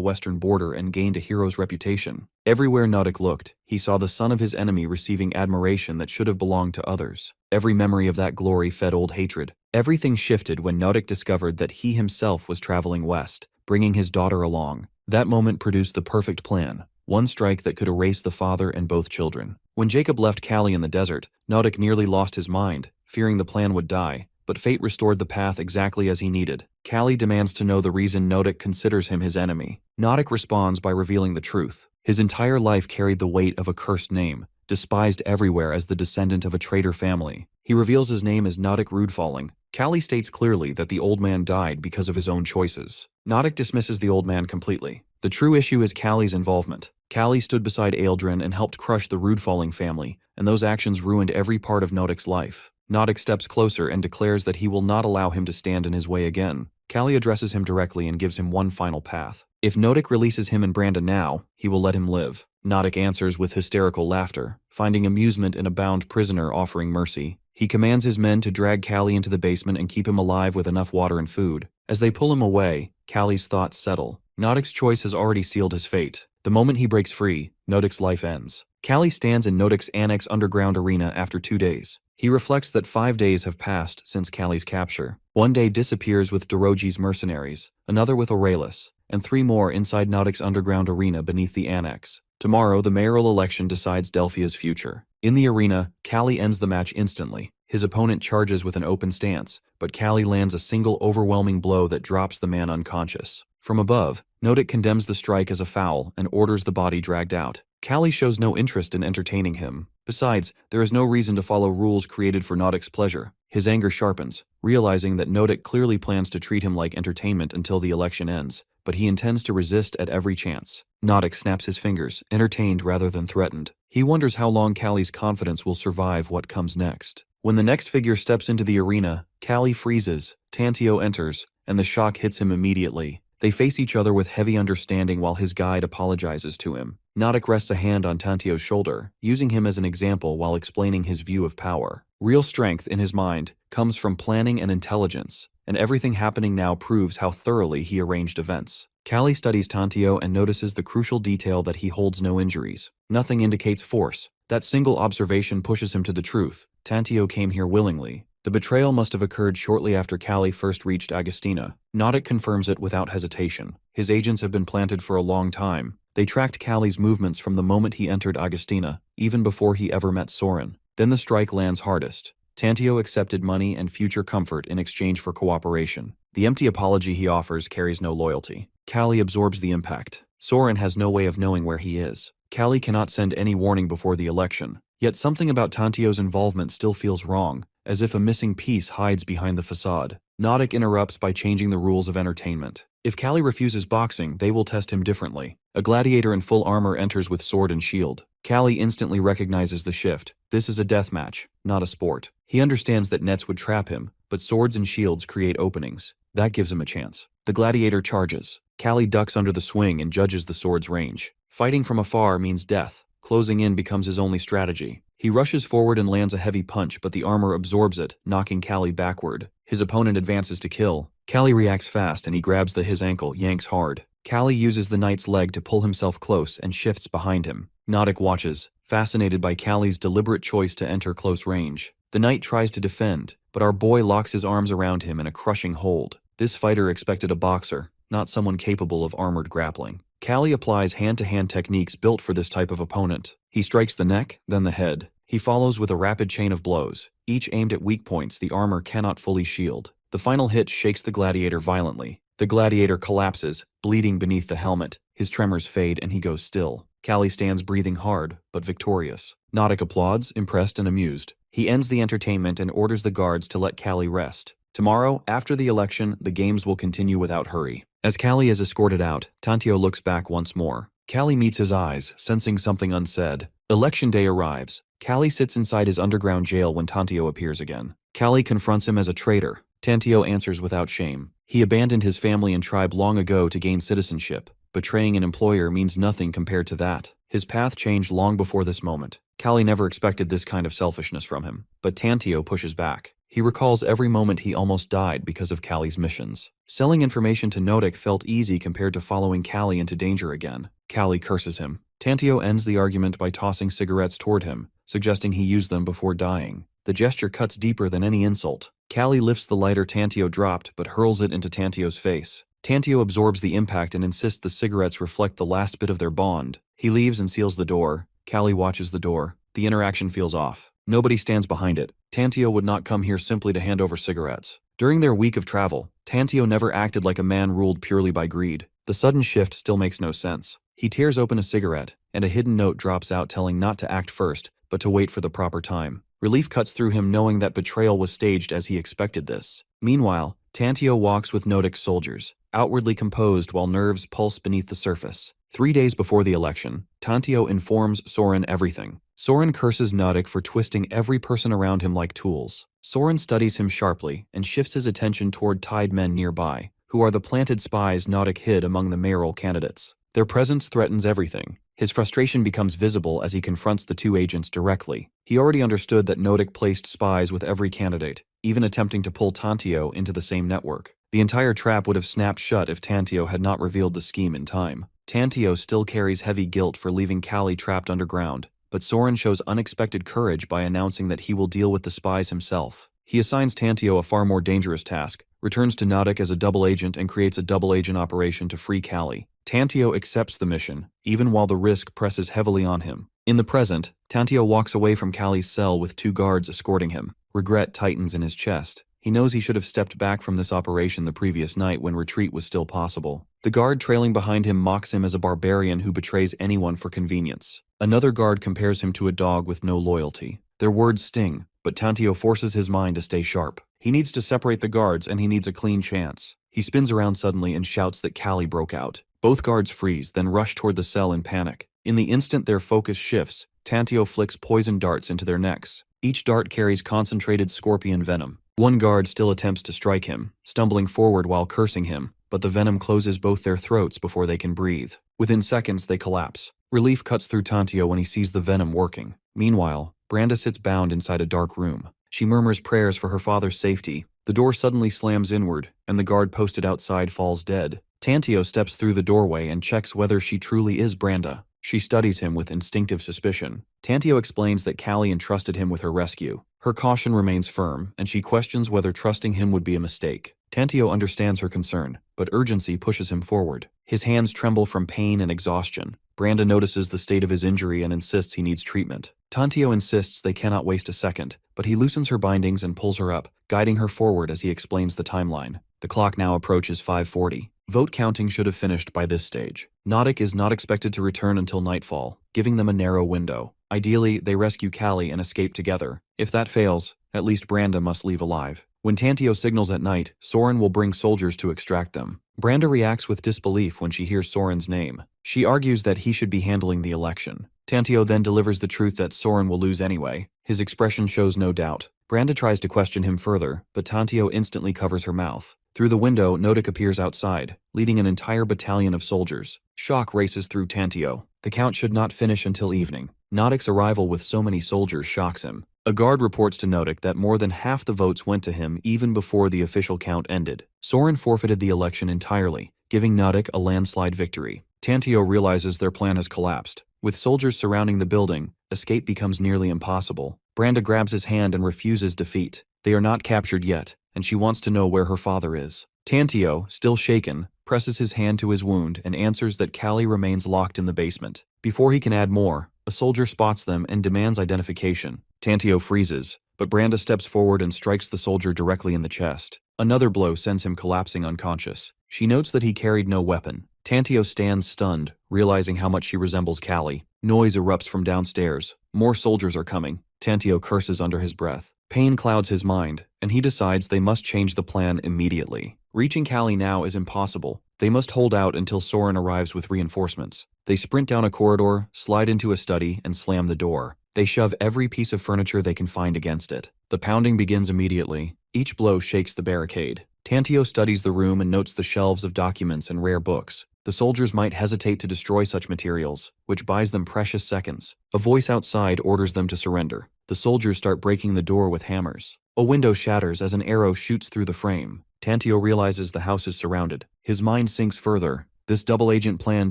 western border and gained a hero's reputation. Everywhere Nodik looked, he saw the son of his enemy receiving admiration that should have belonged to others. Every memory of that glory fed old hatred. Everything shifted when Nodik discovered that he himself was traveling west, bringing his daughter along. That moment produced the perfect plan, one strike that could erase the father and both children. When Jacob left Kalli in the desert, Nodik nearly lost his mind, fearing the plan would die, but fate restored the path exactly as he needed. Kalli demands to know the reason Nodik considers him his enemy. Nodik responds by revealing the truth. His entire life carried the weight of a cursed name, despised everywhere as the descendant of a traitor family. He reveals his name as Nodik Rudefalling. Kalli states clearly that the old man died because of his own choices. Nodik dismisses the old man completely. The true issue is Kalli's involvement. Kalli stood beside Ealdrin and helped crush the Rudefalling family, and those actions ruined every part of Nodik's life. Nodik steps closer and declares that he will not allow him to stand in his way again. Kalli addresses him directly and gives him one final path. If Nodik releases him and Branda now, he will let him live. Nodik answers with hysterical laughter, finding amusement in a bound prisoner offering mercy. He commands his men to drag Kalli into the basement and keep him alive with enough water and food. As they pull him away, Kalli's thoughts settle. Nodik's choice has already sealed his fate. The moment he breaks free, Nodik's life ends. Kalli stands in Nodik's annex underground arena after 2 days. He reflects that 5 days have passed since Kalli's capture. 1 day disappears with Doroji's mercenaries, another with Aurelius, and 3 more inside Nodik's underground arena beneath the annex. Tomorrow, the mayoral election decides Delphia's future. In the arena, Kalli ends the match instantly. His opponent charges with an open stance, but Kalli lands a single overwhelming blow that drops the man unconscious. From above, Nodik condemns the strike as a foul and orders the body dragged out. Kalli shows no interest in entertaining him. Besides, there is no reason to follow rules created for Nodik's pleasure. His anger sharpens, realizing that Nodik clearly plans to treat him like entertainment until the election ends, but he intends to resist at every chance. Nodik snaps his fingers, entertained rather than threatened. He wonders how long Kalli's confidence will survive what comes next. When the next figure steps into the arena, Kalli freezes, Tantio enters, and the shock hits him immediately. They face each other with heavy understanding while his guide apologizes to him. Nodik rests a hand on Tantio's shoulder, using him as an example while explaining his view of power. Real strength, in his mind, comes from planning and intelligence, and everything happening now proves how thoroughly he arranged events. Kalli studies Tantio and notices the crucial detail that he holds no injuries. Nothing indicates force. That single observation pushes him to the truth. Tantio came here willingly. The betrayal must have occurred shortly after Kalli first reached Agostina. Nodik confirms it without hesitation. His agents have been planted for a long time. They tracked Kalli's movements from the moment he entered Agostina, even before he ever met Soren. Then the strike lands hardest. Tantio accepted money and future comfort in exchange for cooperation. The empty apology he offers carries no loyalty. Kalli absorbs the impact. Soren has no way of knowing where he is. Kalli cannot send any warning before the election. Yet something about Tantio's involvement still feels wrong, as if a missing piece hides behind the facade. Nodik interrupts by changing the rules of entertainment. If Kalli refuses boxing, they will test him differently. A gladiator in full armor enters with sword and shield. Kalli instantly recognizes the shift. This is a death match, not a sport. He understands that nets would trap him, but swords and shields create openings. That gives him a chance. The gladiator charges. Kalli ducks under the swing and judges the sword's range. Fighting from afar means death. Closing in becomes his only strategy. He rushes forward and lands a heavy punch, but the armor absorbs it, knocking Kalli backward. His opponent advances to kill. Kalli reacts fast and he grabs his ankle, yanks hard. Kalli uses the knight's leg to pull himself close and shifts behind him. Nodik watches, fascinated by Kalli's deliberate choice to enter close range. The knight tries to defend, but our boy locks his arms around him in a crushing hold. This fighter expected a boxer, not someone capable of armored grappling. Kalli applies hand-to-hand techniques built for this type of opponent. He strikes the neck, then the head. He follows with a rapid chain of blows, each aimed at weak points the armor cannot fully shield. The final hit shakes the gladiator violently. The gladiator collapses, bleeding beneath the helmet. His tremors fade and he goes still. Kalli stands breathing hard, but victorious. Nodik applauds, impressed and amused. He ends the entertainment and orders the guards to let Kalli rest. Tomorrow, after the election, the games will continue without hurry. As Kalli is escorted out, Tantio looks back once more. Kalli meets his eyes, sensing something unsaid. Election day arrives. Kalli sits inside his underground jail when Tantio appears again. Kalli confronts him as a traitor. Tantio answers without shame. He abandoned his family and tribe long ago to gain citizenship. Betraying an employer means nothing compared to that. His path changed long before this moment. Kalli never expected this kind of selfishness from him, but Tantio pushes back. He recalls every moment he almost died because of Kalli's missions. Selling information to Nodik felt easy compared to following Kalli into danger again. Kalli curses him. Tantio ends the argument by tossing cigarettes toward him, suggesting he use them before dying. The gesture cuts deeper than any insult. Kalli lifts the lighter Tantio dropped, but hurls it into Tantio's face. Tantio absorbs the impact and insists the cigarettes reflect the last bit of their bond. He leaves and seals the door. Kalli watches the door. The interaction feels off. Nobody stands behind it. Tantio would not come here simply to hand over cigarettes. During their week of travel, Tantio never acted like a man ruled purely by greed. The sudden shift still makes no sense. He tears open a cigarette, and a hidden note drops out telling not to act first, but to wait for the proper time. Relief cuts through him knowing that betrayal was staged as he expected this. Meanwhile, Tantio walks with Nodik's soldiers, outwardly composed while nerves pulse beneath the surface. 3 days before the election, Tantio informs Soren everything. Soren curses Nodik for twisting every person around him like tools. Soren studies him sharply and shifts his attention toward tied men nearby, who are the planted spies Nodik hid among the mayoral candidates. Their presence threatens everything. His frustration becomes visible as he confronts the two agents directly. He already understood that Nodik placed spies with every candidate, even attempting to pull Tantio into the same network. The entire trap would have snapped shut if Tantio had not revealed the scheme in time. Tantio still carries heavy guilt for leaving Kalli trapped underground, but Soren shows unexpected courage by announcing that he will deal with the spies himself. He assigns Tantio a far more dangerous task, returns to Nautic as a double agent and creates a double agent operation to free Kalli. Tantio accepts the mission, even while the risk presses heavily on him. In the present, Tantio walks away from Kalli's cell with 2 guards escorting him. Regret tightens in his chest. He knows he should have stepped back from this operation the previous night when retreat was still possible. The guard trailing behind him mocks him as a barbarian who betrays anyone for convenience. Another guard compares him to a dog with no loyalty. Their words sting, but Tantio forces his mind to stay sharp. He needs to separate the guards and he needs a clean chance. He spins around suddenly and shouts that Kalli broke out. Both guards freeze, then rush toward the cell in panic. In the instant their focus shifts, Tantio flicks poison darts into their necks. Each dart carries concentrated scorpion venom. One guard still attempts to strike him, stumbling forward while cursing him, but the venom closes both their throats before they can breathe. Within seconds, they collapse. Relief cuts through Tantio when he sees the venom working. Meanwhile, Branda sits bound inside a dark room. She murmurs prayers for her father's safety. The door suddenly slams inward, and the guard posted outside falls dead. Tantio steps through the doorway and checks whether she truly is Branda. She studies him with instinctive suspicion. Tantio explains that Kalli entrusted him with her rescue. Her caution remains firm, and she questions whether trusting him would be a mistake. Tantio understands her concern, but urgency pushes him forward. His hands tremble from pain and exhaustion. Branda notices the state of his injury and insists he needs treatment. Tantio insists they cannot waste a second, but he loosens her bindings and pulls her up, guiding her forward as he explains the timeline. The clock now approaches 5:40. Vote counting should have finished by this stage. Nautic is not expected to return until nightfall, giving them a narrow window. Ideally, they rescue Kalli and escape together. If that fails, at least Branda must leave alive. When Tantio signals at night, Soren will bring soldiers to extract them. Branda reacts with disbelief when she hears Soren's name. She argues that he should be handling the election. Tantio then delivers the truth that Soren will lose anyway. His expression shows no doubt. Branda tries to question him further, but Tantio instantly covers her mouth. Through the window, Nautic appears outside, leading an entire battalion of soldiers. Shock races through Tantio. The count should not finish until evening. Nautic's arrival with so many soldiers shocks him. A guard reports to Nautic that more than half the votes went to him even before the official count ended. Soren forfeited the election entirely, giving Nautic a landslide victory. Tantio realizes their plan has collapsed. With soldiers surrounding the building, escape becomes nearly impossible. Branda grabs his hand and refuses defeat. They are not captured yet, and she wants to know where her father is. Tantio, still shaken, presses his hand to his wound and answers that Kalli remains locked in the basement. Before he can add more, a soldier spots them and demands identification. Tantio freezes, but Branda steps forward and strikes the soldier directly in the chest. Another blow sends him collapsing unconscious. She notes that he carried no weapon. Tantio stands stunned, realizing how much she resembles Kalli. Noise erupts from downstairs. More soldiers are coming. Tantio curses under his breath. Pain clouds his mind, and he decides they must change the plan immediately. Reaching Kalli now is impossible. They must hold out until Soren arrives with reinforcements. They sprint down a corridor, slide into a study, and slam the door. They shove every piece of furniture they can find against it. The pounding begins immediately. Each blow shakes the barricade. Tantio studies the room and notes the shelves of documents and rare books. The soldiers might hesitate to destroy such materials, which buys them precious seconds. A voice outside orders them to surrender. The soldiers start breaking the door with hammers. A window shatters as an arrow shoots through the frame. Tantio realizes the house is surrounded. His mind sinks further. This double-agent plan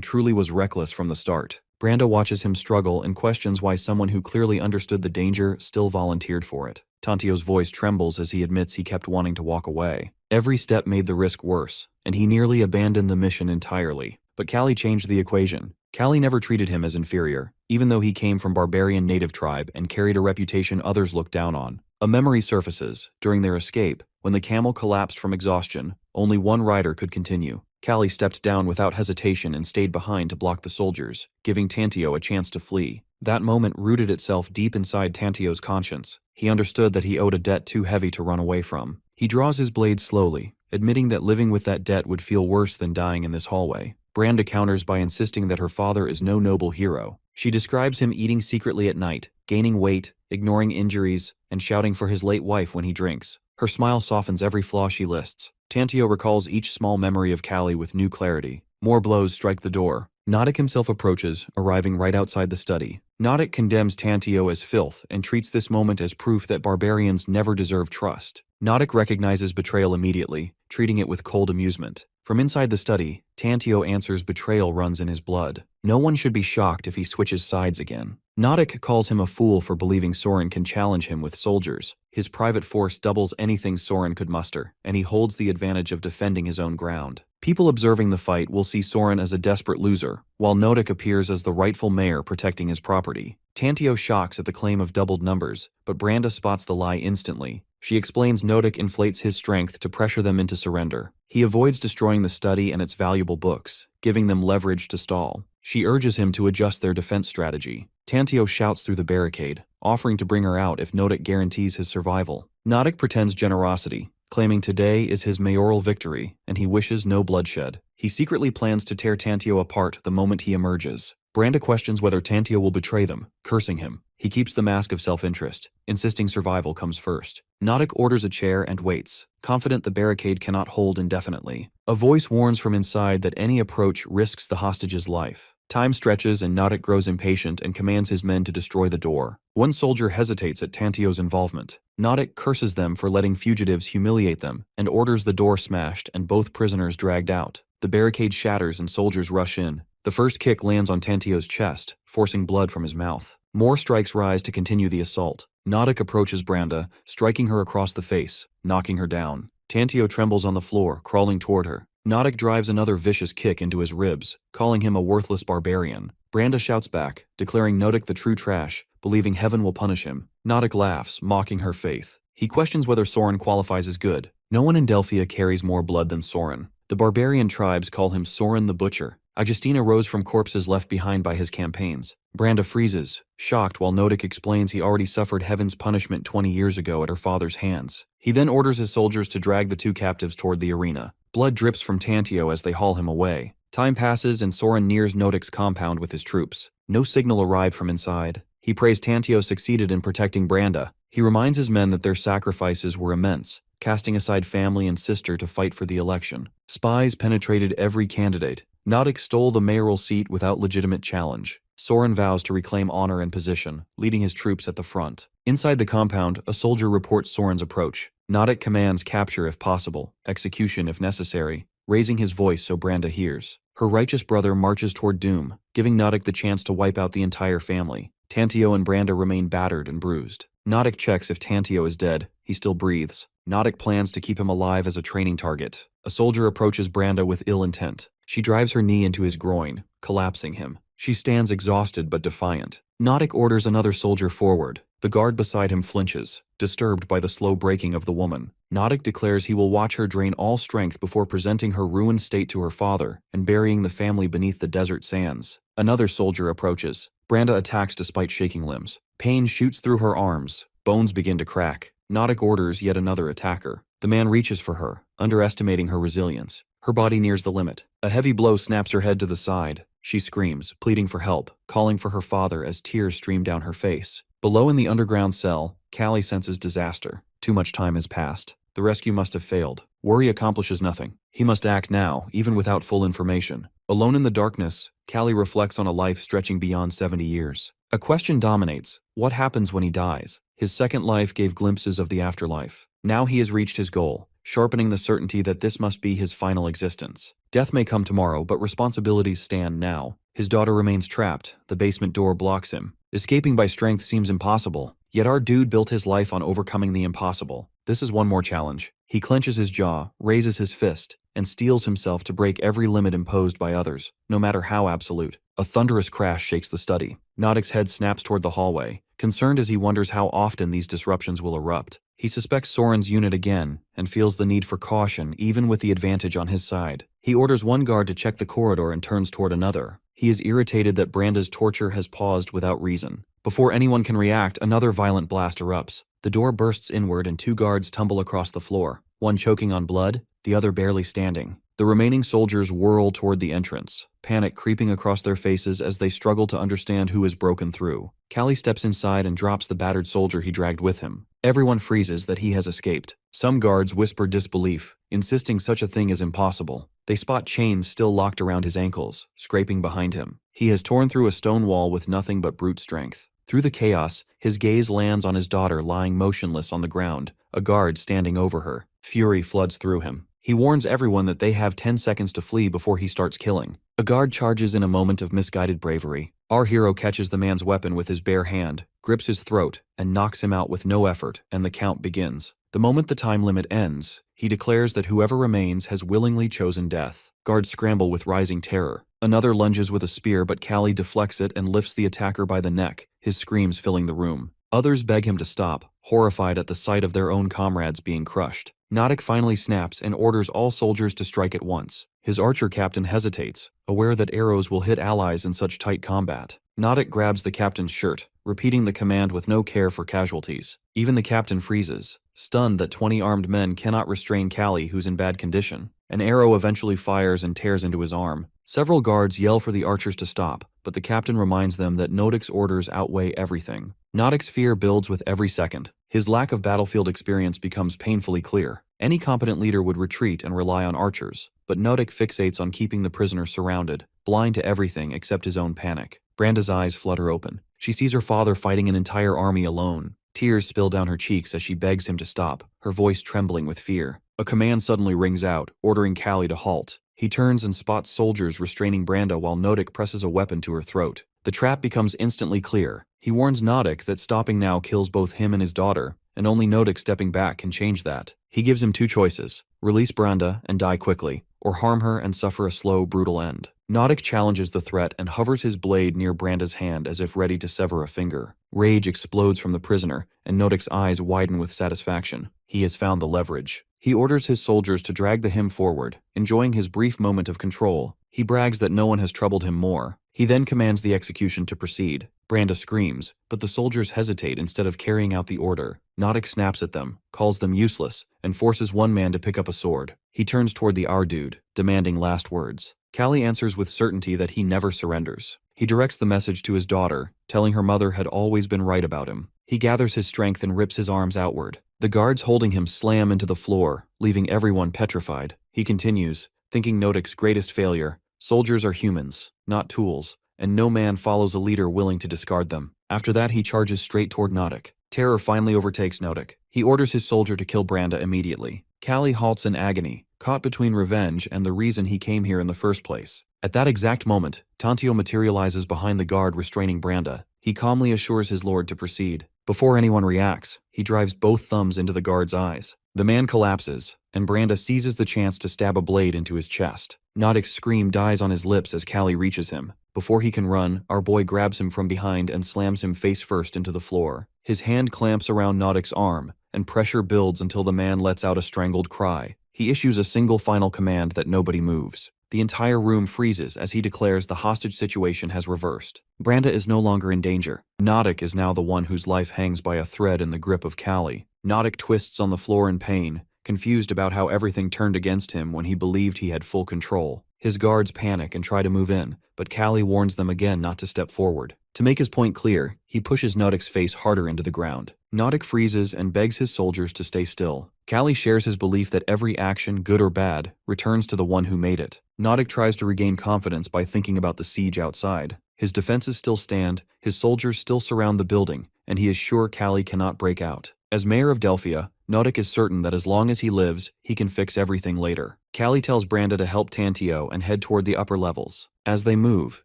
truly was reckless from the start. Branda watches him struggle and questions why someone who clearly understood the danger still volunteered for it. Tantio's voice trembles as he admits he kept wanting to walk away. Every step made the risk worse, and he nearly abandoned the mission entirely. But Kalli changed the equation. Kalli never treated him as inferior, even though he came from barbarian native tribe and carried a reputation others looked down on. A memory surfaces. During their escape, when the camel collapsed from exhaustion, only one rider could continue. Kalli stepped down without hesitation and stayed behind to block the soldiers, giving Tantio a chance to flee. That moment rooted itself deep inside Tantio's conscience. He understood that he owed a debt too heavy to run away from. He draws his blade slowly, admitting that living with that debt would feel worse than dying in this hallway. Branda counters by insisting that her father is no noble hero. She describes him eating secretly at night, gaining weight, ignoring injuries, and shouting for his late wife when he drinks. Her smile softens every flaw she lists. Tantio recalls each small memory of Kalli with new clarity. More blows strike the door. Nautic himself approaches, arriving right outside the study. Nautic condemns Tantio as filth and treats this moment as proof that barbarians never deserve trust. Nautic recognizes betrayal immediately, treating it with cold amusement. From inside the study, Tantio answers betrayal runs in his blood. No one should be shocked if he switches sides again. Nodik calls him a fool for believing Soren can challenge him with soldiers. His private force doubles anything Soren could muster, and he holds the advantage of defending his own ground. People observing the fight will see Soren as a desperate loser, while Nodik appears as the rightful mayor protecting his property. Tantio shocks at the claim of doubled numbers, but Branda spots the lie instantly. She explains Nodik inflates his strength to pressure them into surrender. He avoids destroying the study and its valuable books, giving them leverage to stall. She urges him to adjust their defense strategy. Tantio shouts through the barricade, offering to bring her out if Nodik guarantees his survival. Nodik pretends generosity, claiming today is his mayoral victory, and he wishes no bloodshed. He secretly plans to tear Tantio apart the moment he emerges. Branda questions whether Tantio will betray them, cursing him. He keeps the mask of self-interest, insisting survival comes first. Nodik orders a chair and waits, confident the barricade cannot hold indefinitely. A voice warns from inside that any approach risks the hostage's life. Time stretches and Nodik grows impatient and commands his men to destroy the door. One soldier hesitates at Tantio's involvement. Nodik curses them for letting fugitives humiliate them and orders the door smashed and both prisoners dragged out. The barricade shatters and soldiers rush in. The first kick lands on Tantio's chest, forcing blood from his mouth. More strikes rise to continue the assault. Nodik approaches Branda, striking her across the face, knocking her down. Tantio trembles on the floor, crawling toward her. Nodik drives another vicious kick into his ribs, calling him a worthless barbarian. Branda shouts back, declaring Nodik the true trash, believing heaven will punish him. Nodik laughs, mocking her faith. He questions whether Soren qualifies as good. No one in Delphia carries more blood than Soren. The barbarian tribes call him Soren the Butcher. Augustina rose from corpses left behind by his campaigns. Branda freezes, shocked while Nodik explains he already suffered heaven's punishment 20 years ago at her father's hands. He then orders his soldiers to drag the two captives toward the arena. Blood drips from Tantio as they haul him away. Time passes and Soren nears Nodik's compound with his troops. No signal arrived from inside. He prays Tantio succeeded in protecting Branda. He reminds his men that their sacrifices were immense, casting aside family and sister to fight for the election. Spies penetrated every candidate. Nodik stole the mayoral seat without legitimate challenge. Soren vows to reclaim honor and position, leading his troops at the front. Inside the compound, a soldier reports Soren's approach. Nodik commands capture if possible, execution if necessary, raising his voice so Branda hears. Her righteous brother marches toward doom, giving Nodik the chance to wipe out the entire family. Tantio and Branda remain battered and bruised. Nodik checks if Tantio is dead. He still breathes. Nodik plans to keep him alive as a training target. A soldier approaches Branda with ill intent. She drives her knee into his groin, collapsing him. She stands exhausted but defiant. Nodik orders another soldier forward. The guard beside him flinches, disturbed by the slow breaking of the woman. Nodik declares he will watch her drain all strength before presenting her ruined state to her father and burying the family beneath the desert sands. Another soldier approaches. Branda attacks despite shaking limbs. Pain shoots through her arms. Bones begin to crack. Nodik orders yet another attacker. The man reaches for her, underestimating her resilience. Her body nears the limit. A heavy blow snaps her head to the side. She screams, pleading for help, calling for her father as tears stream down her face. Below in the underground cell, Kalli senses disaster. Too much time has passed. The rescue must have failed. Worry accomplishes nothing. He must act now, even without full information. Alone in the darkness, Kalli reflects on a life stretching beyond 70 years. A question dominates. What happens when he dies? His second life gave glimpses of the afterlife. Now he has reached his goal, sharpening the certainty that this must be his final existence. Death may come tomorrow, but responsibilities stand now. His daughter remains trapped. The basement door blocks him. Escaping by strength seems impossible. Yet our dude built his life on overcoming the impossible. This is one more challenge. He clenches his jaw, raises his fist, and steels himself to break every limit imposed by others, no matter how absolute. A thunderous crash shakes the study. Nodik's head snaps toward the hallway, concerned as he wonders how often these disruptions will erupt. He suspects Soren's unit again, and feels the need for caution even with the advantage on his side. He orders one guard to check the corridor and turns toward another. He is irritated that Branda's torture has paused without reason. Before anyone can react, another violent blast erupts. The door bursts inward and two guards tumble across the floor, one choking on blood, the other barely standing. The remaining soldiers whirl toward the entrance, panic creeping across their faces as they struggle to understand who has broken through. Kalli steps inside and drops the battered soldier he dragged with him. Everyone freezes that he has escaped. Some guards whisper disbelief, insisting such a thing is impossible. They spot chains still locked around his ankles, scraping behind him. He has torn through a stone wall with nothing but brute strength. Through the chaos, his gaze lands on his daughter lying motionless on the ground, a guard standing over her. Fury floods through him. He warns everyone that they have 10 seconds to flee before he starts killing. A guard charges in a moment of misguided bravery. Our hero catches the man's weapon with his bare hand, grips his throat, and knocks him out with no effort, and the count begins. The moment the time limit ends, he declares that whoever remains has willingly chosen death. Guards scramble with rising terror. Another lunges with a spear, but Kalli deflects it and lifts the attacker by the neck, his screams filling the room. Others beg him to stop, horrified at the sight of their own comrades being crushed. Nodic finally snaps and orders all soldiers to strike at once. His archer captain hesitates, aware that arrows will hit allies in such tight combat. Nodic grabs the captain's shirt, repeating the command with no care for casualties. Even the captain freezes, stunned that 20 armed men cannot restrain Kalli, who's in bad condition. An arrow eventually fires and tears into his arm. Several guards yell for the archers to stop, but the captain reminds them that Nodic's orders outweigh everything. Nodic's fear builds with every second. His lack of battlefield experience becomes painfully clear. Any competent leader would retreat and rely on archers, but Nodic fixates on keeping the prisoner surrounded, blind to everything except his own panic. Branda's eyes flutter open. She sees her father fighting an entire army alone. Tears spill down her cheeks as she begs him to stop, her voice trembling with fear. A command suddenly rings out, ordering Kalli to halt. He turns and spots soldiers restraining Branda while Nodic presses a weapon to her throat. The trap becomes instantly clear. He warns Nodic that stopping now kills both him and his daughter, and only Nodic stepping back can change that. He gives him two choices: release Branda and die quickly, or harm her and suffer a slow, brutal end. Nodic challenges the threat and hovers his blade near Branda's hand as if ready to sever a finger. Rage explodes from the prisoner, and Nodic's eyes widen with satisfaction. He has found the leverage. He orders his soldiers to drag the hymn forward. Enjoying his brief moment of control, he brags that no one has troubled him more. He then commands the execution to proceed. Branda screams, but the soldiers hesitate instead of carrying out the order. Nodic snaps at them, calls them useless, and forces one man to pick up a sword. He turns toward the Our Dude, demanding last words. Kalli answers with certainty that he never surrenders. He directs the message to his daughter, telling her mother had always been right about him. He gathers his strength and rips his arms outward. The guards holding him slam into the floor, leaving everyone petrified. He continues, thinking Nodic's greatest failure: soldiers are humans, not tools, and no man follows a leader willing to discard them. After that, he charges straight toward Nodic. Terror finally overtakes Nodic. He orders his soldier to kill Branda immediately. Kalli halts in agony, caught between revenge and the reason he came here in the first place. At that exact moment, Tantio materializes behind the guard restraining Branda. He calmly assures his lord to proceed. Before anyone reacts, he drives both thumbs into the guard's eyes. The man collapses, and Branda seizes the chance to stab a blade into his chest. Nodic's scream dies on his lips as Kalli reaches him. Before he can run, our boy grabs him from behind and slams him face first into the floor. His hand clamps around Nodic's arm, and pressure builds until the man lets out a strangled cry. He issues a single final command that nobody moves. The entire room freezes as he declares the hostage situation has reversed. Branda is no longer in danger. Nodic is now the one whose life hangs by a thread in the grip of Kalli. Nodic twists on the floor in pain, confused about how everything turned against him when he believed he had full control. His guards panic and try to move in, but Kalli warns them again not to step forward. To make his point clear, he pushes Nodic's face harder into the ground. Nodic freezes and begs his soldiers to stay still. Kalli shares his belief that every action, good or bad, returns to the one who made it. Nodic tries to regain confidence by thinking about the siege outside. His defenses still stand, his soldiers still surround the building, and he is sure Kalli cannot break out. As mayor of Delphia, Nodic is certain that as long as he lives, he can fix everything later. Kalli tells Branda to help Tantio and head toward the upper levels. As they move,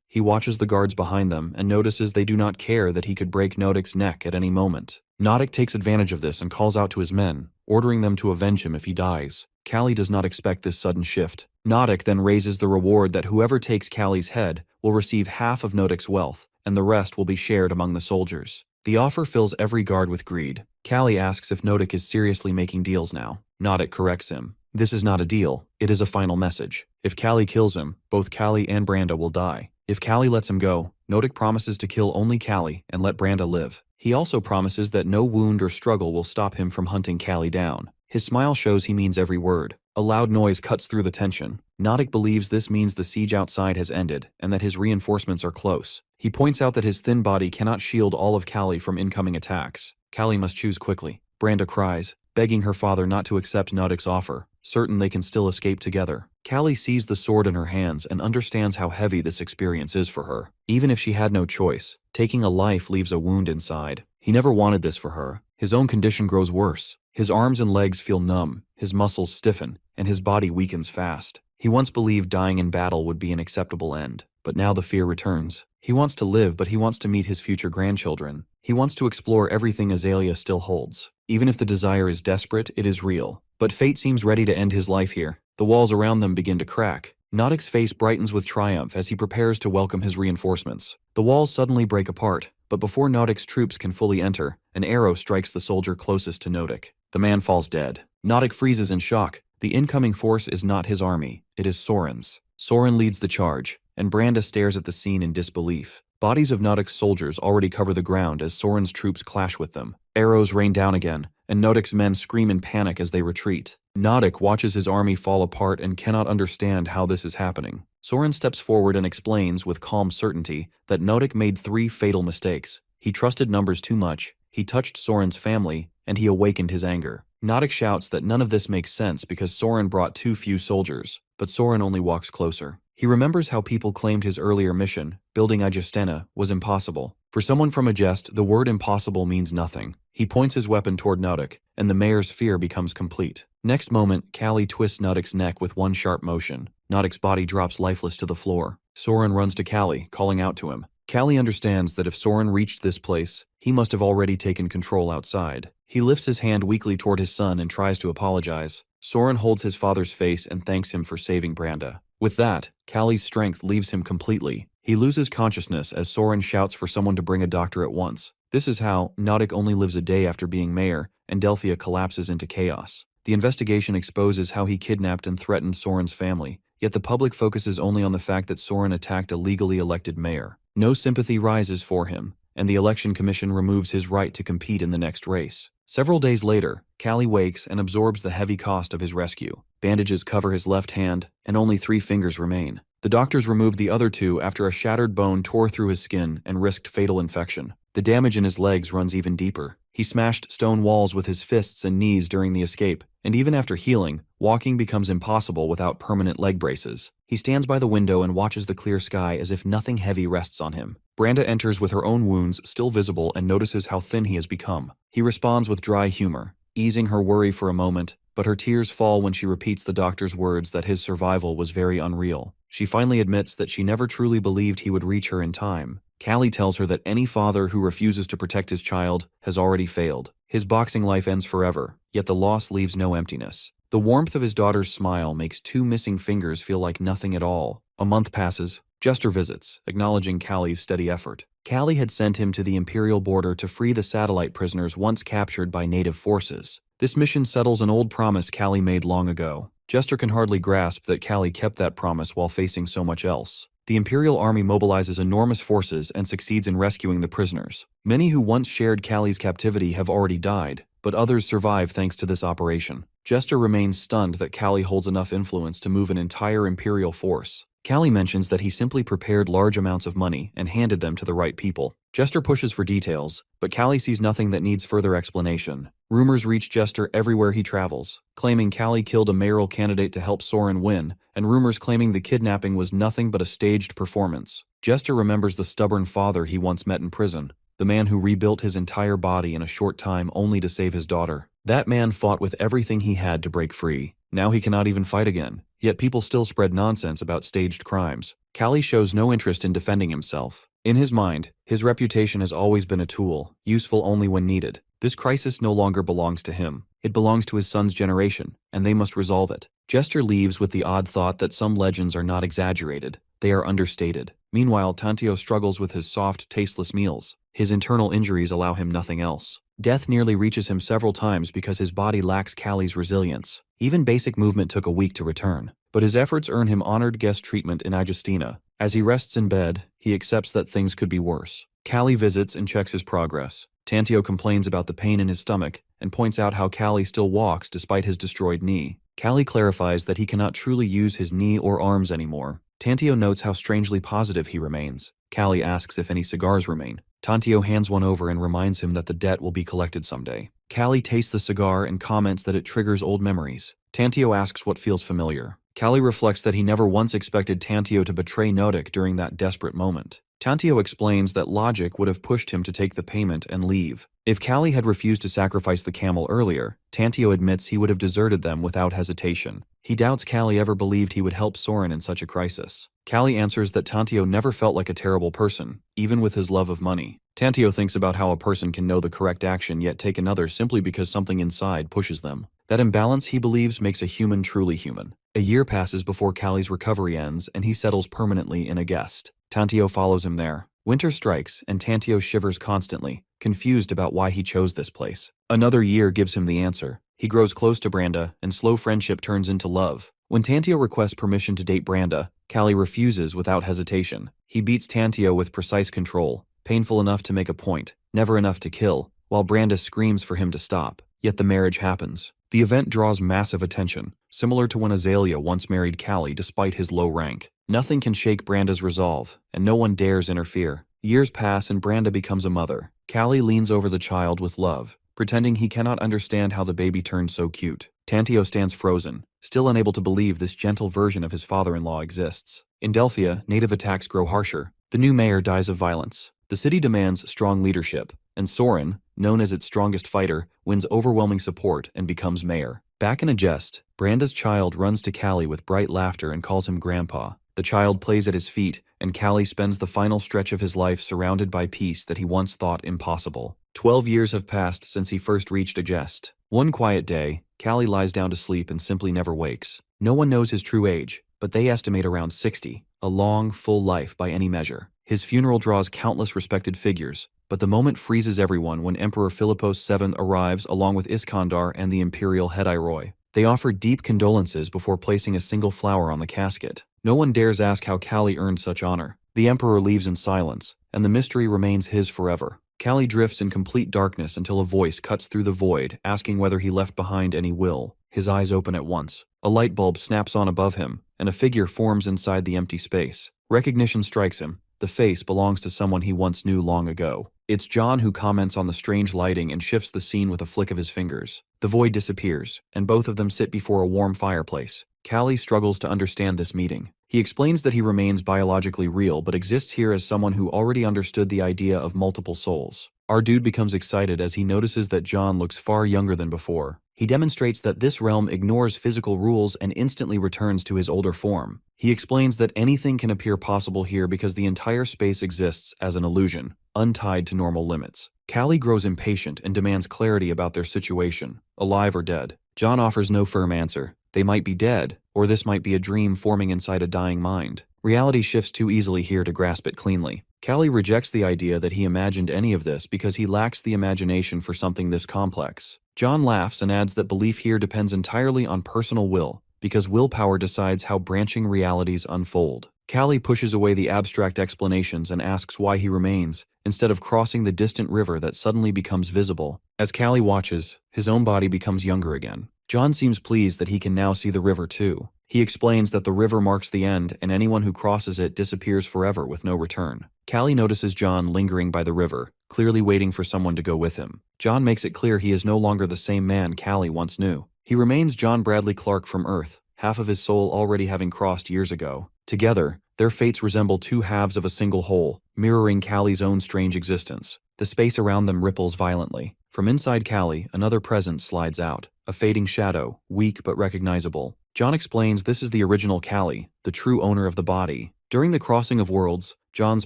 he watches the guards behind them and notices they do not care that he could break Nodic's neck at any moment. Nodic takes advantage of this and calls out to his men, ordering them to avenge him if he dies. Kalli does not expect this sudden shift. Nodic then raises the reward that whoever takes Kalli's head will receive half of Nodic's wealth, and the rest will be shared among the soldiers. The offer fills every guard with greed. Kalli asks if Nodic is seriously making deals now. Nodic corrects him. This is not a deal, it is a final message. If Kalli kills him, both Kalli and Branda will die. If Kalli lets him go, Nodic promises to kill only Kalli and let Branda live. He also promises that no wound or struggle will stop him from hunting Kalli down. His smile shows he means every word. A loud noise cuts through the tension. Nodic believes this means the siege outside has ended and that his reinforcements are close. He points out that his thin body cannot shield all of Kalli from incoming attacks. Kalli must choose quickly. Branda cries, begging her father not to accept Nodic's offer, certain they can still escape together. Kalli sees the sword in her hands and understands how heavy this experience is for her. Even if she had no choice, taking a life leaves a wound inside. He never wanted this for her. His own condition grows worse. His arms and legs feel numb, his muscles stiffen, and his body weakens fast. He once believed dying in battle would be an acceptable end, but now the fear returns. He wants to live, but he wants to meet his future grandchildren. He wants to explore everything Azalea still holds. Even if the desire is desperate, it is real. But fate seems ready to end his life here. The walls around them begin to crack. Nautic's face brightens with triumph as he prepares to welcome his reinforcements. The walls suddenly break apart, but before Nautic's troops can fully enter, an arrow strikes the soldier closest to Nautic. The man falls dead. Nautic freezes in shock. The incoming force is not his army, it is Soren's. Soren leads the charge, and Branda stares at the scene in disbelief. Bodies of Nautic's soldiers already cover the ground as Soren's troops clash with them. Arrows rain down again, and Nautic's men scream in panic as they retreat. Nautic watches his army fall apart and cannot understand how this is happening. Soren steps forward and explains with calm certainty that Nautic made 3 fatal mistakes. He trusted numbers too much, he touched Soren's family, and he awakened his anger. Nautic shouts that none of this makes sense because Soren brought too few soldiers, but Soren only walks closer. He remembers how people claimed his earlier mission, building Ajestena, was impossible. For someone from Ajest, the word impossible means nothing. He points his weapon toward Nautic, and the mayor's fear becomes complete. Next moment, Kalli twists Nautic's neck with one sharp motion. Nautic's body drops lifeless to the floor. Soren runs to Kalli, calling out to him. Kalli understands that if Soren reached this place, he must have already taken control outside. He lifts his hand weakly toward his son and tries to apologize. Soren holds his father's face and thanks him for saving Branda. With that, Kalli's strength leaves him completely. He loses consciousness as Soren shouts for someone to bring a doctor at once. This is how Nautic only lives a day after being mayor, and Delphia collapses into chaos. The investigation exposes how he kidnapped and threatened Soren's family, yet the public focuses only on the fact that Soren attacked a legally elected mayor. No sympathy rises for him, and the election commission removes his right to compete in the next race. Several days later, Kalli wakes and absorbs the heavy cost of his rescue. Bandages cover his left hand, and only 3 fingers remain. The doctors removed the other 2 after a shattered bone tore through his skin and risked fatal infection. The damage in his legs runs even deeper. He smashed stone walls with his fists and knees during the escape, and even after healing, walking becomes impossible without permanent leg braces. He stands by the window and watches the clear sky as if nothing heavy rests on him. Branda enters with her own wounds still visible and notices how thin he has become. He responds with dry humor, easing her worry for a moment, but her tears fall when she repeats the doctor's words that his survival was very unreal. She finally admits that she never truly believed he would reach her in time. Kalli tells her that any father who refuses to protect his child has already failed. His boxing life ends forever, yet the loss leaves no emptiness. The warmth of his daughter's smile makes 2 missing fingers feel like nothing at all. A month passes. Jester visits, acknowledging Kalli's steady effort. Kalli had sent him to the Imperial border to free the satellite prisoners once captured by native forces. This mission settles an old promise Kalli made long ago. Jester can hardly grasp that Kalli kept that promise while facing so much else. The Imperial army mobilizes enormous forces and succeeds in rescuing the prisoners. Many who once shared Kalli's captivity have already died, but others survive thanks to this operation. Jester remains stunned that Kalli holds enough influence to move an entire Imperial force. Kalli mentions that he simply prepared large amounts of money and handed them to the right people. Jester pushes for details, but Kalli sees nothing that needs further explanation. Rumors reach Jester everywhere he travels, claiming Kalli killed a mayoral candidate to help Soren win, and rumors claiming the kidnapping was nothing but a staged performance. Jester remembers the stubborn father he once met in prison, the man who rebuilt his entire body in a short time only to save his daughter. That man fought with everything he had to break free. Now he cannot even fight again, yet people still spread nonsense about staged crimes. Kalli shows no interest in defending himself. In his mind, his reputation has always been a tool, useful only when needed. This crisis no longer belongs to him. It belongs to his son's generation, and they must resolve it. Jester leaves with the odd thought that some legends are not exaggerated, they are understated. Meanwhile, Tantio struggles with his soft, tasteless meals. His internal injuries allow him nothing else. Death nearly reaches him several times because his body lacks Kalli's resilience. Even basic movement took a week to return. But his efforts earn him honored guest treatment in Ajustina. As he rests in bed, he accepts that things could be worse. Kalli visits and checks his progress. Tantio complains about the pain in his stomach and points out how Kalli still walks despite his destroyed knee. Kalli clarifies that he cannot truly use his knee or arms anymore. Tantio notes how strangely positive he remains. Kalli asks if any cigars remain. Tantio hands one over and reminds him that the debt will be collected someday. Kalli tastes the cigar and comments that it triggers old memories. Tantio asks what feels familiar. Kalli reflects that he never once expected Tantio to betray Nautic during that desperate moment. Tantio explains that logic would have pushed him to take the payment and leave. If Kalli had refused to sacrifice the camel earlier, Tantio admits he would have deserted them without hesitation. He doubts Kalli ever believed he would help Soren in such a crisis. Kalli answers that Tantio never felt like a terrible person, even with his love of money. Tantio thinks about how a person can know the correct action yet take another simply because something inside pushes them. That imbalance, he believes, makes a human truly human. A year passes before Kalli's recovery ends and he settles permanently in a guest. Tantio follows him there. Winter strikes and Tantio shivers constantly, confused about why he chose this place. Another year gives him the answer. He grows close to Branda, and slow friendship turns into love. When Tantio requests permission to date Branda, Kalli refuses without hesitation. He beats Tantio with precise control, painful enough to make a point, never enough to kill, while Branda screams for him to stop. Yet the marriage happens. The event draws massive attention, similar to when Azalea once married Kalli despite his low rank. Nothing can shake Branda's resolve, and no one dares interfere. Years pass and Branda becomes a mother. Kalli leans over the child with love, pretending he cannot understand how the baby turned so cute. Tantio stands frozen, still unable to believe this gentle version of his father-in-law exists. In Delphia, native attacks grow harsher. The new mayor dies of violence. The city demands strong leadership, and Soren, known as its strongest fighter, wins overwhelming support and becomes mayor. Back in a jest, Branda's child runs to Kalli with bright laughter and calls him Grandpa. The child plays at his feet, and Kalli spends the final stretch of his life surrounded by peace that he once thought impossible. 12 years have passed since he first reached a jest. One quiet day, Kalli lies down to sleep and simply never wakes. No one knows his true age, but they estimate around 60, a long, full life by any measure. His funeral draws countless respected figures, but the moment freezes everyone when Emperor Philippos VII arrives along with Iskandar and the imperial Hediroi. They offer deep condolences before placing a single flower on the casket. No one dares ask how Kalli earned such honor. The emperor leaves in silence, and the mystery remains his forever. Kalli drifts in complete darkness until a voice cuts through the void, asking whether he left behind any will. His eyes open at once. A light bulb snaps on above him, and a figure forms inside the empty space. Recognition strikes him. The face belongs to someone he once knew long ago. It's John who comments on the strange lighting and shifts the scene with a flick of his fingers. The void disappears, and both of them sit before a warm fireplace. Kalli struggles to understand this meeting. He explains that he remains biologically real but exists here as someone who already understood the idea of multiple souls. Our dude becomes excited as he notices that John looks far younger than before. He demonstrates that this realm ignores physical rules and instantly returns to his older form. He explains that anything can appear possible here because the entire space exists as an illusion, untied to normal limits. Kalli grows impatient and demands clarity about their situation, alive or dead. John offers no firm answer. They might be dead, or this might be a dream forming inside a dying mind. Reality shifts too easily here to grasp it cleanly. Kalli rejects the idea that he imagined any of this because he lacks the imagination for something this complex. John laughs and adds that belief here depends entirely on personal will, because willpower decides how branching realities unfold. Kalli pushes away the abstract explanations and asks why he remains, instead of crossing the distant river that suddenly becomes visible. As Kalli watches, his own body becomes younger again. John seems pleased that he can now see the river too. He explains that the river marks the end and anyone who crosses it disappears forever with no return. Kalli notices John lingering by the river, clearly waiting for someone to go with him. John makes it clear he is no longer the same man Kalli once knew. He remains John Bradley Clark from Earth, half of his soul already having crossed years ago. Together, their fates resemble two halves of a single whole, mirroring Kalli's own strange existence. The space around them ripples violently. From inside Kalli, another presence slides out, a fading shadow, weak but recognizable. John explains this is the original Kalli, the true owner of the body. During the crossing of worlds, John's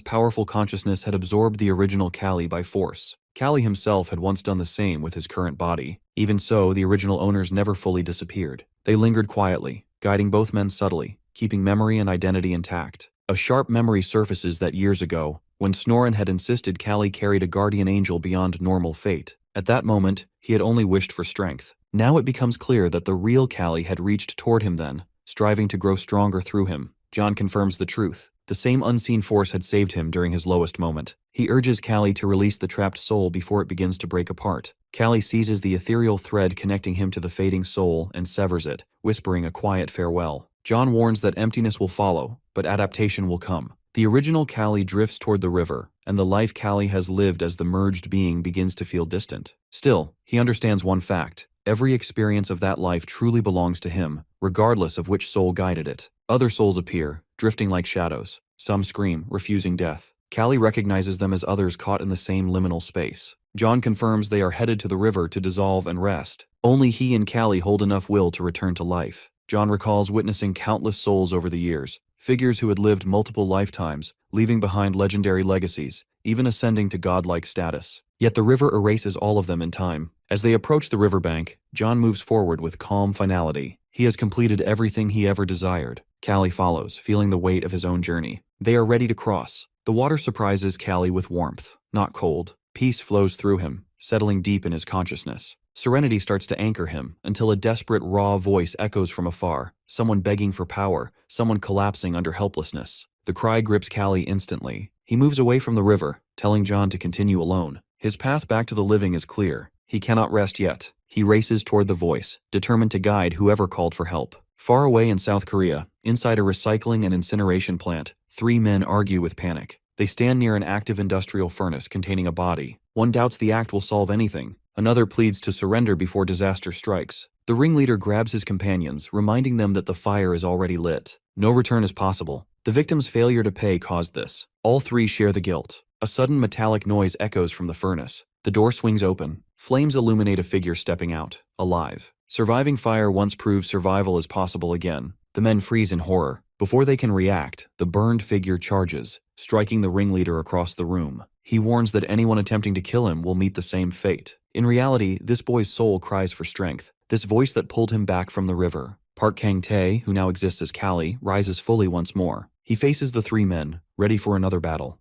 powerful consciousness had absorbed the original Kalli by force. Kalli himself had once done the same with his current body. Even so, the original owners never fully disappeared. They lingered quietly, guiding both men subtly, keeping memory and identity intact. A sharp memory surfaces that years ago, when Snoren had insisted Kalli carried a guardian angel beyond normal fate. At that moment, he had only wished for strength. Now it becomes clear that the real Kalli had reached toward him then, striving to grow stronger through him. John confirms the truth. The same unseen force had saved him during his lowest moment. He urges Kalli to release the trapped soul before it begins to break apart. Kalli seizes the ethereal thread connecting him to the fading soul and severs it, whispering a quiet farewell. John warns that emptiness will follow, but adaptation will come. The original Kalli drifts toward the river, and the life Kalli has lived as the merged being begins to feel distant. Still, he understands one fact. Every experience of that life truly belongs to him, regardless of which soul guided it. Other souls appear, drifting like shadows. Some scream, refusing death. Kalli recognizes them as others caught in the same liminal space. John confirms they are headed to the river to dissolve and rest. Only he and Kalli hold enough will to return to life. John recalls witnessing countless souls over the years, figures who had lived multiple lifetimes, leaving behind legendary legacies, even ascending to godlike status. Yet the river erases all of them in time. As they approach the riverbank, John moves forward with calm finality. He has completed everything he ever desired. Kalli follows, feeling the weight of his own journey. They are ready to cross. The water surprises Kalli with warmth, not cold. Peace flows through him, settling deep in his consciousness. Serenity starts to anchor him until a desperate, raw voice echoes from afar, someone begging for power, someone collapsing under helplessness. The cry grips Kalli instantly. He moves away from the river, telling John to continue alone. His path back to the living is clear. He cannot rest yet. He races toward the voice, determined to guide whoever called for help. Far away in South Korea, inside a recycling and incineration plant, 3 men argue with panic. They stand near an active industrial furnace containing a body. One doubts the act will solve anything. Another pleads to surrender before disaster strikes. The ringleader grabs his companions, reminding them that the fire is already lit. No return is possible. The victim's failure to pay caused this. All 3 share the guilt. A sudden metallic noise echoes from the furnace. The door swings open. Flames illuminate a figure stepping out, alive. Surviving fire once proved survival is possible again. The men freeze in horror. Before they can react, the burned figure charges, striking the ringleader across the room. He warns that anyone attempting to kill him will meet the same fate. In reality, this boy's soul cries for strength, this voice that pulled him back from the river. Park Kang-tae, who now exists as Kalli, rises fully once more. He faces the 3 men, ready for another battle.